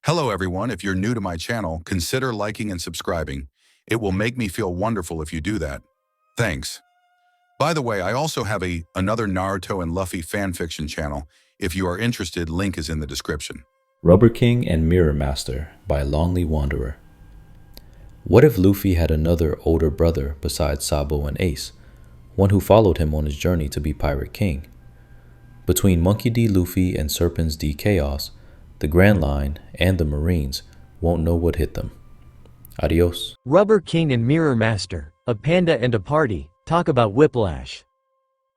Hello everyone, if you're new to my channel, consider liking and subscribing. It will make me feel wonderful if you do that. Thanks. By the way, I also have another Naruto and Luffy fanfiction channel. If you are interested, link is in the description. Rubber King and Mirror Master by Lonely Wanderer. What if Luffy had another older brother besides Sabo and Ace, one who followed him on his journey to be Pirate King? Between Monkey D. Luffy and Serpents D. Chaos, the Grand Line and the Marines won't know what hit them. Adios. Rubber King and Mirror Master, a panda and a party, talk about whiplash.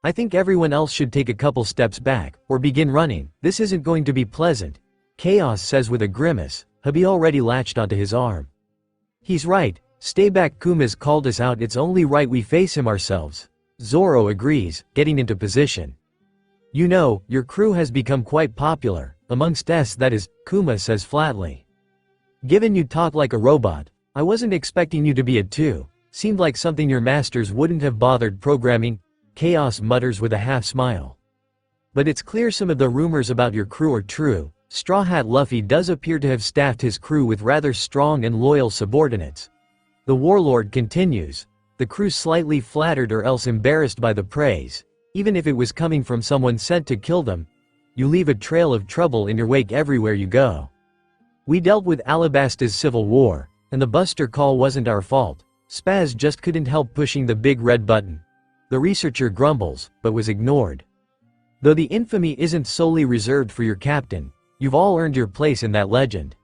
I think everyone else should take a couple steps back, or begin running. This isn't going to be pleasant. Chaos says with a grimace, hubby already latched onto his arm. He's right, stay back, Kuma's called us out, it's only right we face him ourselves. Zoro agrees, getting into position. You know, your crew has become quite popular, amongst us, that is, Kuma says flatly. Given you talk like a robot, I wasn't expecting you to be a 2, seemed like something your masters wouldn't have bothered programming, Chaos mutters with a half smile. But it's clear some of the rumors about your crew are true. Straw Hat Luffy does appear to have staffed his crew with rather strong and loyal subordinates. The warlord continues, the crew slightly flattered or else embarrassed by the praise, even if it was coming from someone sent to kill them. You leave a trail of trouble in your wake everywhere you go. We dealt with Alabasta's civil war, and the Buster call wasn't our fault. Spaz just couldn't help pushing the big red button. The researcher grumbles, but was ignored. Though the infamy isn't solely reserved for your captain, you've all earned your place in that legend.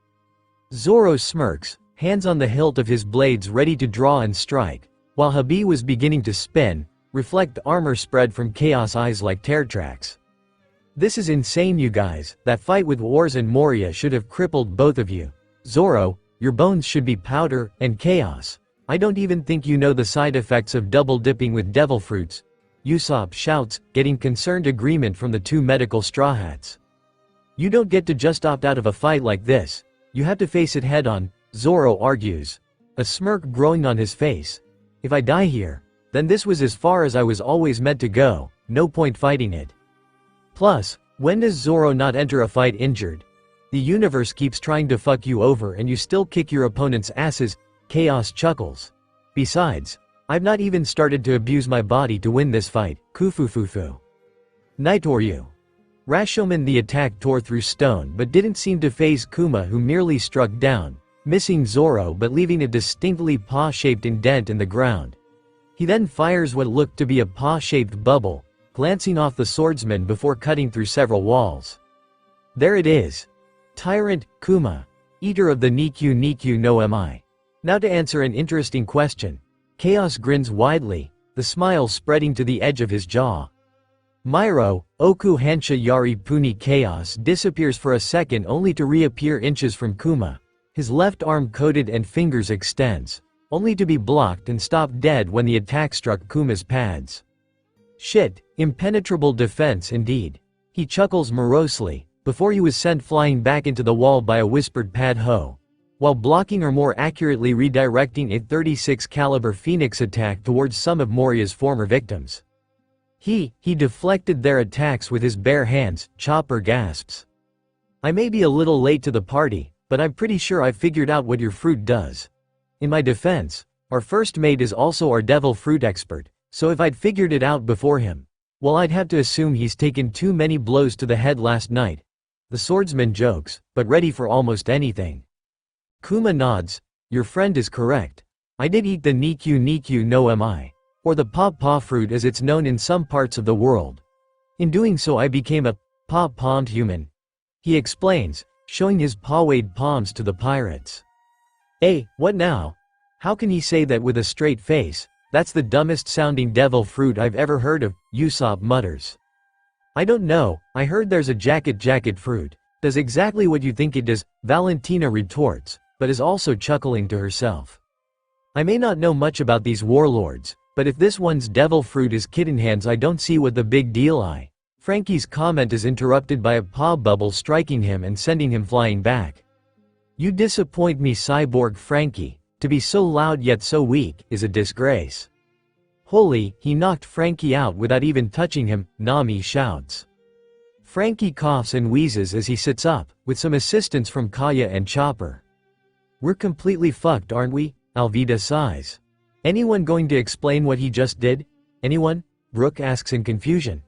Zoro smirks, hands on the hilt of his blades ready to draw and strike, while Habi was beginning to spin, reflect armor spread from Chaos eyes like tear tracks. This is insane, you guys. That fight with Wars and Moria should have crippled both of you. Zoro, your bones should be powder, and Chaos, I don't even think you know the side effects of double dipping with devil fruits. Usopp shouts, getting concerned agreement from the two medical straw hats. You don't get to just opt out of a fight like this. You have to face it head on, Zoro argues, a smirk growing on his face. If I die here, then this was as far as I was always meant to go, no point fighting it. Plus, when does Zoro not enter a fight injured? The universe keeps trying to fuck you over and you still kick your opponent's asses, Chaos chuckles. Besides, I've not even started to abuse my body to win this fight, kufufufu. Nightoryu. Rashomon, the attack tore through stone but didn't seem to faze Kuma, who merely struck down, missing Zoro but leaving a distinctly paw-shaped indent in the ground. He then fires what looked to be a paw-shaped bubble, glancing off the swordsman before cutting through several walls. There it is. Tyrant, Kuma. Eater of the Nikyu no Mi. Now to answer an interesting question. Chaos grins widely, the smile spreading to the edge of his jaw. Myro, Oku Hansha Yari Puni. Chaos disappears for a second only to reappear inches from Kuma. His left arm coated and fingers extends, only to be blocked and stopped dead when the attack struck Kuma's pads. Shit, impenetrable defense indeed. He chuckles morosely, before he was sent flying back into the wall by a whispered pad ho, while blocking or more accurately redirecting a 36 caliber Phoenix attack towards some of Moria's former victims. He deflected their attacks with his bare hands, Chopper gasps. I may be a little late to the party, but I'm pretty sure I've figured out what your fruit does. In my defense, our first mate is also our devil fruit expert, so if I'd figured it out before him, well, I'd have to assume he's taken too many blows to the head last night. The swordsman jokes, but ready for almost anything. Kuma nods, your friend is correct. I did eat the Nikyu no Mi, or the paw fruit as it's known in some parts of the world. In doing so I became a paw-palmed human. He explains, showing his paw-wade palms to the pirates. What now? How can he say that with a straight face? That's the dumbest sounding devil fruit I've ever heard of, Usopp mutters. I don't know, I heard there's a jacket fruit. Does exactly what you think it does, Valentina retorts, but is also chuckling to herself. I may not know much about these warlords, but if this one's devil fruit is kitten hands, I don't see what the big deal is. Frankie's comment is interrupted by a paw bubble striking him and sending him flying back. You disappoint me, Cyborg Frankie. To be so loud yet so weak is a disgrace. Holy, he knocked Frankie out without even touching him, Nami shouts. Frankie coughs and wheezes as he sits up, with some assistance from Kaya and Chopper. We're completely fucked, aren't we? Alvida sighs. Anyone going to explain what he just did? Anyone? Brooke asks in confusion.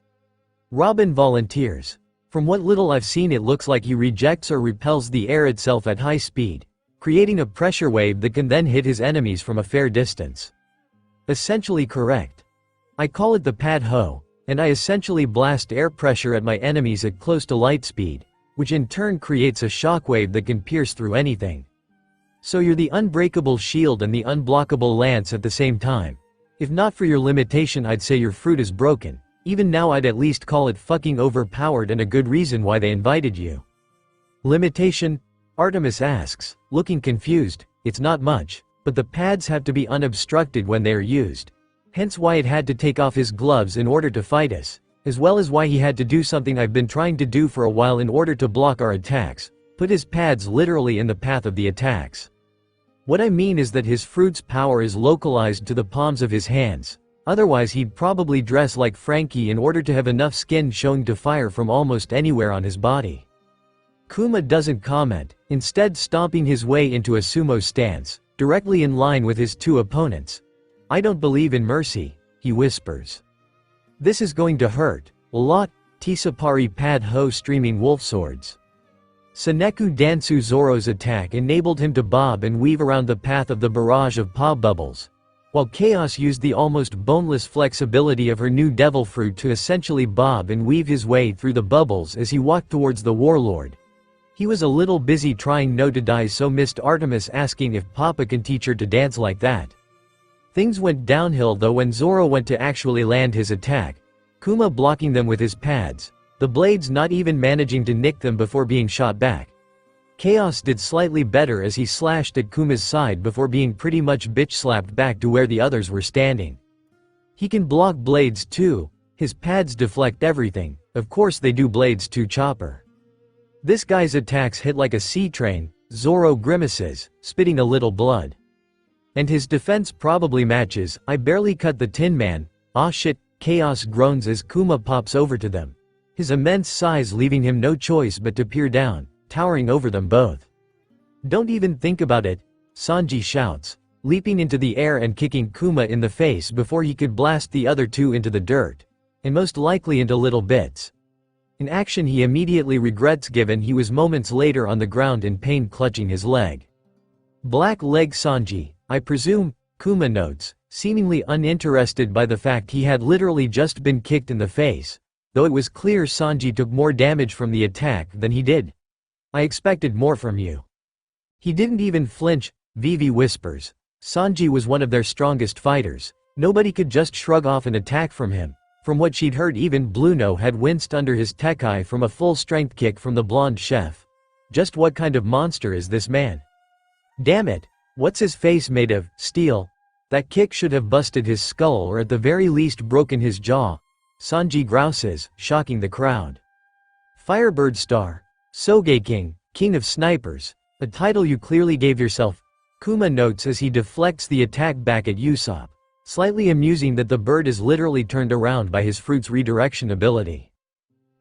Robin volunteers. From what little I've seen, it looks like he rejects or repels the air itself at high speed, creating a pressure wave that can then hit his enemies from a fair distance. Essentially correct. I call it the pad ho, and I essentially blast air pressure at my enemies at close to light speed, which in turn creates a shockwave that can pierce through anything. So you're the unbreakable shield and the unblockable lance at the same time. If not for your limitation, I'd say your fruit is broken. Even now I'd at least call it fucking overpowered and a good reason why they invited you. Limitation? Artemis asks, looking confused. It's not much, but the pads have to be unobstructed when they are used. Hence why it had to take off his gloves in order to fight us, as well as why he had to do something I've been trying to do for a while in order to block our attacks, put his pads literally in the path of the attacks. What I mean is that his fruit's power is localized to the palms of his hands. Otherwise he'd probably dress like Frankie in order to have enough skin showing to fire from almost anywhere on his body. Kuma doesn't comment, instead stomping his way into a sumo stance, directly in line with his two opponents. I don't believe in mercy, he whispers. This is going to hurt. A lot. Tisapari pad ho streaming wolf swords. Seneku Dansu Zoro's attack enabled him to bob and weave around the path of the barrage of paw bubbles, while Chaos used the almost boneless flexibility of her new devil fruit to essentially bob and weave his way through the bubbles as he walked towards the warlord. He was a little busy trying not to die, so missed Artemis asking if Papa can teach her to dance like that. Things went downhill though when Zoro went to actually land his attack, Kuma blocking them with his pads, the blades not even managing to nick them before being shot back. Chaos did slightly better as he slashed at Kuma's side before being pretty much bitch-slapped back to where the others were standing. He can block blades too, his pads deflect everything, of course they do. Blades too. Chopper. This guy's attacks hit like a sea train, Zoro grimaces, spitting a little blood. And his defense probably matches. I barely cut the Tin Man. Aw shit, Chaos groans as Kuma pops over to them, his immense size leaving him no choice but to peer down, towering over them both. Don't even think about it, Sanji shouts, leaping into the air and kicking Kuma in the face before he could blast the other two into the dirt, and most likely into little bits. An action he immediately regrets given he was moments later on the ground in pain clutching his leg. Black leg Sanji, I presume, Kuma notes, seemingly uninterested by the fact he had literally just been kicked in the face, though it was clear Sanji took more damage from the attack than he did. I expected more from you. He didn't even flinch, Vivi whispers. Sanji was one of their strongest fighters. Nobody could just shrug off an attack from him. From what she'd heard, even Bluno had winced under his Tekai from a full-strength kick from the blonde chef. Just what kind of monster is this man? Damn it, what's his face made of? Steel? That kick should have busted his skull or at the very least broken his jaw, Sanji grouses, shocking the crowd. Firebird Star. Sogeking, King of Snipers, a title you clearly gave yourself, Kuma notes as he deflects the attack back at Usopp, slightly amusing that the bird is literally turned around by his fruit's redirection ability.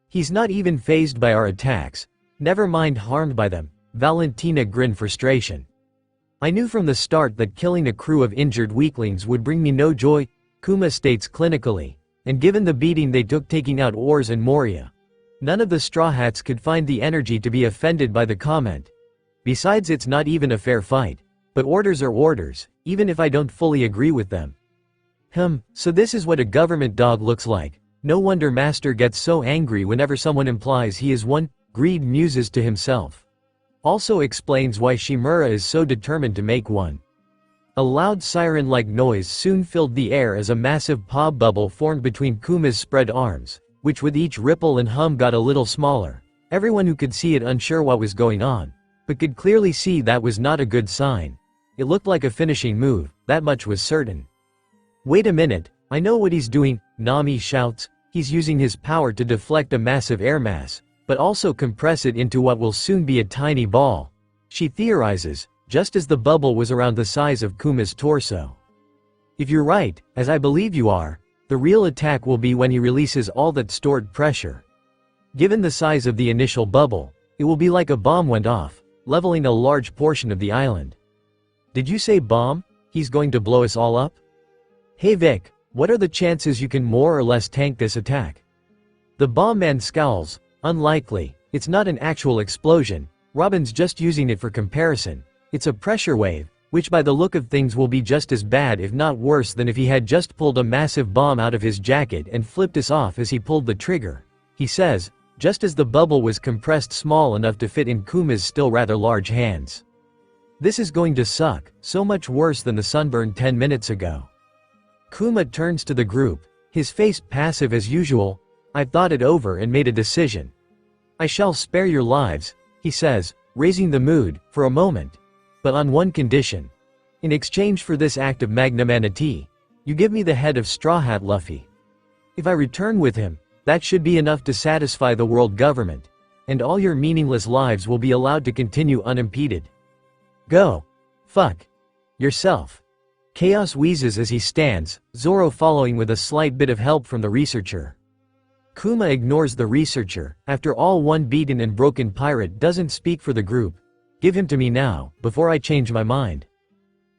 He's not even fazed by our attacks, never mind harmed by them, Valentina grinned frustration. I knew from the start that killing a crew of injured weaklings would bring me no joy, Kuma states clinically, and given the beating they took taking out Oars and Moria, none of the Straw Hats could find the energy to be offended by the comment. Besides, it's not even a fair fight. But orders are orders, even if I don't fully agree with them. So this is what a government dog looks like. No wonder Master gets so angry whenever someone implies he is one, Greed muses to himself. Also explains why Shimura is so determined to make one. A loud siren-like noise soon filled the air as a massive paw bubble formed between Kuma's spread arms, which with each ripple and hum got a little smaller. Everyone who could see it unsure what was going on, but could clearly see that was not a good sign. It looked like a finishing move, that much was certain. Wait a minute, I know what he's doing, Nami shouts. He's using his power to deflect a massive air mass, but also compress it into what will soon be a tiny ball. She theorizes, just as the bubble was around the size of Kuma's torso. If you're right, as I believe you are, the real attack will be when he releases all that stored pressure. Given the size of the initial bubble, it will be like a bomb went off, leveling a large portion of the island. Did you say bomb? He's going to blow us all up? Hey Vic, what are the chances you can more or less tank this attack? The bomb man scowls. Unlikely, it's not an actual explosion, Robin's just using it for comparison. It's a pressure wave, which by the look of things will be just as bad if not worse than if he had just pulled a massive bomb out of his jacket and flipped us off as he pulled the trigger. He says, just as the bubble was compressed small enough to fit in Kuma's still rather large hands. This is going to suck, so much worse than the sunburn 10 minutes ago. Kuma turns to the group, his face passive as usual. I've thought it over and made a decision. I shall spare your lives, he says, raising the mood, for a moment. But on one condition. In exchange for this act of magnanimity, you give me the head of Straw Hat Luffy. If I return with him, that should be enough to satisfy the world government, and all your meaningless lives will be allowed to continue unimpeded. Go. Fuck. Yourself. Chaos wheezes as he stands, Zoro following with a slight bit of help from the researcher. Kuma ignores the researcher. After all, one beaten and broken pirate doesn't speak for the group. Give him to me now, before I change my mind.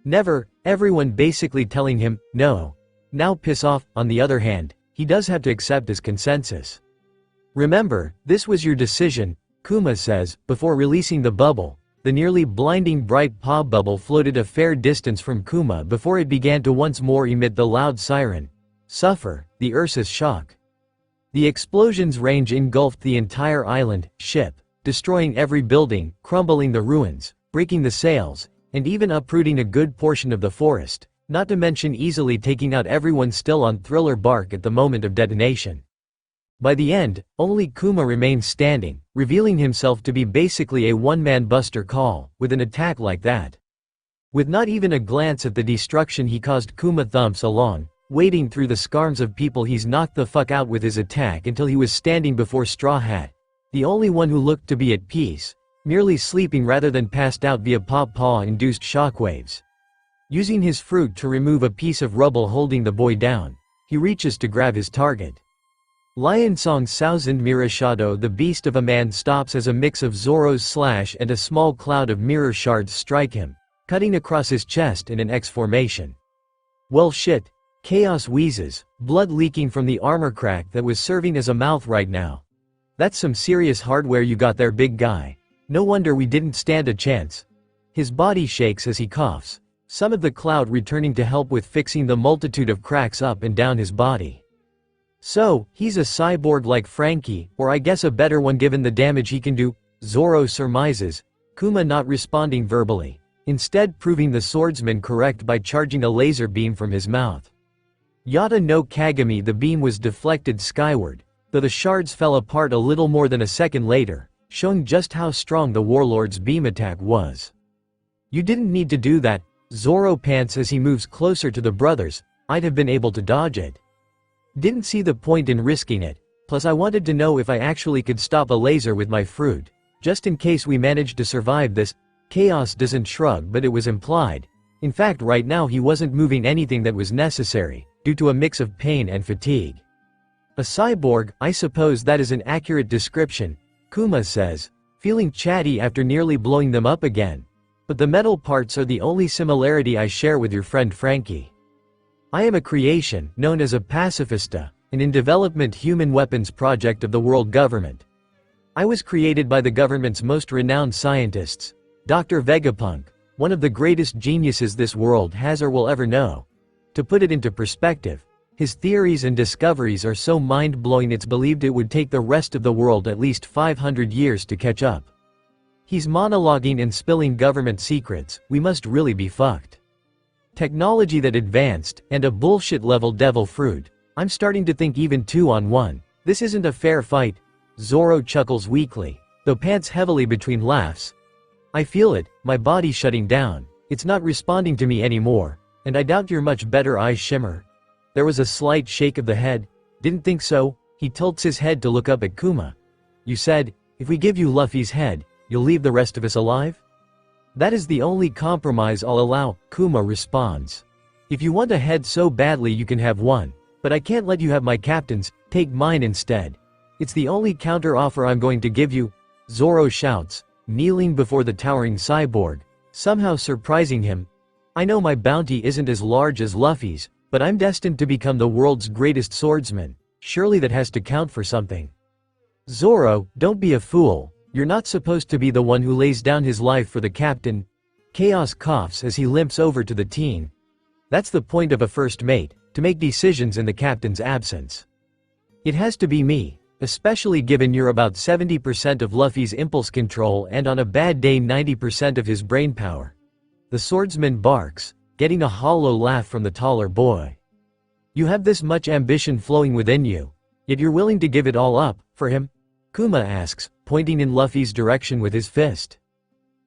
Never, everyone basically telling him, no. Now piss off. On the other hand, he does have to accept his consensus. Remember, this was your decision, Kuma says, before releasing the bubble. The nearly blinding bright paw bubble floated a fair distance from Kuma before it began to once more emit the loud siren. Suffer, the Ursus shock. The explosion's range engulfed the entire island, ship, destroying every building, crumbling the ruins, breaking the sails, and even uprooting a good portion of the forest, not to mention easily taking out everyone still on Thriller Bark at the moment of detonation. By the end, only Kuma remained standing, revealing himself to be basically a one-man Buster Call, with an attack like that. With not even a glance at the destruction he caused, Kuma thumps along, wading through the scarms of people he's knocked the fuck out with his attack until he was standing before Straw Hat, the only one who looked to be at peace, merely sleeping rather than passed out via paw-induced shockwaves. Using his fruit to remove a piece of rubble holding the boy down, he reaches to grab his target. Lion Song's Thousand Mirror Shadow. The beast of a man stops as a mix of Zoro's slash and a small cloud of mirror shards strike him, cutting across his chest in an X formation. Well shit, Chaos wheezes, blood leaking from the armor crack that was serving as a mouth right now. That's some serious hardware you got there, big guy. No wonder we didn't stand a chance. His body shakes as he coughs, some of the cloud returning to help with fixing the multitude of cracks up and down his body. So, he's a cyborg like Frankie, or I guess a better one given the damage he can do, Zoro surmises, Kuma not responding verbally, instead proving the swordsman correct by charging a laser beam from his mouth. Yata no Kagami. The beam was deflected skyward, though the shards fell apart a little more than a second later, showing just how strong the warlord's beam attack was. You didn't need to do that, Zoro pants as he moves closer to the brothers. I'd have been able to dodge it. Didn't see the point in risking it, plus I wanted to know if I actually could stop a laser with my fruit, just in case we managed to survive this. Chaos doesn't shrug, but it was implied. In fact, right now he wasn't moving anything that was necessary, due to a mix of pain and fatigue. A cyborg, I suppose that is an accurate description, Kuma says, feeling chatty after nearly blowing them up again. But the metal parts are the only similarity I share with your friend Frankie. I am a creation, known as a pacifista, an in-development human weapons project of the world government. I was created by the government's most renowned scientists, Dr. Vegapunk, one of the greatest geniuses this world has or will ever know. To put it into perspective, his theories and discoveries are so mind-blowing it's believed it would take the rest of the world at least 500 years to catch up. He's monologuing and spilling government secrets. We must really be fucked. Technology that advanced, and a bullshit-level devil fruit. I'm starting to think even 2-on-1. This isn't a fair fight. Zoro chuckles weakly, though pants heavily between laughs. I feel it, my body shutting down. It's not responding to me anymore, and I doubt your much better eyes shimmer. There was a slight shake of the head. Didn't think so. He tilts his head to look up at Kuma. You said, if we give you Luffy's head, you'll leave the rest of us alive? That is the only compromise I'll allow, Kuma responds. If you want a head so badly you can have one, but I can't let you have my captain's, take mine instead. It's the only counter-offer I'm going to give you, Zoro shouts, kneeling before the towering cyborg, somehow surprising him. I know my bounty isn't as large as Luffy's, but I'm destined to become the world's greatest swordsman. Surely that has to count for something. Zoro, don't be a fool. You're not supposed to be the one who lays down his life for the captain. Chaos coughs as he limps over to the teen. That's the point of a first mate, to make decisions in the captain's absence. It has to be me, especially given you're about 70% of Luffy's impulse control and on a bad day 90% of his brainpower. The swordsman barks, getting a hollow laugh from the taller boy. You have this much ambition flowing within you, yet you're willing to give it all up, for him? Kuma asks, pointing in Luffy's direction with his fist.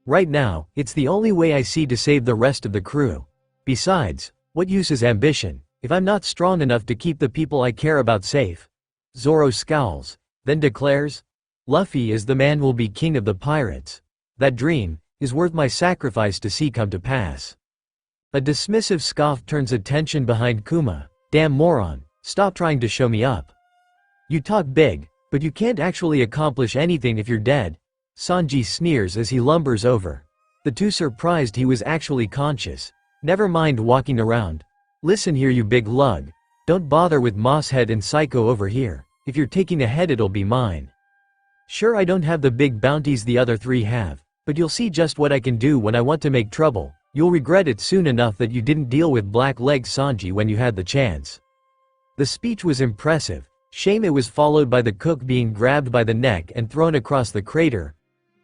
Right now, it's the only way I see to save the rest of the crew. Besides, what use is ambition, if I'm not strong enough to keep the people I care about safe? Zoro scowls, then declares, Luffy is the man who'll be king of the pirates. That dream is worth my sacrifice to see come to pass. A dismissive scoff turns attention behind Kuma. Damn moron, stop trying to show me up. You talk big, but you can't actually accomplish anything if you're dead. Sanji sneers as he lumbers over. The two surprised he was actually conscious. Never mind walking around. Listen here you big lug. Don't bother with Mosshead and Psycho over here. If you're taking a head it'll be mine. Sure I don't have the big bounties the other three have, but you'll see just what I can do when I want to make trouble. You'll regret it soon enough that you didn't deal with Black Leg Sanji when you had the chance. The speech was impressive. Shame it was followed by the cook being grabbed by the neck and thrown across the crater.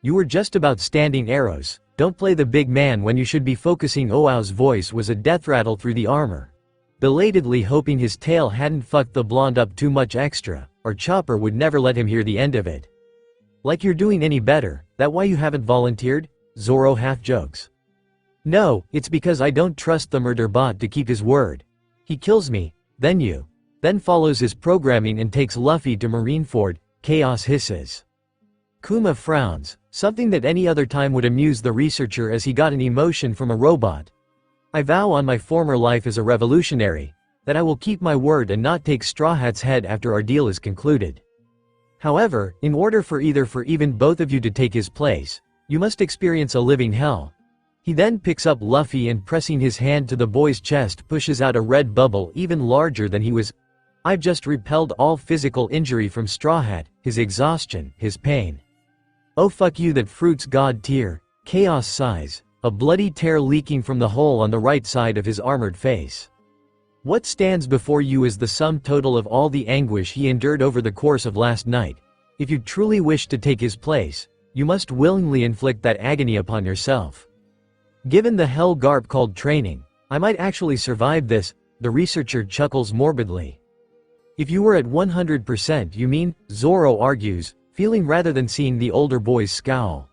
You were just about standing arrows. Don't play the big man when you should be focusing. Oao's voice was a death rattle through the armor. Belatedly hoping his tail hadn't fucked the blonde up too much extra, or Chopper would never let him hear the end of it. Like you're doing any better, that why you haven't volunteered? Zoro half jokes. No, it's because I don't trust the murder bot to keep his word. He kills me, then follows his programming and takes Luffy to Marineford, Chaos hisses. Kuma frowns, something that any other time would amuse the researcher as he got an emotion from a robot. I vow on my former life as a revolutionary, that I will keep my word and not take Straw Hat's head after our deal is concluded. However, in order for even both of you to take his place, you must experience a living hell. He then picks up Luffy and pressing his hand to the boy's chest pushes out a red bubble even larger than he was. I've just repelled all physical injury from Straw Hat, his exhaustion, his pain. Oh fuck you that fruit's god tier, Chaos sighs, a bloody tear leaking from the hole on the right side of his armored face. What stands before you is the sum total of all the anguish he endured over the course of last night. If you truly wish to take his place, you must willingly inflict that agony upon yourself. Given the hell garp called training, I might actually survive this, the researcher chuckles morbidly. If you were at 100% you mean, Zoro argues, feeling rather than seeing the older boy's scowl.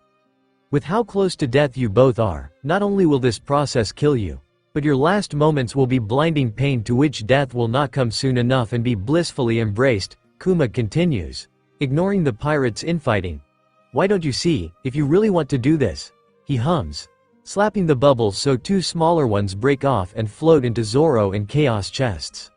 With how close to death you both are, not only will this process kill you, but your last moments will be blinding pain to which death will not come soon enough and be blissfully embraced, Kuma continues, ignoring the pirates' infighting. Why don't you see, if you really want to do this? He hums, slapping the bubbles so two smaller ones break off and float into Zoro and Chaos chests.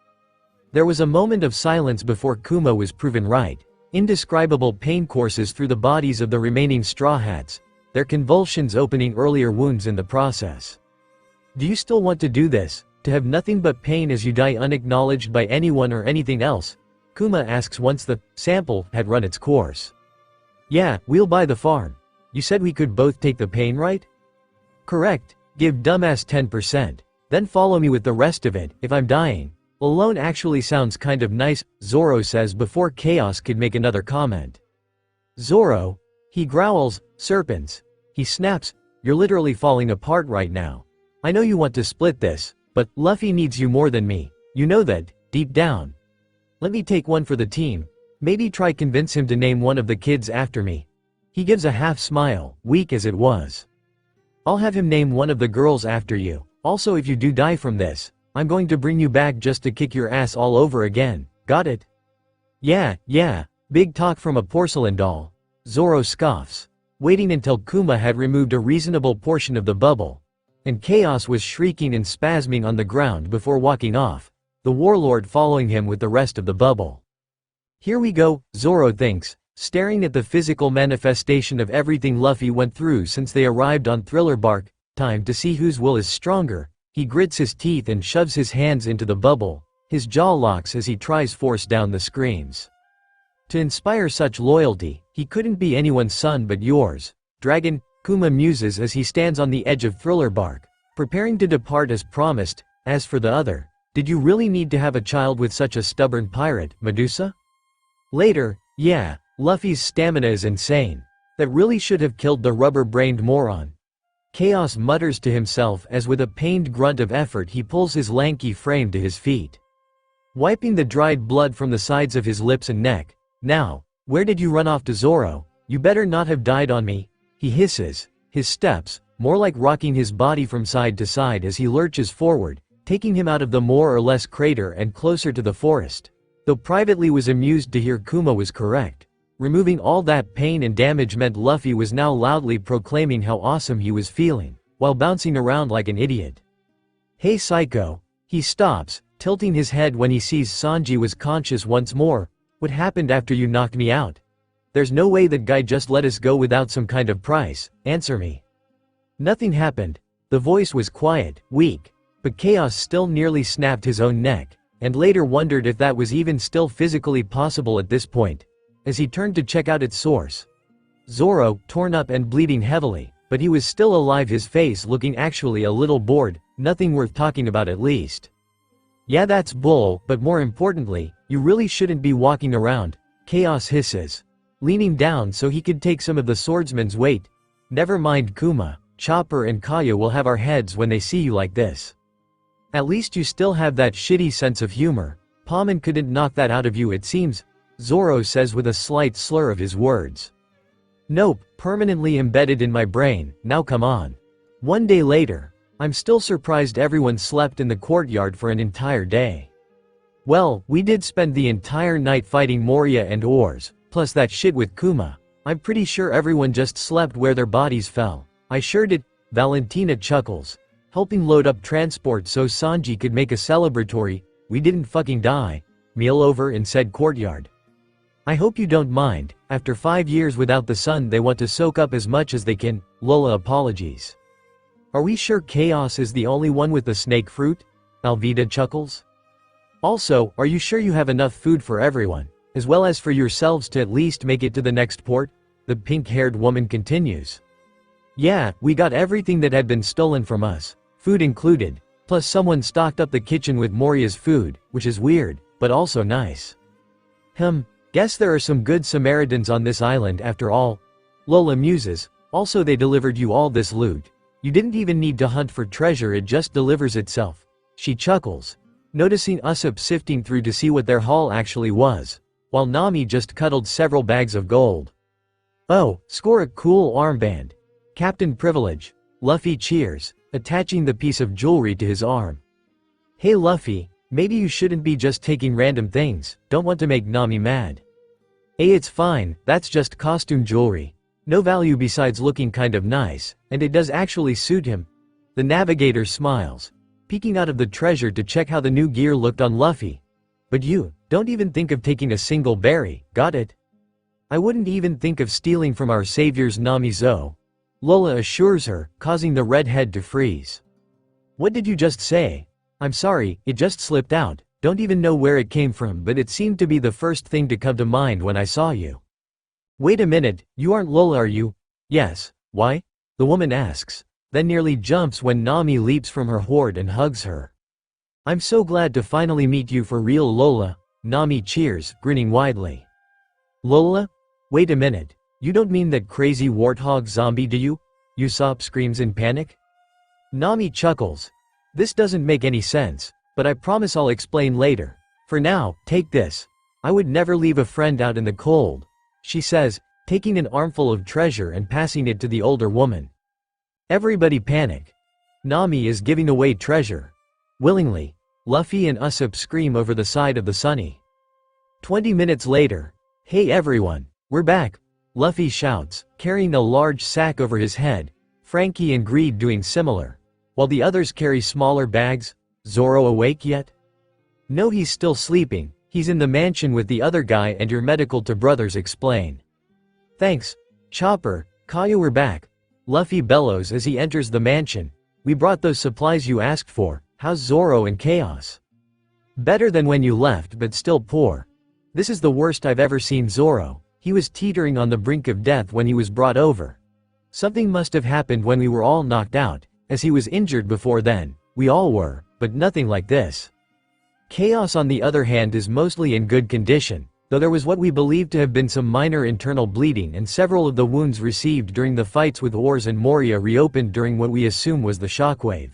There was a moment of silence before Kuma was proven right. Indescribable pain courses through the bodies of the remaining Straw Hats, their convulsions opening earlier wounds in the process. Do you still want to do this, to have nothing but pain as you die unacknowledged by anyone or anything else? Kuma asks once the sample had run its course. Yeah, we'll buy the farm. You said we could both take the pain, right? Correct, give dumbass 10%, then follow me with the rest of it, if I'm dying. Alone actually sounds kind of nice, Zoro says before Chaos could make another comment. Zoro? He growls, serpents. He snaps, you're literally falling apart right now. I know you want to split this, but Luffy needs you more than me. You know that, deep down. Let me take one for the team. Maybe try convince him to name one of the kids after me. He gives a half smile, weak as it was. I'll have him name one of the girls after you. Also if you do die from this, I'm going to bring you back just to kick your ass all over again, got it? Yeah, big talk from a porcelain doll. Zoro scoffs, waiting until Kuma had removed a reasonable portion of the bubble, and Chaos was shrieking and spasming on the ground before walking off, the warlord following him with the rest of the bubble. Here we go, Zoro thinks, staring at the physical manifestation of everything Luffy went through since they arrived on Thriller Bark. Time to see whose will is stronger. He grits his teeth and shoves his hands into the bubble. His jaw locks as he tries force down the screens. To inspire such loyalty, he couldn't be anyone's son but yours. Dragon, Kuma muses as he stands on the edge of Thriller Bark, preparing to depart as promised. As for the other, did you really need to have a child with such a stubborn pirate, Medusa? Later, yeah, Luffy's stamina is insane. That really should have killed the rubber-brained moron. Chaos mutters to himself as with a pained grunt of effort he pulls his lanky frame to his feet. Wiping the dried blood from the sides of his lips and neck. Now, where did you run off to, Zoro? You better not have died on me, he hisses, his steps, more like rocking his body from side to side as he lurches forward, taking him out of the more or less crater and closer to the forest. Though privately was amused to hear Kuma was correct. Removing all that pain and damage meant Luffy was now loudly proclaiming how awesome he was feeling, while bouncing around like an idiot. Hey psycho, he stops, tilting his head when he sees Sanji was conscious once more. What happened after you knocked me out? There's no way that guy just let us go without some kind of price, answer me. Nothing happened. The voice was quiet, weak, but Chaos still nearly snapped his own neck, and later wondered if that was even still physically possible at this point, as he turned to check out its source. Zoro, torn up and bleeding heavily, but he was still alive, his face looking actually a little bored, nothing worth talking about at least. Yeah, that's bull, but more importantly, you really shouldn't be walking around, Chaos hisses, leaning down so he could take some of the swordsman's weight. Never mind Kuma, Chopper and Kaya will have our heads when they see you like this. At least you still have that shitty sense of humor. Paimon couldn't knock that out of you, it seems, Zoro says with a slight slur of his words. Nope, permanently embedded in my brain, now come on. One day later. I'm still surprised everyone slept in the courtyard for an entire day. Well, we did spend the entire night fighting Moria and Oars, plus that shit with Kuma. I'm pretty sure everyone just slept where their bodies fell. I sure did, Valentina chuckles, helping load up transport so Sanji could make a celebratory, we didn't fucking die, meal over in said courtyard. I hope you don't mind, after 5 years without the sun they want to soak up as much as they can, Lola apologies. Are we sure Chaos is the only one with the snake fruit? Alvida chuckles. Also, are you sure you have enough food for everyone, as well as for yourselves to at least make it to the next port? The pink-haired woman continues. Yeah, we got everything that had been stolen from us, food included, plus someone stocked up the kitchen with Moria's food, which is weird, but also nice. Guess there are some good Samaritans on this island after all. Lola muses, also they delivered you all this loot. You didn't even need to hunt for treasure, it just delivers itself. She chuckles, noticing Usopp sifting through to see what their haul actually was, while Nami just cuddled several bags of gold. Oh, score a cool armband. Captain Privilege. Luffy cheers, attaching the piece of jewelry to his arm. Hey Luffy, maybe you shouldn't be just taking random things, don't want to make Nami mad. It's fine, that's just costume jewelry. No value besides looking kind of nice, and it does actually suit him. The navigator smiles, peeking out of the treasure to check how the new gear looked on Luffy. But you, don't even think of taking a single berry, got it? I wouldn't even think of stealing from our saviors, Nami-zo. Lola assures her, causing the redhead to freeze. What did you just say? I'm sorry, it just slipped out. Don't even know where it came from, but it seemed to be the first thing to come to mind when I saw you. Wait a minute, you aren't Lola, are you? Yes. Why? The woman asks, then nearly jumps when Nami leaps from her hoard and hugs her. I'm so glad to finally meet you for real, Lola. Nami cheers, grinning widely. Lola? Wait a minute, you don't mean that crazy warthog zombie, do you? Usopp screams in panic. Nami chuckles. This doesn't make any sense, but I promise I'll explain later. For now, take this. I would never leave a friend out in the cold, she says, taking an armful of treasure and passing it to the older woman. Everybody panic. Nami is giving away treasure. Willingly. Luffy and Usopp scream over the side of the Sunny. 20 minutes later. Hey everyone, we're back, Luffy shouts, carrying a large sack over his head, Frankie and Greed doing similar, while the others carry smaller bags. Zoro awake yet? No, he's still sleeping. He's in the mansion with the other guy and your medical to brothers explain. Thanks. Chopper, Kaya, we're back. Luffy bellows as he enters the mansion. We brought those supplies you asked for. How's Zoro and Chaos? Better than when you left, but still poor. This is the worst I've ever seen Zoro. He was teetering on the brink of death when he was brought over. Something must have happened when we were all knocked out, as he was injured before then. We all were, but nothing like this. Chaos on the other hand is mostly in good condition, though there was what we believe to have been some minor internal bleeding and several of the wounds received during the fights with Ors and Moria reopened during what we assume was the shockwave.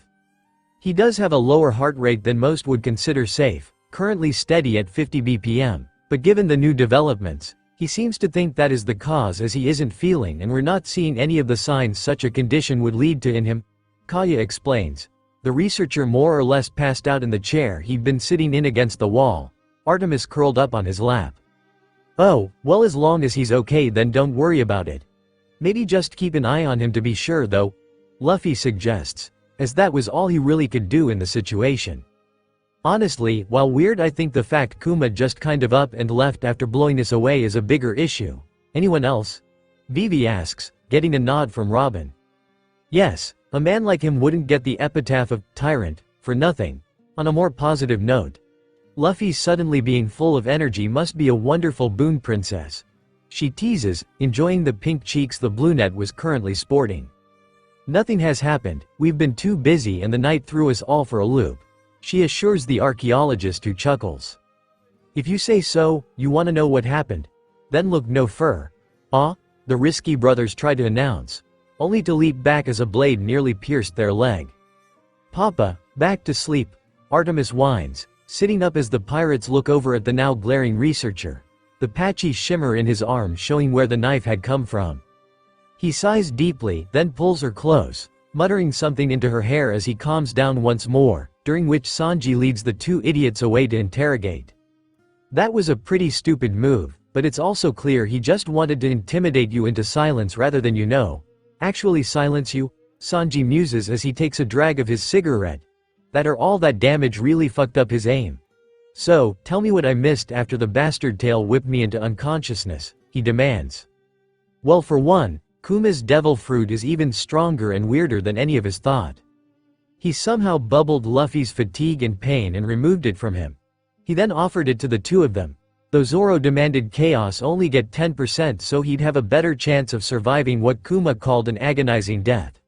He does have a lower heart rate than most would consider safe, currently steady at 50 BPM, but given the new developments, he seems to think that is the cause as he isn't feeling and we're not seeing any of the signs such a condition would lead to in him. Kaya explains. The researcher more or less passed out in the chair he'd been sitting in against the wall. Artemis curled up on his lap. Oh, well, as long as he's okay then don't worry about it. Maybe just keep an eye on him to be sure though, Luffy suggests, as that was all he really could do in the situation. Honestly, while weird, I think the fact Kuma just kind of up and left after blowing us away is a bigger issue. Anyone else? Vivi asks, getting a nod from Robin. Yes. A man like him wouldn't get the epitaph of tyrant for nothing. On a more positive note, Luffy suddenly being full of energy must be a wonderful boon, princess. She teases, enjoying the pink cheeks the brunette was currently sporting. Nothing has happened, we've been too busy and the night threw us all for a loop, she assures the archaeologist who chuckles. If you say so, you want to know what happened? Then look no further. The risky brothers try to announce, only to leap back as a blade nearly pierced their leg. Papa, back to sleep, Artemis whines, sitting up as the pirates look over at the now glaring researcher, the patchy shimmer in his arm showing where the knife had come from. He sighs deeply, then pulls her close, muttering something into her hair as he calms down once more, during which Sanji leads the two idiots away to interrogate. That was a pretty stupid move, but it's also clear he just wanted to intimidate you into silence rather than actually silence you, Sanji muses as he takes a drag of his cigarette. That or all that damage really fucked up his aim. So, tell me what I missed after the bastard tail whipped me into unconsciousness, he demands. Well, for one, Kuma's devil fruit is even stronger and weirder than any of us thought. He somehow bubbled Luffy's fatigue and pain and removed it from him. He then offered it to the two of them. Though Zoro demanded Chaos only get 10% so he'd have a better chance of surviving what Kuma called an agonizing death.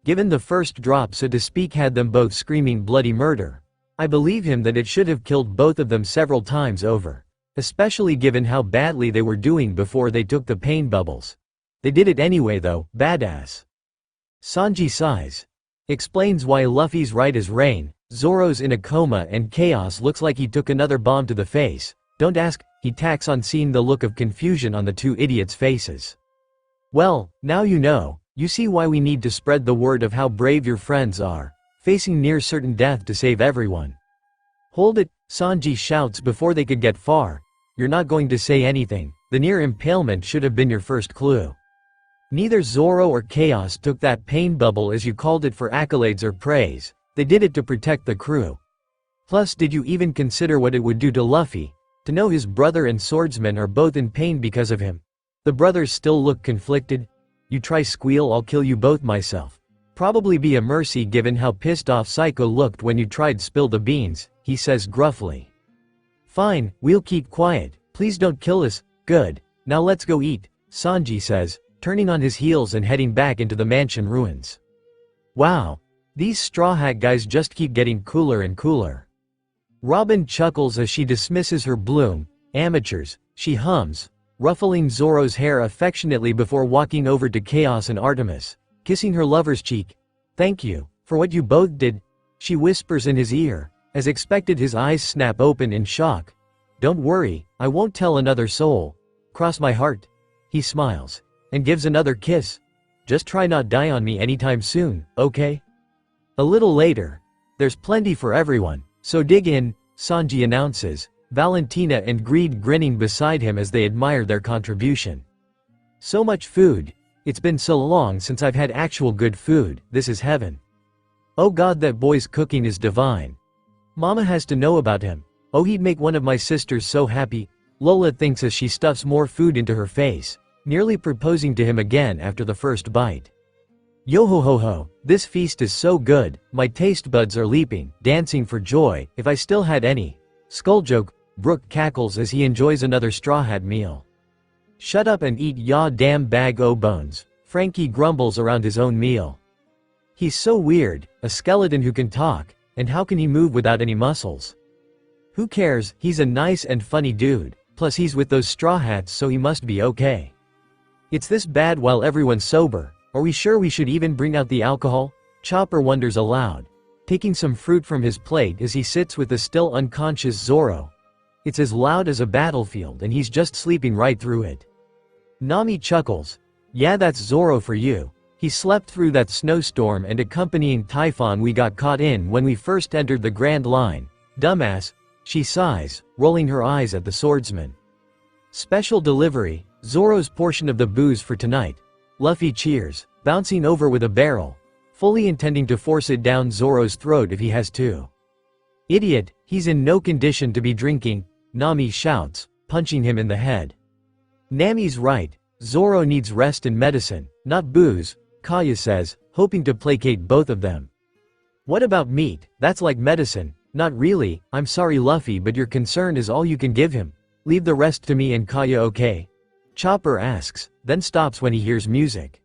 Given the first drop, so to speak, had them both screaming bloody murder. I believe him that it should have killed both of them several times over. Especially given how badly they were doing before they took the pain bubbles. They did it anyway though, badass. Sanji sighs. Explains why Luffy's right as rain, Zoro's in a coma and Chaos looks like he took another bomb to the face. Don't ask, he tacks on, seeing the look of confusion on the two idiots' faces. Well, now you know, you see why we need to spread the word of how brave your friends are, facing near certain death to save everyone. Hold it, Sanji shouts before they could get far. You're not going to say anything, the near impalement should have been your first clue. Neither Zoro or Chaos took that pain bubble as you called it for accolades or praise, they did it to protect the crew. Plus, did you even consider what it would do to Luffy? To know his brother and swordsman are both in pain because of him. The brothers still look conflicted. You try squeal, I'll kill you both myself. Probably be a mercy given how pissed off Psycho looked when you tried spill the beans, he says gruffly. Fine, we'll keep quiet, please don't kill us, good, now let's go eat, Sanji says, turning on his heels and heading back into the mansion ruins. Wow, these Straw Hat guys just keep getting cooler and cooler. Robin chuckles as she dismisses her bloom, amateurs, she hums, ruffling Zoro's hair affectionately before walking over to Chaos and Artemis, kissing her lover's cheek. Thank you, for what you both did, she whispers in his ear, as expected his eyes snap open in shock. Don't worry, I won't tell another soul. Cross my heart. He smiles, and gives another kiss. Just try not die on me anytime soon, okay? A little later. There's plenty for everyone. So dig in, Sanji announces, Valentina and Greed grinning beside him as they admire their contribution. So much food. It's been so long since I've had actual good food, this is heaven. Oh god, that boy's cooking is divine. Mama has to know about him. Oh, he'd make one of my sisters so happy, Lola thinks as she stuffs more food into her face, nearly proposing to him again after the first bite. Yo ho ho ho, this feast is so good, my taste buds are leaping, dancing for joy, if I still had any. Skull joke, Brooke cackles as he enjoys another Straw Hat meal. Shut up and eat ya damn bag o' bones, Frankie grumbles around his own meal. He's so weird, a skeleton who can talk, and how can he move without any muscles? Who cares, he's a nice and funny dude, plus he's with those Straw Hats so he must be okay. It's this bad while everyone's sober, are we sure we should even bring out the alcohol? Chopper wonders aloud, taking some fruit from his plate as he sits with the still unconscious Zoro. It's as loud as a battlefield and he's just sleeping right through it. Nami chuckles. Yeah, that's Zoro for you. He slept through that snowstorm and accompanying typhoon we got caught in when we first entered the Grand Line. Dumbass. She sighs, rolling her eyes at the swordsman. Special delivery, Zoro's portion of the booze for tonight. Luffy cheers, bouncing over with a barrel, fully intending to force it down Zoro's throat if he has to. Idiot, he's in no condition to be drinking, Nami shouts, punching him in the head. Nami's right, Zoro needs rest and medicine, not booze, Kaya says, hoping to placate both of them. What about meat? That's like medicine. Not really, I'm sorry Luffy, but your concern is all you can give him. Leave the rest to me and Kaya, okay? Chopper asks, then stops when he hears music.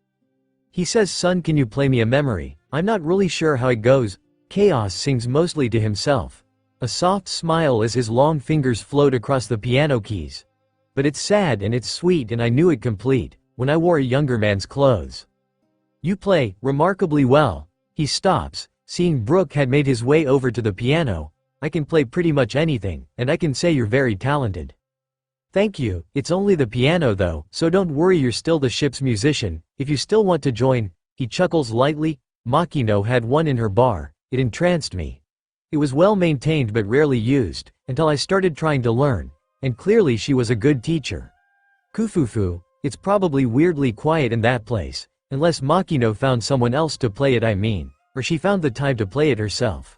He says, son, can you play me a memory? I'm not really sure how it goes. Chaos sings mostly to himself. A soft smile as his long fingers float across the piano keys. But it's sad and it's sweet and I knew it complete, when I wore a younger man's clothes. You play, remarkably well. He stops, seeing Brooke had made his way over to the piano. I can play pretty much anything, and I can say you're very talented. Thank you, it's only the piano though, so don't worry, you're still the ship's musician, if you still want to join. He chuckles lightly. Makino had one in her bar, it entranced me. It was well maintained but rarely used, until I started trying to learn, and clearly she was a good teacher. Kufufu, it's probably weirdly quiet in that place, unless Makino found someone else to play it, or she found the time to play it herself.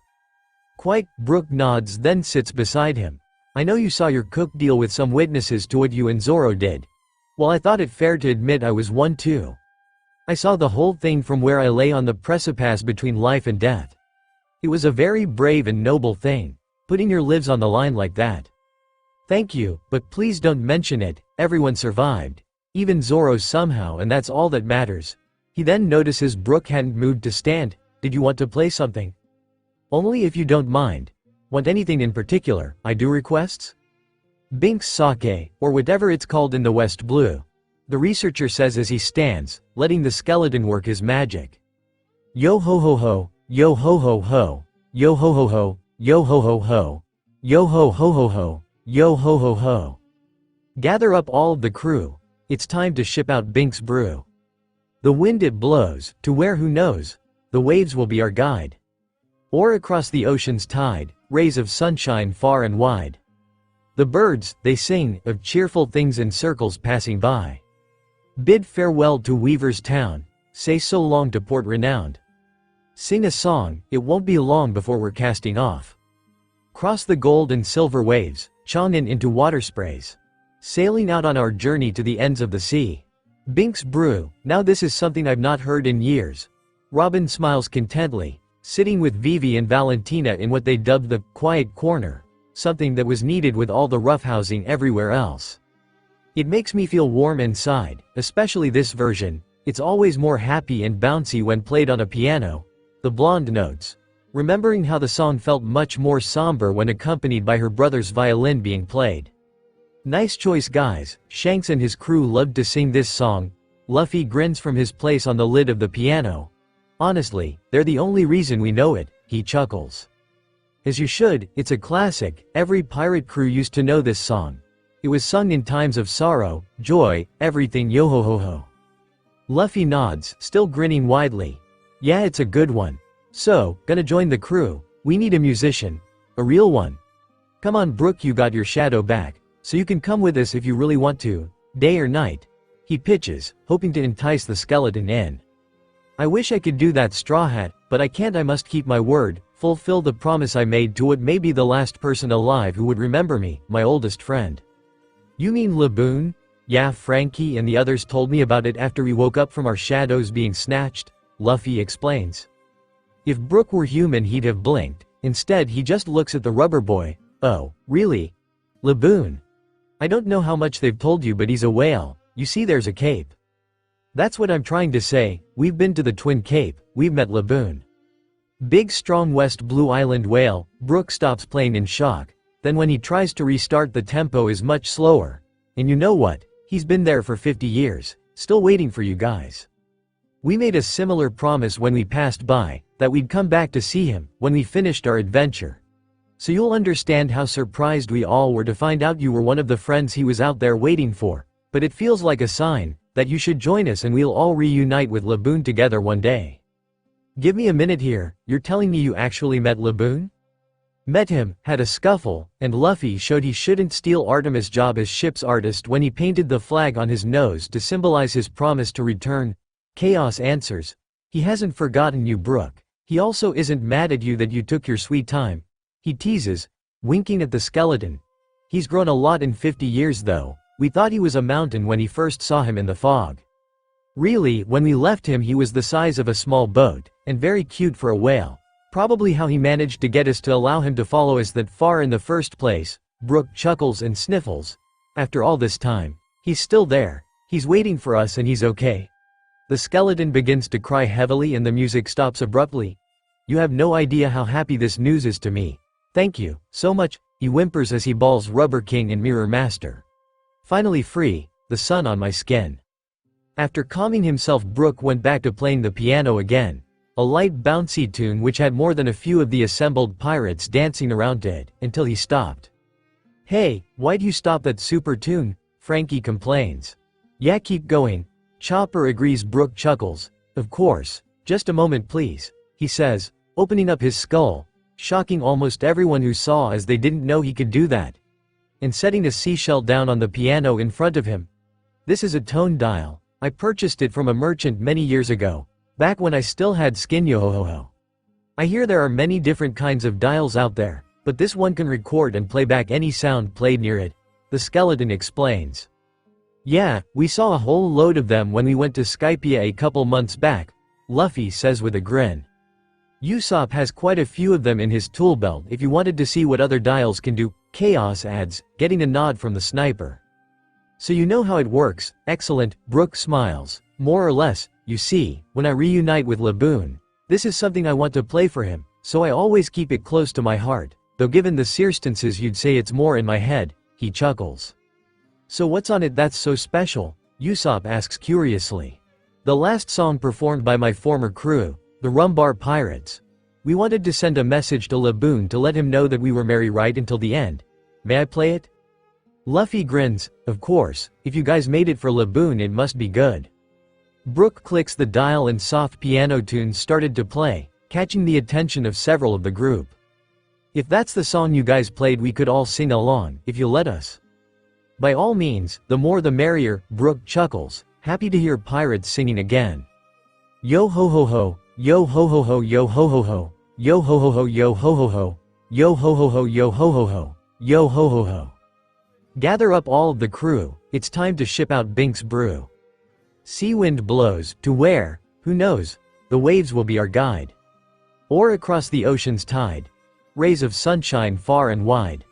Quite, Brooke nods then sits beside him. I know you saw your cook deal with some witnesses to what you and Zoro did. Well, I thought it fair to admit I was one too. I saw the whole thing from where I lay on the precipice between life and death. It was a very brave and noble thing, putting your lives on the line like that. Thank you, but please don't mention it, everyone survived. Even Zoro somehow, and that's all that matters. He then notices Brooke hadn't moved to stand. Did you want to play something? Only if you don't mind. Want anything in particular? I do requests? Binks sake, or whatever it's called in the West Blue. The researcher says as he stands, letting the skeleton work his magic. Yo ho ho ho, yo ho ho ho, yo ho ho ho, yo ho ho ho, yo ho ho ho ho, yo ho ho ho. Gather up all of the crew. It's time to ship out Binks brew. The wind it blows, to where who knows, the waves will be our guide. Or across the ocean's tide, rays of sunshine far and wide. The birds, they sing, of cheerful things in circles passing by. Bid farewell to Weaver's town, say so long to port renowned. Sing a song, it won't be long before we're casting off. Cross the gold and silver waves, chongin into water sprays. Sailing out on our journey to the ends of the sea. Binks brew, now this is something I've not heard in years. Robin smiles contently, sitting with Vivi and Valentina in what they dubbed the quiet corner, something that was needed with all the roughhousing everywhere else. It makes me feel warm inside, especially this version. It's always more happy and bouncy when played on a piano. The blonde notes, remembering how the song felt much more somber when accompanied by her brother's violin being played. Nice choice guys, Shanks and his crew loved to sing this song. Luffy grins from his place on the lid of the piano. Honestly, they're the only reason we know it, he chuckles. As you should, it's a classic, every pirate crew used to know this song. It was sung in times of sorrow, joy, everything yo ho ho ho. Luffy nods, still grinning widely. Yeah, it's a good one. So, gonna join the crew, we need a musician. A real one. Come on Brooke, you got your shadow back, so you can come with us if you really want to, day or night. He pitches, hoping to entice the skeleton in. I wish I could do that Straw Hat, but I can't, I must keep my word, fulfill the promise I made to what may be the last person alive who would remember me, my oldest friend. You mean Laboon? Yeah, Frankie and the others told me about it after we woke up from our shadows being snatched, Luffy explains. If Brook were human he'd have blinked, instead he just looks at the rubber boy. Oh, really? Laboon? I don't know how much they've told you but he's a whale, you see there's a cape. That's what I'm trying to say, we've been to the Twin Cape, we've met Laboon. Big strong West Blue Island whale, Brook stops playing in shock, then when he tries to restart the tempo is much slower. And you know what? He's been there for 50 years, still waiting for you guys. We made a similar promise when we passed by, that we'd come back to see him, when we finished our adventure. So you'll understand how surprised we all were to find out you were one of the friends he was out there waiting for, but it feels like a sign, that you should join us and we'll all reunite with Laboon together one day. Give me a minute here, you're telling me you actually met Laboon? Met him, had a scuffle, and Luffy showed he shouldn't steal Artemis' job as ship's artist when he painted the flag on his nose to symbolize his promise to return. Chaos answers. He hasn't forgotten you, Brook. He also isn't mad at you that you took your sweet time. He teases, winking at the skeleton. He's grown a lot in 50 years though. We thought he was a mountain when he first saw him in the fog. Really, when we left him he was the size of a small boat, and very cute for a whale. Probably how he managed to get us to allow him to follow us that far in the first place. Brook chuckles and sniffles. After all this time, he's still there. He's waiting for us and he's okay. The skeleton begins to cry heavily and the music stops abruptly. You have no idea how happy this news is to me. Thank you, so much, he whimpers as he balls Rubber King and Mirror Master. Finally free, the sun on my skin. After calming himself, Brook went back to playing the piano again. A light bouncy tune which had more than a few of the assembled pirates dancing around it, until he stopped. Hey, why'd you stop that super tune? Frankie complains. Yeah, keep going. Chopper agrees. Brook chuckles. Of course, just a moment please, he says, opening up his skull, shocking almost everyone who saw as they didn't know he could do that. And setting a seashell down on the piano in front of him. This is a tone dial. I purchased it from a merchant many years ago. Back when I still had skin, yo-ho-ho-ho. I hear there are many different kinds of dials out there, but this one can record and play back any sound played near it, the skeleton explains. Yeah, we saw a whole load of them when we went to Skypia a couple months back, Luffy says with a grin. Usopp has quite a few of them in his tool belt if you wanted to see what other dials can do, Chaos adds, getting a nod from the sniper. So you know how it works, excellent, Brook smiles, more or less. You see, when I reunite with Laboon, this is something I want to play for him, so I always keep it close to my heart, though given the circumstances you'd say it's more in my head, he chuckles. So what's on it that's so special? Usopp asks curiously. The last song performed by my former crew, the Rumbar Pirates. We wanted to send a message to Laboon to let him know that we were merry right until the end. May I play it? Luffy grins, of course, if you guys made it for Laboon it must be good. Brook clicks the dial and soft piano tunes started to play, catching the attention of several of the group. If that's the song you guys played we could all sing along, if you let us. By all means, the more the merrier, Brook chuckles, happy to hear pirates singing again. Yo ho ho ho, yo ho ho ho, yo ho ho ho, yo ho ho ho, yo ho ho ho, yo ho ho ho, yo ho ho ho, yo ho ho ho. Gather up all of the crew, it's time to ship out Bink's brew. Sea wind blows, to where? Who knows? The waves will be our guide. Or across the ocean's tide. Rays of sunshine far and wide.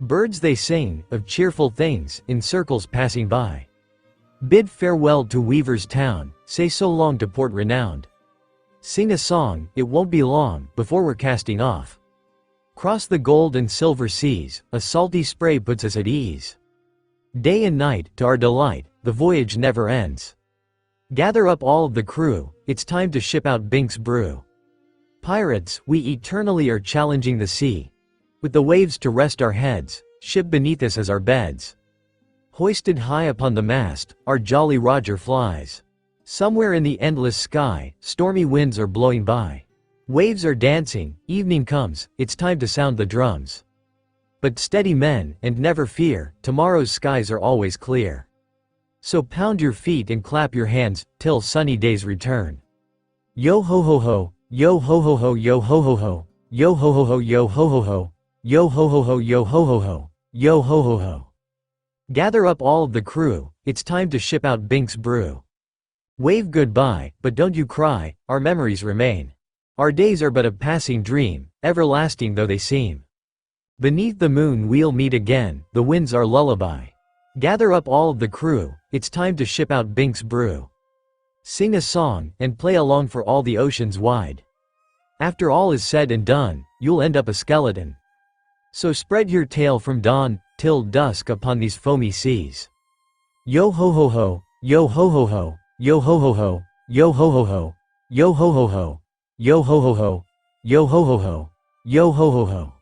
Birds they sing, of cheerful things, in circles passing by. Bid farewell to Weaver's town, say so long to port renowned. Sing a song, it won't be long, before we're casting off. Cross the gold and silver seas, a salty spray puts us at ease. Day and night, to our delight, the voyage never ends. Gather up all of the crew, it's time to ship out Bink's brew. Pirates, we eternally are challenging the sea. With the waves to rest our heads, ship beneath us as our beds. Hoisted high upon the mast, our Jolly Roger flies. Somewhere in the endless sky, stormy winds are blowing by. Waves are dancing, evening comes, it's time to sound the drums. But steady men, and never fear, tomorrow's skies are always clear. So pound your feet and clap your hands, till sunny days return. Yo ho ho ho, yo ho ho ho, yo ho ho ho, Yo ho ho ho yo ho ho ho. Yo ho ho ho yo ho ho ho. Yo ho ho ho. Gather up all of the crew, it's time to ship out Bink's brew. Wave goodbye, but don't you cry, our memories remain. Our days are but a passing dream, everlasting though they seem. Beneath the moon we'll meet again, the wind's our lullaby. Gather up all of the crew, it's time to ship out Bink's brew. Sing a song, and play along for all the oceans wide. After all is said and done, you'll end up a skeleton. So spread your tail from dawn till dusk upon these foamy seas. Yo ho ho ho, yo ho ho ho, yo ho ho ho, yo ho ho ho, yo ho ho ho, yo ho ho ho, yo ho ho ho, yo ho ho ho.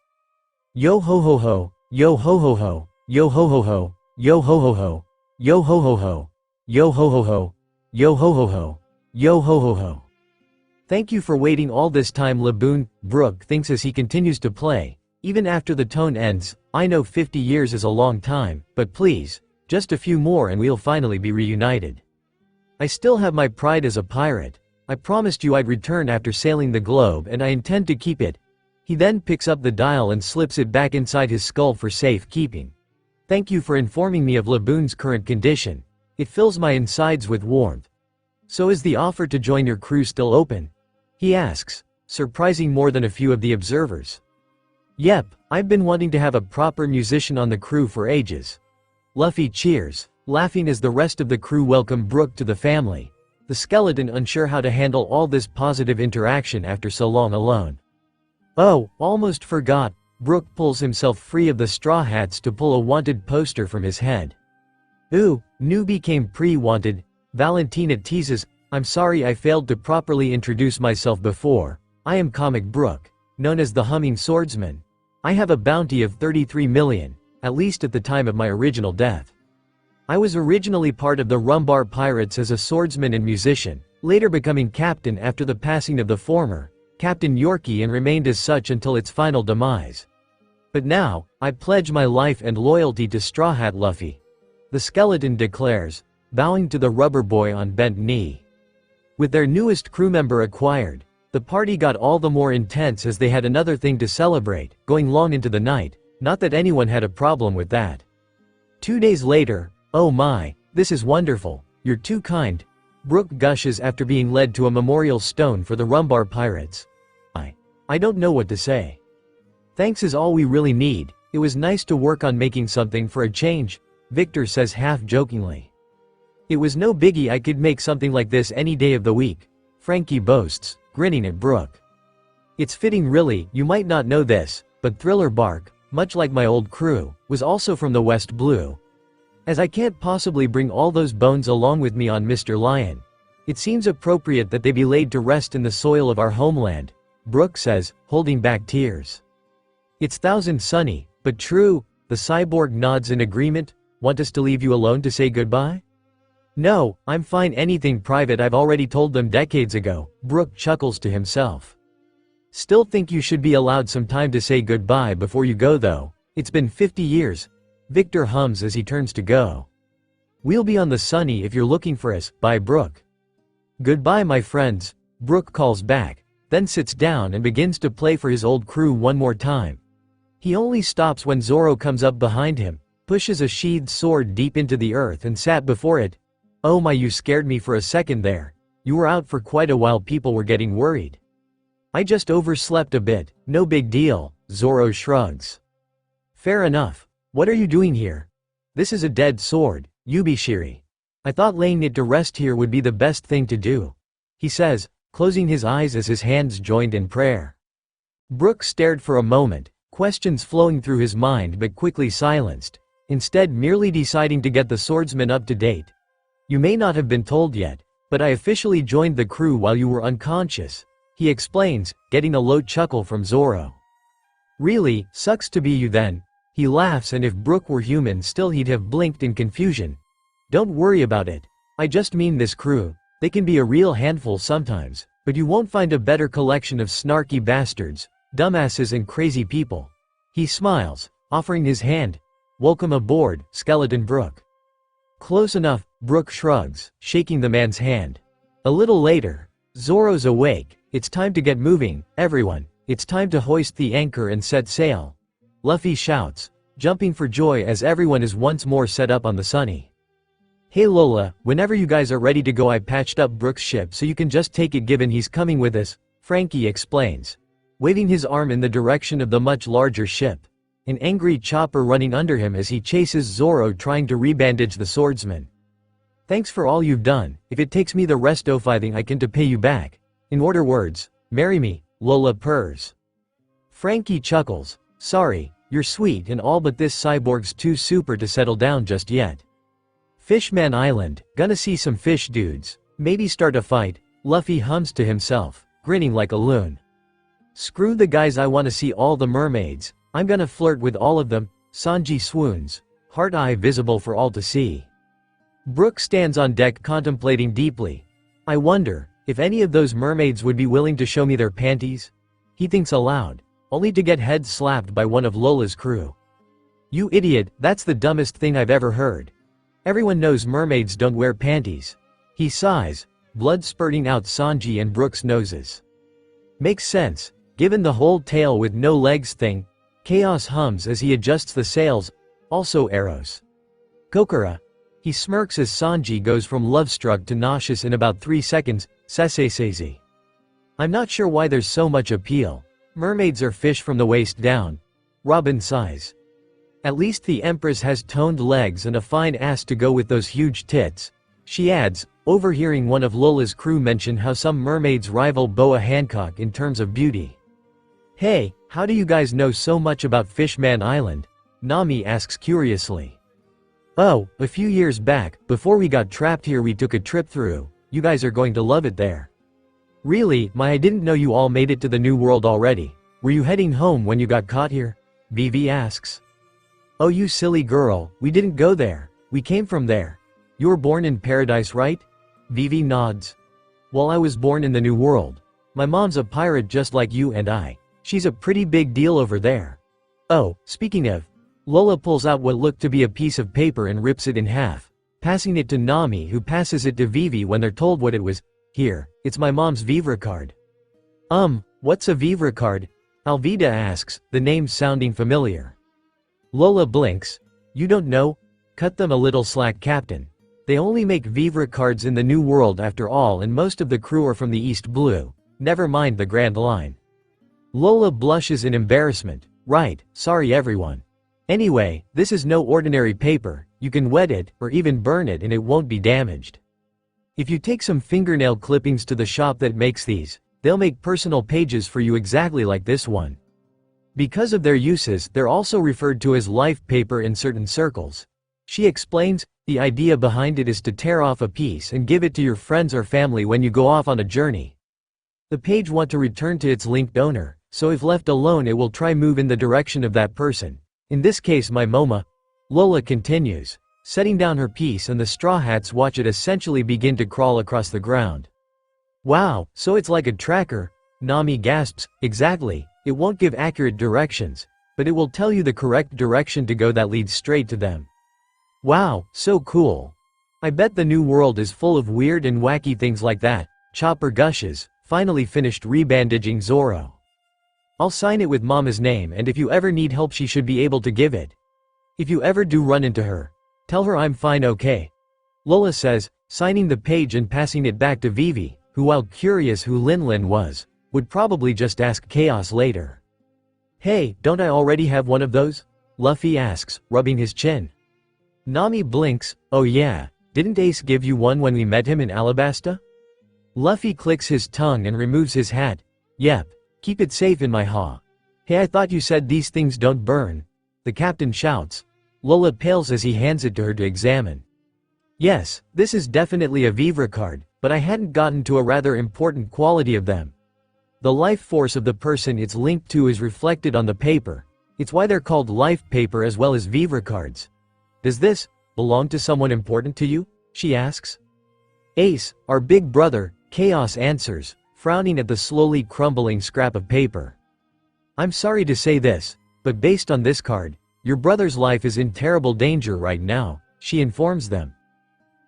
Yo ho ho ho, yo ho ho ho, yo ho ho ho, yo ho ho ho, yo ho ho ho, yo ho ho ho, yo ho ho ho, yo ho ho ho. Thank you for waiting all this time, Laboon, Brook thinks as he continues to play. Even after the tone ends, I know 50 years is a long time, but please, just a few more and we'll finally be reunited. I still have my pride as a pirate. I promised you I'd return after sailing the globe and I intend to keep it. He then picks up the dial and slips it back inside his skull for safe keeping. Thank you for informing me of Laboon's current condition. It fills my insides with warmth. So is the offer to join your crew still open? He asks, surprising more than a few of the observers. Yep, I've been wanting to have a proper musician on the crew for ages. Luffy cheers, laughing as the rest of the crew welcome Brook to the family. The skeleton unsure how to handle all this positive interaction after so long alone. Oh, almost forgot, Brook pulls himself free of the straw hats to pull a wanted poster from his head. Ooh, newbie came pre-wanted, Valentina teases, I'm sorry I failed to properly introduce myself before. I am Comic Brook, known as the Humming Swordsman. I have a bounty of 33 million, at least at the time of my original death. I was originally part of the Rumbar Pirates as a swordsman and musician, later becoming captain after the passing of the former, Captain Yorkie, and remained as such until its final demise. But now, I pledge my life and loyalty to Straw Hat Luffy. The skeleton declares, bowing to the rubber boy on bent knee. With their newest crew member acquired, the party got all the more intense as they had another thing to celebrate, going long into the night, not that anyone had a problem with that. 2 days later, oh my, this is wonderful, you're too kind, Brook gushes after being led to a memorial stone for the Rumbar Pirates. I don't know what to say. Thanks is all we really need, it was nice to work on making something for a change, Victor says half-jokingly. It was no biggie, I could make something like this any day of the week, Frankie boasts, grinning at Brook. It's fitting really, you might not know this, but Thriller Bark, much like my old crew, was also from the West Blue. As I can't possibly bring all those bones along with me on Mr. Lion, it seems appropriate that they be laid to rest in the soil of our homeland, Brook says, holding back tears. It's thousand sunny, but true, the cyborg nods in agreement. Want us to leave you alone to say goodbye? No, I'm fine, anything private I've already told them decades ago, Brook chuckles to himself. Still think you should be allowed some time to say goodbye before you go though, it's been 50 years, Victor hums as he turns to go. We'll be on the Sunny if you're looking for us, bye Brook. Goodbye my friends, Brook calls back, then sits down and begins to play for his old crew one more time. He only stops when Zoro comes up behind him, pushes a sheathed sword deep into the earth and sat before it. Oh my, you scared me for a second there. You were out for quite a while, people were getting worried. I just overslept a bit, no big deal, Zoro shrugs. Fair enough. What are you doing here? This is a dead sword, Yubishiri. I thought laying it to rest here would be the best thing to do, he says, closing his eyes as his hands joined in prayer. Brook stared for a moment, questions flowing through his mind but quickly silenced, instead merely deciding to get the swordsman up to date. You may not have been told yet, but I officially joined the crew while you were unconscious, he explains, getting a low chuckle from Zoro. Really, sucks to be you then, he laughs, and if Brook were human still he'd have blinked in confusion. Don't worry about it. I just mean this crew, they can be a real handful sometimes, but you won't find a better collection of snarky bastards, dumbasses and crazy people. He smiles, offering his hand. Welcome aboard, Skeleton Brook. Close enough, Brook shrugs, shaking the man's hand. A little later, Zoro's awake, it's time to get moving, everyone, It's time to hoist the anchor and set sail. Luffy shouts, jumping for joy as everyone is once more set up on the Sunny. Hey Lola, whenever you guys are ready to go, I patched up Brook's ship so you can just take it given he's coming with us, Frankie explains, waving his arm in the direction of the much larger ship. An angry Chopper running under him as he chases Zoro trying to rebandage the swordsman. Thanks for all you've done. If it takes me the rest of fighting I can to pay you back. In order words, marry me, Lola purrs. Frankie chuckles. Sorry, you're sweet and all but this cyborg's too super to settle down just yet. Fishman Island, gonna see some fish dudes. Maybe start a fight, Luffy hums to himself, grinning like a loon. Screw the guys, I wanna see all the mermaids. I'm gonna flirt with all of them, Sanji swoons, heart eye visible for all to see. Brook stands on deck contemplating deeply. I wonder if any of those mermaids would be willing to show me their panties? He thinks aloud, only to get head slapped by one of Lola's crew. You idiot, that's the dumbest thing I've ever heard. Everyone knows mermaids don't wear panties. He sighs, blood spurting out Sanji and Brook's noses. Makes sense, given the whole tail with no legs thing. Chaos hums as he adjusts the sails, also arrows. Kokura. He smirks as Sanji goes from love-struck to nauseous in about 3 seconds, Sasei. I'm not sure why there's so much appeal. Mermaids are fish from the waist down. Robin sighs. At least the Empress has toned legs and a fine ass to go with those huge tits. She adds, overhearing one of Lola's crew mention how some mermaids rival Boa Hancock in terms of beauty. Hey, how do you guys know so much about Fishman Island? Nami asks curiously. Oh, a few years back, before we got trapped here we took a trip through. You guys are going to love it there. Really, I didn't know you all made it to the New World already. Were you heading home when you got caught here? Vivi asks. Oh you silly girl, we didn't go there. We came from there. You were born in paradise, right? Vivi nods. Well, I was born in the New World. My mom's a pirate just like you and I. She's a pretty big deal over there. Oh, speaking of, Lola pulls out what looked to be a piece of paper and rips it in half, passing it to Nami, who passes it to Vivi when they're told what it was. Here, it's my mom's Vivre card. What's a Vivre card? Alvida asks, the name sounding familiar. Lola blinks. You don't know? Cut them a little slack, Captain. They only make Vivre cards in the New World after all, and most of the crew are from the East Blue. Never mind the Grand Line. Lola blushes in embarrassment. Right, sorry everyone. Anyway, this is no ordinary paper. You can wet it, or even burn it and it won't be damaged. If you take some fingernail clippings to the shop that makes these, they'll make personal pages for you exactly like this one. Because of their uses, they're also referred to as life paper in certain circles. She explains, the idea behind it is to tear off a piece and give it to your friends or family when you go off on a journey. The page want to return to its linked owner, so if left alone it will try move in the direction of that person. In this case my Moma. Lola continues, setting down her piece, and the Straw Hats watch it essentially begin to crawl across the ground. Wow, so it's like a tracker? Nami gasps. Exactly, it won't give accurate directions, but it will tell you the correct direction to go that leads straight to them. Wow, so cool. I bet the New World is full of weird and wacky things like that. Chopper gushes, finally finished rebandaging Zoro. I'll sign it with Mama's name, and if you ever need help she should be able to give it. If you ever do run into her, tell her I'm fine, okay? Lola says, signing the page and passing it back to Vivi, who, while curious who Lin was, would probably just ask Chaos later. Hey, don't I already have one of those? Luffy asks, rubbing his chin. Nami blinks. Oh yeah, didn't Ace give you one when we met him in Alabasta? Luffy clicks his tongue and removes his hat. Yep. Keep it safe in my ha. Hey, I thought you said these things don't burn. The captain shouts. Lola pales as he hands it to her to examine. Yes, this is definitely a Vivre card, but I hadn't gotten to a rather important quality of them. The life force of the person it's linked to is reflected on the paper. It's why they're called life paper as well as Vivre cards. Does this belong to someone important to you? She asks. Ace, our big brother, Chaos answers, frowning at the slowly crumbling scrap of paper. I'm sorry to say this, but based on this card, your brother's life is in terrible danger right now, she informs them.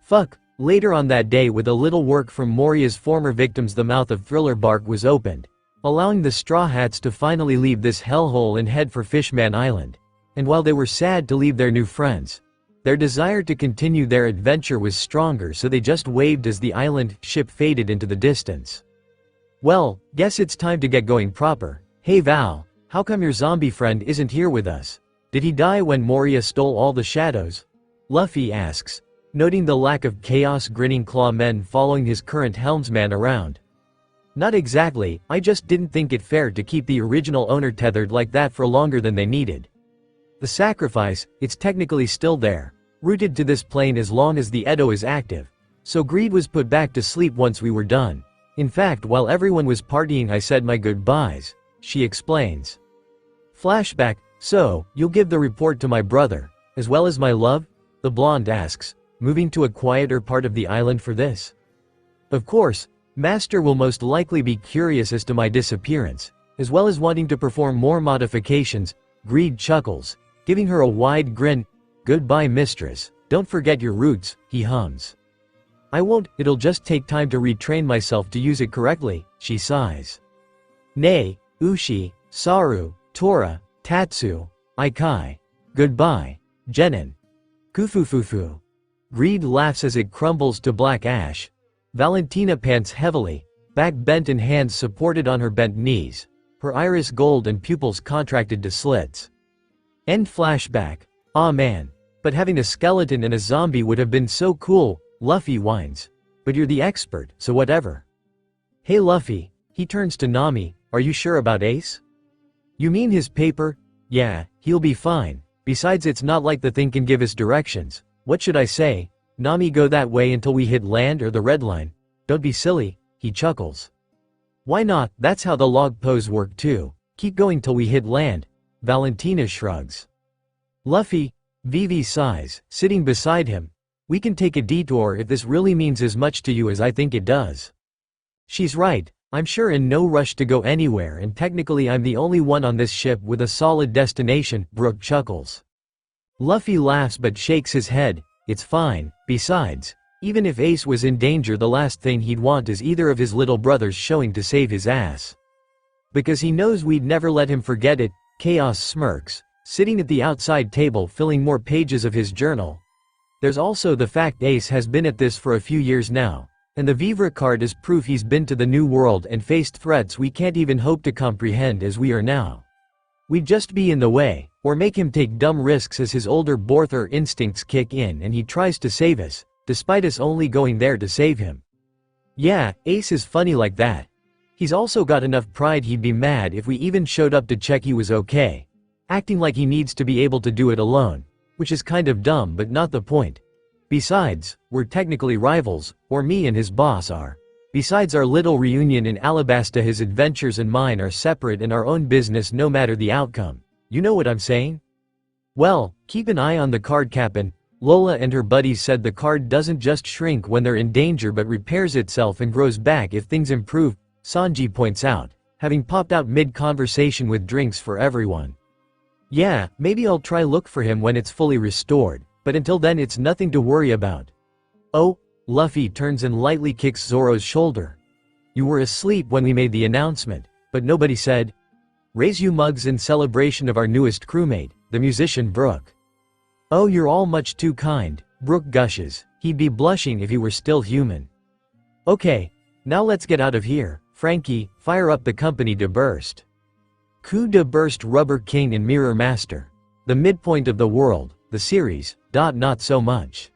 Fuck. Later on that day, with a little work from Moria's former victims, the mouth of Thriller Bark was opened. allowing the Straw Hats to finally leave this hellhole and head for Fishman Island. And while they were sad to leave their new friends, their desire to continue their adventure was stronger, so they just waved as the island ship faded into the distance. Well, guess it's time to get going proper. Hey Val, how come your zombie friend isn't here with us? Did he die when Moria stole all the shadows? Luffy asks, noting the lack of chaos grinning claw men following his current helmsman around. Not exactly, I just didn't think it fair to keep the original owner tethered like that for longer than they needed. The sacrifice, it's technically still there, rooted to this plane as long as the Edo is active. So greed was put back to sleep once we were done. In fact, while everyone was partying I said my goodbyes, she explains. Flashback, so, you'll give the report to my brother, as well as my love? The blonde asks, moving to a quieter part of the island for this. Of course, Master will most likely be curious as to my disappearance, as well as wanting to perform more modifications. Greed chuckles, giving her a wide grin. Goodbye mistress, don't forget your roots, he hums. I won't, it'll just take time to retrain myself to use it correctly, she sighs. Nei, Ushi, Saru, Tora, Tatsu, Ikai. Goodbye, Genin. Kufufufu. Greed laughs as it crumbles to black ash. Valentina pants heavily, back bent and hands supported on her bent knees, her iris gold and pupils contracted to slits. End flashback. Aw man. But having a skeleton and a zombie would have been so cool, Luffy whines. But you're the expert, so whatever. Hey Luffy, he turns to Nami, are you sure about Ace? You mean his paper? Yeah, he'll be fine. Besides it's not like the thing can give us directions. What should I say? Nami, go that way until we hit land or the red line. Don't be silly, he chuckles. Why not, that's how the log pose work too. Keep going till we hit land. Valentina shrugs. Luffy, Vivi sighs, sitting beside him. We can take a detour if this really means as much to you as I think it does. She's right, I'm sure in no rush to go anywhere, and technically I'm the only one on this ship with a solid destination, Brook chuckles. Luffy laughs but shakes his head. It's fine. Besides, even if Ace was in danger, the last thing he'd want is either of his little brothers showing to save his ass. Because he knows we'd never let him forget it. Chaos smirks, sitting at the outside table filling more pages of his journal. There's also the fact Ace has been at this for a few years now, and the Vivre card is proof he's been to the new world and faced threats we can't even hope to comprehend as we are now. We'd just be in the way, or make him take dumb risks as his older Borther instincts kick in and he tries to save us, despite us only going there to save him. Yeah, Ace is funny like that. He's also got enough pride he'd be mad if we even showed up to check he was okay. Acting like he needs to be able to do it alone, which is kind of dumb but not the point. Besides, we're technically rivals, or me and his boss are. Besides our little reunion in Alabasta, his adventures and mine are separate and our own business no matter the outcome. You know what I'm saying? Well, keep an eye on the card, Cap'n. Lola and her buddies said the card doesn't just shrink when they're in danger but repairs itself and grows back if things improve, Sanji points out, having popped out mid-conversation with drinks for everyone. Yeah, maybe I'll try look for him when it's fully restored, but until then it's nothing to worry about. Oh, Luffy turns and lightly kicks Zoro's shoulder. You were asleep when we made the announcement, but nobody said. Raise you mugs in celebration of our newest crewmate, the musician Brook. Oh, you're all much too kind, Brook gushes. He'd be blushing if he were still human. Okay, now let's get out of here. Frankie, fire up the company to burst. Coup de burst, Rubber King and Mirror Master. The midpoint of the world, the series, not so much.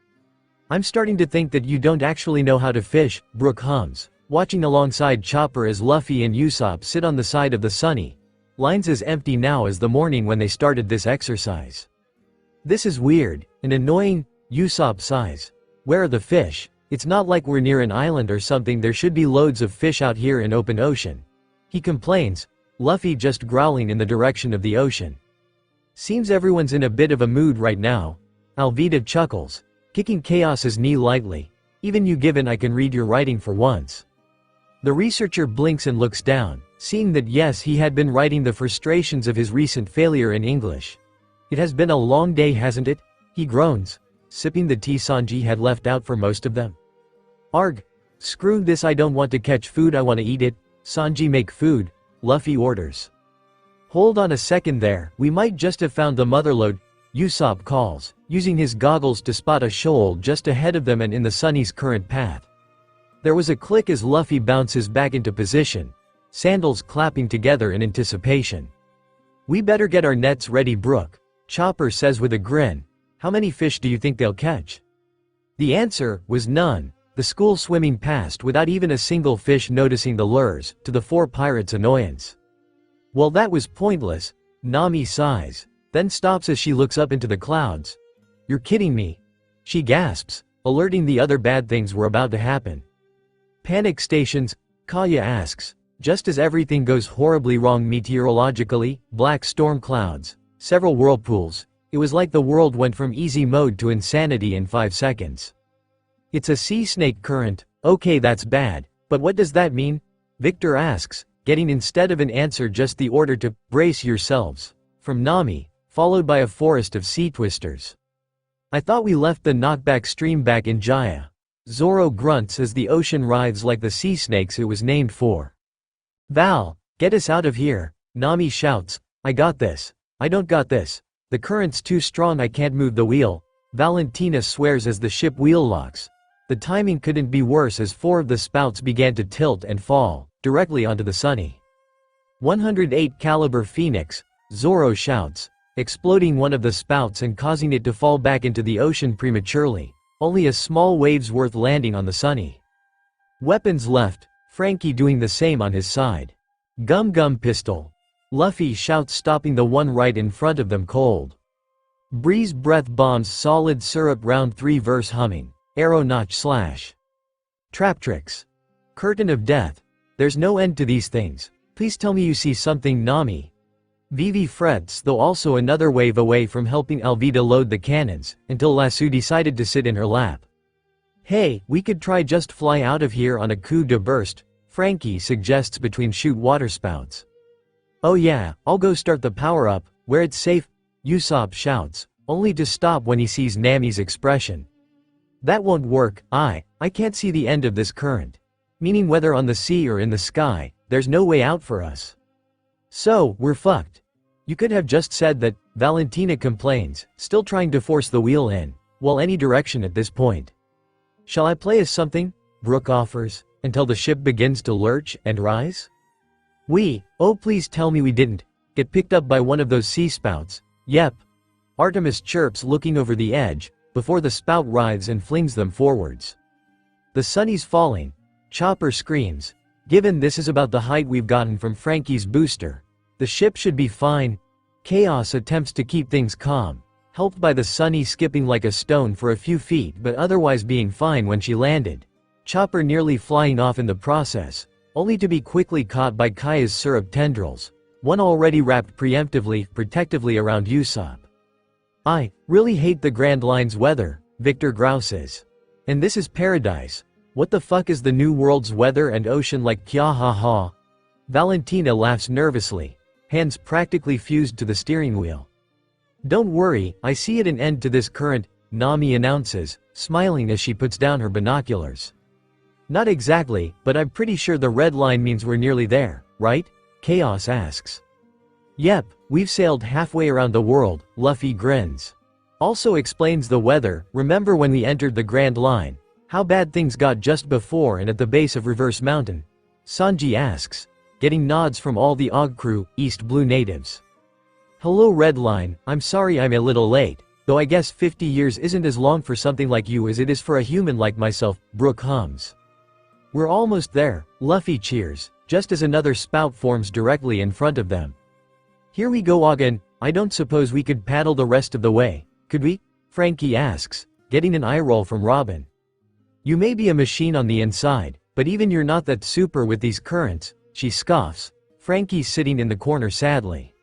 I'm starting to think that you don't actually know how to fish, Brook hums, watching alongside Chopper as Luffy and Usopp sit on the side of the Sunny. Lines as empty now as the morning when they started this exercise. This is weird and annoying, Usopp sighs. Where are the fish? It's not like we're near an island or something, there should be loads of fish out here in open ocean. He complains, Luffy just growling in the direction of the ocean. Seems everyone's in a bit of a mood right now. Alvida chuckles, kicking Chaos's knee lightly. Even you, given I can read your writing for once. The researcher blinks and looks down, seeing that yes, he had been writing the frustrations of his recent failure in English. It has been a long day, hasn't it? He groans, sipping the tea Sanji had left out for most of them. Arg. Screw this, I don't want to catch food, I want to eat it. Sanji, make food. Luffy orders. Hold on a second there, we might just have found the motherlode, Usopp calls, using his goggles to spot a shoal just ahead of them and in the Sunny's current path. There was a click as Luffy bounces back into position, sandals clapping together in anticipation. We better get our nets ready, Brook, Chopper says with a grin. How many fish do you think they'll catch? The answer was none, the school swimming past without even a single fish noticing the lures, to the four pirates' annoyance. Well, that was pointless, Nami sighs, then stops as she looks up into the clouds. You're kidding me? She gasps, alerting the other bad things were about to happen. Panic stations, Kaya asks, just as everything goes horribly wrong meteorologically, black storm clouds, several whirlpools. It was like the world went from easy mode to insanity in 5 seconds. It's a sea snake current, okay that's bad, but what does that mean? Victor asks, getting instead of an answer just the order to brace yourselves, from Nami, followed by a forest of sea twisters. I thought we left the knockback stream back in Jaya. Zoro grunts as the ocean writhes like the sea snakes it was named for. Val, get us out of here, Nami shouts, I got this. I don't got this. The current's too strong, I can't move the wheel, Valentina swears as the ship wheel locks. The timing couldn't be worse as 4 of the spouts began to tilt and fall, directly onto the Sunny. 108 caliber Phoenix, Zoro shouts, exploding one of the spouts and causing it to fall back into the ocean prematurely, only a small wave's worth landing on the Sunny. Weapons left, Frankie doing the same on his side. Gum Gum pistol. Luffy shouts, stopping the one right in front of them cold. Breeze breath bombs, solid syrup, round 3 verse humming, arrow notch slash. Trap tricks. Curtain of death. There's no end to these things. Please tell me you see something, Nami. Vivi frets, though also another wave away from helping Alvida load the cannons, until Lasso decided to sit in her lap. Hey, we could try just fly out of here on a coup de burst, Frankie suggests between shoot waterspouts. Oh yeah, I'll go start the power-up, where it's safe, Usopp shouts, only to stop when he sees Nami's expression. That won't work, I can't see the end of this current. Meaning whether on the sea or in the sky, there's no way out for us. So, we're fucked. You could have just said that, Valentina complains, still trying to force the wheel in, well any direction at this point. Shall I play as something? Brook offers, until the ship begins to lurch and rise? Oh please tell me we didn't get picked up by one of those sea spouts. Yep. Artemis chirps, looking over the edge, before the spout writhes and flings them forwards. The Sunny's falling. Chopper screams. Given this is about the height we've gotten from Frankie's booster, the ship should be fine. Chaos attempts to keep things calm, helped by the Sunny skipping like a stone for a few feet but otherwise being fine when she landed. Chopper nearly flying off in the process, only to be quickly caught by Kaya's syrup tendrils, one already wrapped protectively around Usopp. I really hate the Grand Line's weather, Victor grouses. And this is paradise. What the fuck is the new world's weather and ocean like, kya ha ha? Valentina laughs nervously, hands practically fused to the steering wheel. Don't worry, I see it an end to this current, Nami announces, smiling as she puts down her binoculars. Not exactly, but I'm pretty sure the red line means we're nearly there, right? Chaos asks. Yep, we've sailed halfway around the world, Luffy grins. Also explains the weather, remember when we entered the Grand Line, how bad things got just before and at the base of Reverse Mountain? Sanji asks, getting nods from all the Og crew, East Blue natives. Hello Red Line, I'm sorry I'm a little late, though I guess 50 years isn't as long for something like you as it is for a human like myself, Brook hums. We're almost there, Luffy cheers, just as another spout forms directly in front of them. Here we go again, I don't suppose we could paddle the rest of the way, could we? Frankie asks, getting an eye roll from Robin. You may be a machine on the inside, but even you're not that super with these currents, she scoffs, Frankie's sitting in the corner sadly.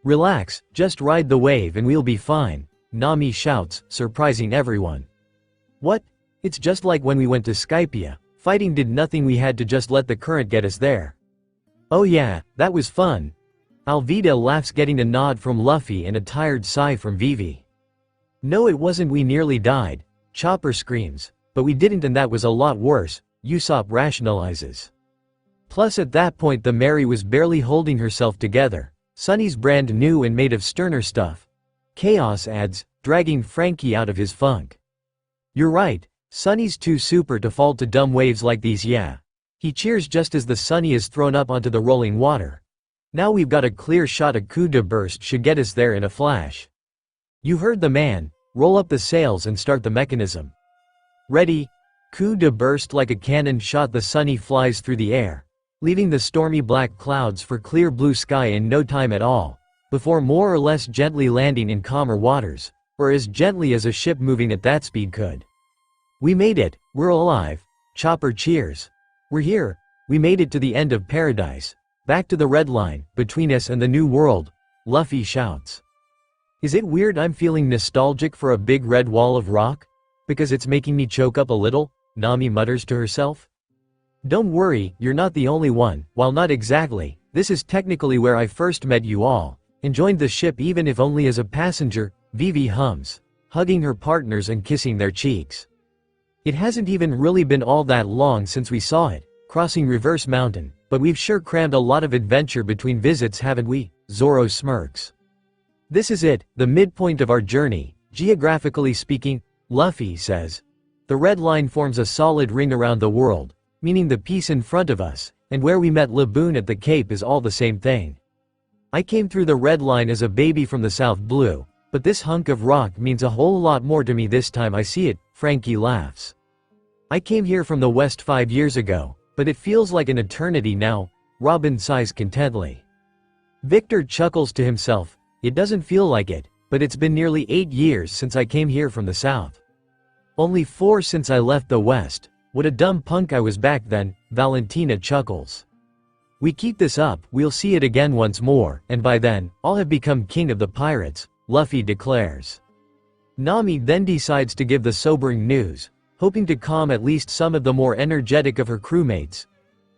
Relax, just ride the wave and we'll be fine, Nami shouts, surprising everyone. What? It's just like when we went to Skypia. Fighting did nothing, we had to just let the current get us there. Oh yeah, that was fun. Alvida laughs, getting a nod from Luffy and a tired sigh from Vivi. No it wasn't, we nearly died, Chopper screams, but we didn't and that was a lot worse, Usopp rationalizes. Plus at that point the Mary was barely holding herself together. Sunny's brand new and made of sterner stuff. Chaos adds, dragging Frankie out of his funk. You're right, Sunny's too super to fall to dumb waves like these, yeah. He cheers just as the Sunny is thrown up onto the rolling water. Now we've got a clear shot. A coup de burst should get us there in a flash. You heard the man, roll up the sails and start the mechanism. Ready? Coup de burst. Like a cannon shot the Sunny flies through the air, leaving the stormy black clouds for clear blue sky in no time at all, before more or less gently landing in calmer waters, or as gently as a ship moving at that speed could. We made it, we're alive. Chopper cheers. We're here, we made it to the end of paradise. Back to the red line, between us and the new world, Luffy shouts. Is it weird I'm feeling nostalgic for a big red wall of rock? Because it's making me choke up a little, Nami mutters to herself. Don't worry, you're not the only one. While not exactly, this is technically where I first met you all, and joined the ship even if only as a passenger, Vivi hums, hugging her partners and kissing their cheeks. It hasn't even really been all that long since we saw it, crossing Reverse Mountain, but we've sure crammed a lot of adventure between visits, haven't we? Zoro smirks. This is it, the midpoint of our journey, geographically speaking, Luffy says. The red line forms a solid ring around the world, meaning the piece in front of us, and where we met Laboon at the Cape is all the same thing. I came through the red line as a baby from the South Blue, but this hunk of rock means a whole lot more to me this time I see it, Frankie laughs. I came here from the West 5 years ago, but it feels like an eternity now, Robin sighs contentedly. Victor chuckles to himself, it doesn't feel like it, but it's been nearly 8 years since I came here from the South. Only 4 since I left the West. What a dumb punk I was back then, Valentina chuckles. We keep this up, we'll see it again once more, and by then, I'll have become king of the pirates, Luffy declares. Nami then decides to give the sobering news, hoping to calm at least some of the more energetic of her crewmates.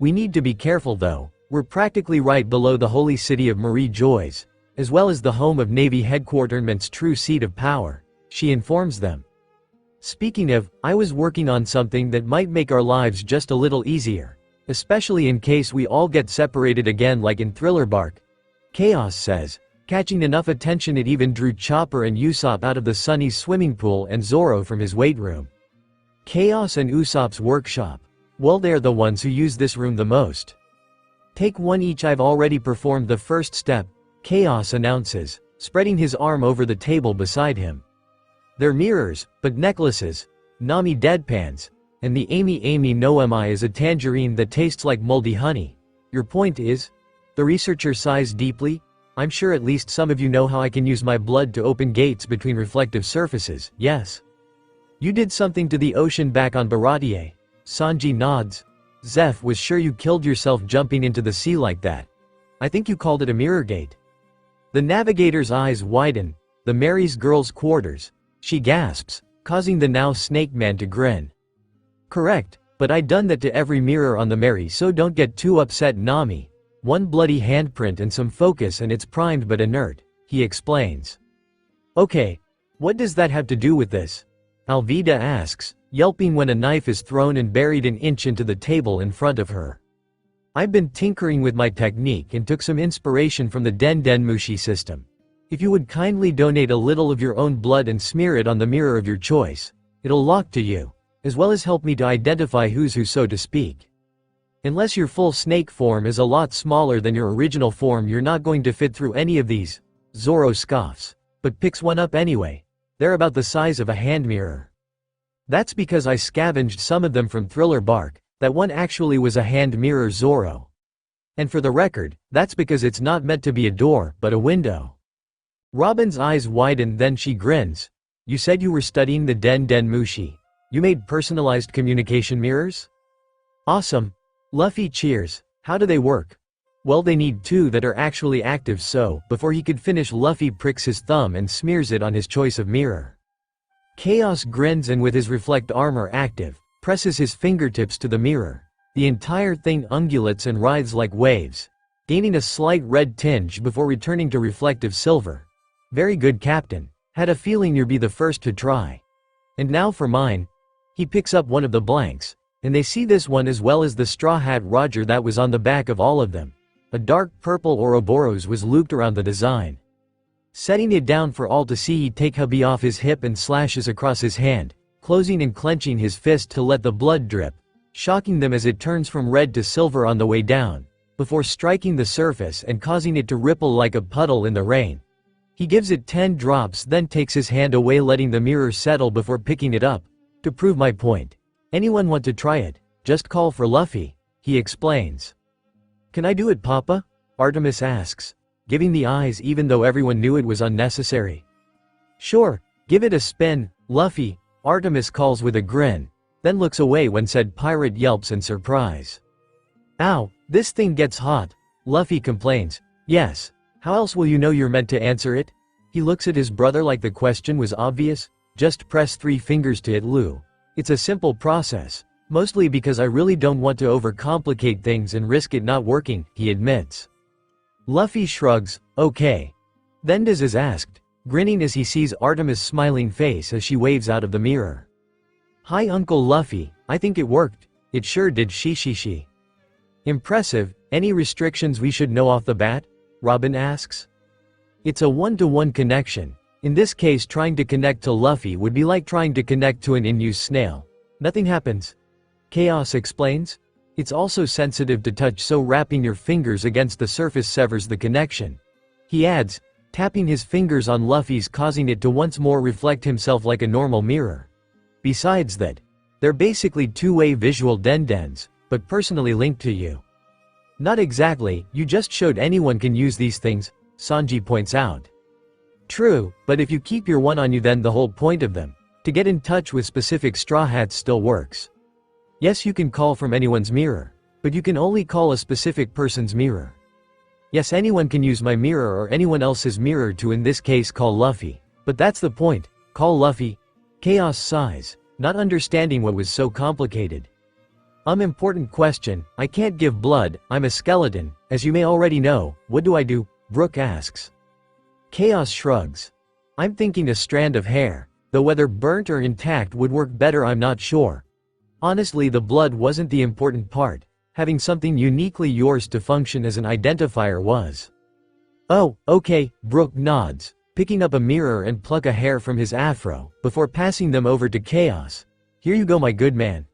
We need to be careful though, we're practically right below the holy city of Marie Joy's, as well as the home of Navy Headquarterment's true seat of power, she informs them. Speaking of, I was working on something that might make our lives just a little easier, especially in case we all get separated again like in Thriller Bark. Chaos says, catching enough attention it even drew Chopper and Usopp out of the Sunny's swimming pool and Zoro from his weight room. Chaos and Usopp's workshop. Well, they're the ones who use this room the most. Take one each. I've already performed the first step, Chaos announces, spreading his arm over the table beside him. They're mirrors, but necklaces. Nami deadpans. And the Amy no mi is a tangerine that tastes like moldy honey. Your point is? The researcher sighs deeply. I'm sure at least some of you know how I can use my blood to open gates between reflective surfaces, yes? You did something to the ocean back on Baratier. Sanji nods. Zeph was sure you killed yourself jumping into the sea like that. I think you called it a mirror gate. The navigator's eyes widen. The Mary's girls' quarters. She gasps, causing the now Snake Man to grin. Correct, but I done that to every mirror on the Mary, so don't get too upset, Nami. One bloody handprint and some focus and it's primed but inert, he explains. Okay, what does that have to do with this? Alvida asks, yelping when a knife is thrown and buried an inch into the table in front of her. I've been tinkering with my technique and took some inspiration from the Den Den Mushi system. If you would kindly donate a little of your own blood and smear it on the mirror of your choice, it'll lock to you, as well as help me to identify who's who, so to speak. Unless your full snake form is a lot smaller than your original form, you're not going to fit through any of these, Zoro scoffs, but picks one up anyway. They're about the size of a hand mirror. That's because I scavenged some of them from Thriller Bark. That one actually was a hand mirror, Zoro. And for the record, that's because it's not meant to be a door, but a window. Robin's eyes widen, then she grins. You said you were studying the Den Den Mushi. You made personalized communication mirrors? Awesome. Luffy cheers. How do they work? Well, they need 2 that are actually active, so, before he could finish, Luffy pricks his thumb and smears it on his choice of mirror. Chaos grins and with his reflect armor active, presses his fingertips to the mirror. The entire thing undulates and writhes like waves, gaining a slight red tinge before returning to reflective silver. Very good, Captain. Had a feeling you'd be the first to try. And now for mine. He picks up one of the blanks, And they see this one as well as the straw hat Roger that was on the back of all of them. A dark purple Ouroboros was looped around the design. Setting it down for all to see, he'd take hubby off his hip and slashes across his hand, closing and clenching his fist to let the blood drip, shocking them as it turns from red to silver on the way down, before striking the surface and causing it to ripple like a puddle in the rain. He gives it 10 drops, then takes his hand away, letting the mirror settle before picking it up. To prove my point. Anyone want to try it? Just call for Luffy, he explains. Can I do it, Papa? Artemis asks, giving the eyes even though everyone knew it was unnecessary. Sure, give it a spin, Luffy, Artemis calls with a grin, then looks away when said pirate yelps in surprise. Ow, this thing gets hot, Luffy complains. Yes, how else will you know you're meant to answer it? He looks at his brother like the question was obvious. Just press 3 fingers to it, Lou. It's a simple process, mostly because I really don't want to overcomplicate things and risk it not working, he admits. Luffy shrugs, okay. Then Diz is asked, grinning as he sees Artemis' smiling face as she waves out of the mirror. Hi Uncle Luffy, I think it worked. It sure did, she. Impressive. Any restrictions we should know off the bat? Robin asks. It's a 1-to-1 connection. In this case, trying to connect to Luffy would be like trying to connect to an in-use snail. Nothing happens. Chaos explains. It's also sensitive to touch, so wrapping your fingers against the surface severs the connection. He adds, tapping his fingers on Luffy's, causing it to once more reflect himself like a normal mirror. Besides that, they're basically two-way visual dendens, but personally linked to you. Not exactly, you just showed anyone can use these things, Sanji points out. True, but if you keep your one on you, then the whole point of them, to get in touch with specific straw hats, still works. Yes, you can call from anyone's mirror, but you can only call a specific person's mirror. Yes, anyone can use my mirror or anyone else's mirror to, in this case, call Luffy. But that's the point, call Luffy. Chaos sighs, not understanding what was so complicated. Important question, I can't give blood, I'm a skeleton, as you may already know. What do I do? Brook asks. Chaos shrugs. I'm thinking a strand of hair, though whether burnt or intact would work better I'm not sure. Honestly, the blood wasn't the important part. Having something uniquely yours to function as an identifier was. Oh, okay, Brook nods, picking up a mirror and pluck a hair from his afro, before passing them over to Chaos. Here you go, my good man.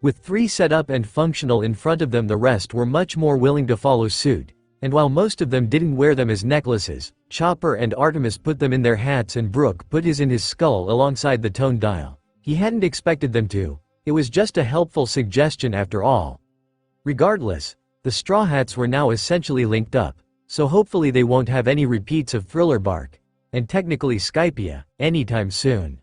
With 3 set up and functional in front of them, the rest were much more willing to follow suit. And while most of them didn't wear them as necklaces, Chopper and Artemis put them in their hats and Brook put his in his skull alongside the tone dial. He hadn't expected them to. It was just a helpful suggestion after all. Regardless, the straw hats were now essentially linked up, so hopefully they won't have any repeats of Thriller Bark, and technically Skypia, anytime soon.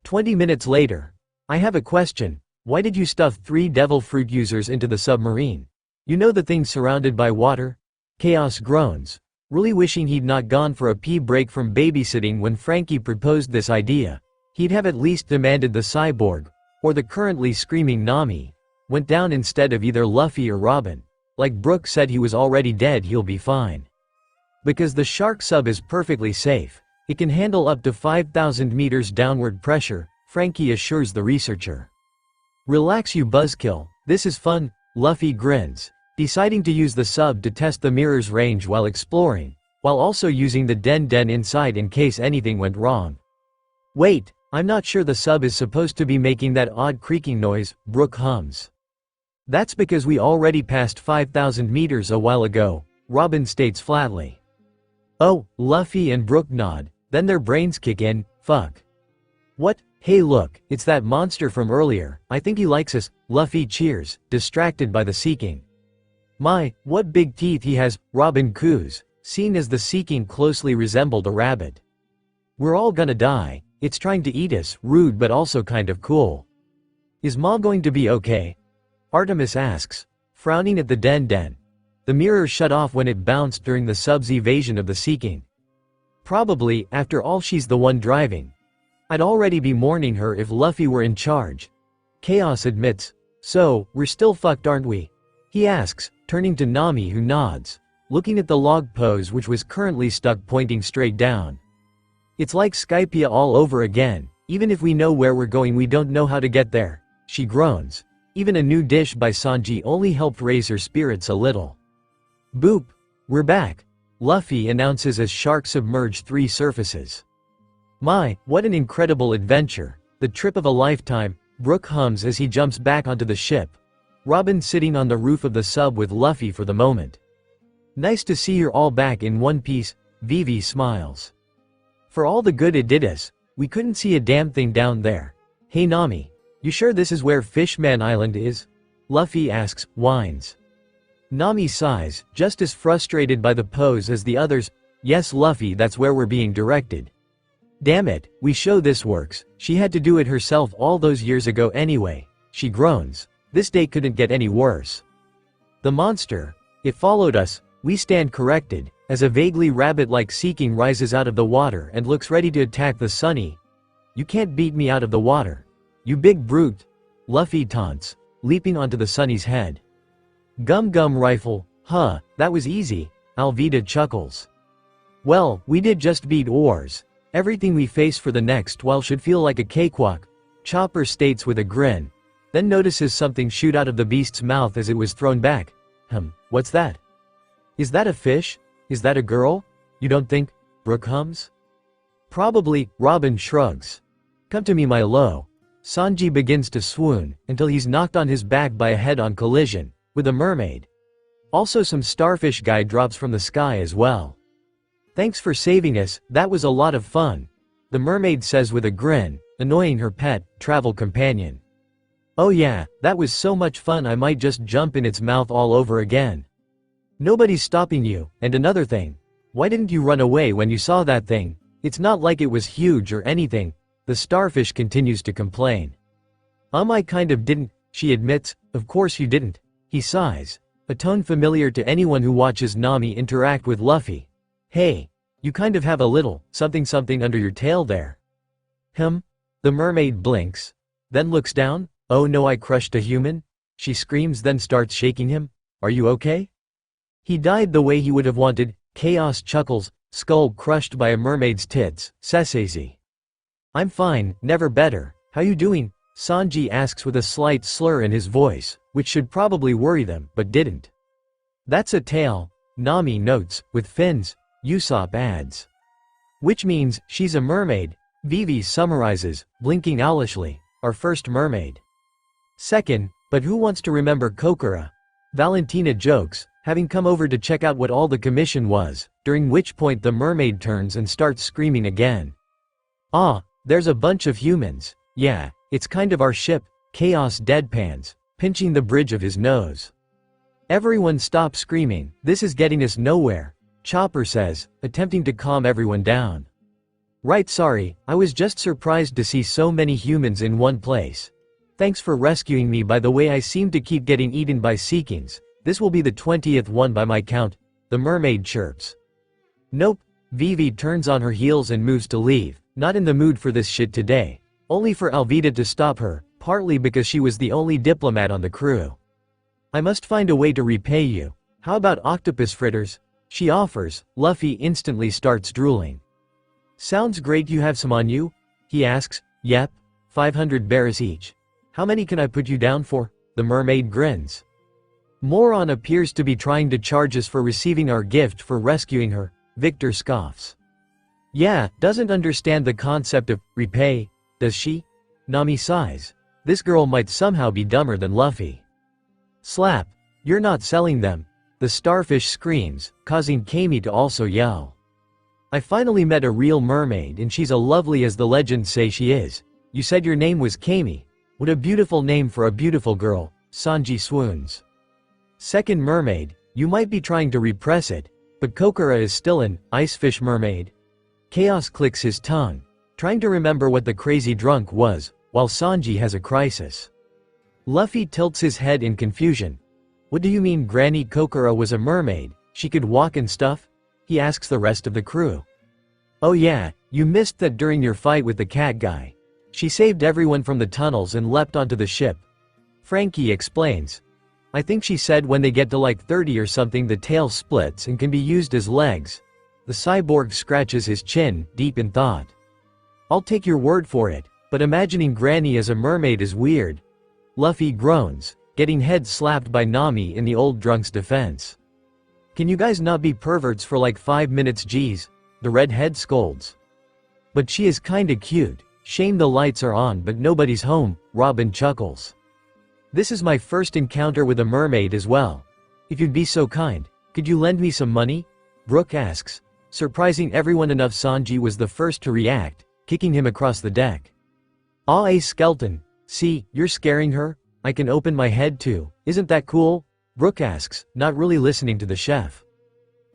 20 minutes later. I have a question. Why did you stuff 3 devil fruit users into the submarine? You know, the thing surrounded by water? Chaos groans, really wishing he'd not gone for a pee break from babysitting when Frankie proposed this idea. He'd have at least demanded the cyborg, or the currently screaming Nami, went down instead of either Luffy or Robin. Like Brook said, he was already dead, he'll be fine. Because the shark sub is perfectly safe. It can handle up to 5,000 meters downward pressure, Frankie assures the researcher. Relax, you buzzkill, this is fun, Luffy grins, deciding to use the sub to test the mirror's range while exploring, while also using the den inside in case anything went wrong. Wait, I'm not sure the sub is supposed to be making that odd creaking noise, Brook hums. That's because we already passed 5,000 meters a while ago, Robin states flatly. Oh, Luffy and Brook nod, then their brains kick in, fuck. What? Hey look, it's that monster from earlier, I think he likes us, Luffy cheers, distracted by the seeking. My, what big teeth he has, Robin coos, seeing as the seeking closely resembled a rabbit. We're all gonna die, it's trying to eat us, rude but also kind of cool. Is Ma going to be okay? Artemis asks, frowning at the den. The mirror shut off when it bounced during the sub's evasion of the seeking. Probably, after all she's the one driving. I'd already be mourning her if Luffy were in charge. Chaos admits, so, we're still fucked, aren't we? He asks, turning to Nami, who nods, looking at the log pose which was currently stuck pointing straight down. It's like Skypia all over again, even if we know where we're going we don't know how to get there, she groans. Even a new dish by Sanji only helped raise her spirits a little. Boop! We're back! Luffy announces as sharks submerge 3 surfaces. My, what an incredible adventure! The trip of a lifetime, Brook hums as he jumps back onto the ship. Robin sitting on the roof of the sub with Luffy for the moment. Nice to see you're all back in one piece, Vivi smiles. For all the good it did us, we couldn't see a damn thing down there. Hey Nami, you sure this is where Fishman Island is? Luffy asks, whines. Nami sighs, just as frustrated by the pose as the others. Yes Luffy, that's where we're being directed. Damn it, we show this works, she had to do it herself all those years ago anyway, she groans. This day couldn't get any worse. The monster, it followed us, we stand corrected, as a vaguely rabbit-like Seeking rises out of the water and looks ready to attack the Sunny. You can't beat me out of the water. You big brute. Luffy taunts, leaping onto the Sunny's head. Gum rifle, huh, that was easy, Alvida chuckles. Well, we did just beat Oars. Everything we face for the next while should feel like a cakewalk, Chopper states with a grin, then notices something shoot out of the beast's mouth as it was thrown back. What's that? Is that a fish? Is that a girl? You don't think? Brook hums. Probably, Robin shrugs. Come to me my low. Sanji begins to swoon, until he's knocked on his back by a head-on collision, with a mermaid. Also some starfish guy drops from the sky as well. Thanks for saving us, that was a lot of fun. The mermaid says with a grin, annoying her pet, travel companion. Oh yeah, that was so much fun I might just jump in its mouth all over again. Nobody's stopping you, and another thing. Why didn't you run away when you saw that thing? It's not like it was huge or anything. The starfish continues to complain. I kind of didn't, she admits, of course you didn't. He sighs, a tone familiar to anyone who watches Nami interact with Luffy. Hey, you kind of have a little something under your tail there. The mermaid blinks, then looks down. Oh no, I crushed a human? She screams, then starts shaking him. Are you okay? He died the way he would have wanted. Chaos chuckles, skull crushed by a mermaid's tits, Sesezi. I'm fine, never better. How you doing? Sanji asks with a slight slur in his voice, which should probably worry them, but didn't. That's a tail, Nami notes, with fins, Usopp adds. Which means, she's a mermaid, Vivi summarizes, blinking owlishly, our first mermaid. Second, but who wants to remember Kokura? Valentina jokes, having come over to check out what all the commission was, during which point the mermaid turns and starts screaming again. Ah, there's a bunch of humans. Yeah, it's kind of our ship, Chaos deadpans, pinching the bridge of his nose. Everyone stop screaming, this is getting us nowhere, Chopper says, attempting to calm everyone down. Right, sorry, I was just surprised to see so many humans in one place. Thanks for rescuing me. By the way, I seem to keep getting eaten by Seekings. This will be the 20th one by my count, the mermaid chirps. Nope, Vivi turns on her heels and moves to leave, not in the mood for this shit today. Only for Alvida to stop her, partly because she was the only diplomat on the crew. I must find a way to repay you. How about octopus fritters? She offers. Luffy instantly starts drooling. Sounds great, you have some on you? He asks. Yep, 500 bears each. How many can I put you down for? The mermaid grins. Moron appears to be trying to charge us for receiving our gift for rescuing her, Victor scoffs. Yeah, doesn't understand the concept of repay, does she? Nami sighs. This girl might somehow be dumber than Luffy. Slap, you're not selling them. The starfish screams, causing Kami to also yell. I finally met a real mermaid and she's as lovely as the legends say she is. You said your name was Kami. What a beautiful name for a beautiful girl, Sanji swoons. Second mermaid, you might be trying to repress it, but Kokura is still an icefish mermaid. Chaos clicks his tongue, trying to remember what the crazy drunk was, while Sanji has a crisis. Luffy tilts his head in confusion. What do you mean Granny Kokura was a mermaid, she could walk and stuff? He asks the rest of the crew. Oh yeah, you missed that during your fight with the cat guy. She saved everyone from the tunnels and leapt onto the ship. Frankie explains. I think she said when they get to like 30 or something the tail splits and can be used as legs. The cyborg scratches his chin, deep in thought. I'll take your word for it, but imagining Granny as a mermaid is weird. Luffy groans, getting head slapped by Nami in the old drunk's defense. Can you guys not be perverts for like 5 minutes geez? The redhead scolds. But she is kinda cute. Shame the lights are on but nobody's home, Robin chuckles. This is my first encounter with a mermaid as well. If you'd be so kind, could you lend me some money? Brooke asks. Surprising everyone enough, Sanji was the first to react, kicking him across the deck. Ah, a skeleton. See, you're scaring her? I can open my head too, isn't that cool? Brooke asks, not really listening to the chef.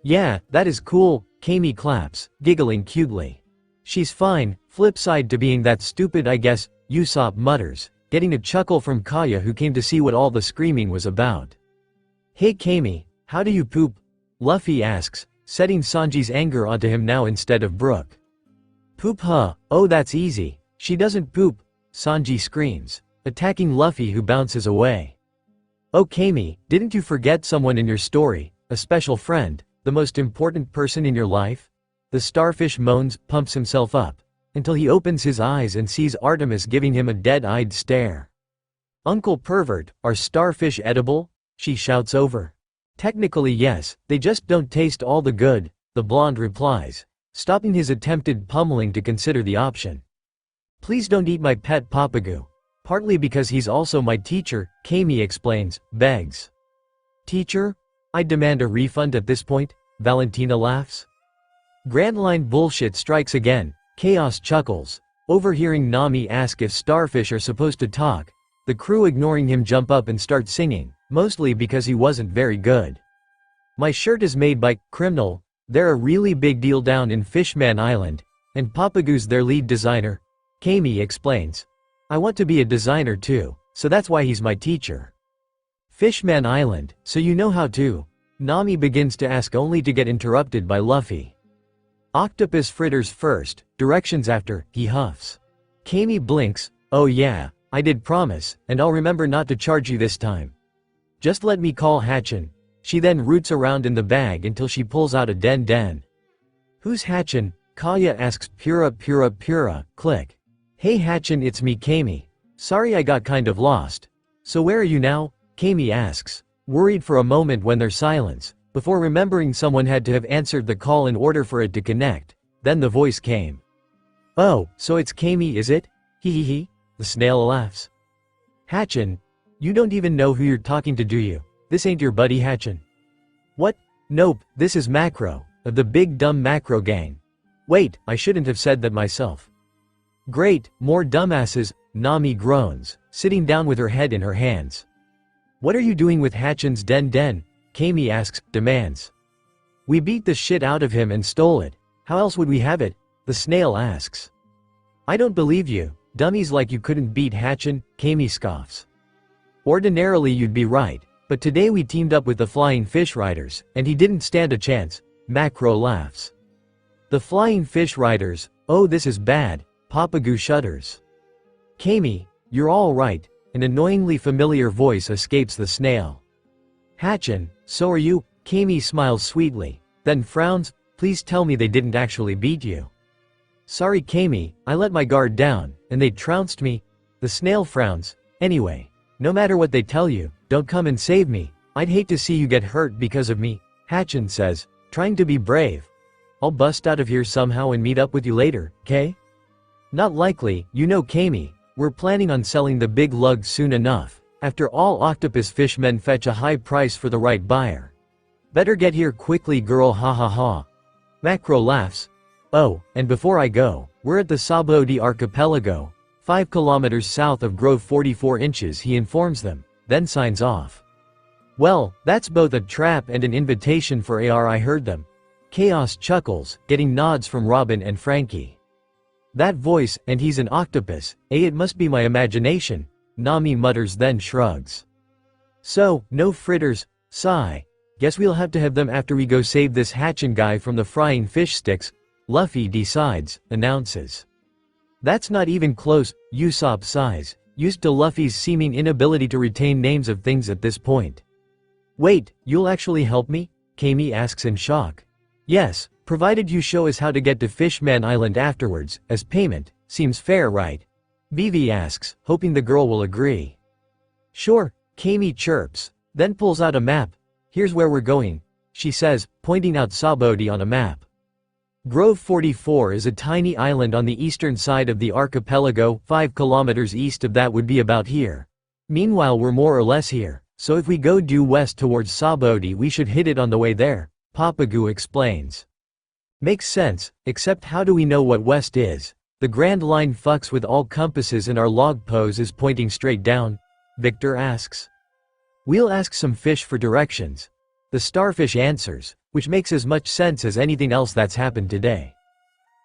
Yeah, that is cool, Kami claps, giggling cutely. She's fine, flip side to being that stupid I guess, Usopp mutters, getting a chuckle from Kaya who came to see what all the screaming was about. Hey Kami, how do you poop? Luffy asks, setting Sanji's anger onto him now instead of Brooke. Poop huh, oh that's easy, she doesn't poop, Sanji screams, attacking Luffy who bounces away. Oh Kami, didn't you forget someone in your story, a special friend, the most important person in your life? The starfish moans, pumps himself up, until he opens his eyes and sees Artemis giving him a dead-eyed stare. Uncle Pervert, are starfish edible? She shouts over. Technically yes, they just don't taste all the good, the blonde replies, stopping his attempted pummeling to consider the option. Please don't eat my pet Papagoo. Partly because he's also my teacher, Kami explains, begs. Teacher? I demand a refund at this point, Valentina laughs. Grand line bullshit strikes again, Chaos chuckles, overhearing Nami ask if starfish are supposed to talk, the crew ignoring him jump up and start singing, mostly because he wasn't very good. My shirt is made by Criminal, they're a really big deal down in Fishman Island, and Papagoo's their lead designer, Kami explains. I want to be a designer too, so that's why he's my teacher. Fishman Island, so you know how to? Nami begins to ask only to get interrupted by Luffy. Octopus fritters first, directions after, he huffs. Kami blinks, oh yeah, I did promise, and I'll remember not to charge you this time. Just let me call Hatchin. She then roots around in the bag until she pulls out a den. Who's Hatchin? Kaya asks Pura, click. Hey Hatchin, it's me Kami. Sorry I got kind of lost. So where are you now? Kami asks, worried for a moment when there's silence, before remembering someone had to have answered the call in order for it to connect. Then the voice came. Oh, so it's Kami is it? Hee, the snail laughs. Hatchin, you don't even know who you're talking to do you? This ain't your buddy Hatchin. What? Nope, this is Macro, of the big dumb Macro gang. Wait, I shouldn't have said that myself. Great, more dumbasses, Nami groans, sitting down with her head in her hands. What are you doing with Hatchin's den? Kami asks, demands. We beat the shit out of him and stole it. How else would we have it? The snail asks. I don't believe you, dummies like you couldn't beat Hatchin, Kami scoffs. Ordinarily you'd be right, but today we teamed up with the Flying Fish Riders, and he didn't stand a chance, Macro laughs. The Flying Fish Riders, oh this is bad. Papagoo shudders. Kami, you're all right, an annoyingly familiar voice escapes the snail. Hatchin, so are you? Kami smiles sweetly, then frowns, please tell me they didn't actually beat you. Sorry Kami, I let my guard down, and they trounced me. The snail frowns, anyway, no matter what they tell you, don't come and save me, I'd hate to see you get hurt because of me, Hatchin says, trying to be brave. I'll bust out of here somehow and meet up with you later, okay? Not likely, you know Kami, we're planning on selling the big lug soon enough. After all octopus fishmen fetch a high price for the right buyer. Better get here quickly girl ha. Macro laughs. Oh, and before I go, we're at the Sabaody archipelago, 5 kilometers south of Grove 44 inches he informs them, then signs off. Well, that's both a trap and an invitation for AR I heard them. Chaos chuckles, getting nods from Robin and Frankie. That voice, and he's an octopus, it must be my imagination, Nami mutters then shrugs. So, no fritters, sigh. Guess we'll have to have them after we go save this Hatchin guy from the frying fish sticks, Luffy decides, announces. That's not even close, Usopp sighs, used to Luffy's seeming inability to retain names of things at this point. Wait, you'll actually help me? Kami asks in shock. Yes, provided you show us how to get to Fishman Island afterwards, as payment, seems fair right? Vivi asks, hoping the girl will agree. Sure, Kami chirps, then pulls out a map. Here's where we're going, she says, pointing out Sabodi on a map. Grove 44 is a tiny island on the eastern side of the archipelago, 5 kilometers east of that would be about here. Meanwhile we're more or less here, so if we go due west towards Sabodi we should hit it on the way there, Papagu explains. Makes sense, except how do we know what west is? The Grand Line fucks with all compasses and our log pose is pointing straight down, Victor asks. We'll ask some fish for directions. The starfish answers, which makes as much sense as anything else that's happened today.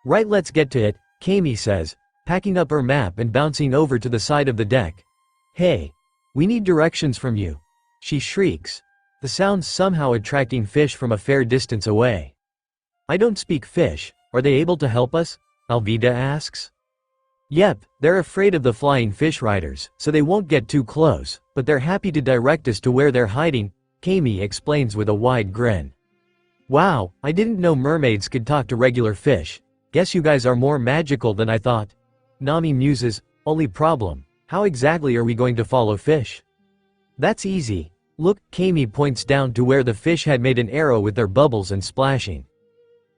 Right, let's get to it, Kami says, packing up her map and bouncing over to the side of the deck. Hey, we need directions from you, she shrieks, the sound somehow attracting fish from a fair distance away. I don't speak fish, are they able to help us? Alvida asks. Yep, they're afraid of the flying fish riders, so they won't get too close, but they're happy to direct us to where they're hiding, Kami explains with a wide grin. Wow, I didn't know mermaids could talk to regular fish. Guess you guys are more magical than I thought. Nami muses, only problem, how exactly are we going to follow fish? That's easy. Look, Kami points down to where the fish had made an arrow with their bubbles and splashing.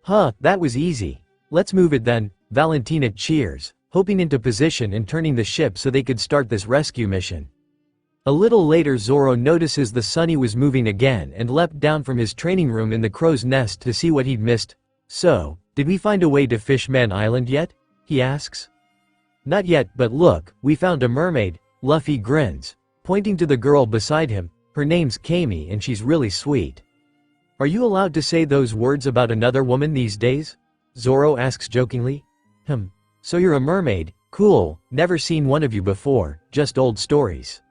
Huh, that was easy. Let's move it then, Valentina cheers, hoping into position and turning the ship so they could start this rescue mission. A little later Zoro notices the Sunny was moving again and leapt down from his training room in the crow's nest to see what he'd missed. So, did we find a way to Fishman Island yet? He asks. Not yet, but look, we found a mermaid, Luffy grins, pointing to the girl beside him. Her name's Kami and she's really sweet. Are you allowed to say those words about another woman these days? Zoro asks jokingly. So you're a mermaid, cool, never seen one of you before, just old stories.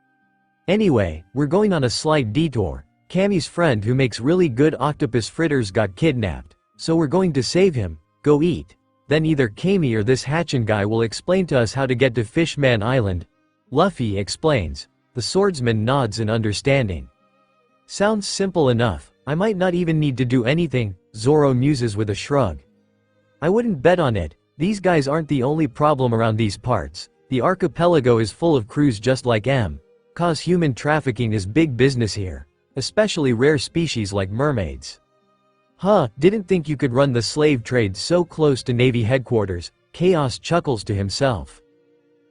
Anyway, we're going on a slight detour. Kami's friend who makes really good octopus fritters got kidnapped, so we're going to save him, go eat. Then either Kami or this Hatchin guy will explain to us how to get to Fishman Island. Luffy explains. The swordsman nods in understanding. Sounds simple enough, I might not even need to do anything, Zoro muses with a shrug. I wouldn't bet on it, these guys aren't the only problem around these parts. The archipelago is full of crews just like cause human trafficking is big business here, especially rare species like mermaids. Huh, didn't think you could run the slave trade so close to Navy headquarters, Chaos chuckles to himself.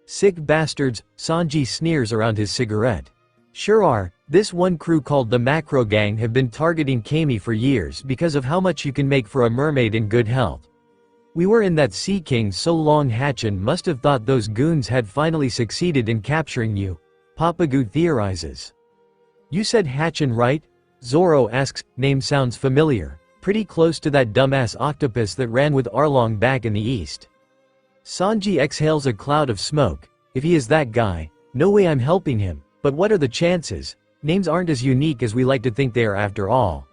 Sick bastards, Sanji sneers around his cigarette. Sure are, this one crew called the Macro Gang have been targeting Kami for years because of how much you can make for a mermaid in good health. We were in that Sea King so long Hatchin must have thought those goons had finally succeeded in capturing you, Papagu theorizes. You said Hatchin right? Zoro asks, name sounds familiar, pretty close to that dumbass octopus that ran with Arlong back in the east. Sanji exhales a cloud of smoke, if he is that guy, no way I'm helping him, but what are the chances? Names aren't as unique as we like to think they are after all.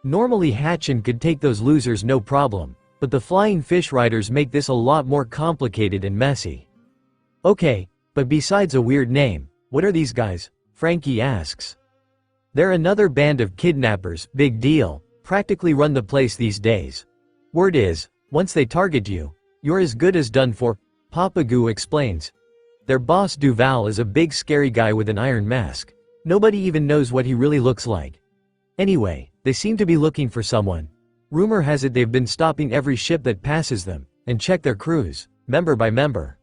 Normally Hatchin could take those losers no problem, but the flying fish riders make this a lot more complicated and messy. Okay, but besides a weird name, what are these guys? Frankie asks. They're another band of kidnappers, big deal, practically run the place these days. Word is, once they target you, you're as good as done for, Papagu explains. Their boss Duval is a big scary guy with an iron mask. Nobody even knows what he really looks like. Anyway, they seem to be looking for someone. Rumor has it they've been stopping every ship that passes them, and check their crews, member by member.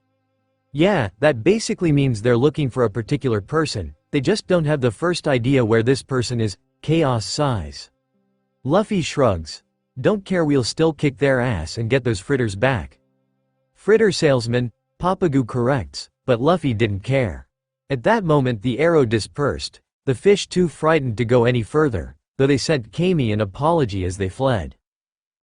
Yeah, that basically means they're looking for a particular person, they just don't have the first idea where this person is, Chaos sighs. Luffy shrugs. Don't care, we'll still kick their ass and get those fritters back. Fritter salesman, Papagu corrects, but Luffy didn't care. At that moment the arrow dispersed, the fish too frightened to go any further, though they sent Kami an apology as they fled.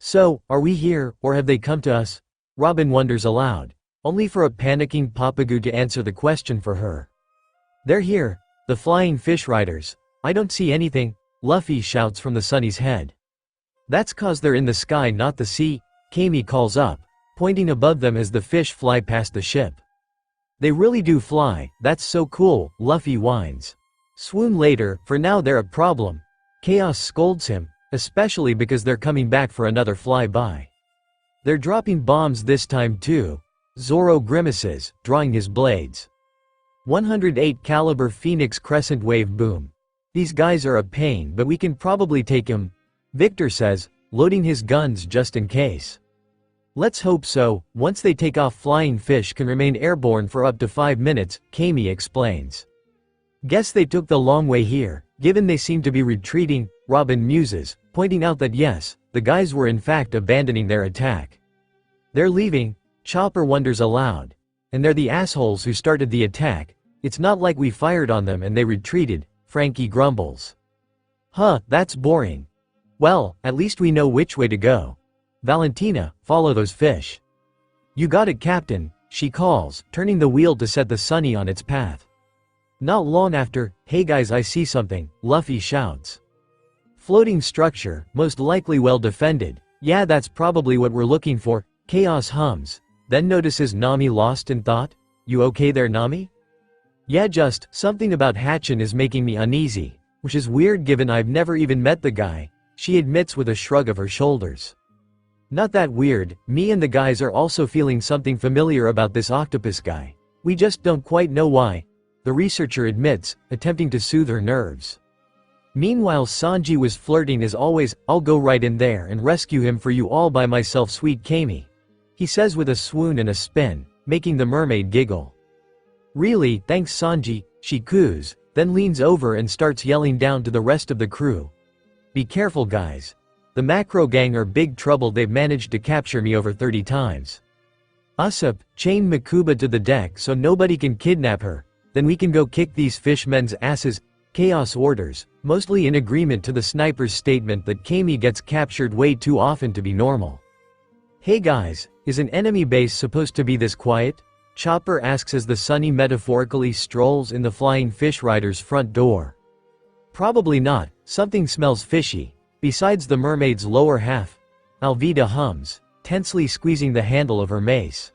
So, are we here, or have they come to us? Robin wonders aloud, only for a panicking Papagu to answer the question for her. They're here, the flying fish riders. I don't see anything, Luffy shouts from the Sunny's head. That's cause they're in the sky not the sea, Kami calls up, pointing above them as the fish fly past the ship. They really do fly, that's so cool, Luffy whines. Swoon later, for now they're a problem. Chaos scolds him, especially because they're coming back for another flyby. They're dropping bombs this time too, Zoro grimaces, drawing his blades. 108 caliber Phoenix Crescent Wave Boom. These guys are a pain, but we can probably take 'em, Victor says, loading his guns just in case. Let's hope so. Once they take off, flying fish can remain airborne for up to 5 minutes, Kami explains. Guess they took the long way here, given they seem to be retreating, Robin muses, pointing out that yes, the guys were in fact abandoning their attack. They're leaving, Chopper wonders aloud. And they're the assholes who started the attack. It's not like we fired on them and they retreated, Frankie grumbles. Huh, that's boring. Well, at least we know which way to go. Valentina, follow those fish. You got it, Captain, she calls, turning the wheel to set the Sunny on its path. Not long after, hey guys, I see something, Luffy shouts. Floating structure, most likely well defended. Yeah, that's probably what we're looking for, Chaos hums, then notices Nami lost in thought. You okay there, Nami? Yeah, just, something about Hatchin is making me uneasy, which is weird given I've never even met the guy, she admits with a shrug of her shoulders. Not that weird, me and the guys are also feeling something familiar about this octopus guy. We just don't quite know why, the researcher admits, attempting to soothe her nerves. Meanwhile, Sanji was flirting as always. I'll go right in there and rescue him for you all by myself, sweet Kami, he says with a swoon and a spin, making the mermaid giggle. Really, thanks Sanji, she coos, then leans over and starts yelling down to the rest of the crew. Be careful guys. The Macro gang are big trouble, they've managed to capture me over 30 times. Usopp, chain Makuba to the deck so nobody can kidnap her, then we can go kick these fishmen's asses, Chaos orders, mostly in agreement to the sniper's statement that Kami gets captured way too often to be normal. Hey guys, is an enemy base supposed to be this quiet? Chopper asks as the Sunny metaphorically strolls in the Flying Fish Rider's front door. Probably not, something smells fishy, besides the mermaid's lower half, Alvida hums, tensely squeezing the handle of her mace.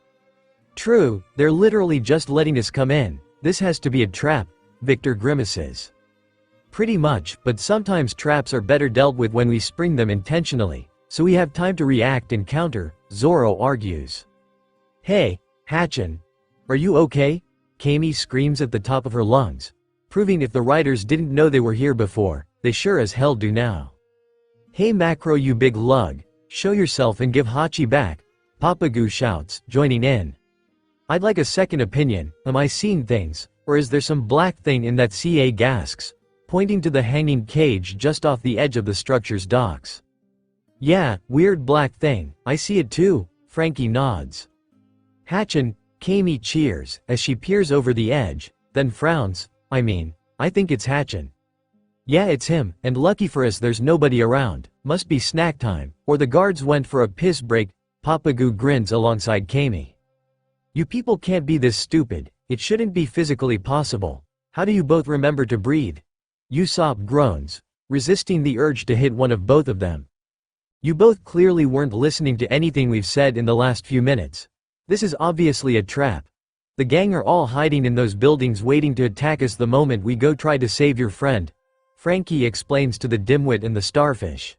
True, they're literally just letting us come in, this has to be a trap, Victor grimaces. Pretty much, but sometimes traps are better dealt with when we spring them intentionally, so we have time to react and counter, Zoro argues. Hey, Hatchin. Are you okay? Kami screams at the top of her lungs, proving if the riders didn't know they were here before, they sure as hell do now. Hey Macro, you big lug, show yourself and give Hachi back, Papagu shouts, joining in. I'd like a second opinion, am I seeing things, or is there some black thing in that CA gasks, pointing to the hanging cage just off the edge of the structure's docks. Yeah, weird black thing, I see it too, Frankie nods. Hatchin, Kami cheers, as she peers over the edge, then frowns, I think it's Hatchin. Yeah, it's him, and lucky for us there's nobody around, must be snack time, or the guards went for a piss break, Papagu grins alongside Kami. You people can't be this stupid, it shouldn't be physically possible. How do you both remember to breathe? Usopp groans, resisting the urge to hit one of both of them. You both clearly weren't listening to anything we've said in the last few minutes. This is obviously a trap. The gang are all hiding in those buildings waiting to attack us the moment we go try to save your friend, Frankie explains to the dimwit and the starfish.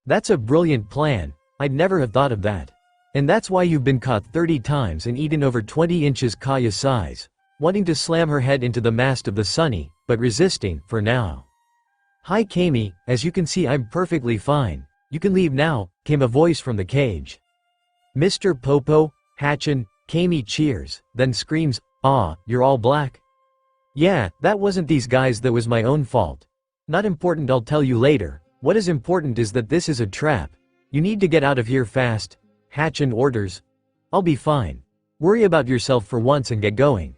That's a brilliant plan, I'd never have thought of that. And that's why you've been caught 30 times and eaten over 20 inches Kaya size, wanting to slam her head into the mast of the Sunny, but resisting, for now. Hi Kami, as you can see I'm perfectly fine, you can leave now, came a voice from the cage. Mr. Popo, Hatchin, Kami cheers, then screams, "Ah, you're all black?" Yeah, that wasn't these guys, that was my own fault. Not important, I'll tell you later. What is important is that this is a trap. You need to get out of here fast, Hatchin orders. I'll be fine. Worry about yourself for once and get going.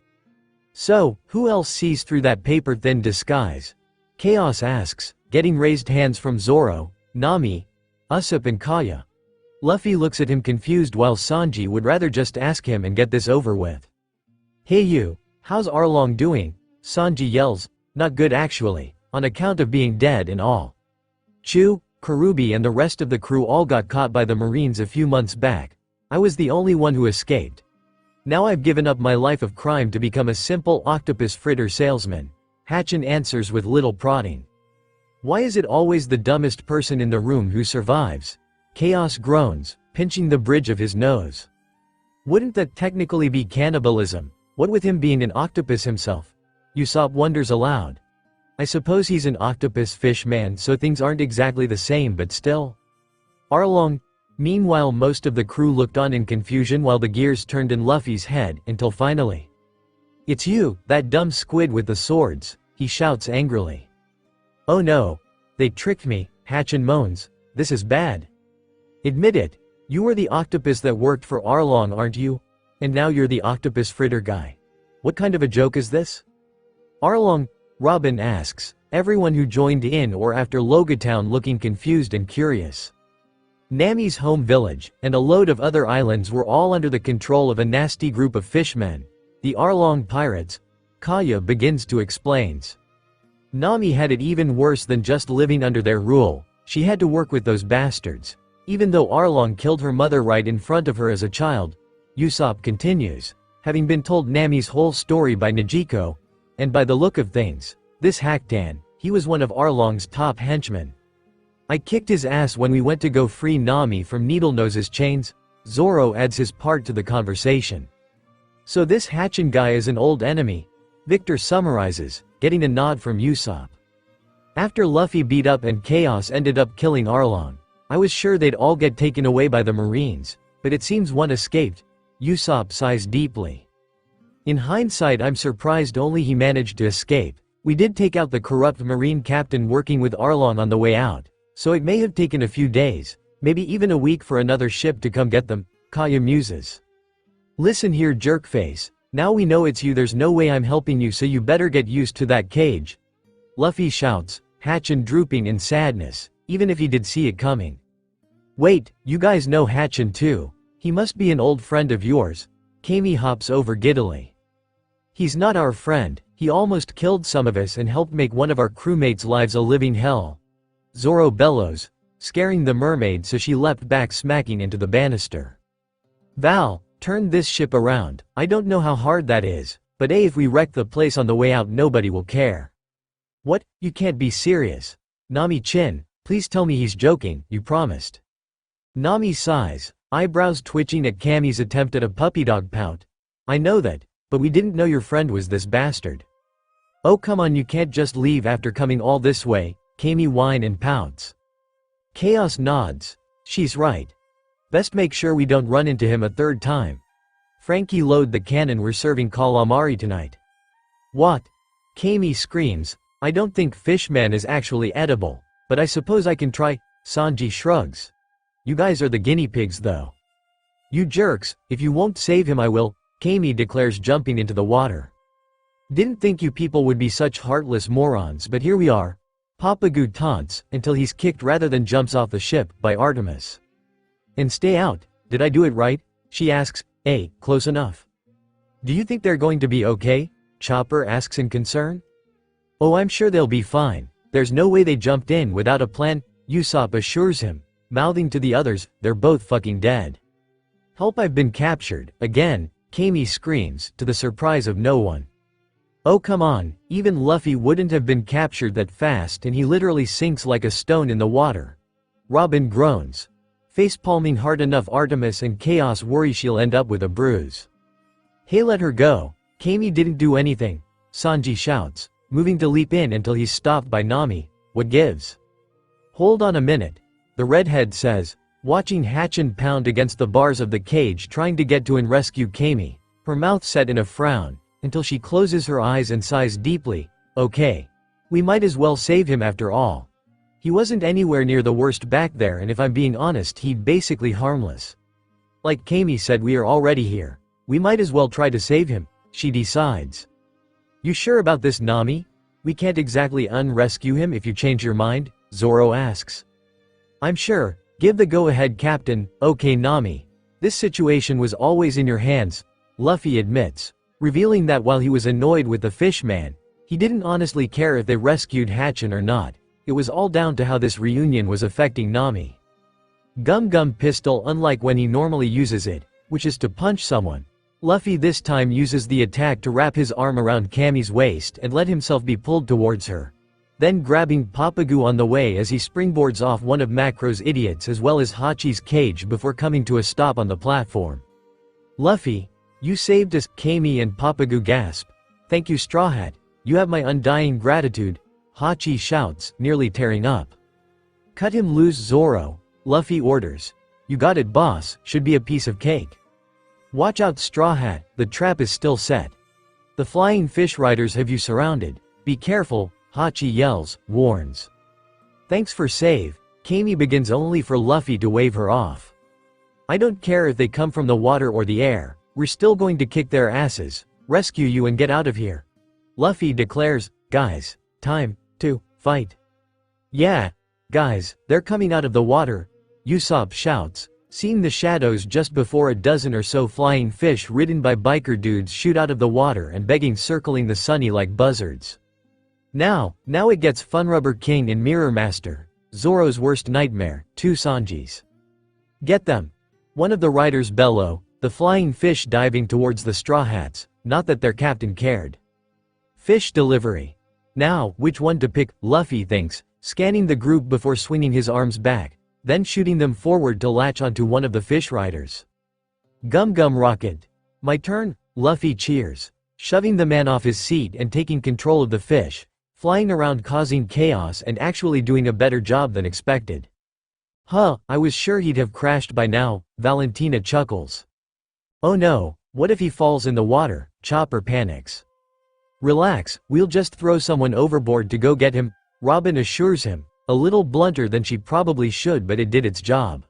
So, who else sees through that paper-thin disguise? Chaos asks, getting raised hands from Zoro, Nami, Usopp and Kaya. Luffy looks at him confused while Sanji would rather just ask him and get this over with. Hey you, how's Arlong doing? Sanji yells, not good actually, on account of being dead and all. Chu, Karubi and the rest of the crew all got caught by the Marines a few months back. I was the only one who escaped. Now I've given up my life of crime to become a simple octopus fritter salesman, Hatchin answers with little prodding. Why is it always the dumbest person in the room who survives? Chaos groans, pinching the bridge of his nose. Wouldn't that technically be cannibalism? What with him being an octopus himself? Usopp wonders aloud. I suppose he's an octopus fish man, so things aren't exactly the same, but still. Arlong. Meanwhile, most of the crew looked on in confusion while the gears turned in Luffy's head, until finally. It's you, that dumb squid with the swords, he shouts angrily. Oh no. They tricked me, Hatchin moans. This is bad. Admit it. You were the octopus that worked for Arlong, aren't you? And now you're the octopus fritter guy. What kind of a joke is this? Arlong, Robin asks, everyone who joined in or after Logia Town looking confused and curious. Nami's home village, and a load of other islands were all under the control of a nasty group of fishmen, the Arlong pirates. Kaya begins to explains. Nami had it even worse than just living under their rule. She had to work with those bastards. Even though Arlong killed her mother right in front of her as a child, Usopp continues, having been told Nami's whole story by Nejico, and by the look of things, this Hacktan, he was one of Arlong's top henchmen. I kicked his ass when we went to go free Nami from Needlenose's chains. Zoro adds his part to the conversation. So this Hatchin guy is an old enemy, Victor summarizes, getting a nod from Usopp. After Luffy beat up and Chaos ended up killing Arlong, I was sure they'd all get taken away by the Marines, but it seems one escaped. Usopp sighs deeply. In hindsight, I'm surprised only he managed to escape. We did take out the corrupt Marine captain working with Arlong on the way out, so it may have taken a few days, maybe even a week for another ship to come get them, Kaya muses. Listen here, jerkface, now we know it's you, there's no way I'm helping you, so you better get used to that cage. Luffy shouts, Hatchin drooping in sadness, even if he did see it coming. Wait, you guys know Hatchin too? He must be an old friend of yours. Kami hops over giddily. He's not our friend, he almost killed some of us and helped make one of our crewmates' lives a living hell. Zoro bellows, scaring the mermaid so she leapt back smacking into the banister. Val, turn this ship around. I don't know how hard that is, but if we wreck the place on the way out nobody will care. What? You can't be serious. Nami-chin, please tell me he's joking, you promised. Nami sighs, eyebrows twitching at Kami's attempt at a puppy dog pout. I know that, but we didn't know your friend was this bastard. Oh come on, you can't just leave after coming all this way, Kami whine and pouts. Chaos nods. She's right. Best make sure we don't run into him a third time. Frankie, load the cannon, we're serving calamari tonight. What? Kami screams, I don't think Fishman is actually edible, but I suppose I can try. Sanji shrugs. You guys are the guinea pigs though. You jerks, if you won't save him I will, Kami declares, jumping into the water. Didn't think you people would be such heartless morons, but here we are. Papagu taunts, until he's kicked rather than jumps off the ship, by Artemis. And stay out, did I do it right? She asks, close enough. Do you think they're going to be okay? Chopper asks in concern. Oh, I'm sure they'll be fine, there's no way they jumped in without a plan, Usopp assures him, mouthing to the others, they're both fucking dead. Help, I've been captured, again, Kami screams, to the surprise of no one. Oh come on, even Luffy wouldn't have been captured that fast and he literally sinks like a stone in the water. Robin groans. Facepalming hard enough, Artemis and Chaos worry she'll end up with a bruise. Hey, let her go. Kami didn't do anything, Sanji shouts, moving to leap in until he's stopped by Nami. What gives? Hold on a minute, the redhead says, watching Hatchin pound against the bars of the cage trying to get to and rescue Kami, her mouth set in a frown, until she closes her eyes and sighs deeply. Okay. We might as well save him after all. He wasn't anywhere near the worst back there, and if I'm being honest, he'd basically harmless. Like Kami said, we are already here. We might as well try to save him, she decides. You sure about this, Nami? We can't exactly unrescue him if you change your mind, Zoro asks. I'm sure. Give the go-ahead, Captain. Okay, Nami. This situation was always in your hands, Luffy admits, revealing that while he was annoyed with the fishman, he didn't honestly care if they rescued Hatchin or not. It was all down to how this reunion was affecting Nami. Gum Gum pistol, unlike when he normally uses it, which is to punch someone, Luffy this time uses the attack to wrap his arm around Kami's waist and let himself be pulled towards her, then grabbing Papagu on the way as he springboards off one of Macro's idiots as well as Hachi's cage before coming to a stop on the platform. Luffy, You saved us, Kami and Papagu gasp. Thank you, Straw Hat. You have my undying gratitude, Hachi shouts, nearly tearing up. Cut him loose, Zoro, Luffy orders. You got it, boss, should be a piece of cake. Watch out, Straw Hat, the trap is still set. The flying fish riders have you surrounded. Be careful, Hachi yells, warns. Thanks for save. Kami begins only for Luffy to wave her off. I don't care if they come from the water or the air, we're still going to kick their asses, rescue you and get out of here. Luffy declares, guys, time to fight. Yeah, guys, they're coming out of the water, Usopp shouts, seeing the shadows just before a dozen or so flying fish ridden by biker dudes shoot out of the water and begging circling the sunny like buzzards. Now it gets fun. Rubber King and Mirror Master, Zoro's worst nightmare, two Sanjis. Get them. One of the riders bellow, the flying fish diving towards the Straw Hats, not that their captain cared. Fish delivery. Now, which one to pick, Luffy thinks, scanning the group before swinging his arms back, then shooting them forward to latch onto one of the fish riders. Gum Gum Rocket. My turn, Luffy cheers, shoving the man off his seat and taking control of the fish, flying around causing chaos and actually doing a better job than expected. Huh, I was sure he'd have crashed by now, Valentina chuckles. Oh no, what if he falls in the water, Chopper panics. Relax, we'll just throw someone overboard to go get him, Robin assures him, a little blunter than she probably should, but it did its job.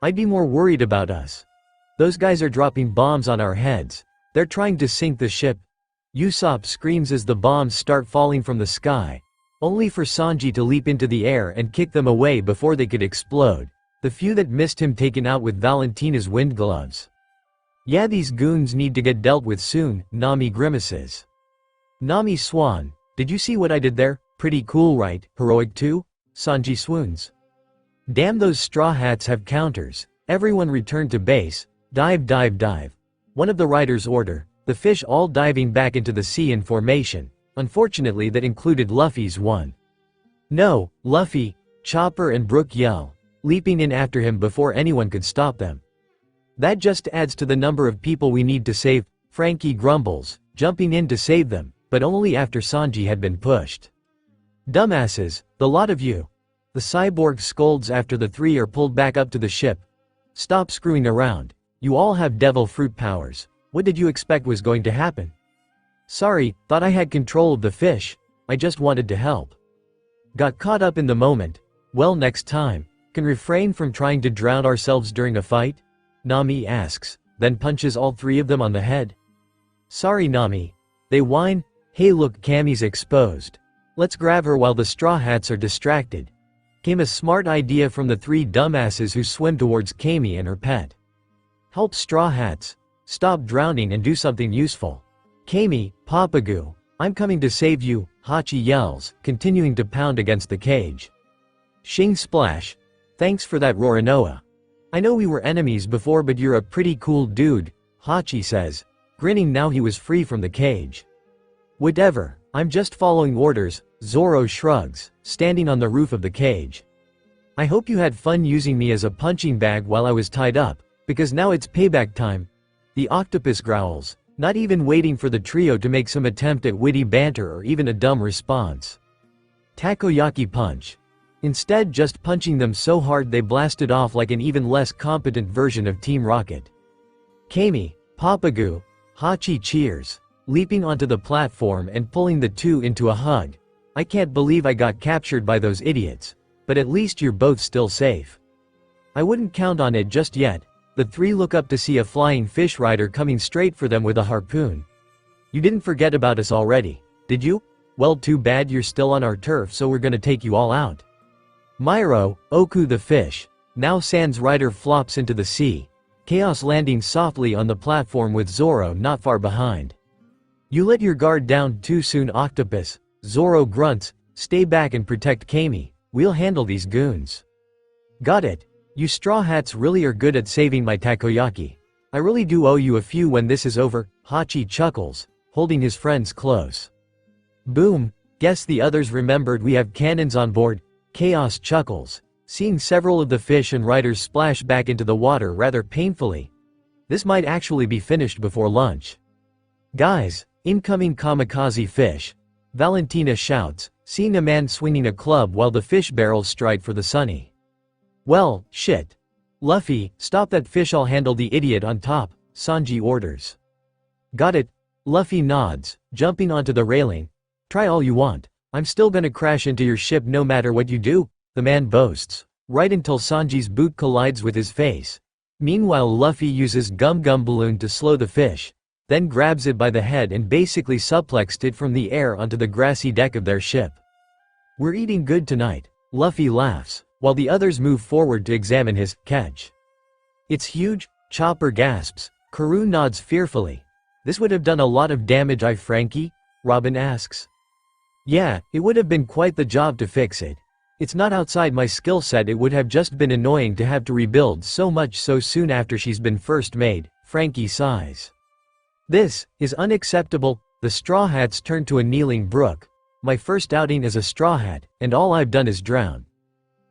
I'd be more worried about us. Those guys are dropping bombs on our heads, they're trying to sink the ship. Usopp screams as the bombs start falling from the sky, only for Sanji to leap into the air and kick them away before they could explode, the few that missed him taken out with Valentina's wind gloves. Yeah, these goons need to get dealt with soon, Nami grimaces. Nami Swan, did you see what I did there? Pretty cool, right? Heroic too? Sanji swoons. Damn, those Straw Hats have counters. Everyone return to base. Dive, dive, dive. One of the riders order, the fish all diving back into the sea in formation. Unfortunately, that included Luffy's one. No, Luffy, Chopper and Brook yell, leaping in after him before anyone could stop them. That just adds to the number of people we need to save, Frankie grumbles, jumping in to save them, but only after Sanji had been pushed. Dumbasses, the lot of you. The cyborg scolds after the three are pulled back up to the ship. Stop screwing around. You all have devil fruit powers. What did you expect was going to happen? Sorry, thought I had control of the fish. I just wanted to help. Got caught up in the moment. Well, next time, can refrain from trying to drown ourselves during a fight? Nami asks, then punches all three of them on the head. Sorry, Nami. They whine. Hey look, Kami's exposed. Let's grab her while the Straw Hats are distracted. Came a smart idea from the three dumbasses who swim towards Kami and her pet. Help Straw Hats. Stop drowning and do something useful. Kami, Papagu, I'm coming to save you, Hachi yells, continuing to pound against the cage. Shing splash. Thanks for that, Roronoa. I know we were enemies before, but you're a pretty cool dude, Hachi says, grinning now he was free from the cage. Whatever, I'm just following orders, Zoro shrugs, standing on the roof of the cage. I hope you had fun using me as a punching bag while I was tied up, because now it's payback time. The octopus growls, not even waiting for the trio to make some attempt at witty banter or even a dumb response. Takoyaki punch. Instead, just punching them so hard they blasted off like an even less competent version of Team Rocket. Kami, Papagu, Hachi cheers, leaping onto the platform and pulling the two into a hug. I can't believe I got captured by those idiots, but at least you're both still safe. I wouldn't count on it just yet. The three look up to see a flying fish rider coming straight for them with a harpoon. You didn't forget about us already, did you? Well, too bad, you're still on our turf, so we're gonna take you all out. Myro, Oku the fish, now Sans rider flops into the sea, Chaos landing softly on the platform with Zoro not far behind. You let your guard down too soon, Octopus, Zoro grunts, stay back and protect Kami, we'll handle these goons. Got it. You Straw Hats really are good at saving my takoyaki. I really do owe you a few when this is over, Hachi chuckles, holding his friends close. Boom, guess the others remembered we have cannons on board, Chaos chuckles, seeing several of the fish and riders splash back into the water rather painfully. This might actually be finished before lunch. Guys, incoming kamikaze fish. Valentina shouts, seeing a man swinging a club while the fish barrels stride for the sunny. Well, shit. Luffy, stop that fish, I'll handle the idiot on top, Sanji orders. Got it. Luffy nods, jumping onto the railing. Try all you want. I'm still gonna crash into your ship no matter what you do, the man boasts, right until Sanji's boot collides with his face. Meanwhile, Luffy uses Gum Gum Balloon to slow the fish, then grabs it by the head and basically suplexed it from the air onto the grassy deck of their ship. We're eating good tonight, Luffy laughs, while the others move forward to examine his catch. It's huge, Chopper gasps. Karoo nods fearfully. This would have done a lot of damage, Frankie? Robin asks. Yeah, it would have been quite the job to fix it. It's not outside my skill set, it would have just been annoying to have to rebuild so much so soon after she's been first made, Frankie sighs. This is unacceptable. The Straw Hats turn to a kneeling Brook. My first outing as a Straw Hat, and all I've done is drown.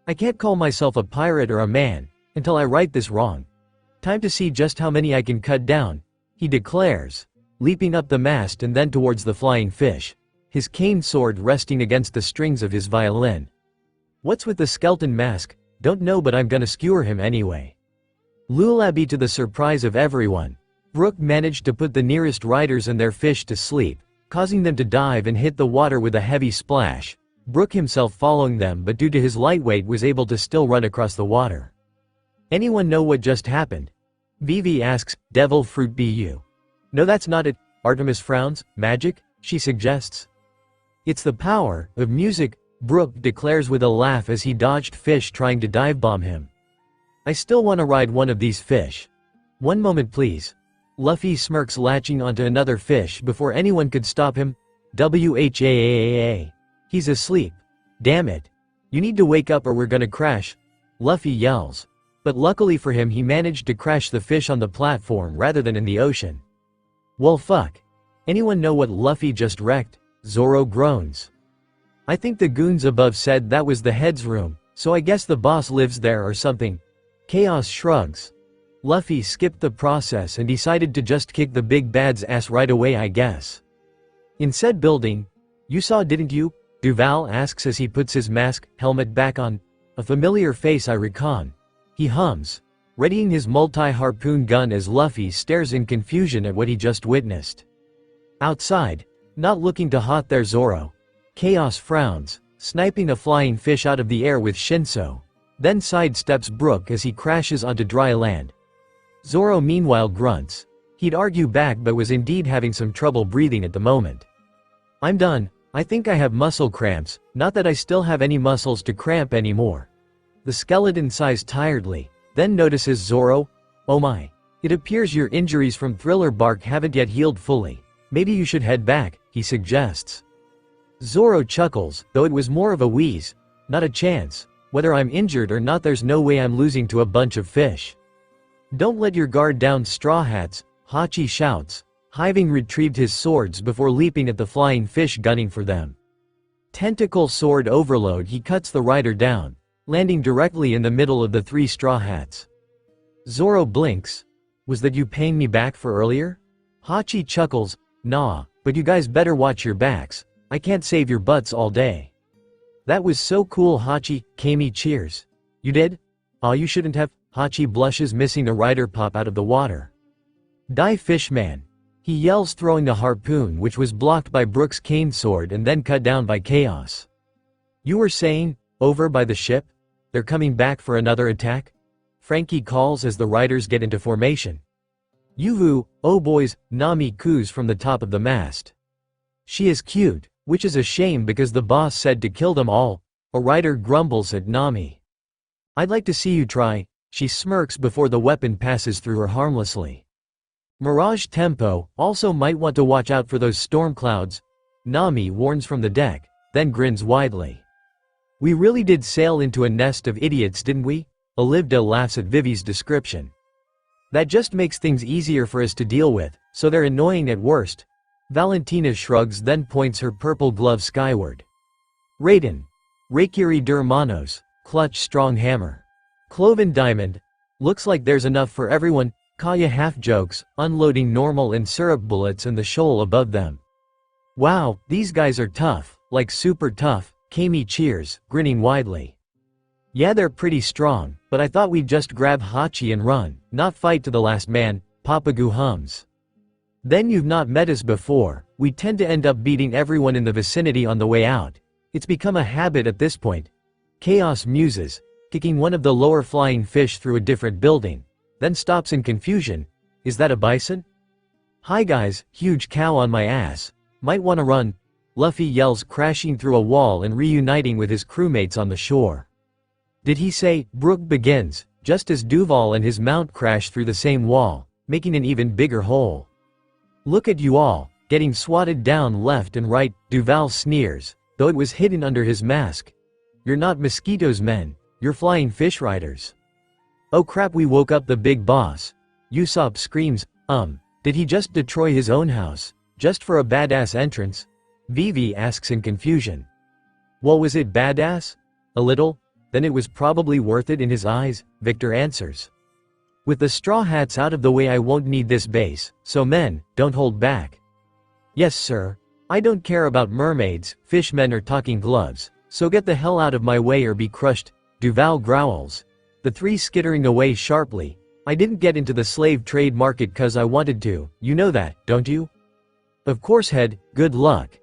I can't call myself a pirate or a man, until I right this wrong. Time to see just how many I can cut down, he declares, leaping up the mast and then towards the flying fish, his cane sword resting against the strings of his violin. What's with the skeleton mask? Don't know, but I'm gonna skewer him anyway. Lullaby to the surprise of everyone. Brook managed to put the nearest riders and their fish to sleep, causing them to dive and hit the water with a heavy splash. Brook himself following them, but due to his lightweight was able to still run across the water. Anyone know what just happened? Vivi asks, Devil Fruit BU. No, that's not it. Artemis frowns. Magic? She suggests. It's the power of music, Brook declares with a laugh as he dodged fish trying to dive bomb him. I still want to ride one of these fish. One moment please. Luffy smirks, latching onto another fish before anyone could stop him. Whaaa. He's asleep. Damn it. You need to wake up or we're gonna crash. Luffy yells. But luckily for him, he managed to crash the fish on the platform rather than in the ocean. Well fuck. Anyone know what Luffy just wrecked? Zoro groans. I think the goons above said that was the head's room, so I guess the boss lives there or something. Chaos shrugs. Luffy skipped the process and decided to just kick the big bad's ass right away, I guess. In said building, you saw, didn't you? Duval asks as he puts his mask, helmet back on. A familiar face, I reckon. He hums, readying his multi-harpoon gun as Luffy stares in confusion at what he just witnessed. Outside, not looking too hot there, Zoro. Chaos frowns, sniping a flying fish out of the air with Shinso, then sidesteps Brook as he crashes onto dry land. Zoro meanwhile grunts. He'd argue back but was indeed having some trouble breathing at the moment. I'm done. I think I have muscle cramps, not that I still have any muscles to cramp anymore. The skeleton sighs tiredly, then notices Zoro. Oh my. It appears your injuries from Thriller Bark haven't yet healed fully. Maybe you should head back, he suggests. Zoro chuckles, though it was more of a wheeze. Not a chance. Whether I'm injured or not, there's no way I'm losing to a bunch of fish. Don't let your guard down, Straw Hats, Hachi shouts, having retrieved his swords before leaping at the flying fish gunning for them. Tentacle sword overload, he cuts the rider down, landing directly in the middle of the three Straw Hats. Zoro blinks. Was that you paying me back for earlier? Hachi chuckles. Nah, but you guys better watch your backs. I can't save your butts all day. That was so cool, Hachi. Kami cheers. You did? Aw, you shouldn't have. Hachi blushes, missing a rider pop out of the water. Die Fishman. He yells, throwing the harpoon, which was blocked by Brook's cane sword and then cut down by Chaos. You were saying, over by the ship? They're coming back for another attack? Frankie calls as the riders get into formation. Yuvu, oh boys, Nami coos from the top of the mast. She is cute, which is a shame because the boss said to kill them all. A rider grumbles at Nami. I'd like to see you try. She smirks before the weapon passes through her harmlessly. Mirage Tempo also might want to watch out for those storm clouds. Nami warns from the deck, then grins widely. We really did sail into a nest of idiots, didn't we? Olivia laughs at Vivi's description. That just makes things easier for us to deal with, so they're annoying at worst. Valentina shrugs, then points her purple glove skyward. Raiden. Reikiri der Manos. Clutch strong hammer. Cloven diamond. Looks like there's enough for everyone. Kaya half jokes, unloading normal and syrup bullets in the shoal above them. Wow, these guys are tough, like super tough, Kami cheers, grinning widely. Yeah, they're pretty strong, but I thought we'd just grab Hachi and run, not fight to the last man, Papagu hums. Then you've not met us before, we tend to end up beating everyone in the vicinity on the way out. It's become a habit at this point. Chaos muses, kicking one of the lower flying fish through a different building, then stops in confusion. Is that a bison? Hi guys, huge cow on my ass. Might wanna run. Luffy yells, crashing through a wall and reuniting with his crewmates on the shore. Did he say? Brook begins, just as Duval and his mount crash through the same wall, making an even bigger hole. Look at you all, getting swatted down left and right, Duval sneers, though it was hidden under his mask. You're not mosquitoes, men, you're flying fish riders. Oh crap, we woke up the big boss. Usopp screams, did he just destroy his own house, just for a badass entrance? Vivi asks in confusion. Well, was it badass? A little? Then it was probably worth it in his eyes, Victor answers. With the straw hats out of the way, I won't need this base, so men, don't hold back. Yes sir. I don't care about mermaids, fishmen or talking gloves, so get the hell out of my way or be crushed, Duval growls. The three skittering away sharply. I didn't get into the slave trade market cause I wanted to, you know that, don't you? Of course head, good luck.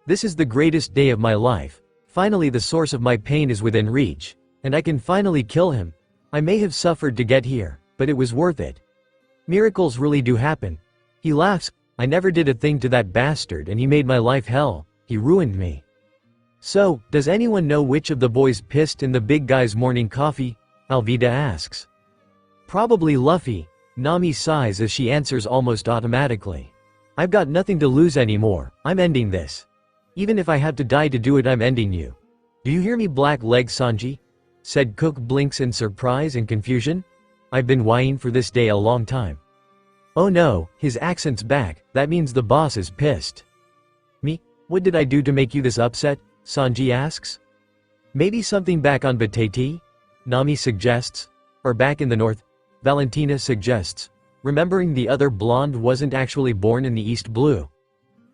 This is the greatest day of my life. Finally the source of my pain is within reach, and I can finally kill him. I may have suffered to get here, but it was worth it. Miracles really do happen. He laughs, I never did a thing to that bastard and he made my life hell, he ruined me. So, does anyone know which of the boys pissed in the big guy's morning coffee? Alvida asks. Probably Luffy, Nami sighs as she answers almost automatically. I've got nothing to lose anymore, I'm ending this. Even if I have to die to do it, I'm ending you. Do you hear me, Black Leg Sanji? Said Cook blinks in surprise and confusion. I've been waiting for this day a long time. Oh no, his accent's back, that means the boss is pissed. Me? What did I do to make you this upset? Sanji asks. Maybe something back on Batete? Nami suggests. Or back in the north? Valentina suggests, remembering the other blonde wasn't actually born in the East Blue.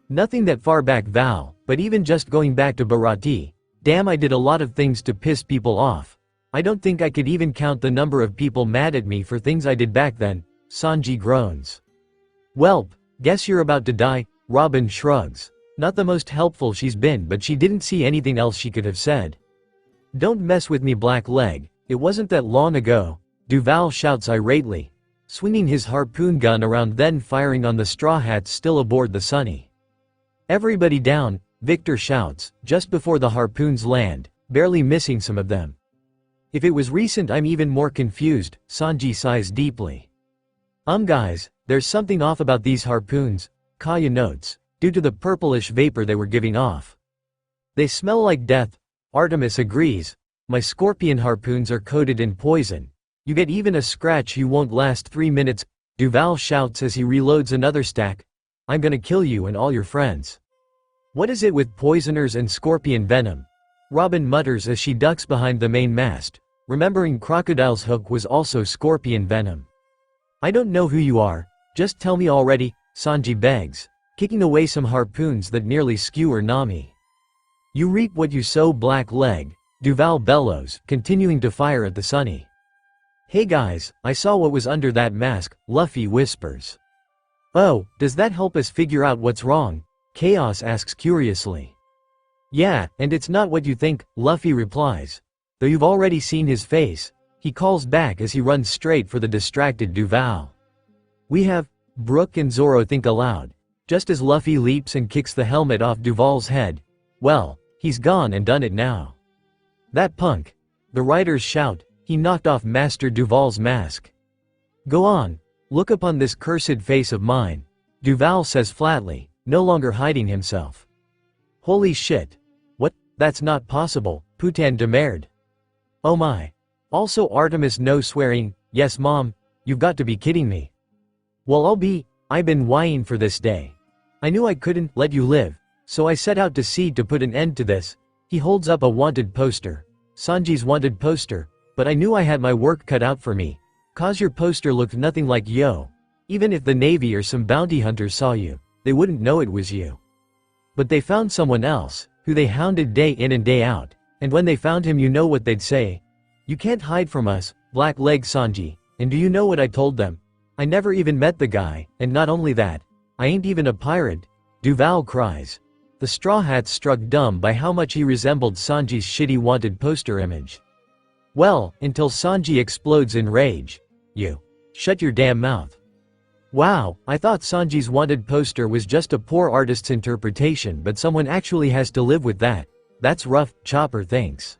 Nothing that far back, Val, but even just going back to Barati, damn, I did a lot of things to piss people off. I don't think I could even count the number of people mad at me for things I did back then, Sanji groans. Welp, guess you're about to die, Robin shrugs. Not the most helpful she's been, but she didn't see anything else she could have said. Don't mess with me, Black Leg, it wasn't that long ago, Duval shouts irately, swinging his harpoon gun around, then firing on the straw hats still aboard the Sunny. Everybody down, Victor shouts, just before the harpoons land, barely missing some of them. If it was recent, I'm even more confused, Sanji sighs deeply. Guys, there's something off about these harpoons, Kaya notes, due to the purplish vapor they were giving off. They smell like death, Artemis agrees. My scorpion harpoons are coated in poison. You get even a scratch, you won't last 3 minutes, Duval shouts as he reloads another stack. I'm gonna kill you and all your friends. What is it with poisoners and scorpion venom? Robin mutters as she ducks behind the main mast, remembering Crocodile's hook was also scorpion venom. I don't know who you are, just tell me already, Sanji begs, kicking away some harpoons that nearly skewer Nami. You reap what you sow, Black Leg, Duval bellows, continuing to fire at the Sunny. Hey guys, I saw what was under that mask, Luffy whispers. Oh, does that help us figure out what's wrong? Chaos asks curiously. Yeah, and it's not what you think, Luffy replies. Though you've already seen his face, he calls back as he runs straight for the distracted Duval. We have, Brook and Zoro think aloud, just as Luffy leaps and kicks the helmet off Duval's head. Well, he's gone and done it now. That punk. The riders shout, he knocked off Master Duval's mask. Go on, look upon this cursed face of mine, Duval says flatly, no longer hiding himself. Holy shit. What? That's not possible, Putan demurred. Oh my. Also Artemis, no swearing, yes mom, you've got to be kidding me. Well I've been waiting for this day. I knew I couldn't let you live, so I set out to see to put an end to this. He holds up a wanted poster. Sanji's wanted poster, but I knew I had my work cut out for me. 'Cause your poster looked nothing like yo. Even if the Navy or some bounty hunters saw you, they wouldn't know it was you. But they found someone else, who they hounded day in and day out, and when they found him you know what they'd say. You can't hide from us, Black Leg Sanji, and do you know what I told them? I never even met the guy, and not only that, I ain't even a pirate. Duval cries. The Straw Hats struck dumb by how much he resembled Sanji's shitty wanted poster image. Well, until Sanji explodes in rage. You. Shut your damn mouth. Wow, I thought Sanji's wanted poster was just a poor artist's interpretation, but someone actually has to live with that. That's rough, Chopper thinks.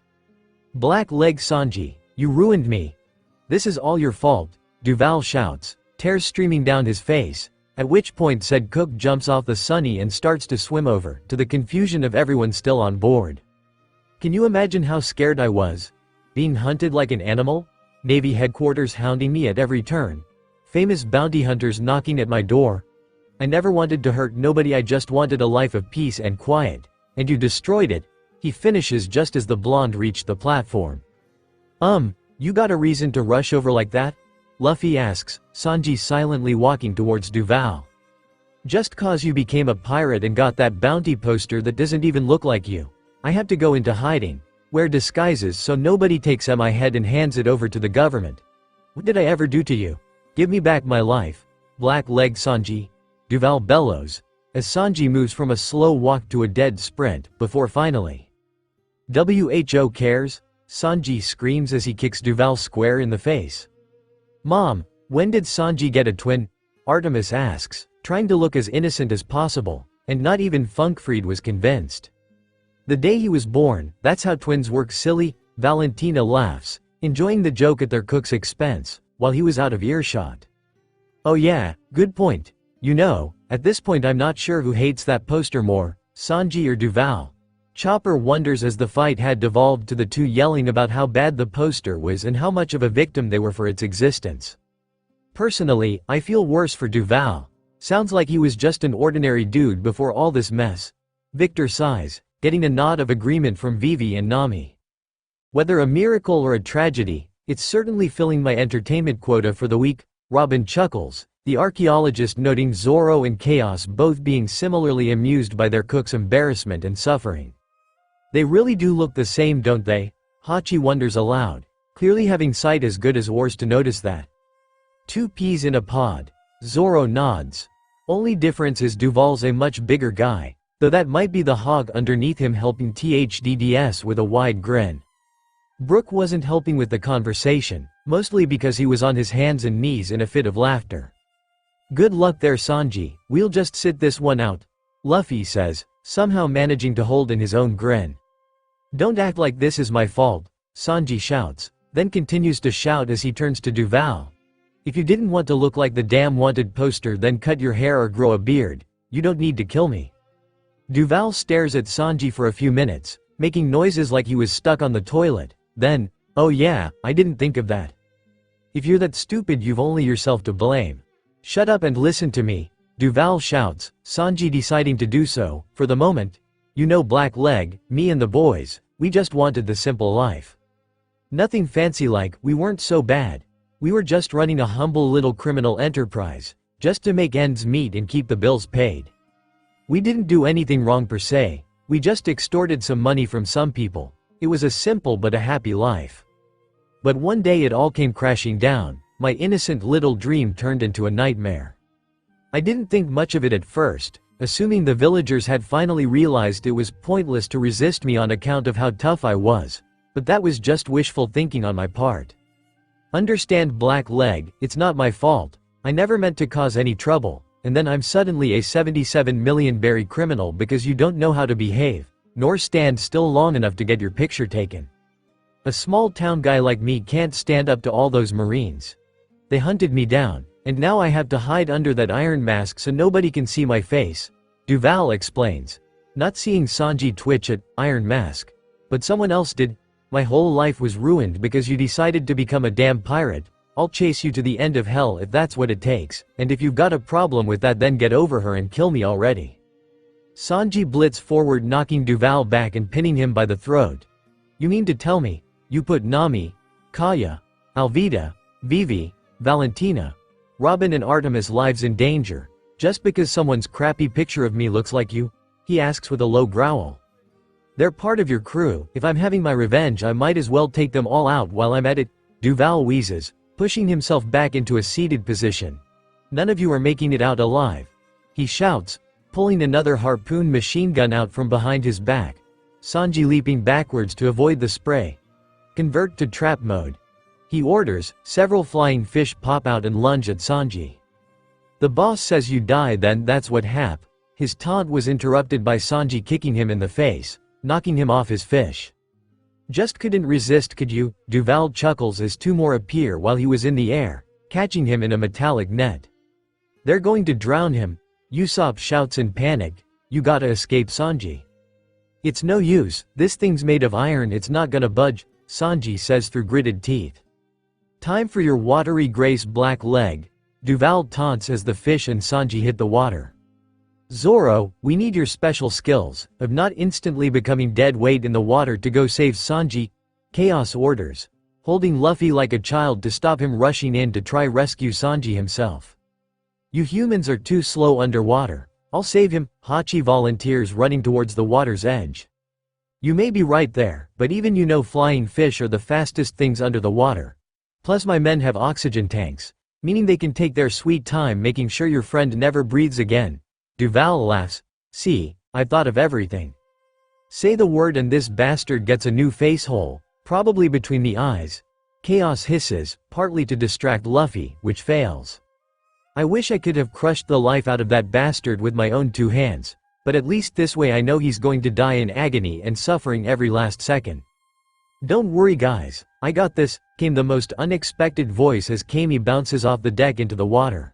Black Leg Sanji, you ruined me. This is all your fault, Duval shouts, tears streaming down his face, at which point said cook jumps off the Sunny and starts to swim over, to the confusion of everyone still on board. Can you imagine how scared I was? Being hunted like an animal? Navy headquarters hounding me at every turn. Famous bounty hunters knocking at my door. I never wanted to hurt nobody, I just wanted a life of peace and quiet. And you destroyed it. He finishes just as the blonde reached the platform. You got a reason to rush over like that? Luffy asks, Sanji silently walking towards Duval. Just 'cause you became a pirate and got that bounty poster that doesn't even look like you. I have to go into hiding, wear disguises so nobody takes at my head and hands it over to the government. What did I ever do to you? Give me back my life. Black Leg Sanji. Duval bellows, as Sanji moves from a slow walk to a dead sprint, before finally. Who cares? Sanji screams as he kicks Duval square in the face. Mom, when did Sanji get a twin? Artemis asks, trying to look as innocent as possible, and not even Funkfried was convinced. The day he was born, that's how twins work, silly, Valentina laughs, enjoying the joke at their cook's expense, while he was out of earshot. Oh yeah, good point. You know, at this point I'm not sure who hates that poster more, Sanji or Duval. Chopper wonders as the fight had devolved to the two yelling about how bad the poster was and how much of a victim they were for its existence. Personally, I feel worse for Duval. Sounds like he was just an ordinary dude before all this mess. Victor sighs, getting a nod of agreement from Vivi and Nami. Whether a miracle or a tragedy, it's certainly filling my entertainment quota for the week, Robin chuckles, the archaeologist noting Zoro and Chaos both being similarly amused by their cook's embarrassment and suffering. They really do look the same, don't they? Hachi wonders aloud, clearly having sight as good as ours to notice that. Two peas in a pod. Zoro nods. Only difference is Duval's a much bigger guy, though that might be the hog underneath him helping THDDS with a wide grin. Brook wasn't helping with the conversation, mostly because he was on his hands and knees in a fit of laughter. Good luck there, Sanji, we'll just sit this one out, Luffy says, somehow managing to hold in his own grin. Don't act like this is my fault, Sanji shouts, then continues to shout as he turns to Duval. If you didn't want to look like the damn wanted poster, then cut your hair or grow a beard. You don't need to kill me. Duval stares at Sanji for a few minutes, making noises like he was stuck on the toilet, then, oh yeah, I didn't think of that. If you're that stupid, you've only yourself to blame. Shut up and listen to me, Duval shouts, Sanji deciding to do so, for the moment. You know, Black Leg, me and the boys, we just wanted the simple life. Nothing fancy, like, we weren't so bad. We were just running a humble little criminal enterprise, just to make ends meet and keep the bills paid. We didn't do anything wrong per se, we just extorted some money from some people. It was a simple but a happy life. But one day it all came crashing down, my innocent little dream turned into a nightmare. I didn't think much of it at first, assuming the villagers had finally realized it was pointless to resist me on account of how tough I was, but that was just wishful thinking on my part. Understand, Black Leg, it's not my fault, I never meant to cause any trouble, and then I'm suddenly a 77 million berry criminal because you don't know how to behave, nor stand still long enough to get your picture taken. A small town guy like me can't stand up to all those Marines. They hunted me down, and now I have to hide under that iron mask so nobody can see my face, Duval explains, not seeing Sanji twitch at Iron Mask. But someone else did. My whole life was ruined because you decided to become a damn pirate. I'll chase you to the end of hell if that's what it takes, and if you've got a problem with that, then get over her and kill me already. Sanji blitz forward, knocking Duval back and pinning him by the throat. You mean to tell me, you put Nami, Kaya, Alvida, Vivi, Valentina, Robin and Artemis' lives in danger, just because someone's crappy picture of me looks like you? He asks with a low growl. They're part of your crew, if I'm having my revenge I might as well take them all out while I'm at it, Duval wheezes, pushing himself back into a seated position. None of you are making it out alive. He shouts, pulling another harpoon machine gun out from behind his back. Sanji leaping backwards to avoid the spray. Convert to trap mode. He orders, several flying fish pop out and lunge at Sanji. The boss says you die then that's what hap. His taunt was interrupted by Sanji kicking him in the face, knocking him off his fish. Just couldn't resist could you? Duval chuckles as two more appear while he was in the air, catching him in a metallic net. They're going to drown him. Usopp shouts in panic, you gotta escape Sanji. It's no use, this thing's made of iron it's not gonna budge, Sanji says through gritted teeth. Time for your watery grace black leg, Duval taunts as the fish and Sanji hit the water. Zoro, we need your special skills, of not instantly becoming dead weight in the water to go save Sanji, Chaos orders, holding Luffy like a child to stop him rushing in to try rescue Sanji himself. You humans are too slow underwater, I'll save him, Hachi volunteers running towards the water's edge. You may be right there, but even you know flying fish are the fastest things under the water. Plus my men have oxygen tanks, meaning they can take their sweet time making sure your friend never breathes again. Duval laughs, see, I've thought of everything. Say the word and this bastard gets a new face hole, probably between the eyes. Chaos hisses, partly to distract Luffy, which fails. I wish I could have crushed the life out of that bastard with my own two hands, but at least this way I know he's going to die in agony and suffering every last second. Don't worry guys, I got this, came the most unexpected voice as Kami bounces off the deck into the water.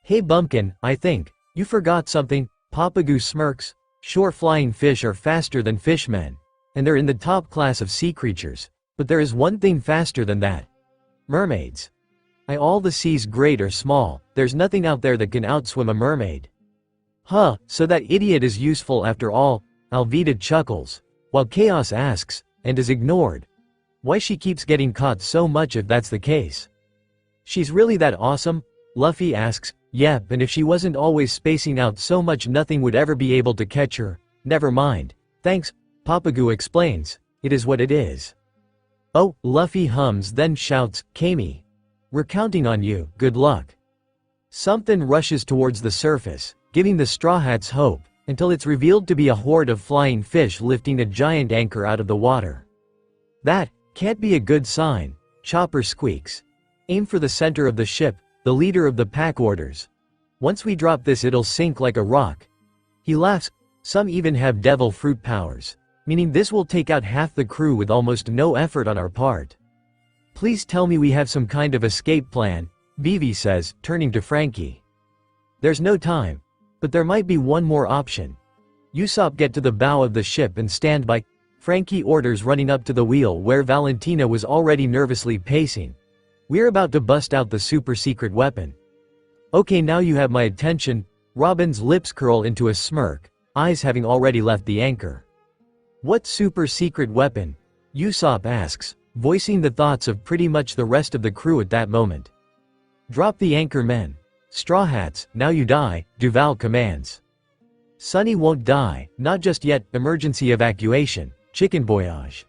Hey Bumpkin, I think you forgot something, Papagoo smirks. Sure flying fish are faster than fishmen, and they're in the top class of sea creatures, but there is one thing faster than that. Mermaids. All the seas great or small, there's nothing out there that can outswim a mermaid. Huh, so that idiot is useful after all, Alvida chuckles, while Chaos asks, and is ignored, why she keeps getting caught so much if that's the case. She's really that awesome? Luffy asks, yep, and if she wasn't always spacing out so much nothing would ever be able to catch her. Never mind. Thanks, Papagoo explains, it is what it is. Oh, Luffy hums then shouts, Kami. We're counting on you, good luck. Something rushes towards the surface, giving the Straw Hats hope, until it's revealed to be a horde of flying fish lifting a giant anchor out of the water. That can't be a good sign, Chopper squeaks. Aim for the center of the ship, the leader of the pack orders. Once we drop this it'll sink like a rock. He laughs, some even have devil fruit powers, meaning this will take out half the crew with almost no effort on our part. Please tell me we have some kind of escape plan, Vivi says, turning to Frankie. There's no time, but there might be one more option. Usopp get to the bow of the ship and stand by, Frankie orders running up to the wheel where Valentina was already nervously pacing. We're about to bust out the super secret weapon. Okay now you have my attention, Robin's lips curl into a smirk, eyes having already left the anchor. What super secret weapon? Usopp asks, voicing the thoughts of pretty much the rest of the crew at that moment. Drop the anchor men. Straw Hats, now you die, Duval commands. Sunny won't die, not just yet, emergency evacuation, chicken voyage.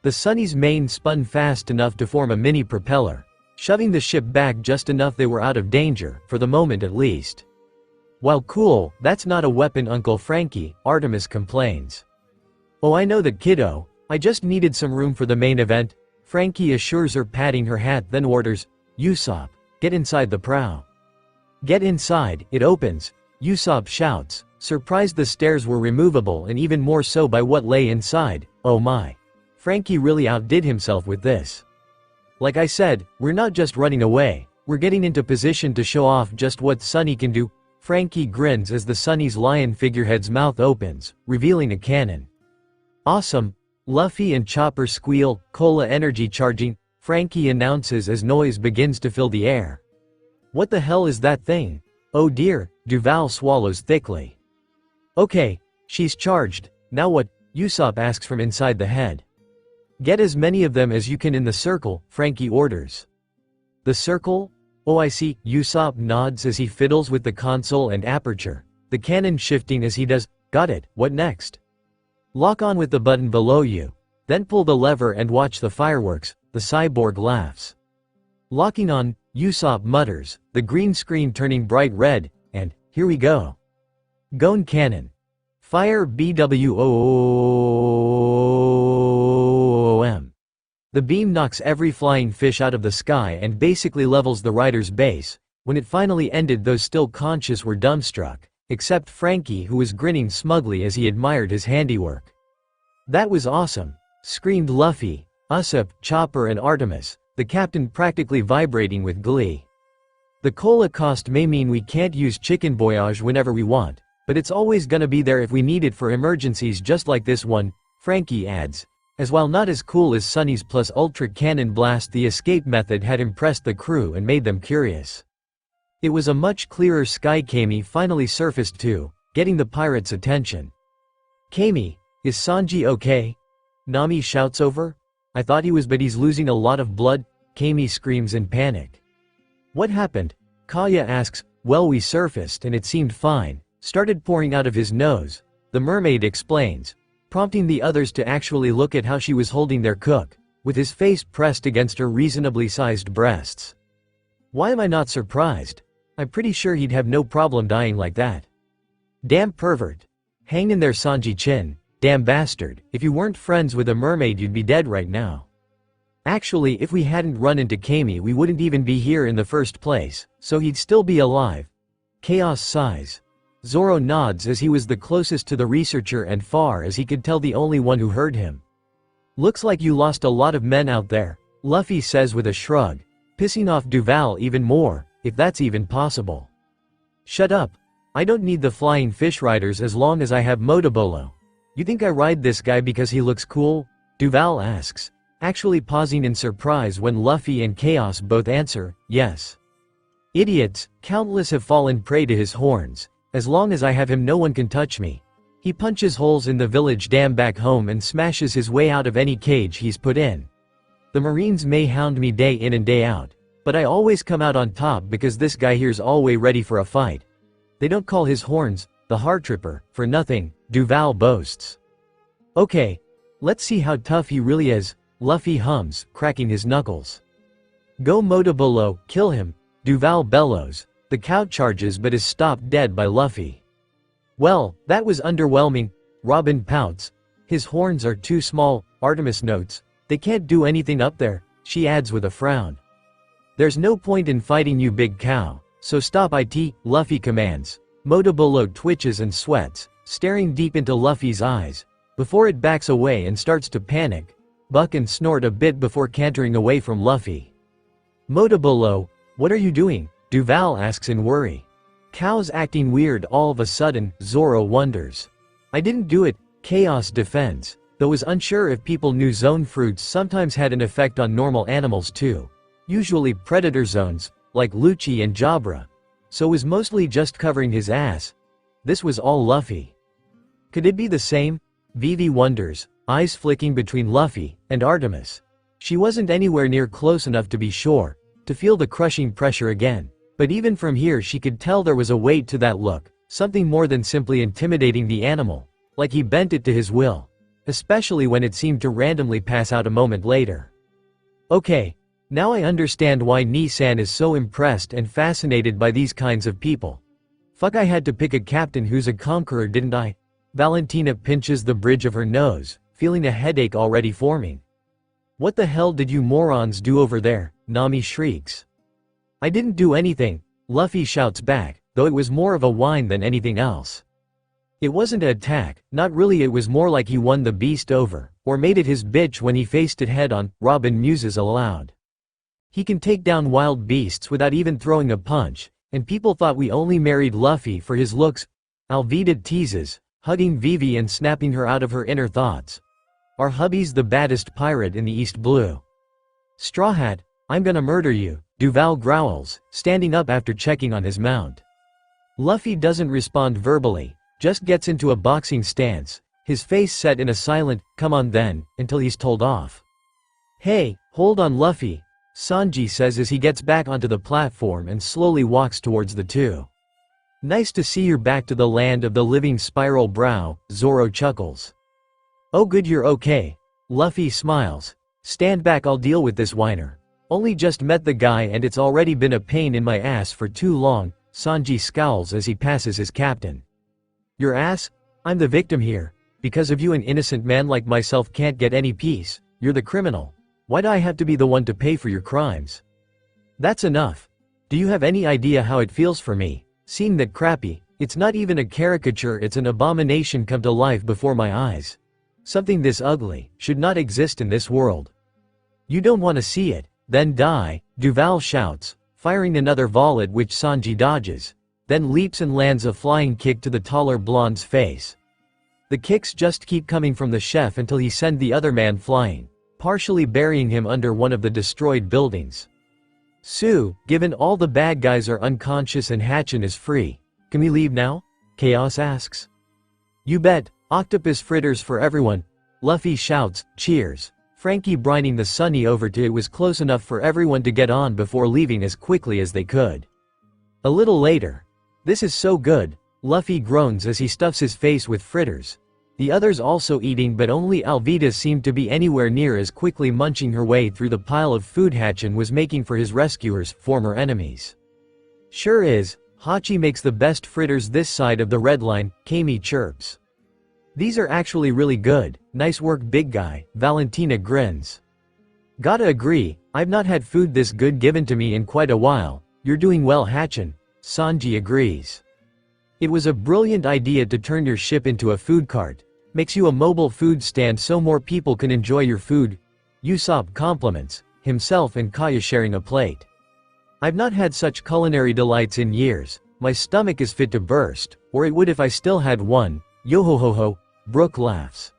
The Sunny's mane spun fast enough to form a mini propeller, shoving the ship back just enough they were out of danger, for the moment at least. While cool, that's not a weapon Uncle Frankie, Artemis complains. Oh I know that kiddo, I just needed some room for the main event, Frankie assures her patting her hat then orders, Usopp, get inside the prow. Get inside, it opens, Usopp shouts, surprised the stairs were removable and even more so by what lay inside, oh my. Frankie really outdid himself with this. Like I said, we're not just running away, we're getting into position to show off just what Sunny can do, Frankie grins as the Sunny's lion figurehead's mouth opens, revealing a cannon. Awesome, Luffy and Chopper squeal, cola energy charging, Frankie announces as noise begins to fill the air. What the hell is that thing? Oh dear, Duval swallows thickly. Okay, she's charged, now what? Usopp asks from inside the head. Get as many of them as you can in the circle, Frankie orders. The circle? Oh, I see. Usopp nods as he fiddles with the console and aperture, the cannon shifting as he does. Got it. What next? Lock on with the button below you. Then pull the lever and watch the fireworks. The cyborg laughs. Locking on, Usopp mutters, the green screen turning bright red, and here we go. Gon cannon. Fire BWOOM. The beam knocks every flying fish out of the sky and basically levels the rider's base. When it finally ended, those still conscious were dumbstruck, except Frankie, who was grinning smugly as he admired his handiwork. That was awesome, screamed Luffy, Usopp, Chopper and Artemis, the captain practically vibrating with glee. The cola cost may mean we can't use chicken voyage whenever we want, but it's always gonna be there if we need it for emergencies just like this one, Frankie adds. As while not as cool as Sunny's plus Ultra Cannon Blast, the escape method had impressed the crew and made them curious. It was a much clearer sky. Kami finally surfaced too, getting the pirates' attention. Kami, is Sanji okay? Nami shouts over. I thought he was, but he's losing a lot of blood. Kami screams in panic. What happened? Kaya asks. Well, we surfaced and it seemed fine, started pouring out of his nose. The mermaid explains, prompting the others to actually look at how she was holding their cook, with his face pressed against her reasonably sized breasts. Why am I not surprised? I'm pretty sure he'd have no problem dying like that. Damn pervert. Hang in there, Sanji Chin. Damn bastard, if you weren't friends with a mermaid you'd be dead right now. Actually, if we hadn't run into Kami we wouldn't even be here in the first place, so he'd still be alive. Chaos sighs. Zoro nods as he was the closest to the researcher and far as he could tell the only one who heard him. Looks like you lost a lot of men out there, Luffy says with a shrug, pissing off Duval even more, if that's even possible. Shut up. I don't need the flying fish riders as long as I have Motobolo. You think I ride this guy because he looks cool? Duval asks, actually pausing in surprise when Luffy and Chaos both answer, yes. Idiots, countless have fallen prey to his horns. As long as I have him no one can touch me. He punches holes in the village dam back home and smashes his way out of any cage he's put in. The Marines may hound me day in and day out, but I always come out on top because this guy here's always ready for a fight. They don't call his horns the Heart Tripper for nothing, Duval boasts. Okay, let's see how tough he really is, Luffy hums, cracking his knuckles. Go Motobolo, kill him, Duval bellows. The cow charges but is stopped dead by Luffy. Well, that was underwhelming, Robin pouts. His horns are too small, Artemis notes. They can't do anything up there, she adds with a frown. There's no point in fighting you, big cow, so stop it, Luffy commands. Motobolo twitches and sweats, staring deep into Luffy's eyes, before it backs away and starts to panic, buck and snort a bit before cantering away from Luffy. Motobolo, what are you doing? Duval asks in worry. Cow's acting weird all of a sudden, Zoro wonders. I didn't do it, Chaos defends, though was unsure if people knew zone fruits sometimes had an effect on normal animals too. Usually predator zones, like Lucci and Jabra. So was mostly just covering his ass. This was all Luffy. Could it be the same? Vivi wonders, eyes flicking between Luffy and Artemis. She wasn't anywhere near close enough to be sure, to feel the crushing pressure again. But even from here she could tell there was a weight to that look, something more than simply intimidating the animal, like he bent it to his will. Especially when it seemed to randomly pass out a moment later. Okay, now I understand why Nissan is so impressed and fascinated by these kinds of people. Fuck, I had to pick a captain who's a conqueror, didn't I? Valentina pinches the bridge of her nose, feeling a headache already forming. What the hell did you morons do over there? Nami shrieks. I didn't do anything, Luffy shouts back, though it was more of a whine than anything else. It wasn't an attack, not really, it was more like he won the beast over, or made it his bitch when he faced it head on, Robin muses aloud. He can take down wild beasts without even throwing a punch, and people thought we only married Luffy for his looks. Alvida teases, hugging Vivi and snapping her out of her inner thoughts. Our hubby's the baddest pirate in the East Blue. Straw Hat, I'm gonna murder you, Duval growls, standing up after checking on his mount. Luffy doesn't respond verbally, just gets into a boxing stance, his face set in a silent, come on then, until he's told off. Hey, hold on Luffy, Sanji says as he gets back onto the platform and slowly walks towards the two. Nice to see you're back to the land of the living spiral brow, Zoro chuckles. Oh good you're okay. Luffy smiles. Stand back I'll deal with this whiner. Only just met the guy and it's already been a pain in my ass for too long, Sanji scowls as he passes his captain. Your ass? I'm the victim here. Because of you an innocent man like myself can't get any peace, you're the criminal. Why do I have to be the one to pay for your crimes? That's enough. Do you have any idea how it feels for me, seeing that crappy, it's not even a caricature it's an abomination come to life before my eyes. Something this ugly, should not exist in this world. You don't want to see it, then die, Duval shouts, firing another volley at which Sanji dodges, then leaps and lands a flying kick to the taller blonde's face. The kicks just keep coming from the chef until he sends the other man flying, partially burying him under one of the destroyed buildings. Sue, given all the bad guys are unconscious and Hatchin is free, can we leave now? Chaos asks. You bet, octopus fritters for everyone, Luffy shouts, cheers. Frankie brining the Sunny over to it was close enough for everyone to get on before leaving as quickly as they could. A little later. This is so good, Luffy groans as he stuffs his face with fritters. The others also eating but only Alvida seemed to be anywhere near as quickly munching her way through the pile of food Hatchin was making for his rescuers, former enemies. Sure is, Hachi makes the best fritters this side of the red line, Kami chirps. These are actually really good, nice work big guy, Valentina grins. Gotta agree, I've not had food this good given to me in quite a while, you're doing well Hatchin, Sanji agrees. It was a brilliant idea to turn your ship into a food cart. Makes you a mobile food stand so more people can enjoy your food. Usopp compliments, himself and Kaya sharing a plate. I've not had such culinary delights in years, my stomach is fit to burst, or it would if I still had one, yo-ho-ho-ho, Brook laughs.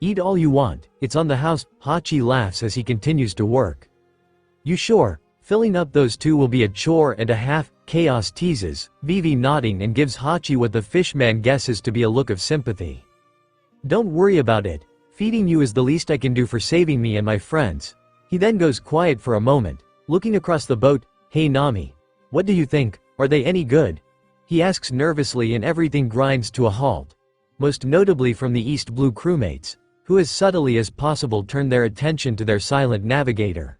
Eat all you want, it's on the house, Hachi laughs as he continues to work. You sure, filling up those two will be a chore and a half, Chaos teases, Vivi nodding and gives Hachi what the fishman guesses to be a look of sympathy. Don't worry about it, feeding you is the least I can do for saving me and my friends. He then goes quiet for a moment, looking across the boat, hey Nami. What do you think, are they any good? He asks nervously and everything grinds to a halt. Most notably from the East Blue crewmates, who as subtly as possible turn their attention to their silent navigator.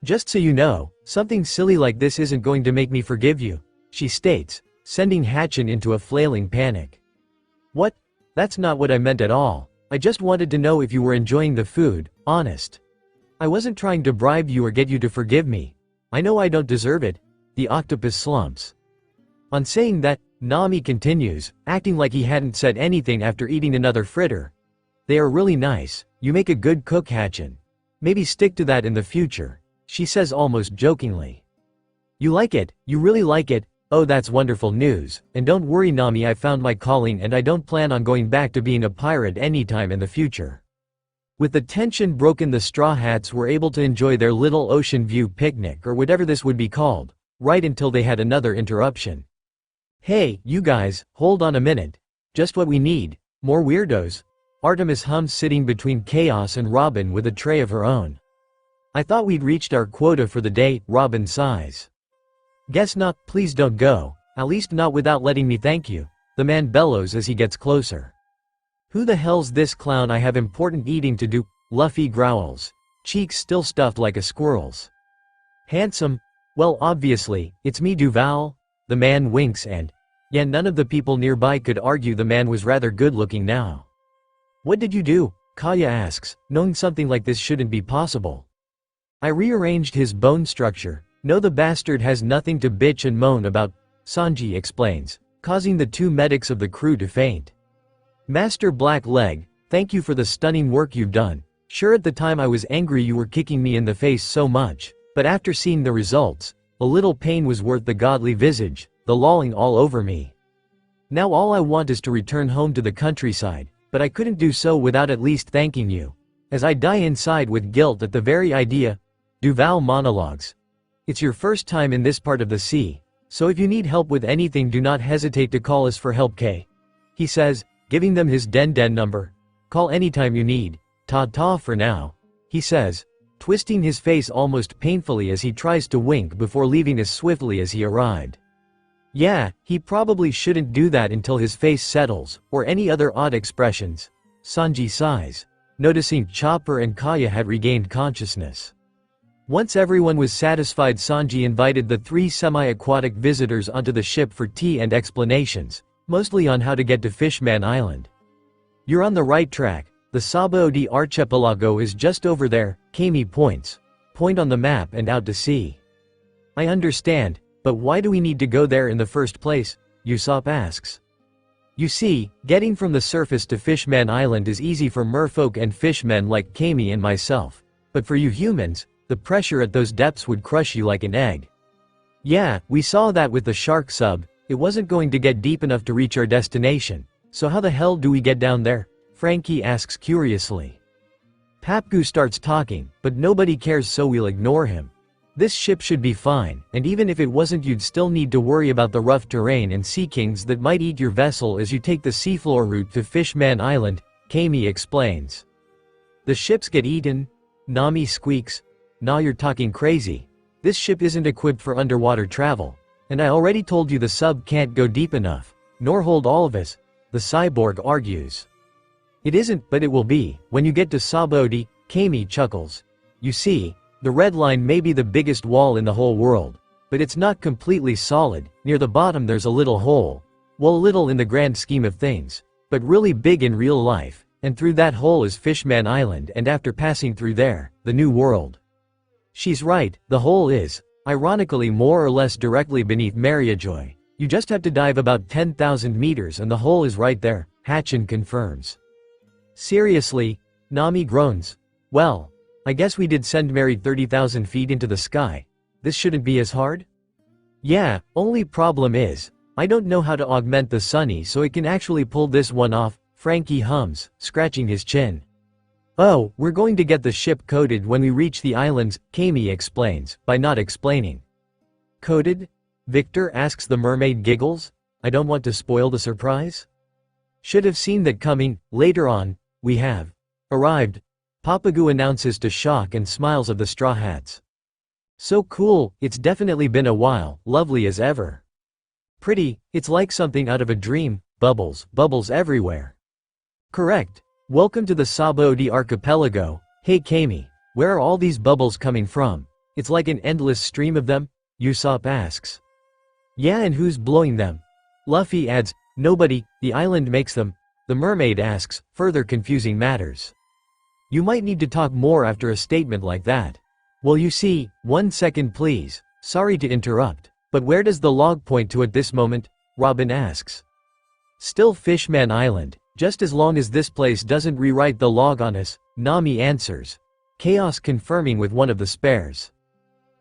Just so you know, something silly like this isn't going to make me forgive you, she states, sending Hatchin into a flailing panic. What? That's not what I meant at all. I just wanted to know if you were enjoying the food, honest. I wasn't trying to bribe you or get you to forgive me. I know I don't deserve it. The octopus slumps. On saying that, Nami continues, acting like he hadn't said anything after eating another fritter. They are really nice, you make a good cook Hatchin. Maybe stick to that in the future, she says almost jokingly. You like it, you really like it. Oh that's wonderful news, and don't worry Nami I found my calling and I don't plan on going back to being a pirate anytime in the future. With the tension broken the Straw Hats were able to enjoy their little ocean view picnic or whatever this would be called, right until they had another interruption. Hey, you guys, hold on a minute. Just what we need, more weirdos. Artemis hums sitting between Chaos and Robin with a tray of her own. I thought we'd reached our quota for the day, Robin sighs. Guess not, please don't go, at least not without letting me thank you, the man bellows as he gets closer. Who the hell's this clown I have important eating to do, Luffy growls, cheeks still stuffed like a squirrel's. Handsome? Well obviously, it's me Duval, the man winks and, yeah none of the people nearby could argue the man was rather good looking now. What did you do? Kaya asks, knowing something like this shouldn't be possible. I rearranged his bone structure. No the bastard has nothing to bitch and moan about, Sanji explains, causing the two medics of the crew to faint. Master Blackleg, thank you for the stunning work you've done. Sure at the time I was angry you were kicking me in the face so much, but after seeing the results, a little pain was worth the godly visage, the lolling all over me. Now all I want is to return home to the countryside, but I couldn't do so without at least thanking you. As I die inside with guilt at the very idea, Duval monologues. It's your first time in this part of the sea, so if you need help with anything do not hesitate to call us for help K. He says, giving them his den number. Call anytime you need, ta-ta for now. He says, twisting his face almost painfully as he tries to wink before leaving as swiftly as he arrived. Yeah, he probably shouldn't do that until his face settles, or any other odd expressions. Sanji sighs, noticing Chopper and Kaya had regained consciousness. Once everyone was satisfied, Sanji invited the 3 semi-aquatic visitors onto the ship for tea and explanations, mostly on how to get to Fishman Island. You're on the right track, the Sabaody archipelago is just over there, Kami point on the map and out to sea. I understand, but why do we need to go there in the first place? Usopp asks. You see, getting from the surface to Fishman Island is easy for merfolk and fishmen like Kami and myself. But for you humans, the pressure at those depths would crush you like an egg. Yeah, we saw that with the shark sub, it wasn't going to get deep enough to reach our destination. So how the hell do we get down there? Frankie asks curiously. Papgu starts talking, but nobody cares, so we'll ignore him. This ship should be fine, and even if it wasn't, you'd still need to worry about the rough terrain and sea kings that might eat your vessel as you take the seafloor route to Fishman Island, Kami explains. The ships get eaten? Nami squeaks. Nah, you're talking crazy. This ship isn't equipped for underwater travel. And I already told you the sub can't go deep enough, nor hold all of us, the cyborg argues. It isn't, but it will be, when you get to Sabaody, Kami chuckles. You see, the red line may be the biggest wall in the whole world, but it's not completely solid. Near the bottom there's a little hole. Well, little in the grand scheme of things, but really big in real life, and through that hole is Fishman Island, and after passing through there, the new world. She's right, the hole is, ironically, more or less directly beneath Mariajoy. You just have to dive about 10,000 meters and the hole is right there, Hatchin confirms. Seriously? Nami groans. Well, I guess we did send Mary 30,000 feet into the sky. This shouldn't be as hard? Yeah, only problem is, I don't know how to augment the Sunny so it can actually pull this one off, Frankie hums, scratching his chin. Oh, we're going to get the ship coated when we reach the islands, Kami explains, by not explaining. Coated? Victor asks. The mermaid giggles. I don't want to spoil the surprise. Should have seen that coming. Later on, we have arrived. Papagu announces to Shock and smiles of the Straw Hats. So cool, it's definitely been a while, lovely as ever. Pretty, it's like something out of a dream, bubbles, bubbles everywhere. Correct. Welcome to the Sabaody archipelago. Hey Kami, where are all these bubbles coming from? It's like an endless stream of them? Usopp asks. Yeah, and who's blowing them? Luffy adds, nobody, the island makes them. The mermaid asks, further confusing matters. You might need to talk more after a statement like that. Well, you see, 1 second please, sorry to interrupt, but where does the log point to at this moment? Robin asks. Still Fishman Island, just as long as this place doesn't rewrite the log on us, Nami answers. Chaos confirming with one of the spares.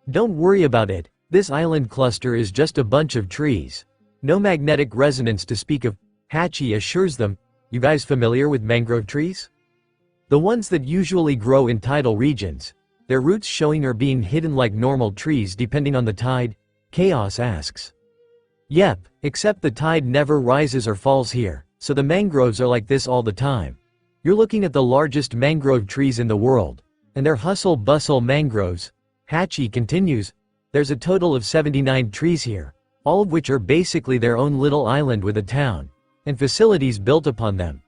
Don't worry about it, this island cluster is just a bunch of trees. No magnetic resonance to speak of, Hachi assures them. You guys familiar with mangrove trees? The ones that usually grow in tidal regions. Their roots showing or being hidden like normal trees depending on the tide? Chaos asks. Yep, except the tide never rises or falls here, so the mangroves are like this all the time. You're looking at the largest mangrove trees in the world, and they're hustle-bustle mangroves. Hachi continues. There's a total of 79 trees here, all of which are basically their own little island with a town and facilities built upon them.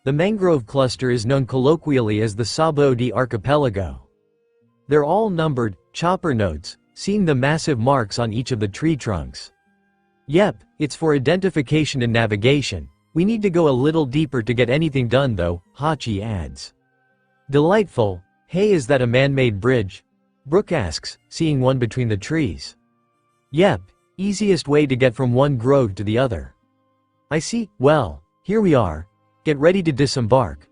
The mangrove cluster is known colloquially as the Sabaody archipelago. They're all numbered, Chopper notes, seeing the massive marks on each of the tree trunks. Yep, it's for identification and navigation. We need to go a little deeper to get anything done though, Hachi adds. Delightful. Hey, is that a man-made bridge? Brooke asks, seeing one between the trees. Yep, easiest way to get from one grove to the other. I see. Well, here we are. Get ready to disembark.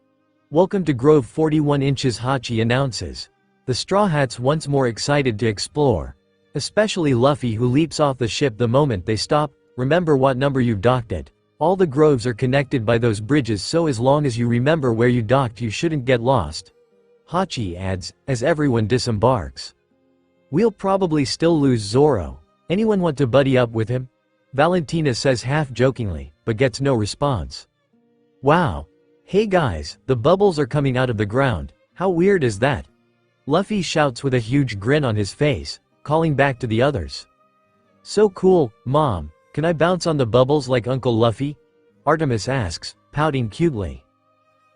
Welcome to Grove 41 inches, Hachi announces. The Straw Hats once more excited to explore. Especially Luffy, who leaps off the ship the moment they stop. Remember what number you've docked at. All the groves are connected by those bridges, so as long as you remember where you docked you shouldn't get lost. Hachi adds, as everyone disembarks. We'll probably still lose Zoro. Anyone want to buddy up with him? Valentina says half-jokingly, but gets no response. Wow. Hey guys, the bubbles are coming out of the ground. How weird is that? Luffy shouts with a huge grin on his face, calling back to the others. So cool, Mom, can I bounce on the bubbles like Uncle Luffy? Artemis asks, pouting cutely.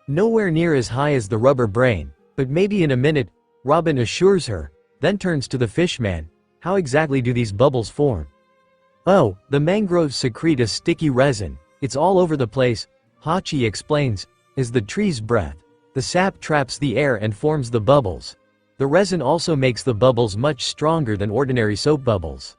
Nowhere near as high as the rubber brain, but maybe in a minute, Robin assures her, then turns to the fishman. How exactly do these bubbles form? Oh, the mangroves secrete a sticky resin, it's all over the place, Hachi explains, as the tree's breath. The sap traps the air and forms the bubbles. The resin also makes the bubbles much stronger than ordinary soap bubbles.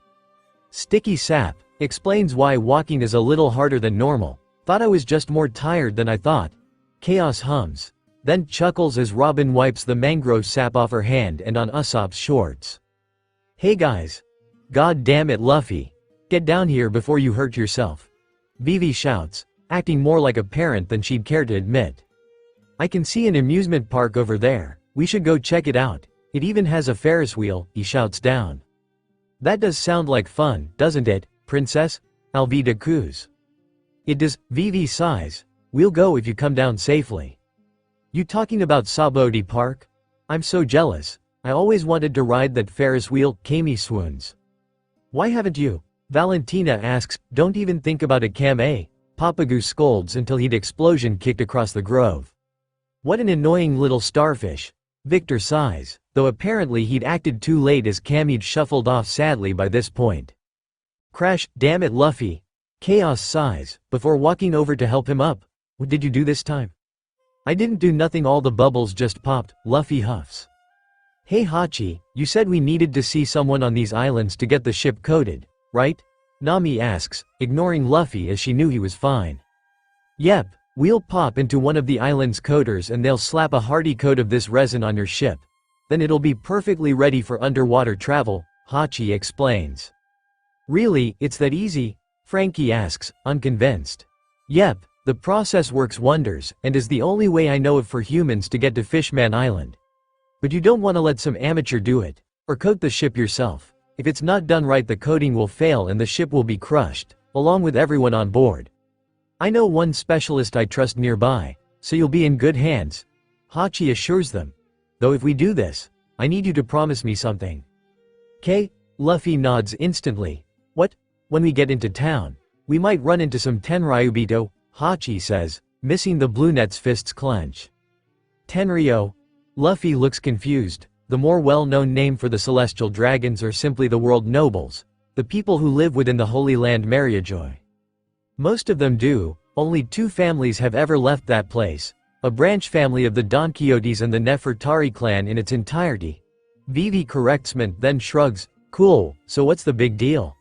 Sticky sap explains why walking is a little harder than normal. Thought I was just more tired than I thought. Chaos hums, then chuckles as Robin wipes the mangrove sap off her hand and on Usopp's shorts. Hey guys. God damn it, Luffy. Get down here before you hurt yourself. Vivi shouts, acting more like a parent than she'd care to admit. I can see an amusement park over there. We should go check it out. It even has a Ferris wheel, he shouts down. That does sound like fun, doesn't it, Princess? Alvida coos. It does, Vivi sighs. We'll go if you come down safely. You talking about Sabodi Park? I'm so jealous. I always wanted to ride that Ferris wheel, Kami swoons. Why haven't you? Valentina asks, don't even think about it, Kame. Papagu scolds until he'd explosion kicked across the grove. What an annoying little starfish. Victor sighs, though apparently he'd acted too late as Cammy'd shuffled off sadly by this point. Crash, damn it Luffy. Chaos sighs, before walking over to help him up. What did you do this time? I didn't do nothing, all the bubbles just popped, Luffy huffs. Hey Hachi, you said we needed to see someone on these islands to get the ship coated, right? Nami asks, ignoring Luffy as she knew he was fine. Yep. We'll pop into one of the island's coaters and they'll slap a hardy coat of this resin on your ship. Then it'll be perfectly ready for underwater travel, Hachi explains. Really, it's that easy? Frankie asks, unconvinced. Yep, the process works wonders, and is the only way I know of for humans to get to Fishman Island. But you don't want to let some amateur do it, or coat the ship yourself. If it's not done right, the coating will fail and the ship will be crushed, along with everyone on board. I know one specialist I trust nearby, so you'll be in good hands, Hachi assures them. Though if we do this, I need you to promise me something. K? Luffy nods instantly. What? When we get into town, we might run into some Tenryubito, Hachi says, missing the blue net's fists clench. Tenryo? Luffy looks confused. The more well-known name for the celestial dragons are simply the world nobles, the people who live within the Holy Land Mariajoy. Most of them do, only 2 families have ever left that place, a branch family of the Don Quixotes and the Nefertari clan in its entirety. Vivi corrects me, then shrugs, cool, so what's the big deal?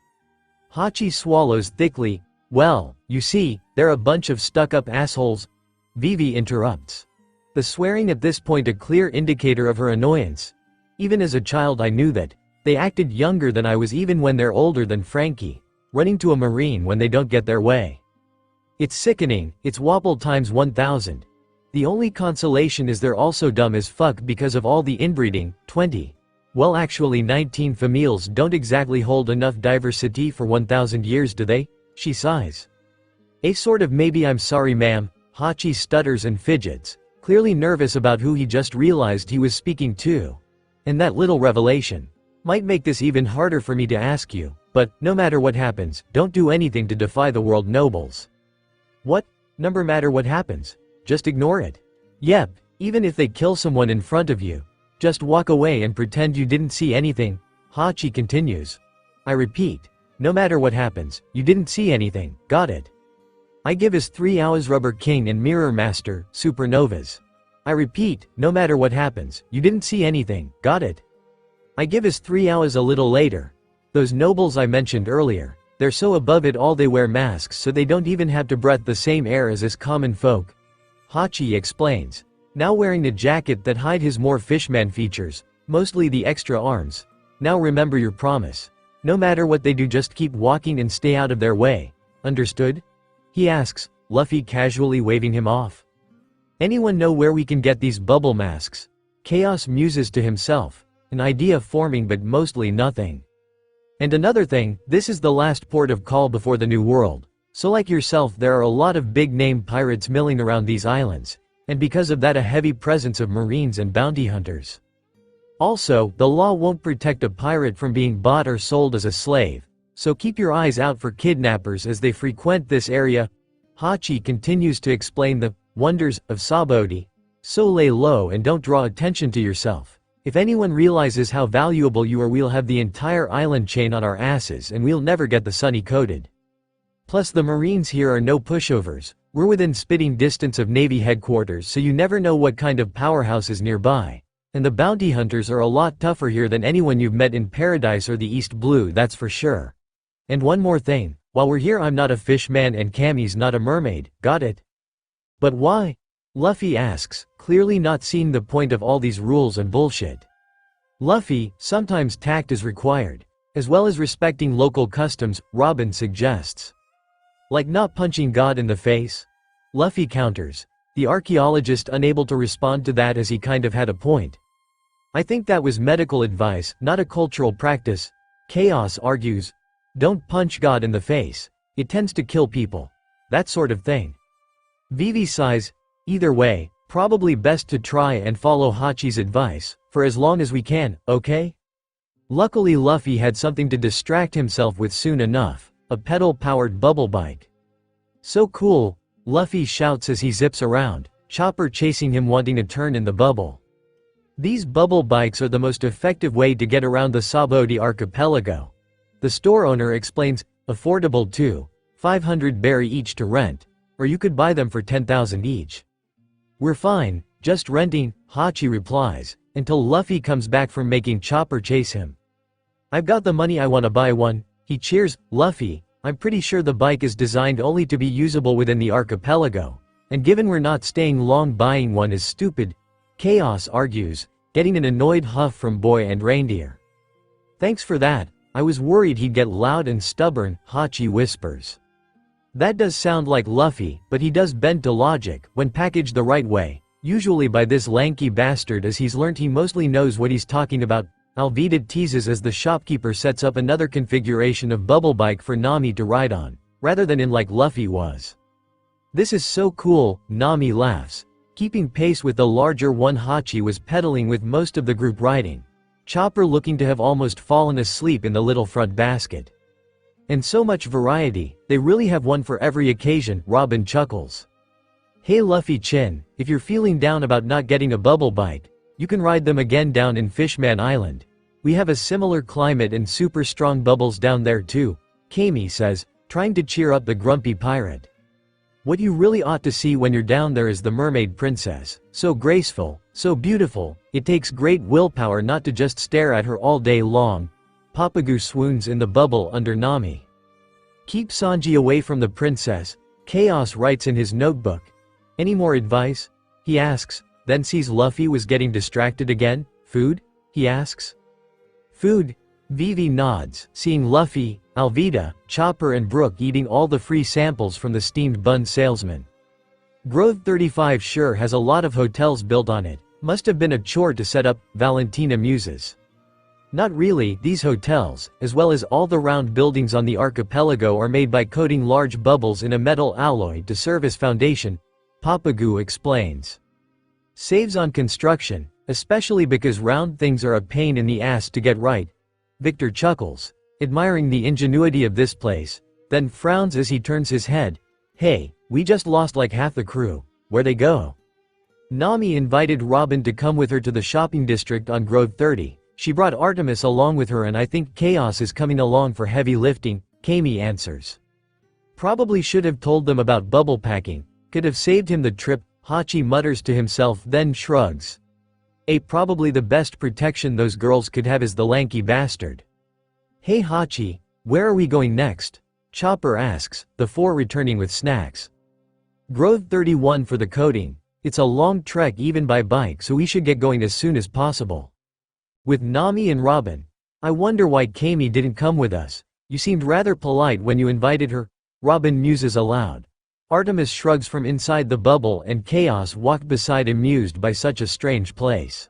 Hachi swallows thickly, well, you see, they're a bunch of stuck-up assholes. Vivi interrupts. The swearing at this point a clear indicator of her annoyance. Even as a child I knew that. They acted younger than I was even when they're older than Frankie. Running to a marine when they don't get their way. It's sickening, it's wobble times 1000. The only consolation is they're also dumb as fuck because of all the inbreeding, 20. Well actually 19 families don't exactly hold enough diversity for 1000 years, do they? She sighs. A sort of maybe I'm sorry ma'am, Hachi stutters and fidgets, clearly nervous about who he just realized he was speaking to. And that little revelation might make this even harder for me to ask you. But, no matter what happens, don't do anything to defy the world nobles. What? No matter what happens? Just ignore it? Yep, even if they kill someone in front of you. Just walk away and pretend you didn't see anything, Hachi continues. I repeat, no matter what happens, you didn't see anything, got it? I give us 3 hours Rubber King and Mirror Master, Supernovas. I repeat, no matter what happens, you didn't see anything, got it? I give us 3 hours a little later. Those nobles I mentioned earlier, they're so above it all they wear masks so they don't even have to breathe the same air as us common folk. Hachi explains, now wearing a jacket that hide his more fishman features, mostly the extra arms. Now remember your promise. No matter what they do, just keep walking and stay out of their way. Understood? He asks, Luffy casually waving him off. Anyone know where we can get these bubble masks? Chaos muses to himself, an idea forming but mostly nothing. And another thing, this is the last port of call before the New World, so like yourself there are a lot of big-name pirates milling around these islands, and because of that a heavy presence of marines and bounty hunters. Also, the law won't protect a pirate from being bought or sold as a slave, so keep your eyes out for kidnappers as they frequent this area. Hachi continues to explain the wonders of Sabodi. So lay low and don't draw attention to yourself. If anyone realizes how valuable you are, we'll have the entire island chain on our asses and we'll never get the sunny coated. Plus the Marines here are no pushovers. We're within spitting distance of Navy headquarters, so you never know what kind of powerhouse is nearby. And the bounty hunters are a lot tougher here than anyone you've met in Paradise or the East Blue, that's for sure. And one more thing, while we're here, I'm not a fish man and Cammy's not a mermaid, got it? But why? Luffy asks, clearly not seeing the point of all these rules and bullshit. Luffy, sometimes tact is required. As well as respecting local customs, Robin suggests. Like not punching God in the face? Luffy counters. The archaeologist unable to respond to that as he kind of had a point. I think that was medical advice, not a cultural practice. Chaos argues. Don't punch God in the face. It tends to kill people. That sort of thing. Vivi sighs. Either way, probably best to try and follow Hachi's advice, for as long as we can, okay? Luckily Luffy had something to distract himself with soon enough. A pedal-powered bubble bike. So cool, Luffy shouts as he zips around, Chopper chasing him wanting to turn in the bubble. These bubble bikes are the most effective way to get around the Sabodi archipelago. The store owner explains, affordable too, 500 berry each to rent, or you could buy them for 10,000 each. We're fine, just renting, Hachi replies, until Luffy comes back from making Chopper chase him. I've got the money, I wanna buy one. He cheers, Luffy, I'm pretty sure the bike is designed only to be usable within the archipelago, and given we're not staying long, buying one is stupid. Chaos argues, getting an annoyed huff from Boy and Reindeer. Thanks for that, I was worried he'd get loud and stubborn, Hachi whispers. That does sound like Luffy, but he does bend to logic, when packaged the right way, usually by this lanky bastard, as he's learnt he mostly knows what he's talking about. Alvida teases as the shopkeeper sets up another configuration of bubble bike for Nami to ride on, rather than in like Luffy was. This is so cool, Nami laughs, keeping pace with the larger one Hachi was pedaling with most of the group riding. Chopper looking to have almost fallen asleep in the little front basket. And so much variety, they really have one for every occasion, Robin chuckles. Hey Luffy Chin, if you're feeling down about not getting a bubble bike, you can ride them again down in Fishman Island. We have a similar climate and super strong bubbles down there too, Kami says, trying to cheer up the grumpy pirate. What you really ought to see when you're down there is the mermaid princess, so graceful, so beautiful, it takes great willpower not to just stare at her all day long. Papagu swoons in the bubble under Nami. Keep Sanji away from the princess, Chaos writes in his notebook. Any more advice? He asks. Then sees Luffy was getting distracted again. Food? He asks. Food? Vivi nods, seeing Luffy, Alvida, Chopper and Brook eating all the free samples from the steamed bun salesman. Grove 35 sure has a lot of hotels built on it. Must have been a chore to set up, Valentina muses. Not really, these hotels, as well as all the round buildings on the archipelago, are made by coating large bubbles in a metal alloy to serve as foundation, Papagu explains. Saves on construction, especially because round things are a pain in the ass to get right. Victor chuckles, admiring the ingenuity of this place, then frowns as he turns his head. Hey, we just lost like half the crew. Where'd they go? Nami invited Robin to come with her to the shopping district on Grove 30. She brought Artemis along with her and I think Chaos is coming along for heavy lifting, Kami answers. Probably should have told them about bubble packing, could have saved him the trip, Hachi mutters to himself then shrugs. Probably the best protection those girls could have is the lanky bastard. Hey Hachi, where are we going next? Chopper asks, the four returning with snacks. Grove 31 for the coating. It's a long trek even by bike, so we should get going as soon as possible. With Nami and Robin. I wonder why Kami didn't come with us. You seemed rather polite when you invited her. Robin muses aloud. Artemis shrugs from inside the bubble and Chaos walked beside amused by such a strange place.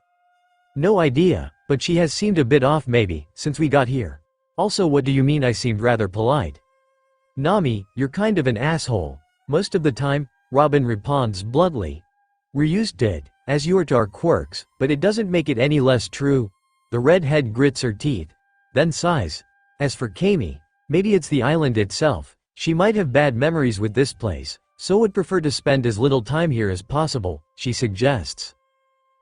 No idea, but she has seemed a bit off maybe, since we got here. Also, what do you mean I seemed rather polite? Nami, you're kind of an asshole. Most of the time, Robin responds bluntly. We're used to it, as you are to our quirks, but it doesn't make it any less true, The redhead grits her teeth, then sighs. As for Kami, maybe it's the island itself. She might have bad memories with this place, so would prefer to spend as little time here as possible, she suggests.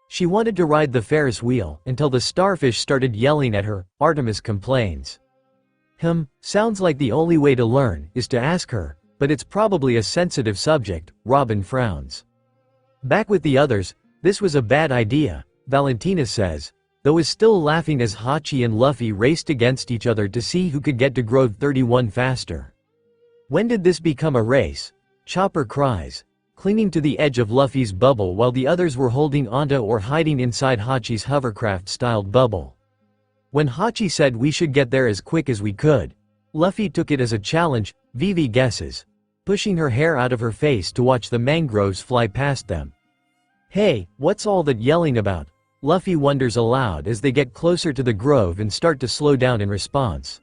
She wanted to ride the Ferris wheel until the starfish started yelling at her, Artemis complains. Sounds like the only way to learn is to ask her, but it's probably a sensitive subject, Robin frowns. Back with the others, this was a bad idea, Valentina says, though is still laughing as Hachi and Luffy raced against each other to see who could get to Grove 31 faster. When did this become a race? Chopper cries, clinging to the edge of Luffy's bubble while the others were holding onto or hiding inside Hachi's hovercraft-styled bubble. When Hachi said we should get there as quick as we could, Luffy took it as a challenge, Vivi guesses, pushing her hair out of her face to watch the mangroves fly past them. Hey, what's all that yelling about? Luffy wonders aloud as they get closer to the grove and start to slow down in response.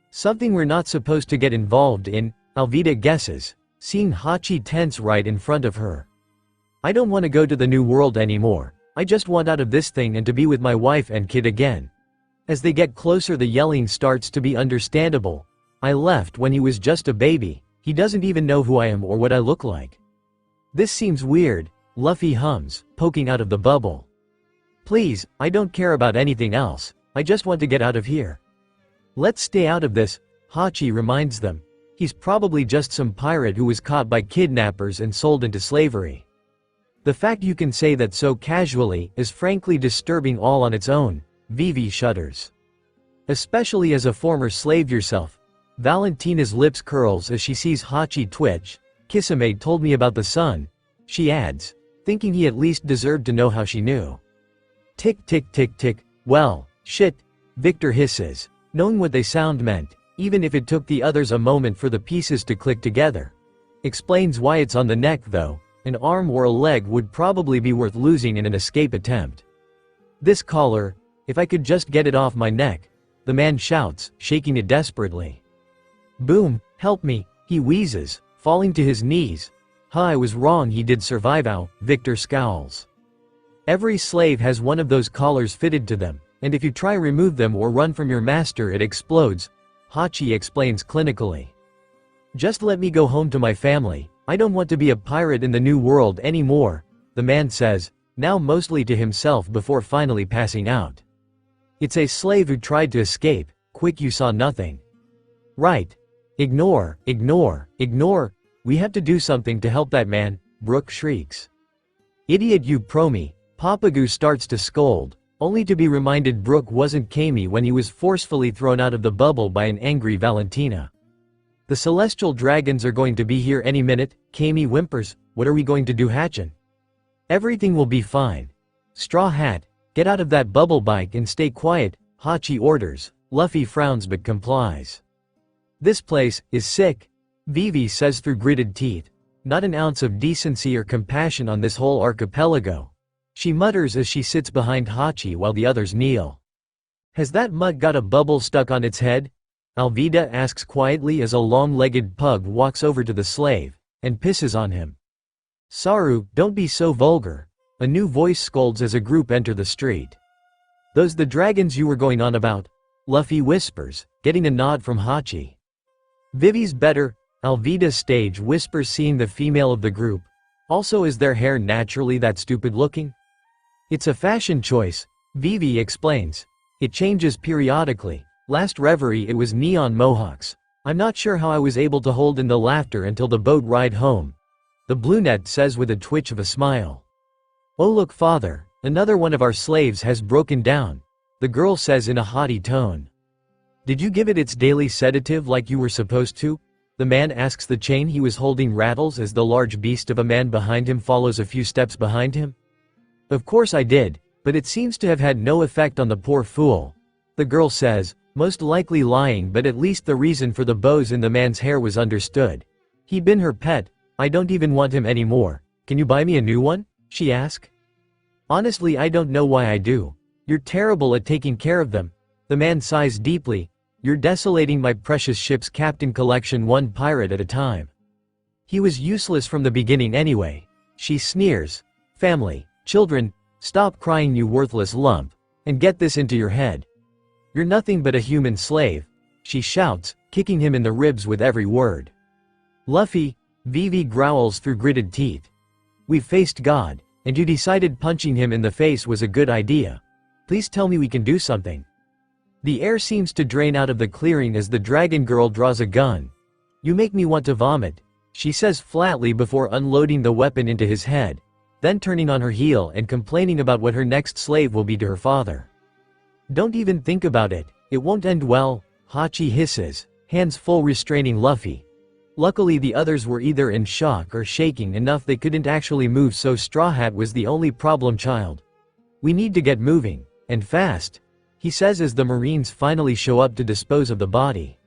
Something we're not supposed to get involved in, Alvida guesses, seeing Hachi tense right in front of her. I don't want to go to the new world anymore, I just want out of this thing and to be with my wife and kid again. As they get closer the yelling starts to be understandable. I left when he was just a baby, he doesn't even know who I am or what I look like. This seems weird, Luffy hums, poking out of the bubble. Please, I don't care about anything else, I just want to get out of here. Let's stay out of this, Hachi reminds them. He's probably just some pirate who was caught by kidnappers and sold into slavery. The fact you can say that so casually is frankly disturbing all on its own, Vivi shudders. Especially as a former slave yourself. Valentina's lips curls as she sees Hachi twitch. Kisame told me about the sun, she adds, thinking he at least deserved to know how she knew. Tick tick tick tick, well, shit, Victor hisses, knowing what they sound meant, even if it took the others a moment for the pieces to click together. Explains why it's on the neck though, an arm or a leg would probably be worth losing in an escape attempt. This collar, if I could just get it off my neck, the man shouts, shaking it desperately. Boom, help me, he wheezes, falling to his knees. I was wrong, he did survive. Ow, Victor scowls. Every slave has one of those collars fitted to them, and if you try remove them or run from your master it explodes, Hachi explains clinically. Just let me go home to my family, I don't want to be a pirate in the new world anymore, the man says, now mostly to himself before finally passing out. It's a slave who tried to escape, quick you saw nothing. Right. Ignore, ignore, ignore, we have to do something to help that man, Brook shrieks. Idiot you promi, Papagu starts to scold, only to be reminded Brook wasn't Kami when he was forcefully thrown out of the bubble by an angry Valentina. The celestial dragons are going to be here any minute, Kami whimpers, what are we going to do Hatchin? Everything will be fine. Straw Hat, get out of that bubble bike and stay quiet, Hachi orders, Luffy frowns but complies. This place is sick, Vivi says through gritted teeth, not an ounce of decency or compassion on this whole archipelago. She mutters as she sits behind Hachi while the others kneel. Has that mug got a bubble stuck on its head? Alvida asks quietly as a long-legged pug walks over to the slave, and pisses on him. Saru, don't be so vulgar, a new voice scolds as a group enter the street. Those the dragons you were going on about? Luffy whispers, getting a nod from Hachi. Vivi's better, Alvida stage whispers seeing the female of the group. Also is their hair naturally that stupid looking? It's a fashion choice, Vivi explains. It changes periodically, last reverie it was neon mohawks. I'm not sure how I was able to hold in the laughter until the boat ride home. The brunette says with a twitch of a smile. Oh look father, another one of our slaves has broken down, the girl says in a haughty tone. Did you give it its daily sedative like you were supposed to? The man asks. The chain he was holding rattles as the large beast of a man behind him follows a few steps behind him. Of course I did, but it seems to have had no effect on the poor fool, the girl says, most likely lying, but at least the reason for the bows in the man's hair was understood. He'd been her pet, I don't even want him anymore, can you buy me a new one? She asked. Honestly I don't know why I do. You're terrible at taking care of them. The man sighs deeply. You're desolating my precious ship's captain collection one pirate at a time. He was useless from the beginning anyway. She sneers. Family, children, stop crying you worthless lump. And get this into your head. You're nothing but a human slave, she shouts, kicking him in the ribs with every word. Luffy, Vivi growls through gritted teeth. We've faced God, and you decided punching him in the face was a good idea. Please tell me we can do something. The air seems to drain out of the clearing as the dragon girl draws a gun. You make me want to vomit, she says flatly before unloading the weapon into his head, then turning on her heel and complaining about what her next slave will be to her father. Don't even think about it, it won't end well, Hachi hisses, hands full restraining Luffy. Luckily the others were either in shock or shaking enough they couldn't actually move, so Straw Hat was the only problem child. We need to get moving, and fast, he says as the Marines finally show up to dispose of the body.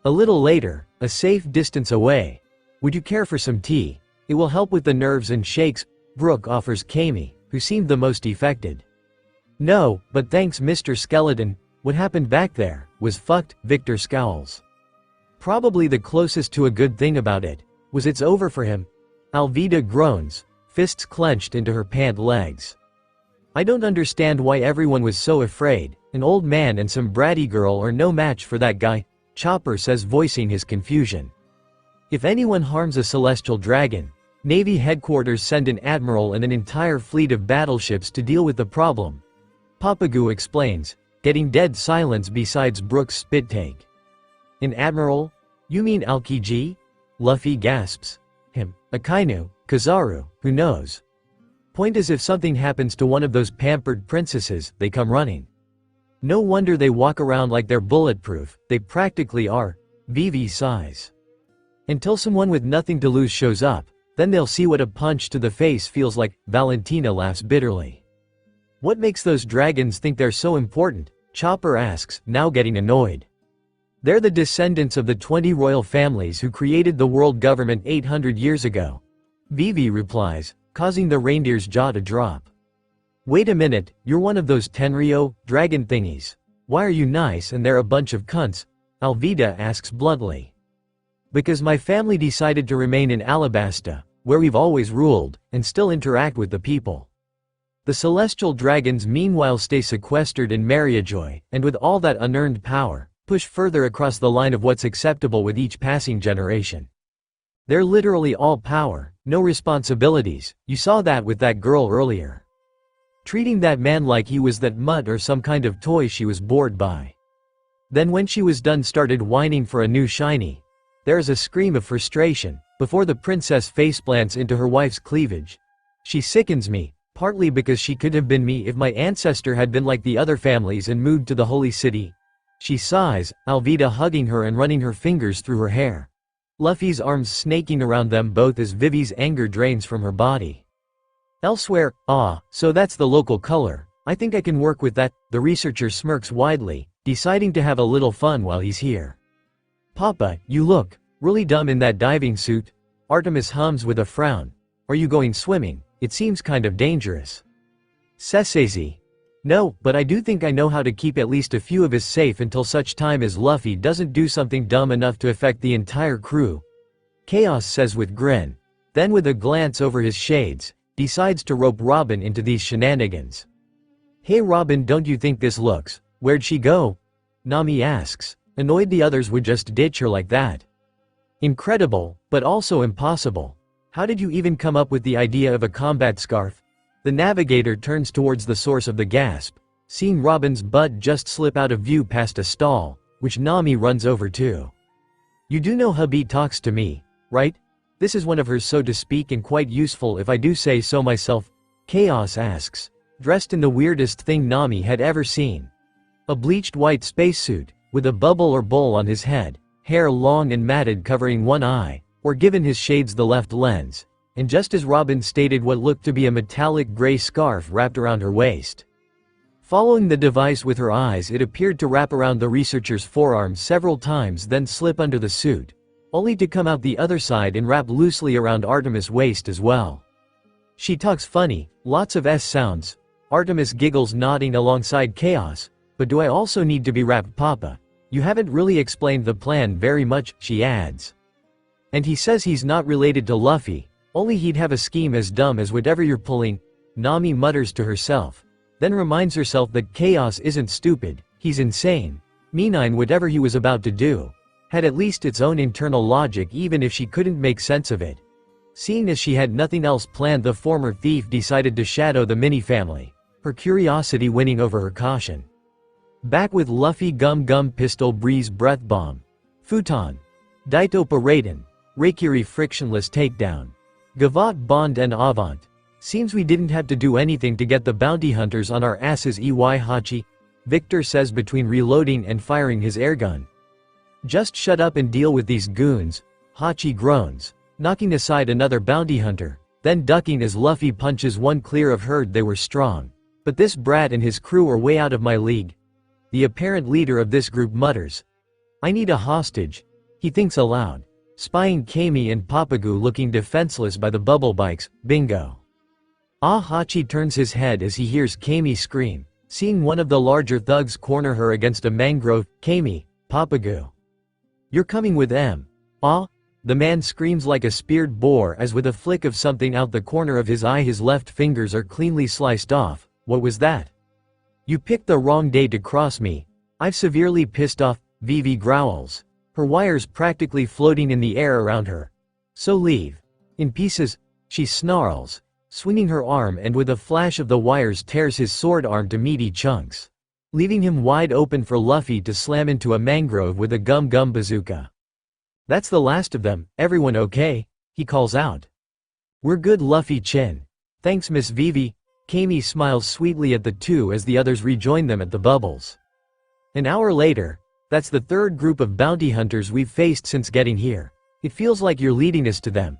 A little later, a safe distance away. Would you care for some tea? It will help with the nerves and shakes, Brook offers Kami, who seemed the most affected. No, but thanks Mr. Skeleton, what happened back there was fucked, Victor scowls. Probably the closest to a good thing about it was it's over for him. Alvida groans, fists clenched into her pant legs. I don't understand why everyone was so afraid. An old man and some bratty girl are no match for that guy, Chopper says, voicing his confusion. If anyone harms a celestial dragon, Navy headquarters send an admiral and an entire fleet of battleships to deal with the problem. Papagoo explains, getting dead silence besides Brook's spit take. An admiral? You mean Aokiji? Luffy gasps. Him, Akainu, Kizaru, who knows? Point is if something happens to one of those pampered princesses, they come running. No wonder they walk around like they're bulletproof, they practically are, Vivi sighs. Until someone with nothing to lose shows up, then they'll see what a punch to the face feels like, Valentina laughs bitterly. What makes those dragons think they're so important? Chopper asks, now getting annoyed. They're the descendants of the 20 royal families who created the world government 800 years ago. Vivi replies, causing the reindeer's jaw to drop. Wait a minute, you're one of those Tenryo, dragon thingies. Why are you nice and they're a bunch of cunts? Alvida asks bluntly. Because my family decided to remain in Alabasta, where we've always ruled, and still interact with the people. The celestial dragons meanwhile stay sequestered in Mariajoy, and with all that unearned power, push further across the line of what's acceptable with each passing generation. They're literally all power, no responsibilities, you saw that with that girl earlier. Treating that man like he was that mutt or some kind of toy she was bored by. Then when she was done started whining for a new shiny. There's a scream of frustration, before the princess faceplants into her wife's cleavage. She sickens me, partly because she could have been me if my ancestor had been like the other families and moved to the holy city. She sighs, Alvida hugging her and running her fingers through her hair. Luffy's arms snaking around them both as Vivi's anger drains from her body. Elsewhere, so that's the local color, I think I can work with that, the researcher smirks widely, deciding to have a little fun while he's here. Papa, you look really dumb in that diving suit, Artemis hums with a frown. Are you going swimming? It seems kind of dangerous. Sesezi. No, but I do think I know how to keep at least a few of us safe until such time as Luffy doesn't do something dumb enough to affect the entire crew. Chaos says with grin. Then with a glance over his shades, decides to rope Robin into these shenanigans. Hey Robin, don't you think this looks, where'd she go? Nami asks, annoyed the others would just ditch her like that. Incredible, but also impossible. How did you even come up with the idea of a combat scarf? The navigator turns towards the source of the gasp, seeing Robin's butt just slip out of view past a stall, which Nami runs over to. You do know hubby talks to me, right? This is one of hers so to speak and quite useful if I do say so myself, Chaos asks, dressed in the weirdest thing Nami had ever seen. A bleached white spacesuit, with a bubble or bowl on his head, hair long and matted covering one eye, or given his shades the left lens. And just as Robin stated what looked to be a metallic gray scarf wrapped around her waist. Following the device with her eyes, it appeared to wrap around the researcher's forearm several times, then slip under the suit, only to come out the other side and wrap loosely around Artemis' waist as well. She talks funny, lots of S sounds. Artemis giggles, nodding alongside Chaos. But do I also need to be wrapped, Papa? You haven't really explained the plan very much, she adds. And he says he's not related to Luffy. Only he'd have a scheme as dumb as whatever you're pulling, Nami mutters to herself. then reminds herself that Chaos isn't stupid, he's insane. Meaning whatever he was about to do had at least its own internal logic even if she couldn't make sense of it. Seeing as she had nothing else planned, the former thief decided to shadow the Mini family, her curiosity winning over her caution. Back with Luffy, Gum Gum Pistol Breeze Breath Bomb, Futon, Daito Raiden, Reikiri Frictionless Takedown, Gavotte Bond and Avant. Seems we didn't have to do anything to get the bounty hunters on our asses. Hachi, Victor says between reloading and firing his airgun. Just shut up and deal with these goons, Hachi groans, knocking aside another bounty hunter, then ducking as Luffy punches one clear of. Heard they were strong, but this brat and his crew are way out of my league. The apparent leader of this group mutters, I need a hostage. He thinks aloud, spying Kami and Papagu looking defenseless by the bubble bikes. Bingo. Hachi turns his head as he hears Kami scream, seeing one of the larger thugs corner her against a mangrove. Kami, Papagu, you're coming with them. The man screams like a speared boar as with a flick of something out the corner of his eye his left fingers are cleanly sliced off. What was that? You picked the wrong day to cross me. I've severely pissed off. Vivi growls, her wires practically floating in the air around her. So leave. In pieces, she snarls, swinging her arm and with a flash of the wires tears his sword arm to meaty chunks, leaving him wide open for Luffy to slam into a mangrove with a Gum Gum bazooka. That's the last of them. Everyone okay? He calls out. We're good, Luffy chin. Thanks, Miss Vivi. Kami smiles sweetly at the two as the others rejoin them at the bubbles. An hour later, that's the third group of bounty hunters we've faced since getting here. It feels like you're leading us to them.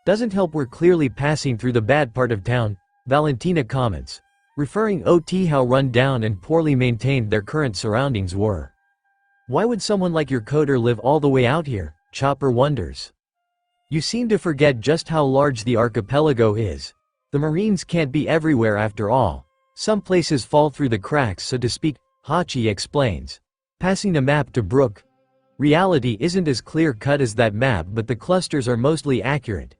Doesn't help we're clearly passing through the bad part of town, Valentina comments, referring to how run down and poorly maintained their current surroundings were. Why would someone like your coder live all the way out here? Chopper wonders. You seem to forget just how large the archipelago is. The Marines can't be everywhere after all. Some places fall through the cracks, so to speak, Hachi explains, passing a map to Brook. Reality isn't as clear-cut as that map, but the clusters are mostly accurate.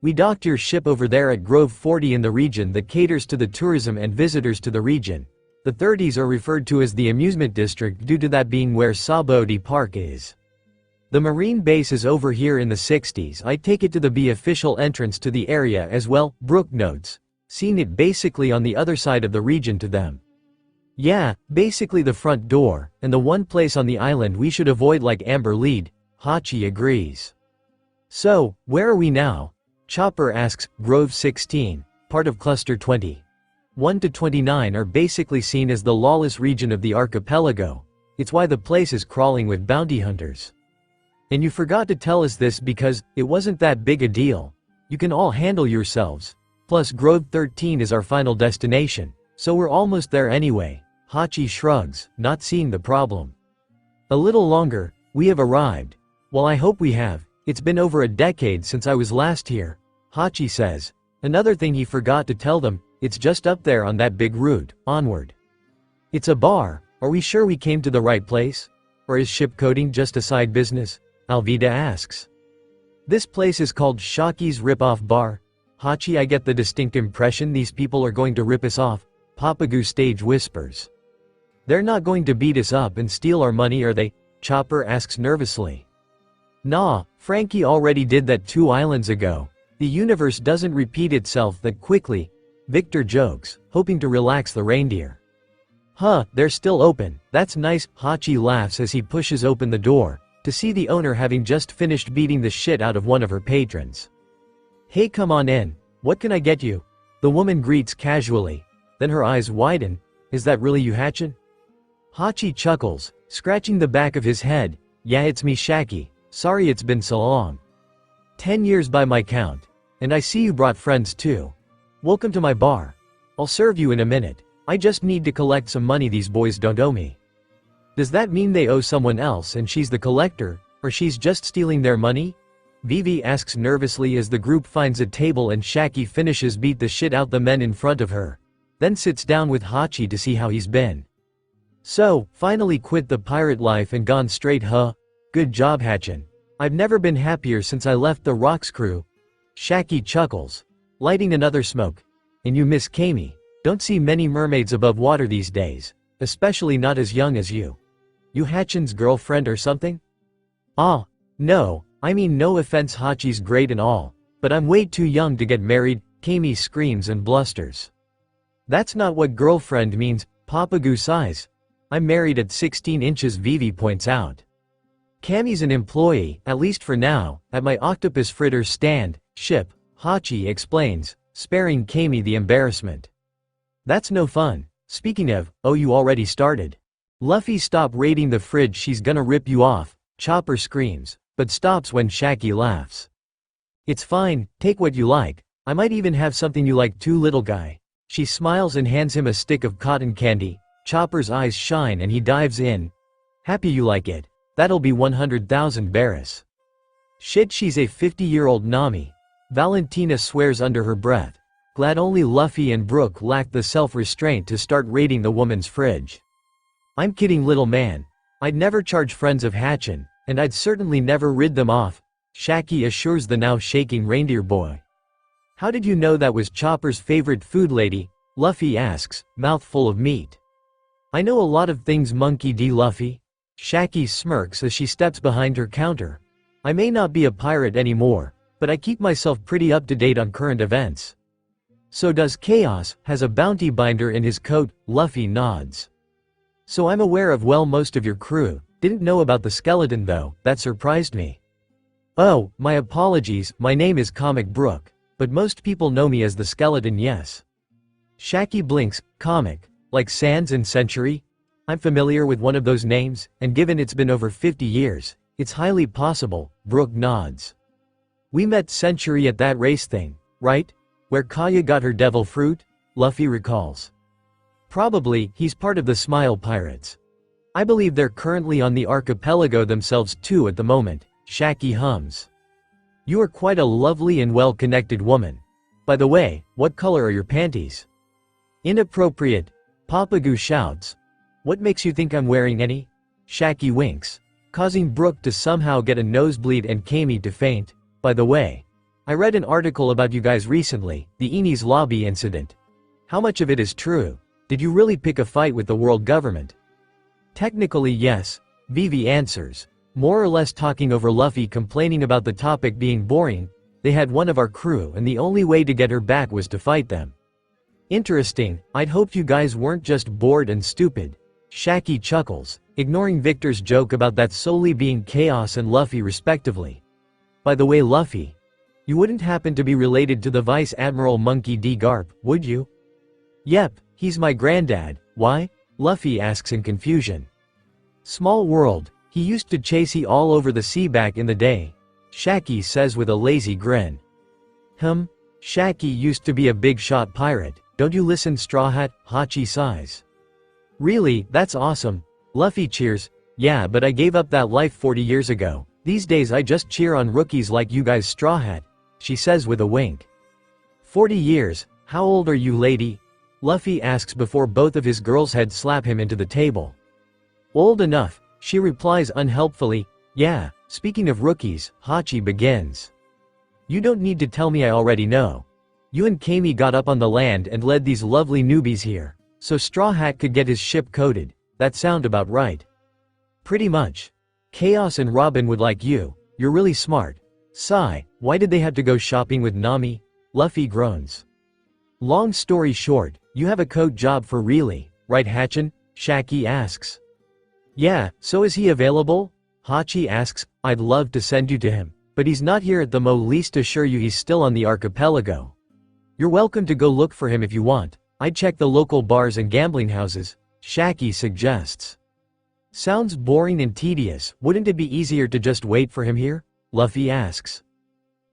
We docked your ship over there at Grove 40 in the region that caters to the tourism and visitors to the region. The 30s are referred to as the amusement district due to that being where Sabodi Park is. The Marine base is over here in the 60s. I take it to be official entrance to the area as well, Brook notes, seeing it basically on the other side of the region to them. Yeah, basically the front door, and the one place on the island we should avoid like Amber Lead, Hachi agrees. So, where are we now? Chopper asks. Grove 16, part of Cluster 20. 1 to 29 are basically seen as the lawless region of the archipelago. It's why the place is crawling with bounty hunters. And you forgot to tell us this because it wasn't that big a deal. You can all handle yourselves. Plus Grove 13 is our final destination, so we're almost there anyway. Hachi shrugs, not seeing the problem. A little longer, we have arrived. Well, I hope we have. It's been over a decade since I was last here, Hachi says. Another thing he forgot to tell them, it's just up there on that big route, onward. It's a bar. Are we sure we came to the right place? Or is shipcoding just a side business? Alvida asks. This place is called Shaki's Rip-Off Bar. Hachi, I get the distinct impression these people are going to rip us off, Papagu stage whispers. They're not going to beat us up and steal our money, are they? Chopper asks nervously. Nah, Frankie already did that 2 islands ago. The universe doesn't repeat itself that quickly, Victor jokes, hoping to relax the reindeer. Huh, they're still open. That's nice, Hachi laughs as he pushes open the door, to see the owner having just finished beating the shit out of one of her patrons. Hey, come on in. What can I get you? The woman greets casually. Then her eyes widen. Is that really you, Hatchin? Hachi chuckles, scratching the back of his head. Yeah, it's me, Shaki. Sorry it's been so long. 10 years by my count. And I see you brought friends too. Welcome to my bar. I'll serve you in a minute. I just need to collect some money. These boys don't owe me. Does that mean they owe someone else and she's the collector, or she's just stealing their money? Vivi asks nervously as the group finds a table and Shaki finishes beat the shit out the men in front of her. Then sits down with Hachi to see how he's been. So, finally quit the pirate life and gone straight, huh? Good job, Hatchin. I've never been happier since I left the Rocks crew. Shaki chuckles, lighting another smoke. And you miss Kami. Don't see many mermaids above water these days, especially not as young as you. You Hachin's girlfriend or something? Ah, no, I mean no offense, Hachi's great and all, but I'm way too young to get married, Kami screams and blusters. That's not what girlfriend means, Papagu sighs. I'm married at 16 inches, Vivi points out. Kami's an employee, at least for now, at my octopus fritter stand, ship, Hachi explains, sparing Kami the embarrassment. That's no fun. Speaking of, oh, you already started. Luffy, stop raiding the fridge, she's gonna rip you off, Chopper screams, but stops when Shaggy laughs. It's fine, take what you like, I might even have something you like too, little guy. She smiles and hands him a stick of cotton candy. Chopper's eyes shine and he dives in. Happy you like it. That'll be 100,000 Barris. Shit, she's a 50-year-old Nami. Valentina swears under her breath. Glad only Luffy and Brook lacked the self-restraint to start raiding the woman's fridge. I'm kidding, little man. I'd never charge friends of Hachin, and I'd certainly never rid them off, Shaggy assures the now shaking reindeer boy. How did you know that was Chopper's favorite food, lady? Luffy asks, mouth full of meat. I know a lot of things, Monkey D. Luffy. Shaggy smirks as she steps behind her counter. I may not be a pirate anymore, but I keep myself pretty up to date on current events. So does Chaos, has a bounty binder in his coat, Luffy nods. So I'm aware of most of your crew, didn't know about the skeleton though, that surprised me. Oh, my apologies, my name is Comic Brook, but most people know me as the skeleton, yes. Shaggy blinks, Comic, like Sans and Century? I'm familiar with one of those names, and given it's been over 50 years, it's highly possible, Brook nods. We met Century at that race thing, right? Where Kaya got her devil fruit? Luffy recalls. Probably, he's part of the Smile Pirates. I believe they're currently on the archipelago themselves too at the moment, Shaggy hums. You are quite a lovely and well-connected woman. By the way, what color are your panties? Inappropriate, Papagu shouts. What makes you think I'm wearing any? Shaggy winks, causing Brook to somehow get a nosebleed and Kami to faint. By the way, I read an article about you guys recently, the Enies Lobby incident. How much of it is true? Did you really pick a fight with the world government? Technically yes, Vivi answers, more or less talking over Luffy complaining about the topic being boring. They had one of our crew and the only way to get her back was to fight them. Interesting, I'd hoped you guys weren't just bored and stupid. Shaggy chuckles, ignoring Victor's joke about that solely being Chaos and Luffy respectively. By the way, Luffy, you wouldn't happen to be related to the Vice Admiral Monkey D. Garp, would you? Yep, he's my granddad. Why? Luffy asks in confusion. Small world, he used to chase he all over the sea back in the day, Shaggy says with a lazy grin. Shaggy used to be a big shot pirate, don't you listen, Straw Hat? Hachi sighs. Really, that's awesome. Luffy cheers, yeah, but I gave up that life 40 years ago. These days I just cheer on rookies like you guys, Straw Hat, she says with a wink. 40 years, how old are you, lady? Luffy asks before both of his girls' heads slap him into the table. Old enough, she replies unhelpfully, yeah, speaking of rookies, Hachi begins. You don't need to tell me, I already know. You and Kami got up on the land and led these lovely newbies here, so Straw Hat could get his ship coated. That sound about right? Pretty much. Chaos and Robin would like you, you're really smart. Sigh, why did they have to go shopping with Nami? Luffy groans. Long story short, you have a coat job for really, right Hachin? Shaggy asks. Yeah, so is he available? Hachi asks, I'd love to send you to him, but he's not here at the least assure you he's still on the archipelago. You're welcome to go look for him if you want, I'd check the local bars and gambling houses, Shaggy suggests. Sounds boring and tedious, wouldn't it be easier to just wait for him here? Luffy asks.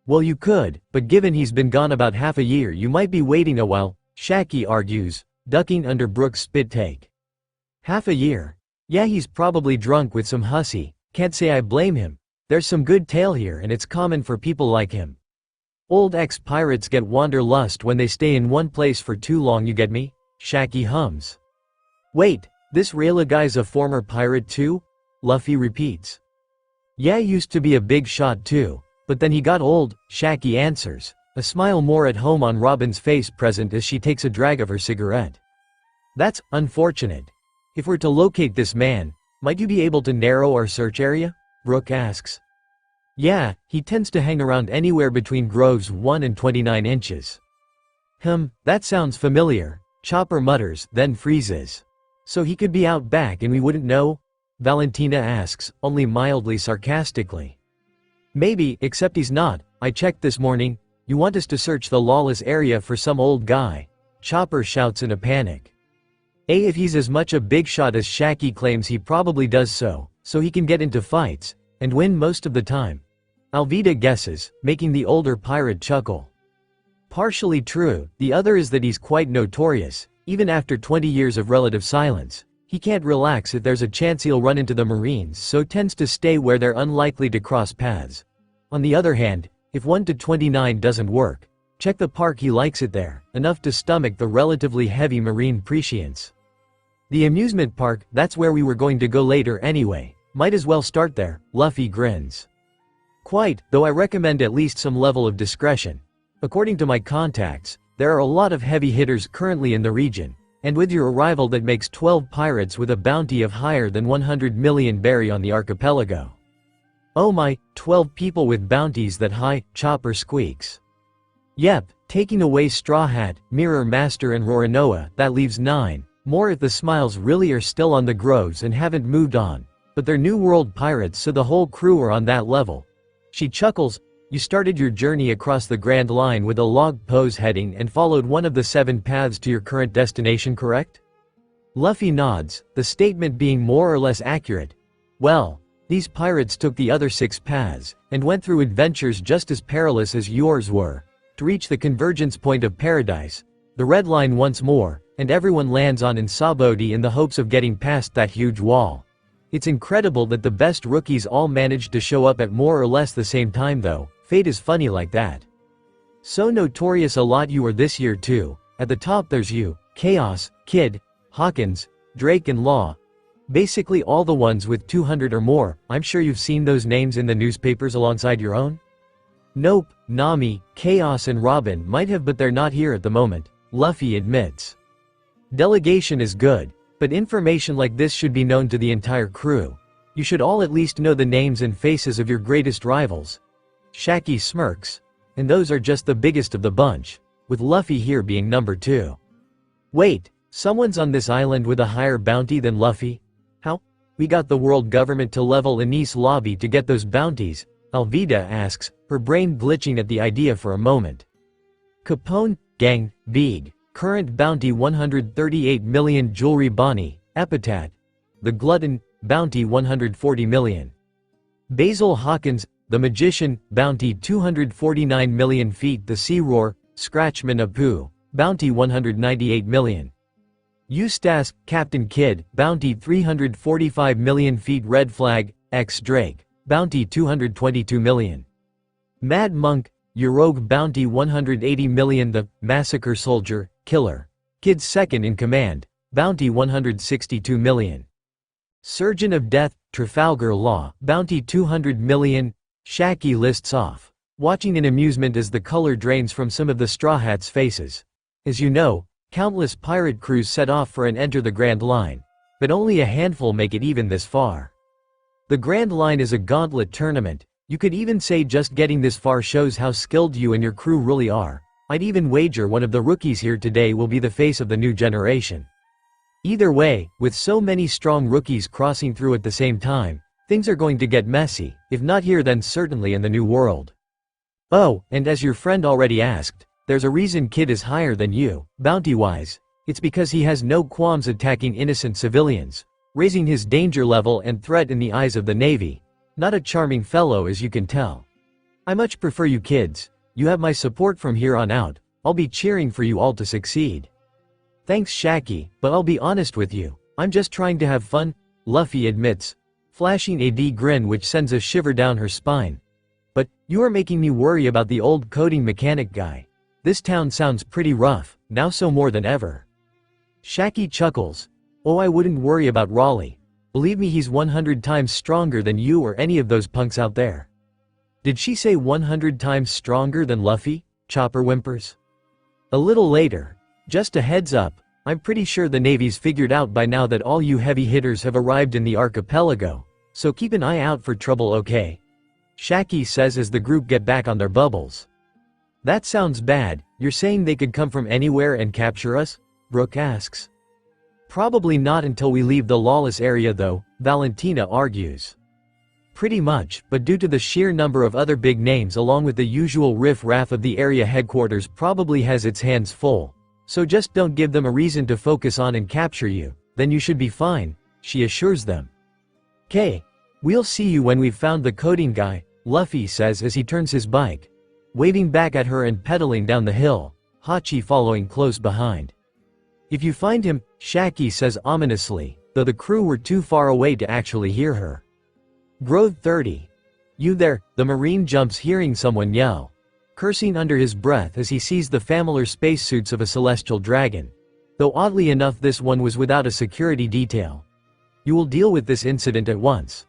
Well, you could, but given he's been gone about half a year you might be waiting a while, Shaggy argues, ducking under Brook's spit take. Half a year? Yeah, he's probably drunk with some hussy, can't say I blame him. There's some good tale here and it's common for people like him. Old ex-pirates get wanderlust when they stay in one place for too long, you get me? Shaggy hums. Wait, this Rayla guy's a former pirate too? Luffy repeats. Yeah, used to be a big shot too, but then he got old, Shaggy answers, a smile more at home on Robin's face present as she takes a drag of her cigarette. That's unfortunate. If we're to locate this man, might you be able to narrow our search area? Brooke asks. Yeah, he tends to hang around anywhere between groves 1 and 29 inches. That sounds familiar, Chopper mutters, then freezes. So he could be out back and we wouldn't know? Valentina asks, only mildly sarcastically. Maybe, except he's not. I checked this morning. You want us to search the lawless area for some old guy? Chopper shouts in a panic. If he's as much a big shot as Shaggy claims, he probably does so he can get into fights, and win most of the time. Alvida guesses, making the older pirate chuckle. Partially true, the other is that he's quite notorious, even after 20 years of relative silence. He can't relax if there's a chance he'll run into the Marines, so tends to stay where they're unlikely to cross paths. On the other hand, if 1 to 29 doesn't work, check the park, he likes it there, enough to stomach the relatively heavy Marine prescience. The amusement park, that's where we were going to go later anyway, might as well start there, Luffy grins. Quite, though I recommend at least some level of discretion. According to my contacts, there are a lot of heavy hitters currently in the region, and with your arrival that makes 12 pirates with a bounty of higher than 100 million berry on the archipelago. Oh my, 12 people with bounties that high, Chopper squeaks. Yep, taking away Straw Hat, Mirror Master and Rorinoa, that leaves 9, more if the Smiles really are still on the groves and haven't moved on, but they're New World pirates so the whole crew are on that level. She chuckles. You started your journey across the Grand Line with a log pose heading and followed one of the 7 paths to your current destination, correct? Luffy nods, the statement being more or less accurate. Well, these pirates took the other 6 paths, and went through adventures just as perilous as yours were, to reach the convergence point of paradise, the Red Line once more, and everyone lands on Insabodi in the hopes of getting past that huge wall. It's incredible that the best rookies all managed to show up at more or less the same time though. Fate is funny like that. So notorious a lot you are this year too. At the top there's you, Chaos, Kid, Hawkins, Drake and Law. Basically all the ones with 200 or more. I'm sure you've seen those names in the newspapers alongside your own? Nope, Nami, Chaos and Robin might have, but they're not here at the moment, Luffy admits. Delegation is good, but information like this should be known to the entire crew. You should all at least know the names and faces of your greatest rivals. Shaggy smirks. And those are just the biggest of the bunch, with Luffy here being number 2. Wait, someone's on this island with a higher bounty than Luffy? How? We got the world government to level Anise Lobby to get those bounties, Alvida asks, her brain glitching at the idea for a moment. Capone, gang, Big, current bounty 138 million Jewelry Bonnie, Epitaph. The Glutton, bounty 140 million. Basil Hawkins, the Magician, bounty 249 million feet. The Sea Roar, Scratchman Apu, bounty 198 million. Eustace, Captain Kidd, bounty 345 million feet. Red Flag, X Drake, bounty 222 million. Mad Monk, Eurogue, bounty 180 million. The Massacre Soldier, Killer, Kid's second in command, bounty 162 million. Surgeon of Death, Trafalgar Law, bounty 200 million. Shaggy lists off, watching in amusement as the color drains from some of the Straw Hats' faces. As you know, countless pirate crews set off for and enter the Grand Line, but only a handful make it even this far. The Grand Line is a gauntlet tournament. You could even say just getting this far shows how skilled you and your crew really are. I'd even wager one of the rookies here today will be the face of the new generation. Either way, with so many strong rookies crossing through at the same time, things are going to get messy, if not here then certainly in the new world. Oh, and as your friend already asked, there's a reason Kid is higher than you, bounty-wise. It's because he has no qualms attacking innocent civilians, raising his danger level and threat in the eyes of the Navy. Not a charming fellow as you can tell. I much prefer you kids. You have my support from here on out. I'll be cheering for you all to succeed. Thanks Shaggy, but I'll be honest with you, I'm just trying to have fun, Luffy admits, flashing a grin which sends a shiver down her spine. But, you are making me worry about the old coding mechanic guy. This town sounds pretty rough, now so more than ever. Shaggy chuckles. Oh, I wouldn't worry about Raleigh. Believe me, he's 100 times stronger than you or any of those punks out there. Did she say 100 times stronger than Luffy? Chopper whimpers. A little later. Just a heads up, I'm pretty sure the Navy's figured out by now that all you heavy hitters have arrived in the archipelago, so keep an eye out for trouble, okay? Shaki says as the group get back on their bubbles. That sounds bad. You're saying they could come from anywhere and capture us? Brooke asks. Probably not until we leave the lawless area though, Valentina argues. Pretty much, but due to the sheer number of other big names along with the usual riff-raff of the area headquarters probably has its hands full. So just don't give them a reason to focus on and capture you, then you should be fine, she assures them. "'Kay. We'll see you when we've found the coding guy," Luffy says as he turns his bike, waving back at her and pedaling down the hill, Hachi following close behind. "If you find him," Shaki says ominously, though the crew were too far away to actually hear her. Growth 30. "You there," the Marine jumps hearing someone yell, cursing under his breath as he sees the familiar spacesuits of a celestial dragon. Though oddly enough this one was without a security detail. "You will deal with this incident at once.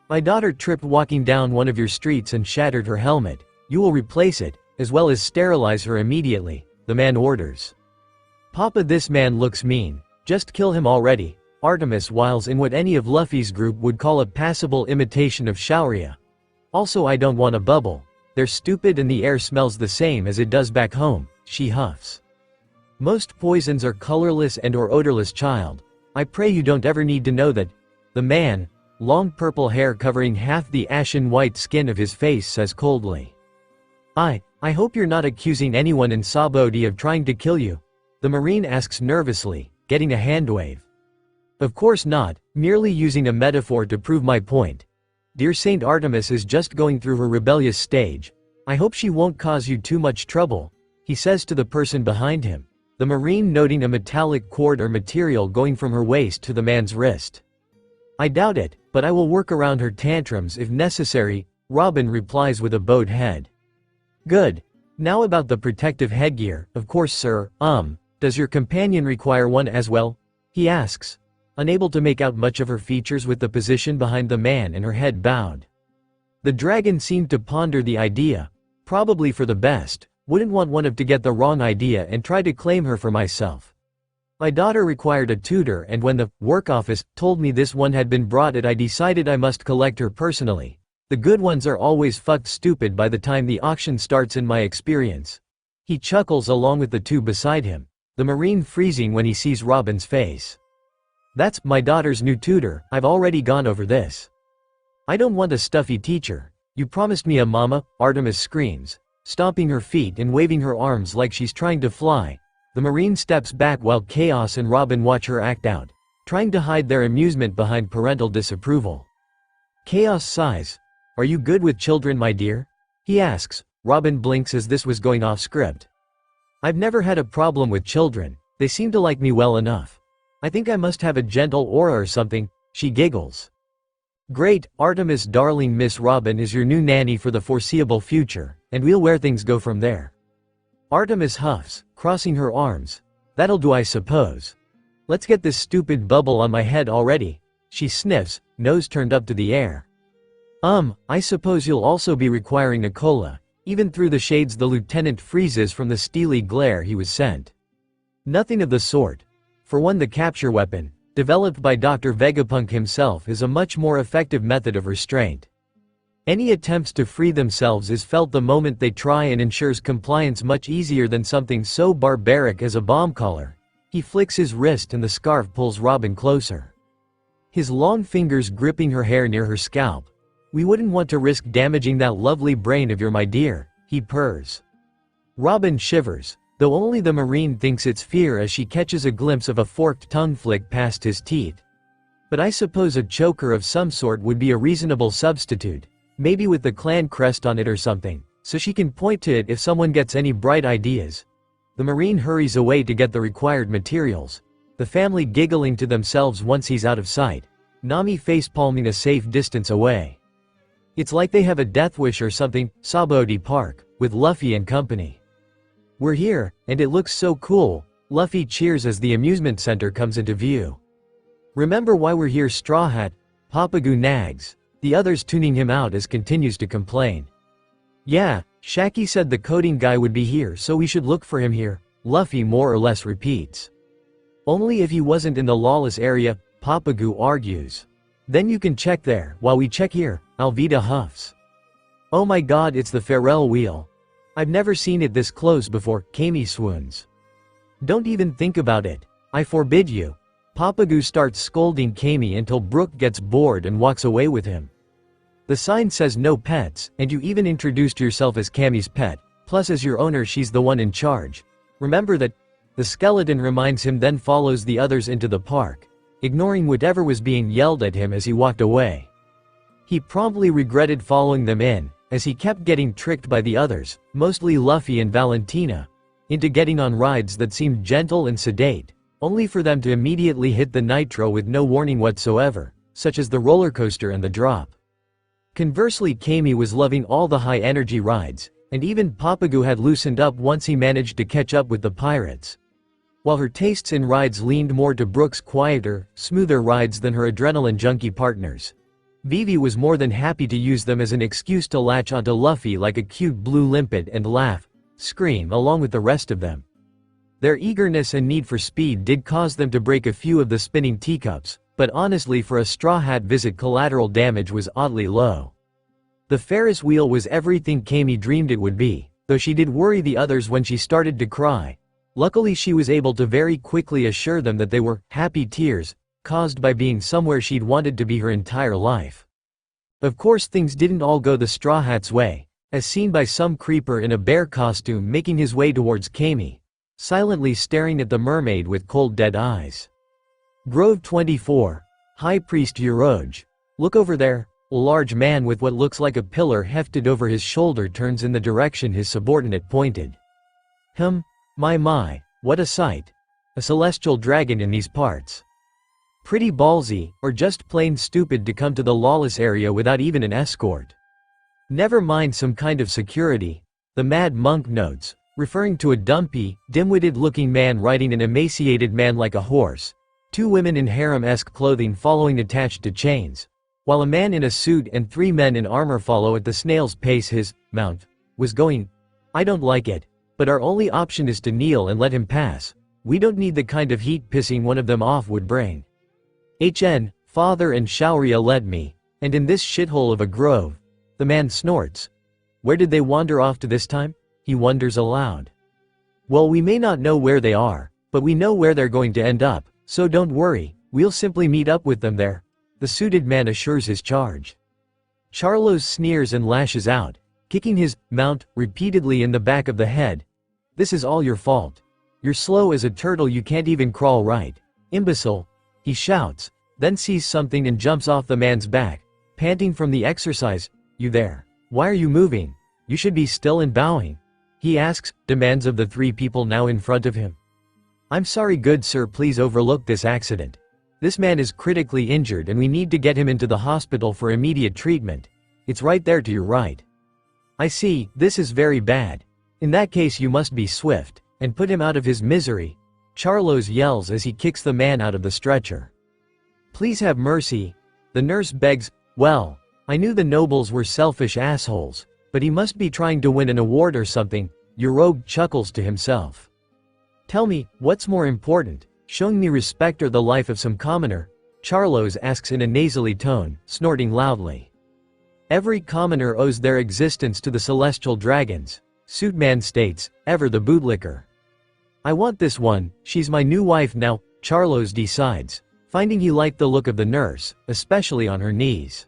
My daughter tripped walking down one of your streets and shattered her helmet. You will replace it, as well as sterilize her immediately," the man orders. "Papa, this man looks mean. Just kill him already," Artemis whiles in what any of Luffy's group would call a passable imitation of Shaoria. "Also, I don't want a bubble. They're stupid and the air smells the same as it does back home," she huffs. "Most poisons are colorless and or odorless, child. I pray you don't ever need to know that," the man, long purple hair covering half the ashen white skin of his face, says coldly. I hope you're not accusing anyone in Sabodi of trying to kill you," the Marine asks nervously, getting a handwave. "Of course not, merely using a metaphor to prove my point. Dear Saint Artemis is just going through her rebellious stage. I hope she won't cause you too much trouble," he says to the person behind him, the Marine noting a metallic cord or material going from her waist to the man's wrist. "I doubt it, but I will work around her tantrums if necessary," Robin replies with a bowed head. "Good. Now about the protective headgear, of course sir, does your companion require one as well?" he asks, unable to make out much of her features with the position behind the man and her head bowed. The dragon seemed to ponder the idea, probably for the best, wouldn't want one of to get the wrong idea and try to claim her for myself. "My daughter required a tutor and when the work office told me this one had been brought I decided I must collect her personally. The good ones are always fucked stupid by the time the auction starts in my experience." He chuckles along with the two beside him, the Marine freezing when he sees Robin's face. "That's my daughter's new tutor, I've already gone over this." "I don't want a stuffy teacher. You promised me a mama," Artemis screams, stomping her feet and waving her arms like she's trying to fly. The Marine steps back while Chaos and Robin watch her act out, trying to hide their amusement behind parental disapproval. Chaos sighs. "Are you good with children, my dear?" he asks. Robin blinks as this was going off script. "I've never had a problem with children, they seem to like me well enough. I think I must have a gentle aura or something," she giggles. "Great, Artemis darling, Miss Robin is your new nanny for the foreseeable future, and we'll where things go from there." Artemis huffs, crossing her arms. "That'll do I suppose. Let's get this stupid bubble on my head already," she sniffs, nose turned up to the air. I suppose you'll also be requiring Nicola." Even through the shades the lieutenant freezes from the steely glare he was sent. "Nothing of the sort. For one, the capture weapon, developed by Dr. Vegapunk himself, is a much more effective method of restraint. Any attempts to free themselves is felt the moment they try and ensures compliance much easier than something so barbaric as a bomb collar." He flicks his wrist and the scarf pulls Robin closer, his long fingers gripping her hair near her scalp. "We wouldn't want to risk damaging that lovely brain of your, my dear," he purrs. Robin shivers, though only the Marine thinks it's fear as she catches a glimpse of a forked tongue flick past his teeth. "But I suppose a choker of some sort would be a reasonable substitute, maybe with the clan crest on it or something, so she can point to it if someone gets any bright ideas." The Marine hurries away to get the required materials, the family giggling to themselves once he's out of sight, Nami facepalming a safe distance away. It's like they have a death wish or something. Sabodi Park, with Luffy and company. "We're here, and it looks so cool," Luffy cheers as the amusement center comes into view. "Remember why we're here, Straw Hat?" Papagu nags, the others tuning him out as continues to complain. "Yeah, Shaki said the coding guy would be here, so we should look for him here, Luffy more or less repeats. Only if he wasn't in the lawless area, Papagu argues. Then you can check there, while we check here, Alvida huffs. Oh my god, it's the Pharrell wheel. I've never seen it this close before, Kami swoons. Don't even think about it. I forbid you. Papagu starts scolding Kami until Brook gets bored and walks away with him. The sign says no pets, and you even introduced yourself as Kami's pet, plus as your owner she's the one in charge. Remember that? The skeleton reminds him, then follows the others into the park, ignoring whatever was being yelled at him as he walked away. He promptly regretted following them in, as he kept getting tricked by the others, mostly Luffy and Valentina, into getting on rides that seemed gentle and sedate, only for them to immediately hit the nitro with no warning whatsoever, such as the roller coaster and the drop. Conversely, Kami was loving all the high-energy rides, and even Papagu had loosened up once he managed to catch up with the pirates. While her tastes in rides leaned more to Brook's quieter, smoother rides than her adrenaline junkie partners, Vivi was more than happy to use them as an excuse to latch onto Luffy like a cute blue limpet and laugh, scream along with the rest of them. Their eagerness and need for speed did cause them to break a few of the spinning teacups, but honestly, for a Straw Hat visit, collateral damage was oddly low. The Ferris wheel was everything Kami dreamed it would be, though she did worry the others when she started to cry. Luckily, she was able to very quickly assure them that they were happy tears, caused by being somewhere she'd wanted to be her entire life. Of course, things didn't all go the Straw Hat's way, as seen by some creeper in a bear costume making his way towards Kami, silently staring at the mermaid with cold dead eyes. Grove 24. High Priest Uroge. Look over there. A large man with what looks like a pillar hefted over his shoulder turns in the direction his subordinate pointed. My, what a sight. A celestial dragon in these parts. Pretty ballsy, or just plain stupid to come to the lawless area without even an escort. Never mind some kind of security, the Mad Monk notes, referring to a dumpy, dim-witted looking man riding an emaciated man like a horse, two women in harem-esque clothing following attached to chains, while a man in a suit and three men in armor follow at the snail's pace. His mount was going. I don't like it, but our only option is to kneel and let him pass. We don't need the kind of heat pissing one of them off would bring. Father and Shauria led me, and in this shithole of a grove. The man snorts. Where did they wander off to this time? He wonders aloud. Well, we may not know where they are, but we know where they're going to end up, so don't worry, we'll simply meet up with them there, the suited man assures his charge. Charlos sneers and lashes out, kicking his mount repeatedly in the back of the head. This is all your fault. You're slow as a turtle, you can't even crawl right. Imbecile, he shouts, then sees something and jumps off the man's back, panting from the exercise. You there? Why are you moving? You should be still and bowing. He asks, demands of the three people now in front of him. I'm sorry, good sir, please overlook this accident. This man is critically injured and we need to get him into the hospital for immediate treatment. It's right there to your right. I see, this is very bad. In that case you must be swift, and put him out of his misery. Charlos yells as he kicks the man out of the stretcher. Please have mercy. The nurse begs. Well, I knew the nobles were selfish assholes, but he must be trying to win an award or something. Uroge chuckles to himself. Tell me, what's more important, showing me respect or the life of some commoner? Charlos asks in a nasally tone, snorting loudly. Every commoner owes their existence to the celestial dragons, Suitman states, ever the bootlicker. I want this one, she's my new wife now, Charlos decides, finding he liked the look of the nurse, especially on her knees.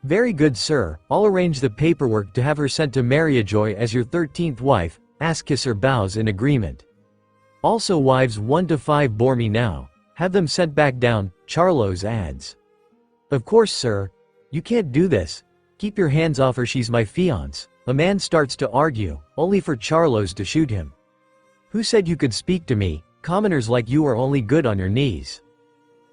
Very good sir, I'll arrange the paperwork to have her sent to Mariajoy as your 13th wife. Asskisser bows in agreement. Also wives 1 to 5 bore me now, have them sent back down, Charlos adds. Of course sir. You can't do this. Keep your hands off her, she's my fiancé. A man starts to argue, only for Charlos to shoot him. Who said you could speak to me? Commoners like you are only good on your knees.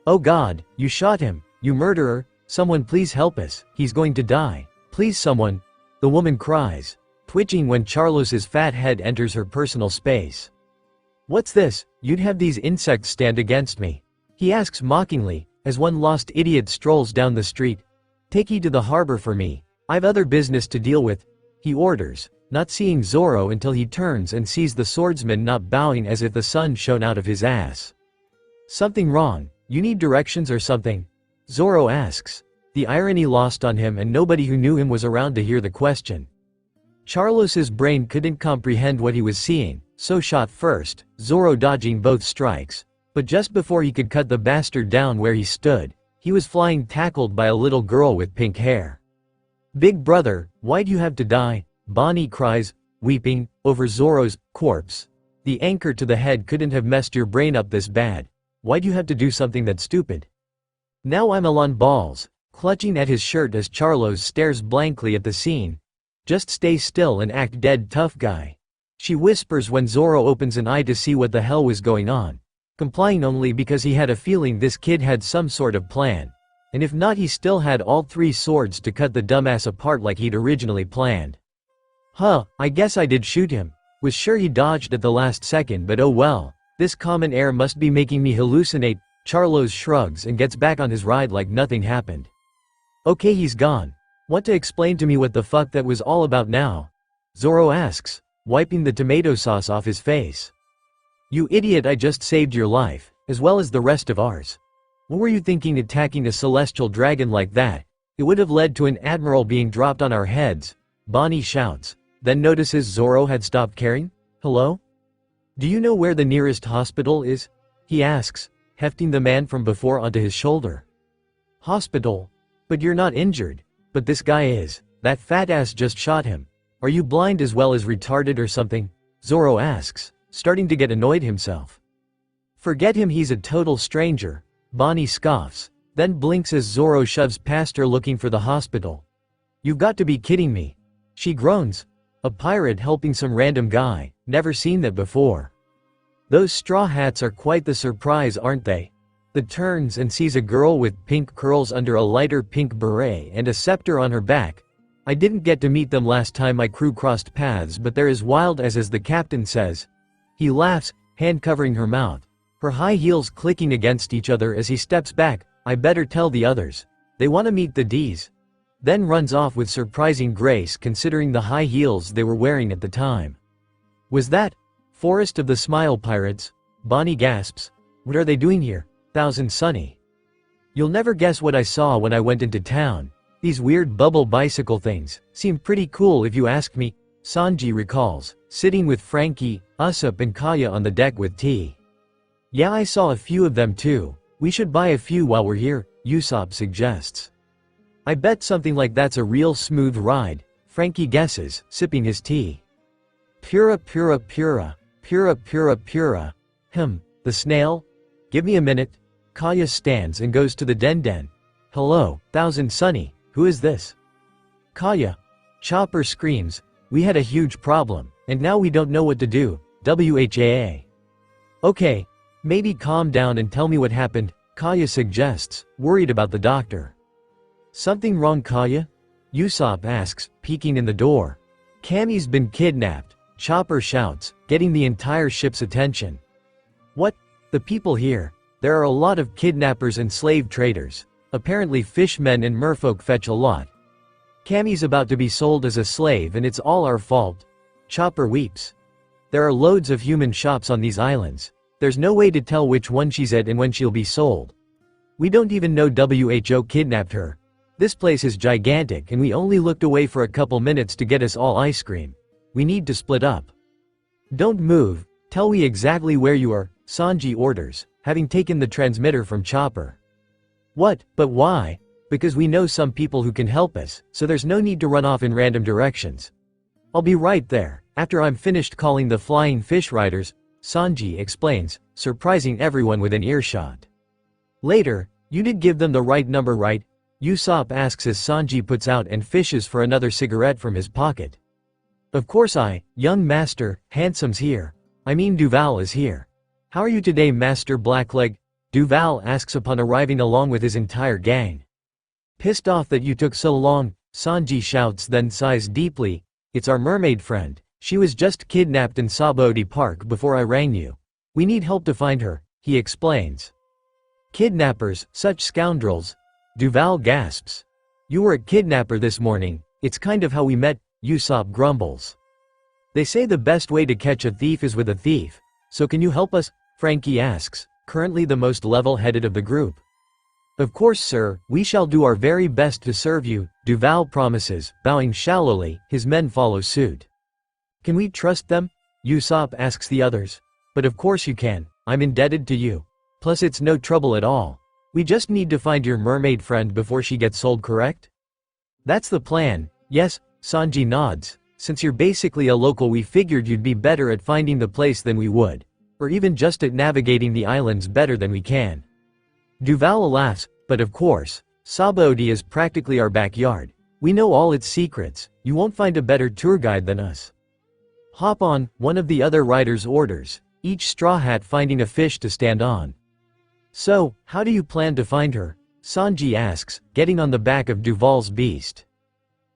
Oh God, you shot him, you murderer. Someone please help us, he's going to die. Please someone. The woman cries, twitching when Charlos's fat head enters her personal space. What's this? You'd have these insects stand against me? He asks mockingly, as one lost idiot strolls down the street. Take ye to the harbor for me. I've other business to deal with. He orders, not seeing Zoro until he turns and sees the swordsman not bowing as if the sun shone out of his ass. Something wrong? You need directions or something? Zoro asks. The irony lost on him, and nobody who knew him was around to hear the question. Charlos's brain couldn't comprehend what he was seeing, so shot first, Zoro dodging both strikes. But just before he could cut the bastard down where he stood, he was flying tackled by a little girl with pink hair. "Big brother, why'd you have to die?" Bonnie cries, weeping, over Zoro's corpse. "The anchor to the head couldn't have messed your brain up this bad. Why'd you have to do something that stupid?" Now I'm all on balls, clutching at his shirt as Charlos stares blankly at the scene. "Just stay still and act dead tough guy," she whispers when Zoro opens an eye to see what the hell was going on, complying only because he had a feeling this kid had some sort of plan. And if not, he still had all 3 swords to cut the dumbass apart like he'd originally planned. I guess I did shoot him. Was sure he dodged at the last second, but oh well. This common air must be making me hallucinate. Charlos shrugs and gets back on his ride like nothing happened. Okay, he's gone. Want to explain to me what the fuck that was all about now? Zoro asks, wiping the tomato sauce off his face. You idiot, I just saved your life, as well as the rest of ours. What were you thinking attacking a celestial dragon like that? It would have led to an admiral being dropped on our heads, Bonnie shouts, then notices Zoro had stopped caring. Hello? Do you know where the nearest hospital is? He asks, hefting the man from before onto his shoulder. Hospital? But you're not injured. But this guy is. That fat ass just shot him. Are you blind as well as retarded or something? Zoro asks, starting to get annoyed himself. Forget him, he's a total stranger. Bonnie scoffs, then blinks as Zoro shoves past her looking for the hospital. You've got to be kidding me. She groans. A pirate helping some random guy, never seen that before. Those straw hats are quite the surprise, aren't they? The turns and sees a girl with pink curls under a lighter pink beret and a scepter on her back. I didn't get to meet them last time my crew crossed paths, but they're as wild as the captain says. He laughs, hand covering her mouth. Her high heels clicking against each other as he steps back. I better tell the others. They want to meet the D's. Then runs off with surprising grace considering the high heels they were wearing at the time. Was that Forest of the Smile Pirates? Bonnie gasps. What are they doing here? Thousand Sunny. You'll never guess what I saw when I went into town. These weird bubble bicycle things seem pretty cool if you ask me. Sanji recalls, sitting with Frankie, Usopp and Kaya on the deck with tea. Yeah, I saw a few of them too. We should buy a few while we're here, Usopp suggests. I bet something like that's a real smooth ride, Frankie guesses, sipping his tea. Pura pura pura, pura pura pura. The snail? Give me a minute. Kaya stands and goes to the den. Hello, Thousand Sunny, who is this? Kaya. Chopper screams, we had a huge problem, and now we don't know what to do, WHAA. Okay, maybe calm down and tell me what happened, Kaya suggests, worried about the doctor. Something wrong, Kaya? Usopp asks, peeking in the door. Cammy's been kidnapped, Chopper shouts, getting the entire ship's attention. What? The people here? There are a lot of kidnappers and slave traders. Apparently fishmen and merfolk fetch a lot. Cammy's about to be sold as a slave and it's all our fault. Chopper weeps. There are loads of human shops on these islands. There's no way to tell which one she's at and when she'll be sold. We don't even know WHO kidnapped her. This place is gigantic and we only looked away for a couple minutes to get us all ice cream. We need to split up. Don't move, tell me exactly where you are, Sanji orders, having taken the transmitter from Chopper. What, but why? Because we know some people who can help us, so there's no need to run off in random directions. I'll be right there, after I'm finished calling the flying fish riders, Sanji explains, surprising everyone within earshot. Later, you did give them the right number, right? Usopp asks as Sanji puts out and fishes for another cigarette from his pocket. Of course young master, Handsome's here. I mean Duval is here. How are you today, Master Blackleg? Duval asks upon arriving along with his entire gang. Pissed off that you took so long, Sanji shouts then sighs deeply. It's our mermaid friend. She was just kidnapped in Sabaody Park before I rang you. We need help to find her, he explains. Kidnappers, such scoundrels. Duval gasps. You were a kidnapper this morning. It's kind of how we met, Usopp grumbles. They say the best way to catch a thief is with a thief. So can you help us? Frankie asks, currently the most level-headed of the group. Of course, sir, we shall do our very best to serve you, Duval promises, bowing shallowly. His men follow suit. Can we trust them? Usopp asks the others. But of course you can, I'm indebted to you. Plus it's no trouble at all. We just need to find your mermaid friend before she gets sold, correct? That's the plan. Yes, Sanji nods. Since you're basically a local, we figured you'd be better at finding the place than we would. Or even just at navigating the islands better than we can. Duval laughs, but of course, Sabaody is practically our backyard. We know all its secrets. You won't find a better tour guide than us. Hop on, one of the other riders orders, each straw hat finding a fish to stand on. So, how do you plan to find her? Sanji asks, getting on the back of Duval's beast.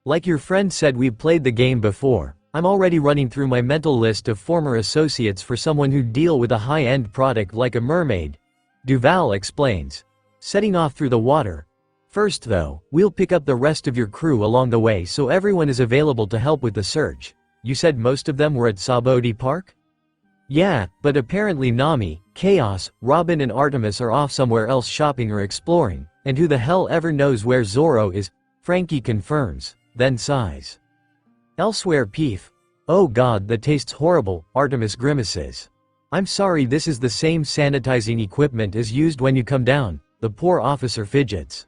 Like your friend said, we've played the game before. I'm already running through my mental list of former associates for someone who'd deal with a high-end product like a mermaid. Duval explains, setting off through the water. First though, we'll pick up the rest of your crew along the way so everyone is available to help with the search. You said most of them were at Sabaody Park? Yeah, but apparently Nami, Chaos, Robin and Artemis are off somewhere else shopping or exploring, and who the hell ever knows where Zoro is? Frankie confirms, then sighs. Elsewhere, Peef. Oh god, that tastes horrible, Artemis grimaces. I'm sorry, this is the same sanitizing equipment as used when you come down, the poor officer fidgets.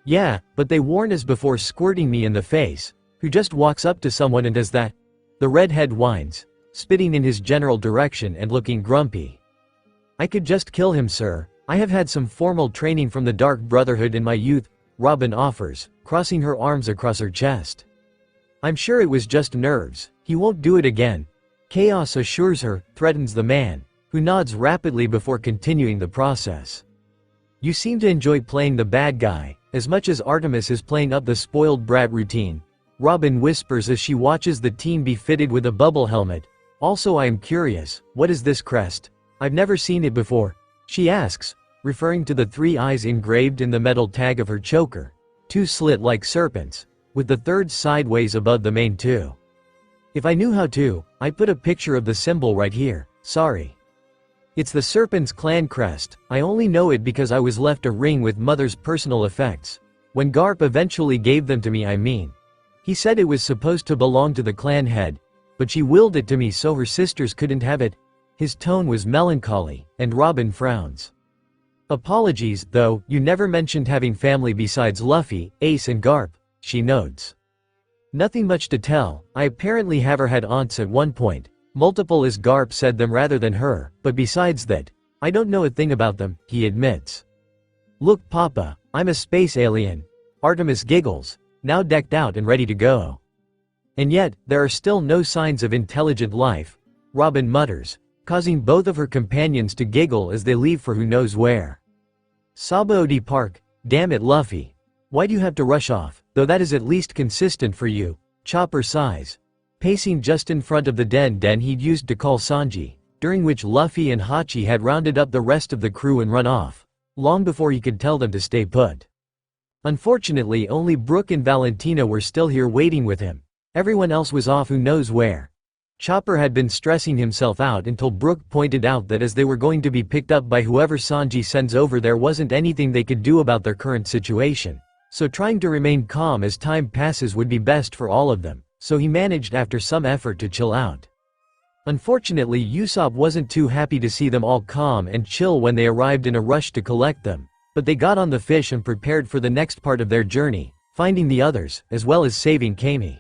Yeah, but they warn us before squirting me in the face. Who just walks up to someone and does that? The redhead whines, spitting in his general direction and looking grumpy. I could just kill him, sir. I have had some formal training from the Dark Brotherhood in my youth, Robin offers, crossing her arms across her chest. I'm sure it was just nerves. He won't do it again. Chaos assures her, threatens the man, who nods rapidly before continuing the process. You seem to enjoy playing the bad guy, as much as Artemis is playing up the spoiled brat routine. Robin whispers as she watches the team be fitted with a bubble helmet. Also, I am curious, what is this crest? I've never seen it before, she asks, referring to the 3 eyes engraved in the metal tag of her choker, 2 slit like serpents, with the third sideways above the main 2. If I knew how to, I'd put a picture of the symbol right here, sorry. It's the Serpent's clan crest. I only know it because I was left a ring with Mother's personal effects. When Garp eventually gave them to me, I mean. He said it was supposed to belong to the clan head, but she willed it to me so her sisters couldn't have it. His tone was melancholy, and Robin frowns. Apologies, though, you never mentioned having family besides Luffy, Ace and Garp, she notes. Nothing much to tell. I apparently have had aunts at one point. Multiple as Garp said them rather than her, but besides that, I don't know a thing about them, he admits. Look, Papa, I'm a space alien. Artemis giggles, now decked out and ready to go. And yet, there are still no signs of intelligent life, Robin mutters, causing both of her companions to giggle as they leave for who knows where. Sabaody Park, damn it, Luffy. Why do you have to rush off, though that is at least consistent for you, Chopper sighs. Pacing just in front of the den he'd used to call Sanji, during which Luffy and Hachi had rounded up the rest of the crew and run off, long before he could tell them to stay put. Unfortunately, only Brook and Valentina were still here waiting with him. Everyone else was off who knows where. Chopper had been stressing himself out until Brook pointed out that as they were going to be picked up by whoever Sanji sends over, there wasn't anything they could do about their current situation. So trying to remain calm as time passes would be best for all of them. So he managed after some effort to chill out. Unfortunately, Usopp wasn't too happy to see them all calm and chill when they arrived in a rush to collect them, but they got on the fish and prepared for the next part of their journey, finding the others, as well as saving Kami.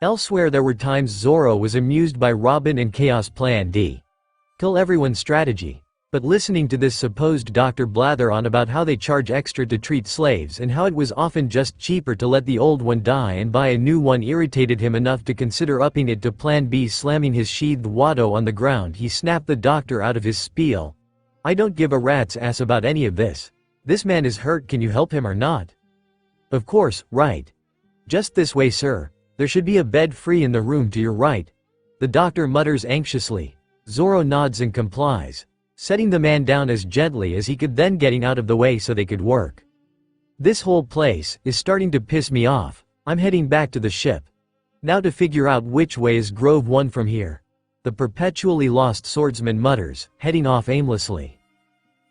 Elsewhere, there were times Zoro was amused by Robin and Chaos' Plan D. Kill everyone strategy. But listening to this supposed doctor blather on about how they charge extra to treat slaves and how it was often just cheaper to let the old one die and buy a new one irritated him enough to consider upping it to Plan B. Slamming his sheathed Watto on the ground, he snapped the doctor out of his spiel. I don't give a rat's ass about any of this. This man is hurt, can you help him or not? Of course, right. Just this way, sir. There should be a bed free in the room to your right. The doctor mutters anxiously. Zoro nods and complies, setting the man down as gently as he could, then getting out of the way so they could work. This whole place is starting to piss me off. I'm heading back to the ship. Now to figure out which way is Grove 1 from here. The perpetually lost swordsman mutters, heading off aimlessly.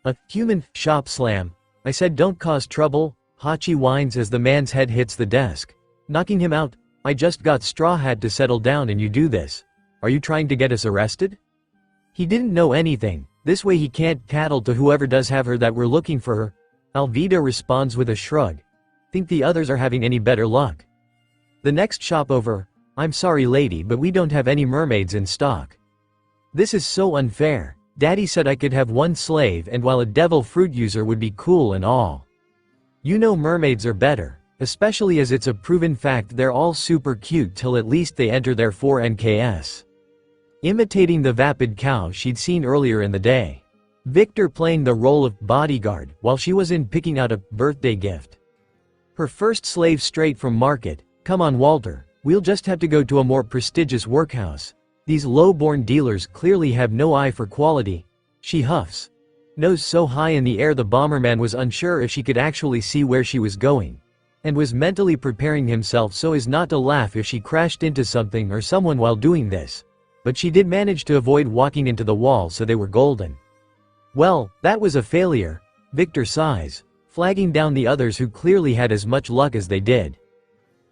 A human shop slam. I said don't cause trouble, Hachi whines as the man's head hits the desk. Knocking him out. I just got Straw Hat to settle down and you do this. Are you trying to get us arrested? He didn't know anything. This way he can't tattle to whoever does have her that we're looking for her. Alvida responds with a shrug. Think the others are having any better luck? The next shop over. I'm sorry lady, but we don't have any mermaids in stock. This is so unfair. Daddy said I could have one slave, and while a devil fruit user would be cool and all. You know mermaids are better, especially as it's a proven fact they're all super cute till at least they enter their 4NKS. Imitating the vapid cow she'd seen earlier in the day. Victor playing the role of bodyguard while she was in picking out a birthday gift. Her first slave straight from market. Come on Walter, we'll just have to go to a more prestigious workhouse. These low-born dealers clearly have no eye for quality. She huffs. Nose so high in the air the bomberman was unsure if she could actually see where she was going. And was mentally preparing himself so as not to laugh if she crashed into something or someone while doing this. But she did manage to avoid walking into the wall, so they were golden. Well, that was a failure, Victor sighs, flagging down the others who clearly had as much luck as they did.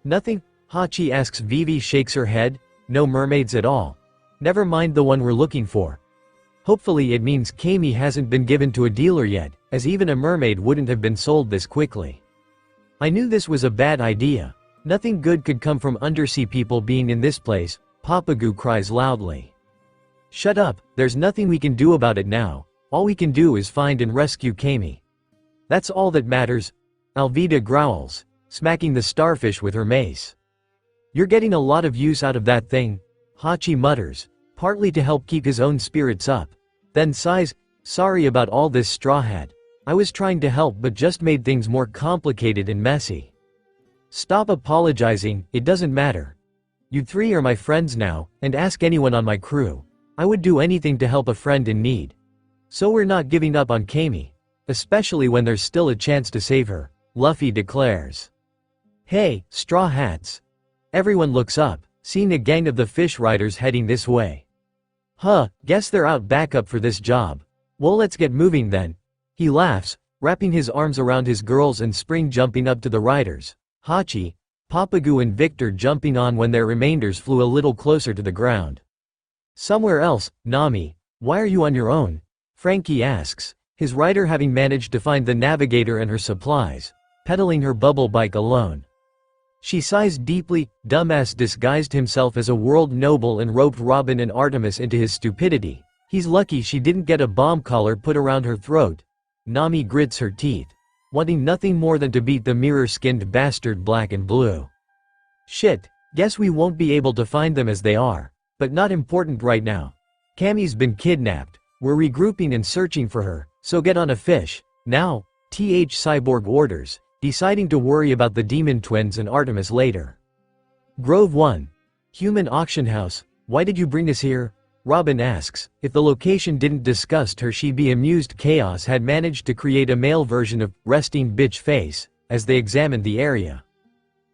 Nothing? Hachi asks. Vivi shakes her head. No mermaids at all. Never mind the one we're looking for. Hopefully it means Kami hasn't been given to a dealer yet, as even a mermaid wouldn't have been sold this quickly. I knew this was a bad idea. Nothing good could come from undersea people being in this place, Papagu cries loudly. Shut up, there's nothing we can do about it now. All we can do is find and rescue Kami. That's all that matters, Alvida growls, smacking the starfish with her mace. You're getting a lot of use out of that thing, Hachi mutters, partly to help keep his own spirits up. Then sighs, sorry about all this Straw Hat. I was trying to help but just made things more complicated and messy. Stop apologizing, it doesn't matter. You three are my friends now, and ask anyone on my crew. I would do anything to help a friend in need. So we're not giving up on Kami. Especially when there's still a chance to save her, Luffy declares. Hey, Straw Hats. Everyone looks up, seeing a gang of the fish riders heading this way. Huh, guess they're out backup for this job. Well, let's get moving then. He laughs, wrapping his arms around his girls and spring jumping up to the riders. Hachi, Papagu and Victor jumping on when their remainders flew a little closer to the ground. Somewhere else, Nami, why are you on your own? Frankie asks, his rider having managed to find the navigator and her supplies, pedaling her bubble bike alone. She sighs deeply. Dumbass disguised himself as a world noble and roped Robin and Artemis into his stupidity. He's lucky she didn't get a bomb collar put around her throat. Nami grits her teeth, wanting nothing more than to beat the mirror-skinned bastard black and blue. Shit, guess we won't be able to find them as they are. But not important right now. Kami's been kidnapped. We're regrouping and searching for her, so get on a fish. Now, Cyborg orders, deciding to worry about the Demon Twins and Artemis later. Grove 1. Human auction house. Why did you bring us here? Robin asks. If the location didn't disgust her, she'd be amused. Chaos had managed to create a male version of resting bitch face as they examined the area.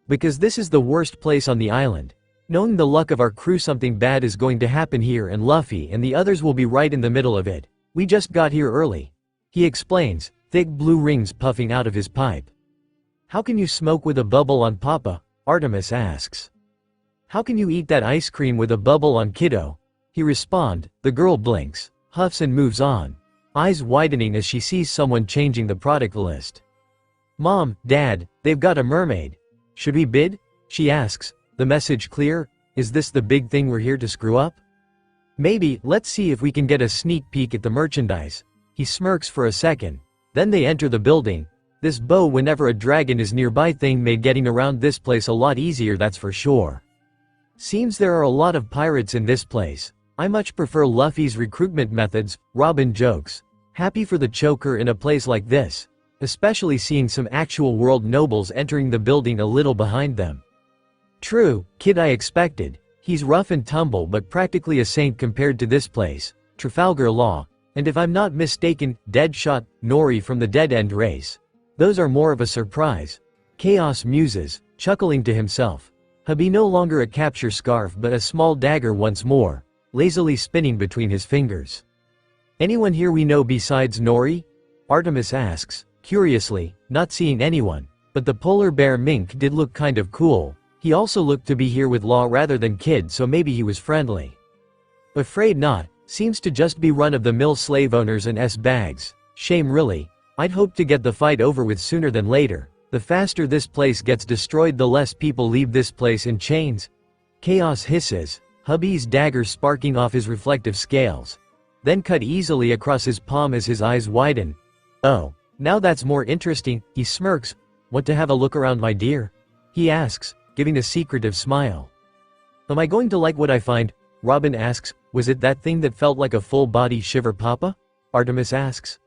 Because this is the worst place on the island. Knowing the luck of our crew, something bad is going to happen here, and Luffy and the others will be right in the middle of it. We just got here early. He explains, thick blue rings puffing out of his pipe. How can you smoke with a bubble on Papa? Artemis asks. How can you eat that ice cream with a bubble on Kiddo? He responds. The girl blinks, huffs and moves on, eyes widening as she sees someone changing the product list. Mom, Dad, they've got a mermaid. Should we bid? She asks. The message clear? Is this the big thing we're here to screw up? Maybe. Let's see if we can get a sneak peek at the merchandise. He smirks for a second. Then they enter the building. This bow whenever a dragon is nearby thing made getting around this place a lot easier, that's for sure. Seems there are a lot of pirates in this place. I much prefer Luffy's recruitment methods, Robin jokes. Happy for the choker in a place like this. Especially seeing some actual world nobles entering the building a little behind them. True, kid, I expected. He's rough and tumble but practically a saint compared to this place, Trafalgar Law, and if I'm not mistaken, Deadshot, Nori from the Dead End race. Those are more of a surprise. Chaos muses, chuckling to himself. Hubby no longer a capture scarf but a small dagger once more, lazily spinning between his fingers. Anyone here we know besides Nori? Artemis asks, curiously, not seeing anyone, but the polar bear mink did look kind of cool. He also looked to be here with Law rather than Kid, so maybe he was friendly. Afraid not, seems to just be run-of-the-mill slave owners and S-bags. Shame really, I'd hoped to get the fight over with sooner than later. The faster this place gets destroyed the less people leave this place in chains. Chaos hisses, hubby's dagger sparking off his reflective scales. Then cut easily across his palm as his eyes widen. Oh, now that's more interesting, he smirks. Want to have a look around, my dear? He asks, giving a secretive smile. Am I going to like what I find? Robin asks. Was it that thing that felt like a full-body shiver, Papa? Artemis asks.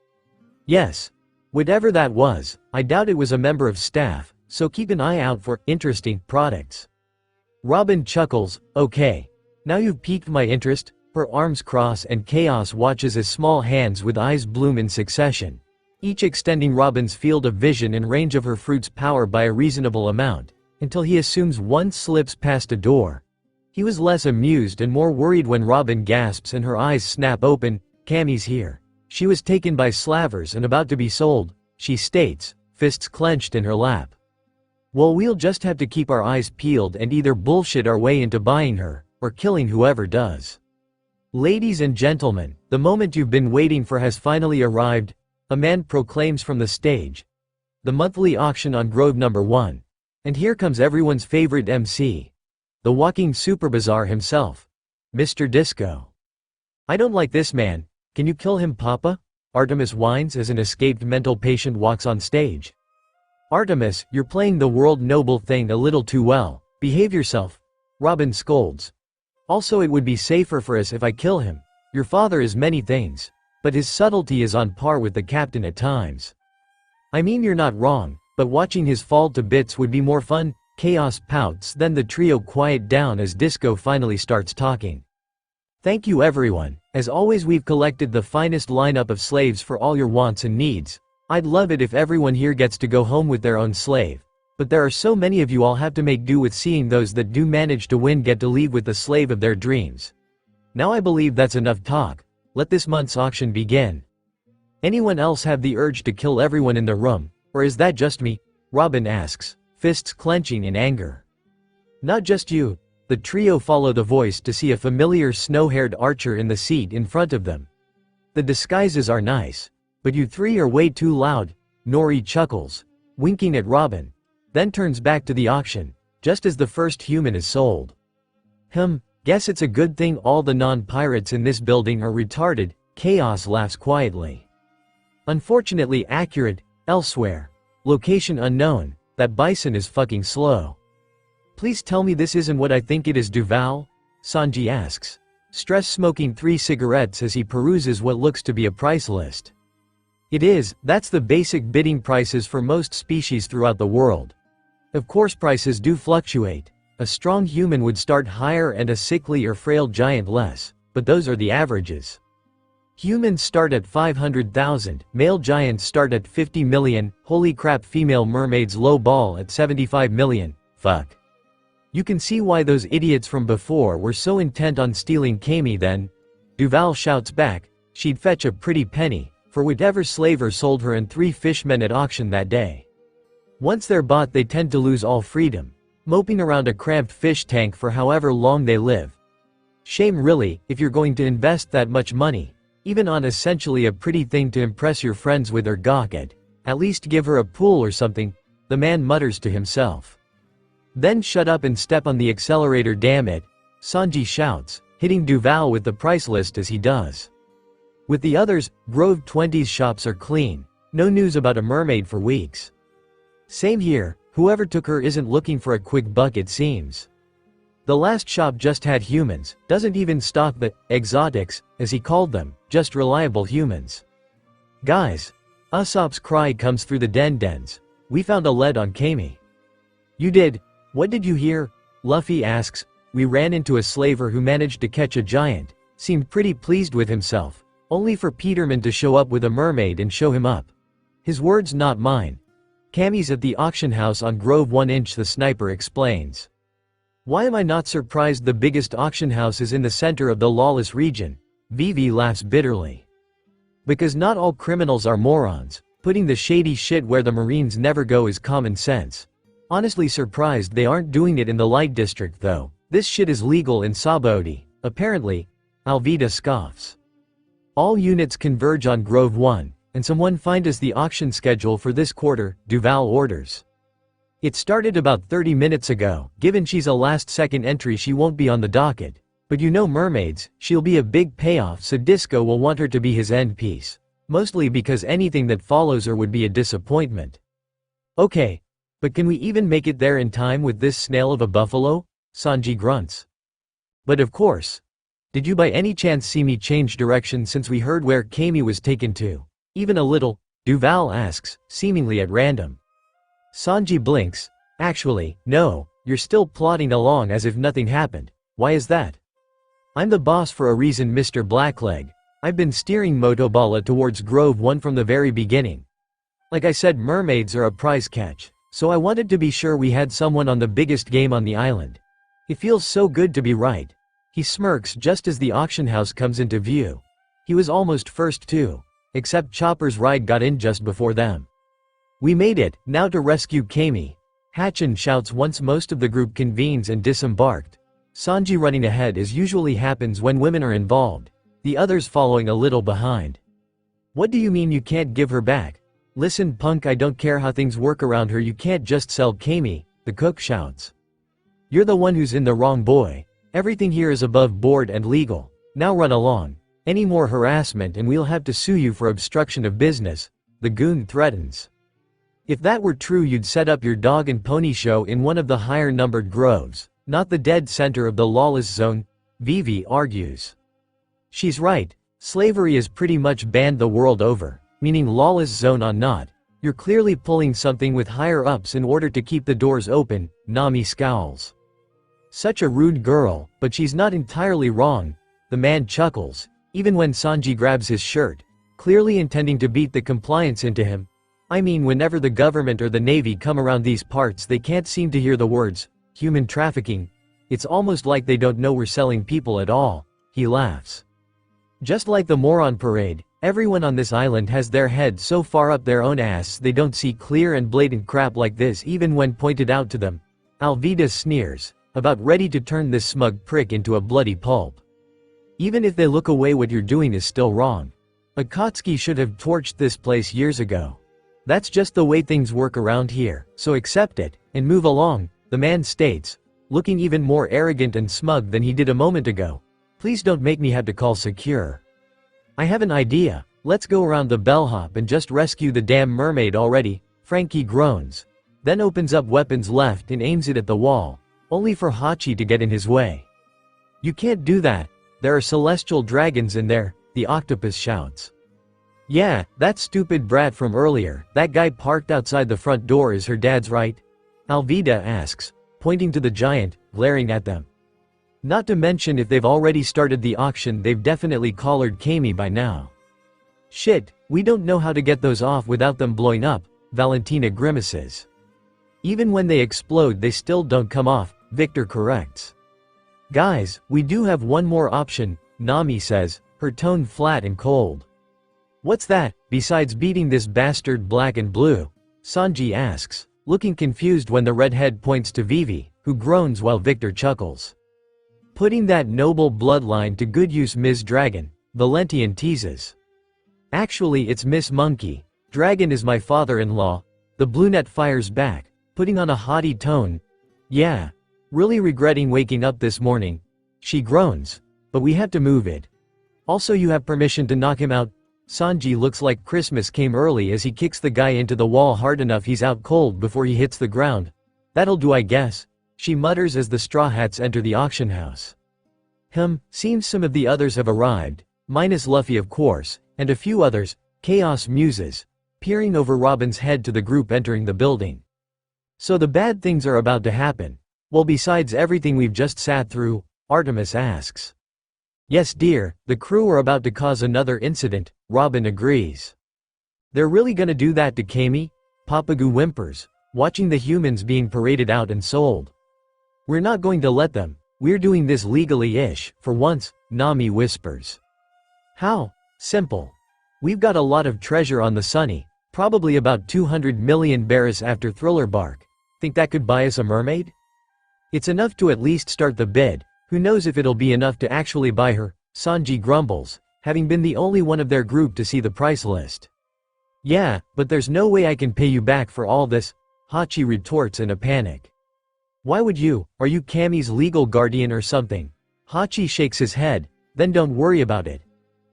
Yes. Whatever that was, I doubt it was a member of staff, so keep an eye out for interesting products. Robin chuckles. Okay. Now you've piqued my interest. Her arms cross and Chaos watches as small hands with eyes bloom in succession, each extending Robin's field of vision and range of her fruit's power by a reasonable amount, until he assumes one slips past a door. He was less amused and more worried when Robin gasps and her eyes snap open. Cammy's here. She was taken by slavers and about to be sold, she states, fists clenched in her lap. Well, we'll just have to keep our eyes peeled and either bullshit our way into buying her, or killing whoever does. Ladies and gentlemen, the moment you've been waiting for has finally arrived, a man proclaims from the stage. The monthly auction on Grove Number 1. And here comes everyone's favorite MC. The walking super bazaar himself. Mr. Disco. I don't like this man. Can you kill him, Papa? Artemis whines as an escaped mental patient walks on stage. Artemis, you're playing the world noble thing a little too well. Behave yourself. Robin scolds. Also, it would be safer for us if I kill him. Your father is many things, but his subtlety is on par with the captain at times. I mean, you're not wrong, but watching his fall to bits would be more fun. Chaos pouts, then the trio quiet down as Disco finally starts talking. Thank you everyone. As always, we've collected the finest lineup of slaves for all your wants and needs. I'd love it if everyone here gets to go home with their own slave. But there are so many of you, I'll have to make do with seeing those that do manage to win get to leave with the slave of their dreams. Now I believe that's enough talk. Let this month's auction begin. Anyone else have the urge to kill everyone in the room, or is that just me? Robin asks, fists clenching in anger. Not just you. The trio follow the voice to see a familiar snow-haired archer in the seat in front of them. The disguises are nice, but you three are way too loud. Nori chuckles, winking at Robin, then turns back to the auction, just as the first human is sold. Guess it's a good thing all the non-pirates in this building are retarded. Chaos laughs quietly. Unfortunately accurate. Elsewhere. Location unknown. That bison is fucking slow. Please tell me this isn't what I think it is, Duval? Sanji asks, stress smoking 3 cigarettes as he peruses what looks to be a price list. It is. That's the basic bidding prices for most species throughout the world. Of course prices do fluctuate. A strong human would start higher and a sickly or frail giant less, but those are the averages. Humans start at 500,000, male giants start at 50 million, holy crap, female mermaids low ball at 75 million, fuck. You can see why those idiots from before were so intent on stealing Kami then. Duval shouts back, she'd fetch a pretty penny, for whatever slaver sold her and 3 fishmen at auction that day. Once they're bought they tend to lose all freedom, moping around a cramped fish tank for however long they live. Shame really, if you're going to invest that much money, even on essentially a pretty thing to impress your friends with or gawk at least give her a pool or something, the man mutters to himself. Then shut up and step on the accelerator, damn it, Sanji shouts, hitting Duval with the price list as he does. With the others, Grove 20's shops are clean, no news about a mermaid for weeks. Same here, whoever took her isn't looking for a quick buck it seems. The last shop just had humans, doesn't even stock the exotics, as he called them, just reliable humans. Guys, Usopp's cry comes through the dens. We found a lead on Kami. You did? What did you hear? Luffy asks. We ran into a slaver who managed to catch a giant, seemed pretty pleased with himself, only for Peterman to show up with a mermaid and show him up. His words, not mine. Kami's at the auction house on Grove 1 inch, the sniper explains. Why am I not surprised the biggest auction house is in the center of the lawless region? Vivi laughs bitterly. Because not all criminals are morons. Putting the shady shit where the Marines never go is common sense. Honestly surprised they aren't doing it in the Light District though. This shit is legal in Sabaody, apparently. Alvida scoffs. All units converge on Grove 1, and someone find us the auction schedule for this quarter, Duval orders. It started about 30 minutes ago. Given she's a last-second entry, she won't be on the docket. But you know mermaids, she'll be a big payoff, so Disco will want her to be his end piece. Mostly because anything that follows her would be a disappointment. Okay. But can we even make it there in time with this snail of a buffalo? Sanji grunts. But of course. Did you by any chance see me change direction since we heard where Kami was taken to? Even a little? Duval asks, seemingly at random. Sanji blinks. Actually, no, you're still plodding along as if nothing happened. Why is that? I'm the boss for a reason, Mr. Blackleg. I've been steering Motobala towards Grove 1 from the very beginning. Like I said, mermaids are a prize catch, so I wanted to be sure we had someone on the biggest game on the island. It feels so good to be right. He smirks just as the auction house comes into view. He was almost first too, except Chopper's ride got in just before them. We made it, now to rescue Kami. Hatchin shouts once most of the group convenes and disembarked. Sanji running ahead as usually happens when women are involved. The others following a little behind. What do you mean you can't give her back? Listen punk, I don't care how things work around her, you can't just sell Kami, the cook shouts. You're the one who's in the wrong, boy. Everything here is above board and legal. Now run along. Any more harassment and we'll have to sue you for obstruction of business, the goon threatens. If that were true, you'd set up your dog and pony show in one of the higher numbered groves, not the dead center of the lawless zone, Vivi argues. She's right. Slavery is pretty much banned the world over, meaning lawless zone or not. You're clearly pulling something with higher ups in order to keep the doors open, Nami scowls. Such a rude girl, but she's not entirely wrong. The man chuckles, even when Sanji grabs his shirt, clearly intending to beat the compliance into him. I mean, whenever the government or the Navy come around these parts, they can't seem to hear the words human trafficking. It's almost like they don't know we're selling people at all. He laughs. Just like the moron parade, everyone on this island has their head so far up their own ass they don't see clear and blatant crap like this even when pointed out to them. Alvida sneers, about ready to turn this smug prick into a bloody pulp. Even if they look away, what you're doing is still wrong. Akatsuki should have torched this place years ago. That's just the way things work around here, so accept it, and move along, the man states, looking even more arrogant and smug than he did a moment ago. Please don't make me have to call secure. I have an idea. Let's go around the bellhop and just rescue the damn mermaid already, Frankie groans. Then opens up weapons left and aims it at the wall, only for Hachi to get in his way. You can't do that. There are celestial dragons in there, the octopus shouts. Yeah, that stupid brat from earlier, that guy parked outside the front door, is her dad's, right? Alvida asks, pointing to the giant, glaring at them. Not to mention if they've already started the auction, they've definitely collared Kami by now. Shit, we don't know how to get those off without them blowing up, Valentina grimaces. Even when they explode they still don't come off, Victor corrects. Guys, we do have one more option, Nami says, her tone flat and cold. What's that, besides beating this bastard black and blue? Sanji asks, looking confused when the redhead points to Vivi, who groans while Victor chuckles. Putting that noble bloodline to good use, Ms. Dragon, Valentian teases. Actually it's Miss Monkey. Dragon is my father-in-law. The brunette fires back, putting on a haughty tone. Yeah. Really regretting waking up this morning. She groans. But we have to move it. Also, you have permission to knock him out. Sanji looks like Christmas came early as he kicks the guy into the wall hard enough he's out cold before he hits the ground. That'll do, I guess, she mutters as the Straw Hats enter the auction house. Seems some of the others have arrived, minus Luffy of course, and a few others, Chaos muses, peering over Robin's head to the group entering the building. So the bad things are about to happen. Well, besides everything we've just sat through, Artemis asks. Yes dear, the crew are about to cause another incident, Robin agrees. They're really gonna do that to Kami? Papagu whimpers, watching the humans being paraded out and sold. We're not going to let them. We're doing this legally-ish, for once, Nami whispers. How? Simple. We've got a lot of treasure on the Sunny, probably about 200 million berries after Thriller Bark. Think that could buy us a mermaid? It's enough to at least start the bid, who knows if it'll be enough to actually buy her, Sanji grumbles, having been the only one of their group to see the price list. Yeah, but there's no way I can pay you back for all this, Hachi retorts in a panic. Why would you? Are you Kami's legal guardian or something? Hachi shakes his head, then don't worry about it.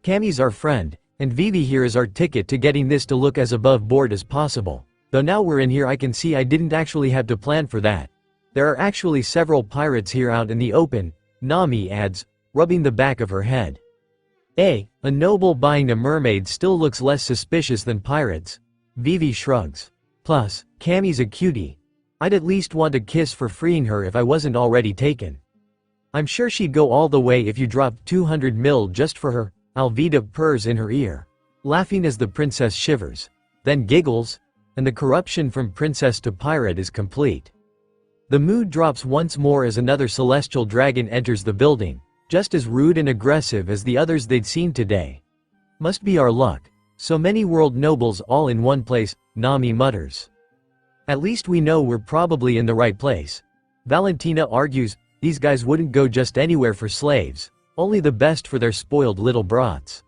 Kami's our friend, and Vivi here is our ticket to getting this to look as above board as possible. Though now we're in here I can see I didn't actually have to plan for that. There are actually several pirates here out in the open, Nami adds, rubbing the back of her head. A noble buying a mermaid still looks less suspicious than pirates. Vivi shrugs. Plus, Kami's a cutie. I'd at least want a kiss for freeing her if I wasn't already taken. I'm sure she'd go all the way if you dropped 200 mil just for her, Alvida purrs in her ear, laughing as the princess shivers, then giggles, and the corruption from princess to pirate is complete. The mood drops once more as another celestial dragon enters the building, just as rude and aggressive as the others they'd seen today. Must be our luck. So many world nobles all in one place, Nami mutters. At least we know we're probably in the right place. Valentina argues, these guys wouldn't go just anywhere for slaves, only the best for their spoiled little brats.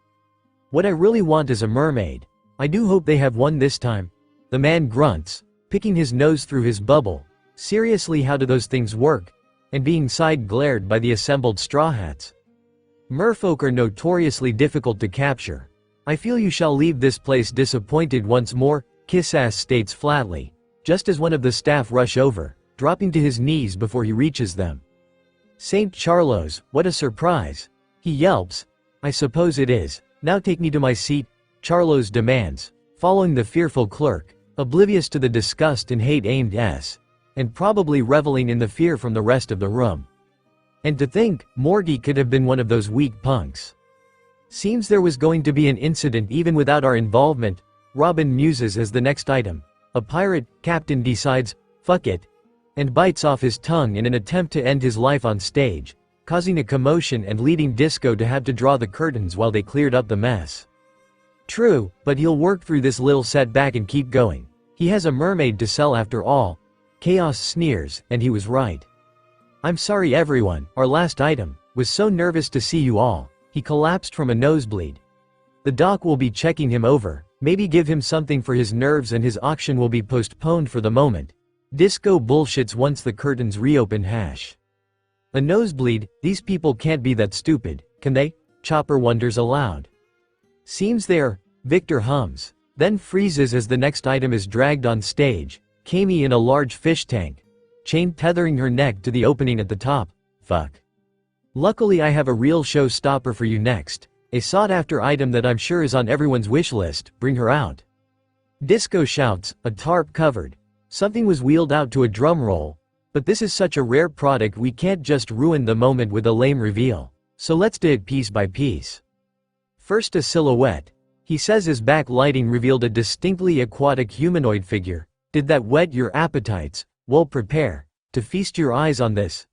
What I really want is a mermaid. I do hope they have one this time. The man grunts, picking his nose through his bubble. Seriously, how do those things work? And being side-glared by the assembled straw hats. Merfolk are notoriously difficult to capture. I feel you shall leave this place disappointed once more, Kissass states flatly, just as one of the staff rush over, dropping to his knees before he reaches them. Saint Charlos, what a surprise! He yelps. I suppose it is. Now take me to my seat, Charlos demands, following the fearful clerk, oblivious to the disgust and hate aimed at, and probably reveling in the fear from the rest of the room. And to think, Morgie could have been one of those weak punks. Seems there was going to be an incident even without our involvement, Robin muses as the next item. A pirate captain decides, fuck it, and bites off his tongue in an attempt to end his life on stage, causing a commotion and leading Disco to have to draw the curtains while they cleared up the mess. True, but he'll work through this little setback and keep going. He has a mermaid to sell after all. Chaos sneers, and he was right. I'm sorry everyone, our last item, was so nervous to see you all. He collapsed from a nosebleed. The doc will be checking him over, maybe give him something for his nerves and his auction will be postponed for the moment. Disco bullshits once the curtains reopen hash. A nosebleed, these people can't be that stupid, can they? Chopper wonders aloud. Seems they're, Victor hums, then freezes as the next item is dragged on stage, Kami in a large fish tank, chain tethering her neck to the opening at the top. Fuck. Luckily I have a real showstopper for you next, a sought-after item that I'm sure is on everyone's wish list, bring her out. Disco shouts, a tarp covered. Something was wheeled out to a drum roll, but this is such a rare product we can't just ruin the moment with a lame reveal, so let's do it piece by piece. First a silhouette, he says as backlighting revealed a distinctly aquatic humanoid figure. Did that whet your appetites? Well, prepare to feast your eyes on this.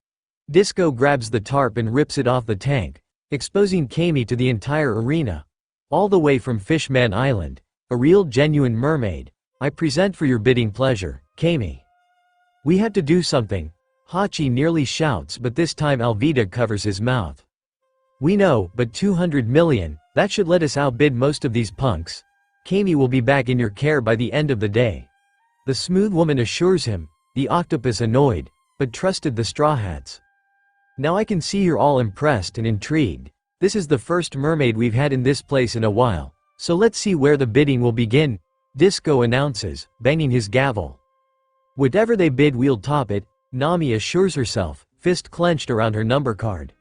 Disco grabs the tarp and rips it off the tank, exposing Kami to the entire arena. All the way from Fishman Island, a real genuine mermaid. I present for your bidding pleasure, Kami. We had to do something. Hachi nearly shouts, but this time Alvida covers his mouth. We know, but 200 million, that should let us outbid most of these punks. Kami will be back in your care by the end of the day. The smooth woman assures him, the octopus annoyed, but trusted the Straw Hats. Now I can see you're all impressed and intrigued. This is the first mermaid we've had in this place in a while, so let's see where the bidding will begin, Disco announces, banging his gavel. Whatever they bid we'll top it, Nami assures herself, fist clenched around her number card.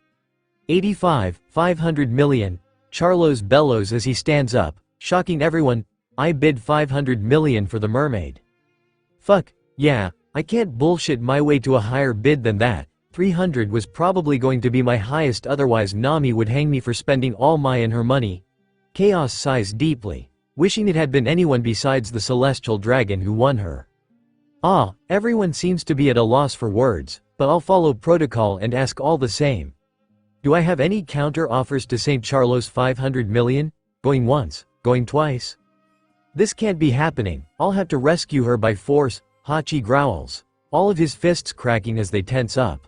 85, 500 million, Charlos bellows as he stands up, shocking everyone, I bid 500 million for the mermaid. Fuck, yeah, I can't bullshit my way to a higher bid than that. 300 was probably going to be my highest, otherwise Nami would hang me for spending all my and her money. Chaos sighs deeply, wishing it had been anyone besides the celestial dragon who won her. Ah, everyone seems to be at a loss for words. but I'll follow protocol and ask all the same. Do I have any counter offers to St. Charlo's 500 million? Going once, going twice? This can't be happening, I'll have to rescue her by force, Hachi growls, all of his fists cracking as they tense up.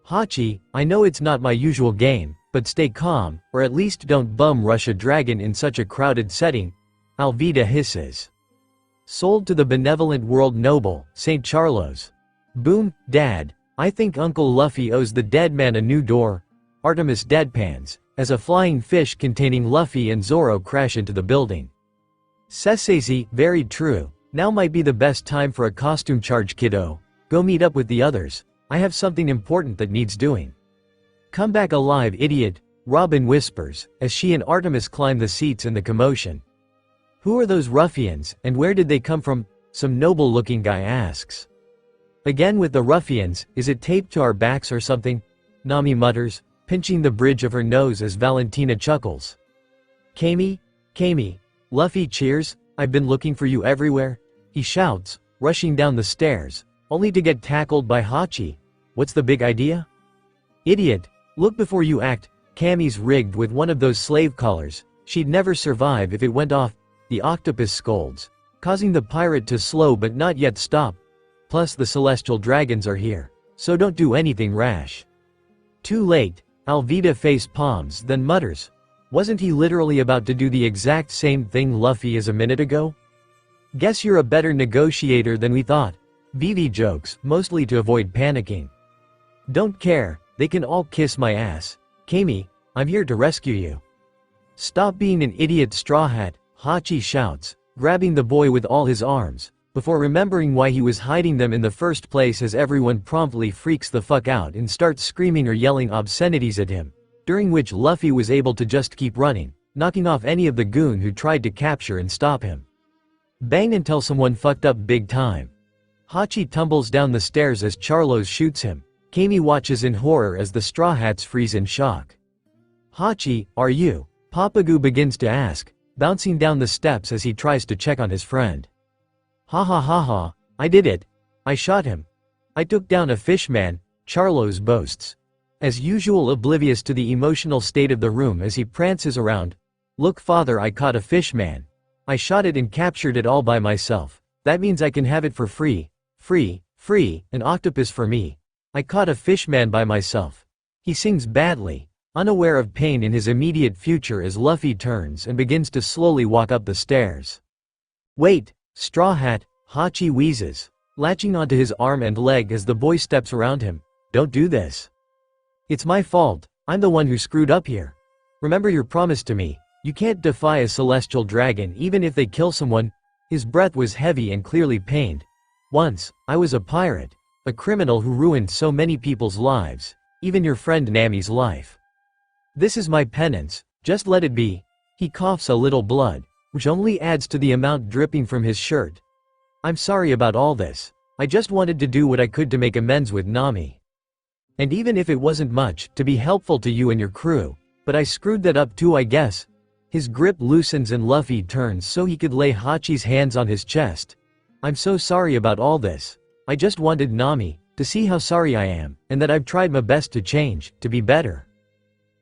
Hachi, I know it's not my usual game, but stay calm, or at least don't bum rush a dragon in such a crowded setting, Alvida hisses. Sold to the benevolent world noble, St. Charlo's. Boom, Dad, I think Uncle Luffy owes the dead man a new door, Artemis deadpans, as a flying fish containing Luffy and Zoro crash into the building. Sesezi, very true, now might be the best time for a costume charge, kiddo. Go meet up with the others, I have something important that needs doing. Come back alive, idiot, Robin whispers, as she and Artemis climb the seats in the commotion. Who are those ruffians, and where did they come from? Some noble-looking guy asks. Again with the ruffians, is it taped to our backs or something? Nami mutters, pinching the bridge of her nose as Valentina chuckles. Kami? Luffy cheers, I've been looking for you everywhere, he shouts, rushing down the stairs, only to get tackled by Hachi. What's the big idea? Idiot, look before you act, Kami's rigged with one of those slave collars, she'd never survive if it went off, the octopus scolds, causing the pirate to slow but not yet stop. Plus the celestial dragons are here, so don't do anything rash. Too late, Alvida face palms then mutters, wasn't he literally about to do the exact same thing Luffy is a minute ago? Guess you're a better negotiator than we thought, Vivi jokes, mostly to avoid panicking. Don't care, they can all kiss my ass, Kami, I'm here to rescue you. Stop being an idiot, Straw Hat, Hachi shouts, grabbing the boy with all his arms, before remembering why he was hiding them in the first place as everyone promptly freaks the fuck out and starts screaming or yelling obscenities at him, during which Luffy was able to just keep running, knocking off any of the goon who tried to capture and stop him. Bang until someone fucked up big time. Hachi tumbles down the stairs as Charlos shoots him. Kami watches in horror as the Straw Hats freeze in shock. Hachi, are you? Papagu begins to ask, bouncing down the steps as he tries to check on his friend. Ha ha ha ha, I did it. I shot him. I took down a fishman, Charlos boasts. As usual, oblivious to the emotional state of the room as he prances around. Look, father, I caught a fishman. I shot it and captured it all by myself. That means I can have it for free. Free, an octopus for me. I caught a fishman by myself. He sings badly, unaware of pain in his immediate future as Luffy turns and begins to slowly walk up the stairs. Wait, Straw Hat, Hachi wheezes, latching onto his arm and leg as the boy steps around him. Don't do this. It's my fault, I'm the one who screwed up here. Remember your promise to me, you can't defy a celestial dragon even if they kill someone. His breath was heavy and clearly pained. Once, I was a pirate, a criminal who ruined so many people's lives, even your friend Nami's life. This is my penance, just let it be. He coughs a little blood, which only adds to the amount dripping from his shirt. I'm sorry about all this, I just wanted to do what I could to make amends with Nami. And even if it wasn't much, to be helpful to you and your crew, but I screwed that up too, I guess. His grip loosens and Luffy turns so he could lay Hachi's hands on his chest. I'm so sorry about all this. I just wanted Nami to see how sorry I am, and that I've tried my best to change, to be better.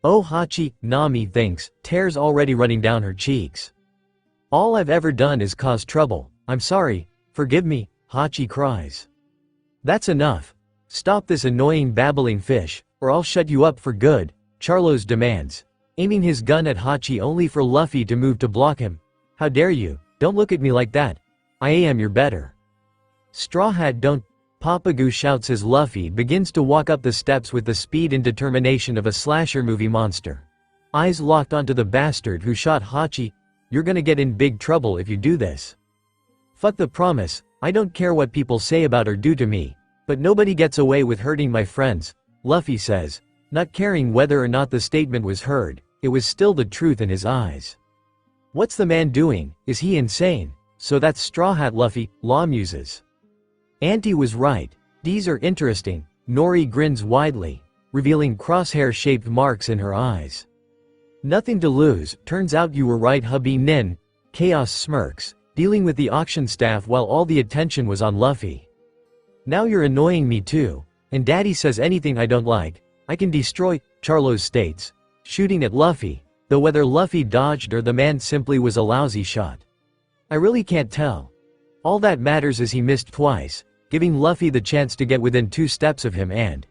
Oh Hachi, Nami thinks, tears already running down her cheeks. All I've ever done is cause trouble. I'm sorry, forgive me, Hachi cries. That's enough. Stop this annoying babbling fish, or I'll shut you up for good, Charlos demands, aiming his gun at Hachi only for Luffy to move to block him. How dare you, don't look at me like that. I am your better. Straw Hat, don't, Papagu shouts as Luffy begins to walk up the steps with the speed and determination of a slasher movie monster. Eyes locked onto the bastard who shot Hachi. You're gonna get in big trouble if you do this. Fuck the promise, I don't care what people say about or do to me. But nobody gets away with hurting my friends, Luffy says, not caring whether or not the statement was heard, it was still the truth in his eyes. What's the man doing, is he insane? So that's Straw Hat, Luffy, Law muses. Auntie was right, these are interesting, Nori grins widely, revealing crosshair-shaped marks in her eyes. Nothing to lose, turns out you were right, hubby Nin, Chaos smirks, dealing with the auction staff while all the attention was on Luffy. Now you're annoying me too, And Daddy says anything I don't like, I can destroy, Charlos states, shooting at Luffy, though whether Luffy dodged or the man simply was a lousy shot, I really can't tell. All that matters is he missed twice, giving Luffy the chance to get within 2 steps of him and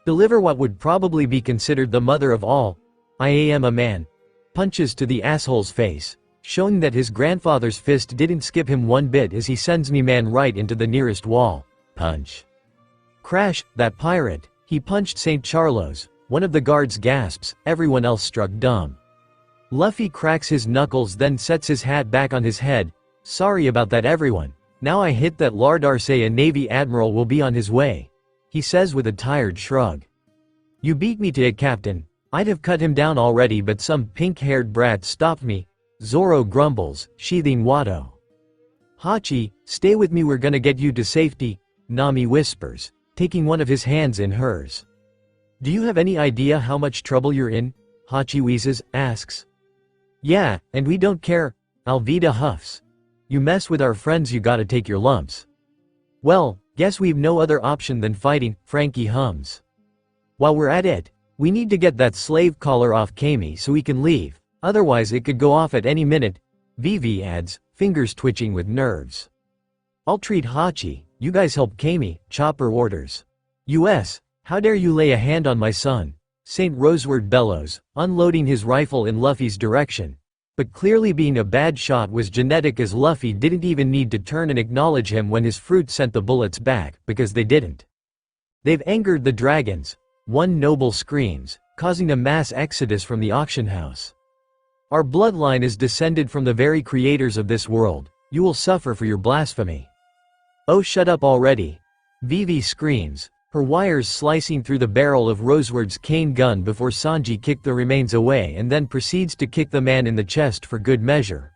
deliver what would probably be considered the mother of all, I am a man, punches to the asshole's face, showing that his grandfather's fist didn't skip him one bit as he sends me man right into the nearest wall. Punch. Crash, that pirate, he punched St. Charlos. One of the guards gasps, everyone else struck dumb. Luffy cracks his knuckles then sets his hat back on his head. Sorry about that everyone. Now I hit that Lardarce, a Navy admiral, will be on his way, he says with a tired shrug. You beat me to it, Captain. I'd have cut him down already but some pink-haired brat stopped me, Zoro grumbles, sheathing Watto. Hachi, stay with me, we're gonna get you to safety, Nami whispers, taking one of his hands in hers. Do you have any idea how much trouble you're in? Hachi wheezes, asks. Yeah, and we don't care, Alvida huffs. You mess with our friends you gotta take your lumps. Well, guess we've no other option than fighting, Frankie hums. While we're at it, we need to get that slave collar off Kami so we can leave, otherwise it could go off at any minute, Vivi adds, fingers twitching with nerves. I'll treat Hachi, you guys help Kami, Chopper orders. US, how dare you lay a hand on my son, St. Roseward bellows, unloading his rifle in Luffy's direction. But clearly being a bad shot was genetic as Luffy didn't even need to turn and acknowledge him when his fruit sent the bullets back, because they didn't. They've angered the dragons, one noble screams, causing a mass exodus from the auction house. Our bloodline is descended from the very creators of this world, you will suffer for your blasphemy. Oh, shut up already, Vivi screams, her wires slicing through the barrel of Roseward's cane gun before Sanji kicked the remains away and then proceeds to kick the man in the chest for good measure.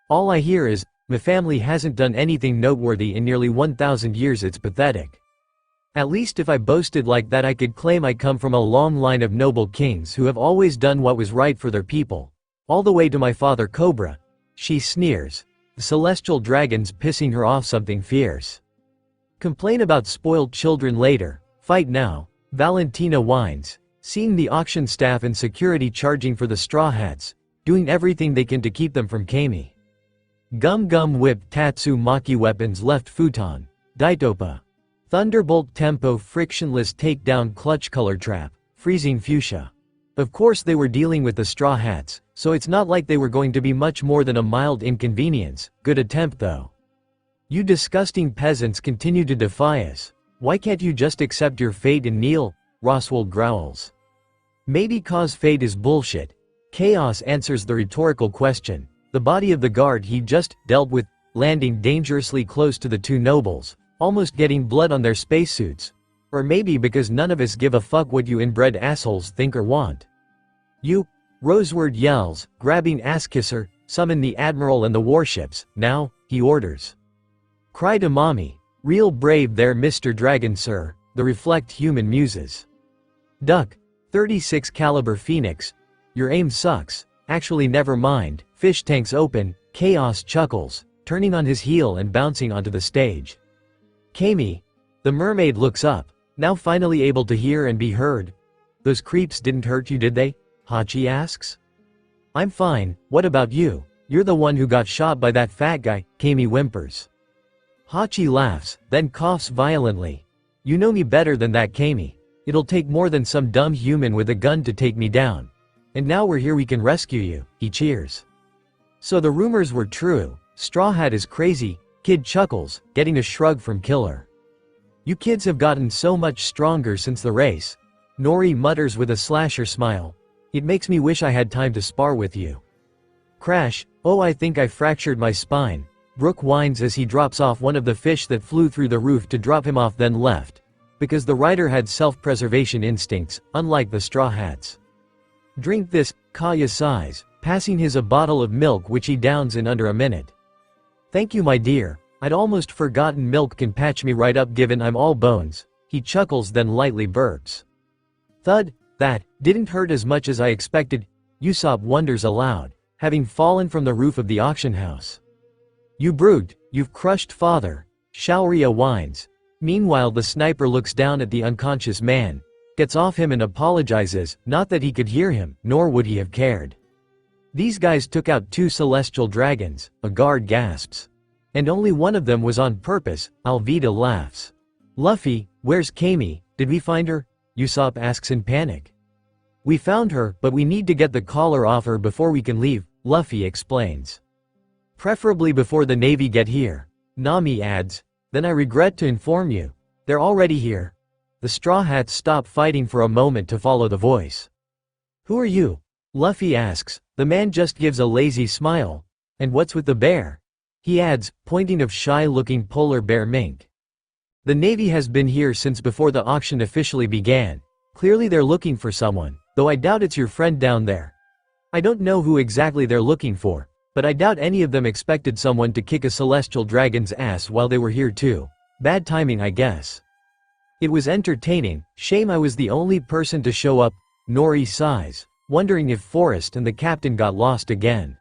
All I hear is, my family hasn't done anything noteworthy in nearly 1,000 years, it's pathetic. At least if I boasted like that I could claim I come from a long line of noble kings who have always done what was right for their people. All the way to my father Cobra. She sneers, the celestial dragons pissing her off something fierce. Complain about spoiled children later, fight now, Valentina whines, seeing the auction staff and security charging for the Straw Hats, doing everything they can to keep them from Kami. Gum Gum Whip Tatsu Maki weapons left futon, Daitopa. Thunderbolt Tempo frictionless takedown clutch color trap, freezing fuchsia. Of course they were dealing with the Straw Hats, so it's not like they were going to be much more than a mild inconvenience, good attempt though. You disgusting peasants continue to defy us, why can't you just accept your fate and kneel, Roswell growls. Maybe cause fate is bullshit. Chaos answers the rhetorical question, the body of the guard he just dealt with, landing dangerously close to the two nobles, almost getting blood on their spacesuits. Or maybe because none of us give a fuck what you inbred assholes think or want. You, Roseward yells, grabbing Asskisser, summon the admiral and the warships, now, he orders. Cry to mommy, real brave there Mr. Dragon sir, the reflect human muses. Duck, 36 caliber Phoenix, your aim sucks, actually never mind, fish tanks open, Chaos chuckles, turning on his heel and bouncing onto the stage. Kami, the mermaid looks up, now finally able to hear and be heard. Those creeps didn't hurt you did they? Hachi asks. I'm fine, what about you? You're the one who got shot by that fat guy, Kami whimpers. Hachi laughs, then coughs violently. You know me better than that Kami. It'll take more than some dumb human with a gun to take me down. And now we're here we can rescue you, he cheers. So the rumors were true, Straw Hat is crazy, Kid chuckles, getting a shrug from Killer. You kids have gotten so much stronger since the race. Nori mutters with a slasher smile. It makes me wish I had time to spar with you. Crash, oh I think I fractured my spine. Brook whines as he drops off one of the fish that flew through the roof to drop him off then left. Because the rider had self-preservation instincts, unlike the Straw Hats. Drink this, Kaya sighs, passing his a bottle of milk which he downs in under a minute. Thank you my dear, I'd almost forgotten milk can patch me right up given I'm all bones, he chuckles then lightly burps. Thud, that didn't hurt as much as I expected, Usopp wonders aloud, having fallen from the roof of the auction house. You brute, you've crushed father, Shaoria whines. Meanwhile the sniper looks down at the unconscious man, gets off him and apologizes, not that he could hear him, nor would he have cared. These guys took out 2 celestial dragons, a guard gasps. And only one of them was on purpose, Alvida laughs. Luffy, where's Kami, did we find her? Usopp asks in panic. We found her, but we need to get the collar off her before we can leave, Luffy explains. Preferably before the Navy get here. Nami adds, then I regret to inform you, they're already here. The Straw Hats stop fighting for a moment to follow the voice. Who are you? Luffy asks. The man just gives a lazy smile. And what's with the bear? He adds, pointing of shy-looking polar bear mink. The Navy has been here since before the auction officially began. Clearly they're looking for someone, though I doubt it's your friend down there. I don't know who exactly they're looking for, but I doubt any of them expected someone to kick a celestial dragon's ass while they were here too. Bad timing, I guess. It was entertaining, shame I was the only person to show up, Nori sighs, wondering if Forrest and the captain got lost again.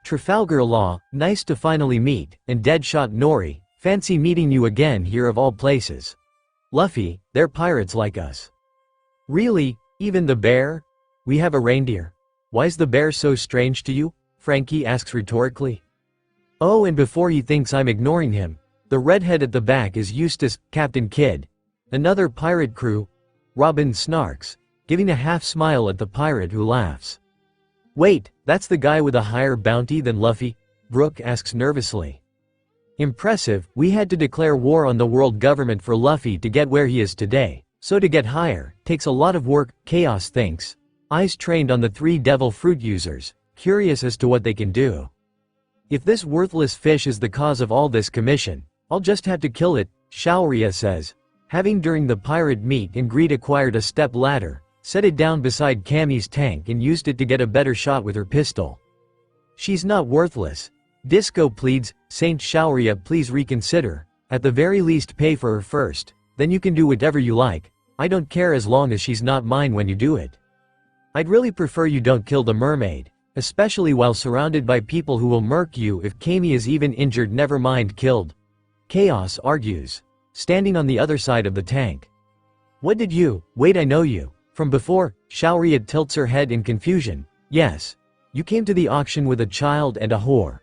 Trafalgar Law, nice to finally meet, and Deadshot Nori, fancy meeting you again here of all places. Luffy, they're pirates like us. Really, even the bear? We have a reindeer. Why's the bear so strange to you? Frankie asks rhetorically. Oh, and before he thinks I'm ignoring him, the redhead at the back is Eustace, Captain Kidd. Another pirate crew. Robin snarks, giving a half smile at the pirate who laughs. Wait, that's the guy with a higher bounty than Luffy? Brook asks nervously. Impressive, we had to declare war on the world government for Luffy to get where he is today, so to get higher, takes a lot of work, Chaos thinks. Eyes trained on the 3 devil fruit users, curious as to what they can do. If this worthless fish is the cause of all this commission, I'll just have to kill it, Shaoria says. Having during the pirate meet and greet acquired a step ladder, set it down beside Kami's tank and used it to get a better shot with her pistol. She's not worthless. Disco pleads, Saint Shaoria, please reconsider, at the very least pay for her first, then you can do whatever you like, I don't care as long as she's not mine when you do it. I'd really prefer you don't kill the mermaid, especially while surrounded by people who will murk you if Kami is even injured, never mind killed. Chaos argues, standing on the other side of the tank. What did you, wait, I know you, from before, Shaoria tilts her head in confusion. Yes. You came to the auction with a child and a whore.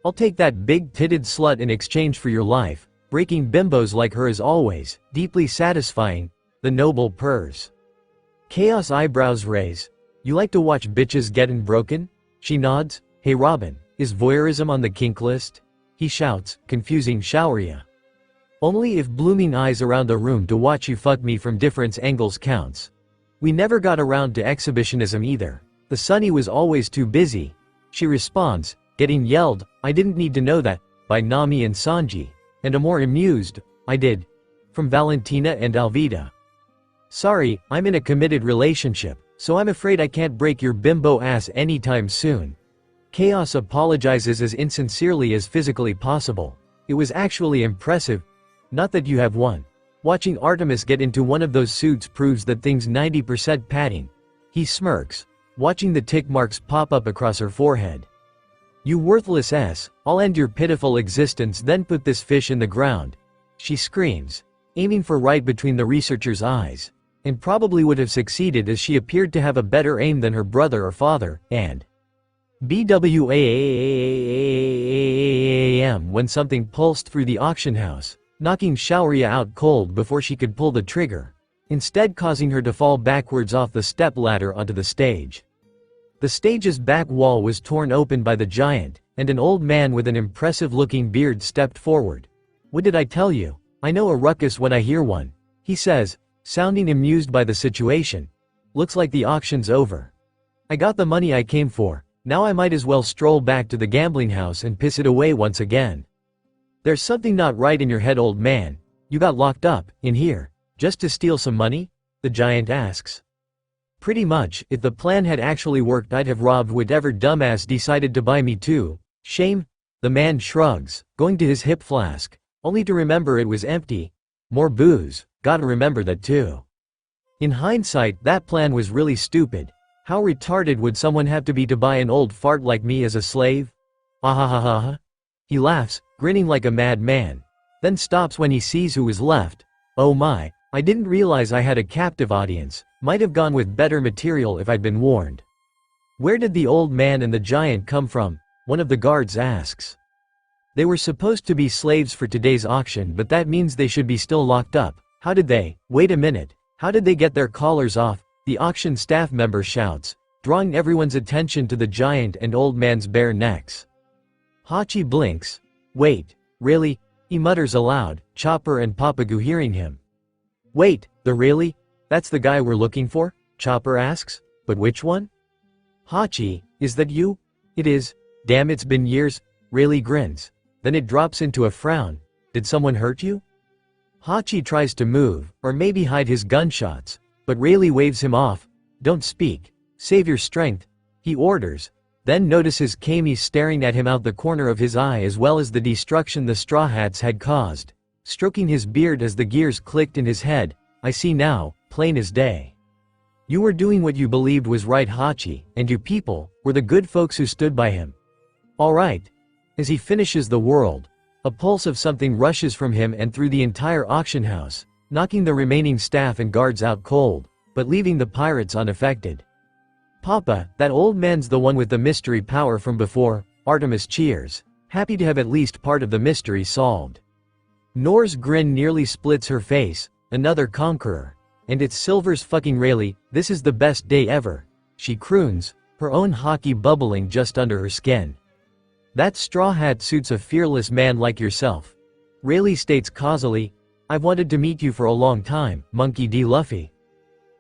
I'll take that big-titted slut in exchange for your life, breaking bimbos like her is always, deeply satisfying, the noble purrs. Chaos eyebrows raise. You like to watch bitches getting broken? She nods. Hey Robin, is voyeurism on the kink list? He shouts, confusing Shaoria. Only if blooming eyes around the room to watch you fuck me from different angles counts. We never got around to exhibitionism either. The Sunny was always too busy. She responds, getting yelled, I didn't need to know that, by Nami and Sanji, and a more amused, I did, from Valentina and Alvida. Sorry, I'm in a committed relationship, so I'm afraid I can't break your bimbo ass anytime soon. Chaos apologizes as insincerely as physically possible. It was actually impressive. Not that you have one. Watching Artemis get into one of those suits proves that thing's 90% padding. He smirks, watching the tick marks pop up across her forehead. You worthless ass, I'll end your pitiful existence then put this fish in the ground. She screams, aiming for right between the researcher's eyes, and probably would have succeeded as she appeared to have a better aim than her brother or father, and BWAAM when something pulsed through the auction house, knocking Shaoria out cold before she could pull the trigger, instead causing her to fall backwards off the step ladder onto the stage. The stage's back wall was torn open by the giant, and an old man with an impressive-looking beard stepped forward. What did I tell you? I know a ruckus when I hear one, he says, sounding amused by the situation. Looks like the auction's over. I got the money I came for, now I might as well stroll back to the gambling house and piss it away once again. There's something not right in your head, old man. You got locked up, in here, just to steal some money? The giant asks. Pretty much, if the plan had actually worked I'd have robbed whatever dumbass decided to buy me too. Shame? The man shrugs, going to his hip flask, only to remember it was empty. More booze, gotta remember that too. In hindsight, that plan was really stupid. How retarded would someone have to be to buy an old fart like me as a slave? Ahahaha. He laughs, grinning like a madman. Then stops when he sees who is left. Oh my, I didn't realize I had a captive audience. Might have gone with better material if I'd been warned. Where did the old man and the giant come from? One of the guards asks. They were supposed to be slaves for today's auction, but that means they should be still locked up. How did they? Wait a minute. How did they get their collars off? The auction staff member shouts, drawing everyone's attention to the giant and old man's bare necks. Hachi blinks. Wait, really? He mutters aloud, Chopper and Papagu hearing him. Wait, really? That's the guy we're looking for? Chopper asks. But which one? Hachi, is that you? It is. Damn, it's been years. Really grins. Then it drops into a frown. Did someone hurt you? Hachi tries to move, or maybe hide his gunshots, but Rayleigh waves him off. Don't speak. Save your strength, he orders. Then notices Kami staring at him out the corner of his eye, as well as the destruction the Straw Hats had caused. Stroking his beard as the gears clicked in his head. I see now, plain as day. You were doing what you believed was right, Hachi, and you people were the good folks who stood by him. All right. As he finishes the world, a pulse of something rushes from him and through the entire auction house, knocking the remaining staff and guards out cold, but leaving the pirates unaffected. Papa, that old man's the one with the mystery power from before. Artemis cheers, happy to have at least part of the mystery solved. Nor's grin nearly splits her face. Another conqueror. And it's Silver's fucking Rayleigh. This is the best day ever. She croons, her own hockey bubbling just under her skin. That straw hat suits a fearless man like yourself. Rayleigh states causally, I've wanted to meet you for a long time, Monkey D. Luffy.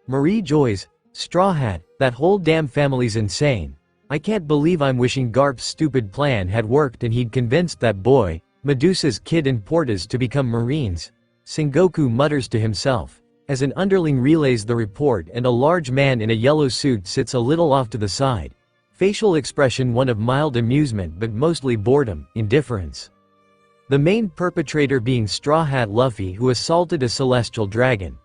Marie joys, Straw Hat, that whole damn family's insane. I can't believe I'm wishing Garp's stupid plan had worked and he'd convinced that boy, Medusa's kid and Portas to become Marines. Sengoku mutters to himself, as an underling relays the report and a large man in a yellow suit sits a little off to the side. Facial expression one of mild amusement but mostly boredom, indifference. The main perpetrator being Straw Hat Luffy, who assaulted a celestial dragon.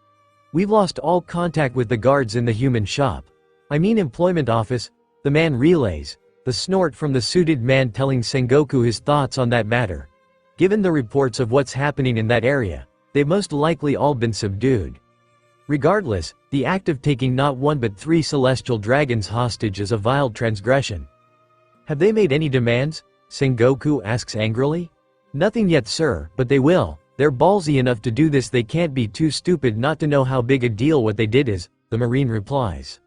We've lost all contact with the guards in the human shop. I mean employment office, the man relays, the snort from the suited man telling Sengoku his thoughts on that matter. Given the reports of what's happening in that area, they've most likely all been subdued. Regardless, the act of taking not one but 3 celestial dragons hostage is a vile transgression. Have they made any demands? Sengoku asks angrily. Nothing yet, sir, but they will. They're ballsy enough to do this. They can't be too stupid not to know how big a deal what they did is, the Marine replies.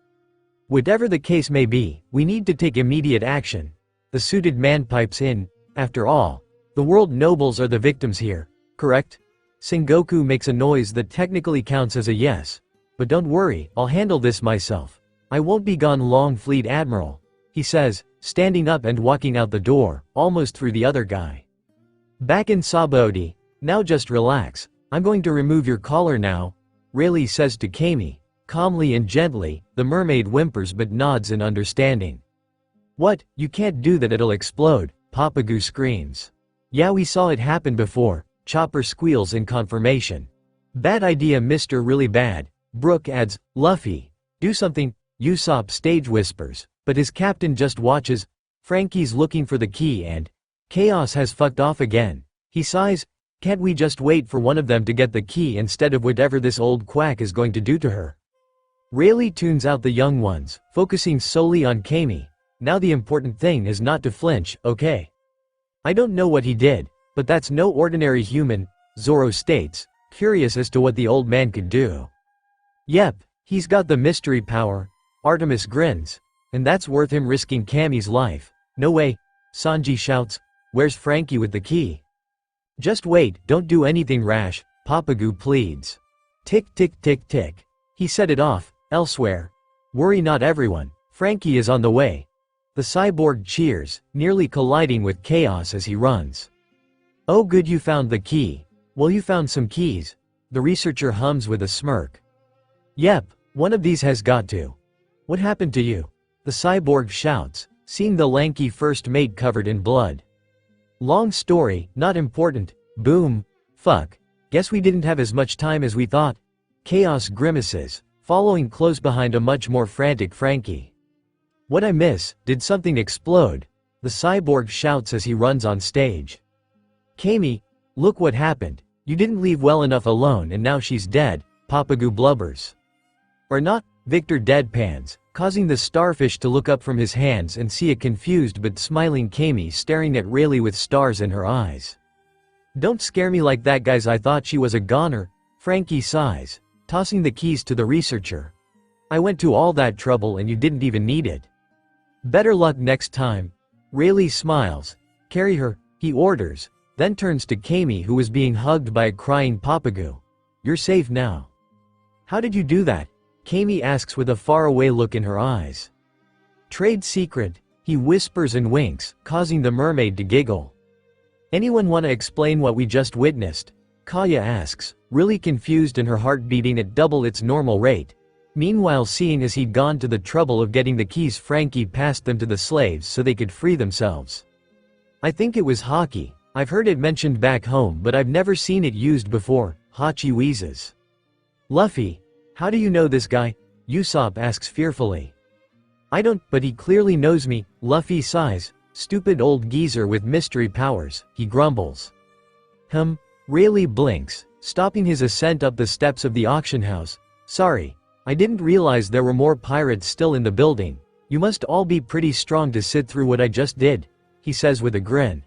Whatever the case may be, we need to take immediate action. The suited man pipes in. After all, the world nobles are the victims here, correct? Sengoku makes a noise that technically counts as a yes. But don't worry, I'll handle this myself. I won't be gone long, Fleet Admiral, he says, standing up and walking out the door, almost through the other guy. Back in Sabaody, now just relax. I'm going to remove your collar now, Rayleigh says to Kami. Calmly and gently, the mermaid whimpers but nods in understanding. What? You can't do that, it'll explode, Papagu screams. Yeah, we saw it happen before, Chopper squeals in confirmation. Bad idea, Mr. Really bad, Brooke adds. Luffy, do something, Usopp stage whispers, but his captain just watches. Frankie's looking for the key and Chaos has fucked off again. He sighs. Can't we just wait for one of them to get the key instead of whatever this old quack is going to do to her? Rayleigh tunes out the young ones, focusing solely on Kami. Now the important thing is not to flinch, okay? I don't know what he did, but that's no ordinary human, Zoro states, curious as to what the old man could do. Yep, he's got the mystery power, Artemis grins, and that's worth him risking Kami's life. No way, Sanji shouts, where's Frankie with the key? Just wait, don't do anything rash, Papagu pleads. Tick tick tick tick. He set it off. Elsewhere. Worry not everyone, Frankie is on the way. The cyborg cheers, nearly colliding with Chaos as he runs. Oh good, you found the key. Well, you found some keys. The researcher hums with a smirk. Yep, one of these has got to. What happened to you? The cyborg shouts, seeing the lanky first mate covered in blood. Long story, not important. Boom. Fuck. Guess we didn't have as much time as we thought. Chaos grimaces, following close behind a much more frantic Frankie. What I miss? Did something explode? The cyborg shouts as he runs on stage. Kami, look what happened. You didn't leave well enough alone and now she's dead, Papagu blubbers. Or not, Victor deadpans, causing the starfish to look up from his hands and see a confused but smiling Kami staring at Rayleigh with stars in her eyes. Don't scare me like that, guys. I thought she was a goner, Frankie sighs, tossing the keys to the researcher. I went to all that trouble and you didn't even need it. Better luck next time. Rayleigh smiles. Carry her, he orders, then turns to Kami, who was being hugged by a crying Papagu. You're safe now. How did you do that? Kami asks with a faraway look in her eyes. Trade secret, he whispers and winks, causing the mermaid to giggle. Anyone want to explain what we just witnessed? Kaya asks, really confused and her heart beating at double its normal rate. Meanwhile, seeing as he'd gone to the trouble of getting the keys, Frankie passed them to the slaves so they could free themselves. I think it was hockey. I've heard it mentioned back home but I've never seen it used before, Hachi wheezes. Luffy, how do you know this guy? Usopp asks fearfully. I don't, but he clearly knows me, Luffy sighs. Stupid old geezer with mystery powers, he grumbles. Rayleigh blinks, stopping his ascent up the steps of the auction house. Sorry, I didn't realize there were more pirates still in the building. You must all be pretty strong to sit through what I just did, he says with a grin.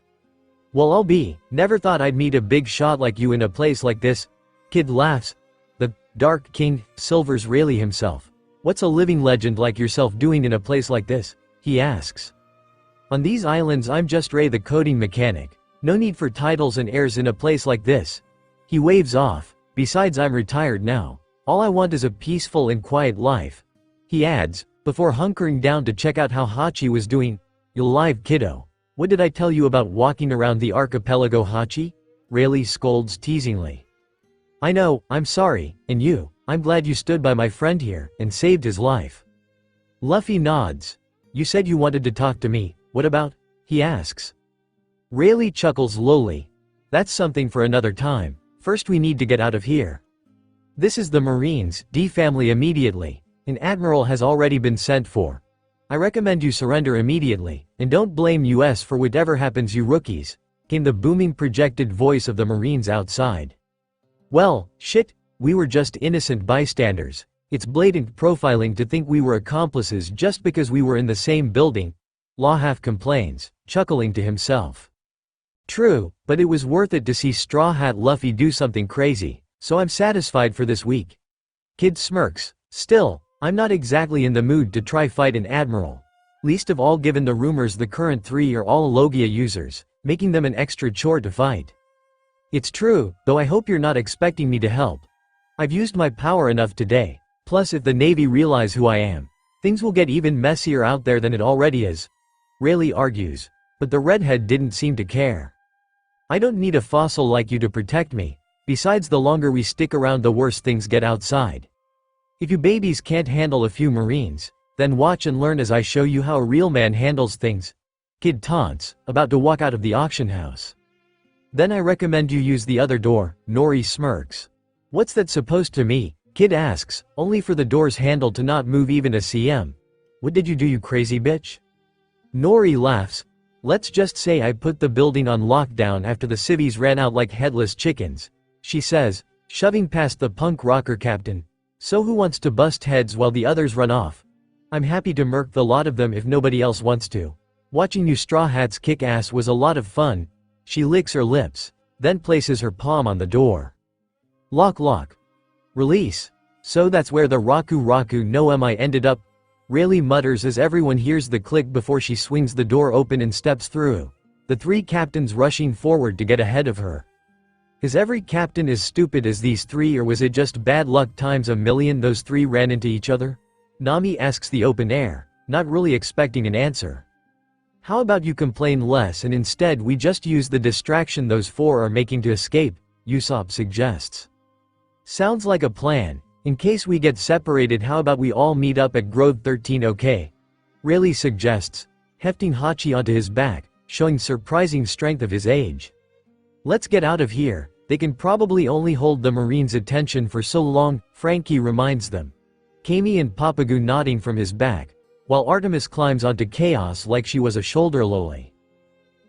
Well, I'll be. Never thought I'd meet a big shot like you in a place like this. Kid laughs. The Dark King silvers Rayleigh himself. What's a living legend like yourself doing in a place like this? He asks. On these islands I'm just Ray the coding mechanic. No need for titles and heirs in a place like this. He waves off. Besides, I'm retired now. All I want is a peaceful and quiet life. He adds, before hunkering down to check out how Hachi was doing. You alive, kiddo. What did I tell you about walking around the archipelago, Hachi? Rayleigh scolds teasingly. I know, I'm sorry, and you, I'm glad you stood by my friend here, and saved his life. Luffy nods. You said you wanted to talk to me, what about? He asks. Rayleigh chuckles lowly. That's something for another time, first we need to get out of here. This is the Marines, D family immediately. An admiral has already been sent for. I recommend you surrender immediately, and don't blame US for whatever happens, you rookies, came the booming projected voice of the Marines outside. Well, shit, we were just innocent bystanders. It's blatant profiling to think we were accomplices just because we were in the same building, Law half complains, chuckling to himself. True, but it was worth it to see Straw Hat Luffy do something crazy, so I'm satisfied for this week. Kid smirks. Still, I'm not exactly in the mood to try fight an admiral. Least of all given the rumors the current 3 are all logia users, making them an extra chore to fight. It's true, though I hope you're not expecting me to help. I've used my power enough today, plus if the Navy realize who I am, things will get even messier out there than it already is. Rayleigh argues, but the redhead didn't seem to care. I don't need a fossil like you to protect me, besides the longer we stick around the worse things get outside. If you babies can't handle a few Marines, then watch and learn as I show you how a real man handles things. Kid taunts, about to walk out of the auction house. Then I recommend you use the other door, Nori smirks. What's that supposed to mean? Kid asks, only for the door's handle to not move even a cm. What did you do, you crazy bitch? Nori laughs. Let's just say I put the building on lockdown after the civvies ran out like headless chickens, she says, shoving past the punk rocker captain. So who wants to bust heads while the others run off? I'm happy to murk the lot of them if nobody else wants to. Watching you straw hats kick ass was a lot of fun. She licks her lips, then places her palm on the door. Lock. Release. So that's where the Raku no Mi ended up. Rayleigh mutters as everyone hears the click before she swings the door open and steps through, the 3 captains rushing forward to get ahead of her. Is every captain as stupid as these 3, or was it just bad luck times a million those 3 ran into each other? Nami asks the open air, not really expecting an answer. How about you complain less and instead we just use the distraction those 4 are making to escape, Usopp suggests. Sounds like a plan. In case we get separated, how about we all meet up at Grove 13, okay? Rayleigh suggests, hefting Hachi onto his back, showing surprising strength of his age. Let's get out of here, they can probably only hold the Marines' attention for so long, Frankie reminds them. Kami and Papagu nodding from his back. while Artemis climbs onto Chaos like she was a shoulder lolly.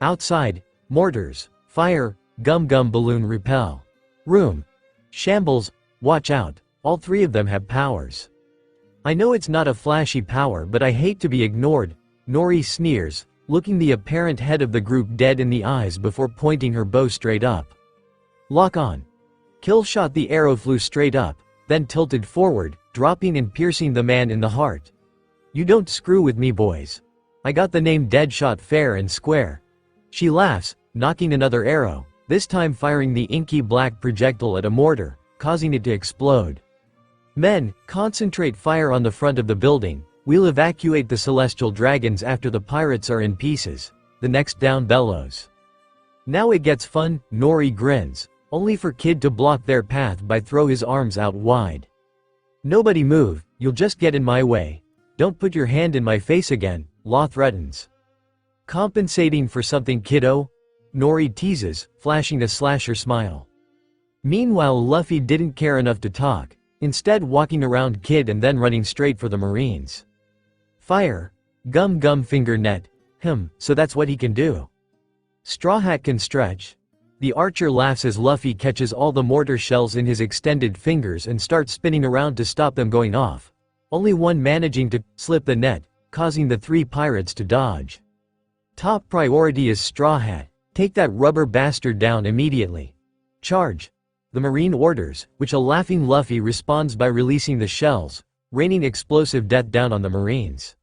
Outside, mortars, fire, gum balloon repel. Room. Shambles, watch out, all three of them have powers. I know it's not a flashy power, but I hate to be ignored, Nori sneers, looking the apparent head of the group dead in the eyes before pointing her bow straight up. Lock on. Kill shot. The arrow flew straight up, then tilted forward, dropping and piercing the man in the heart. You don't screw with me, boys. I got the name Deadshot fair and square. She laughs, knocking another arrow, this time firing the inky black projectile at a mortar, causing it to explode. Men, concentrate fire on the front of the building. We'll evacuate the celestial dragons after the pirates are in pieces. The next down bellows. Now it gets fun, Nori grins, only for Kid to block their path by throw his arms out wide. Nobody move, you'll just get in my way. Don't put your hand in my face again, Law threatens. Compensating for something, kiddo? Nori teases, flashing a slasher smile. Meanwhile, Luffy didn't care enough to talk, instead walking around Kid and then running straight for the Marines. Fire. Gum finger net. So that's what he can do. Straw Hat can stretch. The archer laughs as Luffy catches all the mortar shells in his extended fingers and starts spinning around to stop them going off, only one managing to slip the net, causing the three pirates to dodge. Top priority is Straw Hat. Take that rubber bastard down immediately. Charge. The Marine orders, which a laughing Luffy responds by releasing the shells, raining explosive death down on the Marines.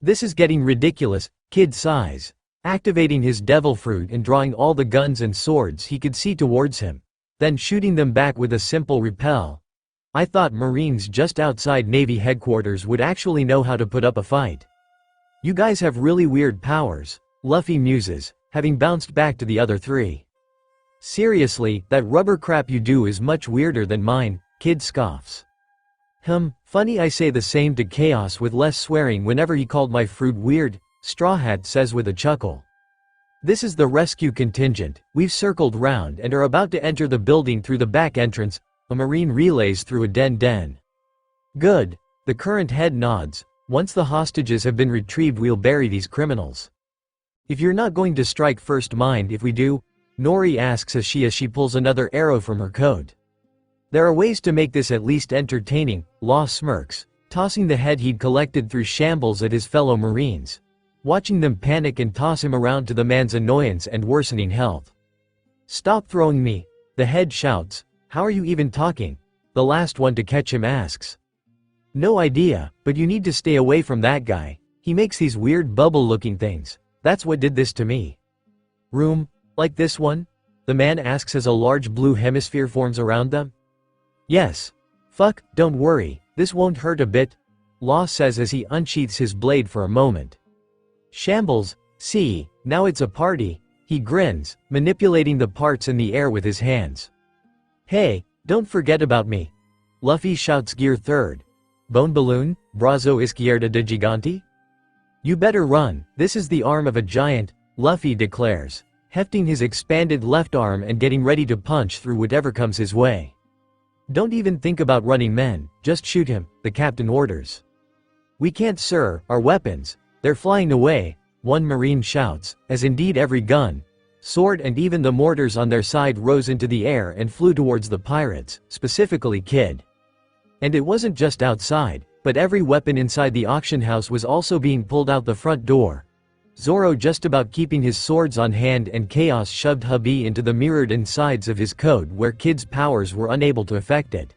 This is getting ridiculous, Kid sighs, activating his devil fruit and drawing all the guns and swords he could see towards him, then shooting them back with a simple repel. I thought Marines just outside Navy headquarters would actually know how to put up a fight. You guys have really weird powers, Luffy muses, having bounced back to the other three. Seriously, that rubber crap you do is much weirder than mine, Kid scoffs. Funny I say the same to Chaos with less swearing whenever he called my fruit weird, Straw Hat says with a chuckle. This is the rescue contingent. We've circled round and are about to enter the building through the back entrance. A Marine relays through a den. Good. The current head nods. Once the hostages have been retrieved, we'll bury these criminals. If you're not going to strike first, mind if we do? Nori asks as she pulls another arrow from her coat. There are ways to make this at least entertaining, Law smirks, tossing the head he'd collected through shambles at his fellow Marines, watching them panic and toss him around to the man's annoyance and worsening health. Stop throwing me, the head shouts. How are you even talking? The last one to catch him asks. No idea, but you need to stay away from that guy. He makes these weird bubble-looking things. That's what did this to me. Room, like this one? The man asks as a large blue hemisphere forms around them. Yes. Fuck, don't worry, this won't hurt a bit, Law says as he unsheaths his blade for a moment. Shambles, see, now it's a party, he grins, manipulating the parts in the air with his hands. Hey, don't forget about me. Luffy shouts gear third. Bone balloon, brazo izquierda de gigante? You better run, this is the arm of a giant, Luffy declares, hefting his expanded left arm and getting ready to punch through whatever comes his way. Don't even think about running, men, just shoot him, the captain orders. We can't, sir, our weapons, they're flying away, one Marine shouts, as indeed every gun, sword and even the mortars on their side rose into the air and flew towards the pirates, specifically Kid. And it wasn't just outside, but every weapon inside the auction house was also being pulled out the front door. Zoro just about keeping his swords on hand, and Chaos shoved hubby into the mirrored insides of his coat where Kid's powers were unable to affect it.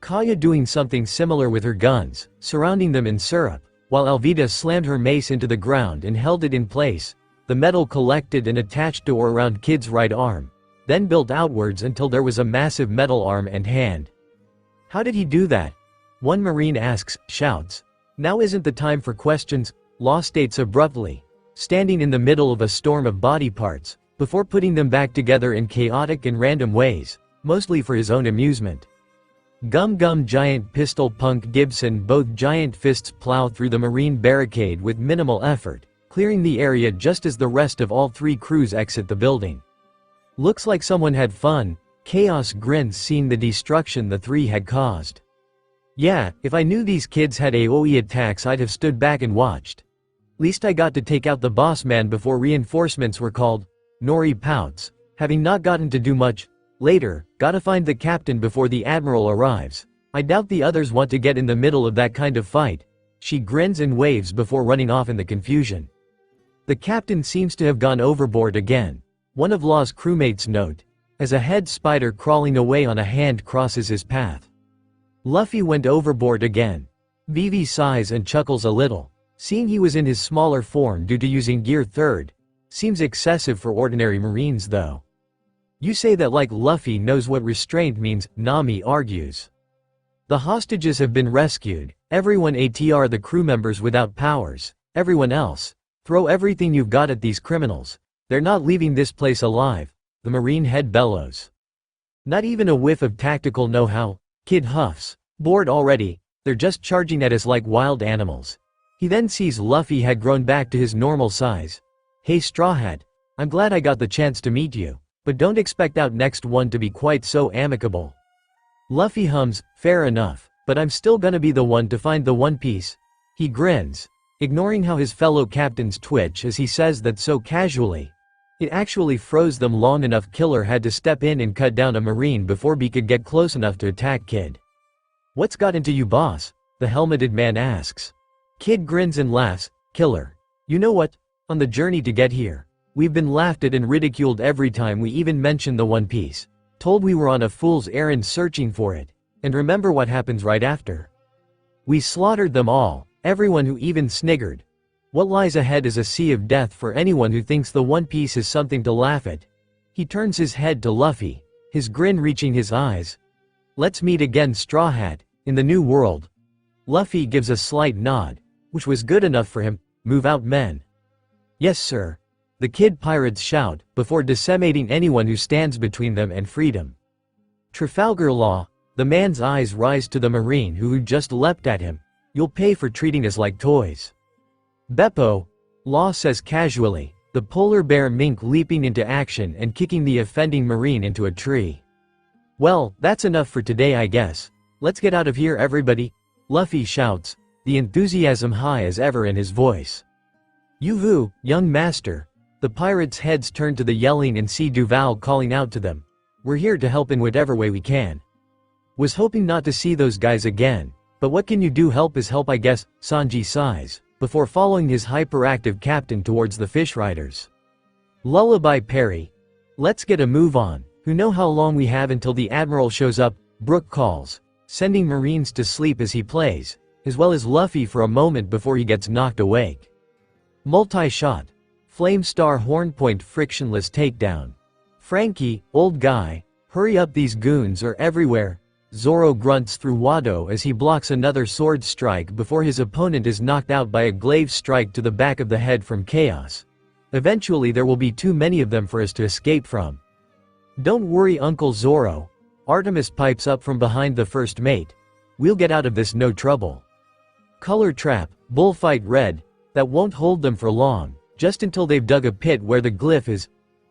Kaya doing something similar with her guns, surrounding them in syrup, while Alvida slammed her mace into the ground and held it in place. The metal collected and attached to or around Kid's right arm, then built outwards until there was a massive metal arm and hand. How did he do that? One Marine shouts. Now isn't the time for questions, Law states abruptly, standing in the middle of a storm of body parts, before putting them back together in chaotic and random ways, mostly for his own amusement. Gum giant pistol punk Gibson. Both giant fists plow through the Marine barricade with minimal effort, clearing the area just as the rest of all three crews exit the building. Looks like someone had fun, Chaos grins seeing the destruction the three had caused. Yeah, if I knew these kids had AoE attacks I'd have stood back and watched. Least I got to take out the boss man before reinforcements were called. Nori pouts, having not gotten to do much. Later, gotta find the captain before the admiral arrives. I doubt the others want to get in the middle of that kind of fight. She grins and waves before running off in the confusion. The captain seems to have gone overboard again. One of Law's crewmates note, as a head spider crawling away on a hand crosses his path. Luffy went overboard again. Vivi sighs and chuckles a little. Seeing he was in his smaller form due to using gear 3rd. Seems excessive for ordinary marines though. You say that like Luffy knows what restraint means, Nami argues. The hostages have been rescued, everyone ATR the crew members without powers, everyone else. Throw everything you've got at these criminals. They're not leaving this place alive, the marine head bellows. Not even a whiff of tactical know-how, Kid huffs. Bored already, they're just charging at us like wild animals. He then sees Luffy had grown back to his normal size. Hey Straw Hat, I'm glad I got the chance to meet you, but don't expect out next one to be quite so amicable. Luffy hums, fair enough, but I'm still gonna be the one to find the One Piece. He grins, ignoring how his fellow captains twitch as he says that so casually. It actually froze them long enough Killer had to step in and cut down a marine before B could get close enough to attack Kid. What's got into you boss? The helmeted man asks. Kid grins and laughs, Killer. You know what? On the journey to get here, we've been laughed at and ridiculed every time we even mention the One Piece. Told we were on a fool's errand searching for it. And remember what happens right after. We slaughtered them all, everyone who even sniggered. What lies ahead is a sea of death for anyone who thinks the One Piece is something to laugh at. He turns his head to Luffy, his grin reaching his eyes. Let's meet again Straw Hat, in the new world. Luffy gives a slight nod, which was good enough for him. Move out men. Yes sir. The kid pirates shout, before decimating anyone who stands between them and freedom. Trafalgar Law, the man's eyes rise to the marine who just leapt at him. You'll pay for treating us like toys. Beppo, Law says casually, the polar bear mink leaping into action and kicking the offending marine into a tree. Well, that's enough for today I guess. Let's get out of here everybody. Luffy shouts, the enthusiasm high as ever in his voice. Yuvu, young master. The pirates' heads turn to the yelling and see Duval calling out to them. We're here to help in whatever way we can. Was hoping not to see those guys again, but what can you do? Help is help I guess, Sanji sighs, before following his hyperactive captain towards the fish riders. Lullaby Perry. Let's get a move on, who know how long we have until the admiral shows up, Brook calls, sending marines to sleep as he plays, as well as Luffy for a moment before he gets knocked awake. Multi-shot. Flame Star Hornpoint frictionless takedown. Frankie, old guy, hurry up these goons are everywhere. Zoro grunts through Wado as he blocks another sword strike before his opponent is knocked out by a glaive strike to the back of the head from Chaos. Eventually there will be too many of them for us to escape from. Don't worry Uncle Zoro. Artemis pipes up from behind the first mate. We'll get out of this no trouble. Color Trap, Bullfight Red. That won't hold them for long, just until they've dug a pit where the glyph is.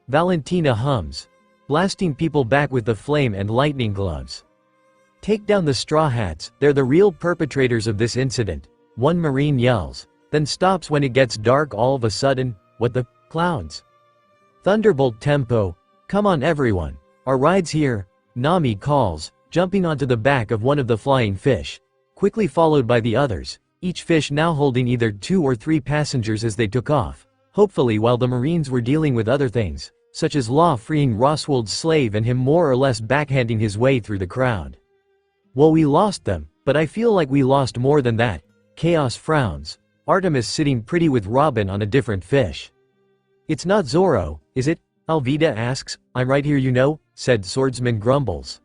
Valentina hums, blasting people back with the flame and lightning gloves. Take down the Straw Hats, they're the real perpetrators of this incident, one marine yells, then stops when it gets dark all of a sudden. What the clouds? Thunderbolt tempo, come on everyone, our ride's here, Nami calls, jumping onto the back of one of the flying fish, quickly followed by the others, each fish now holding either 2 or 3 passengers as they took off, hopefully while the marines were dealing with other things, such as Law freeing Roswald's slave and him more or less backhanding his way through the crowd. Well, we lost them, but I feel like we lost more than that. Chaos frowns, Artemis sitting pretty with Robin on a different fish. It's not Zoro, is it? Alvida asks. I'm right here you know, said Swordsman grumbles.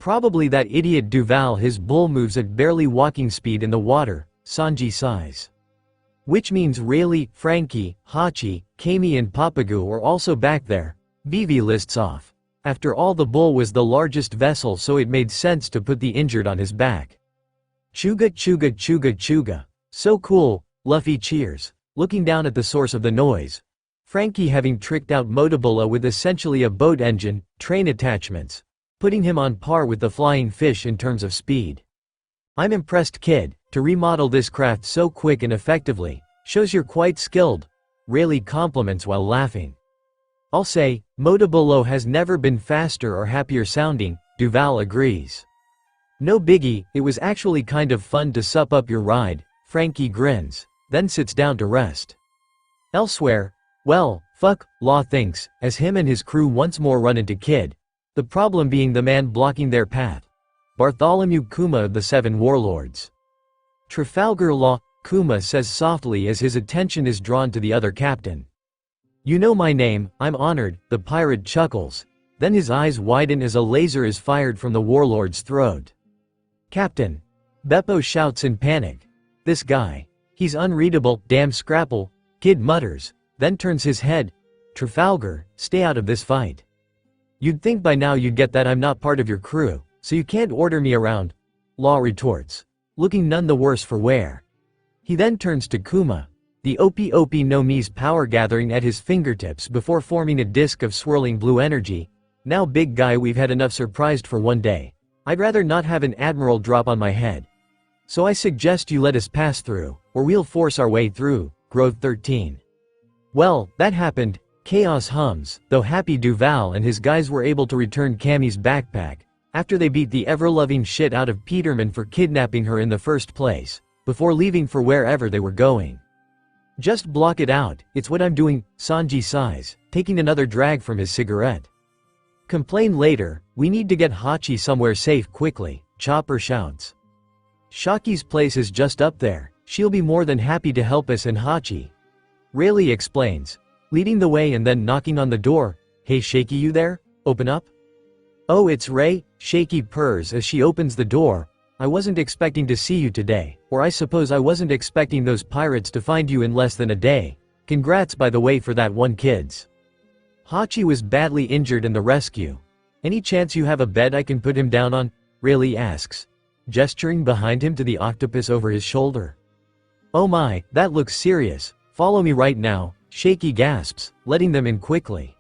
Probably that idiot Duval, his bull moves at barely walking speed in the water, Sanji sighs. Which means Rayleigh, Frankie, Hachi, Kami and Papagu are also back there, Vivi lists off. After all the bull was the largest vessel so it made sense to put the injured on his back. Chuga chuga chuga chuga. So cool, Luffy cheers, looking down at the source of the noise. Frankie having tricked out Motobola with essentially a boat engine, train attachments, putting him on par with the flying fish in terms of speed. I'm impressed, kid, to remodel this craft so quick and effectively. Shows you're quite skilled. Rayleigh compliments while laughing. I'll say, Motobolo has never been faster or happier sounding, Duval agrees. No biggie, it was actually kind of fun to sup up your ride, Frankie grins, then sits down to rest. Elsewhere, well, fuck, Law thinks, as him and his crew once more run into Kid, the problem being the man blocking their path. Bartholomew Kuma of the Seven Warlords. Trafalgar Law, Kuma says softly as his attention is drawn to the other captain. You know my name, I'm honored, the pirate chuckles, then his eyes widen as a laser is fired from the warlord's throat. Captain. Beppo shouts in panic. This guy. He's unreadable, damn scrapple, Kid mutters, then turns his head. Trafalgar, stay out of this fight. You'd think by now you'd get that I'm not part of your crew, so you can't order me around, Law retorts, looking none the worse for wear. He then turns to Kuma, the Opi no Mi's power gathering at his fingertips before forming a disk of swirling blue energy. Now big guy, we've had enough surprised for one day. I'd rather not have an admiral drop on my head. So I suggest you let us pass through, or we'll force our way through, Grove 13. Well, that happened, Chaos hums, though happy Duval and his guys were able to return Cammy's backpack, after they beat the ever-loving shit out of Peterman for kidnapping her in the first place, before leaving for wherever they were going. Just block it out, it's what I'm doing, Sanji sighs, taking another drag from his cigarette. Complain later, we need to get Hachi somewhere safe quickly, Chopper shouts. Shaki's place is just up there, she'll be more than happy to help us and Hachi. Rayleigh explains, leading the way and then knocking on the door. Hey Shaky, you there? Open up? Oh, it's Ray, Shaky purrs as she opens the door. I wasn't expecting to see you today, or I suppose I wasn't expecting those pirates to find you in less than a day. Congrats by the way for that one, kids. Hachi was badly injured in the rescue. Any chance you have a bed I can put him down on? Rayleigh asks, gesturing behind him to the octopus over his shoulder. Oh my, that looks serious. Follow me right now, Shaky gasps, letting them in quickly.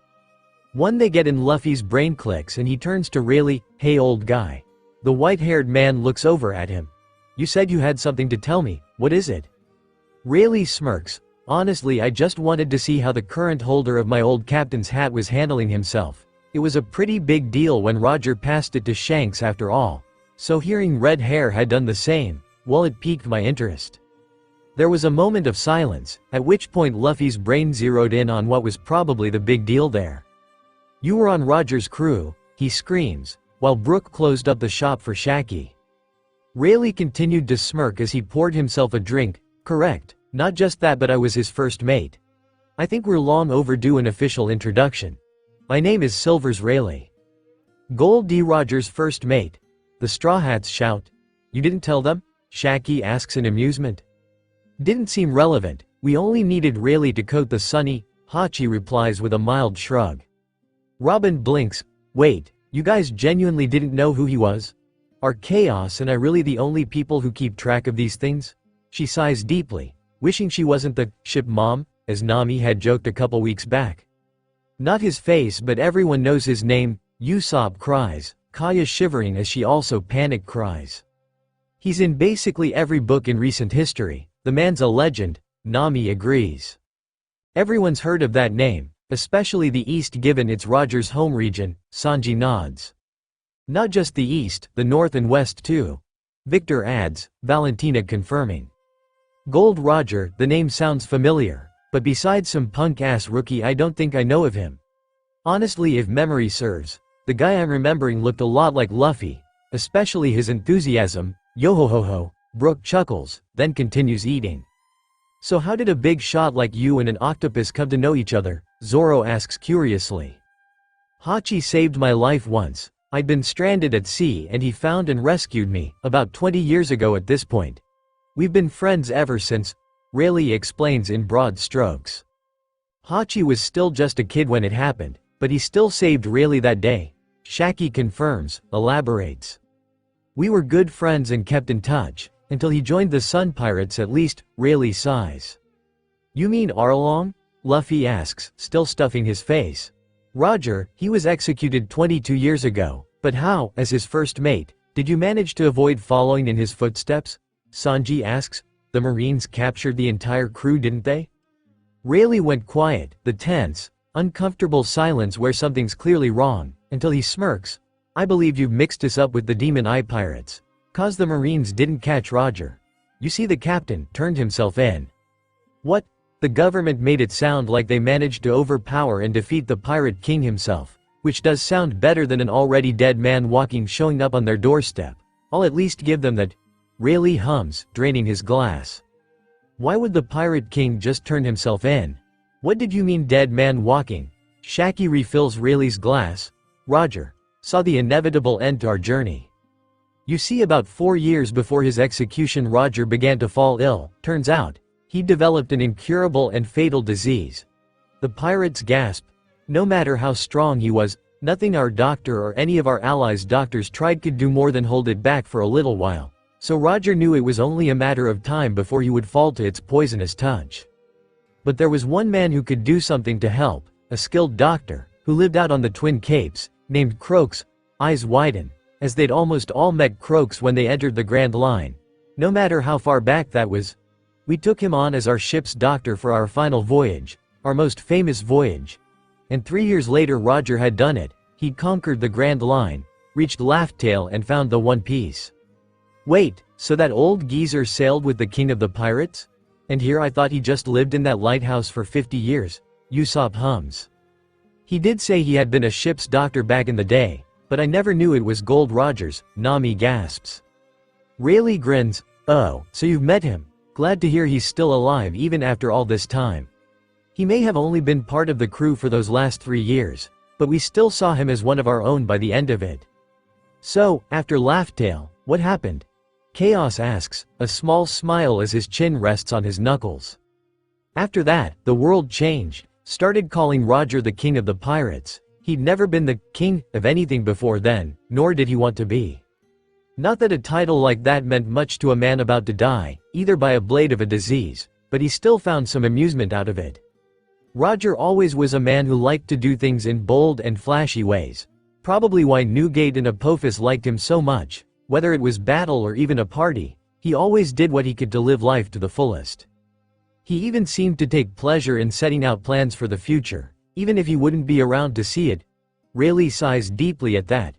One they get in, Luffy's brain clicks and he turns to Rayleigh. Hey old guy. The white-haired man looks over at him. You said you had something to tell me, what is it? Rayleigh smirks. Honestly, I just wanted to see how the current holder of my old captain's hat was handling himself. It was a pretty big deal when Roger passed it to Shanks after all. So hearing Red Hair had done the same, well, it piqued my interest. There was a moment of silence, at which point Luffy's brain zeroed in on what was probably the big deal there. You were on Roger's crew, he screams, while Brook closed up the shop for Shaki. Rayleigh continued to smirk as he poured himself a drink. Correct, not just that, but I was his first mate. I think we're long overdue an official introduction. My name is Silvers Rayleigh. Gold D. Roger's first mate. The Straw Hats shout. You didn't tell them? Shaki asks in amusement. Didn't seem relevant, we only needed Rayleigh to coat the sunny, Hachi replies with a mild shrug. Robin blinks. Wait, you guys genuinely didn't know who he was? Are Chaos and I really the only people who keep track of these things? She sighs deeply, wishing she wasn't the ship mom, as Nami had joked a couple weeks back. Not his face, but everyone knows his name. Usopp cries, Kaya shivering as she also panic cries. He's in basically every book in recent history. The man's a legend, Nami agrees. Everyone's heard of that name, especially the East given it's Roger's home region, Sanji nods. Not just the East, the North and West too. Victor adds, Valentina confirming. Gold Roger, the name sounds familiar, but besides some punk-ass rookie I don't think I know of him. Honestly, if memory serves, the guy I'm remembering looked a lot like Luffy, especially his enthusiasm. Yo-ho-ho-ho, Brook chuckles, then continues eating. So how did a big shot like you and an octopus come to know each other? Zoro asks curiously. Hachi saved my life once. I'd been stranded at sea and he found and rescued me, about 20 years ago at this point. We've been friends ever since, Rayleigh explains in broad strokes. Hachi was still just a kid when it happened, but he still saved Rayleigh that day. Shaki confirms, elaborates. We were good friends and kept in touch, until he joined the Sun Pirates at least, Rayleigh sighs. You mean Arlong? Luffy asks, still stuffing his face. Roger, he was executed 22 years ago, but how, as his first mate, Did you manage to avoid following in his footsteps? Sanji asks. The Marines captured the entire crew, didn't they? Rayleigh went quiet, the tense, uncomfortable silence where something's clearly wrong, until he smirks. I believe you've mixed us up with the Demon Eye pirates. 'Cause the Marines didn't catch Roger. You see, the captain turned himself in. What? The government made it sound like they managed to overpower and defeat the pirate king himself, which does sound better than an already dead man showing up on their doorstep. I'll at least give them that. Rayleigh hums, draining his glass. Why would the pirate king just turn himself in? What did you mean, dead man walking? Shaki refills Rayleigh's glass. Roger saw the inevitable end to our journey. You see, about 4 years before his execution, Roger began to fall ill. Turns out, he developed an incurable and fatal disease. The pirates gasp. No matter how strong he was, nothing our doctor or any of our allies' doctors tried could do more than hold it back for a little while. So Roger knew it was only a matter of time before he would fall to its poisonous touch. But there was one man who could do something to help, a skilled doctor, who lived out on the Twin Capes, named Croaks. Eyes widen, as they'd almost all met Croaks when they entered the Grand Line. No matter how far back that was. We took him on as our ship's doctor for our final voyage, our most famous voyage. And 3 years later Roger had done it. He'd conquered the Grand Line, reached Laugh-Tale and found the One Piece. Wait, so that old geezer sailed with the king of the pirates? And here I thought he just lived in that lighthouse for 50 years, Usopp hums. He did say he had been a ship's doctor back in the day, but I never knew it was Gold Rogers, Nami gasps. Rayleigh grins. Oh, so you've met him. Glad to hear he's still alive even after all this time. He may have only been part of the crew for those last 3 years, but we still saw him as one of our own by the end of it. So, after Laugh-Tale, what happened? Chaos asks, a small smile as his chin rests on his knuckles. After that, the world changed, started calling Roger the king of the pirates. He'd never been the king of anything before then, nor did he want to be. Not that a title like that meant much to a man about to die, either by a blade of a disease, but he still found some amusement out of it. Roger always was a man who liked to do things in bold and flashy ways. Probably why Newgate and Apophis liked him so much. Whether it was battle or even a party, he always did what he could to live life to the fullest. He even seemed to take pleasure in setting out plans for the future, even if he wouldn't be around to see it. Rayleigh sighs deeply at that.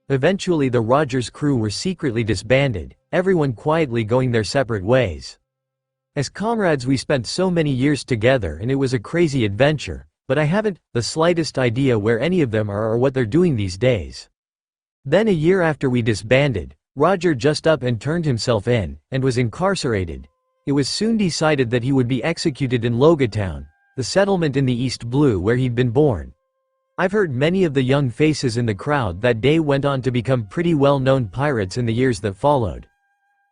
Eventually the Rogers crew were secretly disbanded, everyone quietly going their separate ways. As comrades we spent so many years together and it was a crazy adventure, but I haven't the slightest idea where any of them are or what they're doing these days. Then a year after we disbanded, Roger just up and turned himself in, and was incarcerated. It was soon decided that he would be executed in Logia Town, the settlement in the East Blue where he'd been born. I've heard many of the young faces in the crowd that day went on to become pretty well-known pirates in the years that followed.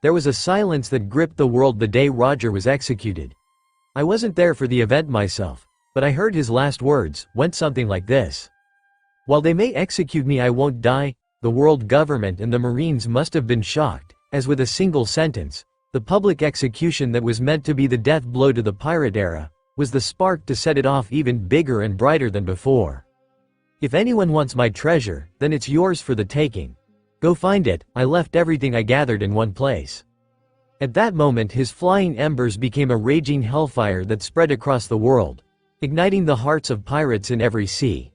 There was a silence that gripped the world the day Roger was executed. I wasn't there for the event myself, but I heard his last words went something like this. While they may execute me, I won't die. The world government and the Marines must have been shocked, as with a single sentence, the public execution that was meant to be the death blow to the pirate era, was the spark to set it off even bigger and brighter than before. If anyone wants my treasure, then it's yours for the taking. Go find it. I left everything I gathered in one place. At that moment his flying embers became a raging hellfire that spread across the world, igniting the hearts of pirates in every sea.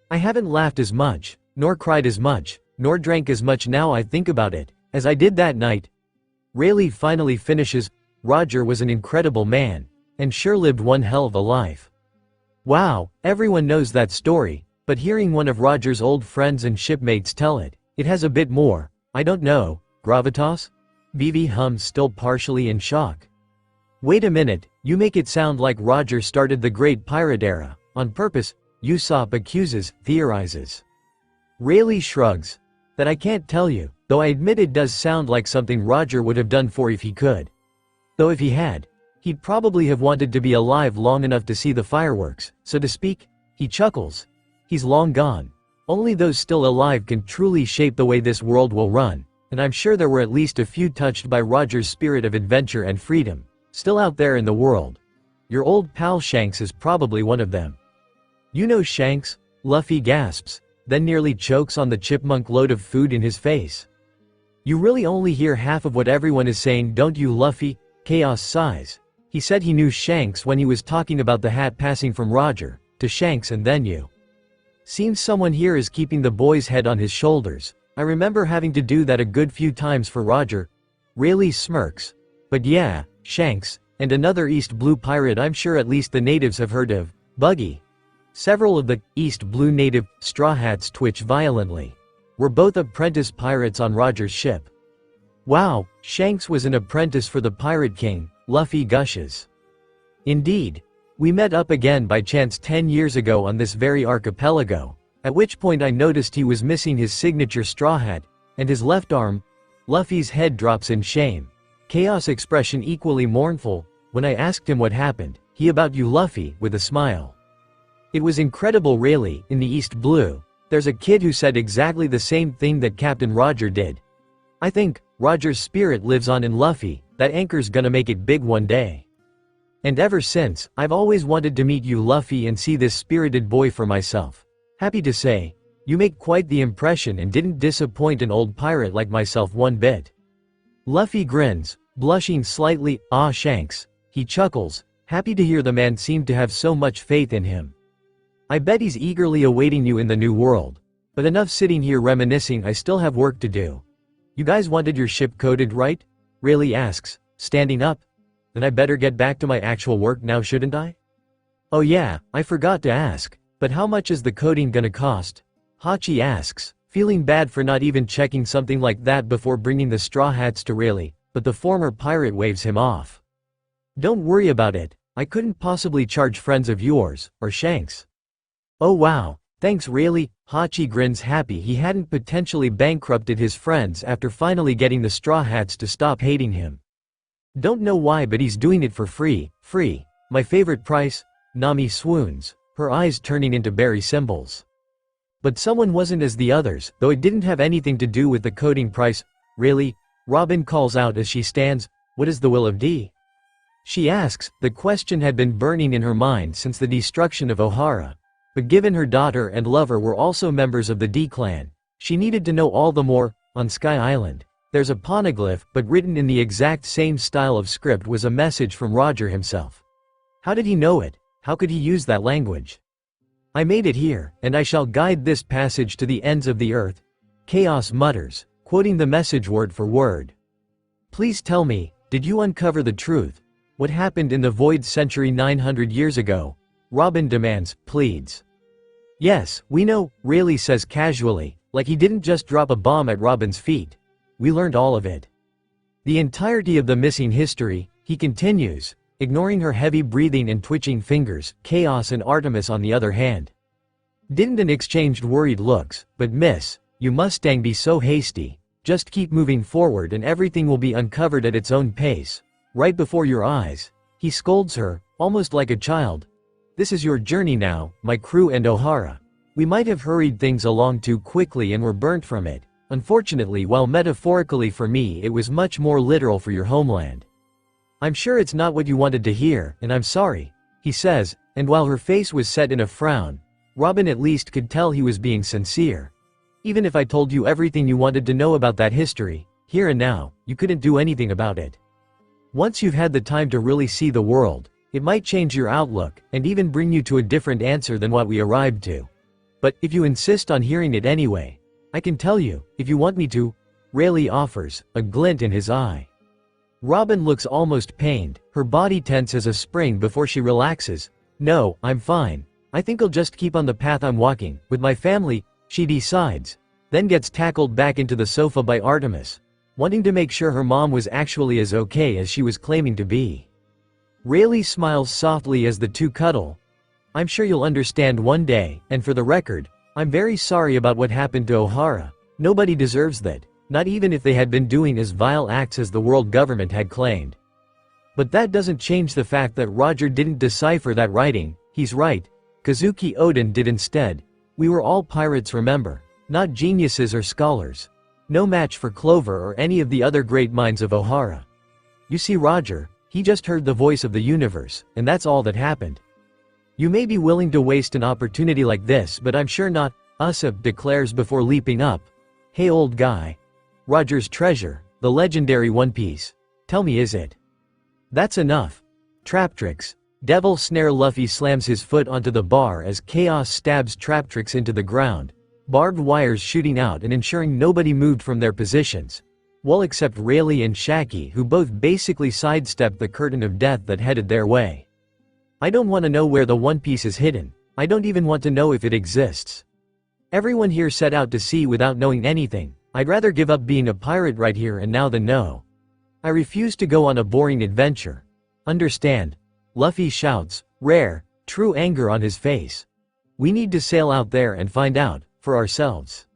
I haven't laughed as much, nor cried as much, nor drank as much now I think about it, as I did that night. Rayleigh finally finishes. Roger was an incredible man, and sure lived one hell of a life. Wow, everyone knows that story, but hearing one of Roger's old friends and shipmates tell it, it has a bit more, I don't know, gravitas? Vivi hums, still partially in shock. Wait a minute, you make it sound like Roger started the Great Pirate Era, on purpose, Usopp accuses, theorizes. Rayleigh shrugs. That I can't tell you, though I admit it does sound like something Roger would have done for if he could. Though if he had, he'd probably have wanted to be alive long enough to see the fireworks, so to speak. He chuckles. He's long gone. Only those still alive can truly shape the way this world will run, and I'm sure there were at least a few touched by Roger's spirit of adventure and freedom, still out there in the world. Your old pal Shanks is probably one of them. You know Shanks? Luffy gasps, then nearly chokes on the chipmunk load of food in his face. You really only hear half of what everyone is saying, don't you, Luffy? Chaos sighs. He said he knew Shanks when he was talking about the hat passing from Roger to Shanks and then you. Seems someone here is keeping the boy's head on his shoulders. I remember having to do that a good few times for Roger. Really smirks. But yeah, Shanks, and another East Blue pirate I'm sure at least the natives have heard of, Buggy. Several of the East Blue native Straw Hats twitch violently. We're both apprentice pirates on Roger's ship. Wow, Shanks was an apprentice for the Pirate King, Luffy gushes. Indeed. We met up again by chance 10 years ago on this very archipelago, at which point I noticed he was missing his signature straw hat, and his left arm. Luffy's head drops in shame. Chaos expression equally mournful. When I asked him what happened, he about you Luffy, with a smile. It was incredible really, in the East Blue. There's a kid who said exactly the same thing that Captain Roger did. I think Roger's spirit lives on in Luffy, that anchor's gonna make it big one day. And ever since, I've always wanted to meet you Luffy and see this spirited boy for myself. Happy to say, you make quite the impression and didn't disappoint an old pirate like myself one bit. Luffy grins, blushing slightly. Ah Shanks. He chuckles, happy to hear the man seemed to have so much faith in him. I bet he's eagerly awaiting you in the new world. But enough sitting here reminiscing, I still have work to do. You guys wanted your ship coated, right? Really asks, standing up. Then I better get back to my actual work now, shouldn't I? Oh yeah, I forgot to ask, but how much is the coating gonna cost? Hachi asks, feeling bad for not even checking something like that before bringing the Straw Hats to Rayleigh, but the former pirate waves him off. Don't worry about it, I couldn't possibly charge friends of yours, or Shanks. Oh wow, thanks Rayleigh. Hachi grins happy he hadn't potentially bankrupted his friends after finally getting the Straw Hats to stop hating him. Don't know why but he's doing it for free, my favorite price. Nami swoons, her eyes turning into berry symbols. But someone wasn't as the others, though it didn't have anything to do with the coating price. Really? Robin calls out as she stands, what is the will of D? She asks, the question had been burning in her mind since the destruction of Ohara. But given her daughter and lover were also members of the D clan, she needed to know all the more. On Sky Island, there's a poneglyph, but written in the exact same style of script was a message from Roger himself. How did he know it? How could he use that language? I made it here, and I shall guide this passage to the ends of the earth. Chaos mutters, quoting the message word for word. Please tell me, did you uncover the truth? What happened in the Void Century 900 years ago? Robin demands, pleads. Yes, we know, Rayleigh says casually, like he didn't just drop a bomb at Robin's feet. We learned all of it. The entirety of the missing history, he continues, ignoring her heavy breathing and twitching fingers. Chaos and Artemis on the other hand didn't and exchanged worried looks. But miss, you Mustang be so hasty. Just keep moving forward and everything will be uncovered at its own pace, right before your eyes. He scolds her, almost like a child. This is your journey now, my crew and Ohara. We might have hurried things along too quickly and were burnt from it. Unfortunately, while metaphorically for me it was much more literal for your homeland. I'm sure it's not what you wanted to hear, and I'm sorry, he says, and while her face was set in a frown, Robin at least could tell he was being sincere. Even if I told you everything you wanted to know about that history, here and now, you couldn't do anything about it. Once you've had the time to really see the world, it might change your outlook, and even bring you to a different answer than what we arrived to. But, if you insist on hearing it anyway, I can tell you, if you want me to. Rayleigh offers, a glint in his eye. Robin looks almost pained, her body tense as a spring before she relaxes. No, I'm fine. I think I'll just keep on the path I'm walking, with my family, she decides, then gets tackled back into the sofa by Artemis, wanting to make sure her mom was actually as okay as she was claiming to be. Rayleigh smiles softly as the two cuddle. I'm sure you'll understand one day, and for the record, I'm very sorry about what happened to Ohara. Nobody deserves that, not even if they had been doing as vile acts as the world government had claimed. But that doesn't change the fact that Roger didn't decipher that writing. He's right. Kazuki Oden did instead. We were all pirates, remember, not geniuses or scholars. No match for Clover or any of the other great minds of Ohara. You see Roger, he just heard the voice of the universe, and that's all that happened. You may be willing to waste an opportunity like this, but I'm sure not, Usopp declares before leaping up. Hey old guy. Roger's treasure, the legendary One Piece. Tell me, is it? That's enough. Traptrix. Devil snare. Luffy slams his foot onto the bar as Chaos stabs Traptrix into the ground. Barbed wires shooting out and ensuring nobody moved from their positions. Well, except Rayleigh and Shaki, who both basically sidestepped the curtain of death that headed their way. I don't want to know where the One Piece is hidden. I don't even want to know if it exists. Everyone here set out to sea without knowing anything. I'd rather give up being a pirate right here and now than know. I refuse to go on a boring adventure. Understand? Luffy shouts, rare, true anger on his face. We need to sail out there and find out, for ourselves.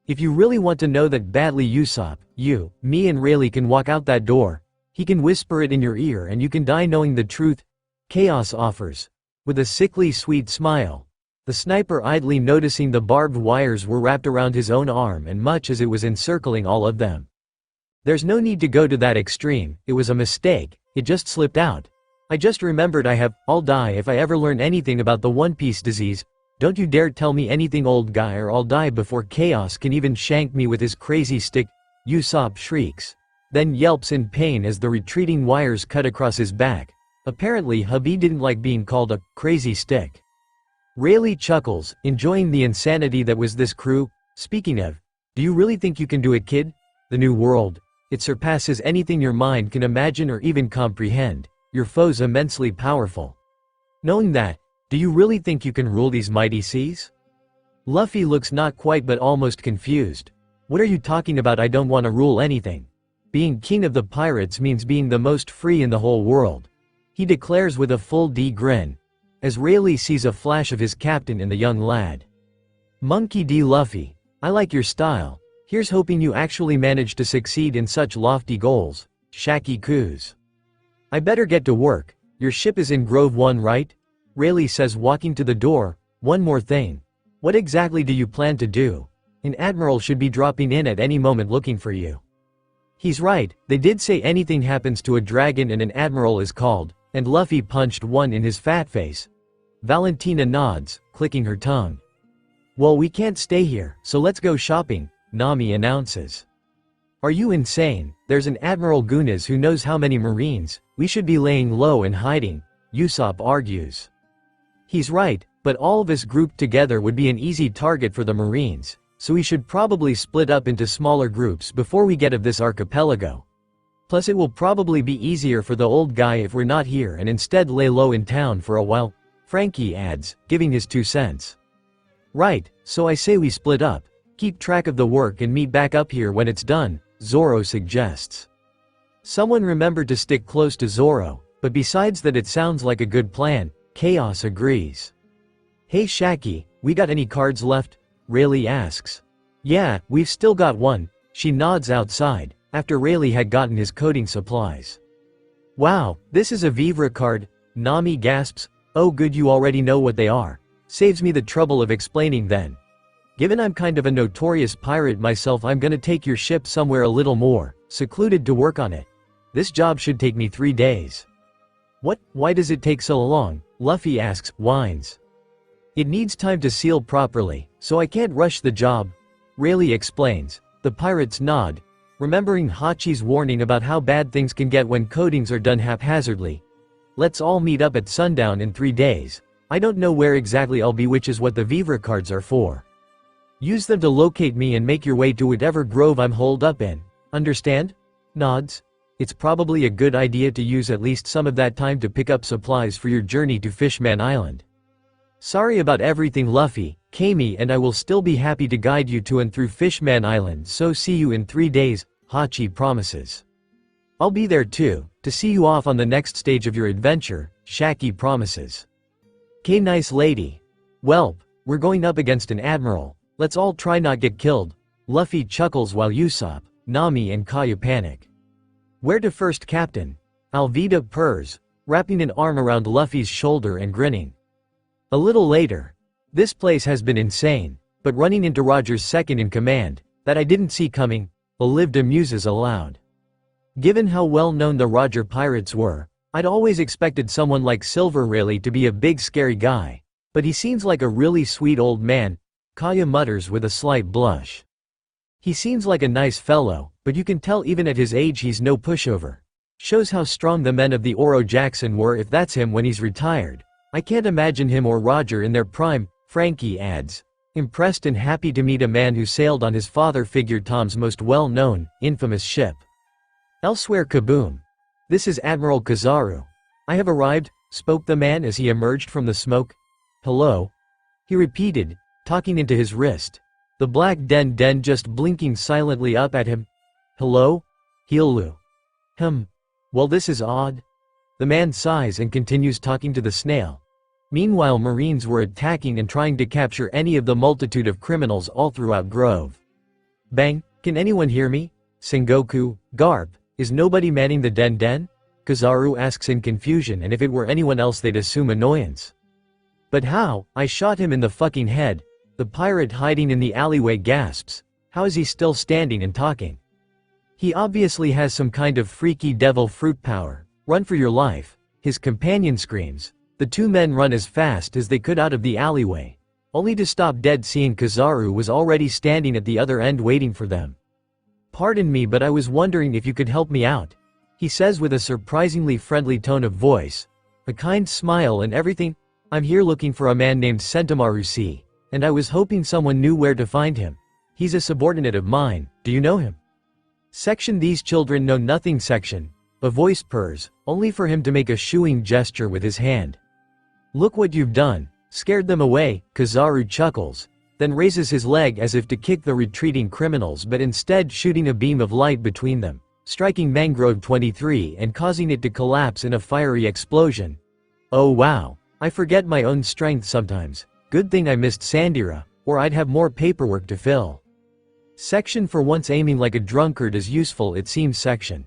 If you really want to know that badly, Usopp, you, me and Rayleigh can walk out that door. He can whisper it in your ear and you can die knowing the truth. Chaos offers. With a sickly sweet smile. The sniper idly noticing the barbed wires were wrapped around his own arm and much as it was encircling all of them. There's no need to go to that extreme, it was a mistake, it just slipped out. I just remembered I'll die if I ever learn anything about the One Piece disease. Don't you dare tell me anything, old guy, or I'll die before Chaos can even shank me with his crazy stick. Usopp shrieks. Then yelps in pain as the retreating wires cut across his back. Apparently hubby didn't like being called a crazy stick. Rayleigh chuckles, enjoying the insanity that was this crew. Speaking of, do you really think you can do it, kid? The new world. It surpasses anything your mind can imagine or even comprehend. Your foe's immensely powerful. Knowing that, do you really think you can rule these mighty seas? Luffy looks not quite but almost confused. What are you talking about? I don't want to rule anything. Being king of the pirates means being the most free in the whole world. He declares with a full D grin. As Rayleigh sees a flash of his captain in the young lad. Monkey D. Luffy, I like your style. Here's hoping you actually manage to succeed in such lofty goals. Shaki coos. I better get to work. Your ship is in Grove 1, right? Rayleigh says, walking to the door. One more thing. What exactly do you plan to do? An admiral should be dropping in at any moment looking for you. He's right, they did say anything happens to a dragon and an admiral is called, and Luffy punched one in his fat face. Valentina nods, clicking her tongue. Well, we can't stay here, so let's go shopping, Nami announces. Are you insane? There's an Admiral Gunas who knows how many Marines. We should be laying low and hiding, Usopp argues. He's right, but all of us grouped together would be an easy target for the Marines, so we should probably split up into smaller groups before we get of this archipelago. Plus it will probably be easier for the old guy if we're not here and instead lay low in town for a while, Frankie adds, giving his 2 cents. Right, so I say we split up, keep track of the work and meet back up here when it's done, Zoro suggests. Someone remembered to stick close to Zoro, but besides that it sounds like a good plan, Chaos agrees. Hey Shaki, we got any cards left? Rayleigh asks. Yeah, we've still got one, she nods outside, after Rayleigh had gotten his coding supplies. Wow, this is a Vivre card, Nami gasps. Oh good, you already know what they are. Saves me the trouble of explaining then. Given I'm kind of a notorious pirate myself, I'm gonna take your ship somewhere a little more secluded to work on it. This job should take me 3 days. What? Why does it take so long? Luffy asks, whines. It needs time to seal properly, so I can't rush the job. Rayleigh explains. The pirates nod, remembering Hachi's warning about how bad things can get when codings are done haphazardly. Let's all meet up at sundown in 3 days. I don't know where exactly I'll be, which is what the Vivre cards are for. Use them to locate me and make your way to whatever grove I'm holed up in. Understand? Nods. It's probably a good idea to use at least some of that time to pick up supplies for your journey to Fishman Island. Sorry about everything, Luffy, Kami and I will still be happy to guide you to and through Fishman Island, so see you in 3 days, Hachi promises. I'll be there too, to see you off on the next stage of your adventure, Shaki promises. K nice lady. Welp, we're going up against an admiral. Let's all try not get killed. Luffy chuckles while Usopp, Nami and Kaya panic. Where to first, Captain? Alvida purrs, wrapping an arm around Luffy's shoulder and grinning. A little later. This place has been insane, but running into Roger's second in command, that I didn't see coming, Olivia muses aloud. Given how well known the Roger pirates were, I'd always expected someone like Silver Rayleigh to be a big scary guy, but he seems like a really sweet old man, Kaya mutters with a slight blush. He seems like a nice fellow, but you can tell even at his age he's no pushover. Shows how strong the men of the Oro Jackson were if that's him when he's retired. I can't imagine him or Roger in their prime, Frankie adds. Impressed and happy to meet a man who sailed on his father figured Tom's most well-known, infamous ship. Elsewhere kaboom. This is Admiral Kizaru. I have arrived, spoke the man as he emerged from the smoke. Hello? He repeated, talking into his wrist. The black den just blinking silently up at him. Hello? Heelu. Well, this is odd. The man sighs and continues talking to the snail. Meanwhile, Marines were attacking and trying to capture any of the multitude of criminals all throughout Grove. Bang, can anyone hear me? Sengoku, Garp, is nobody manning the den? Kizaru asks in confusion, and if it were anyone else they'd assume annoyance. But how? I shot him in the fucking head. The pirate hiding in the alleyway gasps. How is he still standing and talking? He obviously has some kind of freaky devil fruit power. Run for your life. His companion screams. The two men run as fast as they could out of the alleyway, only to stop dead seeing Kizaru was already standing at the other end waiting for them. Pardon me, but I was wondering if you could help me out, he says with a surprisingly friendly tone of voice, a kind smile and everything. I'm here looking for a man named Sentamaru C, and I was hoping someone knew where to find him. He's a subordinate of mine. Do you know him? Section these children know nothing section. A voice purrs, only for him to make a shooing gesture with his hand. Look what you've done. Scared them away, Kizaru chuckles, then raises his leg as if to kick the retreating criminals, but instead shooting a beam of light between them, striking Mangrove 23 and causing it to collapse in a fiery explosion. Oh wow, I forget my own strength sometimes. Good thing I missed Sandira, or I'd have more paperwork to fill. Section for once aiming like a drunkard is useful it seems section.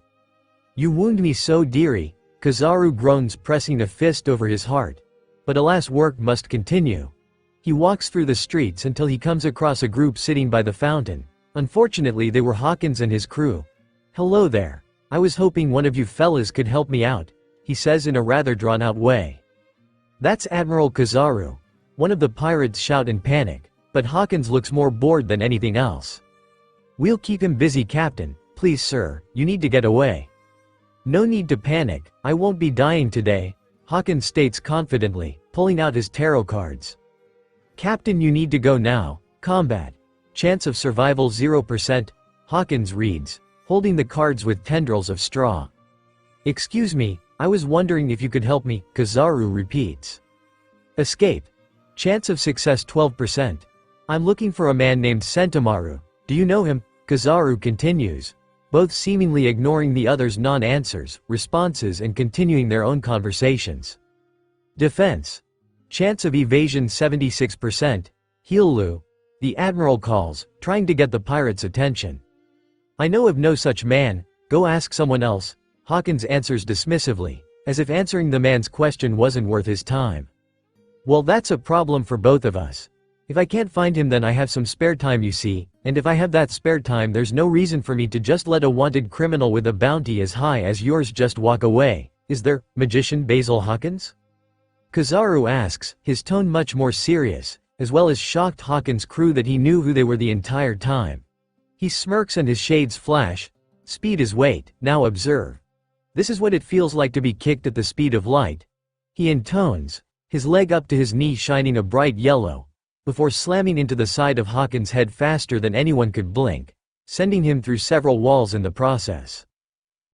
You wound me so dearie, Kizaru groans pressing a fist over his heart. But alas, work must continue. He walks through the streets until he comes across a group sitting by the fountain. Unfortunately they were Hawkins and his crew. Hello there. I was hoping one of you fellas could help me out, he says in a rather drawn-out way. That's Admiral Kizaru. One of the pirates shout in panic, but Hawkins looks more bored than anything else. We'll keep him busy, Captain. Please sir, you need to get away. No need to panic, I won't be dying today, Hawkins states confidently, pulling out his tarot cards. Captain, you need to go now. Combat. Chance of survival 0%, Hawkins reads, holding the cards with tendrils of straw. Excuse me, I was wondering if you could help me, Kizaru repeats. Escape. Chance of success 12%. I'm looking for a man named Sentamaru. Do you know him? Kizaru continues, both seemingly ignoring the other's non-answers, responses and continuing their own conversations. Defense. Chance of evasion 76%. Heelu. The Admiral calls, trying to get the pirate's attention. I know of no such man, go ask someone else, Hawkins answers dismissively, as if answering the man's question wasn't worth his time. Well, that's a problem for both of us. If I can't find him, then I have some spare time, you see, and if I have that spare time, there's no reason for me to just let a wanted criminal with a bounty as high as yours just walk away, is there, Magician Basil Hawkins? Kizaru asks, his tone much more serious, as well as shocked Hawkins' crew that he knew who they were the entire time. He smirks and his shades flash. Speed is weight, now observe. This is what it feels like to be kicked at the speed of light. He intones, his leg up to his knee shining a bright yellow, before slamming into the side of Hawkins' head faster than anyone could blink, sending him through several walls in the process.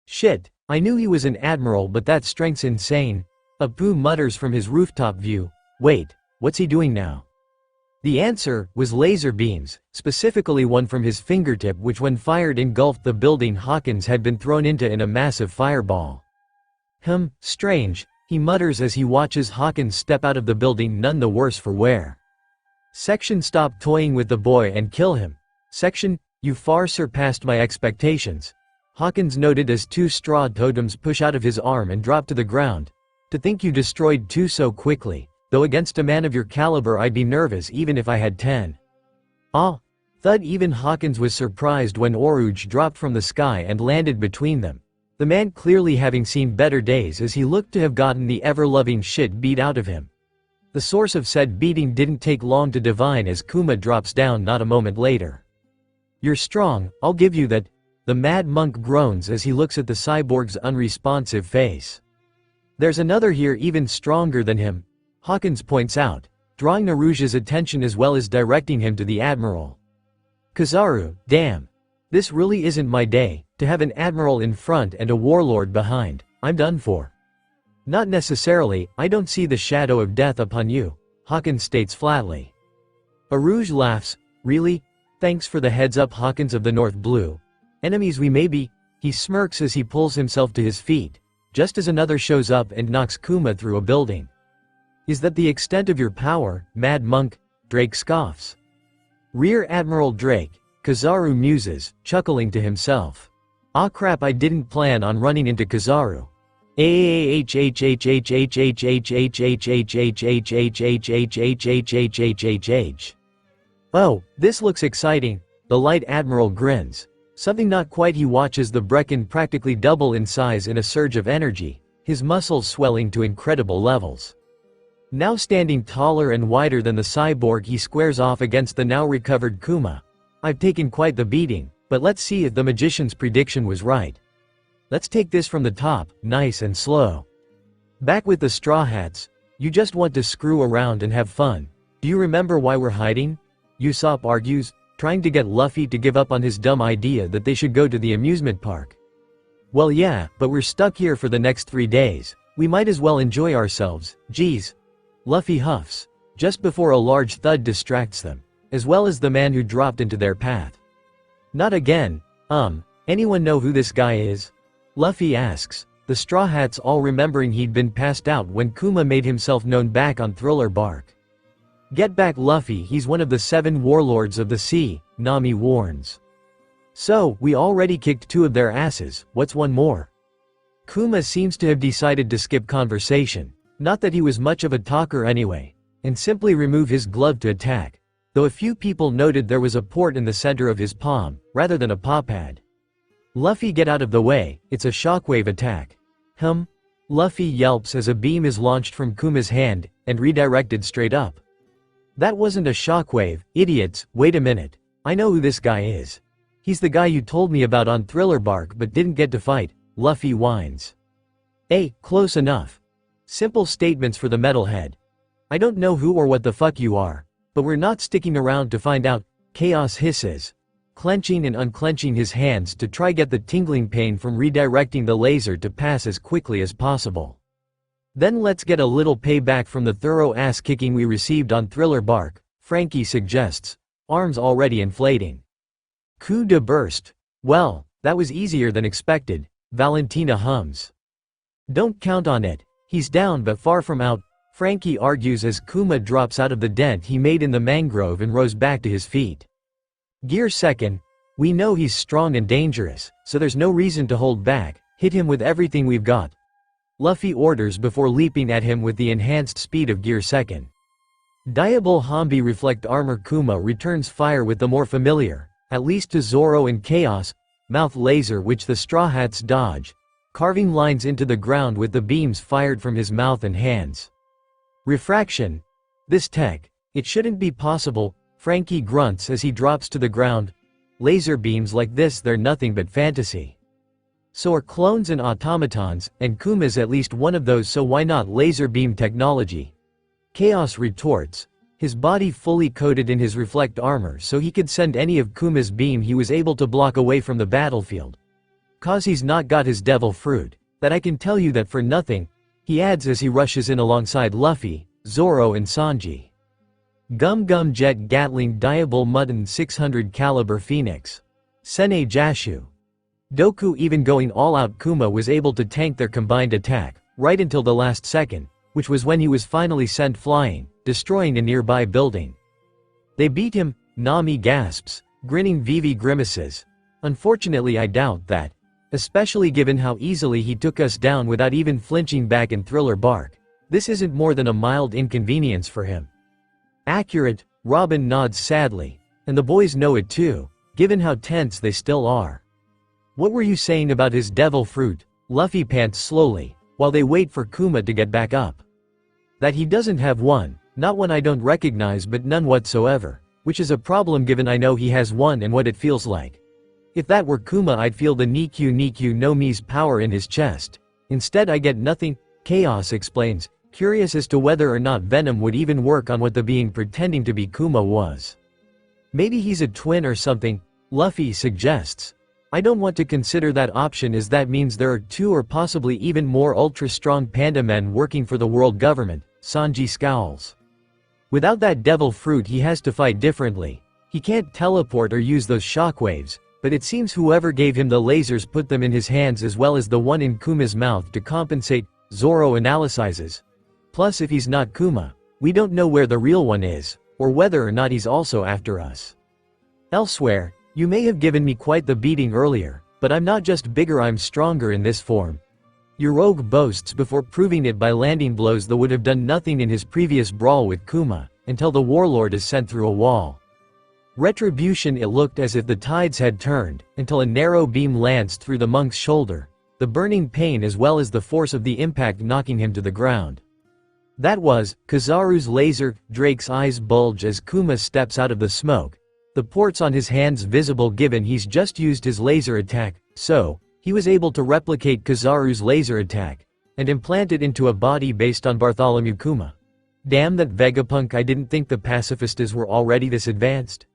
Shit, I knew he was an admiral, but that strength's insane, Apu mutters from his rooftop view. Wait, what's he doing now? The answer was laser beams, specifically one from his fingertip which when fired engulfed the building Hawkins had been thrown into in a massive fireball. Strange, he mutters as he watches Hawkins step out of the building none the worse for wear. Section, stop toying with the boy and kill him. Section, you far surpassed my expectations, Hawkins noted as two straw totems push out of his arm and drop to the ground. To think you destroyed two so quickly, though against a man of your caliber I'd be nervous even if I had 10. Ah! Thud. Even Hawkins was surprised when Oruge dropped from the sky and landed between them. The man clearly having seen better days as he looked to have gotten the ever-loving shit beat out of him. The source of said beating didn't take long to divine as Kuma drops down not a moment later. You're strong, I'll give you that. The mad monk groans as he looks at the cyborg's unresponsive face. There's another here even stronger than him, Hawkins points out, drawing Naruto's attention as well as directing him to the admiral. Kizaru, damn. This really isn't my day, to have an admiral in front and a warlord behind. I'm done for. Not necessarily, I don't see the shadow of death upon you, Hawkins states flatly. Aruj laughs, really? Thanks for the heads up, Hawkins of the North Blue. Enemies we may be. He smirks as he pulls himself to his feet, just as another shows up and knocks Kuma through a building. Is that the extent of your power, Mad Monk? Drake scoffs. Rear Admiral Drake, Kizaru muses, chuckling to himself. Ah crap, I didn't plan on running into Kizaru. Oh, this looks exciting, the Light Admiral grins. Something not quite. He watches the Brecken practically double in size in a surge of energy, his muscles swelling to incredible levels. Now standing taller and wider than the cyborg, he squares off against the now recovered Kuma. I've taken quite the beating, but let's see if the magician's prediction was right. Let's take this from the top, nice and slow. Back with the Straw Hats, you just want to screw around and have fun. Do you remember why we're hiding? Usopp argues, trying to get Luffy to give up on his dumb idea that they should go to the amusement park. Well yeah, but we're stuck here for the next 3 days. We might as well enjoy ourselves, geez. Luffy huffs, just before a large thud distracts them, as well as the man who dropped into their path. Not again, anyone know who this guy is? Luffy asks, the Straw Hats all remembering he'd been passed out when Kuma made himself known back on Thriller Bark. Get back Luffy, he's one of the 7 warlords of the sea, Nami warns. So, we already kicked 2 of their asses, what's one more? Kuma seems to have decided to skip conversation, not that he was much of a talker anyway, and simply remove his glove to attack, though a few people noted there was a port in the center of his palm, rather than a paw pad. Luffy, get out of the way, it's a shockwave attack. Luffy yelps as a beam is launched from Kuma's hand, and redirected straight up. That wasn't a shockwave, idiots, wait a minute. I know who this guy is. He's the guy you told me about on Thriller Bark but didn't get to fight, Luffy whines. Close enough. Simple statements for the metalhead. I don't know who or what the fuck you are, but we're not sticking around to find out, Chaos hisses, clenching and unclenching his hands to try get the tingling pain from redirecting the laser to pass as quickly as possible. Then let's get a little payback from the thorough ass-kicking we received on Thriller Bark, Frankie suggests, arms already inflating. Coup de burst. Well, that was easier than expected, Valentina hums. Don't count on it, he's down but far from out, Frankie argues as Kuma drops out of the dent he made in the mangrove and rows back to his feet. Gear second, we know he's strong and dangerous, so there's no reason to hold back, hit him with everything we've got. Luffy orders before leaping at him with the enhanced speed of Gear second. Diable Hambi Reflect Armor. Kuma returns fire with the more familiar, at least to Zoro and Chaos, mouth laser which the Straw Hats dodge, carving lines into the ground with the beams fired from his mouth and hands. Refraction. This tech, it shouldn't be possible, Frankie grunts as he drops to the ground. Laser beams like this, they're nothing but fantasy. So are clones and automatons, and Kuma's at least one of those, so why not laser beam technology? Chaos retorts, his body fully coated in his reflect armor so he could send any of Kuma's beam he was able to block away from the battlefield. Cause he's not got his devil fruit, that I can tell you that for nothing, he adds as he rushes in alongside Luffy, Zoro and Sanji. Gum Gum Jet Gatling Diable Mutton 600 Caliber Phoenix. Sene Jashu. Doku even going all out. Kuma was able to tank their combined attack, right until the last second, which was when he was finally sent flying, destroying a nearby building. They beat him, Nami gasps, grinning. Vivi grimaces. Unfortunately I doubt that, especially given how easily he took us down without even flinching back in Thriller Bark. This isn't more than a mild inconvenience for him. Accurate, Robin nods sadly, and the boys know it too, given how tense they still are. What were you saying about his devil fruit? Luffy pants slowly, while they wait for Kuma to get back up. That he doesn't have one, not one I don't recognize but none whatsoever, which is a problem given I know he has one and what it feels like. If that were Kuma, I'd feel the Niku no Mi's power in his chest. Instead I get nothing, Chaos explains, curious as to whether or not Venom would even work on what the being pretending to be Kuma was. Maybe he's a twin or something, Luffy suggests. I don't want to consider that option, as that means there are 2 or possibly even more ultra-strong panda men working for the world government, Sanji scowls. Without that devil fruit he has to fight differently. He can't teleport or use those shockwaves, but it seems whoever gave him the lasers put them in his hands as well as the one in Kuma's mouth to compensate, Zoro analyzes. Plus if he's not Kuma, we don't know where the real one is, or whether or not he's also after us. Elsewhere, you may have given me quite the beating earlier, but I'm not just bigger, I'm stronger in this form. Your rogue boasts before proving it by landing blows that would have done nothing in his previous brawl with Kuma, until the warlord is sent through a wall. Retribution. It looked as if the tides had turned, until a narrow beam lanced through the monk's shoulder, the burning pain as well as the force of the impact knocking him to the ground. That was Kizaru's laser. Drake's eyes bulge as Kuma steps out of the smoke, the ports on his hands visible given he's just used his laser attack, so he was able to replicate Kizaru's laser attack, and implant it into a body based on Bartholomew Kuma. Damn that Vegapunk, I didn't think the pacifistas were already this advanced.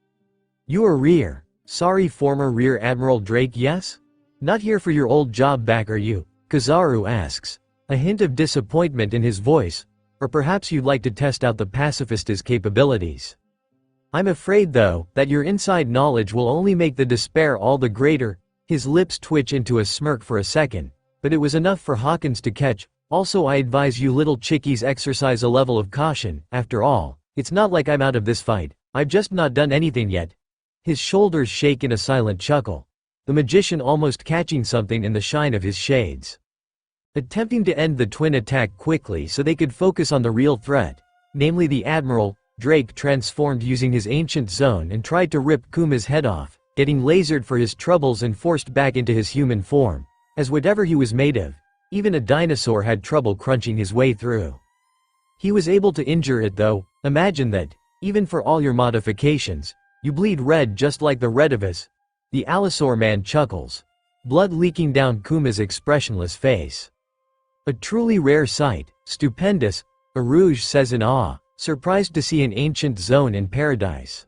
You are Rear. Sorry, former Rear Admiral Drake, yes? Not here for your old job back, are you? Kizaru asks, a hint of disappointment in his voice, or perhaps you'd like to test out the pacifistas' capabilities. I'm afraid though, that your inside knowledge will only make the despair all the greater. His lips twitch into a smirk for a second, but it was enough for Hawkins to catch. Also, I advise you little chickies exercise a level of caution. After all, it's not like I'm out of this fight, I've just not done anything yet. His shoulders shake in a silent chuckle, the magician almost catching something in the shine of his shades. Attempting to end the twin attack quickly so they could focus on the real threat, namely the Admiral, Drake transformed using his ancient zone and tried to rip Kuma's head off, getting lasered for his troubles and forced back into his human form, as whatever he was made of, even a dinosaur had trouble crunching his way through. He was able to injure it though. Imagine that, even for all your modifications, you bleed red just like the red of us. The Allosaur man chuckles, blood leaking down Kuma's expressionless face. A truly rare sight, stupendous, Arouge says in awe, surprised to see an ancient zone in paradise.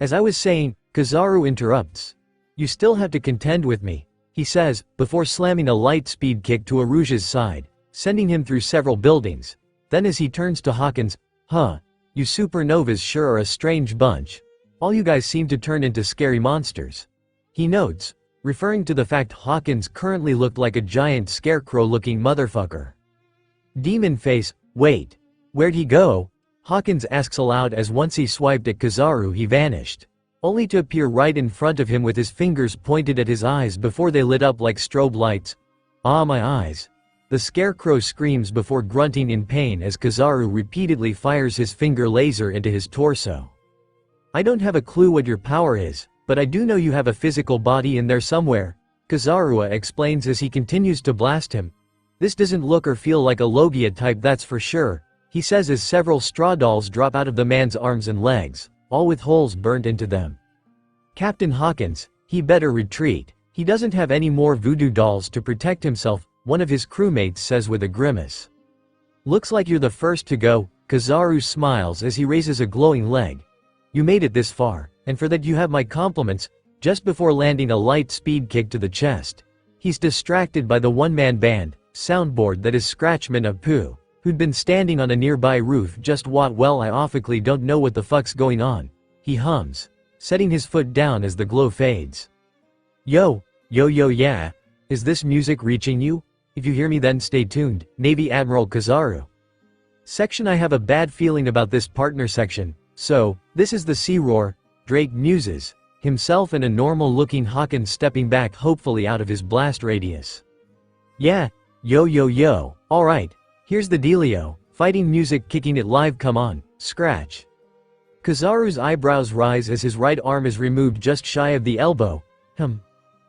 As I was saying, Kizaru interrupts. You still have to contend with me, he says, before slamming a light speed kick to Arouge's side, sending him through several buildings. Then as he turns to Hawkins, you supernovas sure are a strange bunch. All you guys seem to turn into scary monsters. He notes, referring to the fact Hawkins currently looked like a giant scarecrow-looking motherfucker. Demon face, wait. Where'd he go? Hawkins asks aloud as once he swiped at Kizaru he vanished, only to appear right in front of him with his fingers pointed at his eyes before they lit up like strobe lights. Ah, my eyes. The scarecrow screams before grunting in pain as Kizaru repeatedly fires his finger laser into his torso. I don't have a clue what your power is, but I do know you have a physical body in there somewhere, Kizaru explains as he continues to blast him. This doesn't look or feel like a logia type, that's for sure, he says as several straw dolls drop out of the man's arms and legs, all with holes burned into them. Captain Hawkins, he better retreat. He doesn't have any more voodoo dolls to protect himself, one of his crewmates says with a grimace. Looks like you're the first to go, Kizaru smiles as he raises a glowing leg. You made it this far, and for that you have my compliments. Just before landing a light speed kick to the chest, he's distracted by the one-man band, soundboard that is Scratchman Apu, who'd been standing on a nearby roof. Just what? Well, I awfully don't know what the fuck's going on, he hums, setting his foot down as the glow fades. Yo, yeah, is this music reaching you? If you hear me then stay tuned, Navy Admiral Kizaru. Section I have a bad feeling about this partner section, so, this is the sea roar, Drake muses, himself and a normal-looking Hawkins stepping back hopefully out of his blast radius. Yeah, yo, alright, here's the dealio, fighting music kicking it live, come on, scratch. Kizaru's eyebrows rise as his right arm is removed just shy of the elbow.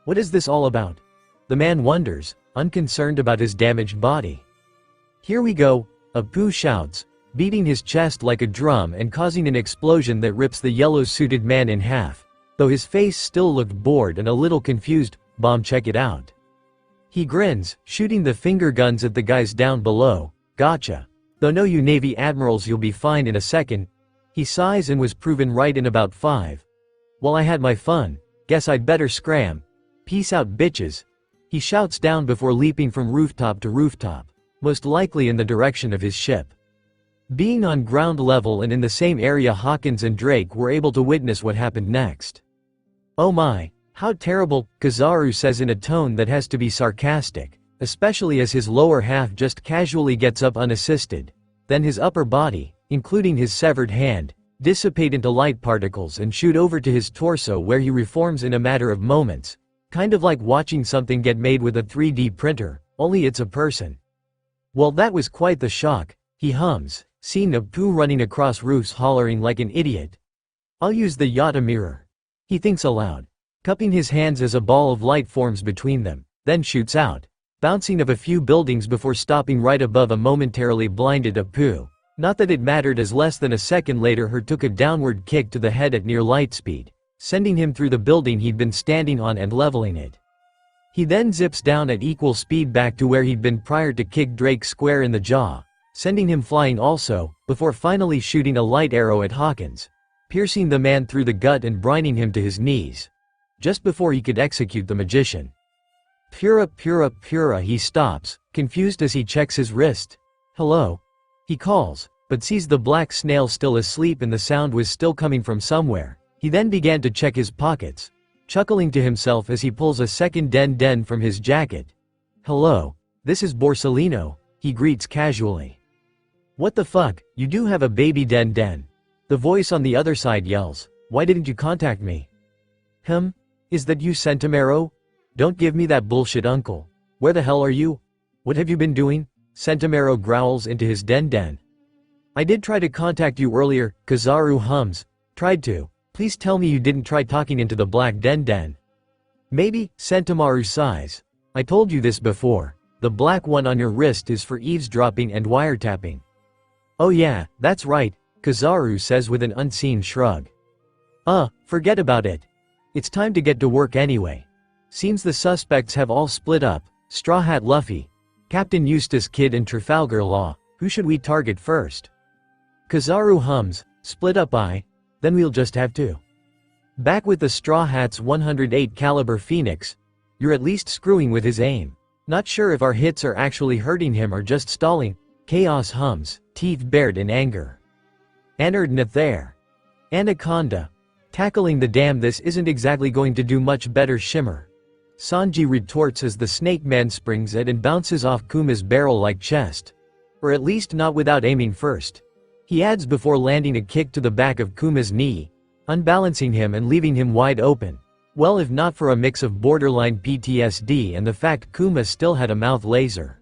What is this all about? The man wonders, unconcerned about his damaged body. Here we go, Apu shouts, beating his chest like a drum and causing an explosion that rips the yellow-suited man in half. Though his face still looked bored and a little confused. Bomb, check it out. He grins, shooting the finger guns at the guys down below. Gotcha. Though no, you Navy admirals, you'll be fine in a second. He sighs and was proven right in about 5. Well, I had my fun. Guess I'd better scram. Peace out, bitches. He shouts down before leaping from rooftop to rooftop, most likely in the direction of his ship. Being on ground level and in the same area, Hawkins and Drake were able to witness what happened next. Oh my, how terrible, Kizaru says in a tone that has to be sarcastic, especially as his lower half just casually gets up unassisted. Then his upper body, including his severed hand, dissipate into light particles and shoot over to his torso, where he reforms in a matter of moments. Kind of like watching something get made with a 3D printer, only it's a person. Well, that was quite the shock, he hums, seeing Apu running across roofs hollering like an idiot. I'll use the Yata mirror. He thinks aloud, cupping his hands as a ball of light forms between them, then shoots out, bouncing off a few buildings before stopping right above a momentarily blinded Apu. Not that it mattered, as less than a second later her took a downward kick to the head at near light speed, sending him through the building he'd been standing on and leveling it. He then zips down at equal speed back to where he'd been prior to kick Drake square in the jaw, sending him flying also, before finally shooting a light arrow at Hawkins, piercing the man through the gut and brining him to his knees. Just before he could execute the magician. Pura pura pura, he stops, confused as he checks his wrist. Hello? He calls, but sees the black snail still asleep and the sound was still coming from somewhere. He then began to check his pockets, chuckling to himself as he pulls a second den from his jacket. Hello, this is Borsellino, he greets casually. What the fuck, you do have a baby den? The voice on the other side yells, why didn't you contact me? Is that you, Centimero? Don't give me that bullshit, uncle. Where the hell are you? What have you been doing? Centimero growls into his den. I did try to contact you earlier, Kizaru hums. Tried to. Please tell me you didn't try talking into the black den. Maybe, Sentimaru sighs. I told you this before. The black one on your wrist is for eavesdropping and wiretapping. Oh yeah, that's right, Kizaru says with an unseen shrug. Forget about it. It's time to get to work anyway. Seems the suspects have all split up. Straw Hat Luffy, Captain Eustace Kid and Trafalgar Law. Who should we target first? Kizaru hums, split up then we'll just have to. Back with the Straw Hat's 108 caliber Phoenix. You're at least screwing with his aim. Not sure if our hits are actually hurting him or just stalling. Chaos hums, teeth bared in anger. Anard Nathair. Anaconda. Tackling the dam, this isn't exactly going to do much better, Shimmer. Sanji retorts as the snake man springs at and bounces off Kuma's barrel-like chest. Or at least not without aiming first. He adds before landing a kick to the back of Kuma's knee, unbalancing him and leaving him wide open. Well, if not for a mix of borderline PTSD and the fact Kuma still had a mouth laser.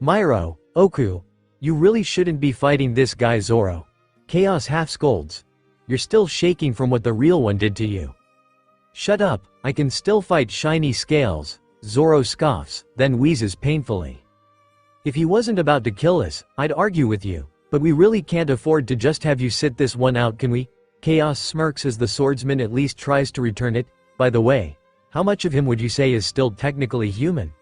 Myro, Oku, you really shouldn't be fighting this guy, Zoro. Chaos half scolds. You're still shaking from what the real one did to you. Shut up, I can still fight shiny scales, Zoro scoffs, then wheezes painfully. If he wasn't about to kill us, I'd argue with you, but we really can't afford to just have you sit this one out, can we? Chaos smirks as the swordsman at least tries to return it. By the way, how much of him would you say is still technically human?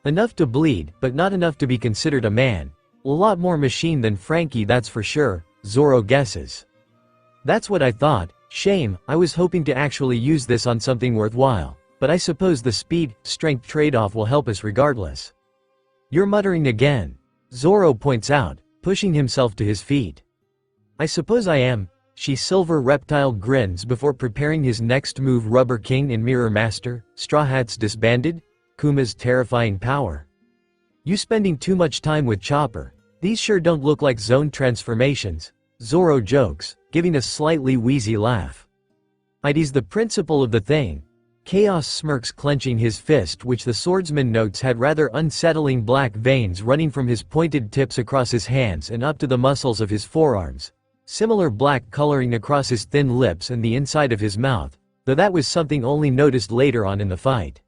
Enough to bleed, but not enough to be considered a man. A lot more machine than Frankie, that's for sure, Zoro guesses. That's what I thought. Shame, I was hoping to actually use this on something worthwhile, but I suppose the speed-strength trade-off will help us regardless. You're muttering again. Zoro points out, pushing himself to his feet. I suppose I am. She silver reptile grins before preparing his next move. Rubber King and Mirror Master, Straw Hats disbanded? Kuma's terrifying power. You spending too much time with Chopper. These sure don't look like zone transformations. Zoro jokes, giving a slightly wheezy laugh. It's the principle of the thing. Chaos smirks, clenching his fist, which the swordsman notes had rather unsettling black veins running from his pointed tips across his hands and up to the muscles of his forearms. Similar black coloring across his thin lips and the inside of his mouth, though that was something only noticed later on in the fight.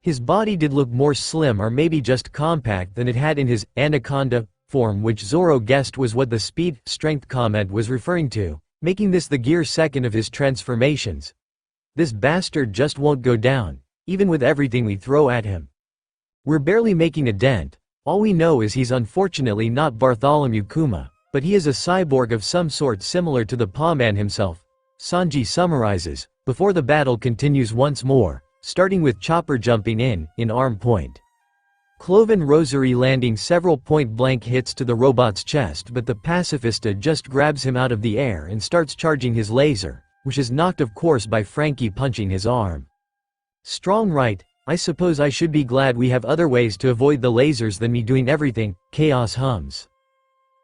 His body did look more slim or maybe just compact than it had in his Anaconda form, which Zoro guessed was what the speed strength comment was referring to, making this the gear second of his transformations. This bastard just won't go down, even with everything we throw at him. We're barely making a dent. All we know is he's unfortunately not Bartholomew Kuma, but he is a cyborg of some sort similar to the Paw Man himself. Sanji summarizes, before the battle continues once more, starting with Chopper jumping in arm point. Cloven Rosary landing several point-blank hits to the robot's chest, but the pacifista just grabs him out of the air and starts charging his laser, which is knocked of course by Frankie punching his arm. Strong right, I suppose I should be glad we have other ways to avoid the lasers than me doing everything, Chaos hums.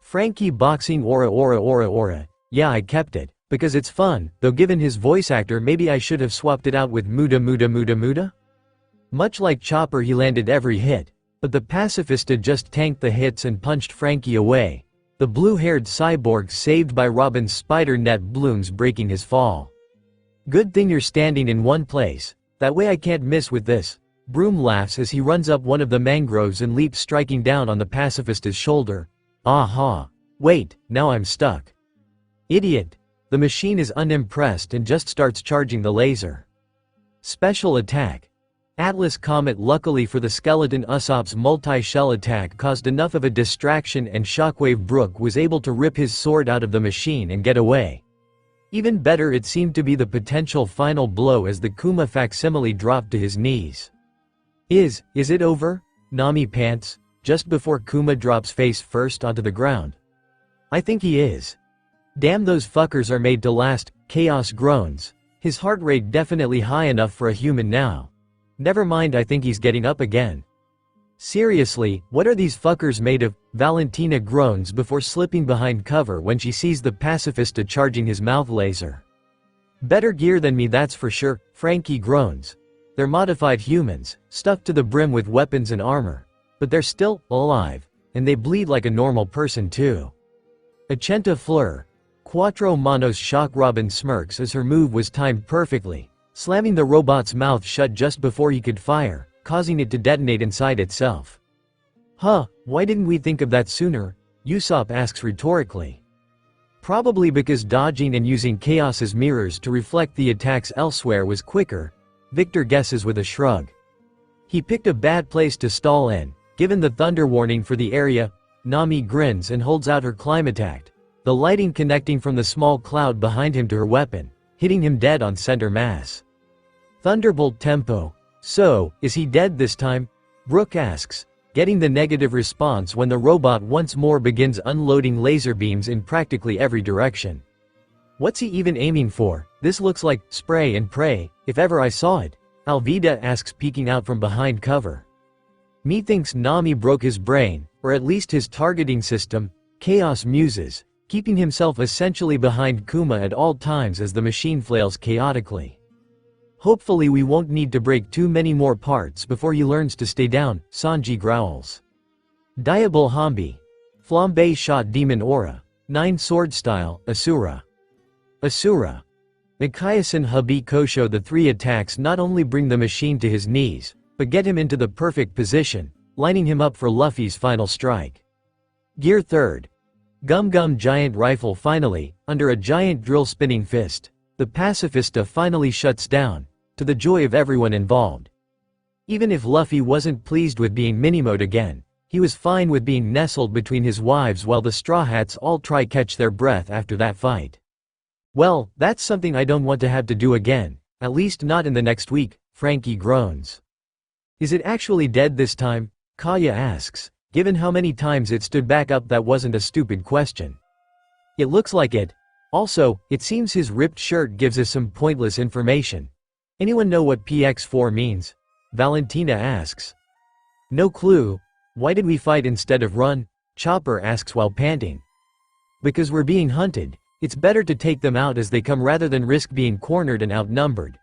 Frankie boxing aura. Yeah, I kept it, because it's fun, though given his voice actor maybe I should have swapped it out with Muda. Much like Chopper he landed every hit, but the pacifista just tanked the hits and punched Frankie away. The blue-haired cyborg saved by Robin's spider net blooms breaking his fall. Good thing you're standing in one place, that way I can't miss with this. Broom laughs as he runs up one of the mangroves and leaps, striking down on the pacifista's shoulder. Aha! Wait, now I'm stuck. Idiot! The machine is unimpressed and just starts charging the laser. Special attack. Atlas Comet. Luckily for the skeleton, Usopp's multi-shell attack caused enough of a distraction and Shockwave Brook was able to rip his sword out of the machine and get away. Even better, it seemed to be the potential final blow as the Kuma facsimile dropped to his knees. Is it over? Nami pants, just before Kuma drops face first onto the ground. I think he is. Damn, those fuckers are made to last, Chaos groans. His heart rate definitely high enough for a human now. Never mind, I think he's getting up again. Seriously, what are these fuckers made of? Valentina groans before slipping behind cover when she sees the pacifista charging his mouth laser. Better gear than me, that's for sure, Frankie groans. They're modified humans, stuffed to the brim with weapons and armor. But they're still alive, and they bleed like a normal person too. Achenta Fleur. Cuatro Manos shock. Robin smirks as her move was timed perfectly, slamming the robot's mouth shut just before he could fire, causing it to detonate inside itself. Huh, why didn't we think of that sooner? Usopp asks rhetorically. Probably because dodging and using Chaos's mirrors to reflect the attacks elsewhere was quicker, Victor guesses with a shrug. He picked a bad place to stall in, given the thunder warning for the area. Nami grins and holds out her Climatact, the lighting connecting from the small cloud behind him to her weapon, hitting him dead on center mass. Thunderbolt tempo. So, is he dead this time? Brook asks, getting the negative response when the robot once more begins unloading laser beams in practically every direction. What's he even aiming for? This looks like spray and pray, if ever I saw it. Alvida asks, peeking out from behind cover. Methinks Nami broke his brain, or at least his targeting system. Chaos muses, keeping himself essentially behind Kuma at all times as the machine flails chaotically. Hopefully we won't need to break too many more parts before he learns to stay down, Sanji growls. Diabol Hambi. Flambe shot demon aura. 9 sword style, Asura. Mikayasen Habi Kosho. The 3 attacks not only bring the machine to his knees, but get him into the perfect position, lining him up for Luffy's final strike. Gear 3rd. Gum Gum giant rifle. Finally, under a giant drill spinning fist, the pacifista finally shuts down, to the joy of everyone involved. Even if Luffy wasn't pleased with being Minimoed again, he was fine with being nestled between his wives while the Straw Hats all try catch their breath after that fight. Well, that's something I don't want to have to do again, at least not in the next week, Frankie groans. Is it actually dead this time? Kaya asks, given how many times it stood back up. That wasn't a stupid question. It looks like it. Also, it seems his ripped shirt gives us some pointless information. Anyone know what PX4 means? Valentina asks. No clue. Why did we fight instead of run? Chopper asks while panting. Because we're being hunted. It's better to take them out as they come rather than risk being cornered and outnumbered.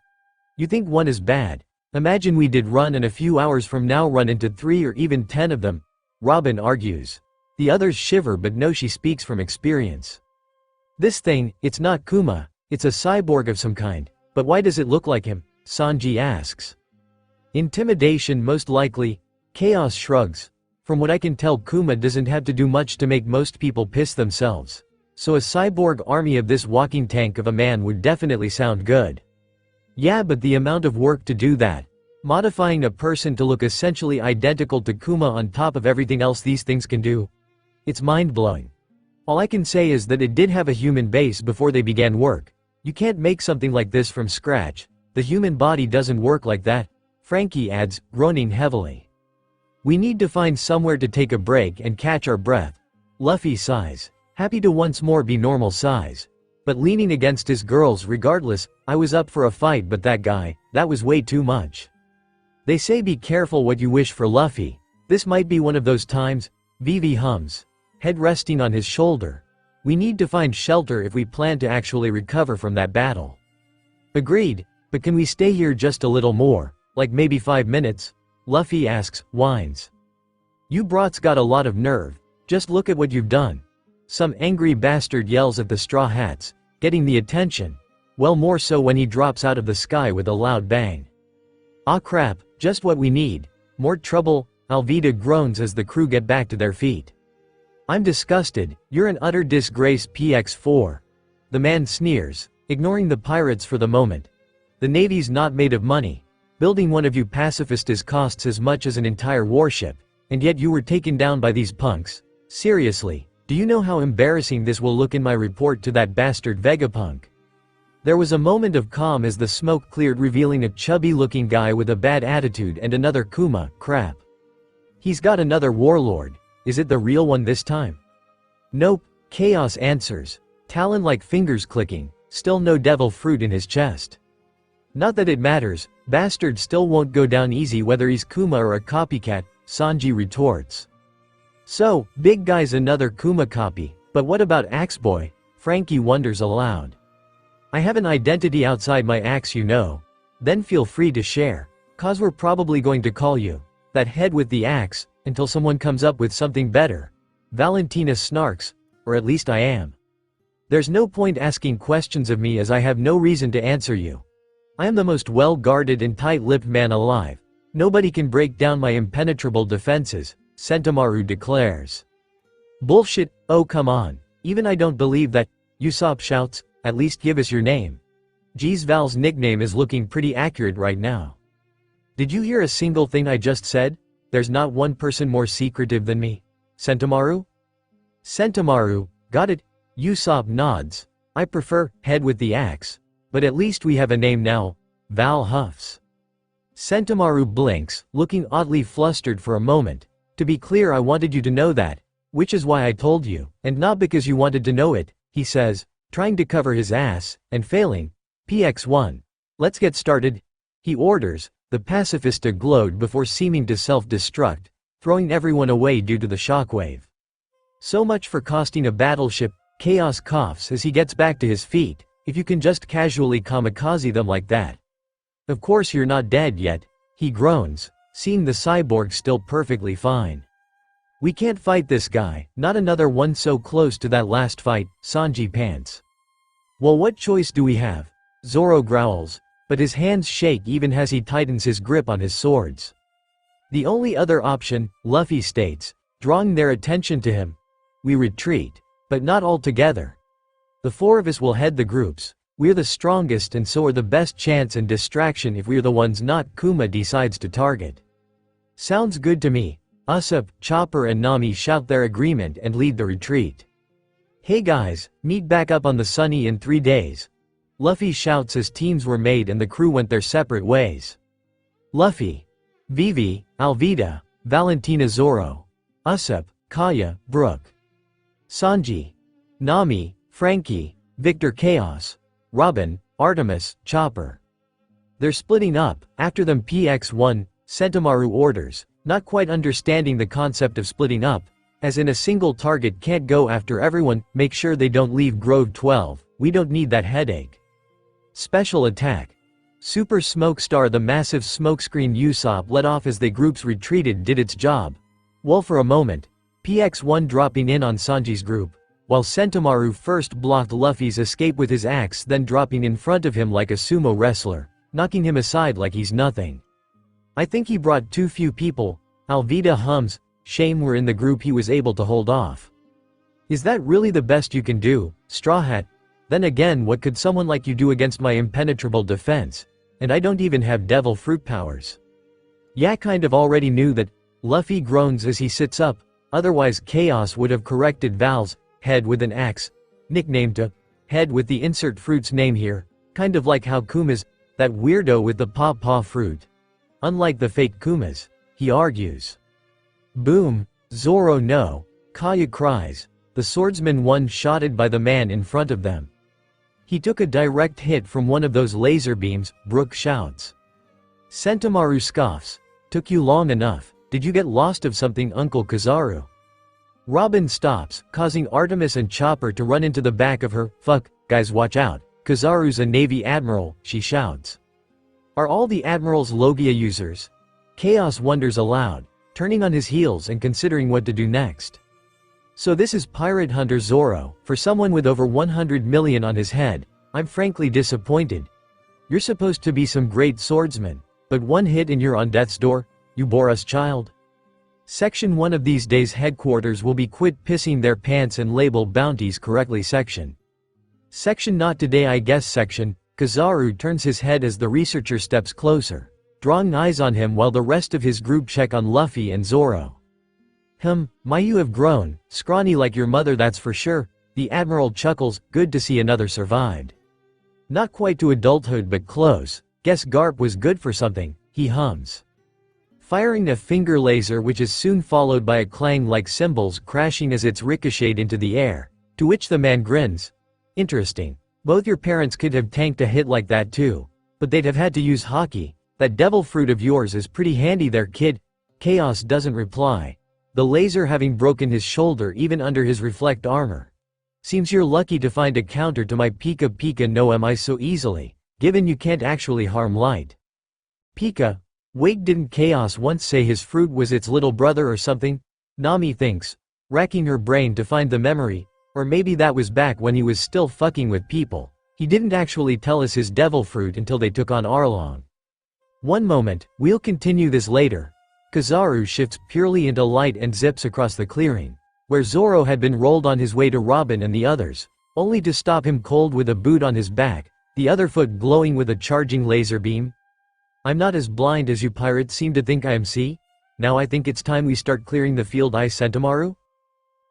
You think one is bad? Imagine we did run and a few hours from now run into 3 or even 10 of them. Robin argues. The others shiver but know she speaks from experience. This thing, it's not Kuma, it's a cyborg of some kind, but why does it look like him? Sanji asks. Intimidation most likely. Chaos shrugs. From what I can tell, Kuma doesn't have to do much to make most people piss themselves. So a cyborg army of this walking tank of a man would definitely sound good. Yeah, but the amount of work to do that. Modifying a person to look essentially identical to Kuma on top of everything else these things can do. It's mind-blowing. All I can say is that it did have a human base before they began work. You can't make something like this from scratch. The human body doesn't work like that, Frankie adds, groaning heavily. We need to find somewhere to take a break and catch our breath. Luffy sighs, happy to once more be normal size. But leaning against his girls regardless, I was up for a fight, but that guy, that was way too much. They say be careful what you wish for, Luffy. This might be one of those times. Vivi hums, head resting on his shoulder. We need to find shelter if we plan to actually recover from that battle. Agreed, but can we stay here just a little more, like maybe 5 minutes? Luffy asks, whines. You brats got a lot of nerve, just look at what you've done. Some angry bastard yells at the Straw Hats, getting the attention. Well, more so when he drops out of the sky with a loud bang. Ah crap, just what we need. More trouble, Alvida groans as the crew get back to their feet. I'm disgusted, you're an utter disgrace, PX4. The man sneers, ignoring the pirates for the moment. The Navy's not made of money. Building one of you pacifistas costs as much as an entire warship, and yet you were taken down by these punks. Seriously, do you know how embarrassing this will look in my report to that bastard Vegapunk? There was a moment of calm as the smoke cleared, revealing a chubby-looking guy with a bad attitude and another Kuma, crap. He's got another warlord. Is it the real one this time? Nope, Chaos answers, talon-like fingers clicking, still no devil fruit in his chest. Not that it matters, bastard still won't go down easy whether he's Kuma or a copycat, Sanji retorts. So, big guy's another Kuma copy, but what about Axe Boy? Frankie wonders aloud. I have an identity outside my axe, you know. Then feel free to share, cause we're probably going to call you that head with the axe, until someone comes up with something better. Valentina snarks, or at least I am. There's no point asking questions of me as I have no reason to answer you. I am the most well-guarded and tight-lipped man alive. Nobody can break down my impenetrable defenses, Sentomaru declares. Bullshit, oh come on, even I don't believe that, Usopp shouts, at least give us your name. Geez, Val's nickname is looking pretty accurate right now. Did you hear a single thing I just said? There's not one person more secretive than me. Sentomaru? Sentomaru, got it, Usopp nods. I prefer, head with the axe. But at least we have a name now, Val huffs. Sentomaru blinks, looking oddly flustered for a moment. To be clear, I wanted you to know that, which is why I told you, and not because you wanted to know it, he says, trying to cover his ass, and failing. PX1. Let's get started, he orders. The pacifista glowed before seeming to self-destruct, throwing everyone away due to the shockwave. So much for costing a battleship, Chaos coughs as he gets back to his feet. If you can just casually kamikaze them like that. Of course you're not dead yet, he groans, seeing the cyborg still perfectly fine. We can't fight this guy, not another one so close to that last fight, Sanji pants. Well, what choice do we have? Zoro growls, but his hands shake even as he tightens his grip on his swords. The only other option, Luffy states, drawing their attention to him. We retreat, but not all together. The four of us will head the groups. We're the strongest and so are the best chance and distraction if we're the ones not Kuma decides to target. Sounds good to me. Usopp, Chopper and Nami shout their agreement and lead the retreat. Hey guys, meet back up on the Sunny in 3 days. Luffy shouts as teams were made and the crew went their separate ways. Luffy, Vivi, Alvida, Valentina, Zoro, Usopp, Kaya, Brook, Sanji, Nami, Frankie, Victor, Chaos, Robin, Artemis, Chopper. They're splitting up, after them PX1, Sentomaru orders, not quite understanding the concept of splitting up, as in a single target can't go after everyone, make sure they don't leave Grove 12, we don't need that headache. Special attack. Super Smoke Star. The massive smokescreen Usopp let off as the groups retreated did its job. Well, for a moment, PX1 dropping in on Sanji's group, while Sentomaru first blocked Luffy's escape with his axe, then dropping in front of him like a sumo wrestler, knocking him aside like he's nothing. I think he brought too few people, Alvida hums, shame we're in the group he was able to hold off. Is that really the best you can do, Straw Hat? Then again, what could someone like you do against my impenetrable defense? And I don't even have devil fruit powers. Yak kind of already knew that. Luffy groans as he sits up, otherwise Chaos would have corrected Val's head with an axe, nicknamed to head with the insert fruit's name here, kind of like how Kuma's that weirdo with the paw fruit. Unlike the fake Kumas, he argues. Boom, Zoro no, Kaya cries. The swordsman one-shotted by the man in front of them. He took a direct hit from one of those laser beams, Brook shouts. Sentomaru scoffs. Took you long enough, did you get lost of something Uncle Kizaru? Robin stops, causing Artemis and Chopper to run into the back of her. Fuck, guys watch out, Kizaru's a Navy admiral, she shouts. Are all the admirals Logia users? Chaos wonders aloud, turning on his heels and considering what to do next. So this is Pirate Hunter Zoro, for someone with over 100 million on his head. I'm frankly disappointed. You're supposed to be some great swordsman, but one hit and you're on death's door, you bore us child. Section 1 of these days headquarters will be quit pissing their pants and label bounties correctly section. Section not today I guess section, Kizaru turns his head as the researcher steps closer, drawing eyes on him while the rest of his group check on Luffy and Zoro. My you have grown, scrawny like your mother that's for sure, the Admiral chuckles, good to see another survived. Not quite to adulthood but close, guess Garp was good for something, he hums. Firing a finger laser which is soon followed by a clang like cymbals crashing as it's ricocheted into the air, to which the man grins. Interesting, both your parents could have tanked a hit like that too, but they'd have had to use hockey, that devil fruit of yours is pretty handy there kid. Chaos doesn't reply. The laser having broken his shoulder even under his reflect armor. Seems you're lucky to find a counter to my Pika Pika no am I so easily, given you can't actually harm light. Pika, wait didn't Chaos once say his fruit was its little brother or something? Nami thinks, racking her brain to find the memory, or maybe that was back when he was still fucking with people. He didn't actually tell us his devil fruit until they took on Arlong. One moment, we'll continue this later. Kizaru shifts purely into light and zips across the clearing, where Zoro had been rolled on his way to Robin and the others, only to stop him cold with a boot on his back, the other foot glowing with a charging laser beam. I'm not as blind as you pirates seem to think I am. See? Now I think it's time we start clearing the field. Sentomaru?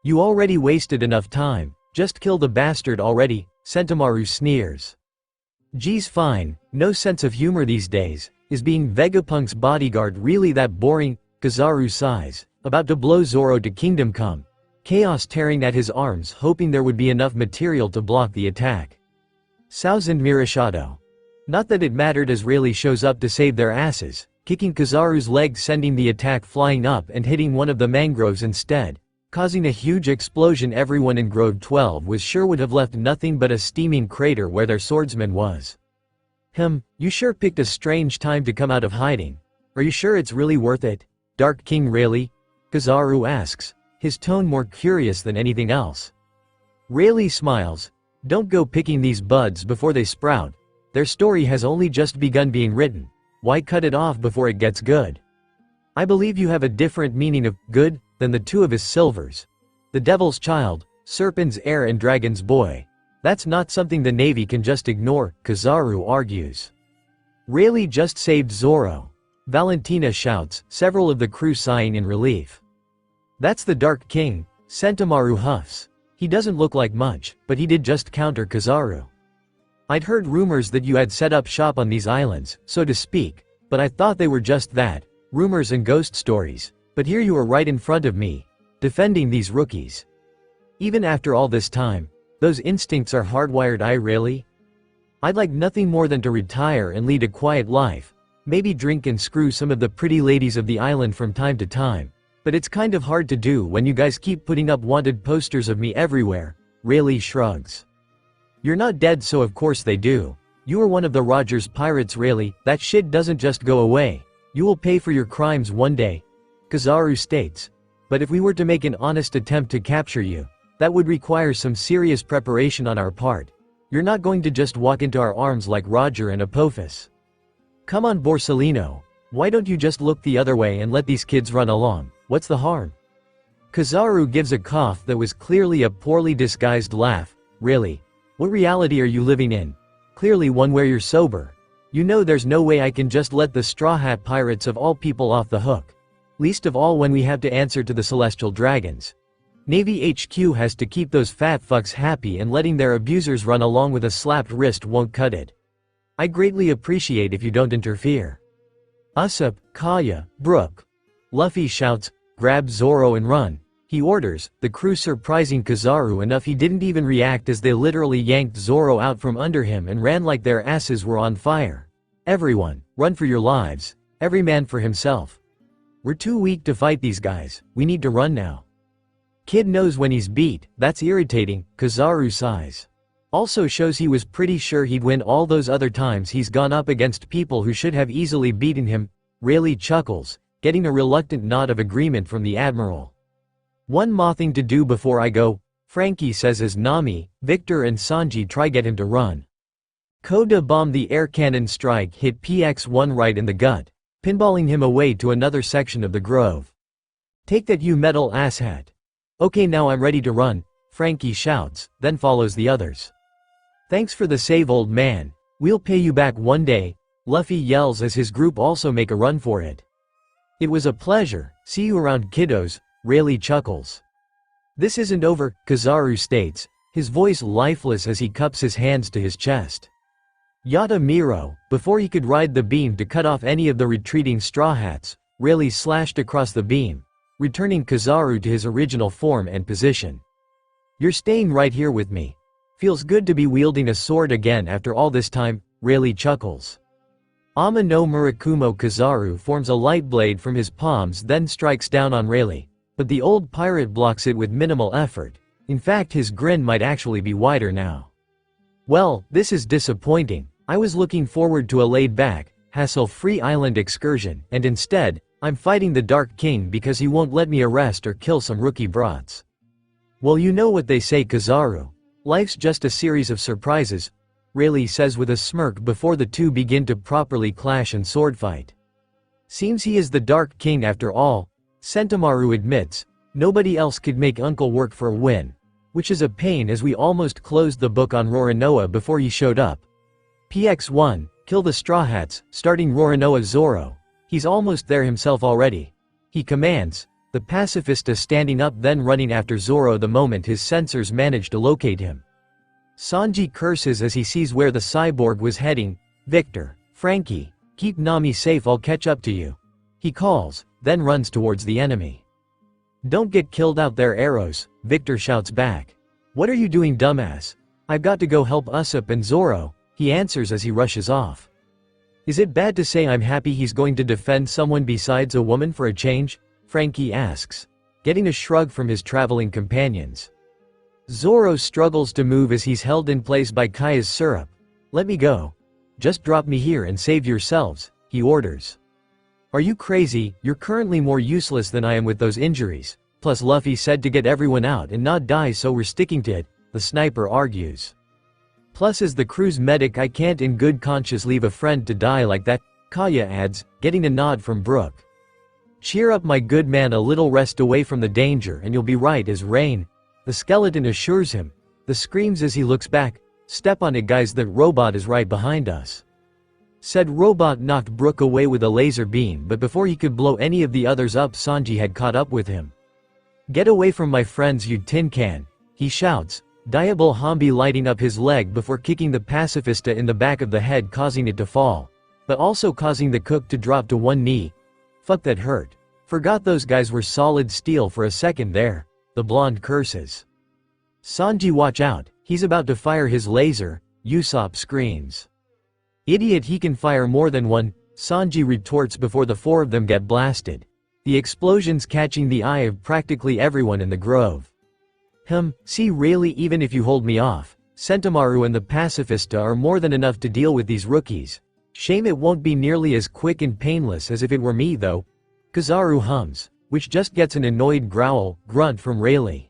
You already wasted enough time, just kill the bastard already, Sentomaru sneers. Geez fine, no sense of humor these days. Is being Vegapunk's bodyguard really that boring? Kizaru sighs, about to blow Zoro to Kingdom Come. Chaos tearing at his arms hoping there would be enough material to block the attack. Thousand Mirashado. Not that it mattered as Rayleigh shows up to save their asses, kicking Kizaru's leg sending the attack flying up and hitting one of the mangroves instead, causing a huge explosion. Everyone in Grove 12 was sure would have left nothing but a steaming crater where their swordsman was. You sure picked a strange time to come out of hiding. Are you sure it's really worth it, Dark King Rayleigh? Kizaru asks, his tone more curious than anything else. Rayleigh smiles. Don't go picking these buds before they sprout. Their story has only just begun being written. Why cut it off before it gets good? I believe you have a different meaning of good than the two of his silvers. The devil's child, serpent's heir and dragon's boy. That's not something the Navy can just ignore, Kizaru argues. Rayleigh just saved Zoro. Valentina shouts, several of the crew sighing in relief. That's the Dark King, Sentomaru huffs. He doesn't look like much, but he did just counter Kizaru. I'd heard rumors that you had set up shop on these islands, so to speak, but I thought they were just that, rumors and ghost stories, but here you are right in front of me, defending these rookies. Even after all this time, those instincts are hardwired. Rayleigh? I'd like nothing more than to retire and lead a quiet life, maybe drink and screw some of the pretty ladies of the island from time to time, but it's kind of hard to do when you guys keep putting up wanted posters of me everywhere, Rayleigh shrugs. You're not dead so of course they do. You are one of the Rogers pirates Rayleigh, that shit doesn't just go away. You will pay for your crimes one day, Kizaru states. But if we were to make an honest attempt to capture you, that would require some serious preparation on our part. You're not going to just walk into our arms like Roger and Apophis. Come on Borsellino, why don't you just look the other way and let these kids run along, what's the harm? Kizaru gives a cough that was clearly a poorly disguised laugh. Really? What reality are you living in? Clearly one where you're sober. You know there's no way I can just let the Straw Hat Pirates of all people off the hook. Least of all when we have to answer to the Celestial Dragons. Navy HQ has to keep those fat fucks happy, and letting their abusers run along with a slapped wrist won't cut it. I greatly appreciate if you don't interfere. Usopp, Kaya, Brook. Luffy shouts, grab Zoro and run. He orders, the crew surprising Kizaru enough he didn't even react as they literally yanked Zoro out from under him and ran like their asses were on fire. Everyone, run for your lives. Every man for himself. We're too weak to fight these guys, we need to run now. Kid knows when he's beat, that's irritating, Kizaru sighs. Also shows he was pretty sure he'd win all those other times he's gone up against people who should have easily beaten him. Rayleigh chuckles, getting a reluctant nod of agreement from the Admiral. One more thing to do before I go, Frankie says as Nami, Victor and Sanji try get him to run. Koda bomb the air cannon strike hit PX-1 right in the gut, pinballing him away to another section of the grove. Take that you metal asshat. Okay now I'm ready to run, Frankie shouts, then follows the others. Thanks for the save old man, we'll pay you back one day, Luffy yells as his group also make a run for it. It was a pleasure, see you around kiddos, Rayleigh chuckles. This isn't over, Kizaru states, his voice lifeless as he cups his hands to his chest. Yada Miro, before he could ride the beam to cut off any of the retreating Straw Hats, Rayleigh slashed across the beam, returning Kizaru to his original form and position. You're staying right here with me. Feels good to be wielding a sword again after all this time, Rayleigh chuckles. Ama no Murakumo Kizaru forms a light blade from his palms then strikes down on Rayleigh, but the old pirate blocks it with minimal effort. In fact his grin might actually be wider now. Well, this is disappointing. I was looking forward to a laid-back, hassle-free island excursion, and instead, I'm fighting the Dark King because he won't let me arrest or kill some rookie brats. Well you know what they say Kizaru. Life's just a series of surprises, Rayleigh says with a smirk before the two begin to properly clash and swordfight. Seems he is the Dark King after all, Sentomaru admits, nobody else could make Uncle work for a win. Which is a pain as we almost closed the book on Roronoa before he showed up. PX-1, kill the Straw Hats, starting Roronoa Zoro. He's almost there himself already. He commands, the pacifista standing up then running after Zoro the moment his sensors manage to locate him. Sanji curses as he sees where the cyborg was heading, Victor, Frankie, keep Nami safe I'll catch up to you. He calls, then runs towards the enemy. Don't get killed out there arrows, Victor shouts back. What are you doing dumbass? I've got to go help Usopp and Zoro, he answers as he rushes off. Is it bad to say I'm happy he's going to defend someone besides a woman for a change? Frankie asks, getting a shrug from his traveling companions. Zoro struggles to move as he's held in place by Kaya's syrup. Let me go. Just drop me here and save yourselves, he orders. Are you crazy? You're currently more useless than I am with those injuries. Plus Luffy said to get everyone out and not die so we're sticking to it, the sniper argues. Plus as the crew's medic I can't in good conscience leave a friend to die like that, Kaya adds, getting a nod from Brook. Cheer up my good man, a little rest away from the danger and you'll be right as rain, the skeleton assures him. The screams as he looks back, step on it guys, that robot is right behind us. Said robot knocked Brook away with a laser beam, but before he could blow any of the others up Sanji had caught up with him. Get away from my friends you tin can, he shouts, Diable Hambi lighting up his leg before kicking the pacifista in the back of the head causing it to fall, but also causing the cook to drop to one knee. Fuck that hurt. Forgot those guys were solid steel for a second there, the blonde curses. Sanji watch out, he's about to fire his laser, Usopp screams. Idiot, he can fire more than one, Sanji retorts before the four of them get blasted. The explosions catching the eye of practically everyone in the grove. See Rayleigh, even if you hold me off, Sentomaru and the pacifista are more than enough to deal with these rookies. Shame it won't be nearly as quick and painless as if it were me though. Kizaru hums, which just gets an annoyed grunt from Rayleigh.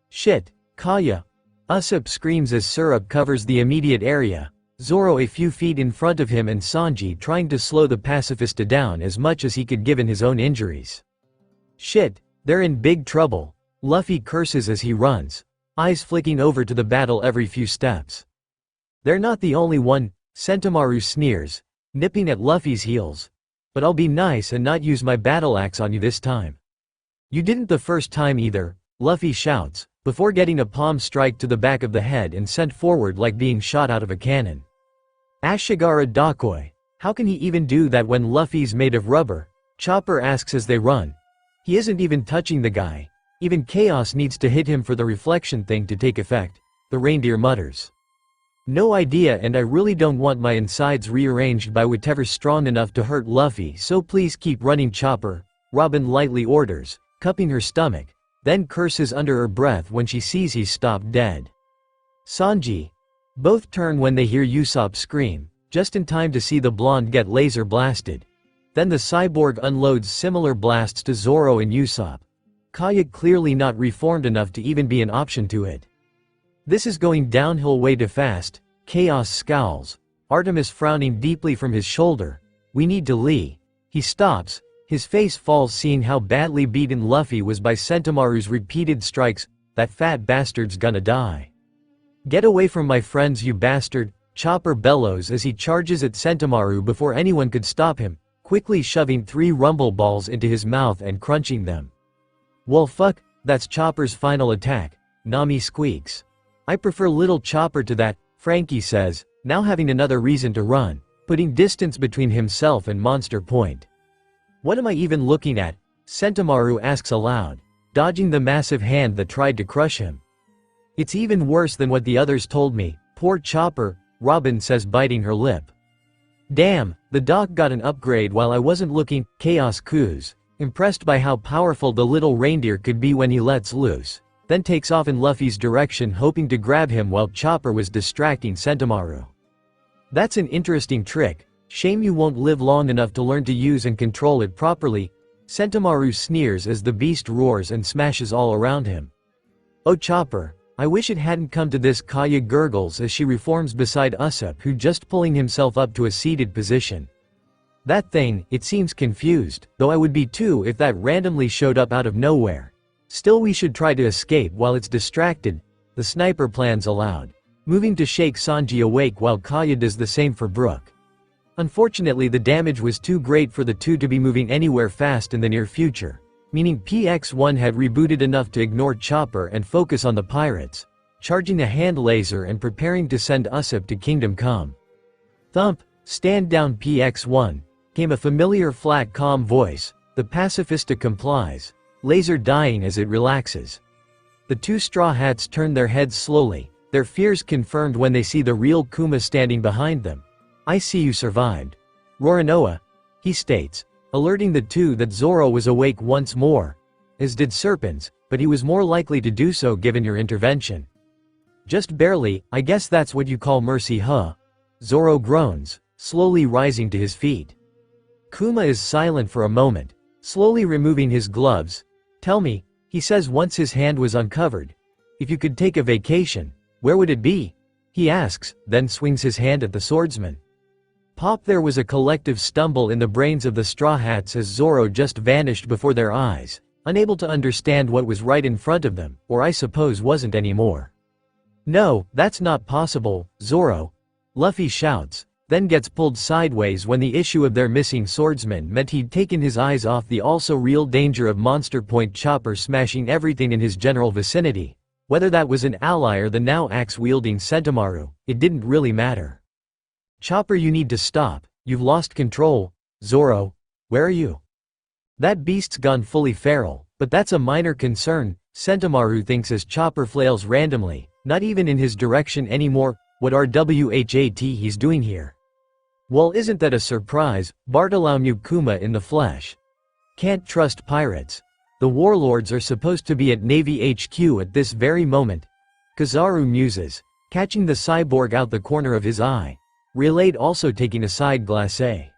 Shit, Kaya. Usopp screams as syrup covers the immediate area. Zoro a few feet in front of him and Sanji trying to slow the pacifista down as much as he could given his own injuries. Shit, They're in big trouble. Luffy curses as he runs, eyes flicking over to the battle every few steps. They're not the only one, Sentomaru sneers, nipping at Luffy's heels. But I'll be nice and not use my battle axe on you this time. You didn't the first time either, Luffy shouts, before getting a palm strike to the back of the head and sent forward like being shot out of a cannon. Ashigara Dakoi, how can he even do that when Luffy's made of rubber? Chopper asks as they run. He isn't even touching the guy. Even Chaos needs to hit him for the reflection thing to take effect, the reindeer mutters. No idea, and I really don't want my insides rearranged by whatever's strong enough to hurt Luffy, so please keep running, Chopper, Robin lightly orders, cupping her stomach, then curses under her breath when she sees he's stopped dead. Sanji. Both turn when they hear Usopp scream, just in time to see the blonde get laser blasted. Then the cyborg unloads similar blasts to Zoro and Usopp. Kaya clearly not reformed enough to even be an option to it. This is going downhill way too fast, Chaos scowls, Artemis frowning deeply from his shoulder. We need to Lee. He stops, his face falls seeing how badly beaten Luffy was by Sentomaru's repeated strikes. That fat bastard's gonna die. Get away from my friends, you bastard, Chopper bellows as he charges at Sentomaru before anyone could stop him, quickly shoving 3 rumble balls into his mouth and crunching them. Well fuck, that's Chopper's final attack, Nami squeaks. I prefer little Chopper to that, Frankie says, now having another reason to run, putting distance between himself and Monster Point. What am I even looking at? Sentomaru asks aloud, dodging the massive hand that tried to crush him. It's even worse than what the others told me, poor Chopper, Robin says, biting her lip. Damn, the doc got an upgrade while I wasn't looking, Chaos coos, impressed by how powerful the little reindeer could be when he lets loose, then takes off in Luffy's direction hoping to grab him while Chopper was distracting Sentomaru. That's an interesting trick, shame you won't live long enough to learn to use and control it properly, Sentomaru sneers as the beast roars and smashes all around him. Oh Chopper, I wish it hadn't come to this, Kaya gurgles as she reforms beside Usopp, who just pulling himself up to a seated position. That thing, it seems confused, though I would be too if that randomly showed up out of nowhere. Still, we should try to escape while it's distracted, the sniper plans aloud, moving to shake Sanji awake while Kaya does the same for Brook. Unfortunately, the damage was too great for the two to be moving anywhere fast in the near future, meaning PX-1 had rebooted enough to ignore Chopper and focus on the pirates, charging a hand laser and preparing to send Usopp to Kingdom Come. Thump, stand down PX-1, came a familiar flat calm voice, the pacifista complies, laser dying as it relaxes. The 2 Straw Hats turn their heads slowly, their fears confirmed when they see the real Kuma standing behind them. I see you survived. Roronoa, he states, alerting the two that Zoro was awake once more, as did Serpents, but he was more likely to do so given your intervention. Just barely, I guess that's what you call mercy, huh? Zoro groans, slowly rising to his feet. Kuma is silent for a moment, slowly removing his gloves. Tell me, he says once his hand was uncovered. If you could take a vacation, where would it be? He asks, then swings his hand at the swordsman. Pop! There was a collective stumble in the brains of the Straw Hats as Zoro just vanished before their eyes, unable to understand what was right in front of them, or I suppose wasn't anymore. No, that's not possible, Zoro, Luffy shouts, then gets pulled sideways when the issue of their missing swordsman meant he'd taken his eyes off the also real danger of Monster Point Chopper smashing everything in his general vicinity. Whether that was an ally or the now axe-wielding Sentomaru, it didn't really matter. Chopper, you need to stop, you've lost control. Zoro, where are you? That beast's gone fully feral, but that's a minor concern, Sentomaru thinks as Chopper flails randomly, not even in his direction anymore. What RWHAT he's doing here? Well, isn't that a surprise, Bartholomew Kuma in the flesh. Can't trust pirates. The warlords are supposed to be at Navy HQ at this very moment. Kizaru muses, catching the cyborg out the corner of his eye. Relayed also taking a side glacé.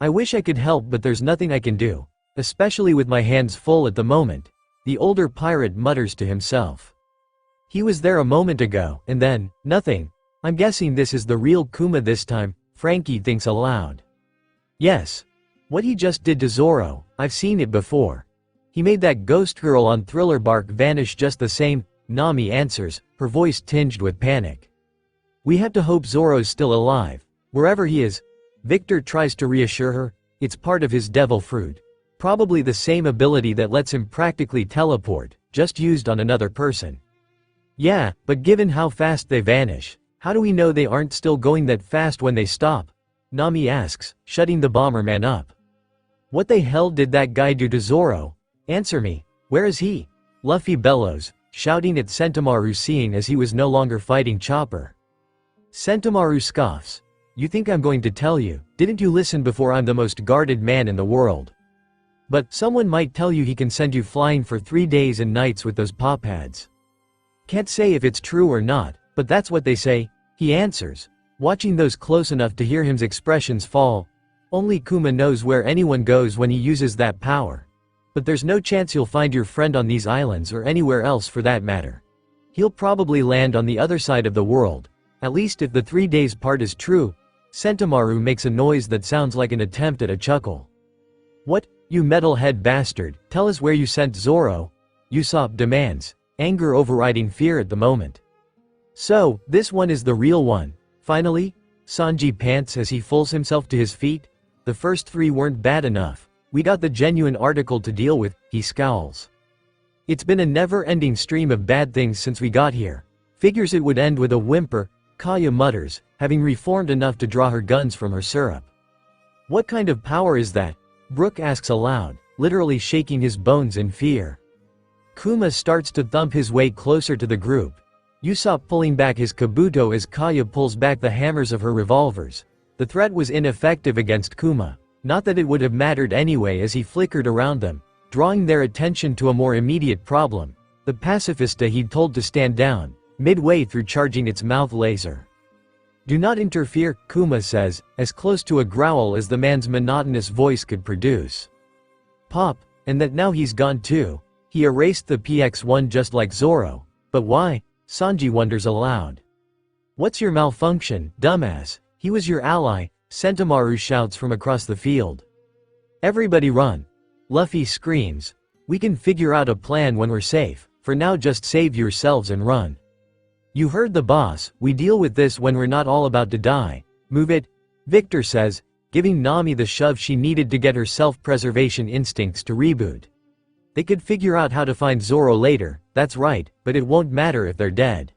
I wish I could help, but there's nothing I can do, especially with my hands full at the moment, the older pirate mutters to himself. He was there a moment ago, and then, nothing. I'm guessing this is the real Kuma this time, Frankie thinks aloud. Yes. What he just did to Zoro, I've seen it before. He made that ghost girl on Thriller Bark vanish just the same, Nami answers, her voice tinged with panic. We have to hope Zoro's still alive. Wherever he is. Victor tries to reassure her, it's part of his devil fruit. Probably the same ability that lets him practically teleport, just used on another person. Yeah, but given how fast they vanish, how do we know they aren't still going that fast when they stop? Nami asks, shutting the Bomberman up. What the hell did that guy do to Zoro? Answer me, where is he? Luffy bellows, shouting at Sentomaru seeing as he was no longer fighting Chopper. Sentomaru scoffs. You think I'm going to tell you, didn't you listen before? I'm the most guarded man in the world. But someone might tell you he can send you flying for 3 days and nights with those paw pads. Can't say if it's true or not, but that's what they say, he answers, watching those close enough to hear his expressions fall. Only Kuma knows where anyone goes when he uses that power. But there's no chance you'll find your friend on these islands or anywhere else for that matter. He'll probably land on the other side of the world, at least if the 3 days part is true. Sentomaru makes a noise that sounds like an attempt at a chuckle. What, you metalhead bastard, tell us where you sent Zoro? Usopp demands, anger overriding fear at the moment. So, this one is the real one. Finally? Sanji pants as he pulls himself to his feet. The first 3 weren't bad enough. We got the genuine article to deal with, he scowls. It's been a never-ending stream of bad things since we got here. Figures it would end with a whimper, Kaya mutters, having reformed enough to draw her guns from her syrup. What kind of power is that? Brook asks aloud, literally shaking his bones in fear. Kuma starts to thump his way closer to the group. Usopp pulling back his kabuto as Kaya pulls back the hammers of her revolvers. The threat was ineffective against Kuma. Not that it would have mattered anyway as he flickered around them, drawing their attention to a more immediate problem. The pacifista he'd told to stand down, midway through charging its mouth laser. Do not interfere, Kuma says, as close to a growl as the man's monotonous voice could produce. Pop, and that now he's gone too. He erased the PX-1 just like Zoro. But why? Sanji wonders aloud. What's your malfunction, dumbass? He was your ally, Sentomaru shouts from across the field. Everybody run. Luffy screams. We can figure out a plan when we're safe. For now just save yourselves and run. You heard the boss, we deal with this when we're not all about to die. Move it, Victor says, giving Nami the shove she needed to get her self-preservation instincts to reboot. They could figure out how to find Zoro later, that's right, but it won't matter if they're dead.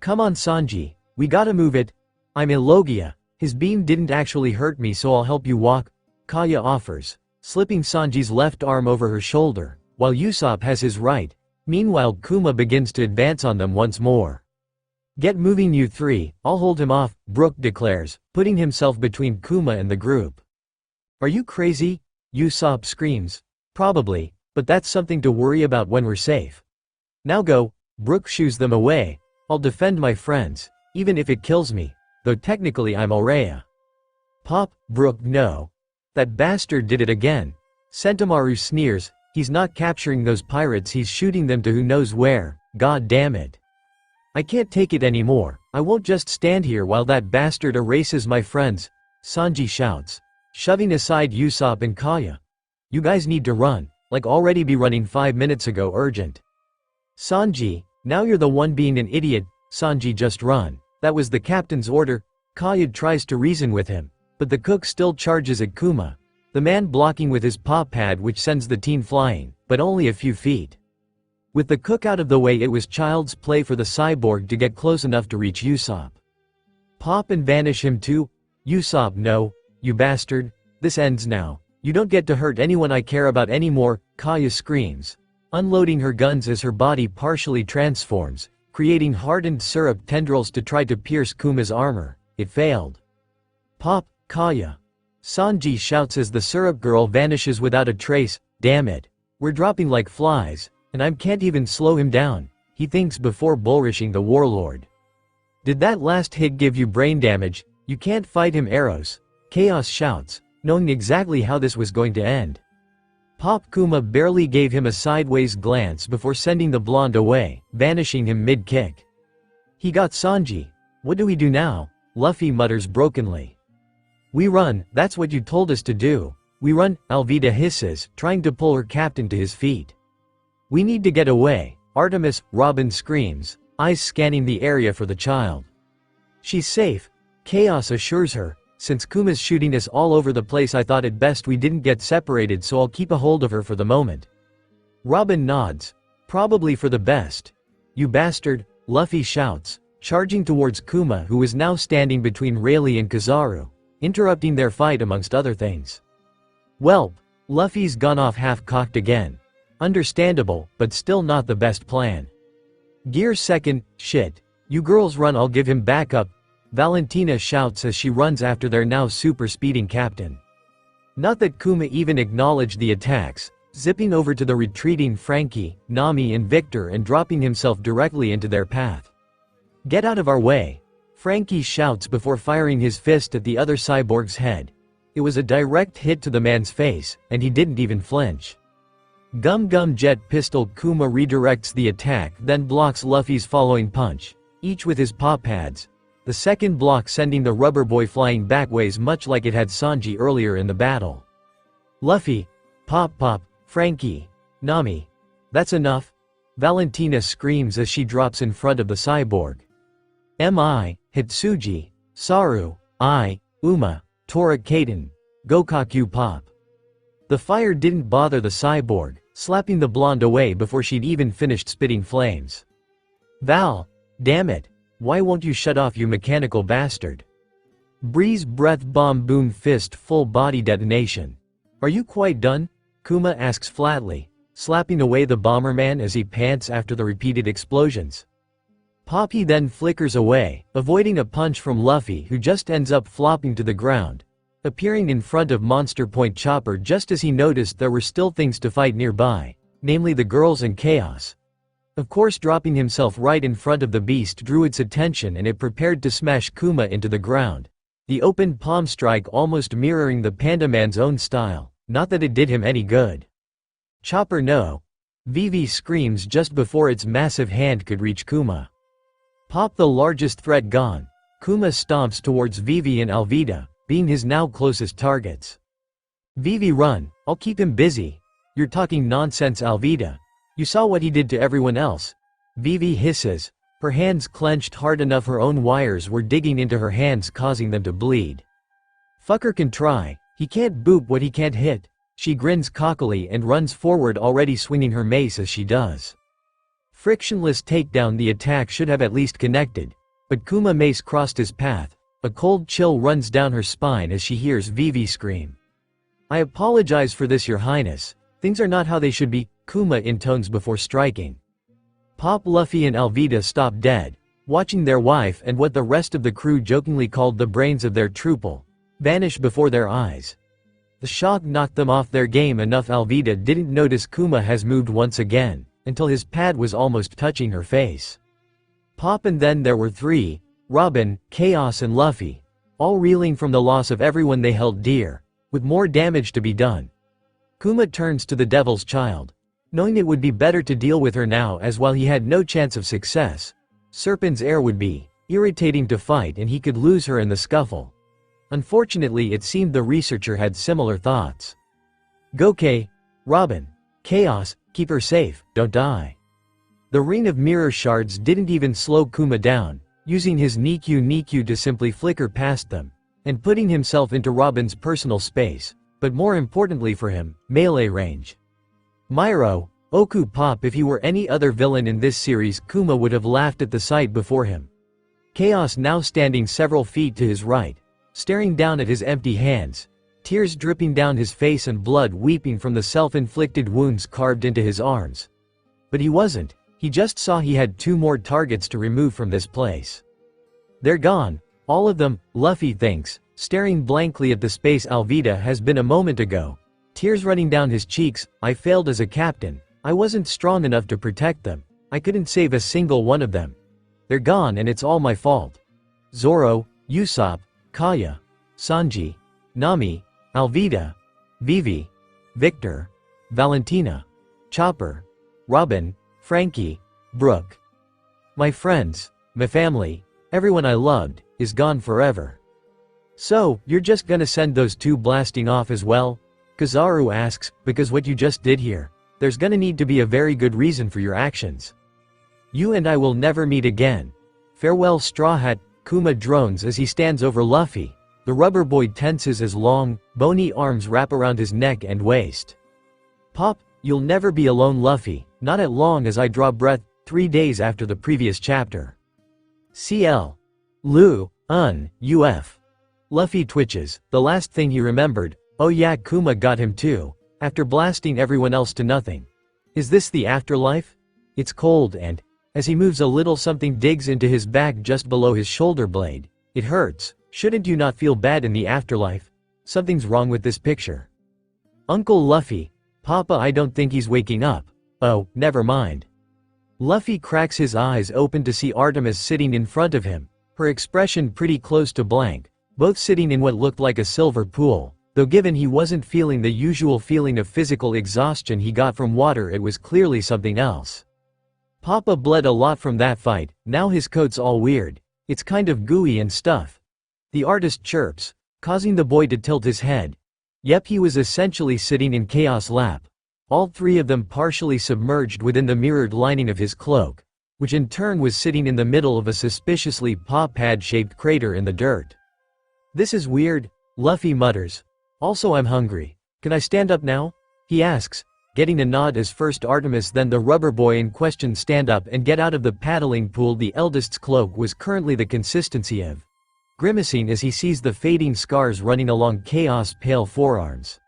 Come on Sanji, we gotta move it. I'm in Logia. His beam didn't actually hurt me so I'll help you walk, Kaya offers, slipping Sanji's left arm over her shoulder, while Usopp has his right. Meanwhile Kuma begins to advance on them once more. Get moving you 3, I'll hold him off, Brook declares, putting himself between Kuma and the group. Are you crazy? Usopp screams. Probably, but that's something to worry about when we're safe. Now go, Brook shoos them away. I'll defend my friends, even if it kills me. Though technically I'm Aurea. Pop, Brook, no. That bastard did it again. Sentomaru sneers, he's not capturing those pirates, he's shooting them to who knows where, god damn it. I can't take it anymore, I won't just stand here while that bastard erases my friends, Sanji shouts, shoving aside Usopp and Kaya. You guys need to run, like already be running 5 minutes ago, urgent. Sanji, now you're the one being an idiot, Sanji just run. That was the captain's order. Kaya tries to reason with him, but the cook still charges at Kuma, the man blocking with his paw pad which sends the teen flying, but only a few feet. With the cook out of the way it was child's play for the cyborg to get close enough to reach Usopp. Pop and vanish him too? Usopp, no, you bastard, this ends now. You don't get to hurt anyone I care about anymore, Kaya screams, unloading her guns as her body partially transforms, creating hardened syrup tendrils to try to pierce Kuma's armor. It failed. Pop, Kaya. Sanji shouts as the syrup girl vanishes without a trace. Damn it. We're dropping like flies, and I can't even slow him down, he thinks before bullrishing the warlord. Did that last hit give you brain damage? You can't fight him, Eros. Chaos shouts, knowing exactly how this was going to end. Pop Kuma barely gave him a sideways glance before sending the blonde away, vanishing him mid-kick. He got Sanji. What do we do now? Luffy mutters brokenly. We run, that's what you told us to do. We run, Alvida hisses, trying to pull her captain to his feet. We need to get away, Artemis, Robin screams, eyes scanning the area for the child. She's safe, Chaos assures her. Since Kuma's shooting us all over the place, I thought it best we didn't get separated, so I'll keep a hold of her for the moment. Robin nods. Probably for the best. You bastard, Luffy shouts, charging towards Kuma, who is now standing between Rayleigh and Kizaru, interrupting their fight amongst other things. Welp, Luffy's gone off half-cocked again. Understandable, but still not the best plan. Gear second, shit. You girls run, I'll give him backup, Valentina shouts as she runs after their now super-speeding captain. Not that Kuma even acknowledged the attacks, zipping over to the retreating Frankie, Nami and Victor and dropping himself directly into their path. Get out of our way, Frankie shouts before firing his fist at the other cyborg's head. It was a direct hit to the man's face, and he didn't even flinch. Gum Gum Jet Pistol. Kuma redirects the attack, then blocks Luffy's following punch, each with his paw pads. The second block sending the rubber boy flying backways, much like it had Sanji earlier in the battle. Luffy, pop pop, Frankie, Nami. That's enough, Valentina screams as she drops in front of the cyborg. Mi, Hitsuji, Saru, Uma, Tora Kaden, Gokaku pop. The fire didn't bother the cyborg, slapping the blonde away before she'd even finished spitting flames. Val, damn it. Why won't you shut off, you mechanical bastard? Breeze breath bomb boom fist full body detonation. Are you quite done? Kuma asks flatly, slapping away the bomberman as he pants after the repeated explosions. Poppy then flickers away, avoiding a punch from Luffy, who just ends up flopping to the ground, appearing in front of Monster Point Chopper just as he noticed there were still things to fight nearby, namely the girls and Chaos. Of course, dropping himself right in front of the beast drew its attention and it prepared to smash Kuma into the ground. The open palm strike almost mirroring the Panda Man's own style, not that it did him any good. Chopper no! Vivi screams just before its massive hand could reach Kuma. Pop, the largest threat gone. Kuma stomps towards Vivi and Alvida, being his now closest targets. Vivi, run, I'll keep him busy. You're talking nonsense, Alvida. You saw what he did to everyone else. Vivi hisses, her hands clenched hard enough her own wires were digging into her hands, causing them to bleed. Fucker can try, he can't boop what he can't hit. She grins cockily and runs forward, already swinging her mace as she does. Frictionless takedown. The attack should have at least connected, but Kuma mace crossed his path. A cold chill runs down her spine as she hears Vivi scream. I apologize for this, your highness. Things are not how they should be, Kuma intones before striking. Pop, Luffy and Alvida stop dead, watching their wife and what the rest of the crew jokingly called the brains of their troople vanish before their eyes. The shock knocked them off their game enough. Alvida didn't notice Kuma has moved once again, until his pad was almost touching her face. Pop, and then there were three, Robin, Chaos and Luffy, all reeling from the loss of everyone they held dear, with more damage to be done. Kuma turns to the Devil's Child, knowing it would be better to deal with her now, as while he had no chance of success, Serpent's heir would be irritating to fight and he could lose her in the scuffle. Unfortunately, it seemed the researcher had similar thoughts. Gokey, Robin, Chaos, keep her safe, don't die. The rain of mirror shards didn't even slow Kuma down, using his Nikyu to simply flicker past them, and putting himself into Robin's personal space, but more importantly for him, melee range. Myro, Oku Pop. If he were any other villain in this series, Kuma would have laughed at the sight before him. Chaos now standing several feet to his right, staring down at his empty hands, tears dripping down his face and blood weeping from the self-inflicted wounds carved into his arms. But he wasn't, he just saw he had two more targets to remove from this place. They're gone, all of them, Luffy thinks, staring blankly at the space Alvida has been a moment ago, tears running down his cheeks. I failed as a captain, I wasn't strong enough to protect them, I couldn't save a single one of them. They're gone and it's all my fault. Zoro, Usopp, Kaya, Sanji, Nami, Alvida, Vivi, Victor, Valentina, Chopper, Robin, Frankie, Brooke. My friends, my family, everyone I loved, is gone forever. So, you're just gonna send those two blasting off as well? Kizaru asks, because what you just did here, there's gonna need to be a very good reason for your actions. You and I will never meet again. Farewell Straw Hat, Kuma drones as he stands over Luffy. The rubber boy tenses as long, bony arms wrap around his neck and waist. Pop, you'll never be alone Luffy, not as long as I draw breath, 3 days after the previous chapter. CL. Lu, UF. Luffy twitches, the last thing he remembered, oh yeah Kuma got him too, after blasting everyone else to nothing. Is this the afterlife? It's cold and, as he moves a little something digs into his back just below his shoulder blade. It hurts. Shouldn't you not feel bad in the afterlife? Something's wrong with this picture. Uncle Luffy, Papa I don't think he's waking up. Oh, never mind. Luffy cracks his eyes open to see Artemis sitting in front of him, her expression pretty close to blank, both sitting in what looked like a silver pool, though given he wasn't feeling the usual feeling of physical exhaustion he got from water it was clearly something else. Papa bled a lot from that fight, now his coat's all weird, it's kind of gooey and stuff. The artist chirps, causing the boy to tilt his head. Yep, he was essentially sitting in Chaos' lap. All three of them partially submerged within the mirrored lining of his cloak, which in turn was sitting in the middle of a suspiciously paw-pad-shaped crater in the dirt. This is weird, Luffy mutters. Also I'm hungry. Can I stand up now? He asks, getting a nod as first Artemis then the rubber boy in question stand up and get out of the paddling pool. The eldest's cloak was currently the consistency of, grimacing as he sees the fading scars running along Chaos' pale forearms.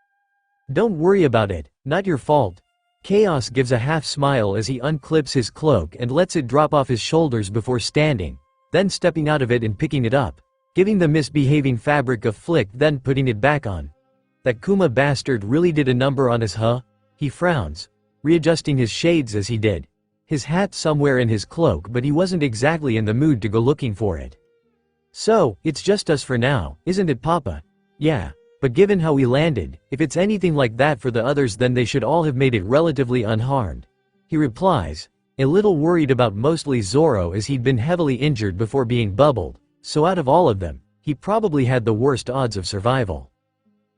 Don't worry about it, not your fault. Chaos gives a half smile as he unclips his cloak and lets it drop off his shoulders before standing, then stepping out of it and picking it up, giving the misbehaving fabric a flick then putting it back on. That Kuma bastard really did a number on us huh? He frowns, readjusting his shades as he did. His hat somewhere in his cloak but he wasn't exactly in the mood to go looking for it. So, it's just us for now, isn't it Papa? Yeah, but given how we landed, if it's anything like that for the others then they should all have made it relatively unharmed. He replies, a little worried about mostly Zoro as he'd been heavily injured before being bubbled, so out of all of them, he probably had the worst odds of survival.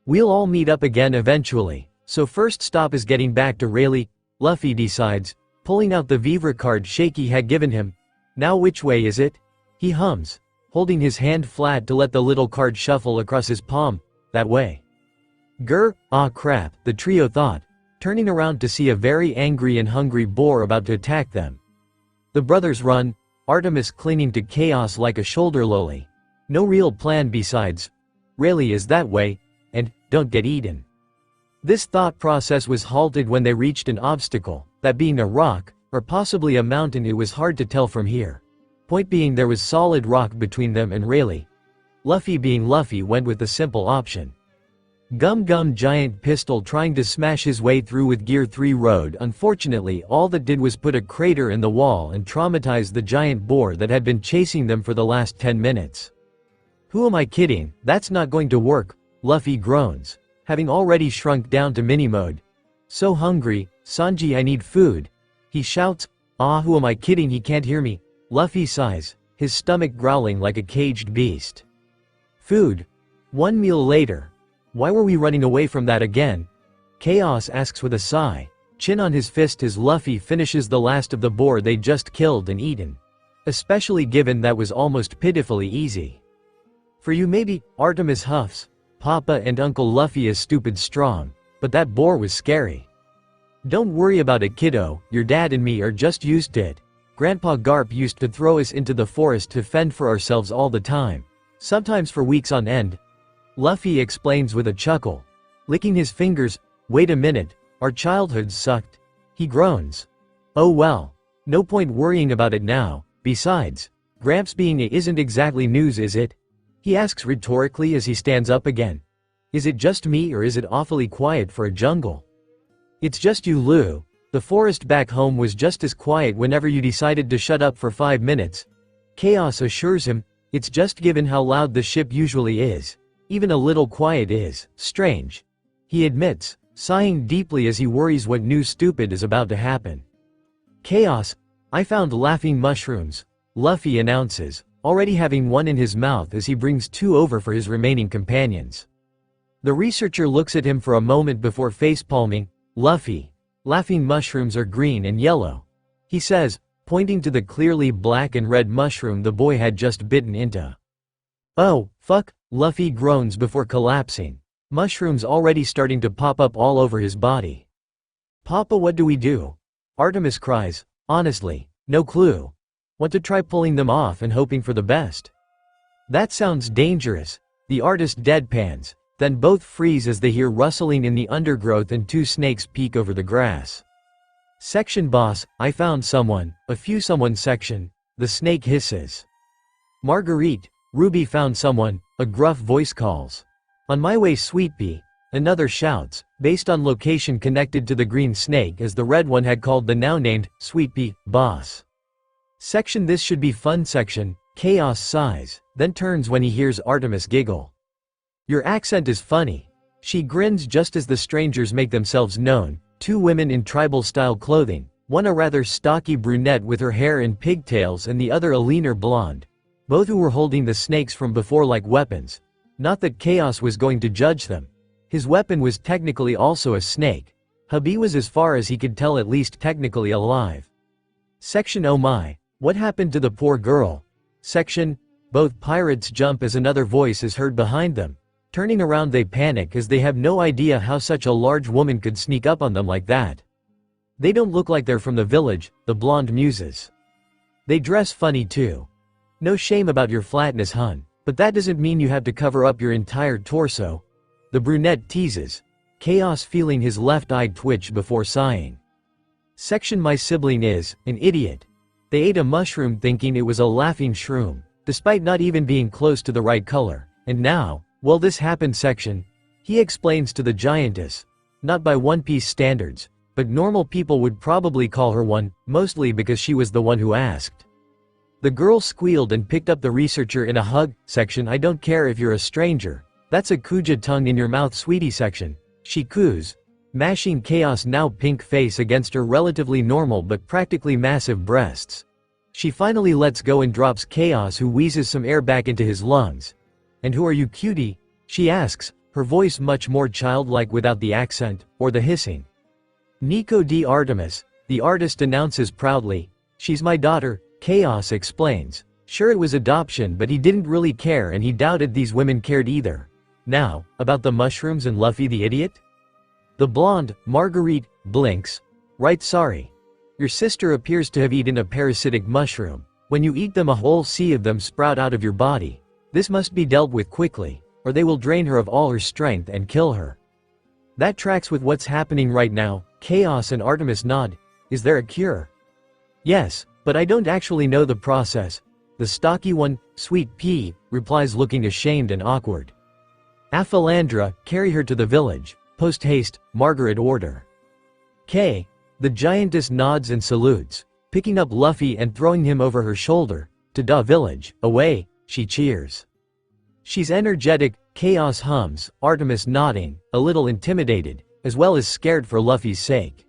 We'll all meet up again eventually, so first stop is getting back to Rayleigh, Luffy decides, pulling out the Vivre card Shaky had given him. Now which way is it? He hums, holding his hand flat to let the little card shuffle across his palm. That way. Grr, ah crap, the trio thought, turning around to see a very angry and hungry boar about to attack them. The brothers run, Artemis clinging to Chaos like a shoulder lolly. No real plan besides, Rayleigh is that way, and, don't get eaten. This thought process was halted when they reached an obstacle, that being a rock, or possibly a mountain it was hard to tell from here. Point being there was solid rock between them and Rayleigh. Luffy being Luffy went with the simple option. Gum giant pistol trying to smash his way through with Gear 3 road unfortunately all that did was put a crater in the wall and traumatize the giant boar that had been chasing them for the last 10 minutes. Who am I kidding, that's not going to work, Luffy groans, having already shrunk down to mini mode. So hungry, Sanji I need food. He shouts, ah who am I kidding he can't hear me. Luffy sighs, his stomach growling like a caged beast. Food. 1 meal later. Why were we running away from that again? Chaos asks with a sigh, chin on his fist as Luffy finishes the last of the boar they just killed and eaten. Especially given that was almost pitifully easy. For you maybe, Artemis huffs, Papa and Uncle Luffy is stupid strong, but that boar was scary. Don't worry about it kiddo, your dad and me are just used to it. Grandpa Garp used to throw us into the forest to fend for ourselves all the time. Sometimes for weeks on end. Luffy explains with a chuckle. Licking his fingers, wait a minute, our childhoods sucked. He groans. Oh well. No point worrying about it now, besides, Gramps being it isn't exactly news is it? He asks rhetorically as he stands up again. Is it just me or is it awfully quiet for a jungle? It's just you Lou. The forest back home was just as quiet whenever you decided to shut up for 5 minutes. Chaos assures him, it's just given how loud the ship usually is. Even a little quiet is strange. He admits, sighing deeply as he worries what new stupid is about to happen. Chaos, I found laughing mushrooms, Luffy announces, already having one in his mouth as he brings 2 over for his remaining companions. The researcher looks at him for a moment before facepalming. Luffy. Laughing mushrooms are green and yellow. He says, pointing to the clearly black and red mushroom the boy had just bitten into. Oh, fuck, Luffy groans before collapsing. Mushrooms already starting to pop up all over his body. Papa, what do we do? Artemis cries, honestly, no clue. Want to try pulling them off and hoping for the best? That sounds dangerous. The artist deadpans, then both freeze as they hear rustling in the undergrowth and two snakes peek over the grass. Section boss, I found someone, a few someone section, the snake hisses. Marguerite, Ruby found someone, a gruff voice calls. On my way Sweet Pea, another shouts, based on location connected to the green snake as the red one had called the now named, Sweet Pea, boss. Section this should be fun section, Chaos sighs, then turns when he hears Artemis giggle. Your accent is funny. She grins just as the strangers make themselves known, two women in tribal-style clothing, one a rather stocky brunette with her hair in pigtails and the other a leaner blonde. Both who were holding the snakes from before like weapons. Not that Chaos was going to judge them. His weapon was technically also a snake. Hubby was as far as he could tell at least technically alive. Section oh my, what happened to the poor girl? Section, both pirates jump as another voice is heard behind them. Turning around they panic as they have no idea how such a large woman could sneak up on them like that. They don't look like they're from the village, the blonde muses. They dress funny too. No shame about your flatness, hun, but that doesn't mean you have to cover up your entire torso. The brunette teases, Chaos feeling his left eye twitch before sighing. Section my sibling is an idiot. They ate a mushroom thinking it was a laughing shroom, despite not even being close to the right color, and now, well this happened section. He explains to the giantess, not by One Piece standards, but normal people would probably call her one, mostly because she was the one who asked. The girl squealed and picked up the researcher in a hug. Section I don't care if you're a stranger, that's a Kuja tongue in your mouth sweetie section. She coos, mashing Chaos' now pink face against her relatively normal but practically massive breasts. She finally lets go and drops Chaos, who wheezes some air back into his lungs. And who are you, cutie? She asks, her voice much more childlike without the accent, or the hissing. Nico D. Artemis, the artist announces proudly. She's my daughter, Chaos explains. Sure it was adoption but he didn't really care and he doubted these women cared either. Now, about the mushrooms and Luffy the idiot? The blonde, Marguerite, blinks. Right, sorry. Your sister appears to have eaten a parasitic mushroom. When you eat them a whole sea of them sprout out of your body. This must be dealt with quickly, or they will drain her of all her strength and kill her. That tracks with what's happening right now. Chaos and Artemis nod. Is there a cure? Yes, but I don't actually know the process. The stocky one, Sweet Pea, replies looking ashamed and awkward. Aphilandra, carry her to the village. Post haste, Margaret order. K. The giantess nods and salutes, picking up Luffy and throwing him over her shoulder. To da village, away, she cheers. She's energetic, Chaos hums, Artemis nodding, a little intimidated, as well as scared for Luffy's sake.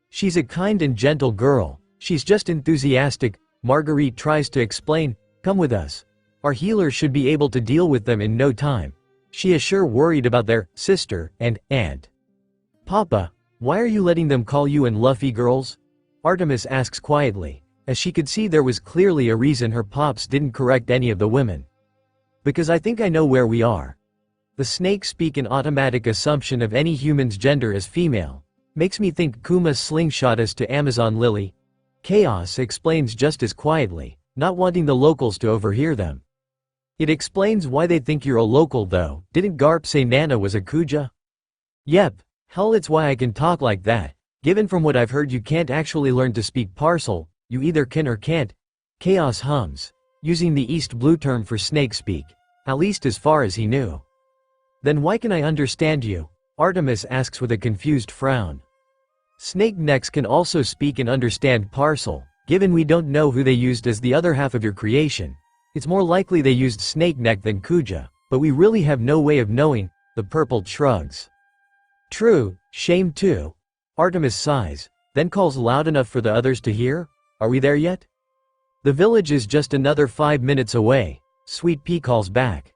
She's a kind and gentle girl, she's just enthusiastic. Marguerite tries to explain, come with us. Our healer should be able to deal with them in no time. She is sure worried about their sister and aunt. Papa, why are you letting them call you and Luffy girls? Artemis asks quietly, as she could see there was clearly a reason her pops didn't correct any of the women. Because I think I know where we are. The snakes speak an automatic assumption of any human's gender as female. Makes me think Kuma slingshot us to Amazon Lily. Chaos explains just as quietly, not wanting the locals to overhear them. It explains why they think you're a local though. Didn't Garp say Nana was a Kuja? Yep, hell it's why I can talk like that. Given from what I've heard you can't actually learn to speak parcel, you either can or can't. Chaos hums, using the East Blue term for snake speak, at least as far as he knew. Then why can I understand you? Artemis asks with a confused frown. Snake necks can also speak and understand parcel, given we don't know who they used as the other half of your creation. It's more likely they used snake neck than Kuja, but we really have no way of knowing. The purple shrugs. True, shame too. Artemis sighs, then calls loud enough for the others to hear. Are we there yet? The village is just another 5 minutes away. Sweet Pea calls back.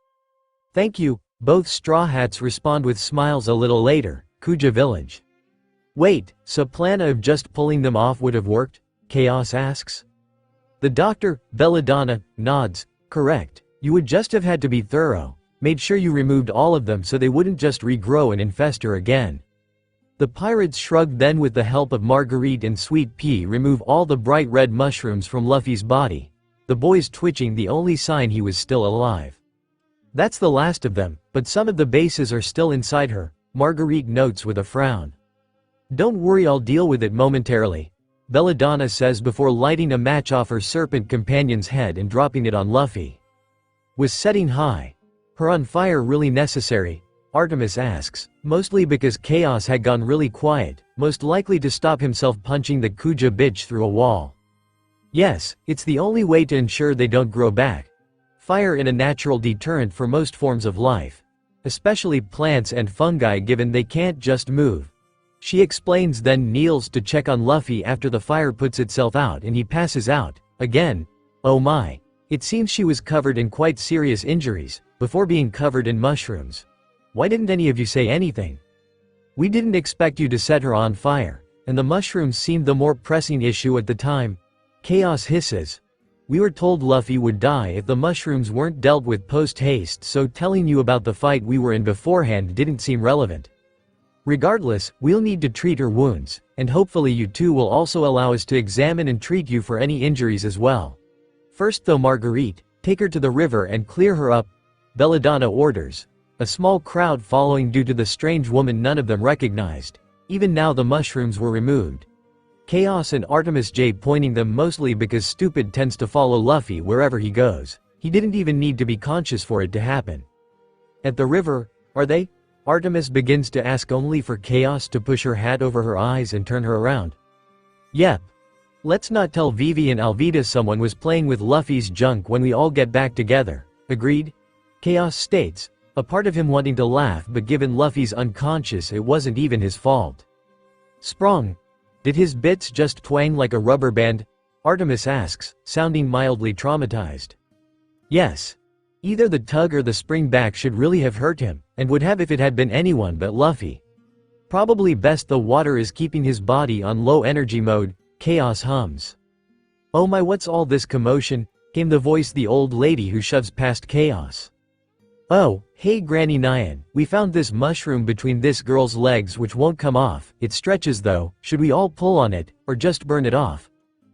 Thank you, Both Straw Hats respond with smiles a little later. Kuja village. Wait, so plan of just pulling them off would have worked? Chaos asks. The doctor, Belladonna, nods. Correct. You would just have had to be thorough. Made sure you removed all of them so they wouldn't just regrow and infest her again. The pirates shrugged, then with the help of Marguerite and Sweet Pea remove all the bright red mushrooms from Luffy's body. The boy's twitching, the only sign he was still alive. That's the last of them, but some of the bases are still inside her, Marguerite notes with a frown. Don't worry, I'll deal with it momentarily, Belladonna says before lighting a match off her serpent companion's head and dropping it on Luffy. Was setting high. Her on fire really necessary? Artemis asks, mostly because Chaos had gone really quiet, most likely to stop himself punching the Kuja bitch through a wall. Yes, it's the only way to ensure they don't grow back. Fire is a natural deterrent for most forms of life. Especially plants and fungi, given they can't just move. She explains, then kneels to check on Luffy after the fire puts itself out and he passes out, again. Oh my. It seems she was covered in quite serious injuries, before being covered in mushrooms. Why didn't any of you say anything? We didn't expect you to set her on fire, and the mushrooms seemed the more pressing issue at the time. Chaos hisses. We were told Luffy would die if the mushrooms weren't dealt with post-haste, so telling you about the fight we were in beforehand didn't seem relevant. Regardless, we'll need to treat her wounds, and hopefully you two will also allow us to examine and treat you for any injuries as well. First though, Marguerite, take her to the river and clear her up, Belladonna orders. A small crowd following due to the strange woman none of them recognized. Even now the mushrooms were removed. Chaos and Artemis J pointing them, mostly because Stupid tends to follow Luffy wherever he goes. He didn't even need to be conscious for it to happen. At the river, are they? Artemis begins to ask, only for Chaos to push her hat over her eyes and turn her around. Yep. Let's not tell Vivi and Alvida someone was playing with Luffy's junk when we all get back together. Agreed? Chaos states, a part of him wanting to laugh, but given Luffy's unconscious it wasn't even his fault. Sprung. Did his bits just twang like a rubber band? Artemis asks, sounding mildly traumatized. Yes. Either the tug or the spring back should really have hurt him, and would have if it had been anyone but Luffy. Probably best the water is keeping his body on low energy mode, Chaos hums. Oh my, what's all this commotion? Came the voice the old lady who shoves past Chaos. Oh, hey Granny Nyan, we found this mushroom between this girl's legs which won't come off. It stretches though, should we all pull on it, or just burn it off?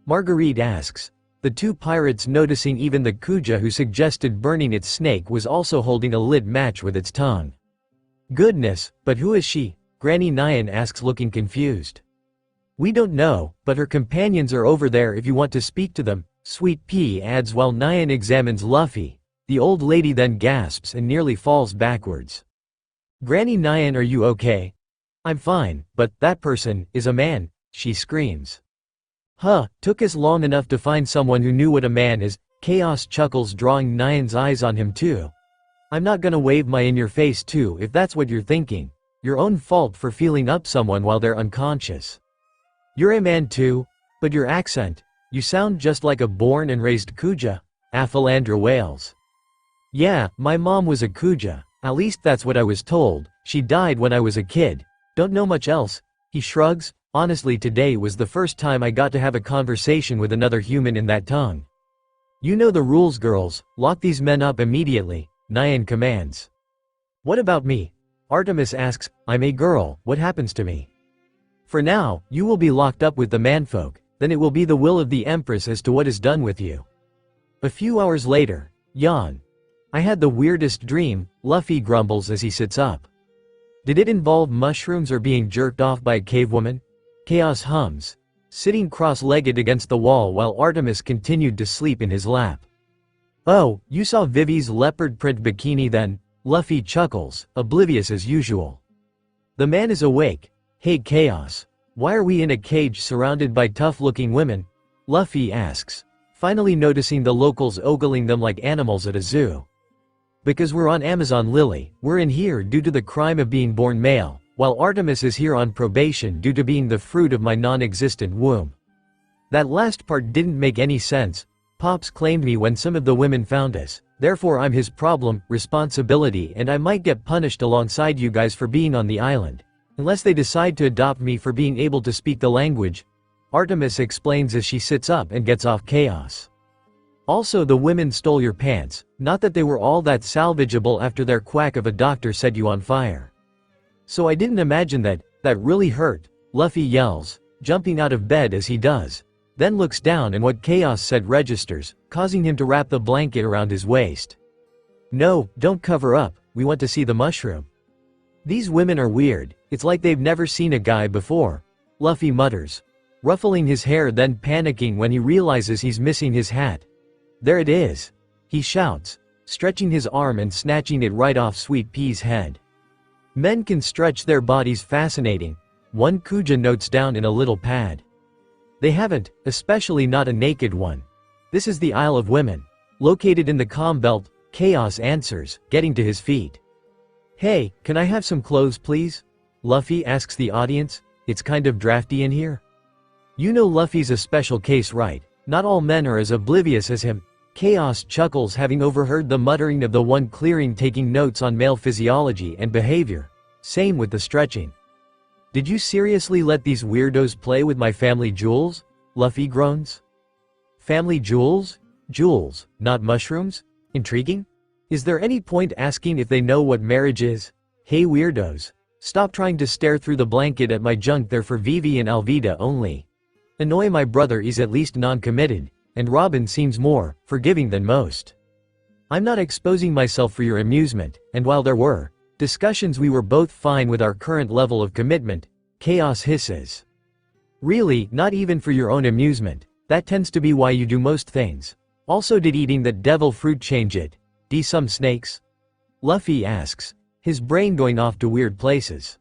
Marguerite asks. The two pirates noticing even the Kuja who suggested burning its snake was also holding a lit match with its tongue. Goodness, but who is she? Granny Nyan asks, looking confused. We don't know, but her companions are over there if you want to speak to them, Sweet Pea adds while Nyan examines Luffy. The old lady then gasps and nearly falls backwards. Granny Nyan, are you okay? I'm fine, but that person is a man, she screams. Huh, took us long enough to find someone who knew what a man is, Chaos chuckles, drawing Nyan's eyes on him too. I'm not gonna wave my in your face too if that's what you're thinking. Your own fault for feeling up someone while they're unconscious. You're a man too, but your accent, you sound just like a born and raised Kuja, Aphalandra wails. Yeah, my mom was a Kuja, at least that's what I was told. She died when I was a kid. Don't know much else. He shrugs. Honestly, today was the first time I got to have a conversation with another human in that tongue. You know the rules, girls. Lock these men up immediately, Nyan commands. What about me? Artemis asks. I'm a girl, what happens to me? For now, you will be locked up with the manfolk, then it will be the will of the Empress as to what is done with you. A few hours later, yawn. I had the weirdest dream, Luffy grumbles as he sits up. Did it involve mushrooms or being jerked off by a cavewoman? Chaos hums, sitting cross-legged against the wall while Artemis continued to sleep in his lap. Oh, you saw Vivi's leopard print bikini then? Luffy chuckles, oblivious as usual. The man is awake. Hey Chaos, why are we in a cage surrounded by tough-looking women? Luffy asks, finally noticing the locals ogling them like animals at a zoo. Because we're on Amazon Lily, we're in here due to the crime of being born male, while Artemis is here on probation due to being the fruit of my non-existent womb. That last part didn't make any sense. Pops claimed me when some of the women found us. Therefore I'm his problem, responsibility, and I might get punished alongside you guys for being on the island. Unless they decide to adopt me for being able to speak the language. Artemis explains as she sits up and gets off Chaos. Also, the women stole your pants, not that they were all that salvageable after their quack of a doctor set you on fire. So I didn't imagine that really hurt, Luffy yells, jumping out of bed as he does. Then looks down and what Chaos said registers, causing him to wrap the blanket around his waist. No, don't cover up, we want to see the mushroom. These women are weird, it's like they've never seen a guy before, Luffy mutters, ruffling his hair then panicking when he realizes he's missing his hat. There it is, he shouts, stretching his arm and snatching it right off Sweet Pea's head. Men can stretch their bodies fascinating, one Kuja notes down in a little pad. They haven't, especially not a naked one. This is the Isle of Women. Located in the calm belt, Chaos answers, getting to his feet. Hey, can I have some clothes please? Luffy asks the audience, it's kind of drafty in here. You know Luffy's a special case, right? Not all men are as oblivious as him. Chaos chuckles having overheard the muttering of the one clearing taking notes on male physiology and behavior. Same with the stretching. Did you seriously let these weirdos play with my family jewels? Luffy groans. Family jewels? Jewels, not mushrooms? Intriguing? Is there any point asking if they know what marriage is? Hey weirdos. Stop trying to stare through the blanket at my junk, they're for Vivi and Alvida only. Annoy my brother is at least non-committed, and Robin seems more forgiving than most. I'm not exposing myself for your amusement, and while there were discussions we were both fine with our current level of commitment, Chaos hisses. Really, not even for your own amusement, that tends to be why you do most things. Also did eating that devil fruit change it? D some snakes? Luffy asks, his brain going off to weird places.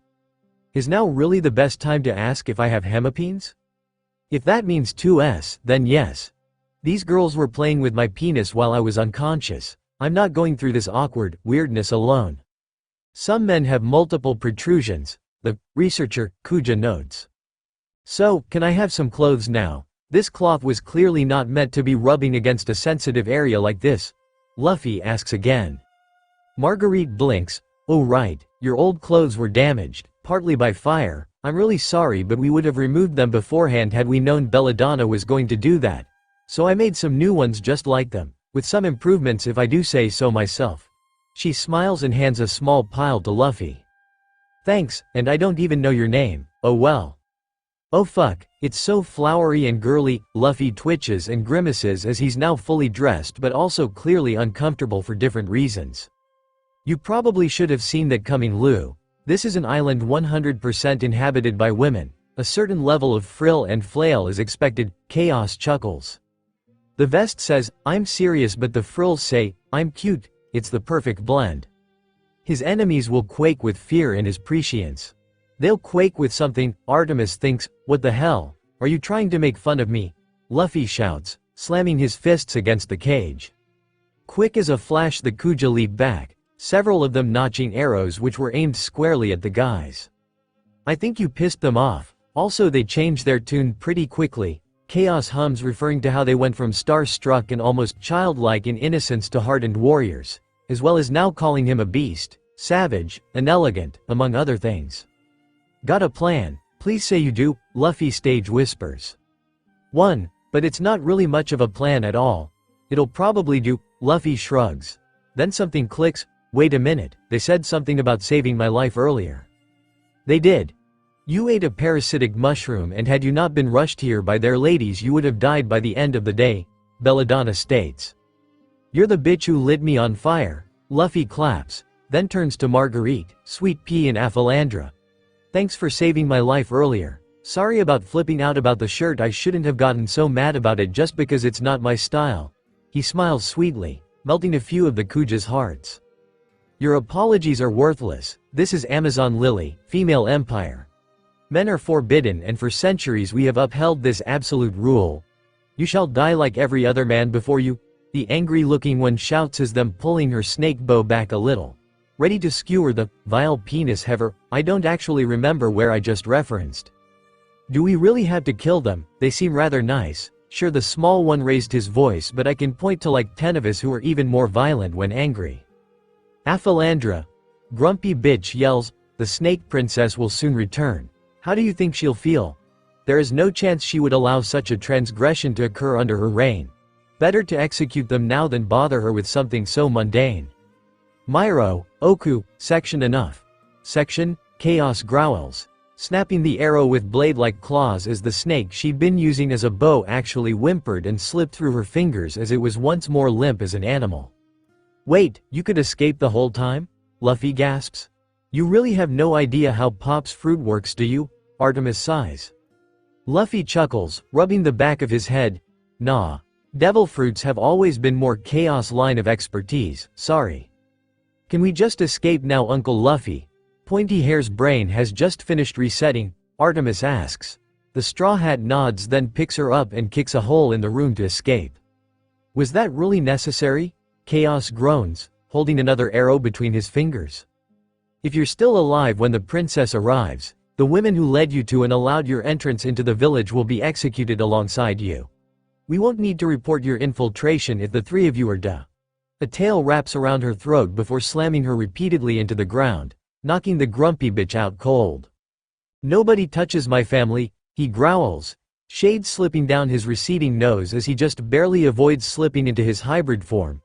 Is now really the best time to ask if I have hemipines? If that means 2S, then yes. These girls were playing with my penis while I was unconscious. I'm not going through this awkward weirdness alone. Some men have multiple protrusions, the researcher, Kuja notes. So, can I have some clothes now? This cloth was clearly not meant to be rubbing against a sensitive area like this. Luffy asks again. Marguerite blinks, oh right, your old clothes were damaged, partly by fire. I'm really sorry but we would have removed them beforehand had we known Belladonna was going to do that. So I made some new ones just like them, with some improvements if I do say so myself. She smiles and hands a small pile to Luffy. Thanks, and I don't even know your name, oh well. Oh fuck, it's so flowery and girly, Luffy twitches and grimaces as he's now fully dressed but also clearly uncomfortable for different reasons. You probably should have seen that coming, Lou. This is an island 100% inhabited by women. A certain level of frill and flail is expected, Chaos chuckles. The vest says, I'm serious but the frills say, I'm cute, it's the perfect blend. His enemies will quake with fear in his prescience. They'll quake with something, Artemis thinks, what the hell, are you trying to make fun of me? Luffy shouts, slamming his fists against the cage. Quick as a flash the Kuja leap back, several of them notching arrows which were aimed squarely at the guys. I think you pissed them off, also they changed their tune pretty quickly. Chaos hums referring to how they went from star-struck and almost childlike in innocence to hardened warriors, as well as now calling him a beast, savage, inelegant, among other things. Got a plan? Please say you do, Luffy stage whispers. One, but it's not really much of a plan at all. It'll probably do, Luffy shrugs. Then something clicks, wait a minute, they said something about saving my life earlier. They did. You ate a parasitic mushroom and had you not been rushed here by their ladies you would have died by the end of the day, Belladonna states. You're the bitch who lit me on fire, Luffy claps, then turns to Marguerite, Sweet Pea and Aphilandra. Thanks for saving my life earlier. Sorry about flipping out about the shirt, I shouldn't have gotten so mad about it just because it's not my style. He smiles sweetly, melting a few of the Kuja's hearts. Your apologies are worthless, this is Amazon Lily, female empire. Men are forbidden and for centuries we have upheld this absolute rule. You shall die like every other man before you, the angry-looking one shouts as them pulling her snake bow back a little. Ready to skewer the vile penis heaver, I don't actually remember where I just referenced. Do we really have to kill them? They seem rather nice, Sure, the small one raised his voice, but I can point to like 10 of us who are even more violent when angry. Aphalandra, grumpy bitch, yells, "The snake princess will soon return. How do you think she'll feel? There is no chance she would allow such a transgression to occur under her reign. Better to execute them now than bother her with something so mundane." Myro, Oku, section enough. Section, Chaos growls. Snapping the arrow with blade-like claws as the snake she'd been using as a bow actually whimpered and slipped through her fingers as it was once more limp as an animal. "Wait, you could escape the whole time?" Luffy gasps. "You really have no idea how Pop's fruit works, do you?" Artemis sighs. Luffy chuckles, rubbing the back of his head. "Nah. Devil fruits have always been more Chaos line of expertise, sorry." "Can we just escape now, Uncle Luffy? Pointy Hair's brain has just finished resetting," Artemis asks. The Straw Hat nods, then picks her up and kicks a hole in the room to escape. "Was that really necessary?" Chaos groans, holding another arrow between his fingers. "If you're still alive when the princess arrives, the women who led you to and allowed your entrance into the village will be executed alongside you. We won't need to report your infiltration if the three of you are dead." A tail wraps around her throat before slamming her repeatedly into the ground, knocking the grumpy bitch out cold. "Nobody touches my family," he growls, shades slipping down his receding nose as he just barely avoids slipping into his hybrid form.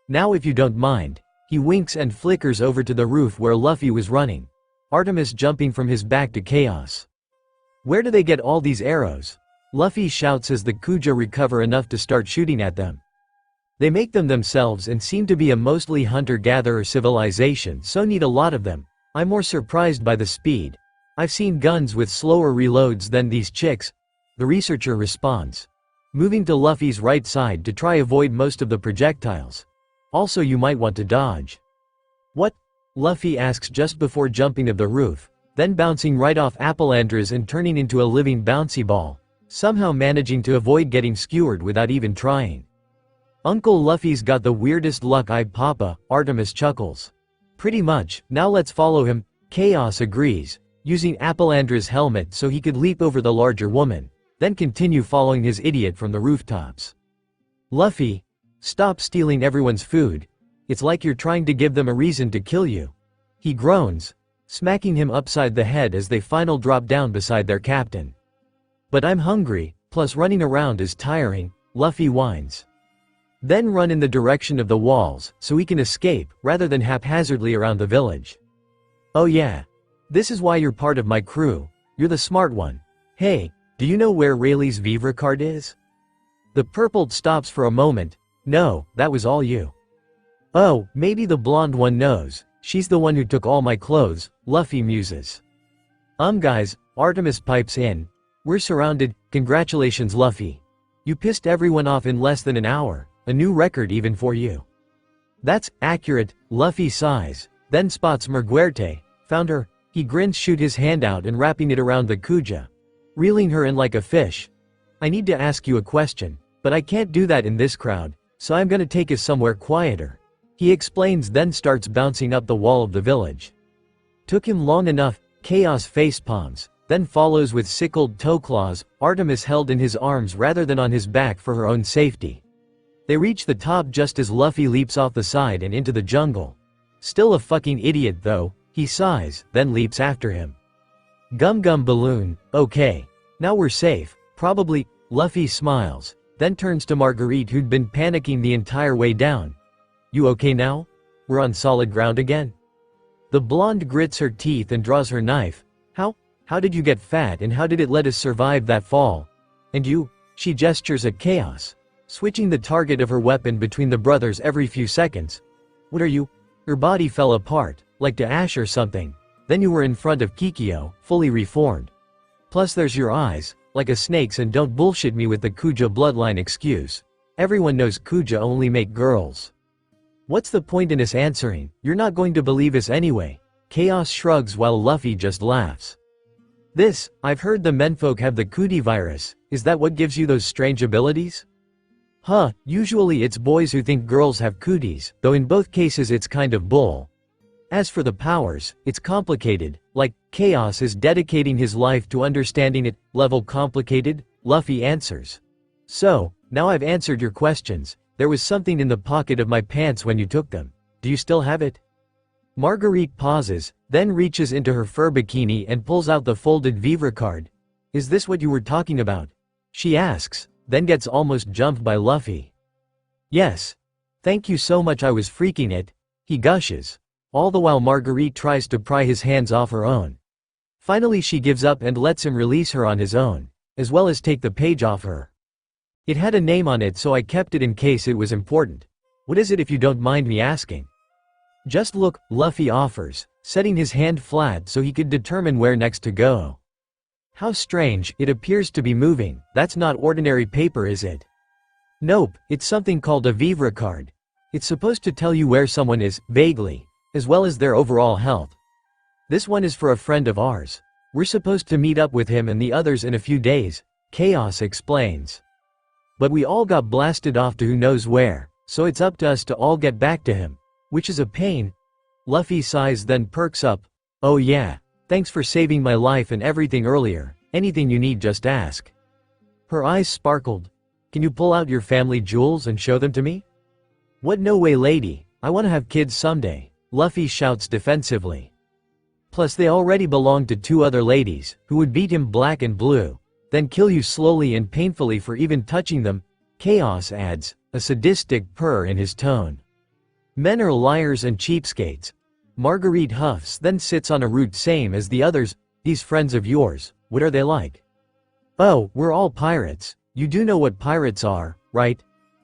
"Now if you don't mind." He winks and flickers over to the roof where Luffy was running, Artemis jumping from his back to Chaos. "Where do they get all these arrows?" Luffy shouts as the Kuja recover enough to start shooting at them. "They make them themselves and seem to be a mostly hunter-gatherer civilization, so need a lot of them. I'm more surprised by the speed. I've seen guns with slower reloads than these chicks," the researcher responds, moving to Luffy's right side to try avoid most of the projectiles. "Also, you might want to dodge." "What?" Luffy asks just before jumping of the roof, then bouncing right off Aphalandra's and turning into a living bouncy ball, somehow managing to avoid getting skewered without even trying. "Uncle Luffy's got the weirdest luck, Papa," Artemis chuckles. "Pretty much, now let's follow him," Chaos agrees, using Aphalandra's helmet so he could leap over the larger woman, then continue following his idiot from the rooftops. "Luffy, stop stealing everyone's food. It's like you're trying to give them a reason to kill you." He groans, smacking him upside the head as they final drop down beside their captain. "But I'm hungry, plus running around is tiring," Luffy whines. "Then run in the direction of the walls, so we can escape, rather than haphazardly around the village." "Oh yeah. This is why you're part of my crew. You're the smart one. Hey, do you know where Rayleigh's Vivre card is?" The purpled stops for a moment. "No, that was all you." "Oh, maybe the blonde one knows. She's the one who took all my clothes," Luffy muses. Guys," Artemis pipes in. "We're surrounded, congratulations Luffy. You pissed everyone off in less than an hour. A new record even for you." "That's accurate," Luffy sighs, then spots Merguerte. "Found her." He grins, shoot his hand out and wrapping it around the Kuja, reeling her in like a fish. "I need to ask you a question, but I can't do that in this crowd, so I'm gonna take us somewhere quieter," he explains, then starts bouncing up the wall of the village. "Took him long enough," Chaos face palms, then follows with sickled toe claws, Artemis held in his arms rather than on his back for her own safety. They reach the top just as Luffy leaps off the side and into the jungle. "Still a fucking idiot though," he sighs, then leaps after him. "Gum Gum Balloon, okay. Now we're safe, probably," Luffy smiles, then turns to Marguerite who'd been panicking the entire way down. "You okay now? We're on solid ground again?" The blonde grits her teeth and draws her knife. How did you get fat and how did it let us survive that fall? And you?" She gestures at Chaos, switching the target of her weapon between the brothers every few seconds. "What are you?" Her body fell apart, like to ash or something. Then you were in front of Kikyo, fully reformed. Plus there's your eyes, like a snake's, and don't bullshit me with the Kuja bloodline excuse. Everyone knows Kuja only make girls. What's the point in us answering? You're not going to believe us anyway. Chaos shrugs while Luffy just laughs. I've heard the menfolk have the Kuti virus, is that what gives you those strange abilities? Huh, usually it's boys who think girls have cooties, though in both cases it's kind of bull. As for the powers, it's complicated, like, Chaos is dedicating his life to understanding it, level complicated, Luffy answers. So, now I've answered your questions. There was something in the pocket of my pants when you took them. Do you still have it? Marguerite pauses, then reaches into her fur bikini and pulls out the folded Vivre card. Is this what you were talking about? She asks, then gets almost jumped by Luffy. Yes. Thank you so much, I was freaking it, he gushes. All the while Marguerite tries to pry his hands off her own. Finally she gives up and lets him release her on his own, as well as take the page off her. It had a name on it, so I kept it in case it was important. What is it, if you don't mind me asking? Just look, Luffy offers, setting his hand flat so he could determine where next to go. How strange, it appears to be moving. That's not ordinary paper, is it? Nope, it's something called a Vivre card. It's supposed to tell you where someone is, vaguely, as well as their overall health. This one is for a friend of ours. We're supposed to meet up with him and the others in a few days, Chaos explains. But we all got blasted off to who knows where, so it's up to us to all get back to him. Which is a pain. Luffy sighs, then perks up. Oh yeah, thanks for saving my life and everything earlier. Anything you need, just ask. Her eyes sparkled. Can you pull out your family jewels and show them to me? What, no way lady, I want to have kids someday, Luffy shouts defensively. Plus they already belong to 2 other ladies, who would beat him black and blue, then kill you slowly and painfully for even touching them, Chaos adds, a sadistic purr in his tone. Men are liars and cheapskates. Marguerite huffs, then sits on a root. Same as the others. These friends of yours, what are they like? Oh, we're all pirates. You do know what pirates are, right?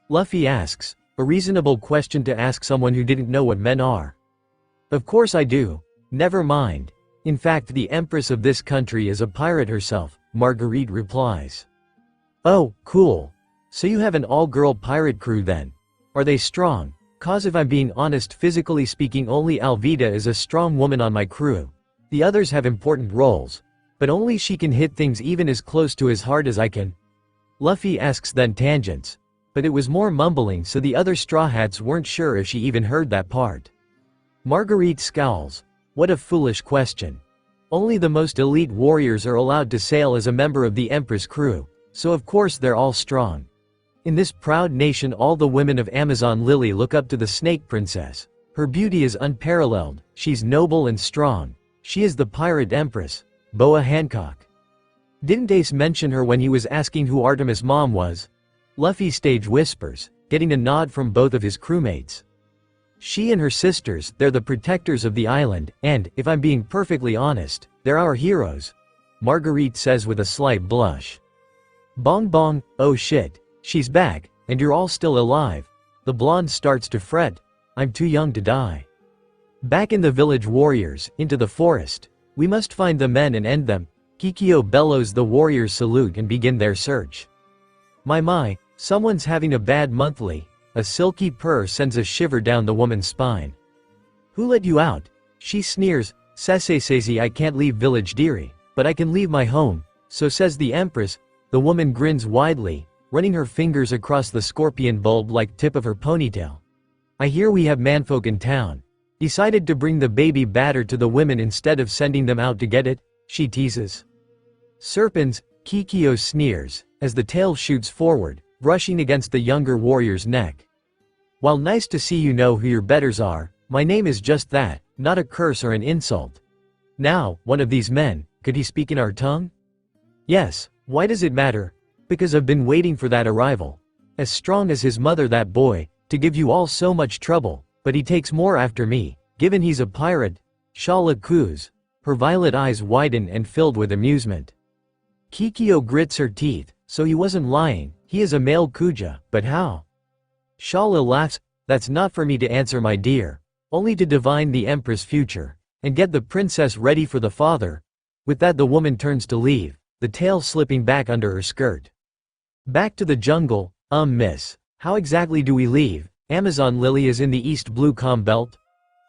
Luffy asks, a reasonable question to ask someone who didn't know what men are. Of course I do. Never mind. In fact, the empress of this country is a pirate herself, Marguerite replies. Oh, cool. So you have an all-girl pirate crew then? Are they strong? Cause if I'm being honest, physically speaking, only Alvida is a strong woman on my crew. The others have important roles. But only she can hit things even as close to as hard as I can. Luffy asks, then tangents. But it was more mumbling, so the other Straw Hats weren't sure if she even heard that part. Marguerite scowls. What a foolish question. Only the most elite warriors are allowed to sail as a member of the Empress crew, so of course they're all strong. In this proud nation, all the women of Amazon Lily look up to the Snake Princess. Her beauty is unparalleled, she's noble and strong. She is the Pirate Empress, Boa Hancock. Didn't Ace mention her when he was asking who Artemis' mom was? Luffy stage whispers, getting a nod from both of his crewmates. She and her sisters, they're the protectors of the island, and, if I'm being perfectly honest, they're our heroes. Marguerite says with a slight blush. Bong bong, oh shit. She's back, and you're all still alive. The blonde starts to fret. I'm too young to die. Back in the village, warriors, into the forest. We must find the men and end them. Kikyo bellows. The warriors salute and begin their search. My, someone's having a bad monthly. A silky purr sends a shiver down the woman's spine. Who let you out? She sneers. Sasei, I can't leave village dearie, but I can leave my home, so says the Empress. The woman grins widely, running her fingers across the scorpion bulb-like tip of her ponytail. I hear we have manfolk in town. Decided to bring the baby batter to the women instead of sending them out to get it, she teases. Serpents, Kikyo sneers, as the tail shoots forward, brushing against the younger warrior's neck. While nice to see you know who your betters are, my name is just that, not a curse or an insult. Now, one of these men, could he speak in our tongue? Yes, why does it matter? Because I've been waiting for that arrival. As strong as his mother, that boy, to give you all so much trouble, but he takes more after me, given he's a pirate. Shala coos. Her violet eyes widen and filled with amusement. Kikyo grits her teeth, so he wasn't lying, he is a male Kuja, but how? Shala laughs, that's not for me to answer, my dear, only to divine the Empress' future, and get the princess ready for the father. With that the woman turns to leave, the tail slipping back under her skirt. Back to the jungle. Miss, how exactly do we leave? Amazon Lily is in the East Blue Calm Belt?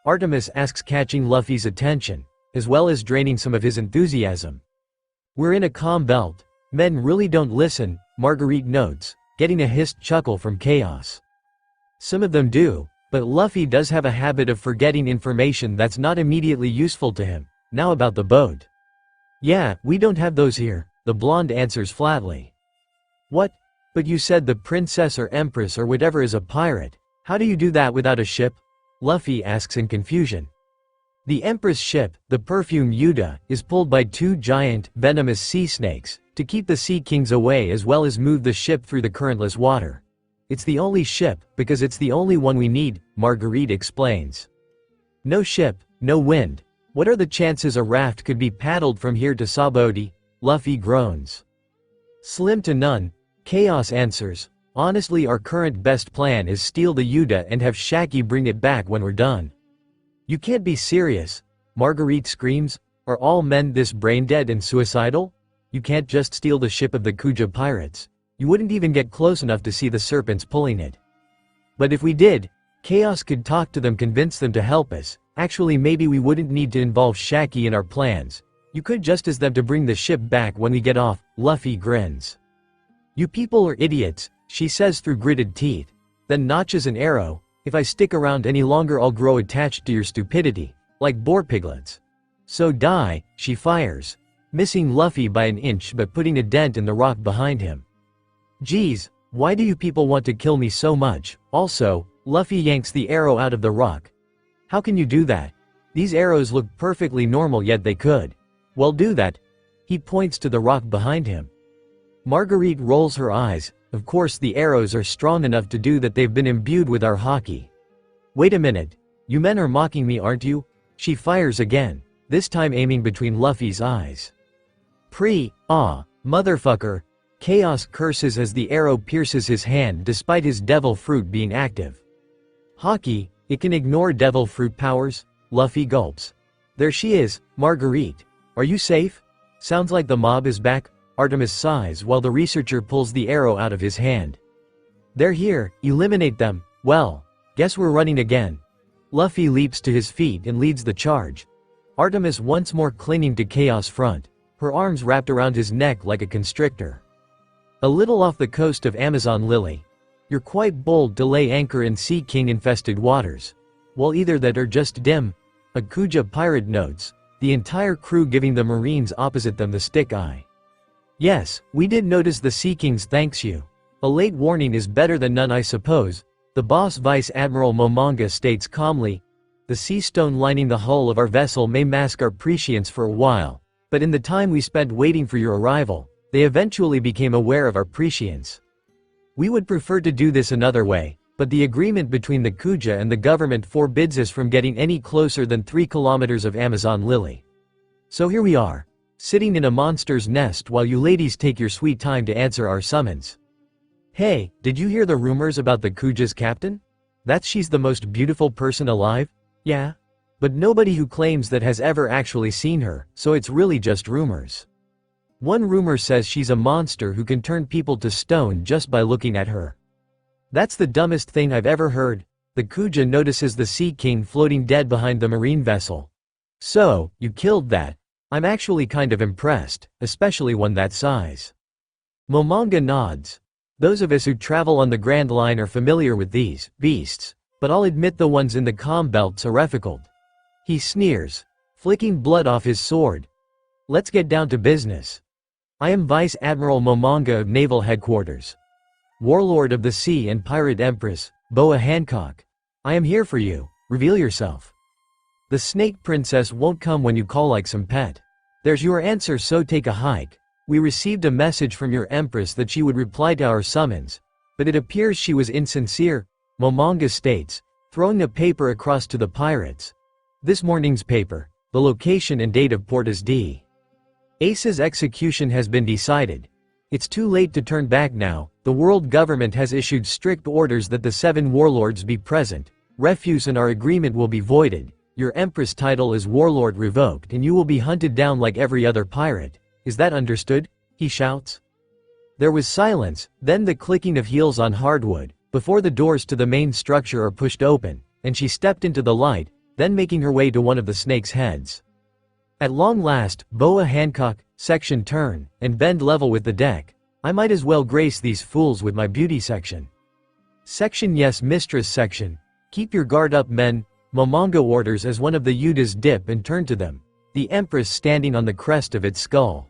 Artemis asks, catching Luffy's attention, as well as draining some of his enthusiasm. We're in a calm belt. Men really don't listen, Marguerite notes, getting a hissed chuckle from Chaos. Some of them do, but Luffy does have a habit of forgetting information that's not immediately useful to him. Now about the boat. Yeah, we don't have those here, the blonde answers flatly. What? But you said the princess or empress or whatever is a pirate. How do you do that without a ship? Luffy asks in confusion. The empress ship, the perfume Yuta, is pulled by two giant, venomous sea snakes, to keep the sea kings away as well as move the ship through the currentless water. It's the only ship, because it's the only one we need, Marguerite explains. No ship, no wind. What are the chances a raft could be paddled from here to Sabaody? Luffy groans. Slim to none, Chaos answers. Honestly, our current best plan is steal the Yuta and have Shaggy bring it back when we're done. You can't be serious, Marguerite screams. Are all men this brain-dead and suicidal? You can't just steal the ship of the Kuja pirates. You wouldn't even get close enough to see the serpents pulling it. But if we did, Chaos could talk to them, convince them to help us. Actually, maybe we wouldn't need to involve Shaggy in our plans. You could just ask them to bring the ship back when we get off. Luffy grins. You people are idiots, she says through gritted teeth. Then notches an arrow. If I stick around any longer I'll grow attached to your stupidity, like boar piglets. So die, she fires, missing Luffy by an inch but putting a dent in the rock behind him. Geez, why do you people want to kill me so much? Also, Luffy yanks the arrow out of the rock. How can you do that? These arrows look perfectly normal yet they could. Well, do that. He points to the rock behind him. Marguerite rolls her eyes. Of course the arrows are strong enough to do that. They've been imbued with our haki. Wait a minute. You men are mocking me, aren't you? She fires again, this time aiming between Luffy's eyes. Motherfucker. Chaos curses as the arrow pierces his hand despite his devil fruit being active. Haki, it can ignore devil fruit powers? Luffy gulps. There she is, Marguerite. Are you safe? Sounds like the mob is back, Artemis sighs while the researcher pulls the arrow out of his hand. They're here, eliminate them. Well, guess we're running again. Luffy leaps to his feet and leads the charge. Artemis once more clinging to Chaos' front, her arms wrapped around his neck like a constrictor. A little off the coast of Amazon Lily. You're quite bold to lay anchor in Sea King-infested waters. Well, either that or just dim. A Kuja pirate notes, the entire crew giving the Marines opposite them the stick eye. Yes, we did notice the Sea Kings, thanks you. A late warning is better than none, I suppose, the boss Vice Admiral Momonga states calmly. The sea stone lining the hull of our vessel may mask our prescience for a while, but in the time we spent waiting for your arrival, they eventually became aware of our prescience. We would prefer to do this another way, but the agreement between the Kuja and the government forbids us from getting any closer than 3 kilometers of Amazon Lily. So here we are, sitting in a monster's nest while you ladies take your sweet time to answer our summons. Hey, did you hear the rumors about the Kuja's captain? That she's the most beautiful person alive? Yeah? But nobody who claims that has ever actually seen her, so it's really just rumors. One rumor says she's a monster who can turn people to stone just by looking at her. That's the dumbest thing I've ever heard. The Kuja notices the Sea King floating dead behind the marine vessel. So, you killed that. I'm actually kind of impressed, especially one that size. Momonga nods. Those of us who travel on the Grand Line are familiar with these beasts, but I'll admit the ones in the calm belt's difficult. He sneers, flicking blood off his sword. Let's get down to business. I am Vice Admiral Momonga of Naval Headquarters. Warlord of the Sea and Pirate Empress, Boa Hancock. I am here for you, reveal yourself. The Snake Princess won't come when you call like some pet. There's your answer, so take a hike. We received a message from your Empress that she would reply to our summons, but it appears she was insincere, Momonga states, throwing a paper across to the pirates. This morning's paper, the location and date of Portas D. Ace's execution has been decided. It's too late to turn back now. The world government has issued strict orders that the 7 warlords be present. Refuse and our agreement will be voided. Your Empress title is warlord revoked and you will be hunted down like every other pirate. Is that understood? He shouts. There was silence, then the clicking of heels on hardwood, before the doors to the main structure are pushed open, and she stepped into the light, then making her way to one of the snake's heads. At long last, Boa Hancock, section turn, and bend level with the deck. I might as well grace these fools with my beauty section. Section yes mistress section. Keep your guard up, men. Momonga orders as one of the Yutas dip and turn to them, the Empress standing on the crest of its skull.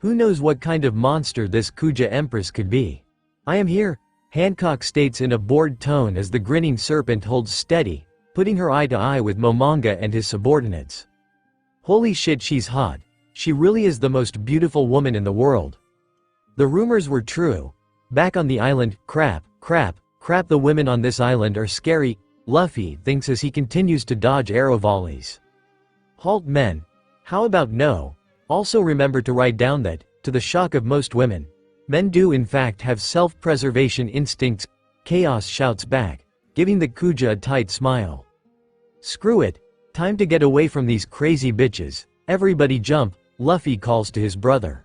Who knows what kind of monster this Kuja Empress could be? I am here, Hancock states in a bored tone as the grinning serpent holds steady, putting her eye to eye with Momonga and his subordinates. Holy shit, she's hot. She really is the most beautiful woman in the world. The rumors were true. Back on the island, crap, the women on this island are scary, Luffy thinks as he continues to dodge arrow volleys. Halt, men. How about no? Also remember to write down that, to the shock of most women, men do in fact have self-preservation instincts, Chaos shouts back, giving the Kuja a tight smile. Screw it, time to get away from these crazy bitches, everybody jump, Luffy calls to his brother.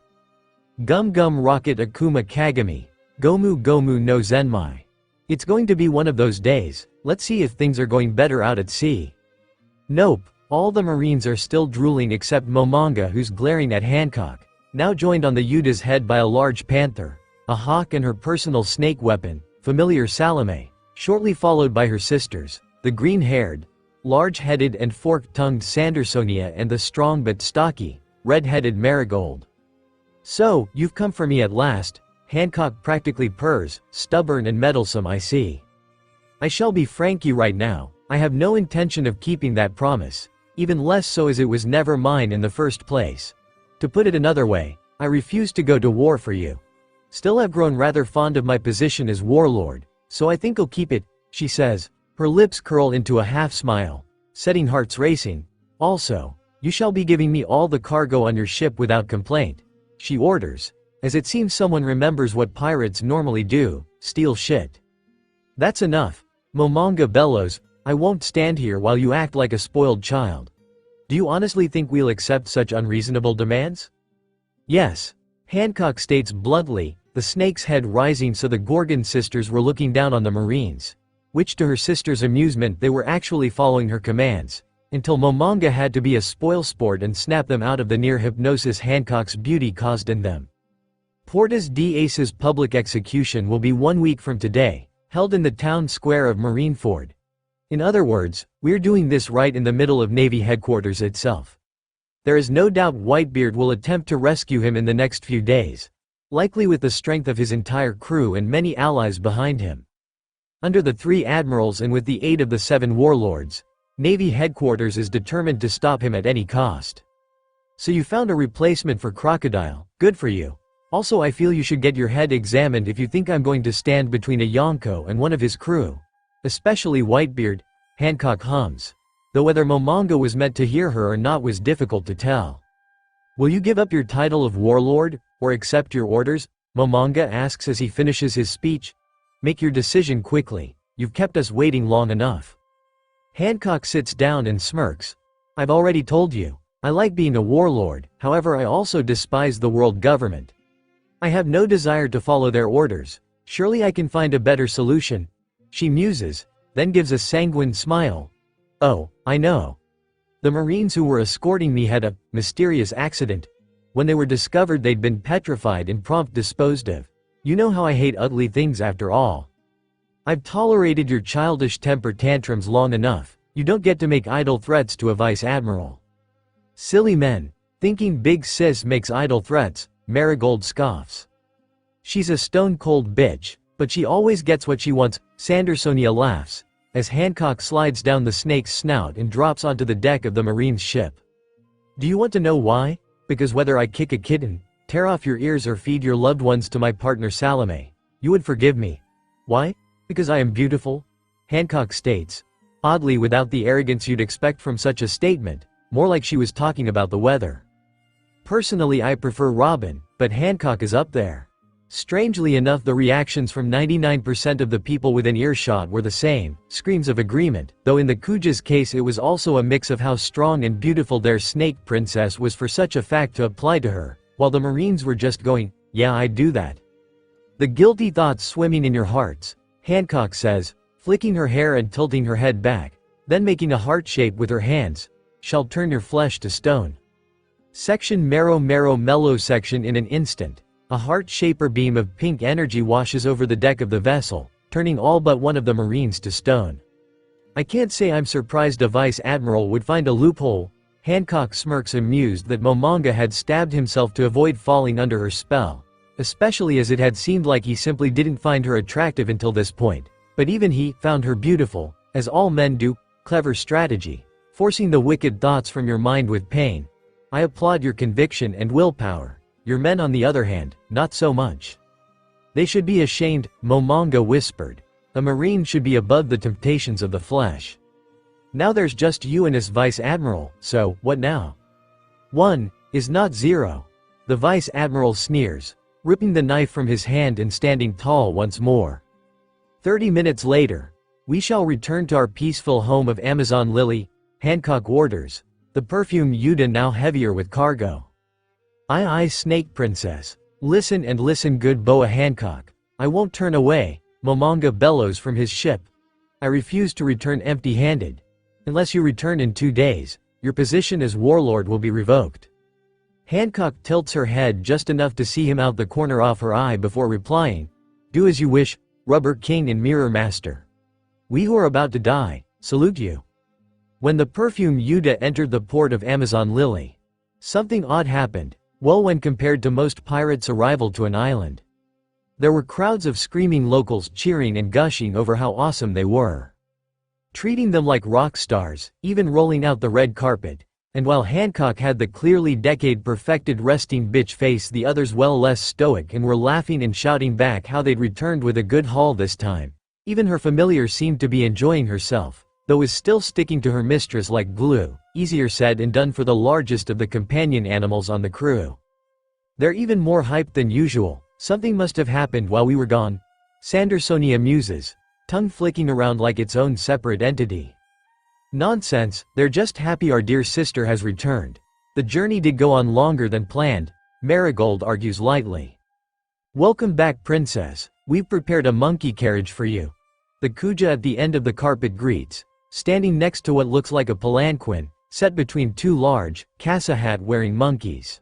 Gum Gum Rocket Akuma Kagami, Gomu Gomu no Zenmai. It's going to be one of those days, let's see if things are going better out at sea. Nope, all the Marines are still drooling except Momonga, who's glaring at Hancock, now joined on the Yuda's head by a large panther, a hawk and her personal snake weapon, familiar Salome, shortly followed by her sisters, the green-haired, large-headed and fork-tongued Sandersonia and the strong but stocky, red-headed Marigold. So, you've come for me at last, Hancock practically purrs, stubborn and meddlesome I see. I shall be frank you right now, I have no intention of keeping that promise, even less so as it was never mine in the first place. To put it another way, I refuse to go to war for you. Still I've grown rather fond of my position as warlord, so I think I'll keep it, she says, her lips curl into a half-smile, setting hearts racing. Also, you shall be giving me all the cargo on your ship without complaint, she orders, as it seems someone remembers what pirates normally do, steal shit. That's enough, Momonga bellows, I won't stand here while you act like a spoiled child. Do you honestly think we'll accept such unreasonable demands? Yes, Hancock states bluntly, the snake's head rising so the Gorgon sisters were looking down on the Marines, which to her sister's amusement they were actually following her commands, until Momonga had to be a spoilsport and snap them out of the near hypnosis Hancock's beauty caused in them. Portas de Ace's public execution will be 1 week from today, held in the town square of Marineford. In other words, we're doing this right in the middle of Navy headquarters itself. There is no doubt Whitebeard will attempt to rescue him in the next few days, likely with the strength of his entire crew and many allies behind him. Under the 3 admirals and with the aid of the 7 warlords, Navy headquarters is determined to stop him at any cost. So you found a replacement for Crocodile, good for you. Also I feel you should get your head examined if you think I'm going to stand between a Yonko and one of his crew. Especially Whitebeard, Hancock hums. Though whether Momonga was meant to hear her or not was difficult to tell. Will you give up your title of warlord, or accept your orders? Momonga asks as he finishes his speech. Make your decision quickly, you've kept us waiting long enough. Hancock sits down and smirks. I've already told you, I like being a warlord, however I also despise the world government. I have no desire to follow their orders, surely I can find a better solution. She muses, then gives a sanguine smile. Oh, I know. The Marines who were escorting me had a mysterious accident. When they were discovered they'd been petrified and prompt disposed of. You know how I hate ugly things after all. I've tolerated your childish temper tantrums long enough, you don't get to make idle threats to a vice admiral. Silly men, thinking big sis makes idle threats, Marigold scoffs. She's a stone-cold bitch, but she always gets what she wants, Sandersonia laughs, as Hancock slides down the snake's snout and drops onto the deck of the Marine's ship. Do you want to know why? Because whether I kick a kitten, tear off your ears or feed your loved ones to my partner Salome, you would forgive me. Why? Because I am beautiful? Hancock states, oddly without the arrogance you'd expect from such a statement, more like she was talking about the weather. Personally I prefer Robin, but Hancock is up there. Strangely enough the reactions from 99% of the people within earshot were the same, screams of agreement, though in the Kuja's case it was also a mix of how strong and beautiful their snake princess was for such a fact to apply to her, while the Marines were just going, yeah I'd do that. The guilty thoughts swimming in your hearts, Hancock says, flicking her hair and tilting her head back, then making a heart shape with her hands, shall turn your flesh to stone. Section Marrow Mellow section in an instant. A heart-shaper beam of pink energy washes over the deck of the vessel, turning all but one of the Marines to stone. I can't say I'm surprised a vice admiral would find a loophole. Hancock smirks amused that Momonga had stabbed himself to avoid falling under her spell, especially as it had seemed like he simply didn't find her attractive until this point. But even he found her beautiful, as all men do. Clever strategy. Forcing the wicked thoughts from your mind with pain. I applaud your conviction and willpower. Your men, on the other hand, not so much. They should be ashamed, Momonga whispered. A marine should be above the temptations of the flesh. Now there's just you and this vice admiral, so, what now? 1 is not 0. The vice admiral sneers, ripping the knife from his hand and standing tall once more. 30 minutes later. We shall return to our peaceful home of Amazon Lily, Hancock orders, the perfume Yuda now heavier with cargo. Aye, Snake Princess. Listen and listen, good Boa Hancock. I won't turn away, Momonga bellows from his ship. I refuse to return empty-handed. Unless you return in 2 days, your position as warlord will be revoked. Hancock tilts her head just enough to see him out the corner of her eye before replying, do as you wish, Rubber King and Mirror Master. We who are about to die, salute you. When the perfume Yuda entered the port of Amazon Lily, something odd happened, well when compared to most pirates' arrival to an island. There were crowds of screaming locals cheering and gushing over how awesome they were. Treating them like rock stars, even rolling out the red carpet, and while Hancock had the clearly decade-perfected resting bitch face, the others well less stoic and were laughing and shouting back how they'd returned with a good haul this time. Even her familiar seemed to be enjoying herself, though was still sticking to her mistress like glue, easier said and done for the largest of the companion animals on the crew. They're even more hyped than usual, something must have happened while we were gone. Sandersonia muses, tongue flicking around like its own separate entity. Nonsense, they're just happy our dear sister has returned. The journey did go on longer than planned, Marigold argues lightly. Welcome back, princess. We've prepared a monkey carriage for you. The Kuja at the end of the carpet greets, standing next to what looks like a palanquin, set between 2 large, casa hat-wearing monkeys.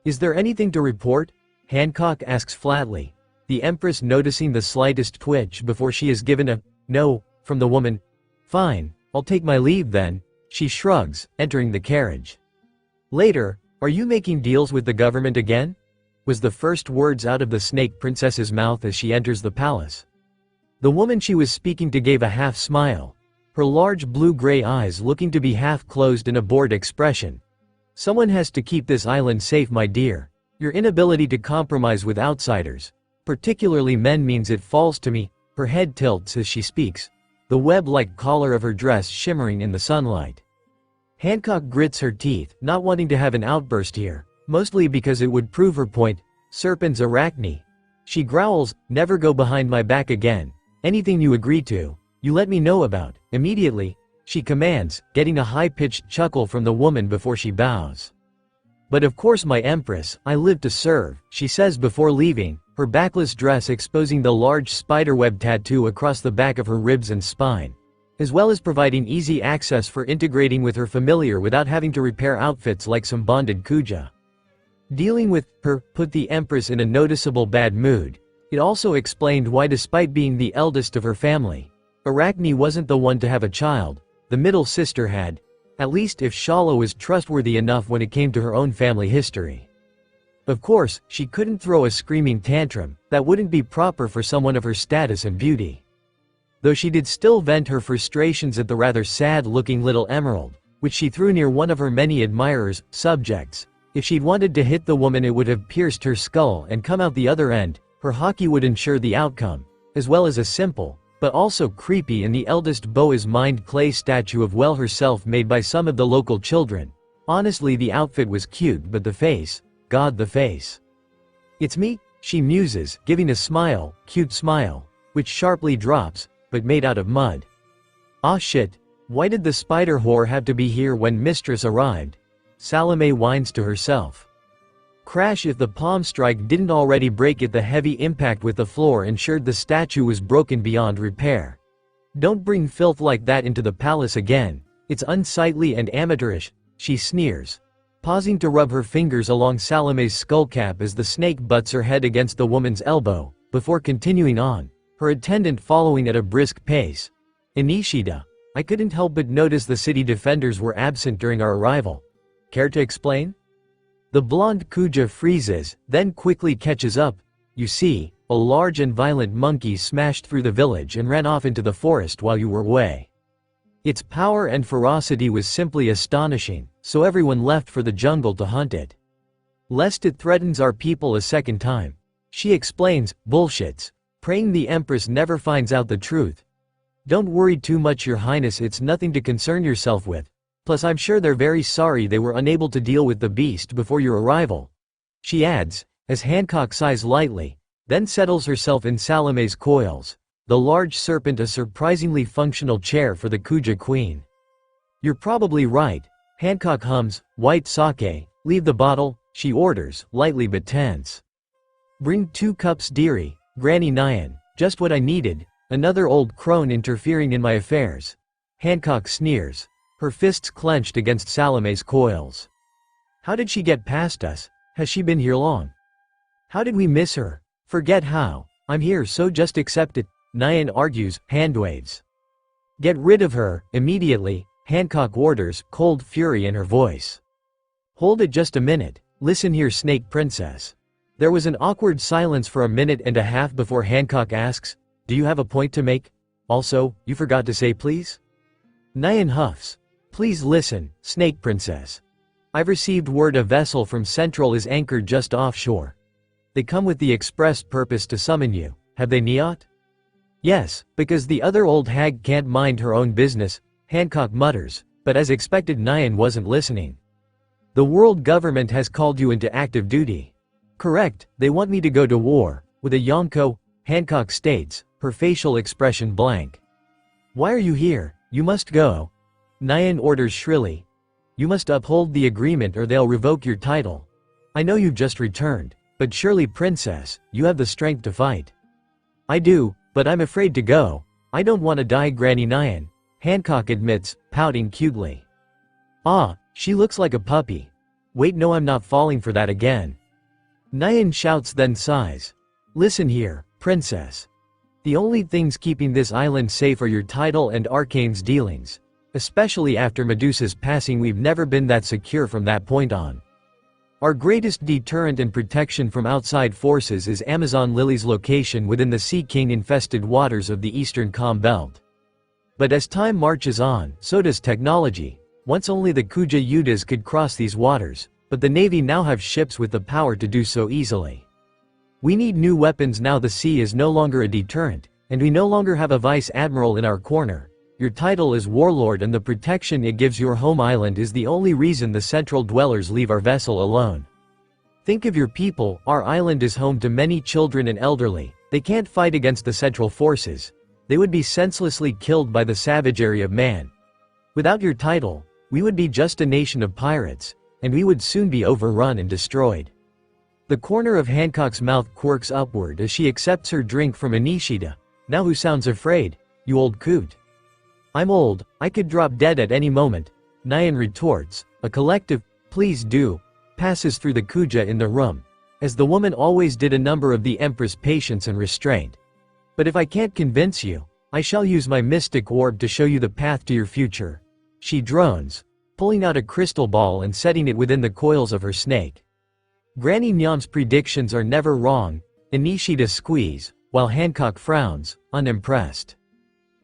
Is there anything to report? Hancock asks flatly, the Empress noticing the slightest twitch before she is given a no from the woman. Fine, I'll take my leave then, she shrugs, entering the carriage. Later, are you making deals with the government again? Was the first words out of the Snake Princess's mouth as she enters the palace. The woman she was speaking to gave a half smile, her large blue-gray eyes looking to be half closed in a bored expression. Someone has to keep this island safe, my dear. Your inability to compromise with outsiders, particularly men, means it falls to me. Her head tilts as she speaks, the web-like collar of her dress shimmering in the sunlight. Hancock grits her teeth, not wanting to have an outburst here, mostly because it would prove her point. Serpens arachne. She growls, never go behind my back again. Anything you agree to, you let me know about, immediately, she commands, getting a high-pitched chuckle from the woman before she bows. But of course, my Empress, I live to serve, she says before leaving, her backless dress exposing the large spiderweb tattoo across the back of her ribs and spine, as well as providing easy access for integrating with her familiar without having to repair outfits like some bonded Kuja. Dealing with her put the Empress in a noticeable bad mood. It also explained why, despite being the eldest of her family, Arachne wasn't the one to have a child. The middle sister had, at least if Shala was trustworthy enough when it came to her own family history. Of course, she couldn't throw a screaming tantrum, that wouldn't be proper for someone of her status and beauty. Though she did still vent her frustrations at the rather sad-looking little emerald, which she threw near one of her many admirers' subjects. If she'd wanted to hit the woman, it would have pierced her skull and come out the other end. Her hockey would ensure the outcome, as well as a simple, but also creepy in the eldest Boa's mind clay statue of Well herself made by some of the local children. Honestly, the outfit was cute, but the face, God, the face. It's me, she muses, giving a smile, cute smile, which sharply drops, but made out of mud. Ah shit, why did the spider whore have to be here when mistress arrived? Salome whines to herself. Crash! If the palm strike didn't already break it, the heavy impact with the floor ensured the statue was broken beyond repair. Don't bring filth like that into the palace again. It's unsightly and amateurish, she sneers, pausing to rub her fingers along Salome's skullcap as the snake butts her head against the woman's elbow, before continuing on, her attendant following at a brisk pace. Inishida, I couldn't help but notice the city defenders were absent during our arrival. Care to explain? The blonde Kuja freezes, then quickly catches up. You see, a large and violent monkey smashed through the village and ran off into the forest while you were away. Its power and ferocity was simply astonishing, so everyone left for the jungle to hunt it. Lest it threatens our people a second time. She explains, bullshits, praying the Empress never finds out the truth. Don't worry too much, Your Highness, it's nothing to concern yourself with. Plus I'm sure they're very sorry they were unable to deal with the beast before your arrival. She adds, as Hancock sighs lightly, then settles herself in Salome's coils, the large serpent a surprisingly functional chair for the Kuja queen. You're probably right, Hancock hums, white sake, leave the bottle, she orders, lightly but tense. Bring 2 cups dearie, Granny Nyan, just what I needed, another old crone interfering in my affairs. Hancock sneers, her fists clenched against Salome's coils. How did she get past us? Has she been here long? How did we miss her? Forget how, I'm here so just accept it, Nyan argues, hand waves. Get rid of her, immediately, Hancock orders, cold fury in her voice. Hold it just a minute, listen here Snake Princess. There was an awkward silence for a minute and a half before Hancock asks, do you have a point to make? Also, you forgot to say please? Nyan huffs. Please listen, Snake Princess. I've received word a vessel from Central is anchored just offshore. They come with the express purpose to summon you, have they not? Yes, because the other old hag can't mind her own business, Hancock mutters, but as expected Nyan wasn't listening. The world government has called you into active duty. Correct, they want me to go to war, with a Yonko, Hancock states, her facial expression blank. Why are you here? You must go. Nyan orders shrilly. You must uphold the agreement or they'll revoke your title. I know you've just returned, but surely Princess, you have the strength to fight. I do, but I'm afraid to go. I don't want to die Granny Nyan, Hancock admits, pouting cutely. Ah, she looks like a puppy. Wait no I'm not falling for that again. Nyan shouts then sighs. Listen here, Princess. The only things keeping this island safe are your title and Arcane's dealings. Especially after Medusa's passing we've never been that secure from that point on. Our greatest deterrent and protection from outside forces is Amazon Lily's location within the Sea King-infested waters of the Eastern Calm Belt. But as time marches on, so does technology. Once only the Kuja Yudas could cross these waters, but the Navy now have ships with the power to do so easily. We need new weapons now the sea is no longer a deterrent, and we no longer have a vice admiral in our corner. Your title is warlord and the protection it gives your home island is the only reason the central dwellers leave our vessel alone. Think of your people, our island is home to many children and elderly, they can't fight against the central forces. They would be senselessly killed by the savagery of man. Without your title, we would be just a nation of pirates, and we would soon be overrun and destroyed. The corner of Hancock's mouth quirks upward as she accepts her drink from Inishida, now who sounds afraid, you old coot. I'm old, I could drop dead at any moment, Nyan retorts, a collective, please do, passes through the Kuja in the room, as the woman always did a number of the Empress' patience and restraint. But if I can't convince you, I shall use my mystic orb to show you the path to your future. She drones, pulling out a crystal ball and setting it within the coils of her snake. Granny Nyam's predictions are never wrong, Inishida squeeze, while Hancock frowns, unimpressed.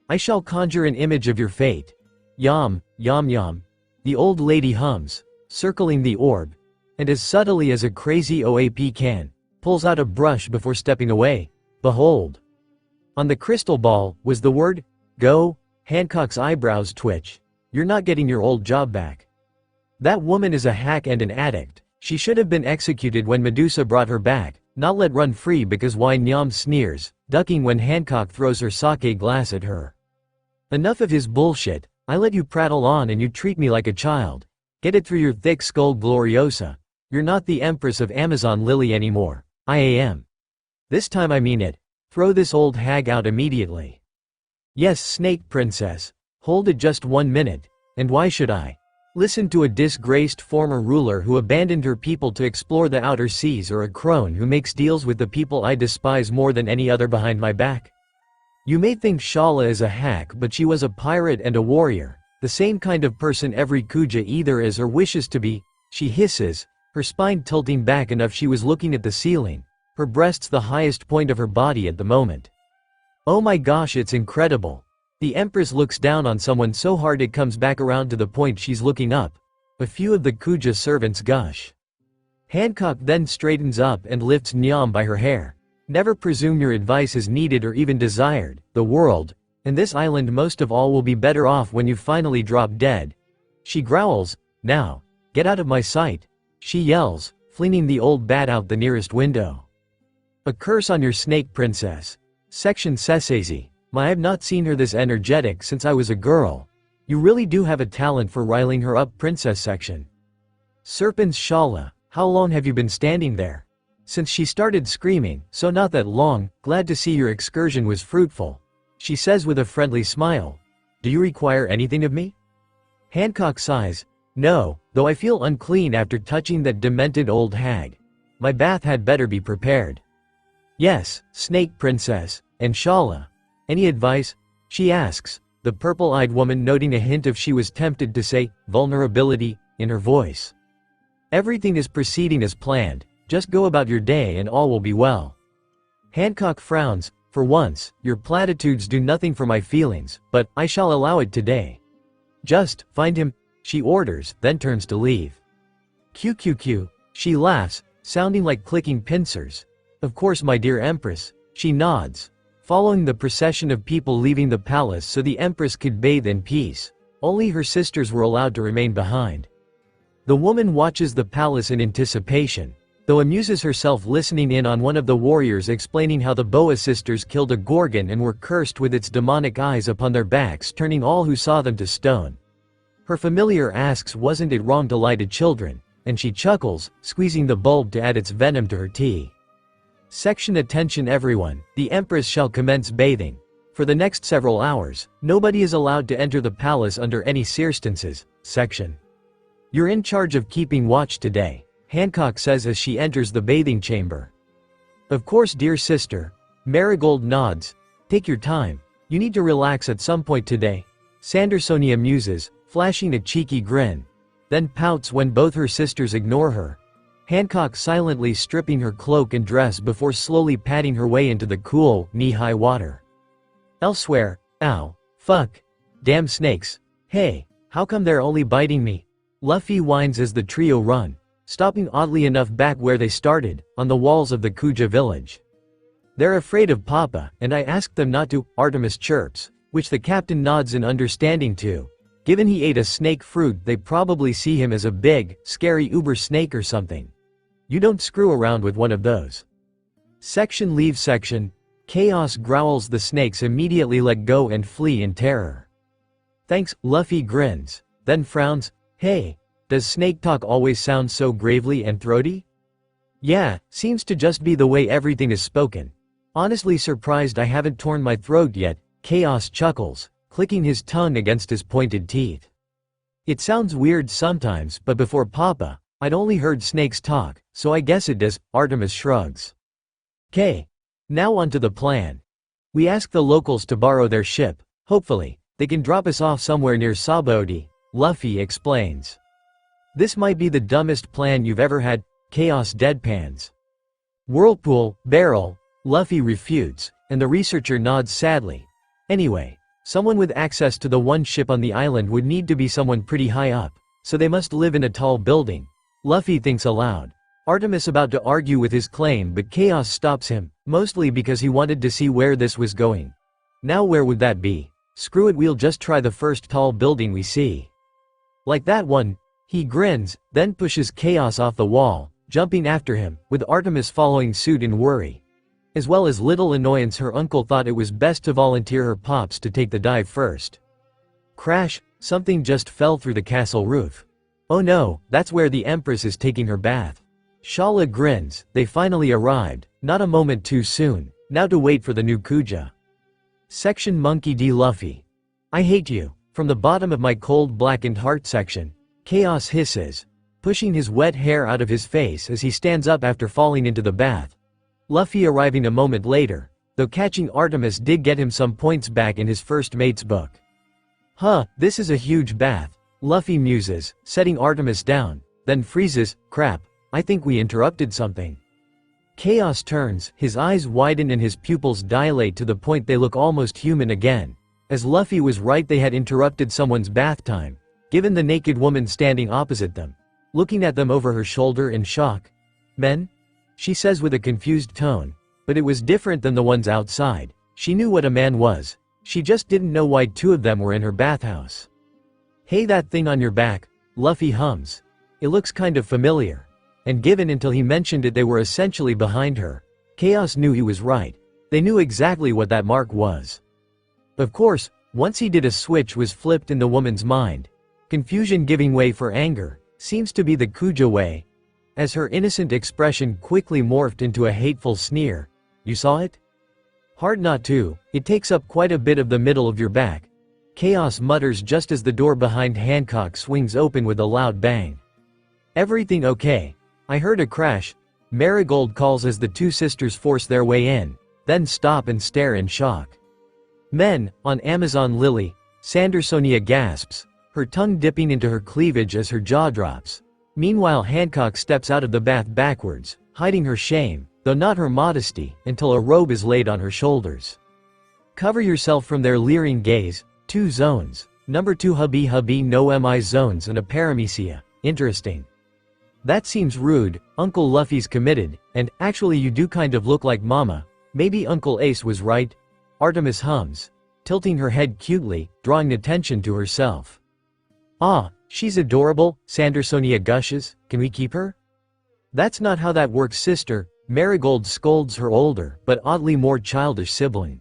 I shall conjure an image of your fate. Yam, yam yam. The old lady hums, circling the orb, and as subtly as a crazy OAP can, pulls out a brush before stepping away. Behold. On the crystal ball, was the word, go, Hancock's eyebrows twitch. You're not getting your old job back. That woman is a hack and an addict. She should have been executed when Medusa brought her back, not let run free because why Nyam sneers, ducking when Hancock throws her sake glass at her. Enough of his bullshit, I let you prattle on and you treat me like a child. Get it through your thick skull Gloriosa. You're not the Empress of Amazon Lily anymore, I am. This time I mean it. Throw this old hag out immediately. Yes Snake Princess, hold it just 1 minute, and why should I? Listen to a disgraced former ruler who abandoned her people to explore the outer seas or a crone who makes deals with the people I despise more than any other behind my back? You may think Shala is a hack but she was a pirate and a warrior, the same kind of person every Kuja either is or wishes to be, she hisses, her spine tilting back enough she was looking at the ceiling, her breasts the highest point of her body at the moment. Oh my gosh, it's incredible. The Empress looks down on someone so hard it comes back around to the point she's looking up. A few of the Kuja servants gush. Hancock then straightens up and lifts Nyam by her hair. Never presume your advice is needed or even desired. The world, and this island most of all, will be better off when you finally drop dead. She growls, now, get out of my sight. She yells, flinging the old bat out the nearest window. A curse on your snake, princess. Section Sessazy. I have not seen her this energetic since I was a girl. You really do have a talent for riling her up, princess. Section Serpent's Shala. How long have you been standing there? Since she started screaming, so not that long. Glad to see your excursion was fruitful. She says with a friendly smile. Do you require anything of me? Hancock sighs. No, though I feel unclean after touching that demented old hag. My bath had better be prepared. Yes, snake princess, and Shala. Any advice? She asks, the purple-eyed woman noting a hint of she was tempted to say, vulnerability, in her voice. Everything is proceeding as planned, just go about your day and all will be well. Hancock frowns, for once, your platitudes do nothing for my feelings, but I shall allow it today. Just, find him, she orders, then turns to leave. QQQ, she laughs, sounding like clicking pincers. Of course, my dear Empress, she nods. Following the procession of people leaving the palace so the Empress could bathe in peace. Only her sisters were allowed to remain behind. The woman watches the palace in anticipation, though amuses herself listening in on one of the warriors explaining how the Boa sisters killed a gorgon and were cursed with its demonic eyes upon their backs, turning all who saw them to stone. Her familiar asks wasn't it wrong to lie to children, and she chuckles, squeezing the bulb to add its venom to her tea. Section Attention everyone, the Empress shall commence bathing. For the next several hours, nobody is allowed to enter the palace under any circumstances. Section. You're in charge of keeping watch today, Hancock says as she enters the bathing chamber. Of course, dear sister. Marigold nods. Take your time. You need to relax at some point today. Sandersonia muses, flashing a cheeky grin. Then pouts when both her sisters ignore her. Hancock silently stripping her cloak and dress before slowly padding her way into the cool, knee-high water. Elsewhere, ow, fuck, damn snakes, hey, how come they're only biting me? Luffy whines as the trio run, stopping oddly enough back where they started, on the walls of the Kuja village. They're afraid of Papa, and I asked them not to, Artemis chirps, which the captain nods in understanding to. Given he ate a snake fruit, they probably see him as a big, scary uber snake or something. You don't screw around with one of those. Section leave section. Chaos growls. The snakes immediately let go and flee in terror. Thanks, Luffy grins, then frowns. Hey, does snake talk always sound so gravely and throaty? Yeah, seems to just be the way everything is spoken. Honestly surprised I haven't torn my throat yet, Chaos chuckles, clicking his tongue against his pointed teeth. It sounds weird sometimes, but before Papa, I'd only heard snakes talk, so I guess it does, Artemis shrugs. K. Now onto the plan. We ask the locals to borrow their ship, hopefully, they can drop us off somewhere near Sabaody, Luffy explains. This might be the dumbest plan you've ever had, Chaos deadpans. Whirlpool, barrel, Luffy refutes, and the researcher nods sadly. Anyway, someone with access to the one ship on the island would need to be someone pretty high up, so they must live in a tall building. Luffy thinks aloud. Artemis about to argue with his claim, but Chaos stops him, mostly because he wanted to see where this was going. Now where would that be? Screw it, we'll just try the first tall building we see. Like that one. He grins, then pushes Chaos off the wall, jumping after him, with Artemis following suit in worry. As well as little annoyance, her uncle thought it was best to volunteer her pops to take the dive first. Crash, something just fell through the castle roof. Oh no, that's where the Empress is taking her bath. Shala grins, they finally arrived, not a moment too soon, now to wait for the new Kuja. Section Monkey D. Luffy. I hate you, from the bottom of my cold blackened heart. Section. Chaos hisses, pushing his wet hair out of his face as he stands up after falling into the bath. Luffy arriving a moment later, though catching Artemis did get him some points back in his first mate's book. Huh, this is a huge bath, Luffy muses, setting Artemis down, then freezes. Crap, I think we interrupted something. Chaos turns, his eyes widen and his pupils dilate to the point they look almost human again. As Luffy was right, they had interrupted someone's bath time, given the naked woman standing opposite them, looking at them over her shoulder in shock. "Men?" she says with a confused tone, but it was different than the ones outside. She knew what a man was, she just didn't know why two of them were in her bathhouse. "Hey, that thing on your back," Luffy hums. "It looks kind of familiar." And given until he mentioned it, they were essentially behind her. Chaos knew he was right. They knew exactly what that mark was. Of course, once he did, a switch was flipped in the woman's mind. Confusion giving way for anger, seems to be the Kuja way. As her innocent expression quickly morphed into a hateful sneer. "You saw it? Hard not to, it takes up quite a bit of the middle of your back." Chaos mutters just as the door behind Hancock swings open with a loud bang. "Everything okay?" "I heard a crash," Marigold calls as the two sisters force their way in, then stop and stare in shock. "Men, on Amazon Lily," Sandersonia gasps, her tongue dipping into her cleavage as her jaw drops. Meanwhile, Hancock steps out of the bath backwards, hiding her shame, though not her modesty, until a robe is laid on her shoulders. "Cover yourself from their leering gaze." 2 zones. Number 2 hubby no mi zones and a paramecia. Interesting. "That seems rude, Uncle Luffy's committed, and actually you do kind of look like Mama. Maybe Uncle Ace was right?" Artemis hums, tilting her head cutely, drawing attention to herself. "Ah, she's adorable," Sandersonia gushes. "Can we keep her?" "That's not how that works, sister," Marigold scolds her older, but oddly more childish sibling.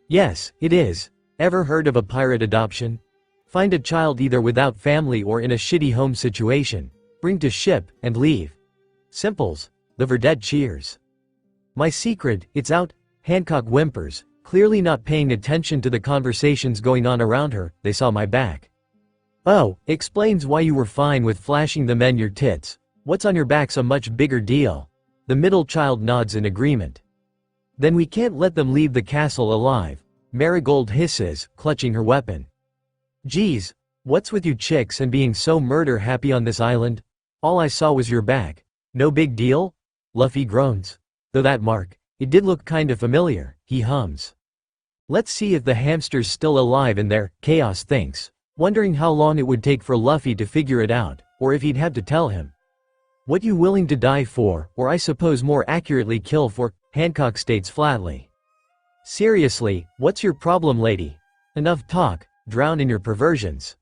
"Yes, it is. Ever heard of a pirate adoption? Find a child either without family or in a shitty home situation, bring to ship, and leave. Simples." The Verdette cheers. "My secret, it's out," Hancock whimpers, clearly not paying attention to the conversations going on around her. "They saw my back." "Oh, explains why you were fine with flashing the men your tits. What's on your back's a much bigger deal." The middle child nods in agreement. "Then we can't let them leave the castle alive," Marigold hisses, clutching her weapon. "Geez, what's with you chicks and being so murder happy on this island? All I saw was your back. No big deal?" Luffy groans. "Though that mark, it did look kinda familiar," he hums. "Let's see if the hamster's still alive in there," Chaos thinks, wondering how long it would take for Luffy to figure it out, or if he'd have to tell him. "What you willing to die for, or I suppose more accurately kill for," Hancock states flatly. "Seriously, what's your problem, lady? Enough talk, drown in your perversions."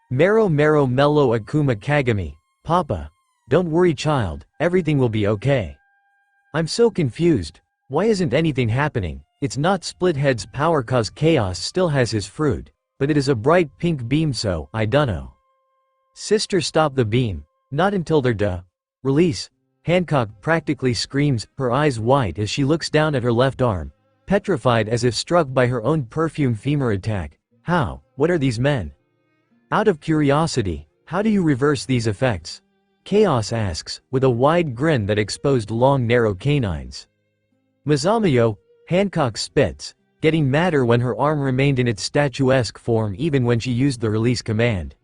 "Mero mello akuma kagami, Papa. Don't worry, child, everything will be okay." "I'm so confused. Why isn't anything happening?" It's not Splithead's power cause Chaos still has his fruit, but it is a bright pink beam, so I dunno. "Sister, stop the beam. Not until they're release." Hancock practically screams, her eyes wide as she looks down at her left arm, petrified as if struck by her own perfume femur attack. "How? What are these men?" "Out of curiosity, how do you reverse these effects?" Chaos asks, with a wide grin that exposed long narrow canines. "Mizamayo," Hancock spits, getting madder when her arm remained in its statuesque form even when she used the release command.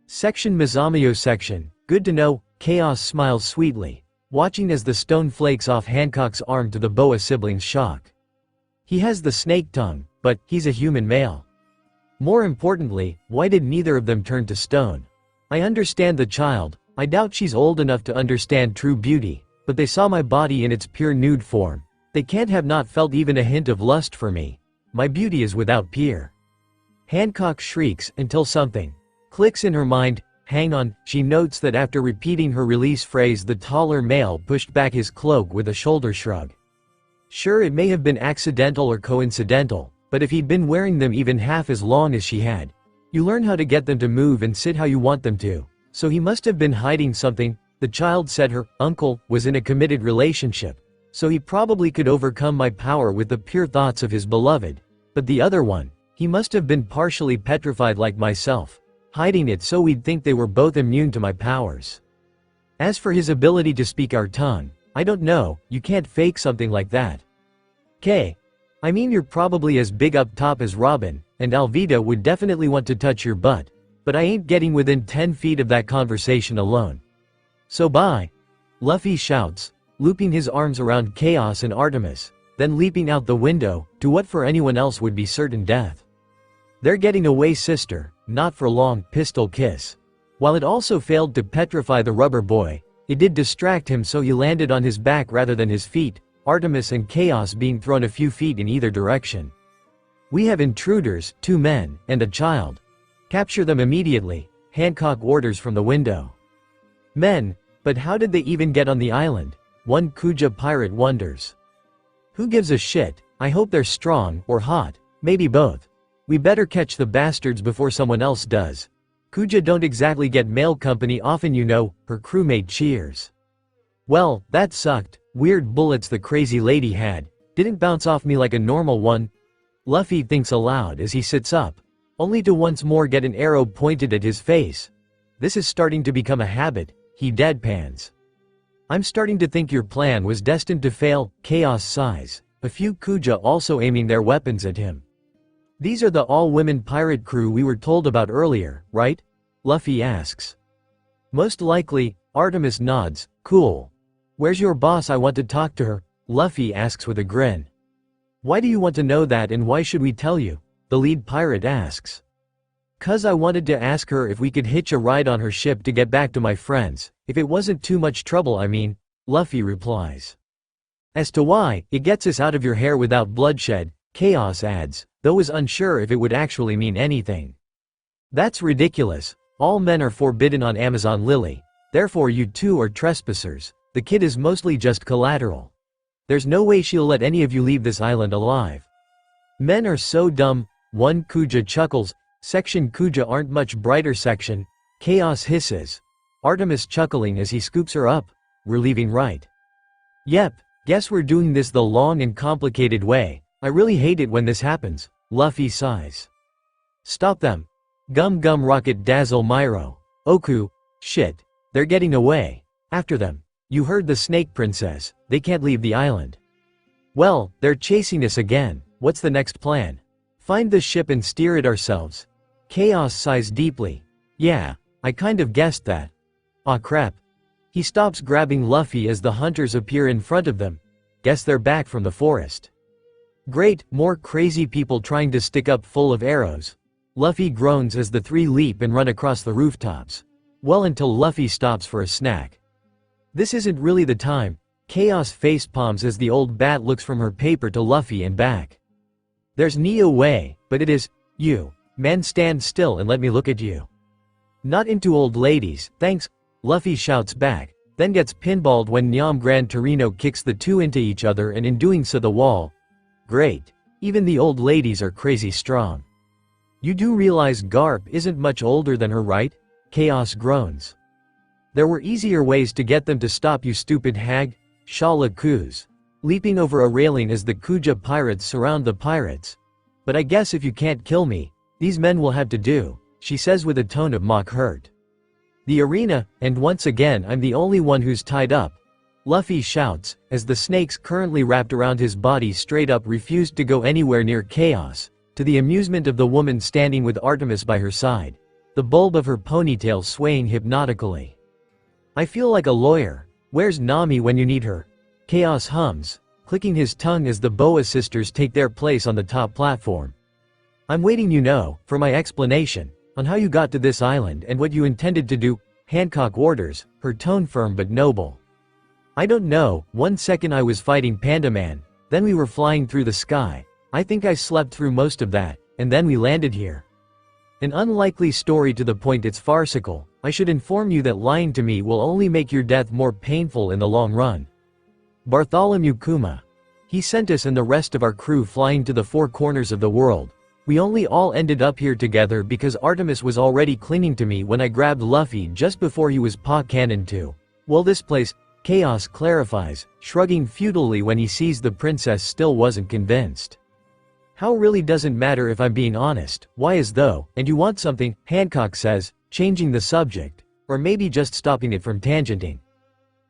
Section Mizamayo section, good to know, Chaos smiles sweetly, watching as the stone flakes off Hancock's arm to the Boa sibling's shock. He has the snake tongue, but he's a human male. More importantly, why did neither of them turn to stone? I understand the child, I doubt she's old enough to understand true beauty, but they saw my body in its pure nude form. They can't have not felt even a hint of lust for me. My beauty is without peer. Hancock shrieks until something clicks in her mind. Hang on, she notes that after repeating her release phrase, the taller male pushed back his cloak with a shoulder shrug. Sure, it may have been accidental or coincidental, but if he'd been wearing them even half as long as she had, you learn how to get them to move and sit how you want them to. So he must have been hiding something. The child said her uncle was in a committed relationship, so he probably could overcome my power with the pure thoughts of his beloved. But the other one, he must have been partially petrified like myself, hiding it so we'd think they were both immune to my powers. As for his ability to speak our tongue, I don't know, you can't fake something like that. I mean, you're probably as big up top as Robin, and Alvida would definitely want to touch your butt, but I ain't getting within 10 feet of that conversation alone. So bye. Luffy shouts, looping his arms around Chaos and Artemis, then leaping out the window, to what for anyone else would be certain death. They're getting away, sister, not for long, pistol kiss. While it also failed to petrify the rubber boy, it did distract him, so he landed on his back rather than his feet, Artemis and Chaos being thrown a few feet in either direction. We have intruders, 2 men, and a child. Capture them immediately, Hancock orders from the window. Men, but how did they even get on the island? One Kuja pirate wonders. Who gives a shit? I hope they're strong, or hot, maybe both. We better catch the bastards before someone else does. Kuja don't exactly get mail company often, you know, her crewmate cheers. Well, that sucked. Weird bullets the crazy lady had. Didn't bounce off me like a normal one. Luffy thinks aloud as he sits up, only to once more get an arrow pointed at his face. This is starting to become a habit, he deadpans. I'm starting to think your plan was destined to fail, Chaos sighs, a few Kuja also aiming their weapons at him. These are the all-women pirate crew we were told about earlier, right? Luffy asks. Most likely, Artemis nods, cool. Where's your boss? I want to talk to her, Luffy asks with a grin. Why do you want to know that, and why should we tell you? The lead pirate asks. 'Cause I wanted to ask her if we could hitch a ride on her ship to get back to my friends, if it wasn't too much trouble, I mean, Luffy replies. As to why, it gets us out of your hair without bloodshed, Chaos adds, though is unsure if it would actually mean anything. That's ridiculous. All men are forbidden on Amazon Lily, therefore you two are trespassers. The kid is mostly just collateral. There's no way she'll let any of you leave this island alive. Men are so dumb, one Kuja chuckles, section Kuja aren't much brighter section, Chaos hisses. Artemis chuckling as he scoops her up, we're leaving right. Yep, guess we're doing this the long and complicated way. I really hate it when this happens, Luffy sighs. Stop them. Gum gum rocket dazzle Myro. Oku, shit, they're getting away. After them. You heard the Snake Princess, they can't leave the island. Well, they're chasing us again, what's the next plan? Find the ship and steer it ourselves. Chaos sighs deeply. Yeah, I kind of guessed that. Aw crap. He stops grabbing Luffy as the hunters appear in front of them. Guess they're back from the forest. Great, more crazy people trying to stick up full of arrows. Luffy groans as the 3 leap and run across the rooftops. Well, until Luffy stops for a snack. This isn't really the time. Chaos face palms as the old bat looks from her paper to Luffy and back. There's no way, but it is. You. Man, stand still and let me look at you. Not into old ladies, thanks, Luffy shouts back, then gets pinballed when Nyam Gran Torino kicks the 2 into each other, and in doing so the wall. Great. Even the old ladies are crazy strong. You do realize Garp isn't much older than her, right? Chaos groans. There were easier ways to get them to stop, you stupid hag, Shala coos, leaping over a railing as the Kuja pirates surround the pirates. But I guess if you can't kill me, these men will have to do, she says with a tone of mock hurt. The arena, and once again I'm the only one who's tied up, Luffy shouts, as the snakes currently wrapped around his body straight up refused to go anywhere near Chaos, to the amusement of the woman standing with Artemis by her side, the bulb of her ponytail swaying hypnotically. I feel like a lawyer. Where's Nami when you need her? Chaos hums, clicking his tongue as the Boa sisters take their place on the top platform. I'm waiting, you know, for my explanation, on how you got to this island and what you intended to do, Hancock orders, her tone firm but noble. I don't know, 1 second I was fighting Panda Man, then we were flying through the sky, I think I slept through most of that, and then we landed here. An unlikely story to the point it's farcical. I should inform you that lying to me will only make your death more painful in the long run. Bartholomew Kuma. He sent us and the rest of our crew flying to the 4 corners of the world. We only all ended up here together because Artemis was already clinging to me when I grabbed Luffy just before he was cannoned to. Well, this place, Chaos clarifies, shrugging futilely when he sees the princess still wasn't convinced. How really doesn't matter if I'm being honest, why is though, and you want something, Hancock says, changing the subject, or maybe just stopping it from tangenting.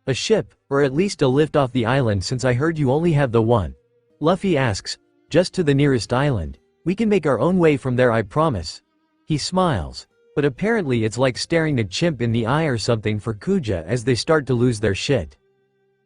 A ship, or at least a lift off the island since I heard you only have the one. Luffy asks, just to the nearest island. We can make our own way from there, I promise. He smiles, but apparently it's like staring a chimp in the eye or something for Kuja as they start to lose their shit.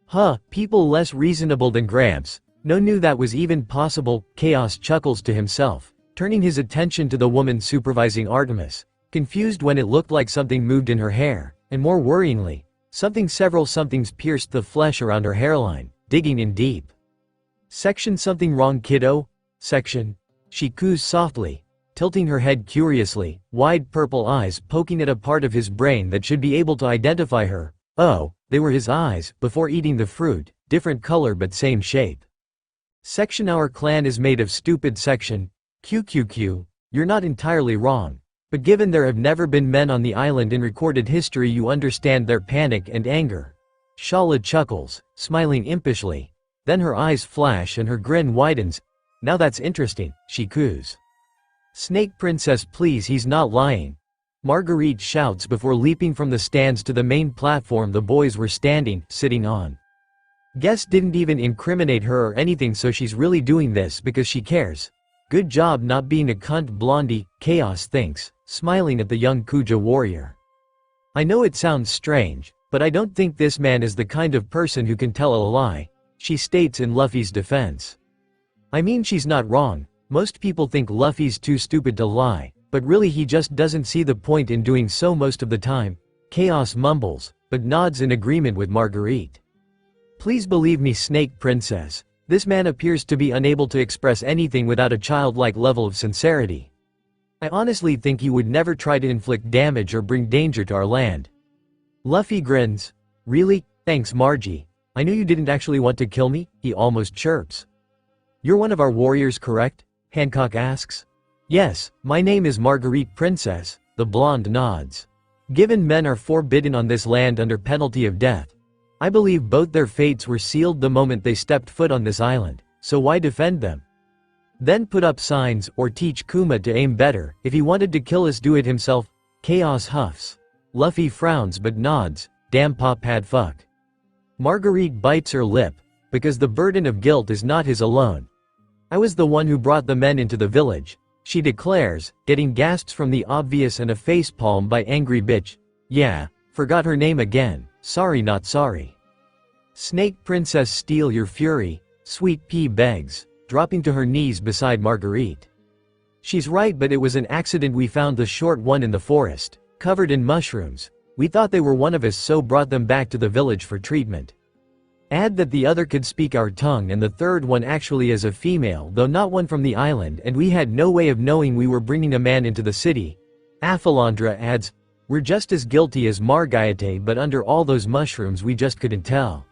Huh, people less reasonable than Gramps. No knew that was even possible. Chaos chuckles to himself, turning his attention to the woman supervising Artemis, confused when it looked like something moved in her hair, and more worryingly, several somethings pierced the flesh around her hairline, digging in deep. Section something wrong kiddo? Section. She coos softly, tilting her head curiously, wide purple eyes poking at a part of his brain that should be able to identify her. Oh, they were his eyes, before eating the fruit, different color but same shape. Section our clan is made of stupid section. QQQ, you're not entirely wrong. But given there have never been men on the island in recorded history, you understand their panic and anger. Shala chuckles, smiling impishly. Then her eyes flash and her grin widens. Now that's interesting, she coos. Snake Princess, please, he's not lying. Marguerite shouts before leaping from the stands to the main platform the boys were sitting on. Guess didn't even incriminate her or anything, so she's really doing this because she cares. Good job not being a cunt, Blondie, Chaos thinks, smiling at the young Kuja warrior. I know it sounds strange, but I don't think this man is the kind of person who can tell a lie, she states in Luffy's defense. I mean, she's not wrong. Most people think Luffy's too stupid to lie, but really he just doesn't see the point in doing so most of the time. Chaos mumbles, but nods in agreement with Marguerite. Please believe me, Snake Princess. This man appears to be unable to express anything without a childlike level of sincerity. I honestly think he would never try to inflict damage or bring danger to our land. Luffy grins. Really? Thanks, Margie. I knew you didn't actually want to kill me, he almost chirps. You're one of our warriors, correct? Hancock asks. Yes, my name is Marguerite Princess, the blonde nods. Given men are forbidden on this land under penalty of death, I believe both their fates were sealed the moment they stepped foot on this island, so why defend them? Then put up signs or teach Kuma to aim better. If he wanted to kill us, do it himself. Chaos huffs. Luffy frowns but nods. Damn pop pad fuck. Marguerite bites her lip, because the burden of guilt is not his alone. I was the one who brought the men into the village, she declares, getting gasps from the obvious and a facepalm by angry bitch. Yeah, forgot her name again. Sorry, not sorry. Snake Princess, steal your fury, Sweet Pea begs, dropping to her knees beside Marguerite. She's right, but it was an accident. We found the short one in the forest, covered in mushrooms. We thought they were one of us, so brought them back to the village for treatment. Add that the other could speak our tongue and the third one actually is a female, though not one from the island, and we had no way of knowing we were bringing a man into the city. Aphilandra adds, we're just as guilty as Margaiate, but under all those mushrooms we just couldn't tell.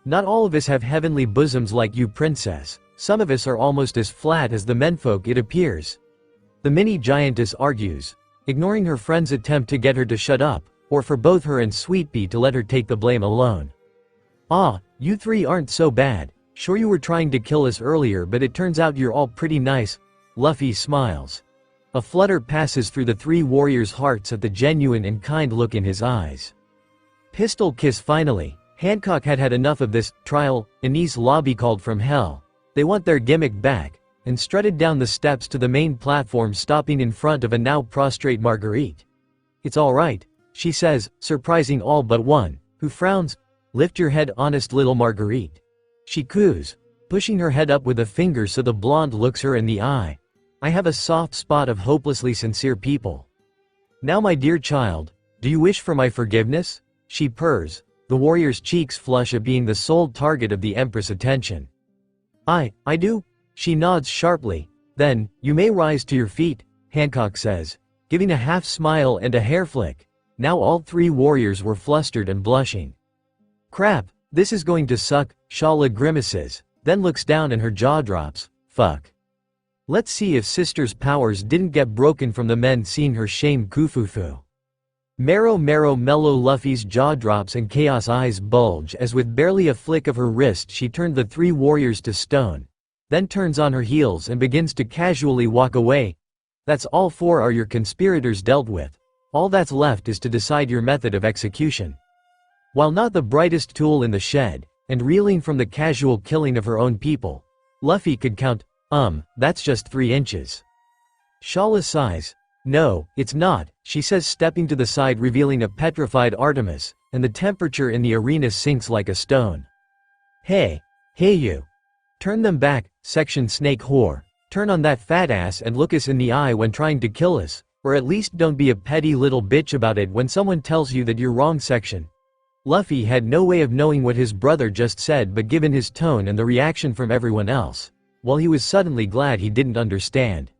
Not all of us have heavenly bosoms like you, princess. Some of us are almost as flat as the menfolk, it appears. The mini giantess argues, ignoring her friend's attempt to get her to shut up, or for both her and Sweet Pea to let her take the blame alone. Ah, you three aren't so bad. Sure, you were trying to kill us earlier, but it turns out you're all pretty nice. Luffy smiles. A flutter passes through the three warriors' hearts at the genuine and kind look in his eyes. Pistol kiss finally. Hancock had had enough of this trial. Anise Lobby called from hell. They want their gimmick back, and strutted down the steps to the main platform, stopping in front of a now prostrate Marguerite. It's all right, she says, surprising all but one, who frowns. Lift your head, honest little Marguerite. She coos, pushing her head up with a finger so the blonde looks her in the eye. I have a soft spot of hopelessly sincere people. Now, my dear child, do you wish for my forgiveness? She purrs, the warrior's cheeks flush at being the sole target of the Empress' attention. I do? She nods sharply. Then, you may rise to your feet, Hancock says, giving a half smile and a hair flick. Now all three warriors were flustered and blushing. Crap, this is going to suck, Shala grimaces, then looks down and her jaw drops. Fuck. Let's see if sister's powers didn't get broken from the men seeing her shame kufufu. Marrow mellow. Luffy's jaw drops and Chaos eyes bulge as with barely a flick of her wrist she turned the three warriors to stone, then turns on her heels and begins to casually walk away. That's all. Four are your conspirators dealt with. All that's left is to decide your method of execution. While not the brightest tool in the shed, and reeling from the casual killing of her own people, Luffy could count, that's just 3 inches. Shala sighs. No, it's not, she says, stepping to the side, revealing a petrified Artemis, and the temperature in the arena sinks like a stone. Hey, hey you. Turn them back, section snake whore. Turn on that fat ass and look us in the eye when trying to kill us, or at least don't be a petty little bitch about it when someone tells you that you're wrong, section. Luffy had no way of knowing what his brother just said, but given his tone and the reaction from everyone else, well, he was suddenly glad he didn't understand.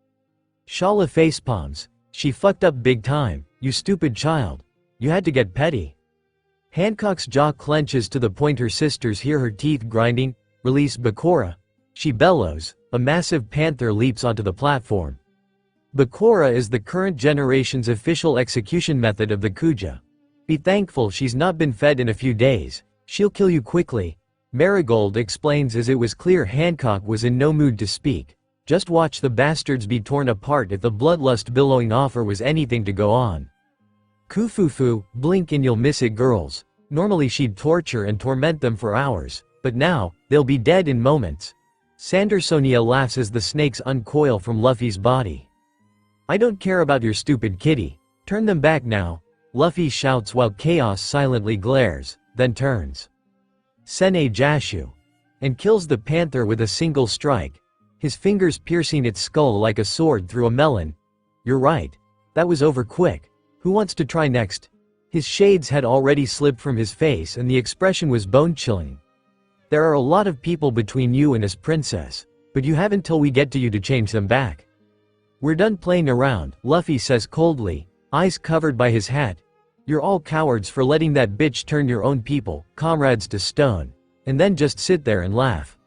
Shala facepalms. She fucked up big time, you stupid child. You had to get petty. Hancock's jaw clenches to the point her sisters hear her teeth grinding. Release Bakura. She bellows. A massive panther leaps onto the platform. Bakura is the current generation's official execution method of the Kuja. Be thankful she's not been fed in a few days. She'll kill you quickly. Marigold explains as it was clear Hancock was in no mood to speak. Just watch the bastards be torn apart if the bloodlust billowing offer was anything to go on. Kufufu, blink and you'll miss it, girls. Normally she'd torture and torment them for hours, but now, they'll be dead in moments. Sandersonia laughs as the snakes uncoil from Luffy's body. I don't care about your stupid kitty. Turn them back now. Luffy shouts while Chaos silently glares, then turns. Sene Jashu. And kills the panther with a single strike, his fingers piercing its skull like a sword through a melon. You're right. That was over quick. Who wants to try next? His shades had already slipped from his face and the expression was bone-chilling. There are a lot of people between you and us, princess, but you have until we get to you to change them back. We're done playing around, Luffy says coldly, eyes covered by his hat. You're all cowards for letting that bitch turn your own people, comrades, to stone, and then just sit there and laugh.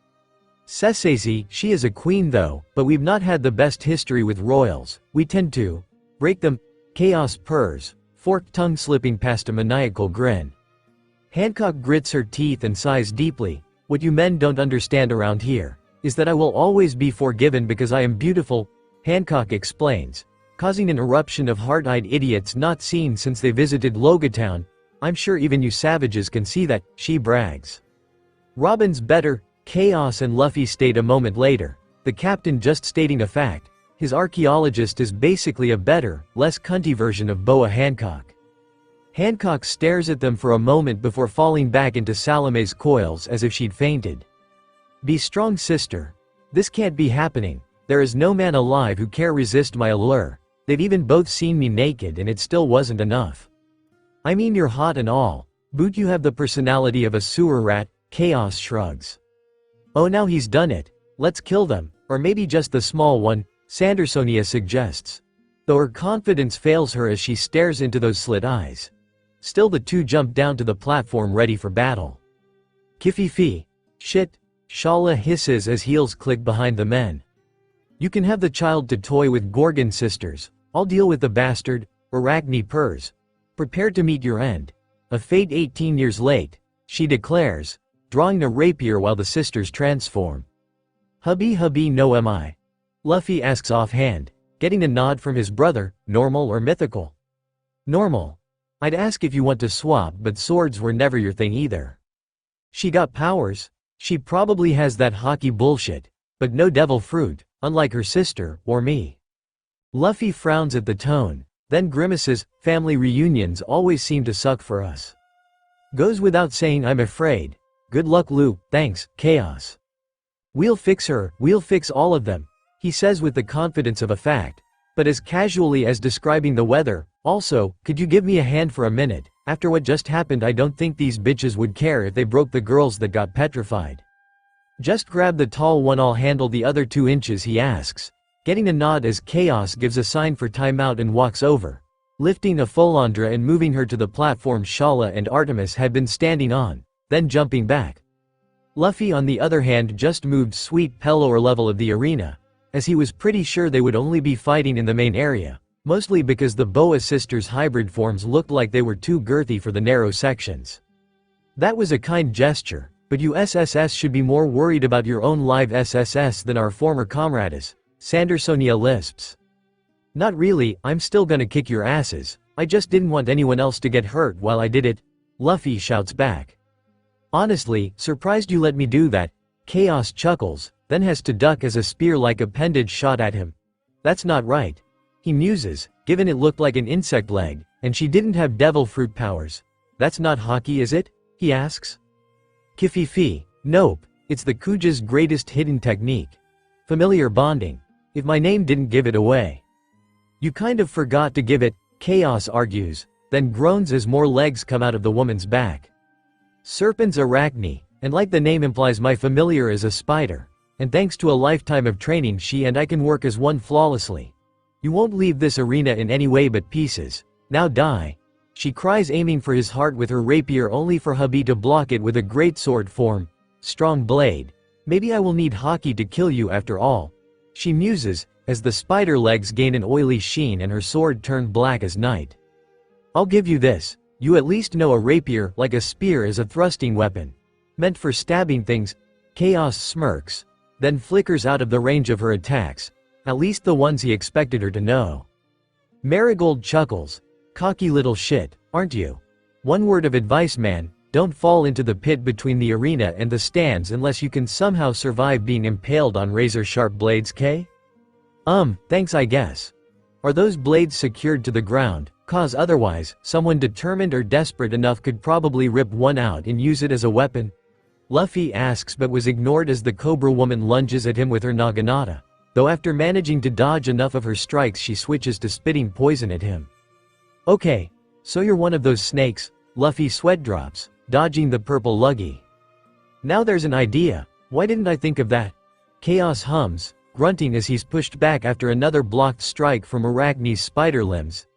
Sesezi, she is a queen though, but we've not had the best history with royals. We tend to break them. Chaos purrs, forked tongue slipping past a maniacal grin. Hancock grits her teeth and sighs deeply. What you men don't understand around here is that I will always be forgiven because I am beautiful, Hancock explains, causing an eruption of hard-eyed idiots not seen since they visited Logia Town. I'm sure even you savages can see that, she brags. Robin's better, Chaos and Luffy state a moment later, the captain just stating a fact. His archaeologist is basically a better, less cunty version of Boa Hancock. Hancock stares at them for a moment before falling back into Salome's coils as if she'd fainted. Be strong, sister. This can't be happening. There is no man alive who care resist my allure. They've even both seen me naked and it still wasn't enough. I mean, you're hot and all, but you have the personality of a sewer rat, Chaos shrugs. Oh, now he's done it. Let's kill them, or maybe just the small one, Sandersonia suggests. Though her confidence fails her as she stares into those slit eyes. Still, the two jump down to the platform ready for battle. Kififi. Shit. Shala hisses as heels click behind the men. You can have the child to toy with, Gorgon sisters. I'll deal with the bastard, Arachne purrs. Prepared to meet your end. A fate 18 years late, she declares, drawing a rapier while the sisters transform. Hubby no am I? Luffy asks offhand, getting a nod from his brother, normal or mythical? Normal. I'd ask if you want to swap, but swords were never your thing either. She got powers. She probably has that hockey bullshit, but no devil fruit, unlike her sister, or me. Luffy frowns at the tone, then grimaces. Family reunions always seem to suck for us. Goes without saying, I'm afraid. Good luck, Luke. Thanks, Chaos. We'll fix her, we'll fix all of them, he says with the confidence of a fact, but as casually as describing the weather. Also, could you give me a hand for a minute? After what just happened, I don't think these bitches would care if they broke the girls that got petrified. Just grab the tall one, I'll handle the other 2 inches, he asks, getting a nod as Chaos gives a sign for timeout and walks over, lifting a Folandra and moving her to the platform Shala and Artemis had been standing on, then jumping back. Luffy, on the other hand, just moved Sweet Pellower level of the arena, as he was pretty sure they would only be fighting in the main area, mostly because the Boa sisters' hybrid forms looked like they were too girthy for the narrow sections. That was a kind gesture, but you SSS should be more worried about your own live SSS than our former comrades, Sandersonia lisps. Not really, I'm still gonna kick your asses, I just didn't want anyone else to get hurt while I did it, Luffy shouts back. Honestly, surprised you let me do that, Chaos chuckles, then has to duck as a spear-like appendage shot at him. That's not right. He muses, given it looked like an insect leg, and she didn't have devil fruit powers. That's not hockey, is it? He asks. Kififi. Nope, it's the Kuja's greatest hidden technique. Familiar bonding. If my name didn't give it away. You kind of forgot to give it, Chaos argues, then groans as more legs come out of the woman's back. Serpent's arachne, and like the name implies my familiar is a spider, and thanks to a lifetime of training she and I can work as one flawlessly. You won't leave this arena in any way but pieces. Now die. She cries, aiming for his heart with her rapier only for hubby to block it with a greatsword form. Strong blade. Maybe I will need Haki to kill you after all. She muses, as the spider legs gain an oily sheen and her sword turned black as night. I'll give you this. You at least know a rapier, like a spear, is a thrusting weapon. Meant for stabbing things. Chaos smirks, then flickers out of the range of her attacks. At least the ones he expected her to know. Marigold chuckles. Cocky little shit, aren't you? One word of advice, man, don't fall into the pit between the arena and the stands unless you can somehow survive being impaled on razor-sharp blades, K? Thanks I guess. Are those blades secured to the ground? Cause otherwise, someone determined or desperate enough could probably rip one out and use it as a weapon. Luffy asks but was ignored as the Cobra woman lunges at him with her naginata. Though after managing to dodge enough of her strikes she switches to spitting poison at him. Okay, so you're one of those snakes, Luffy sweat drops, dodging the purple luggy. Now there's an idea, why didn't I think of that? Chaos hums, grunting as he's pushed back after another blocked strike from Arachne's spider limbs.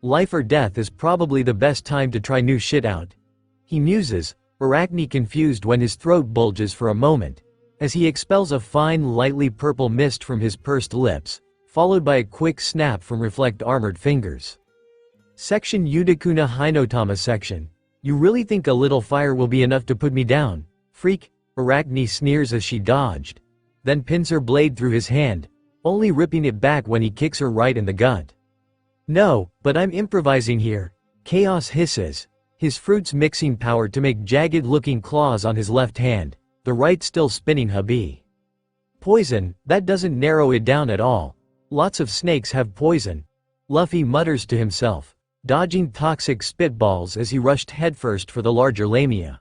Life or death is probably the best time to try new shit out. He muses, Arachne confused when his throat bulges for a moment, as he expels a fine lightly purple mist from his pursed lips, followed by a quick snap from reflect armored fingers. Section Udakuna Hinotama section. You really think a little fire will be enough to put me down? Freak, Arachne sneers as she dodged, then pins her blade through his hand, only ripping it back when he kicks her right in the gut. No, but I'm improvising here. Chaos hisses, his fruits mixing power to make jagged-looking claws on his left hand, the right still spinning hubby. Poison, that doesn't narrow it down at all. Lots of snakes have poison. Luffy mutters to himself, dodging toxic spitballs as he rushed headfirst for the larger lamia.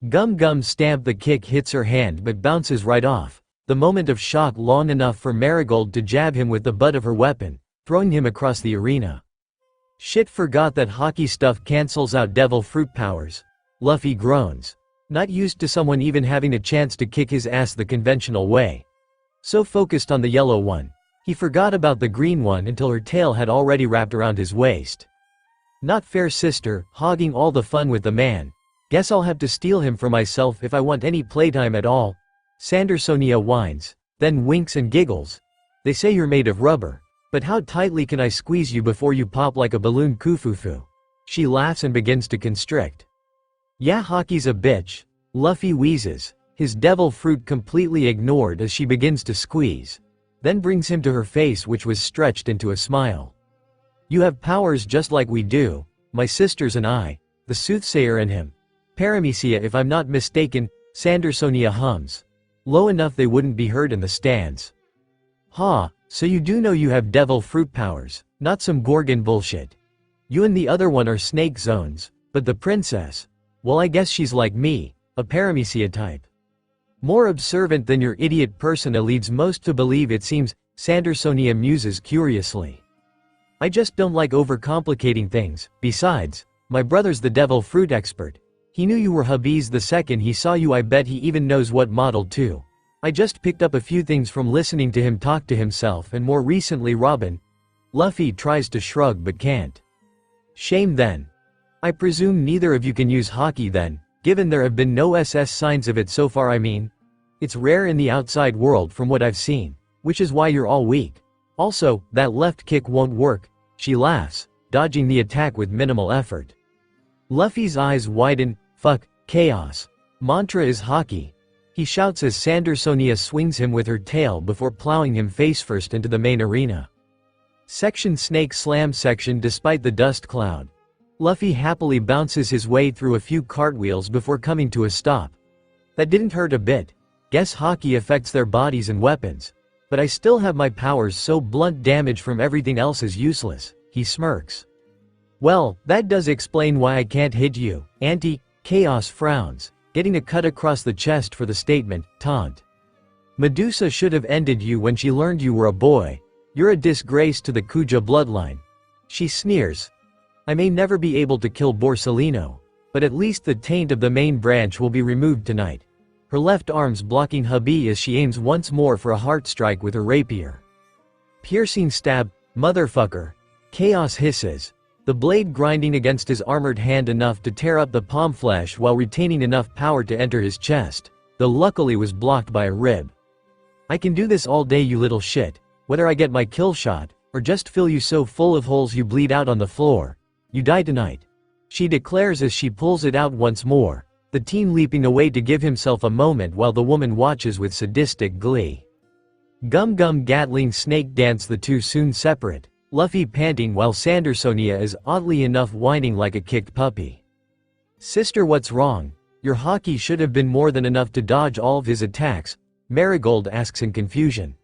Gum stamp. The kick hits her hand but bounces right off, the moment of shock long enough for Marigold to jab him with the butt of her weapon, throwing him across the arena. Shit, forgot that Haki stuff cancels out devil fruit powers. Luffy groans, not used to someone even having a chance to kick his ass the conventional way. So focused on the yellow one, he forgot about the green one until her tail had already wrapped around his waist. Not fair, sister, hogging all the fun with the man. Guess I'll have to steal him for myself if I want any playtime at all. Sandersonia whines, then winks and giggles. They say you're made of rubber. But how tightly can I squeeze you before you pop like a balloon, kufufu? She laughs and begins to constrict. Yeah, Haki's a bitch. Luffy wheezes, his devil fruit completely ignored as she begins to squeeze, then brings him to her face, which was stretched into a smile. You have powers just like we do, my sisters and I, the soothsayer and him. Paramecia, if I'm not mistaken, Sandersonia hums. Low enough they wouldn't be heard in the stands. Ha, so you do know you have devil fruit powers, not some Gorgon bullshit. You and the other one are snake zones, but the princess, well, I guess she's like me, a Paramecia type. More observant than your idiot persona leads most to believe, it seems, Sandersonia muses curiously. I just don't like overcomplicating things. Besides, my brother's the devil fruit expert. He knew you were hubbies the second he saw you. I bet he even knows what model too. I just picked up a few things from listening to him talk to himself and more recently Robin. Luffy tries to shrug but can't. Shame then. I presume neither of you can use Haki then, given there have been no SS signs of it so far. I mean, it's rare in the outside world from what I've seen, which is why you're all weak. Also, that left kick won't work. She laughs, dodging the attack with minimal effort. Luffy's eyes widen. Fuck, chaos. Mantra is Haki. He shouts as Sandersonia swings him with her tail before plowing him face first into the main arena. Section Snake Slam section. Despite the dust cloud, Luffy happily bounces his way through a few cartwheels before coming to a stop. That didn't hurt a bit. Guess Haki affects their bodies and weapons. But I still have my powers, so blunt damage from everything else is useless. He smirks. Well, that does explain why I can't hit you, Auntie. Chaos frowns, getting a cut across the chest for the statement, taunt. Medusa should have ended you when she learned you were a boy. You're a disgrace to the Kuja bloodline. She sneers. I may never be able to kill Borsellino, but at least the taint of the main branch will be removed tonight. Her left arm's blocking hubby as she aims once more for a heart strike with her rapier. Piercing stab, motherfucker. Chaos hisses, the blade grinding against his armored hand enough to tear up the palm flesh while retaining enough power to enter his chest, though luckily was blocked by a rib. I can do this all day, you little shit, whether I get my kill shot, or just fill you so full of holes you bleed out on the floor. You die tonight. She declares as she pulls it out once more, the teen leaping away to give himself a moment while the woman watches with sadistic glee. Gum Gum Gatling snake dance, the two soon separate, Luffy panting while Sandersonia is oddly enough whining like a kicked puppy. Sister, what's wrong? Your hockey should have been more than enough to dodge all of his attacks, Marigold asks in confusion.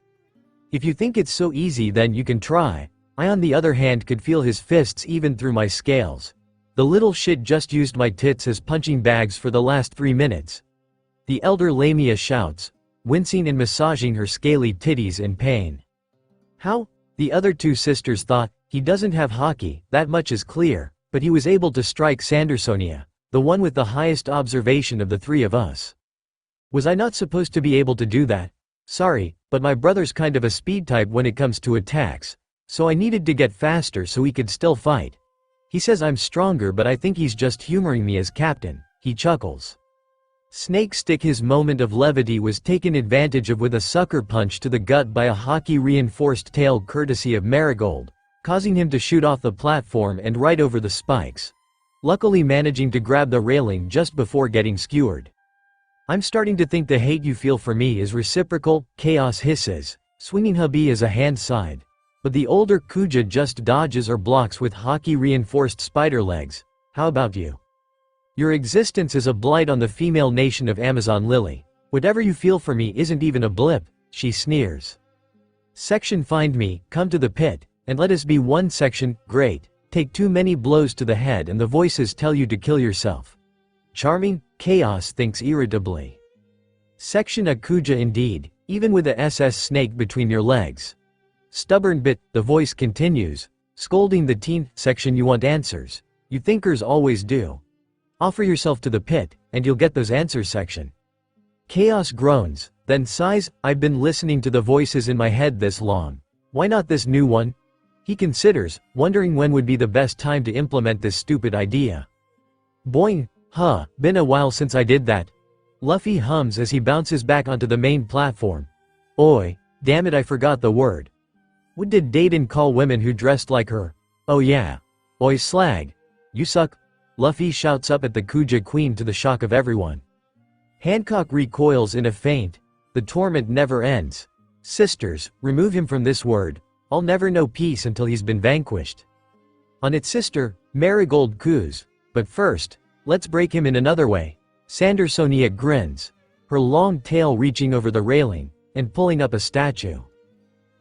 If you think it's so easy then you can try. I on the other hand could feel his fists even through my scales. The little shit just used my tits as punching bags for the last 3 minutes. The elder Lamia shouts, wincing and massaging her scaly titties in pain. How? The other two sisters thought, he doesn't have hockey, that much is clear, but he was able to strike Sandersonia, the one with the highest observation of the three of us. Was I not supposed to be able to do that? Sorry, but my brother's kind of a speed type when it comes to attacks, so I needed to get faster so he could still fight. He says I'm stronger, but I think he's just humoring me as captain, he chuckles. Snake Stick, his moment of levity was taken advantage of with a sucker punch to the gut by a hockey-reinforced tail courtesy of Marigold, causing him to shoot off the platform and right over the spikes, luckily managing to grab the railing just before getting skewered. I'm starting to think the hate you feel for me is reciprocal, Chaos hisses, swinging hubby as a hand side. But the older Kuja just dodges or blocks with hockey-reinforced spider legs. How about you? Your existence is a blight on the female nation of Amazon Lily. Whatever you feel for me isn't even a blip, she sneers. Section find me, come to the pit, and let us be one. Section, great, take too many blows to the head and the voices tell you to kill yourself. Charming, Chaos thinks irritably. Section Akuja indeed, even with the SS snake between your legs. Stubborn bit, the voice continues, scolding the teen. Section, you want answers. You thinkers always do. Offer yourself to the pit, and you'll get those answers. Section. Chaos groans, then sighs, I've been listening to the voices in my head this long. Why not this new one? He considers, wondering when would be the best time to implement this stupid idea. Boing, huh, been a while since I did that. Luffy hums as he bounces back onto the main platform. Oi, damn it, I forgot the word. What did Dayton call women who dressed like her? Oh yeah. Oi slag. You suck. Luffy shouts up at the Kuja Queen to the shock of everyone. Hancock recoils in a faint. The torment never ends. Sisters, remove him from this word. I'll never know peace until he's been vanquished. On its sister, Marigold coos. But first, let's break him in another way. Sandersonia grins, her long tail reaching over the railing, and pulling up a statue.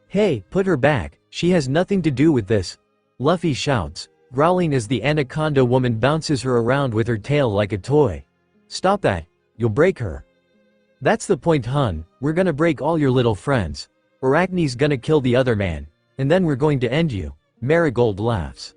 Hey, put her back, she has nothing to do with this. Luffy shouts, growling as the anaconda woman bounces her around with her tail like a toy. Stop that, you'll break her. That's the point, hun, we're gonna break all your little friends. Arachne's gonna kill the other man, and then we're going to end you. Marigold laughs.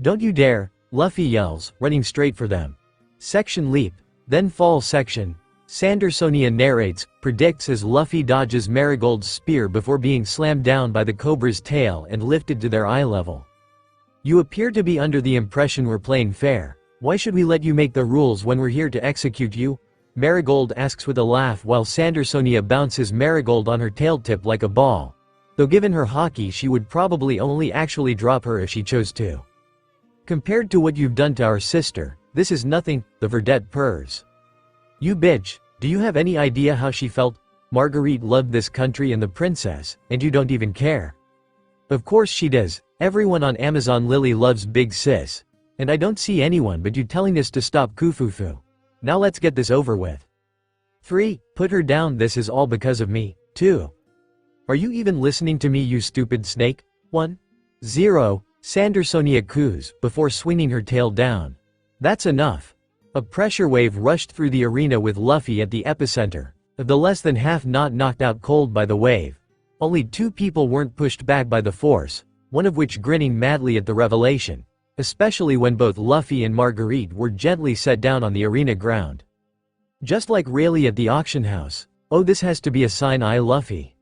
Don't you dare, Luffy yells, running straight for them. Section leap, then fall. Section. Sandersonia narrates, predicts as Luffy dodges Marigold's spear before being slammed down by the cobra's tail and lifted to their eye level. You appear to be under the impression we're playing fair. Why should we let you make the rules when we're here to execute you? Marigold asks with a laugh while Sandersonia bounces Marigold on her tail tip like a ball. Though given her hockey she would probably only actually drop her if she chose to. Compared to what you've done to our sister, this is nothing, the vedette purrs. You bitch, do you have any idea how she felt? Marguerite loved this country and the princess, and you don't even care. Of course she does, everyone on Amazon Lily loves Big Sis. And I don't see anyone but you telling us to stop kufufu. Now let's get this over with. 3. Put her down, this is all because of me. 2. Are you even listening to me, you stupid snake? 1. 0. Sandersonia coos, before swinging her tail down. That's enough. A pressure wave rushed through the arena with Luffy at the epicenter. Of the less than half not knocked out cold by the wave. Only 2 people weren't pushed back by the force, one of which grinning madly at the revelation. Especially when both Luffy and Marguerite were gently set down on the arena ground. Just like Rayleigh at the auction house. Oh, this has to be a sign I Luffy.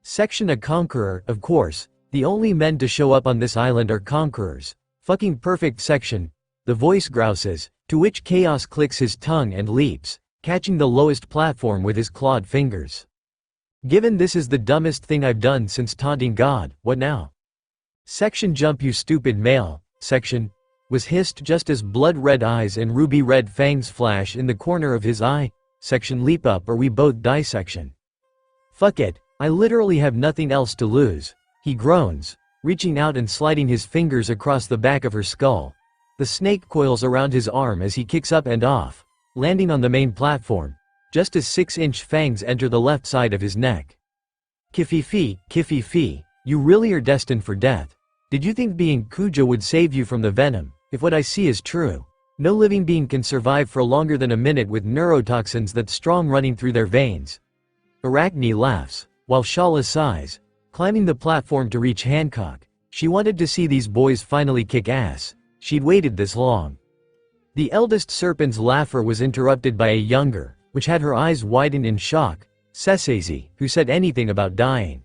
Section A Conqueror, of course. The only men to show up on this island are conquerors. Fucking perfect section. The voice grouses, to which Chaos clicks his tongue and leaps, catching the lowest platform with his clawed fingers. Given this is the dumbest thing I've done since taunting God, what now? Section Jump you stupid male, section, was hissed just as blood-red eyes and ruby-red fangs flash in the corner of his eye, section Leap up or we both die section. Fuck it, I literally have nothing else to lose, he groans, reaching out and sliding his fingers across the back of her skull. The snake coils around his arm as he kicks up and off, landing on the main platform, just as 6-inch fangs enter the left side of his neck. Kififi, you really are destined for death. Did you think being Kuja would save you from the venom, if what I see is true? No living being can survive for longer than a minute with neurotoxins that strong running through their veins. Arachne laughs, while Shala sighs, climbing the platform to reach Hancock. She wanted to see these boys finally kick ass. She'd waited this long. The eldest serpent's laugher was interrupted by a younger, which had her eyes widened in shock, Sessazy, who said anything about dying.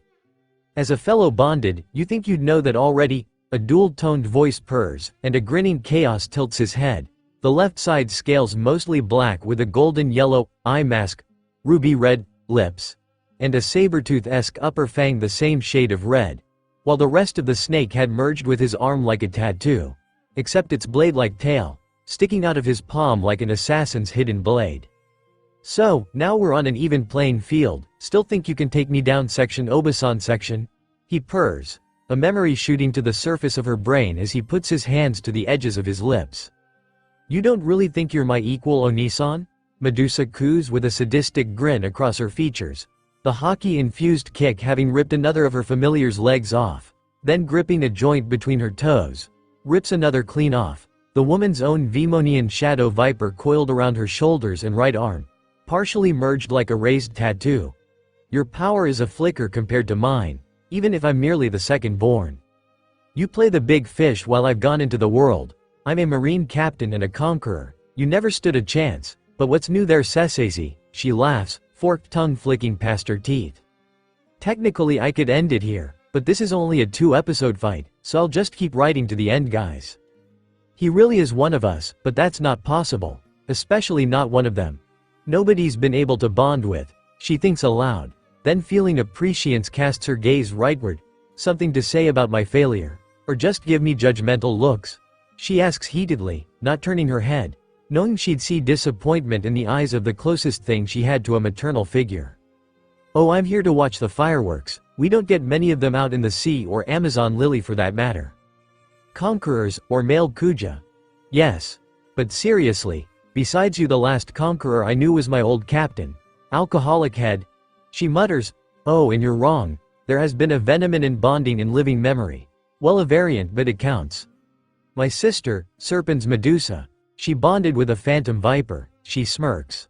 As a fellow bonded, you think you'd know that already, a dual-toned voice purrs, and a grinning Chaos tilts his head, the left side scales mostly black with a golden-yellow eye mask, ruby-red lips, and a saber-tooth-esque upper fang the same shade of red, while the rest of the snake had merged with his arm like a tattoo. Except its blade-like tail, sticking out of his palm like an assassin's hidden blade. So, now we're on an even playing field, still think you can take me down section Obasan section? He purrs, a memory shooting to the surface of her brain as he puts his hands to the edges of his lips. You don't really think you're my equal Onisan? Medusa coos with a sadistic grin across her features, the hockey-infused kick having ripped another of her familiar's legs off, then gripping a joint between her toes. Rips another clean off, the woman's own Vimonian shadow viper coiled around her shoulders and right arm, partially merged like a raised tattoo. Your power is a flicker compared to mine, even if I'm merely the second born. You play the big fish while I've gone into the world. I'm a marine captain and a conqueror. You never stood a chance, but what's new there Sessazy? She laughs, forked tongue flicking past her teeth. Technically I could end it here. But this is only a 2-episode fight, so I'll just keep writing to the end guys. He really is one of us, but that's not possible. Especially not one of them. Nobody's been able to bond with, she thinks aloud, then feeling a prescience casts her gaze rightward. Something to say about my failure? Or just give me judgmental looks? She asks heatedly, not turning her head, knowing she'd see disappointment in the eyes of the closest thing she had to a maternal figure. Oh, I'm here to watch the fireworks. We don't get many of them out in the sea or Amazon lily for that matter. Conquerors, or male Kuja. Yes. But seriously, besides you the last conqueror I knew was my old captain. Alcoholic head. She mutters, oh and you're wrong, there has been a venom in bonding in living memory. Well a variant but it counts. My sister, Serpent's Medusa. She bonded with a phantom viper, she smirks.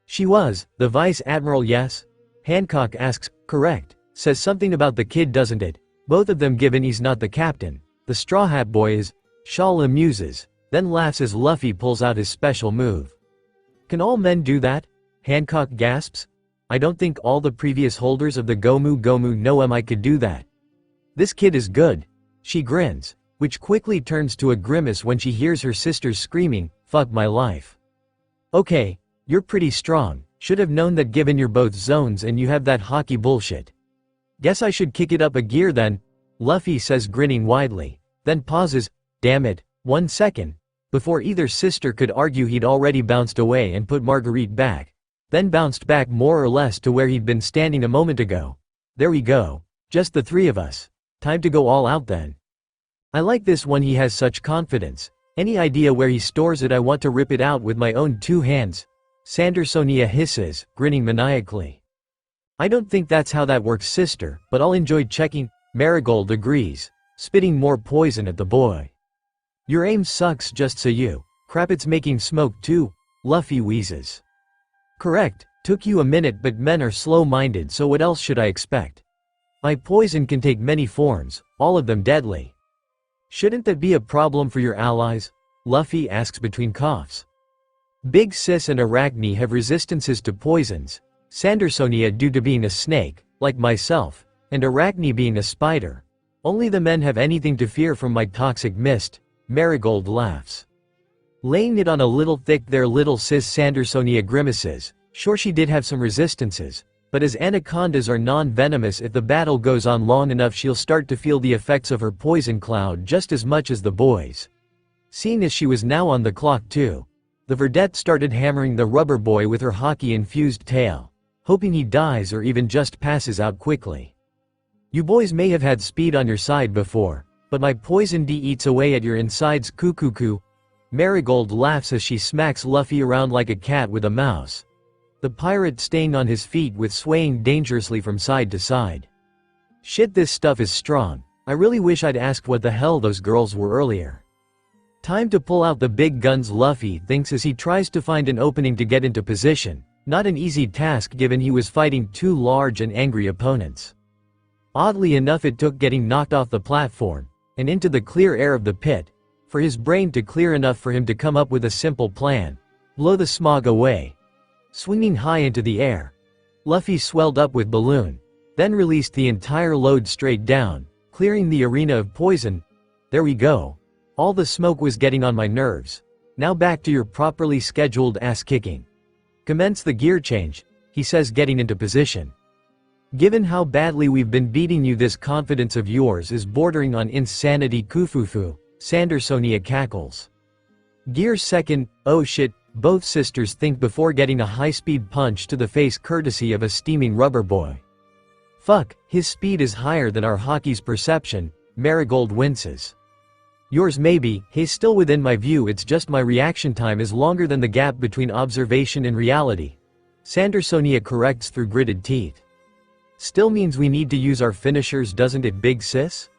She was, the vice admiral yes? Hancock asks, correct. Says something about the kid doesn't it? Both of them given he's not the captain. The Straw Hat Boy is. Shala muses, then laughs as Luffy pulls out his special move. Can all men do that? Hancock gasps. I don't think all the previous holders of the Gomu Gomu no I could do that. This kid is good. She grins, which quickly turns to a grimace when she hears her sisters screaming, fuck my life. Okay, you're pretty strong. Should have known that given you're both zones and you have that hockey bullshit. Guess I should kick it up a gear then, Luffy says grinning widely, then pauses, damn it, 1 second, before either sister could argue he'd already bounced away and put Marguerite back, then bounced back more or less to where he'd been standing a moment ago. There we go, just the 3 of us. Time to go all out then. I like this one he has such confidence. Any idea where he stores it I want to rip it out with my own 2 hands. Sandersonia hisses, grinning maniacally. I don't think that's how that works sister, but I'll enjoy checking. Marigold agrees, spitting more poison at the boy. Your aim sucks just so you. Crap, it's making smoke too, Luffy wheezes. Correct, took you a minute, but men are slow-minded, so what else should I expect? My poison can take many forms, all of them deadly. Shouldn't that be a problem for your allies? Luffy asks between coughs. Big Sis and Arachne have resistances to poisons, Sandersonia due to being a snake, like myself, and Arachne being a spider. Only the men have anything to fear from my toxic mist, Marigold laughs. Laying it on a little thick there, little sis Sandersonia grimaces. Sure, she did have some resistances, but as anacondas are non-venomous, if the battle goes on long enough she'll start to feel the effects of her poison cloud just as much as the boys. Seeing as she was now on the clock too, the vedette started hammering the rubber boy with her hockey-infused tail, hoping he dies or even just passes out quickly. You boys may have had speed on your side before, but my poison D eats away at your insides, cuckoo. Marigold laughs as she smacks Luffy around like a cat with a mouse. The pirate staying on his feet with swaying dangerously from side to side. Shit, this stuff is strong. I really wish I'd asked what the hell those girls were earlier. Time to pull out the big guns, Luffy thinks as he tries to find an opening to get into position. Not an easy task given he was fighting two large and angry opponents. Oddly enough, it took getting knocked off the platform and into the clear air of the pit for his brain to clear enough for him to come up with a simple plan. Blow the smog away. Swinging high into the air, Luffy swelled up with balloon, then released the entire load straight down, clearing the arena of poison. There we go. All the smoke was getting on my nerves. Now back to your properly scheduled ass kicking. Commence the gear change, he says, getting into position. Given how badly we've been beating you, this confidence of yours is bordering on insanity, kufufu, Sandersonia cackles. Gear second, oh shit, both sisters think before getting a high-speed punch to the face courtesy of a steaming rubber boy. Fuck, his speed is higher than our hockey's perception, Marigold winces. Yours maybe, he's still within my view, it's just my reaction time is longer than the gap between observation and reality. Sandersonia corrects through gritted teeth. Still means we need to use our finishers, doesn't it, big sis?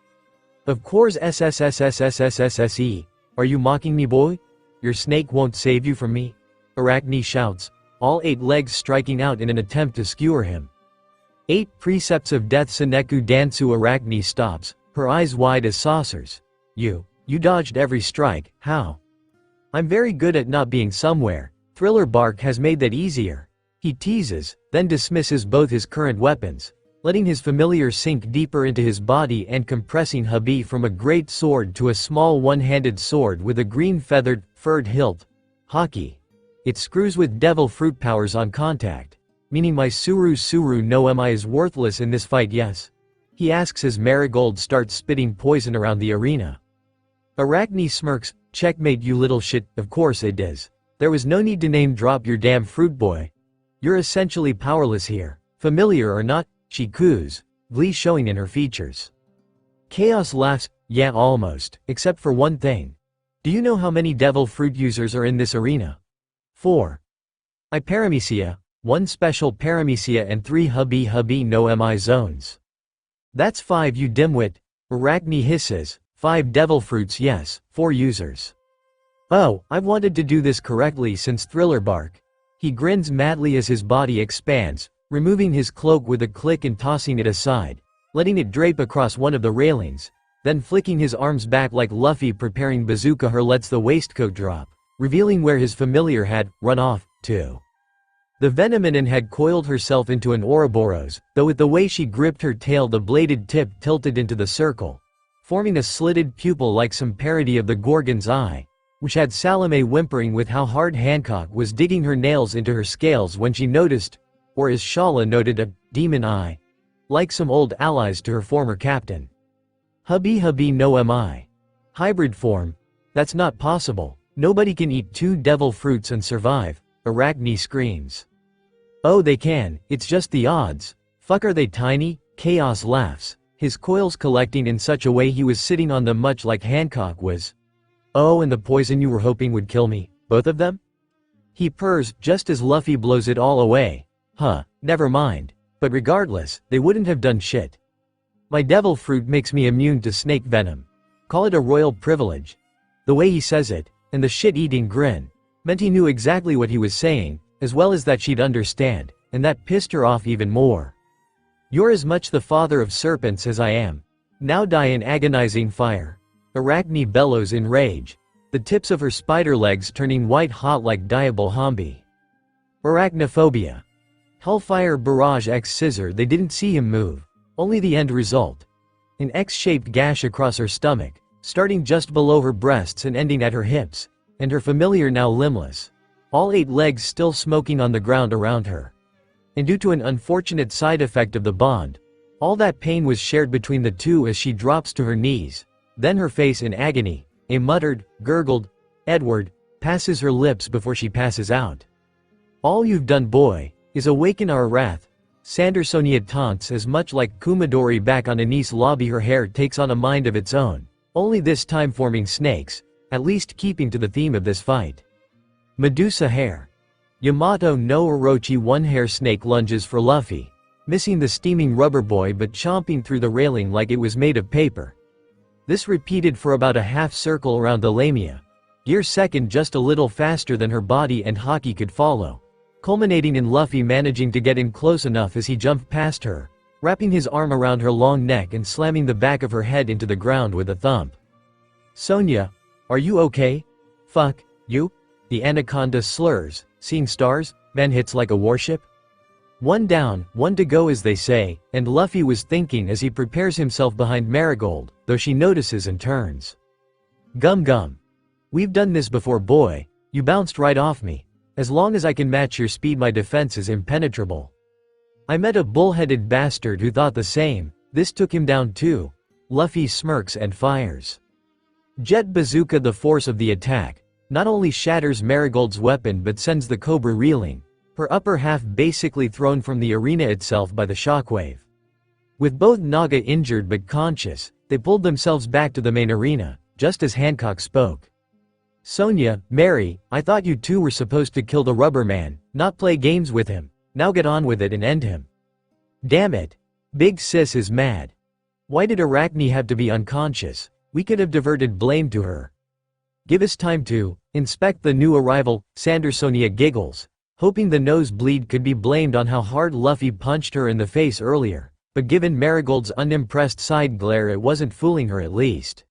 Of course, SSSSSSSSE. Are you mocking me, boy? Your snake won't save you from me? Arachne shouts, all 8 legs striking out in an attempt to skewer him. 8 precepts of death, Seneku Dansu. Arachne stops, her eyes wide as saucers. You dodged every strike, how? I'm very good at not being somewhere. Thriller Bark has made that easier. He teases, then dismisses both his current weapons, letting his familiar sink deeper into his body and compressing hubby from a great sword to a small one-handed sword with a green feathered, furred hilt. Hockey. It screws with devil fruit powers on contact. Meaning my Suru no mi is worthless in this fight, yes? He asks as Marigold starts spitting poison around the arena. Arachne smirks, checkmate you little shit, of course it is. There was no need to name drop your damn fruit boy. You're essentially powerless here, familiar or not, she coos, glee showing in her features. Chaos laughs, yeah almost, except for one thing. Do you know how many devil fruit users are in this arena? 4. I paramecia, 1 special paramecia and 3 hubby no mi zones. That's 5 you dimwit, Arachne hisses, 5 devil fruits, yes, 4 users. Oh, I've wanted to do this correctly since Thriller Bark. He grins madly as his body expands, removing his cloak with a click and tossing it aside, letting it drape across one of the railings, then flicking his arms back like Luffy preparing bazooka. Her lets the waistcoat drop, revealing where his familiar had run off to. The Venominin had coiled herself into an Ouroboros, though with the way she gripped her tail the bladed tip tilted into the circle, forming a slitted pupil like some parody of the Gorgon's eye, which had Salome whimpering with how hard Hancock was digging her nails into her scales when she noticed, or as Shala noted, a demon eye, like some old allies to her former captain. Hubby no mi. Hybrid form. That's not possible. Nobody can eat 2 devil fruits and survive, Arachne screams. Oh they can, it's just the odds. Fuck, are they tiny? Chaos laughs, his coils collecting in such a way he was sitting on them much like Hancock was. Oh, and the poison you were hoping would kill me, both of them? He purrs, just as Luffy blows it all away. Huh, never mind. But regardless, they wouldn't have done shit. My devil fruit makes me immune to snake venom. Call it a royal privilege. The way he says it, and the shit-eating grin meant he knew exactly what he was saying, as well as that she'd understand, and that pissed her off even more. "You're as much the father of serpents as I am. Now die in agonizing fire." Arachne bellows in rage, the tips of her spider legs turning white-hot like diable hambi. Arachnophobia. Hellfire barrage X scissor. They didn't see him move, only the end result. An X-shaped gash across her stomach, starting just below her breasts and ending at her hips, and her familiar now limbless. All 8 legs still smoking on the ground around her. And due to an unfortunate side effect of the bond, all that pain was shared between the two as she drops to her knees, then her face in agony, a muttered, gurgled, "Edward," passes her lips before she passes out. "All you've done, boy, is awaken our wrath." Sandersonia taunts as much like Kumadori back on Anise lobby. Her hair takes on a mind of its own, only this time forming snakes, at least keeping to the theme of this fight. Medusa hair. Yamato no Orochi one-hair snake lunges for Luffy, missing the steaming rubber boy but chomping through the railing like it was made of paper. This repeated for about a half circle around the lamia, gear second just a little faster than her body and Haki could follow, culminating in Luffy managing to get in close enough as he jumped past her, wrapping his arm around her long neck and slamming the back of her head into the ground with a thump. "Sonia, are you okay?" "Fuck you." The anaconda slurs, "Seeing stars, man hits like a warship." One down, one to go as they say, and Luffy was thinking as he prepares himself behind Marigold, though she notices and turns. "Gum gum. We've done this before, boy. You bounced right off me. As long as I can match your speed, my defense is impenetrable." "I met a bullheaded bastard who thought the same. This took him down too." Luffy smirks and fires. Jet bazooka. The force of the attack not only shatters Marigold's weapon but sends the Cobra reeling, her upper half basically thrown from the arena itself by the shockwave. With both Naga injured but conscious, they pulled themselves back to the main arena, just as Hancock spoke. "Sonia, Mary, I thought you two were supposed to kill the rubber man, not play games with him. Now get on with it and end him." "Damn it. Big sis is mad. Why did Arachne have to be unconscious? We could have diverted blame to her. Give us time to inspect the new arrival." Sandersonia giggles, hoping the nosebleed could be blamed on how hard Luffy punched her in the face earlier, but given Marigold's unimpressed side glare it wasn't fooling her at least.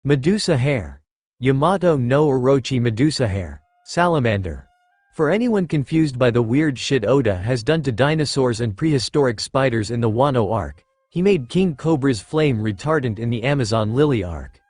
Medusa hair. Yamato no Orochi. Medusa hair. Salamander. For anyone confused by the weird shit Oda has done to dinosaurs and prehistoric spiders in the Wano arc, he made King Cobra's flame retardant in the Amazon Lily arc.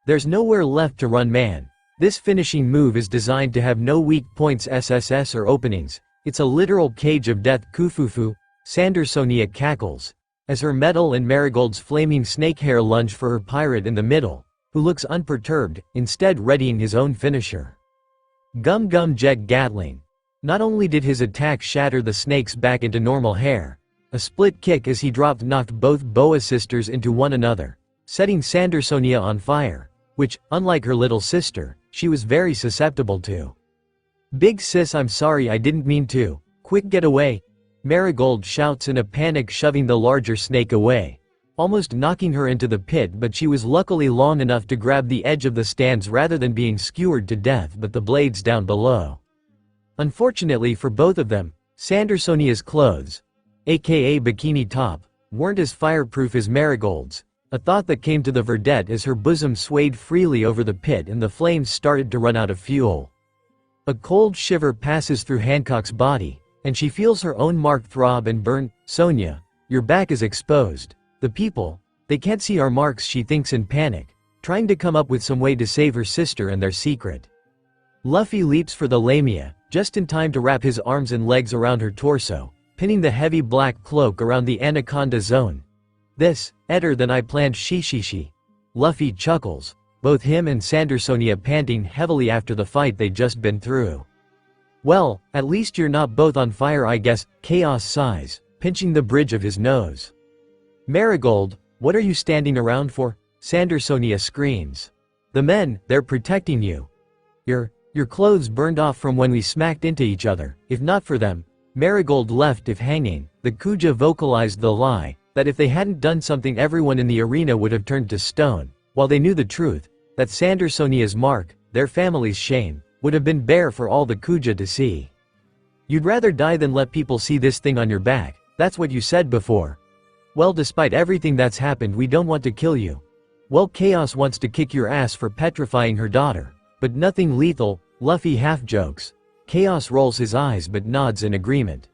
There's nowhere left to run, man. This finishing move is designed to have no weak points, SSS or openings. It's a literal cage of death. Kufufu. Sandersonia cackles, as her metal and Marigold's flaming snake hair lunge for her pirate in the middle, who looks unperturbed, instead readying his own finisher. Gum Gum Jet Gatling. Not only did his attack shatter the snakes back into normal hair, a split kick as he dropped knocked both Boa sisters into one another, setting Sandersonia on fire, which, unlike her little sister, she was very susceptible to. "Big sis, I'm sorry, I didn't mean to. Quick, get away." Marigold shouts in a panic, shoving the larger snake away, almost knocking her into the pit, but she was luckily long enough to grab the edge of the stands rather than being skewered to death but the blades down below. Unfortunately for both of them, Sandersonia's clothes, aka bikini top, weren't as fireproof as Marigold's, a thought that came to the vedette as her bosom swayed freely over the pit and the flames started to run out of fuel. A cold shiver passes through Hancock's body, and she feels her own mark throb and burn. "Sonia, your back is exposed. The people, they can't see our marks," she thinks in panic, trying to come up with some way to save her sister and their secret. Luffy leaps for the lamia, just in time to wrap his arms and legs around her torso, pinning the heavy black cloak around the anaconda zone. "This, better than I planned, she. Luffy chuckles, both him and Sandersonia panting heavily after the fight they'd just been through. "Well, at least you're not both on fire, I guess," Chaos sighs, pinching the bridge of his nose. "Marigold, what are you standing around for?" Sandersonia screams. "The men, they're protecting you. Your clothes burned off from when we smacked into each other. If not for them, Marigold left if hanging." The Kuja vocalized the lie, that if they hadn't done something everyone in the arena would have turned to stone, while they knew the truth, that Sandersonia's mark, their family's shame, would have been bare for all the Kuja to see. You'd rather die than let people see this thing on your back, that's what you said before. Well, despite everything that's happened, we don't want to kill you. Well, Chaos wants to kick your ass for petrifying her daughter. But nothing lethal, Luffy half jokes. Chaos rolls his eyes but nods in agreement.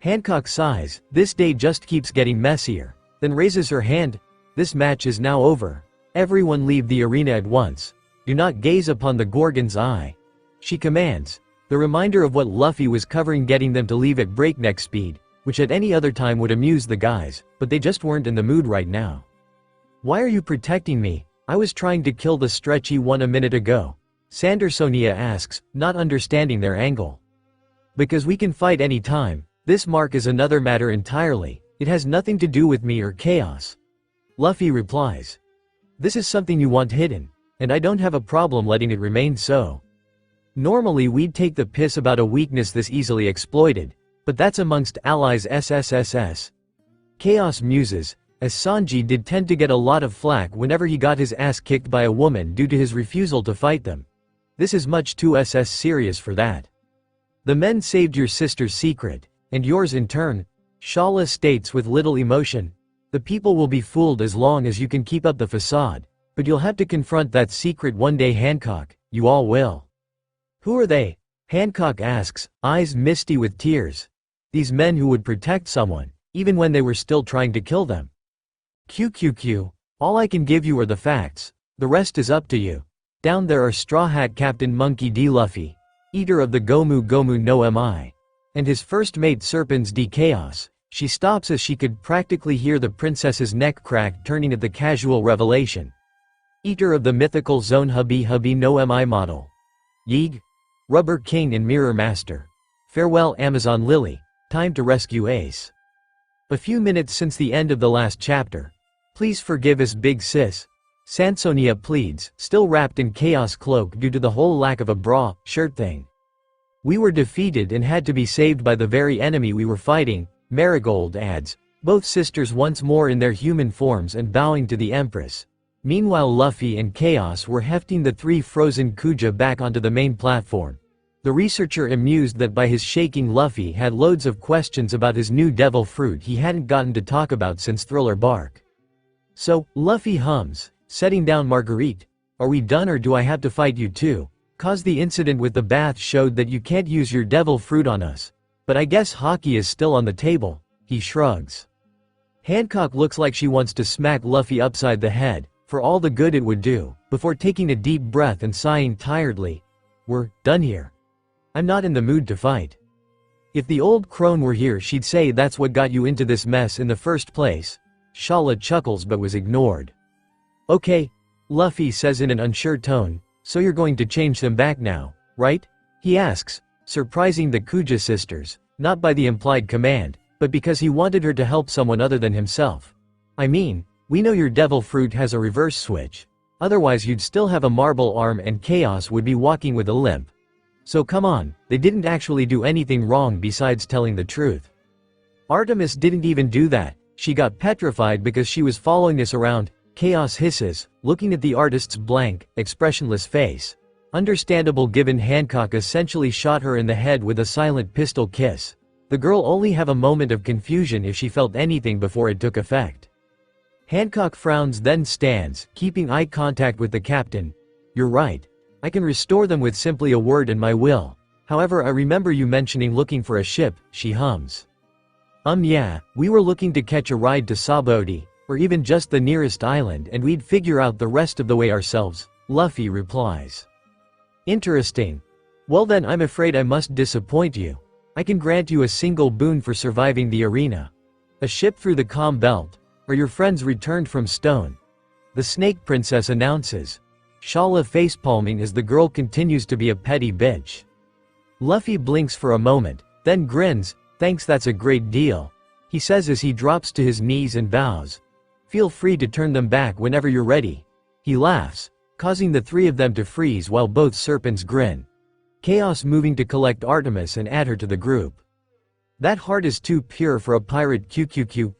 Hancock sighs, this day just keeps getting messier, then raises her hand. This match is now over. Everyone leave the arena at once. Do not gaze upon the Gorgon's eye. She commands. The reminder of what Luffy was covering, getting them to leave at breakneck speed, which at any other time would amuse the guys, but they just weren't in the mood right now. Why are you protecting me? I was trying to kill the stretchy one a minute ago. Sandersonia asks, not understanding their angle. Because we can fight any time. This mark is another matter entirely. It has nothing to do with me or Chaos. Luffy replies. This is something you want hidden, and I don't have a problem letting it remain so. Normally we'd take the piss about a weakness this easily exploited, but that's amongst allies SSSS. Chaos muses, as Sanji did tend to get a lot of flack whenever he got his ass kicked by a woman due to his refusal to fight them. This is much too serious for that. The men saved your sister's secret, and yours in turn, Shala states with little emotion. The people will be fooled as long as you can keep up the facade, but you'll have to confront that secret one day, Hancock, you all will. Who are they? Hancock asks, eyes misty with tears. These men who would protect someone, even when they were still trying to kill them. QQQ, all I can give you are the facts, the rest is up to you. Down there are Straw Hat Captain Monkey D. Luffy, eater of the Gomu Gomu no Mi, and his first mate Serpens D. Chaos. She stops as she could practically hear the princess's neck crack, turning at the casual revelation. Eater of the mythical Zone Hubby no Mi model. Yeeg. Rubber King and Mirror Master. Farewell Amazon Lily, time to rescue Ace. A few minutes since the end of the last chapter. Please forgive us, big sis. Sansonia pleads, still wrapped in Chaos cloak due to the whole lack of a bra, shirt thing. We were defeated and had to be saved by the very enemy we were fighting, Marigold adds, both sisters once more in their human forms and bowing to the Empress. Meanwhile Luffy and Chaos were hefting the three frozen Kuja back onto the main platform. The researcher amused that by his shaking Luffy had loads of questions about his new devil fruit he hadn't gotten to talk about since Thriller Bark. So, Luffy hums, setting down Marguerite. Are we done or do I have to fight you too? Cause the incident with the bath showed that you can't use your devil fruit on us. But I guess hockey is still on the table, he shrugs. Hancock looks like she wants to smack Luffy upside the head, for all the good it would do, before taking a deep breath and sighing tiredly. We're done here. I'm not in the mood to fight. If the old crone were here she'd say that's what got you into this mess in the first place. Shala chuckles but was ignored. Okay, Luffy says in an unsure tone, so you're going to change them back now, right? He asks, surprising the Kuja sisters, not by the implied command, but because he wanted her to help someone other than himself. I mean, we know your devil fruit has a reverse switch. Otherwise you'd still have a marble arm and Chaos would be walking with a limp. So come on, they didn't actually do anything wrong besides telling the truth. Artemis didn't even do that, she got petrified because she was following us around, Chaos hisses, looking at the artist's blank, expressionless face. Understandable given Hancock essentially shot her in the head with a silent pistol kiss. The girl only have a moment of confusion if she felt anything before it took effect. Hancock frowns then stands, keeping eye contact with the captain. You're right. I can restore them with simply a word and my will. However, I remember you mentioning looking for a ship, she hums. Yeah, we were looking to catch a ride to Saboti, or even just the nearest island and we'd figure out the rest of the way ourselves, Luffy replies. Interesting. Well then I'm afraid I must disappoint you. I can grant you a single boon for surviving the arena. A ship through the calm belt, or your friends returned from Stone. The Snake Princess announces. Shala facepalming as the girl continues to be a petty bitch. Luffy blinks for a moment, then grins, thanks, that's a great deal. He says as he drops to his knees and bows. Feel free to turn them back whenever you're ready. He laughs, causing the three of them to freeze while both serpents grin. Chaos moving to collect Artemis and add her to the group. That heart is too pure for a pirate. QQQ,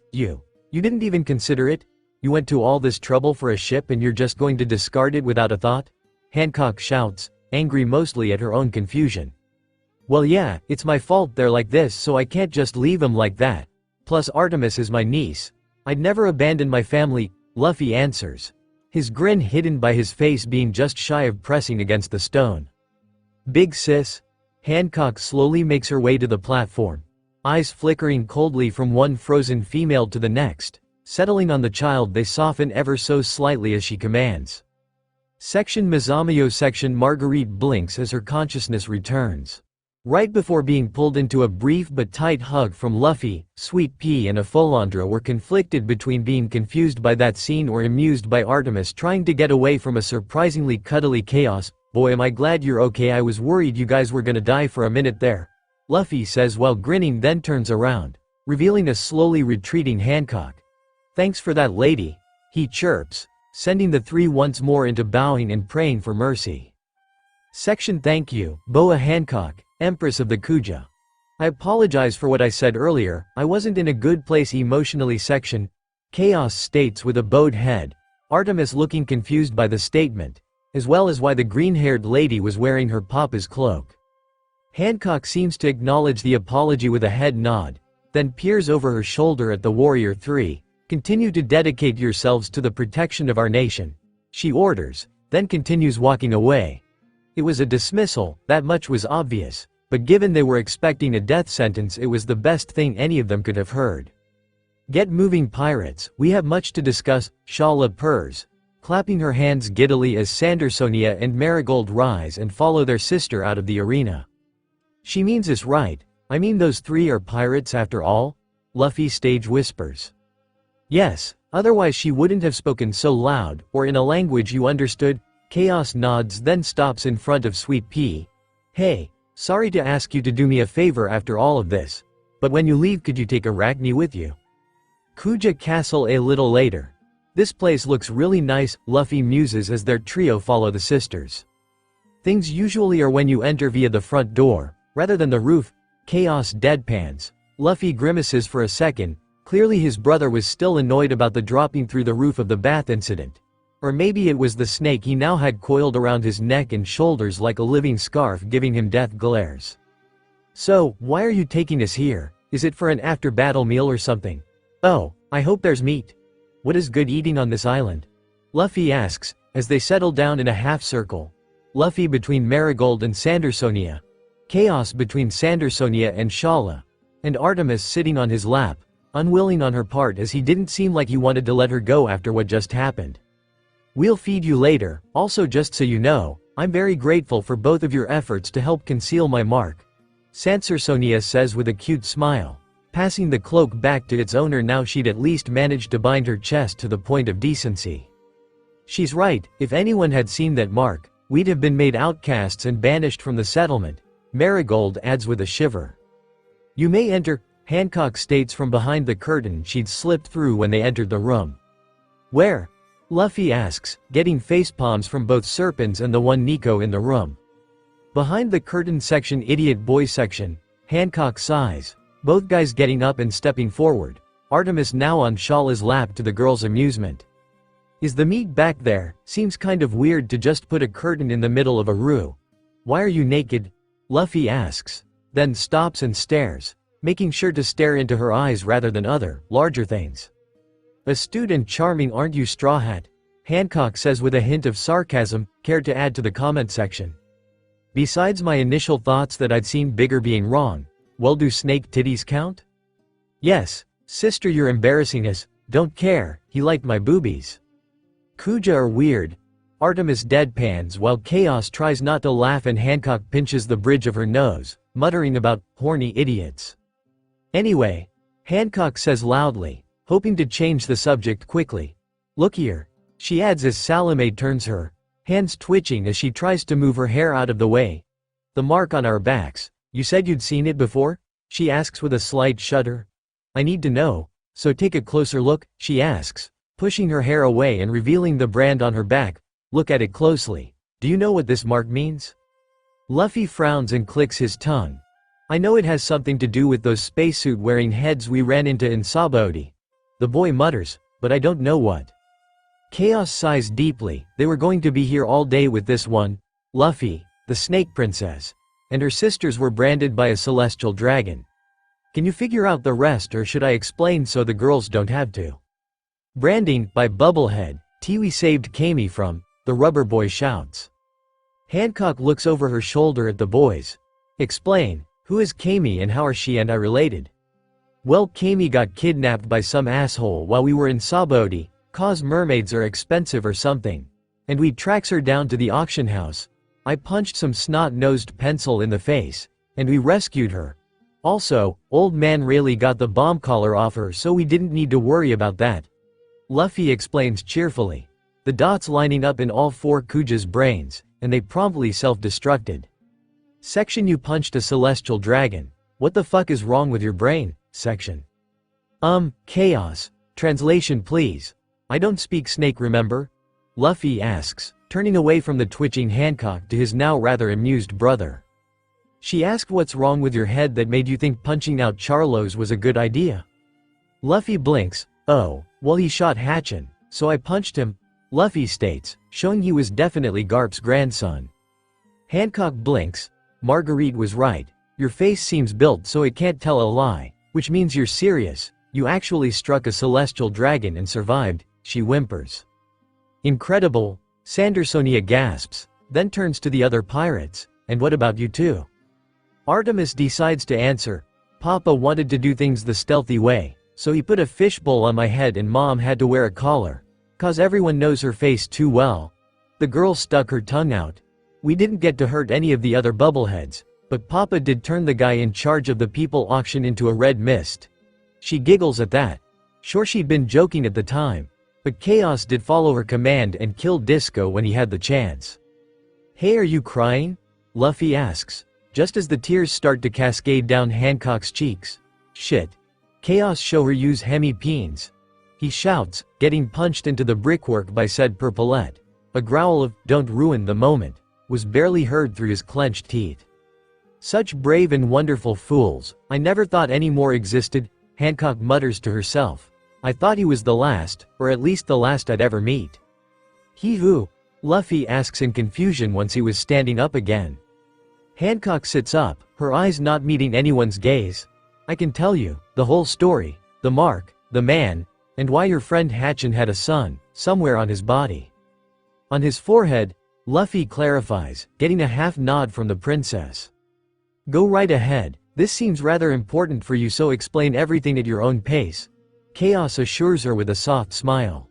you didn't even consider it? You went to all this trouble for a ship and you're just going to discard it without a thought? Hancock shouts, angry mostly at her own confusion. Well yeah, it's my fault they're like this, so I can't just leave them like that. Plus Artemis is my niece. I'd never abandon my family, Luffy answers. His grin hidden by his face being just shy of pressing against the stone. Big sis? Hancock slowly makes her way to the platform. Eyes flickering coldly from one frozen female to the next. Settling on the child, they soften ever so slightly as she commands. Section Mizamayo. Section Marguerite blinks as her consciousness returns. Right before being pulled into a brief but tight hug from Luffy, Sweet Pea and Afolandra were conflicted between being confused by that scene or amused by Artemis trying to get away from a surprisingly cuddly Chaos. Boy, am I glad you're okay, I was worried you guys were gonna die for a minute there. Luffy says while grinning, then turns around, revealing a slowly retreating Hancock. Thanks for that, lady, he chirps, sending the three once more into bowing and praying for mercy. Section Thank you, Boa Hancock, Empress of the Kuja. I apologize for what I said earlier, I wasn't in a good place emotionally. Section Chaos states with a bowed head, Artemis looking confused by the statement, as well as why the green-haired lady was wearing her papa's cloak. Hancock seems to acknowledge the apology with a head nod, then peers over her shoulder at the Warrior Three. Continue to dedicate yourselves to the protection of our nation, she orders, then continues walking away. It was a dismissal, that much was obvious, but given they were expecting a death sentence, it was the best thing any of them could have heard. Get moving, pirates, we have much to discuss, Shala purrs, clapping her hands giddily as Sandersonia and Marigold rise and follow their sister out of the arena. She means this right, I mean those three are pirates after all? Luffy stage whispers. Yes, otherwise she wouldn't have spoken so loud, or in a language you understood. Chaos nods, then stops in front of Sweet Pea. Hey, sorry to ask you to do me a favor after all of this, but when you leave could you take Arachne with you? Kuja Castle. A little later. This place looks really nice, Luffy muses as their trio follow the sisters. Things usually are when you enter via the front door, rather than the roof. Chaos deadpans. Luffy grimaces for a second, clearly his brother was still annoyed about the dropping through the roof of the bath incident. Or maybe it was the snake he now had coiled around his neck and shoulders like a living scarf giving him death glares. So, why are you taking us here? Is it for an after-battle meal or something? Oh, I hope there's meat. What is good eating on this island? Luffy asks, as they settle down in a half-circle. Luffy between Marigold and Sandersonia. Chaos between Sandersonia and Shala. And Artemis sitting on his lap, unwilling on her part as he didn't seem like he wanted to let her go after what just happened. We'll feed you later, also just so you know, I'm very grateful for both of your efforts to help conceal my mark. Sandersonia says with a cute smile, passing the cloak back to its owner now she'd at least managed to bind her chest to the point of decency. She's right, if anyone had seen that mark, we'd have been made outcasts and banished from the settlement, Marigold adds with a shiver. You may enter, Hancock states from behind the curtain she'd slipped through when they entered the room. Where? Luffy asks, getting facepalms from both Serpents and the one Nico in the room. Behind the curtain. Section Idiot Boy section. Hancock sighs, both guys getting up and stepping forward, Artemis now on Shala's lap to the girl's amusement. Is the meat back there? Seems kind of weird to just put a curtain in the middle of a room. Why are you naked? Luffy asks, then stops and stares, making sure to stare into her eyes rather than other, larger things. Astute and charming, aren't you, Straw Hat? Hancock says with a hint of sarcasm, cared to add to the comment section. Besides my initial thoughts that I'd seen bigger being wrong, well, do snake titties count? Yes, sister, you're embarrassing us, don't care, he liked my boobies. Kuja are weird. Artemis deadpans while Chaos tries not to laugh and Hancock pinches the bridge of her nose, muttering about horny idiots. Anyway, Hancock says loudly, hoping to change the subject quickly. Look here, she adds as Salome turns her, hands twitching as she tries to move her hair out of the way. The mark on our backs, you said you'd seen it before? She asks with a slight shudder. I need to know, so take a closer look, she asks, pushing her hair away and revealing the brand on her back. Look at it closely. Do you know what this mark means? Luffy frowns and clicks his tongue. I know it has something to do with those spacesuit-wearing heads we ran into in Sabaody. The boy mutters, but I don't know what. Chaos sighs deeply. They were going to be here all day with this one, Luffy, the snake princess, and her sisters were branded by a celestial dragon. Can you figure out the rest, or should I explain so the girls don't have to? Branding, by Bubblehead, Tiwi saved Kami from, the rubber boy shouts. Hancock looks over her shoulder at the boys. Explain, who is Kami and how are she and I related? Well, Kami got kidnapped by some asshole while we were in Sabaody, cause mermaids are expensive or something. And we tracks her down to the auction house. I punched some snot-nosed pencil in the face, and we rescued her. Also, old man Rayleigh got the bomb collar off her so we didn't need to worry about that. Luffy explains cheerfully. The dots lining up in all four Kuja's brains, and they promptly self-destructed. Section: You punched a celestial dragon. What the fuck is wrong with your brain? Section: Chaos. Translation please. I don't speak snake, remember? Luffy asks, turning away from the twitching Hancock to his now rather amused brother. She asked what's wrong with your head that made you think punching out Charlos was a good idea? Luffy blinks. Oh, well, he shot Hatchin, so I punched him, Luffy states, showing he was definitely Garp's grandson. Hancock blinks. Marguerite was right. Your face seems built so it can't tell a lie, which means you're serious. You actually struck a celestial dragon and survived, she whimpers. Incredible, Sandersonia gasps, then turns to the other pirates. And what about you two? Artemis decides to answer. Papa wanted to do things the stealthy way, so he put a fishbowl on my head and Mom had to wear a collar, cause everyone knows her face too well. The girl stuck her tongue out. We didn't get to hurt any of the other bubbleheads, but Papa did turn the guy in charge of the people auction into a red mist. She giggles at that. Sure, she'd been joking at the time, but Chaos did follow her command and kill Disco when he had the chance. Hey, are you crying? Luffy asks, just as the tears start to cascade down Hancock's cheeks. Shit. Chaos show her use hemi-peens. He shouts, getting punched into the brickwork by said purplet. A growl of, don't ruin the moment, was barely heard through his clenched teeth. Such brave and wonderful fools, I never thought any more existed, Hancock mutters to herself. I thought he was the last, or at least the last I'd ever meet. He who? Luffy asks in confusion once he was standing up again. Hancock sits up, her eyes not meeting anyone's gaze. I can tell you, the whole story, the mark, the man, and why your friend Hatchin had a son, somewhere on his body. On his forehead, Luffy clarifies, getting a half nod from the princess. Go right ahead, this seems rather important for you, so explain everything at your own pace. Chaos assures her with a soft smile.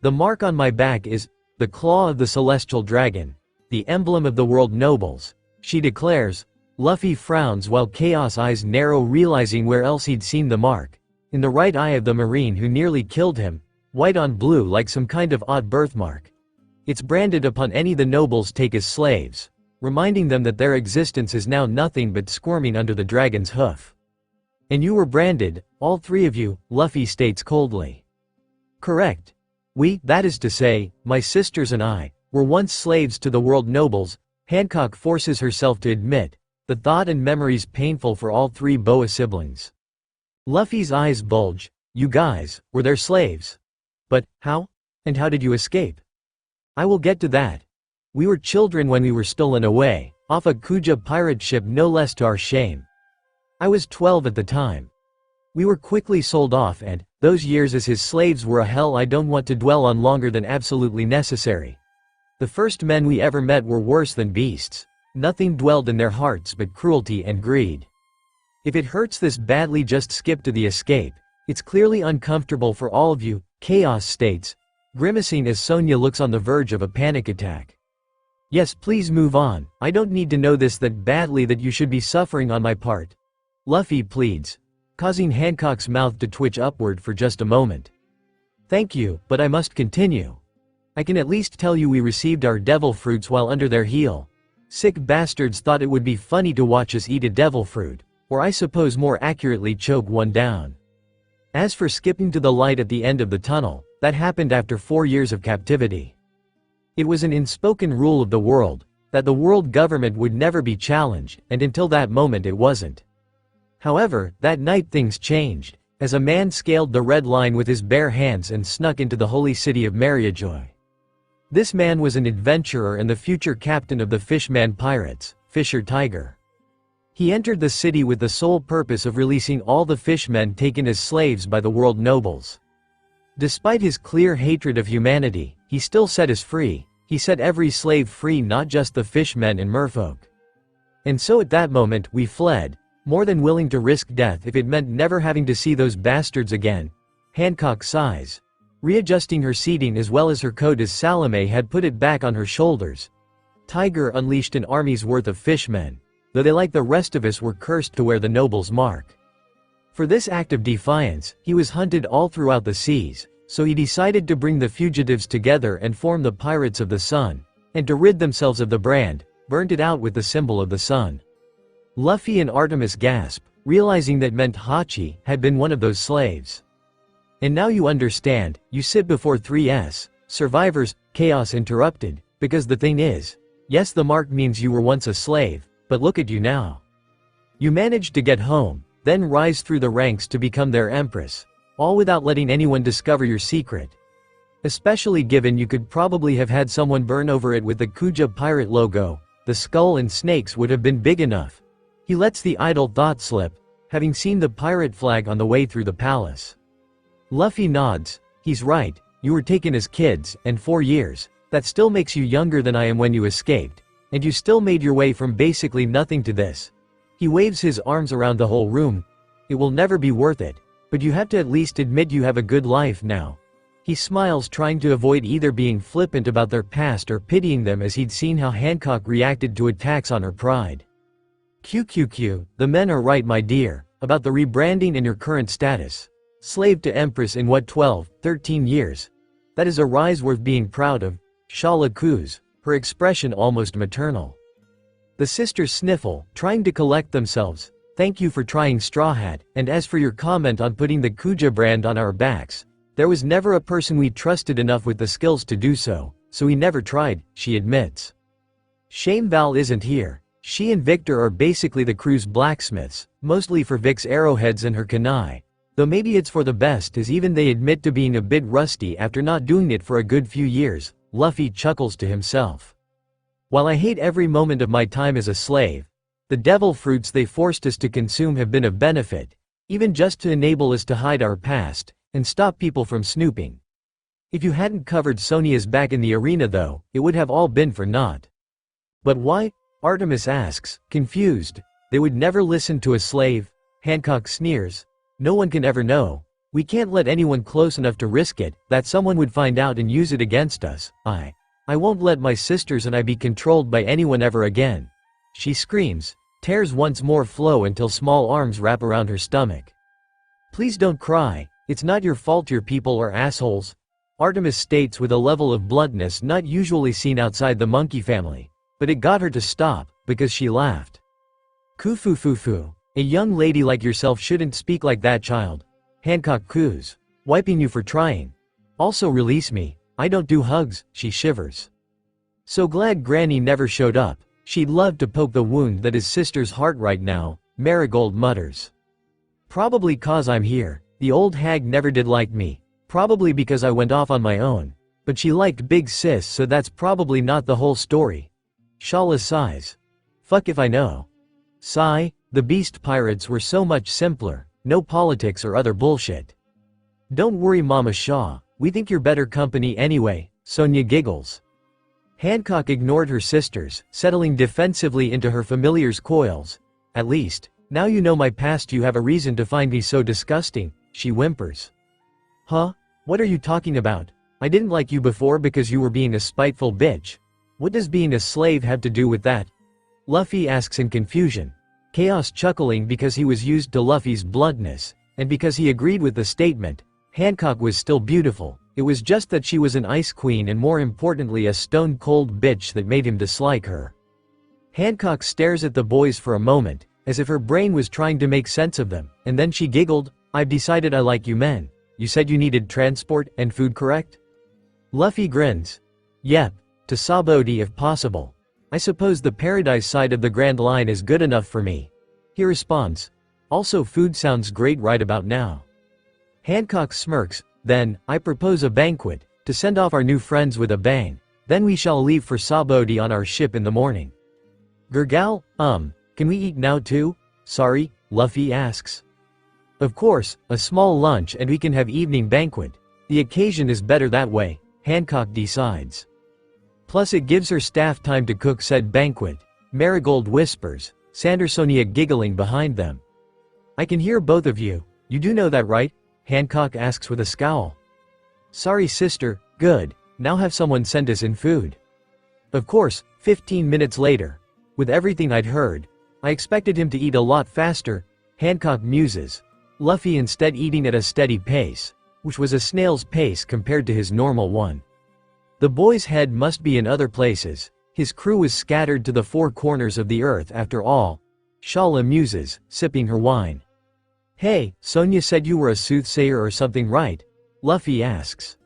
The mark on my back is the claw of the celestial dragon, the emblem of the world nobles, she declares. Luffy frowns while Chaos' eyes narrow, realizing where else he'd seen the mark. In the right eye of the marine who nearly killed him, white on blue like some kind of odd birthmark. It's branded upon any the nobles take as slaves, reminding them that their existence is now nothing but squirming under the dragon's hoof. And you were branded, all three of you, Luffy states coldly. Correct. We, that is to say, my sisters and I, were once slaves to the world nobles, Hancock forces herself to admit, the thought and memories painful for all three Boa siblings. Luffy's eyes bulge. You guys, were their slaves. But, how? And how did you escape? I will get to that. We were children when we were stolen away, off a Kuja pirate ship, no less to our shame. I was 12 at the time. We were quickly sold off, and those years as his slaves were a hell I don't want to dwell on longer than absolutely necessary. The first men we ever met were worse than beasts. Nothing dwelled in their hearts but cruelty and greed. If it hurts this badly, just skip to the escape. It's clearly uncomfortable for all of you, Chaos states, grimacing as Sonia looks on the verge of a panic attack. Yes, please move on. I don't need to know this that badly that you should be suffering on my part. Luffy pleads, causing Hancock's mouth to twitch upward for just a moment. Thank you, but I must continue. I can at least tell you we received our devil fruits while under their heel. Sick bastards thought it would be funny to watch us eat a devil fruit, or I suppose more accurately choke one down. As for skipping to the light at the end of the tunnel, that happened after 4 years of captivity. It was an unspoken rule of the world, that the world government would never be challenged, and until that moment it wasn't. However, that night things changed. as a man scaled the red line with his bare hands and snuck into the holy city of Mariajoy. This man was an adventurer and the future captain of the Fishman pirates, Fisher Tiger. He entered the city with the sole purpose of releasing all the fishmen taken as slaves by the world nobles. Despite his clear hatred of humanity, he still set us free. He set every slave free, not just the fishmen and merfolk. And so at that moment we fled, more than willing to risk death if it meant never having to see those bastards again. Hancock sighs, readjusting her seating as well as her coat as Salome had put it back on her shoulders. Tiger unleashed an army's worth of fishmen, though they like the rest of us were cursed to wear the noble's mark. For this act of defiance, he was hunted all throughout the seas, so he decided to bring the fugitives together and form the Pirates of the Sun, and to rid themselves of the brand, burned it out with the symbol of the sun. Luffy and Artemis gasp, realizing that meant Hachi had been one of those slaves. And now you understand, you sit before 3S, survivors, Chaos interrupted, because the thing is, yes, the mark means you were once a slave, but look at you now. You managed to get home, then rise through the ranks to become their empress, all without letting anyone discover your secret. Especially given you could probably have had someone burn over it with the Kuja pirate logo, the skull and snakes would have been big enough. He lets the idle thought slip, having seen the pirate flag on the way through the palace. Luffy nods, he's right, you were taken as kids, and 4 years, that still makes you younger than I am when you escaped, and you still made your way from basically nothing to this. He waves his arms around the whole room. It will never be worth it, but you have to at least admit you have a good life now. He smiles, trying to avoid either being flippant about their past or pitying them as he'd seen how Hancock reacted to attacks on her pride. QQQ, the men are right, my dear, about the rebranding and your current status. Slave to Empress in what, 12, 13 years? That is a rise worth being proud of. Shala coos, her expression almost maternal. The sisters sniffle, trying to collect themselves. Thank you for trying, Straw Hat, and as for your comment on putting the Kuja brand on our backs, there was never a person we trusted enough with the skills to do so we never tried, she admits. Shame Val isn't here. She and Victor are basically the crew's blacksmiths, mostly for Vic's arrowheads and her kunai. Though maybe it's for the best, as even they admit to being a bit rusty after not doing it for a good few years. Luffy chuckles to himself. While I hate every moment of my time as a slave, the devil fruits they forced us to consume have been of benefit, even just to enable us to hide our past, and stop people from snooping. If you hadn't covered Sonia's back in the arena though, it would have all been for naught. But why? Artemis asks, confused. They would never listen to a slave. Hancock sneers. No one can ever know. We can't let anyone close enough to risk it, that someone would find out and use it against us. I won't let my sisters and I be controlled by anyone ever again. She screams, tears once more flow until small arms wrap around her stomach. Please don't cry, it's not your fault your people are assholes. Artemis states with a level of bluntness not usually seen outside the monkey family, but it got her to stop, because she laughed. Kufufufu, a young lady like yourself shouldn't speak like that, child. Hancock coos, wiping you for trying. Also release me, I don't do hugs, she shivers. So glad Granny never showed up, she'd love to poke the wound that is sister's heart right now, Marigold mutters. Probably cause I'm here, the old hag never did like me, probably because I went off on my own, but she liked Big Sis, so that's probably not the whole story. Shala sighs. Fuck if I know. Sigh, the beast pirates were so much simpler, no politics or other bullshit. Don't worry Mama Shaw, we think you're better company anyway, Sonia giggles. Hancock ignored her sisters, settling defensively into her familiar's coils. At least, now you know my past, you have a reason to find me so disgusting, she whimpers. Huh? What are you talking about? I didn't like you before because you were being a spiteful bitch. What does being a slave have to do with that? Luffy asks in confusion. Chaos chuckling because he was used to Luffy's bluntness, and because he agreed with the statement. Hancock was still beautiful, it was just that she was an ice queen and more importantly a stone-cold bitch that made him dislike her. Hancock stares at the boys for a moment, as if her brain was trying to make sense of them, and then she giggled, I've decided I like you men. You said you needed transport and food, correct? Luffy grins. Yep, to Sabodi if possible. I suppose the paradise side of the Grand Line is good enough for me. He responds. Also food sounds great right about now. Hancock smirks. Then, I propose a banquet, to send off our new friends with a bang. Then we shall leave for Sabodi on our ship in the morning. Gurgal, can we eat now too? Sorry, Luffy asks. Of course, a small lunch and we can have evening banquet. The occasion is better that way, Hancock decides. Plus it gives her staff time to cook said banquet. Marigold whispers, Sandersonia giggling behind them. I can hear both of you. You do know that, right? Hancock asks with a scowl. Sorry sister, good. Now have someone send us in food. Of course, 15 minutes later. With everything I'd heard, I expected him to eat a lot faster, Hancock muses. Luffy instead eating at a steady pace, which was a snail's pace compared to his normal one. The boy's head must be in other places. His crew was scattered to the four corners of the earth after all. Shala muses, sipping her wine. Hey, Sonia said you were a soothsayer or something, right? Luffy asks.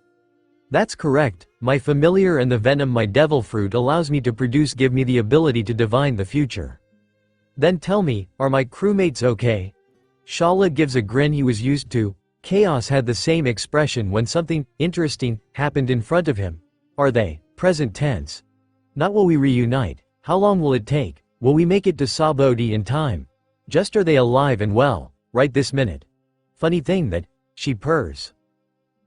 That's correct. My familiar and the venom my devil fruit allows me to produce give me the ability to divine the future. Then tell me, are my crewmates okay? Shala gives a grin he was used to. Chaos had the same expression when something interesting happened in front of him. Are they? Present tense. Not will we reunite. How long will it take? Will we make it to Sabodi in time? Just are they alive and well, right this minute? Funny thing that, she purrs.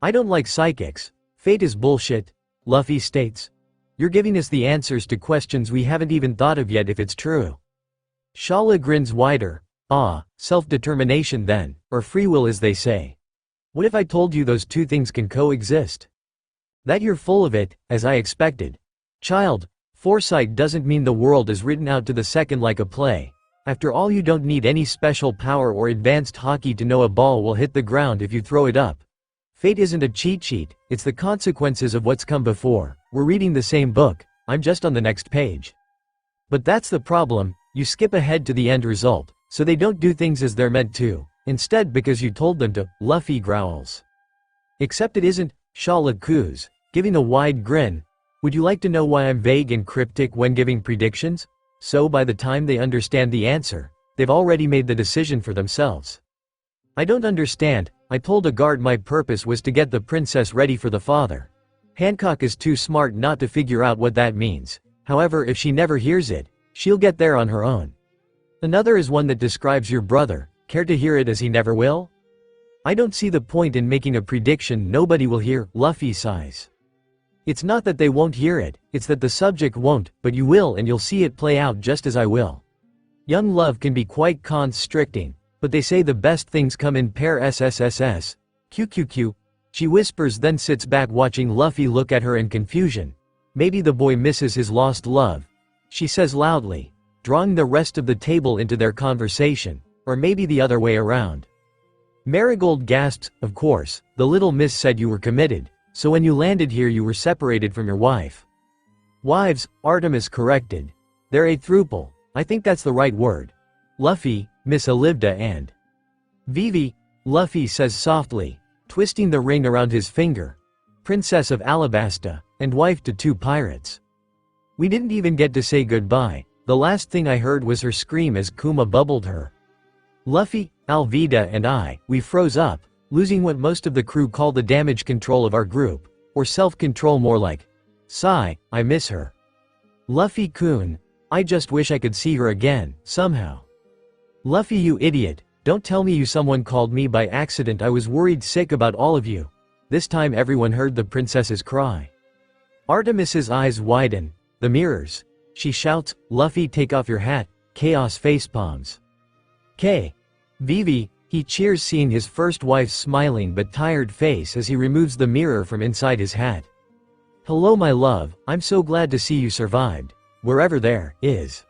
I don't like psychics. Fate is bullshit, Luffy states. You're giving us the answers to questions we haven't even thought of yet if it's true. Shala grins wider. Self-determination then, or free will as they say. What if I told you those two things can coexist? That you're full of it, as I expected. Child, foresight doesn't mean the world is written out to the second like a play. After all, you don't need any special power or advanced hockey to know a ball will hit the ground if you throw it up. Fate isn't a cheat sheet, it's the consequences of what's come before. We're reading the same book, I'm just on the next page. But that's the problem, you skip ahead to the end result, so they don't do things as they're meant to, instead because you told them to, Luffy growls. Except it isn't, Shala coos, giving a wide grin. Would you like to know why I'm vague and cryptic when giving predictions? So by the time they understand the answer, they've already made the decision for themselves. I don't understand. I told a guard my purpose was to get the princess ready for the father. Hancock is too smart not to figure out what that means. However, if she never hears it, she'll get there on her own. Another is one that describes your brother. Care to hear it as he never will? I don't see the point in making a prediction nobody will hear, Luffy sighs. It's not that they won't hear it, it's that the subject won't, but you will and you'll see it play out just as I will. Young love can be quite constricting, but they say the best things come in pair SSSS. QQQ. She whispers then sits back watching Luffy look at her in confusion. Maybe the boy misses his lost love. She says loudly, drawing the rest of the table into their conversation, or maybe the other way around. Marigold gasps, of course, the little miss said you were committed, so when you landed here you were separated from your wife. Wives, Artemis corrected. They're a throuple, I think that's the right word. Luffy, Miss Olivda and Vivi, Luffy says softly, twisting the ring around his finger. Princess of Alabasta, and wife to two pirates. We didn't even get to say goodbye, the last thing I heard was her scream as Kuma bubbled her. Luffy, Alvida and we froze up, losing what most of the crew call the damage control of our group, or self-control more like. Sigh, I miss her. Luffy-kun, I just wish I could see her again, somehow. Luffy you idiot, don't tell me you someone called me by accident, I was worried sick about all of you. This time everyone heard the princess's cry. Artemis's eyes widen, the mirrors. She shouts, Luffy take off your hat, chaos facepalms. Vivi, he cheers seeing his first wife's smiling but tired face as he removes the mirror from inside his hat. Hello my love, I'm so glad to see you survived, wherever there is.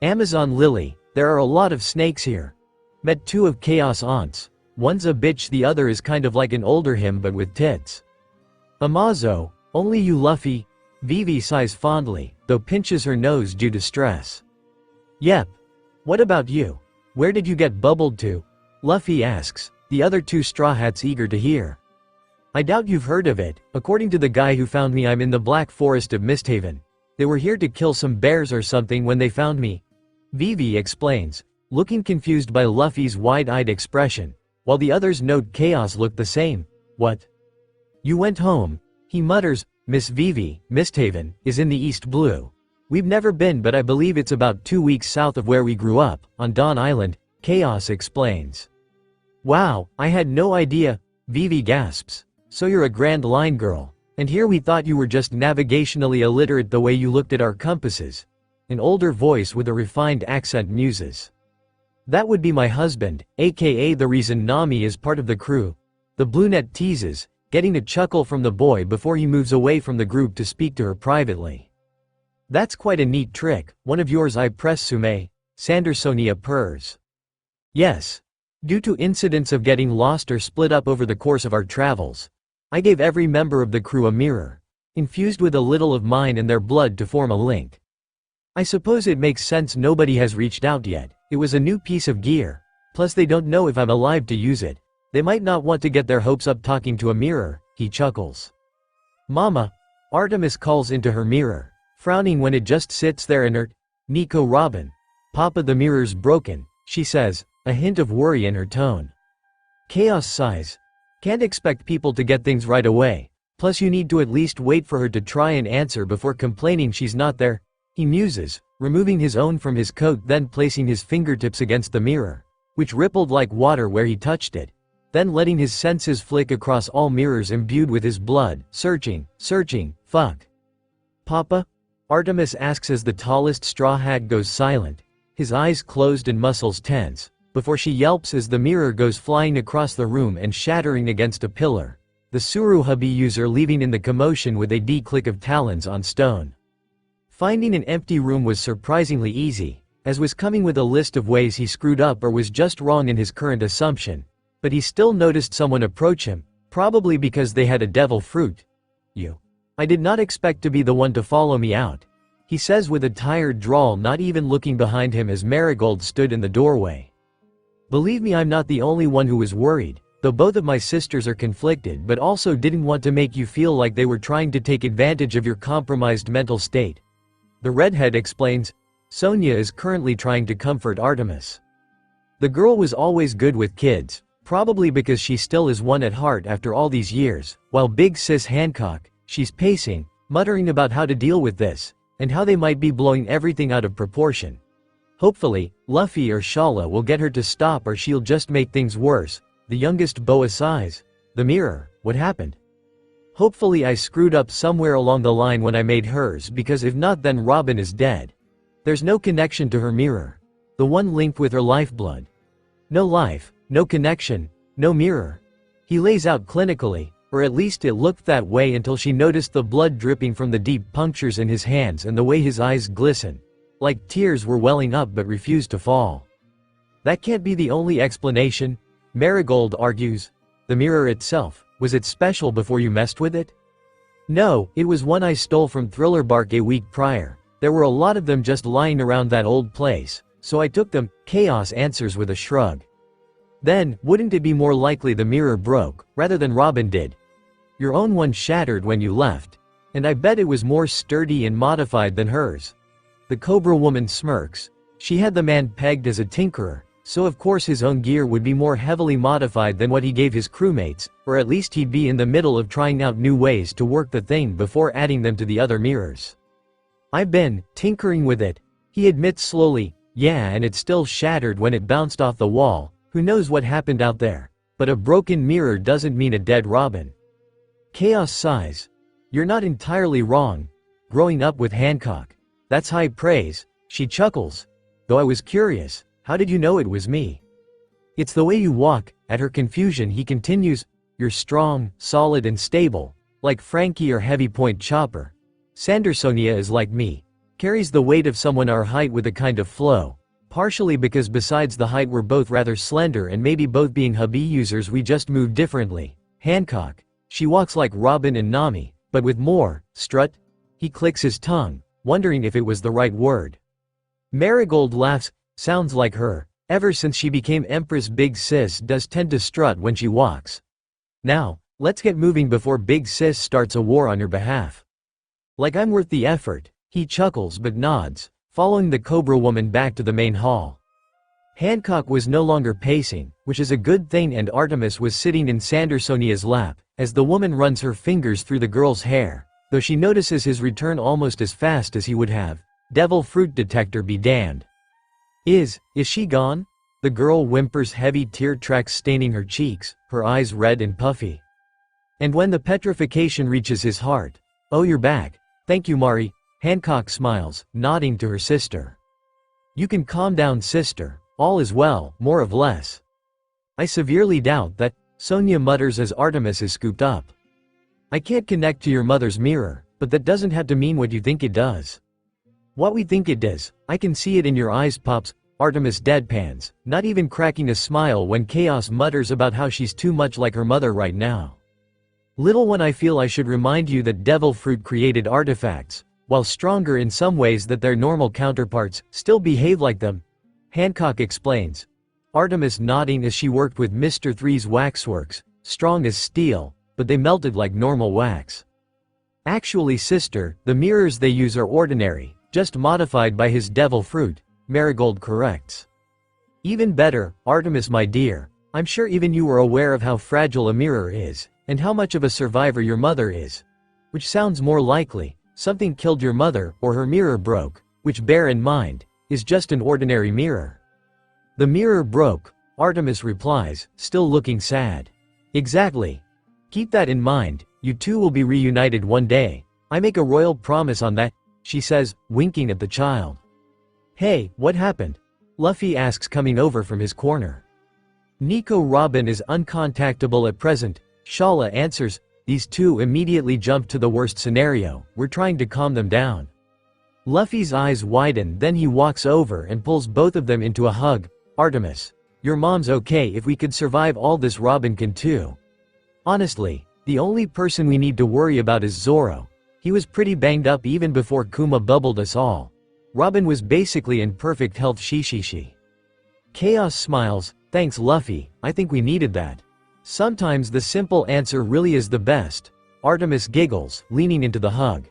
Amazon Lily, there are a lot of snakes here. Met two of Chaos aunts, one's a bitch, the other is kind of like an older him but with tits. Amazo, only you Luffy, Vivi sighs fondly, though pinches her nose due to stress. Yep. What about you? Where did you get bubbled to? Luffy asks, the other two Straw Hats eager to hear. I doubt you've heard of it, according to the guy who found me I'm in the Black Forest of Misthaven. They were here to kill some bears or something when they found me. Vivi explains, looking confused by Luffy's wide-eyed expression. while the others note Chaos looked the same. What? You went home? He mutters. Miss Vivi, Misthaven, is in the East Blue. We've never been, but I believe it's about 2 weeks south of where we grew up, on Dawn Island, Chaos explains. Wow, I had no idea, Vivi gasps. So you're a Grand Line girl. And here we thought you were just navigationally illiterate the way you looked at our compasses. An older voice with a refined accent muses. That would be my husband, aka the reason Nami is part of the crew. The brunette teases, getting a chuckle from the boy before he moves away from the group to speak to her privately. That's quite a neat trick, one of yours I presume, Sandersonia purrs. Yes. Due to incidents of getting lost or split up over the course of our travels, I gave every member of the crew a mirror, infused with a little of mine and their blood to form a link. I suppose it makes sense nobody has reached out yet. It was a new piece of gear, plus they don't know if I'm alive to use it. They might not want to get their hopes up talking to a mirror, he chuckles. Mama, Artemis calls into her mirror, frowning when it just sits there inert. Nico Robin. Papa, the mirror's broken, she says, a hint of worry in her tone. Chaos sighs. Can't expect people to get things right away, plus you need to at least wait for her to try and answer before complaining she's not there, he muses, removing his own from his coat then placing his fingertips against the mirror, which rippled like water where he touched it, then letting his senses flick across all mirrors imbued with his blood, searching, fuck. Papa? Artemis asks as the tallest straw hat goes silent, his eyes closed and muscles tense, before she yelps as the mirror goes flying across the room and shattering against a pillar, the Suru hubby user leaving in the commotion with a D-click of talons on stone. Finding an empty room was surprisingly easy, as was coming with a list of ways he screwed up or was just wrong in his current assumption, but he still noticed someone approach him, probably because they had a devil fruit. I did not expect to be the one to follow me out, he says with a tired drawl, not even looking behind him as Marigold stood in the doorway. Believe me, I'm not the only one who was worried, though both of my sisters are conflicted but also didn't want to make you feel like they were trying to take advantage of your compromised mental state. The redhead explains. Sonia is currently trying to comfort Artemis. The girl was always good with kids, probably because she still is one at heart after all these years, while big sis Hancock, she's pacing, muttering about how to deal with this, and how they might be blowing everything out of proportion. Hopefully, Luffy or Shala will get her to stop or she'll just make things worse, the youngest Boa sighs. The mirror, what happened? Hopefully I screwed up somewhere along the line when I made hers, because if not then Robin is dead. There's no connection to her mirror. The one linked with her lifeblood. No life, no connection, no mirror. He lays out clinically, or at least it looked that way until she noticed the blood dripping from the deep punctures in his hands and the way his eyes glisten, like tears were welling up but refused to fall. That can't be the only explanation, Marigold argues. The mirror itself, was it special before you messed with it? No, it was one I stole from Thriller Bark a week prior. There were a lot of them just lying around that old place, so I took them, Chaos answers with a shrug. Then, wouldn't it be more likely the mirror broke, rather than Robin did? Your own one shattered when you left, and I bet it was more sturdy and modified than hers. The Cobra woman smirks. She had the man pegged as a tinkerer, so of course his own gear would be more heavily modified than what he gave his crewmates, or at least he'd be in the middle of trying out new ways to work the thing before adding them to the other mirrors. I've been tinkering with it, he admits slowly. Yeah, and it still shattered when it bounced off the wall. Who knows what happened out there? But a broken mirror doesn't mean a dead Robin. Chaos sighs. You're not entirely wrong. Growing up with Hancock, that's high praise, she chuckles. Though I was curious, how did you know it was me? It's the way you walk. At her confusion he continues. You're strong, solid and stable, like Frankie or Heavy Point Chopper. Sandersonia is like me. Carries the weight of someone our height with a kind of flow. Partially because besides the height we're both rather slender and maybe both being hubby users we just move differently. Hancock. She walks like Robin and Nami, but with more strut. He clicks his tongue, wondering if it was the right word. Marigold laughs. Sounds like her. Ever since she became Empress, Big Sis does tend to strut when she walks. Now, let's get moving before Big Sis starts a war on your behalf. Like I'm worth the effort, he chuckles but nods, following the Cobra woman back to the main hall. Hancock was no longer pacing, which is a good thing, and Artemis was sitting in Sandersonia's lap, as the woman runs her fingers through the girl's hair, though she notices his return almost as fast as he would have. Devil fruit detector be damned. Is she gone? The girl whimpers, heavy tear tracks staining her cheeks, her eyes red and puffy. And when the petrification reaches his heart, "Oh, you're back. Thank you, Mari." Hancock smiles, nodding to her sister. "You can calm down, sister. All is well, more or less." "I severely doubt that," Sonia mutters as Artemis is scooped up. "I can't connect to your mother's mirror, but that doesn't have to mean what you think it does." "What we think it does, I can see it in your eyes, Pops." Artemis deadpans, not even cracking a smile when Chaos mutters about how she's too much like her mother right now. "Little one, I feel I should remind you that devil fruit created artifacts, while stronger in some ways, that their normal counterparts still behave like them," Hancock explains. Artemis nodding as she worked with Mr. Three's waxworks, strong as steel, but they melted like normal wax. "Actually, sister, the mirrors they use are ordinary, just modified by his devil fruit," Marigold corrects. "Even better, Artemis my dear, I'm sure even you were aware of how fragile a mirror is, and how much of a survivor your mother is. Which sounds more likely, something killed your mother, or her mirror broke, which, bear in mind, is just an ordinary mirror." "The mirror broke," Artemis replies, still looking sad. "Exactly. Keep that in mind, you two will be reunited one day. I make a royal promise on that," she says, winking at the child. "Hey, what happened?" Luffy asks, coming over from his corner. "Nico Robin is uncontactable at present," Shala answers. These two immediately jump to the worst scenario. "We're trying to calm them down." Luffy's eyes widen, then he walks over and pulls both of them into a hug. "Artemis, your mom's okay. If we could survive all this, Robin can too. Honestly, the only person we need to worry about is Zoro. He was pretty banged up even before Kuma bubbled us all. Robin was basically in perfect health." She. Chaos smiles. "Thanks, Luffy, I think we needed that. Sometimes the simple answer really is the best." Artemis giggles, leaning into the hug.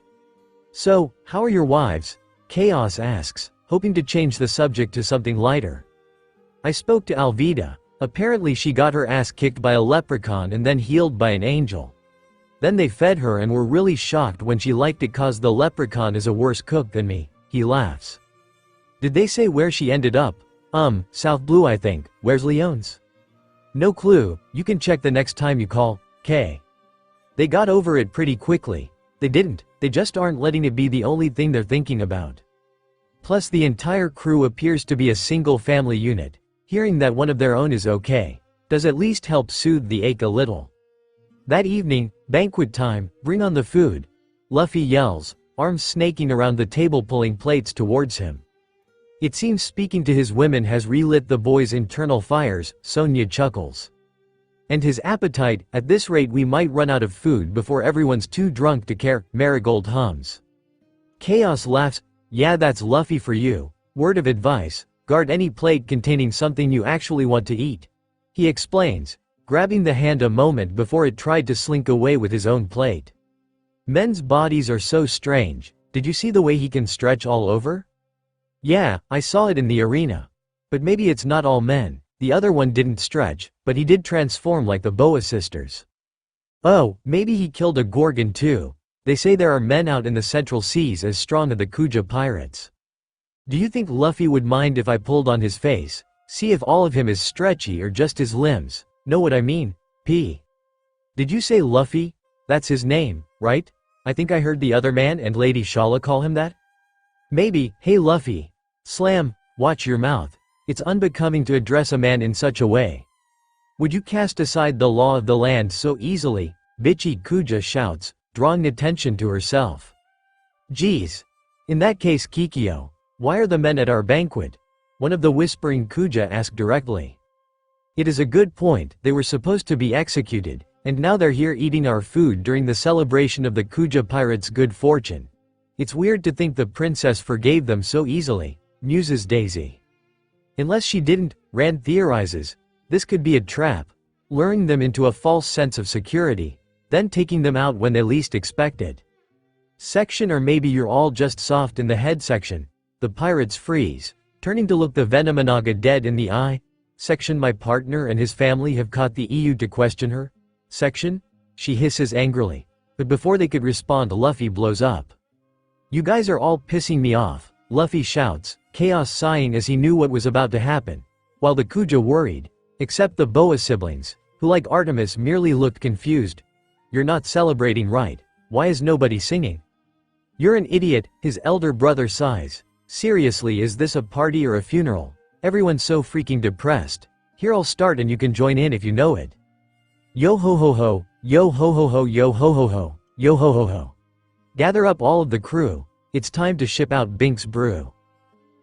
"So, how are your wives?" Chaos asks, hoping to change the subject to something lighter. "I spoke to Alvida. Apparently she got her ass kicked by a leprechaun and then healed by an angel. Then they fed her and were really shocked when she liked it, cause the leprechaun is a worse cook than me." He laughs. "Did they say where she ended up?" South Blue I think. Where's Leon's?" "No clue, you can check the next time you call, K." "They got over it pretty quickly." "They didn't, they just aren't letting it be the only thing they're thinking about. Plus the entire crew appears to be a single family unit. Hearing that one of their own is okay does at least help soothe the ache a little." That evening, banquet time, "Bring on the food," Luffy yells, arms snaking around the table pulling plates towards him. It seems speaking to his women has relit the boy's internal fires, Sonia chuckles. "And his appetite, at this rate we might run out of food before everyone's too drunk to care," Marigold hums. Chaos laughs. "Yeah, that's Luffy for you. Word of advice, guard any plate containing something you actually want to eat," he explains, grabbing the hand a moment before it tried to slink away with his own plate. "Men's bodies are so strange. Did you see the way he can stretch all over?" "Yeah, I saw it in the arena. But maybe it's not all men. The other one didn't stretch, but he did transform like the Boa sisters." "Oh, maybe he killed a Gorgon too. They say there are men out in the Central Seas as strong as the Kuja pirates. Do you think Luffy would mind if I pulled on his face? See if all of him is stretchy or just his limbs. Know what I mean? P. Did you say Luffy? That's his name, right? I think I heard the other man and Lady Shala call him that." "Maybe. Hey Luffy. Slam, watch your mouth. It's unbecoming to address a man in such a way. Would you cast aside the law of the land so easily?" Bitchy Kuja shouts, drawing attention to herself. "Geez. In that case, Kikyo, why are the men at our banquet?" one of the whispering Kuja asked directly. "It is a good point. They were supposed to be executed, and now they're here eating our food during the celebration of the Kuja pirates' good fortune. It's weird to think the princess forgave them so easily," muses Daisy. "Unless she didn't," Rand theorizes, "this could be a trap, luring them into a false sense of security, then taking them out when they least expect it." Section, or maybe you're all just soft in the head section. The pirates freeze. Turning to look the Venomanaga dead in the eye. Section my partner and his family have caught the EU to question her. Section? She hisses angrily. But before they could respond, Luffy blows up. You guys are all pissing me off, Luffy shouts, Chaos sighing as he knew what was about to happen. While the Kuja worried. Except the Boa siblings, who like Artemis merely looked confused. You're not celebrating right. Why is nobody singing? You're an idiot, his elder brother sighs. Seriously, is this a party or a funeral? Everyone's so freaking depressed. Here, I'll start and you can join in if you know it. Yo ho ho ho, yo ho ho ho, yo ho ho ho, yo ho ho ho. Gather up all of the crew. It's time to ship out Bink's brew.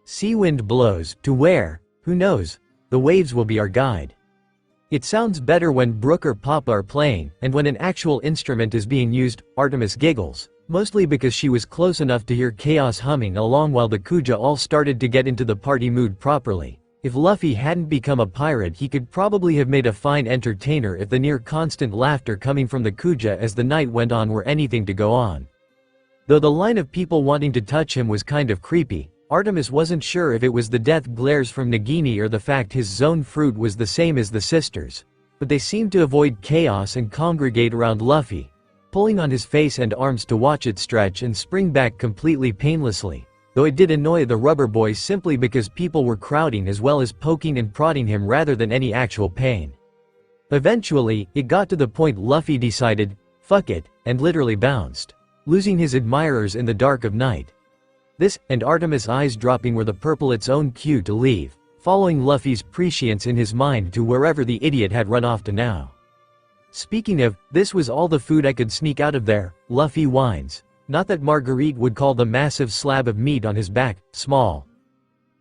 Sea wind blows, to where? Who knows? The waves will be our guide. It sounds better when Brook or Papa are playing, and when an actual instrument is being used, Artemis giggles. Mostly because she was close enough to hear Chaos humming along while the Kuja all started to get into the party mood properly. If Luffy hadn't become a pirate, he could probably have made a fine entertainer if the near constant laughter coming from the Kuja as the night went on were anything to go on. Though the line of people wanting to touch him was kind of creepy, Artemis wasn't sure if it was the death glares from Nagini or the fact his zone fruit was the same as the sisters. But they seemed to avoid Chaos and congregate around Luffy, pulling on his face and arms to watch it stretch and spring back completely painlessly, though it did annoy the rubber boy simply because people were crowding as well as poking and prodding him rather than any actual pain. Eventually, it got to the point Luffy decided, fuck it, and literally bounced, losing his admirers in the dark of night. This, and Artemis' eyes dropping were the purple its own cue to leave, following Luffy's prescience in his mind to wherever the idiot had run off to now. Speaking of, this was all the food I could sneak out of there, Luffy whines. Not that Marguerite would call the massive slab of meat on his back, small.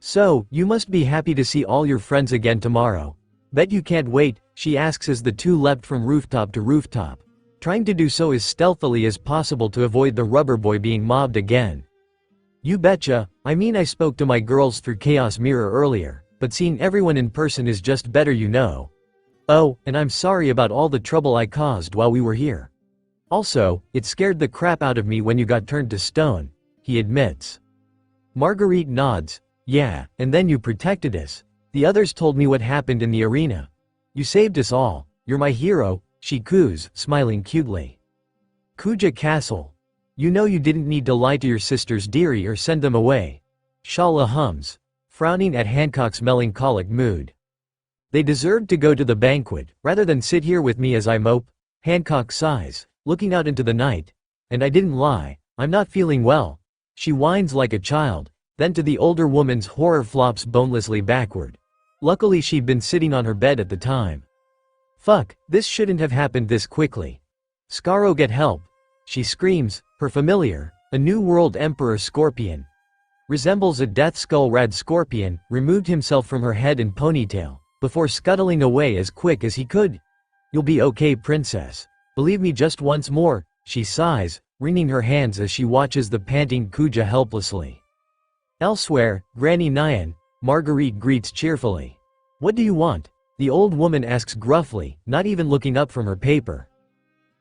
So, you must be happy to see all your friends again tomorrow. Bet you can't wait, she asks as the two leapt from rooftop to rooftop, trying to do so as stealthily as possible to avoid the rubber boy being mobbed again. You betcha, I mean I spoke to my girls through Chaos Mirror earlier, but seeing everyone in person is just better, you know. Oh, and I'm sorry about all the trouble I caused while we were here. Also, it scared the crap out of me when you got turned to stone, he admits. Marguerite nods. Yeah, and then you protected us. The others told me what happened in the arena. You saved us all. You're my hero, she coos, smiling cutely. Kuja Castle. You know you didn't need to lie to your sisters, dearie, or send them away. Shala hums, frowning at Hancock's melancholic mood. They deserved to go to the banquet, rather than sit here with me as I mope. Hancock sighs, looking out into the night. And I didn't lie, I'm not feeling well. She whines like a child, then to the older woman's horror flops bonelessly backward. Luckily she'd been sitting on her bed at the time. Fuck, this shouldn't have happened this quickly. Scarro, get help. She screams, her familiar, a New World Emperor Scorpion. Resembles a Death Skull Rad Scorpion, removed himself from her head and ponytail, before scuttling away as quick as he could. You'll be okay, princess. Believe me just once more, she sighs, wringing her hands as she watches the panting Kuja helplessly. Elsewhere, Granny Nyan, Marguerite greets cheerfully. What do you want? The old woman asks gruffly, not even looking up from her paper.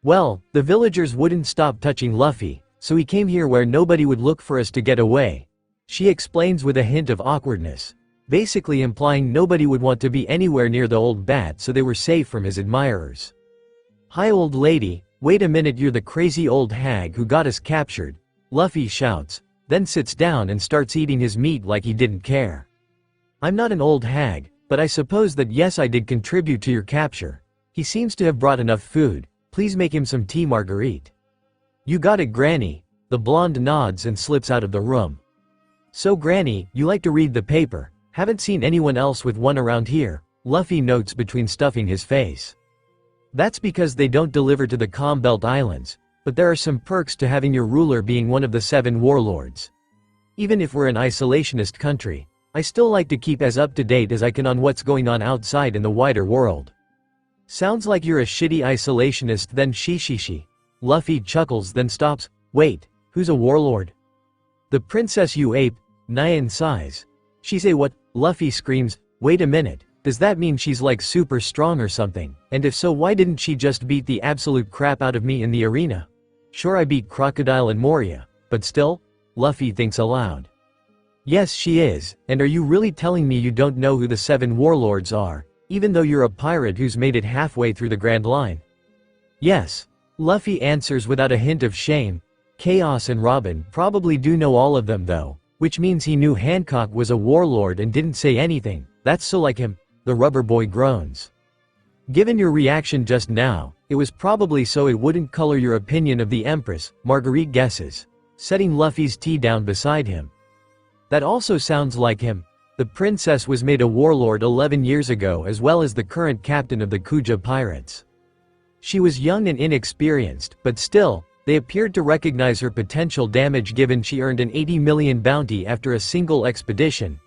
Well, the villagers wouldn't stop touching Luffy, so he came here where nobody would look for us to get away. She explains with a hint of awkwardness, basically implying nobody would want to be anywhere near the old bat, so they were safe from his admirers. Hi old lady, wait a minute, you're the crazy old hag who got us captured, Luffy shouts, then sits down and starts eating his meat like he didn't care. I'm not an old hag, but I suppose that yes, I did contribute to your capture. He seems to have brought enough food, please make him some tea, Marguerite. You got it, Granny. The blonde nods and slips out of the room. So Granny, you like to read the paper. Haven't seen anyone else with one around here, Luffy notes between stuffing his face. That's because they don't deliver to the Combelt Islands, but there are some perks to having your ruler being one of the 7 warlords. Even if we're an isolationist country, I still like to keep as up to date as I can on what's going on outside in the wider world. Sounds like you're a shitty isolationist then, she. Luffy chuckles then stops. Wait, who's a warlord? The princess, you ape, Nyan sighs. She say what? Luffy screams, wait a minute, does that mean she's like super strong or something? And if so, why didn't she just beat the absolute crap out of me in the arena? Sure, I beat Crocodile and Moria, but still? Luffy thinks aloud. Yes, she is, and are you really telling me you don't know who the 7 warlords are, even though you're a pirate who's made it halfway through the Grand Line? Yes. Luffy answers without a hint of shame. Chaos and Robin probably do know all of them though, which means he knew Hancock was a warlord and didn't say anything. That's so like him. The rubber boy groans. Given your reaction just now, it was probably so it wouldn't color your opinion of the Empress, Marguerite guesses, setting Luffy's tea down beside him. That also sounds like him. The princess was made a warlord 11 years ago as well as the current captain of the Kuja pirates. She was young and inexperienced, but still, they appeared to recognize her potential damage given she earned an 80 million bounty after a single expedition.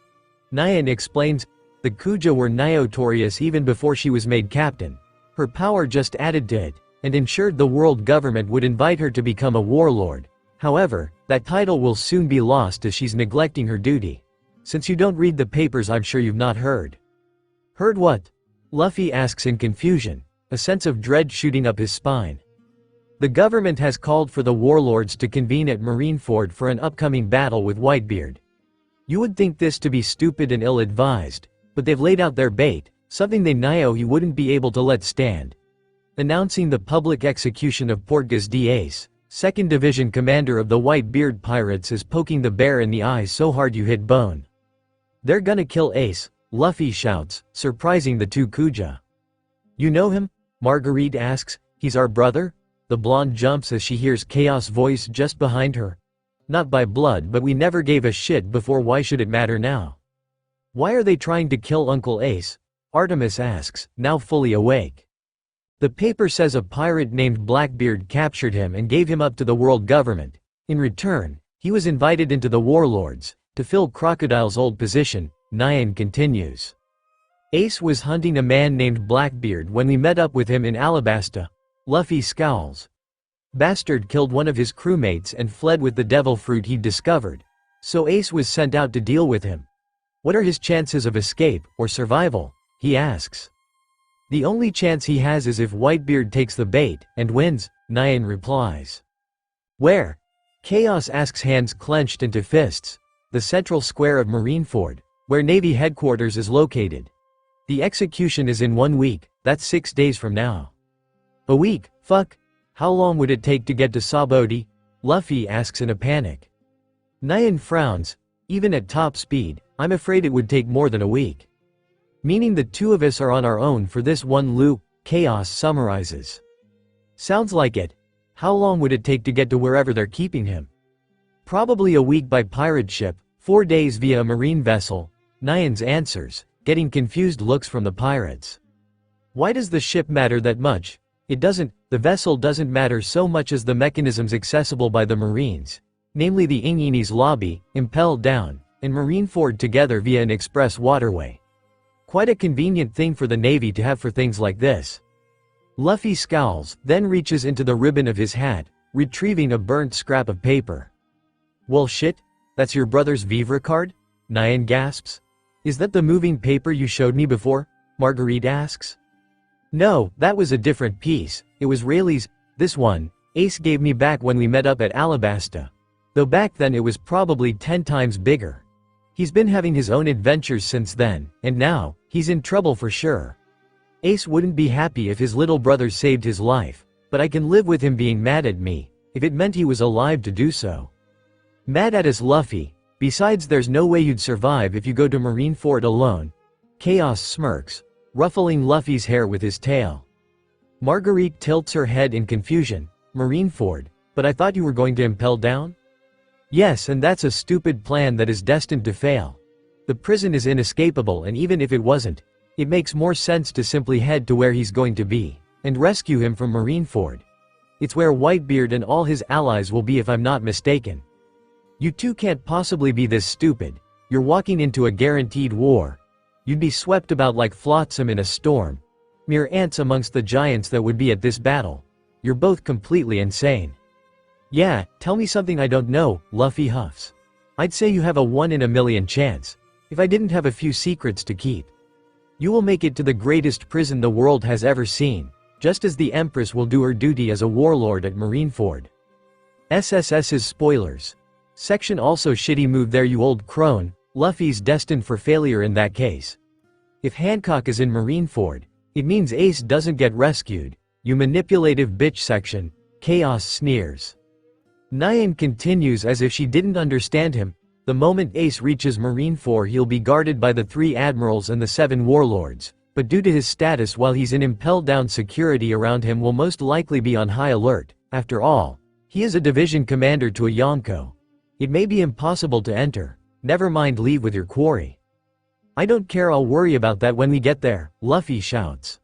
Nyan explains, the Kuja were notorious even before she was made captain. Her power just added to it, and ensured the world government would invite her to become a warlord. However, that title will soon be lost as she's neglecting her duty. Since you don't read the papers, I'm sure you've not heard. Heard what? Luffy asks in confusion, a sense of dread shooting up his spine. The government has called for the warlords to convene at Marineford for an upcoming battle with Whitebeard. You would think this to be stupid and ill-advised, but they've laid out their bait, something they know he wouldn't be able to let stand. Announcing the public execution of Portgas d'Ace, 2nd Division commander of the Whitebeard pirates, is poking the bear in the eye so hard you hit bone. They're gonna kill Ace, Luffy shouts, surprising the 2 Kuja. You know him? Marguerite asks. He's our brother? The blonde jumps as she hears Chaos' voice just behind her. Not by blood, but we never gave a shit before, why should it matter now? Why are they trying to kill Uncle Ace? Artemis asks, now fully awake. The paper says a pirate named Blackbeard captured him and gave him up to the world government. In return, he was invited into the warlords, to fill Crocodile's old position. Nyan continues. Ace was hunting a man named Blackbeard when we met up with him in Alabasta. Luffy scowls. Bastard killed one of his crewmates and fled with the devil fruit he'd discovered. So Ace was sent out to deal with him. What are his chances of escape, or survival? He asks. The only chance he has is if Whitebeard takes the bait, and wins, Nyan replies. Where? Chaos asks, hands clenched into fists. The central square of Marineford, where Navy headquarters is located. The execution is in 1 week, that's 6 days from now. A week? Fuck. How long would it take to get to Saboti? Luffy asks in a panic. Nyan frowns. Even at top speed, I'm afraid it would take more than a week. Meaning the 2 of us are on our own for this one loop, Chaos summarizes. Sounds like it. How long would it take to get to wherever they're keeping him? Probably a week by pirate ship, 4 days via a marine vessel. Nyan's answers, getting confused looks from the pirates. Why does the ship matter that much? It doesn't. The vessel doesn't matter so much as the mechanisms accessible by the Marines, namely the Ingeni's lobby, impelled down, and Marineford together via an express waterway. Quite a convenient thing for the Navy to have for things like this. Luffy scowls, then reaches into the ribbon of his hat, retrieving a burnt scrap of paper. Well shit, that's your brother's Vivre card? Nyan gasps. Is that the moving paper you showed me before? Marguerite asks. No, that was a different piece. It was Rayleigh's. This one, Ace gave me back when we met up at Alabasta. Though back then it was probably 10 times bigger. He's been having his own adventures since then, and now, he's in trouble for sure. Ace wouldn't be happy if his little brother saved his life, but I can live with him being mad at me, if it meant he was alive to do so. Mad at us, Luffy. Besides, there's no way you'd survive if you go to Marineford alone. Chaos smirks, ruffling Luffy's hair with his tail. Marguerite tilts her head in confusion. Marineford? But I thought you were going to impel down? Yes, and that's a stupid plan that is destined to fail. The prison is inescapable, and even if it wasn't, it makes more sense to simply head to where he's going to be, and rescue him from Marineford. It's where Whitebeard and all his allies will be if I'm not mistaken. You two can't possibly be this stupid. You're walking into a guaranteed war. You'd be swept about like flotsam in a storm. Mere ants amongst the giants that would be at this battle. You're both completely insane. Yeah, tell me something I don't know, Luffy huffs. I'd say you have a 1 in a million chance, if I didn't have a few secrets to keep. You will make it to the greatest prison the world has ever seen, just as the Empress will do her duty as a warlord at Marineford. SSS's spoilers. Section also shitty move there you old crone, Luffy's destined for failure in that case. If Hancock is in Marineford, it means Ace doesn't get rescued, you manipulative bitch section, Chaos sneers. Nyan continues as if she didn't understand him, the moment Ace reaches Marineford he'll be guarded by the 3 admirals and the 7 warlords, but due to his status while he's in impelled down security around him will most likely be on high alert, after all, he is a division commander to a Yonko. It may be impossible to enter, never mind leave with your quarry. I don't care, I'll worry about that when we get there, Luffy shouts.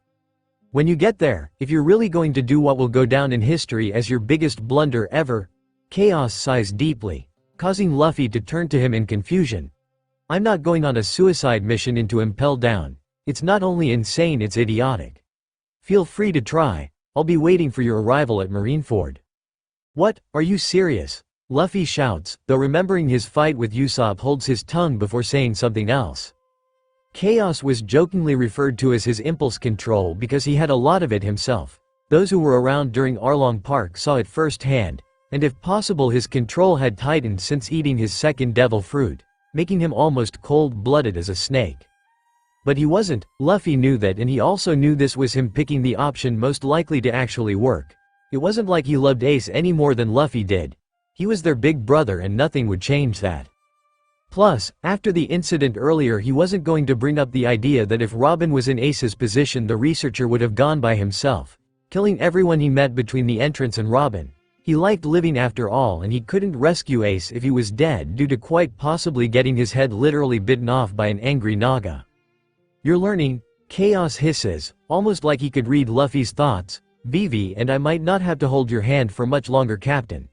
When you get there, if you're really going to do what will go down in history as your biggest blunder ever, Chaos sighs deeply, causing Luffy to turn to him in confusion. I'm not going on a suicide mission into Impel Down, it's not only insane it's idiotic. Feel free to try, I'll be waiting for your arrival at Marineford. What, are you serious? Luffy shouts, though remembering his fight with Usopp holds his tongue before saying something else. Chaos was jokingly referred to as his impulse control because he had a lot of it himself. Those who were around during Arlong Park saw it firsthand, and if possible his control had tightened since eating his second devil fruit, making him almost cold-blooded as a snake. But he wasn't, Luffy knew that, and he also knew this was him picking the option most likely to actually work. It wasn't like he loved Ace any more than Luffy did. He was their big brother and nothing would change that. Plus, after the incident earlier he wasn't going to bring up the idea that if Robin was in Ace's position the researcher would have gone by himself, killing everyone he met between the entrance and Robin. He liked living after all and he couldn't rescue Ace if he was dead due to quite possibly getting his head literally bitten off by an angry Naga. You're learning, Chaos hisses, almost like he could read Luffy's thoughts, Vivi, and I might not have to hold your hand for much longer, Captain.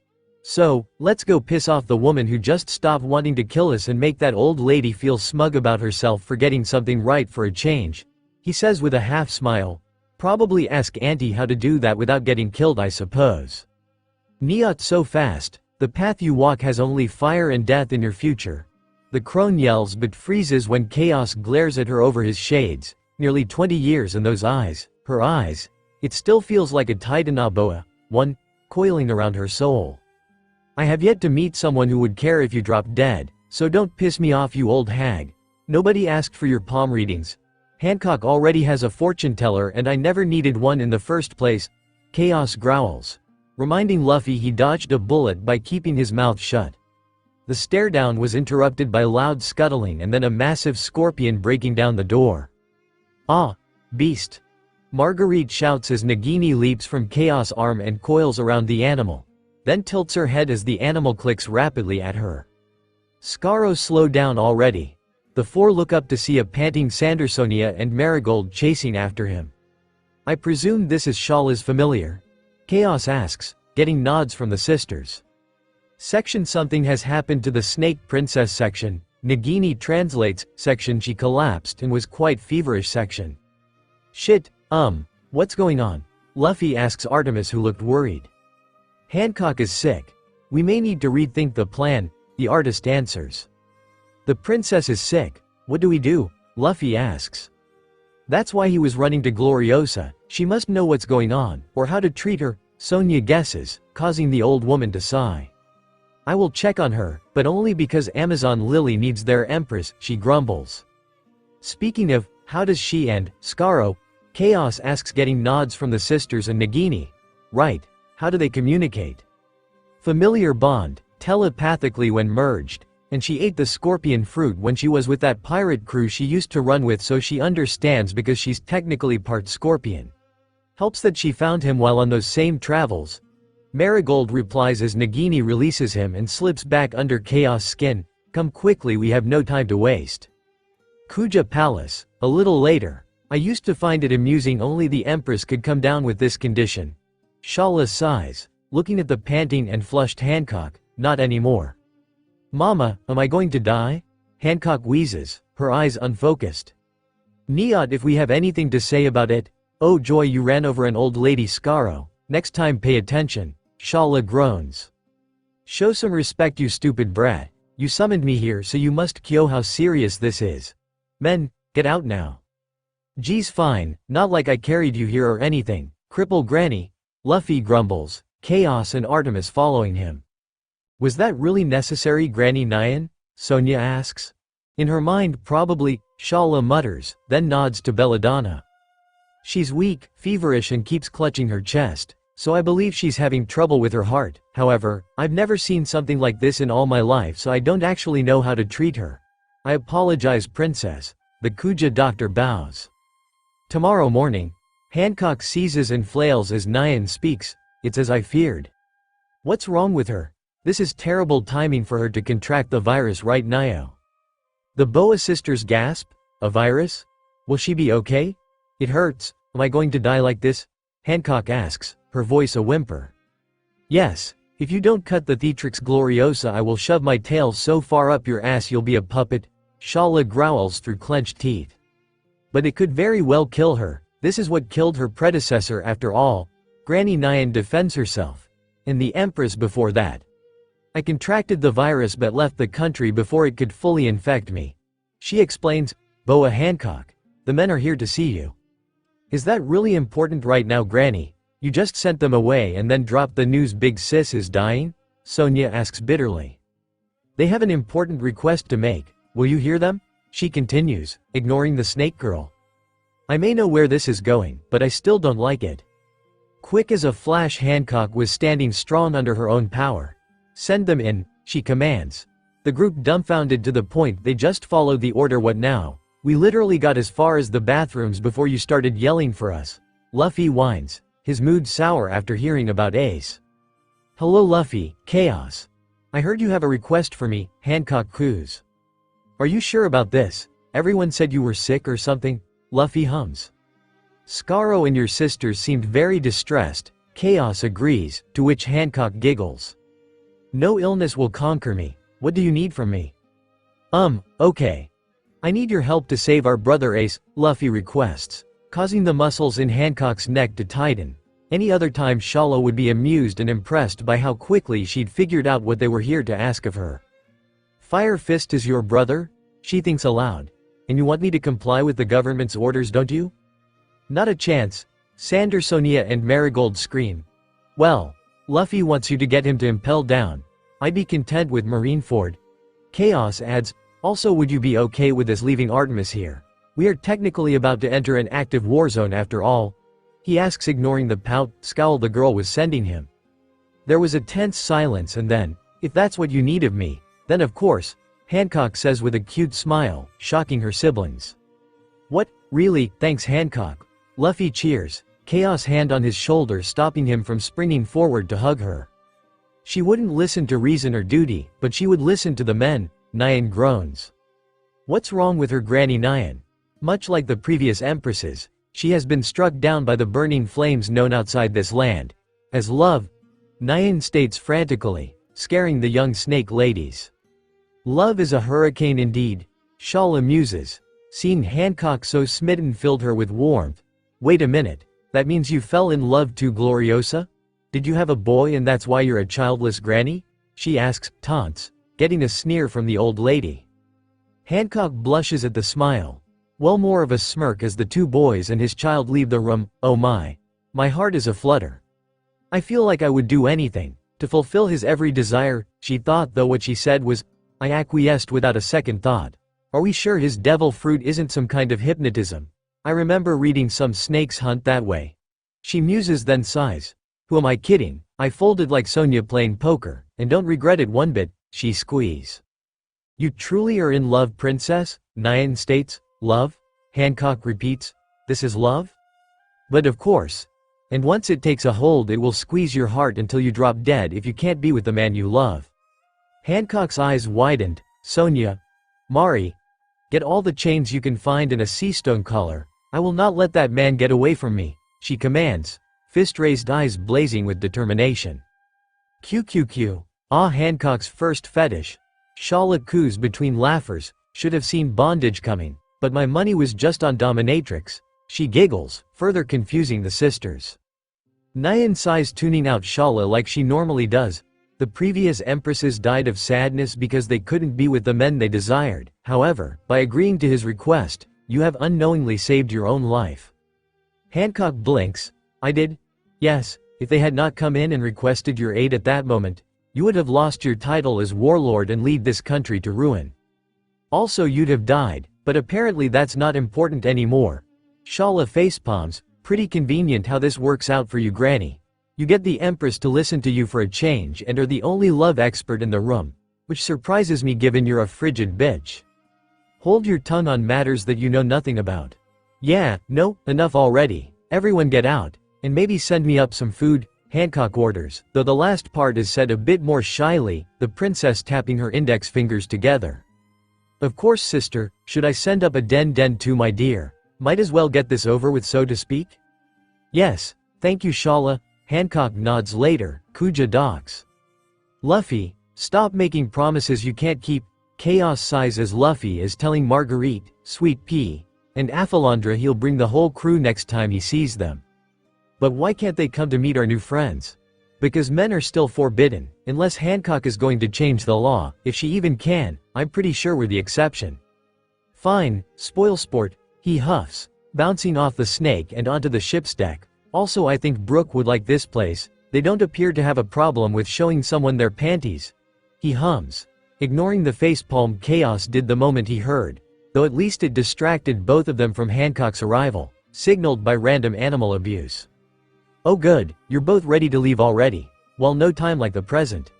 So, let's go piss off the woman who just stopped wanting to kill us and make that old lady feel smug about herself for getting something right for a change, he says with a half smile. Probably ask Auntie how to do that without getting killed, I suppose. Not so fast, the path you walk has only fire and death in your future. The crone yells but freezes when Chaos glares at her over his shades, nearly 20 years in those eyes, her eyes. It still feels like a Titanoboa, one, coiling around her soul. I have yet to meet someone who would care if you drop dead, so don't piss me off you old hag. Nobody asked for your palm readings. Hancock already has a fortune teller and I never needed one in the first place, Chaos growls, reminding Luffy he dodged a bullet by keeping his mouth shut. The stare down was interrupted by loud scuttling and then a massive scorpion breaking down the door. Ah, beast. Marguerite shouts as Nagini leaps from Chaos' arm and coils around the animal, then tilts her head as the animal clicks rapidly at her. Scarrow slow down already. The 4 look up to see a panting Sandersonia and Marigold chasing after him. I presume this is Shala's familiar? Chaos asks, getting nods from the sisters. Section something has happened to the Snake Princess section, Nagini translates, section she collapsed and was quite feverish section. Shit, what's going on? Luffy asks Artemis who looked worried. Hancock is sick. We may need to rethink the plan, the artist answers. The princess is sick, what do we do? Luffy asks. That's why he was running to Gloriosa, she must know what's going on, or how to treat her, Sonia guesses, causing the old woman to sigh. I will check on her, but only because Amazon Lily needs their empress, she grumbles. Speaking of, how does she and Scarrow? Chaos asks getting nods from the sisters and Nagini. Right, how do they communicate? Familiar bond, telepathically when merged, and she ate the scorpion fruit when she was with that pirate crew she used to run with so she understands because she's technically part scorpion. Helps that she found him while on those same travels. Marigold replies as Nagini releases him and slips back under Chaos' skin, come quickly we have no time to waste. Kuja Palace, a little later. I used to find it amusing only the Empress could come down with this condition. Shala sighs, looking at the panting and flushed Hancock, not anymore. Mama, am I going to die? Hancock wheezes, her eyes unfocused. Niot, if we have anything to say about it. Oh joy, you ran over an old lady, Scarrow, next time pay attention. Shala groans. Show some respect you stupid brat, you summoned me here so you must kyo how serious this is. Men, get out now. Geez fine, not like I carried you here or anything, cripple granny. Luffy grumbles, Chaos and Artemis following him. Was that really necessary, Granny Nyan? Sonia asks. In her mind, probably, Shala mutters, then nods to Belladonna. She's weak, feverish and keeps clutching her chest, so I believe she's having trouble with her heart. However, I've never seen something like this in all my life, so I don't actually know how to treat her. I apologize, Princess. The Kuja doctor bows. Tomorrow morning, Hancock seizes and flails as Nyan speaks. It's as I feared. What's wrong with her? This is terrible timing for her to contract the virus, right, Nyo? The Boa sisters gasp. A virus? Will she be okay? It hurts. Am I going to die like this? Hancock asks, her voice a whimper. Yes, if you don't cut the Theatrix Gloriosa, I will shove my tail so far up your ass you'll be a puppet. Shala growls through clenched teeth. But it could very well kill her. This is what killed her predecessor after all. Granny Nyan defends herself. And the Empress before that. I contracted the virus but left the country before it could fully infect me. She explains. Boa Hancock, the men are here to see you. Is that really important right now, Granny? You just sent them away and then dropped the news Big Sis is dying? Sonia asks bitterly. They have an important request to make. Will you hear them? She continues, ignoring the snake girl. I may know where this is going, but I still don't like it. Quick as a flash, Hancock was standing strong under her own power. Send them in, she commands. The group dumbfounded to the point they just followed the order. What now? We literally got as far as the bathrooms before you started yelling for us. Luffy whines, his mood sour after hearing about Ace. Hello Luffy, Chaos. I heard you have a request for me, Hancock coos. Are you sure about this? Everyone said you were sick or something? Luffy hums. Scarro and your sisters seemed very distressed. Chaos agrees, to which Hancock giggles. No illness will conquer me. What do you need from me? Okay. I need your help to save our brother Ace, Luffy requests, causing the muscles in Hancock's neck to tighten. Any other time Shala would be amused and impressed by how quickly she'd figured out what they were here to ask of her. Fire Fist is your brother? She thinks aloud. And you want me to comply with the government's orders, don't you? Not a chance. Sander, Sonia and Marigold scream. Well, Luffy wants you to get him to impel down. I'd be content with Marineford. Chaos adds, also would you be okay with us leaving Artemis here? We are technically about to enter an active war zone after all. He asks, ignoring the scowl the girl was sending him. There was a tense silence and then, if that's what you need of me, then of course, Hancock says with a cute smile, shocking her siblings. What, really, thanks Hancock. Luffy cheers, Chaos hand on his shoulder stopping him from springing forward to hug her. She wouldn't listen to reason or duty, but she would listen to the men, Nyan groans. What's wrong with her, Granny Nyan? Much like the previous empresses, she has been struck down by the burning flames known outside this land as love, Nyan states frantically, scaring the young snake ladies. Love is a hurricane indeed, Shala muses. Seeing Hancock so smitten filled her with warmth. Wait a minute, that means you fell in love too, Gloriosa? Did you have a boy and that's why you're a childless granny? She asks, taunts, getting a sneer from the old lady. Hancock blushes at the smile. Well, more of a smirk as the two boys and his child leave the room. Oh my heart is aflutter. I feel like I would do anything to fulfill his every desire, she thought, though what she said was, I acquiesced without a second thought. Are we sure his devil fruit isn't some kind of hypnotism? I remember reading some snakes hunt that way. She muses, then sighs. Who am I kidding? I folded like Sonia playing poker, and don't regret it one bit, she squeezes. You truly are in love, princess? Nyan states. Love? Hancock repeats. This is love? But of course. And once it takes a hold, it will squeeze your heart until you drop dead if you can't be with the man you love. Hancock's eyes widened. Sonia. Mari. Get all the chains you can find in a seastone collar. I will not let that man get away from me, she commands, fist-raised eyes blazing with determination. QQQ. Ah, Hancock's first fetish. Shala coos between laughers, should have seen bondage coming, but my money was just on dominatrix. She giggles, further confusing the sisters. Nyan sighs, tuning out Shala like she normally does. The previous empresses died of sadness because they couldn't be with the men they desired. However, by agreeing to his request, you have unknowingly saved your own life. Hancock blinks. I did? Yes, if they had not come in and requested your aid at that moment, you would have lost your title as warlord and lead this country to ruin. Also you'd have died, but apparently that's not important anymore. Shala facepalms, pretty convenient how this works out for you, Granny. You get the Empress to listen to you for a change and are the only love expert in the room, which surprises me given you're a frigid bitch. Hold your tongue on matters that you know nothing about. Yeah, no, enough already. Everyone get out, and maybe send me up some food, Hancock orders, though the last part is said a bit more shyly, the princess tapping her index fingers together. Of course, sister, should I send up a den too, my dear? Might as well get this over with, so to speak? Yes, thank you, Shala. Hancock nods later, Kuja docks. Luffy, stop making promises you can't keep. Chaos sighs as Luffy is telling Marguerite, Sweet Pea, and Aphalandra he'll bring the whole crew next time he sees them. But why can't they come to meet our new friends? Because men are still forbidden, unless Hancock is going to change the law, if she even can. I'm pretty sure we're the exception. Fine, spoil sport, he huffs, bouncing off the snake and onto the ship's deck. Also, I think Brooke would like this place. They don't appear to have a problem with showing someone their panties. He hums, ignoring the facepalm Chaos did the moment he heard, though at least it distracted both of them from Hancock's arrival, signaled by random animal abuse. Oh good, you're both ready to leave already. Well, no time like the present.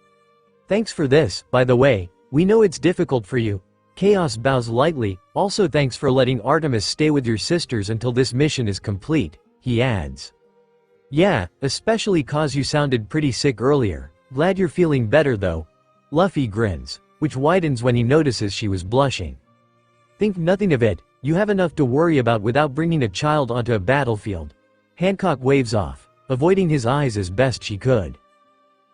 Thanks for this, by the way, we know it's difficult for you. Chaos bows lightly, also thanks for letting Artemis stay with your sisters until this mission is complete, he adds. Yeah, especially cause you sounded pretty sick earlier. Glad you're feeling better though. Luffy grins, which widens when he notices she was blushing. Think nothing of it, you have enough to worry about without bringing a child onto a battlefield. Hancock waves off, avoiding his eyes as best she could.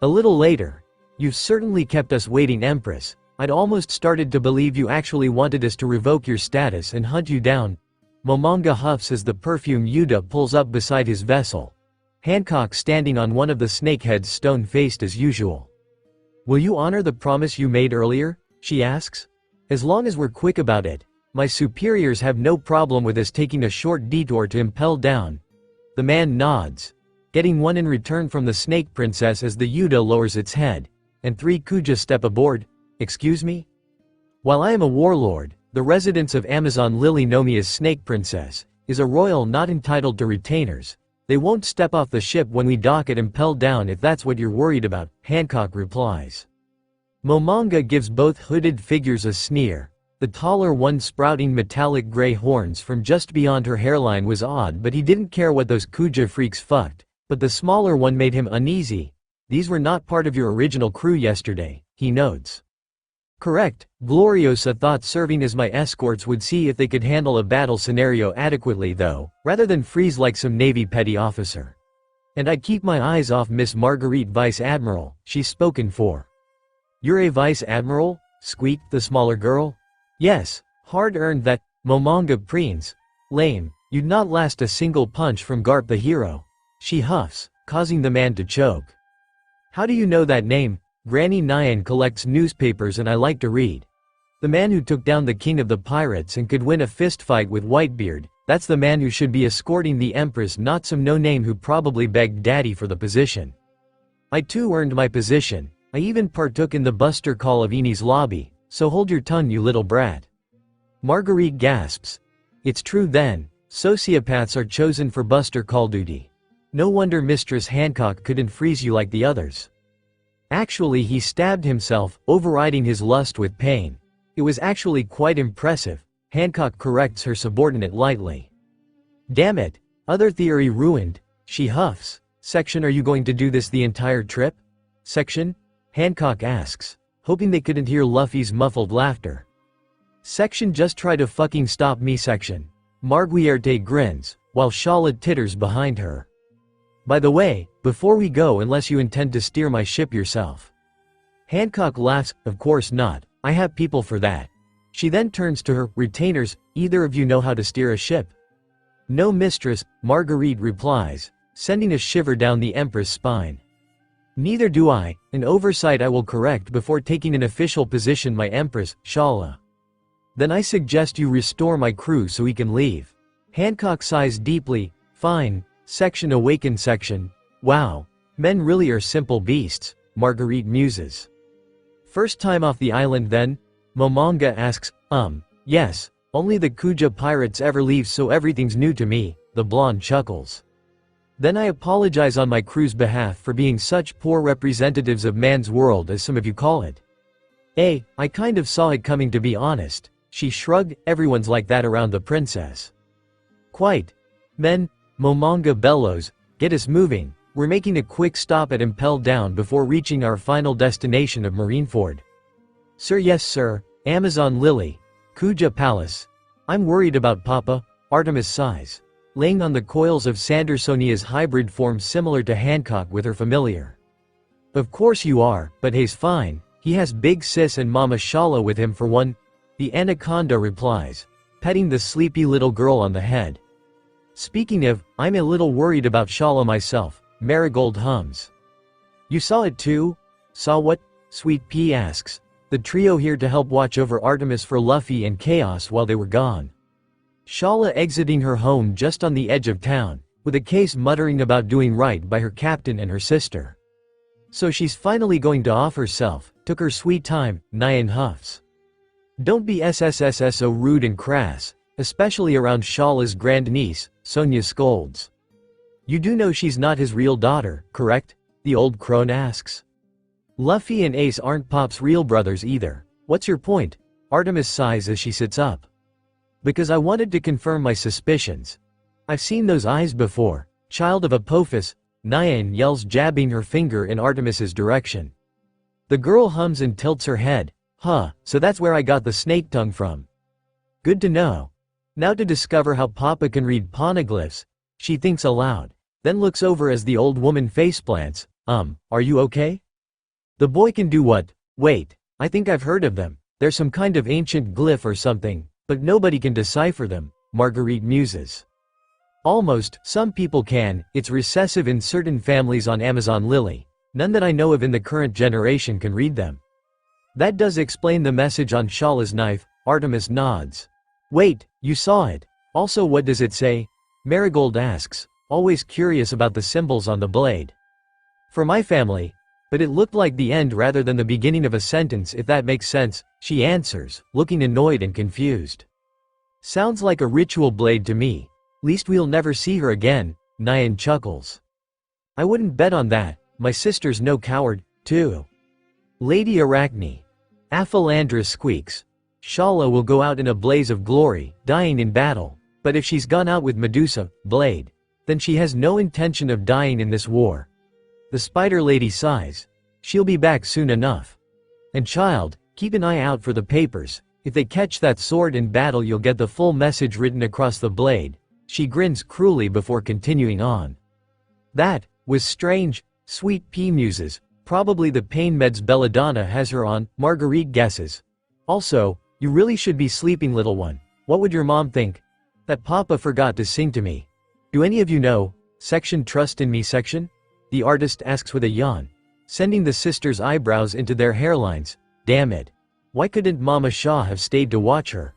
A little later, you've certainly kept us waiting, Empress. I'd almost started to believe you actually wanted us to revoke your status and hunt you down. Momonga huffs as the perfume Yuta pulls up beside his vessel. Hancock standing on one of the snakeheads, stone-faced as usual. Will you honor the promise you made earlier? She asks. As long as we're quick about it. My superiors have no problem with us taking a short detour to impel down. The man nods, getting one in return from the snake princess as the Yuta lowers its head, and 3 Kuja step aboard. Excuse me? While I am a warlord, the residents of Amazon Lily know me as Snake Princess, is a royal not entitled to retainers. They won't step off the ship when we dock at Impel Down if that's what you're worried about, Hancock replies. Momonga gives both hooded figures a sneer. The taller one sprouting metallic gray horns from just beyond her hairline was odd, but he didn't care what those Kuja freaks fucked, but the smaller one made him uneasy. These were not part of your original crew yesterday, he notes. Correct, Gloriosa thought serving as my escorts would see if they could handle a battle scenario adequately though, rather than freeze like some Navy petty officer. And I'd keep my eyes off Miss Marguerite Vice Admiral, she's spoken for. You're a Vice Admiral? Squeaked the smaller girl. Yes, hard-earned that, Momonga preens. Lame, you'd not last a single punch from Garp the hero. She huffs, causing the man to choke. How do you know that name? Granny Nyan collects newspapers and I like to read. The man who took down the king of the pirates and could win a fistfight with Whitebeard, that's the man who should be escorting the Empress, not some no-name who probably begged daddy for the position. I too earned my position. I even partook in the Buster Call of Eni's lobby, so hold your tongue, you little brat. Marguerite gasps. It's true then, sociopaths are chosen for Buster Call duty. No wonder Mistress Hancock couldn't freeze you like the others. Actually, he stabbed himself, overriding his lust with pain. It was actually quite impressive, Hancock corrects her subordinate lightly. Damn it, other theory ruined, she huffs. Section, are you going to do this the entire trip? Section? Hancock asks, hoping they couldn't hear Luffy's muffled laughter. Section, just try to fucking stop me, Section. Marguerite grins, while Shala titters behind her. By the way, before we go, unless you intend to steer my ship yourself. Hancock laughs, of course not, I have people for that. She then turns to her retainers, either of you know how to steer a ship? No, mistress, Marguerite replies, sending a shiver down the Empress' spine. Neither do I, an oversight I will correct before taking an official position, my Empress, Shala. Then I suggest you restore my crew so we can leave. Hancock sighs deeply, fine. Section, awaken section. Wow. Men really are simple beasts. Marguerite muses. First time off the island then? Momonga asks, yes, only the Kuja pirates ever leave so everything's new to me, the blonde chuckles. Then I apologize on my crew's behalf for being such poor representatives of man's world as some of you call it. I kind of saw it coming to be honest, she shrugged, everyone's like that around the princess. Quite. Men, Momonga bellows, get us moving, we're making a quick stop at Impel Down before reaching our final destination of Marineford. Sir, yes sir, Amazon Lily, Kuja Palace. I'm worried about Papa, Artemis sighs, laying on the coils of Sandersonia's hybrid form similar to Hancock with her familiar. Of course you are, but he's fine, he has Big Sis and Mama Shala with him for one, the anaconda replies, petting the sleepy little girl on the head. Speaking of, I'm a little worried about Shala myself, Marigold hums. You saw it too? Saw what? Sweet Pea asks, the trio here to help watch over Artemis for Luffy and Chaos while they were gone. Shala exiting her home just on the edge of town, with a case muttering about doing right by her captain and her sister. So she's finally going to off herself, took her sweet time, Nyan huffs. Don't be so rude and crass, especially around Shala's grandniece, Sonia scolds. You do know she's not his real daughter, correct? The old crone asks. Luffy and Ace aren't Pop's real brothers either. What's your point? Artemis sighs as she sits up. Because I wanted to confirm my suspicions. I've seen those eyes before, child of Apophis, Nyan yells, jabbing her finger in Artemis's direction. The girl hums and tilts her head. So that's where I got the snake tongue from. Good to know. Now to discover how Papa can read poneglyphs, she thinks aloud, then looks over as the old woman faceplants. Are you okay? The boy can do what? Wait, I think I've heard of them. They're some kind of ancient glyph or something, but nobody can decipher them, Marguerite muses. Almost, some people can, it's recessive in certain families on Amazon Lily. None that I know of in the current generation can read them. That does explain the message on Shala's knife, Artemis nods. Wait, you saw it. Also, what does it say? Marigold asks, always curious about the symbols on the blade. For my family. But it looked like the end rather than the beginning of a sentence, if that makes sense, she answers, looking annoyed and confused. Sounds like a ritual blade to me. Least we'll never see her again, Nyan chuckles. I wouldn't bet on that, my sister's no coward, too. Lady Arachne. Aphilandra squeaks. Shala will go out in a blaze of glory, dying in battle. But if she's gone out with Medusa, Blade, then she has no intention of dying in this war. The Spider Lady sighs. She'll be back soon enough. And child, keep an eye out for the papers. If they catch that sword in battle, you'll get the full message written across the blade. She grins cruelly before continuing on. That was strange, Sweet Pea muses. Probably the pain meds Belladonna has her on, Marguerite guesses. Also, you really should be sleeping, little one. What would your mom think? That Papa forgot to sing to me. Do any of you know? Section Trust in Me section? The artist asks with a yawn, sending the sisters' eyebrows into their hairlines. Damn it. Why couldn't Mama Shah have stayed to watch her?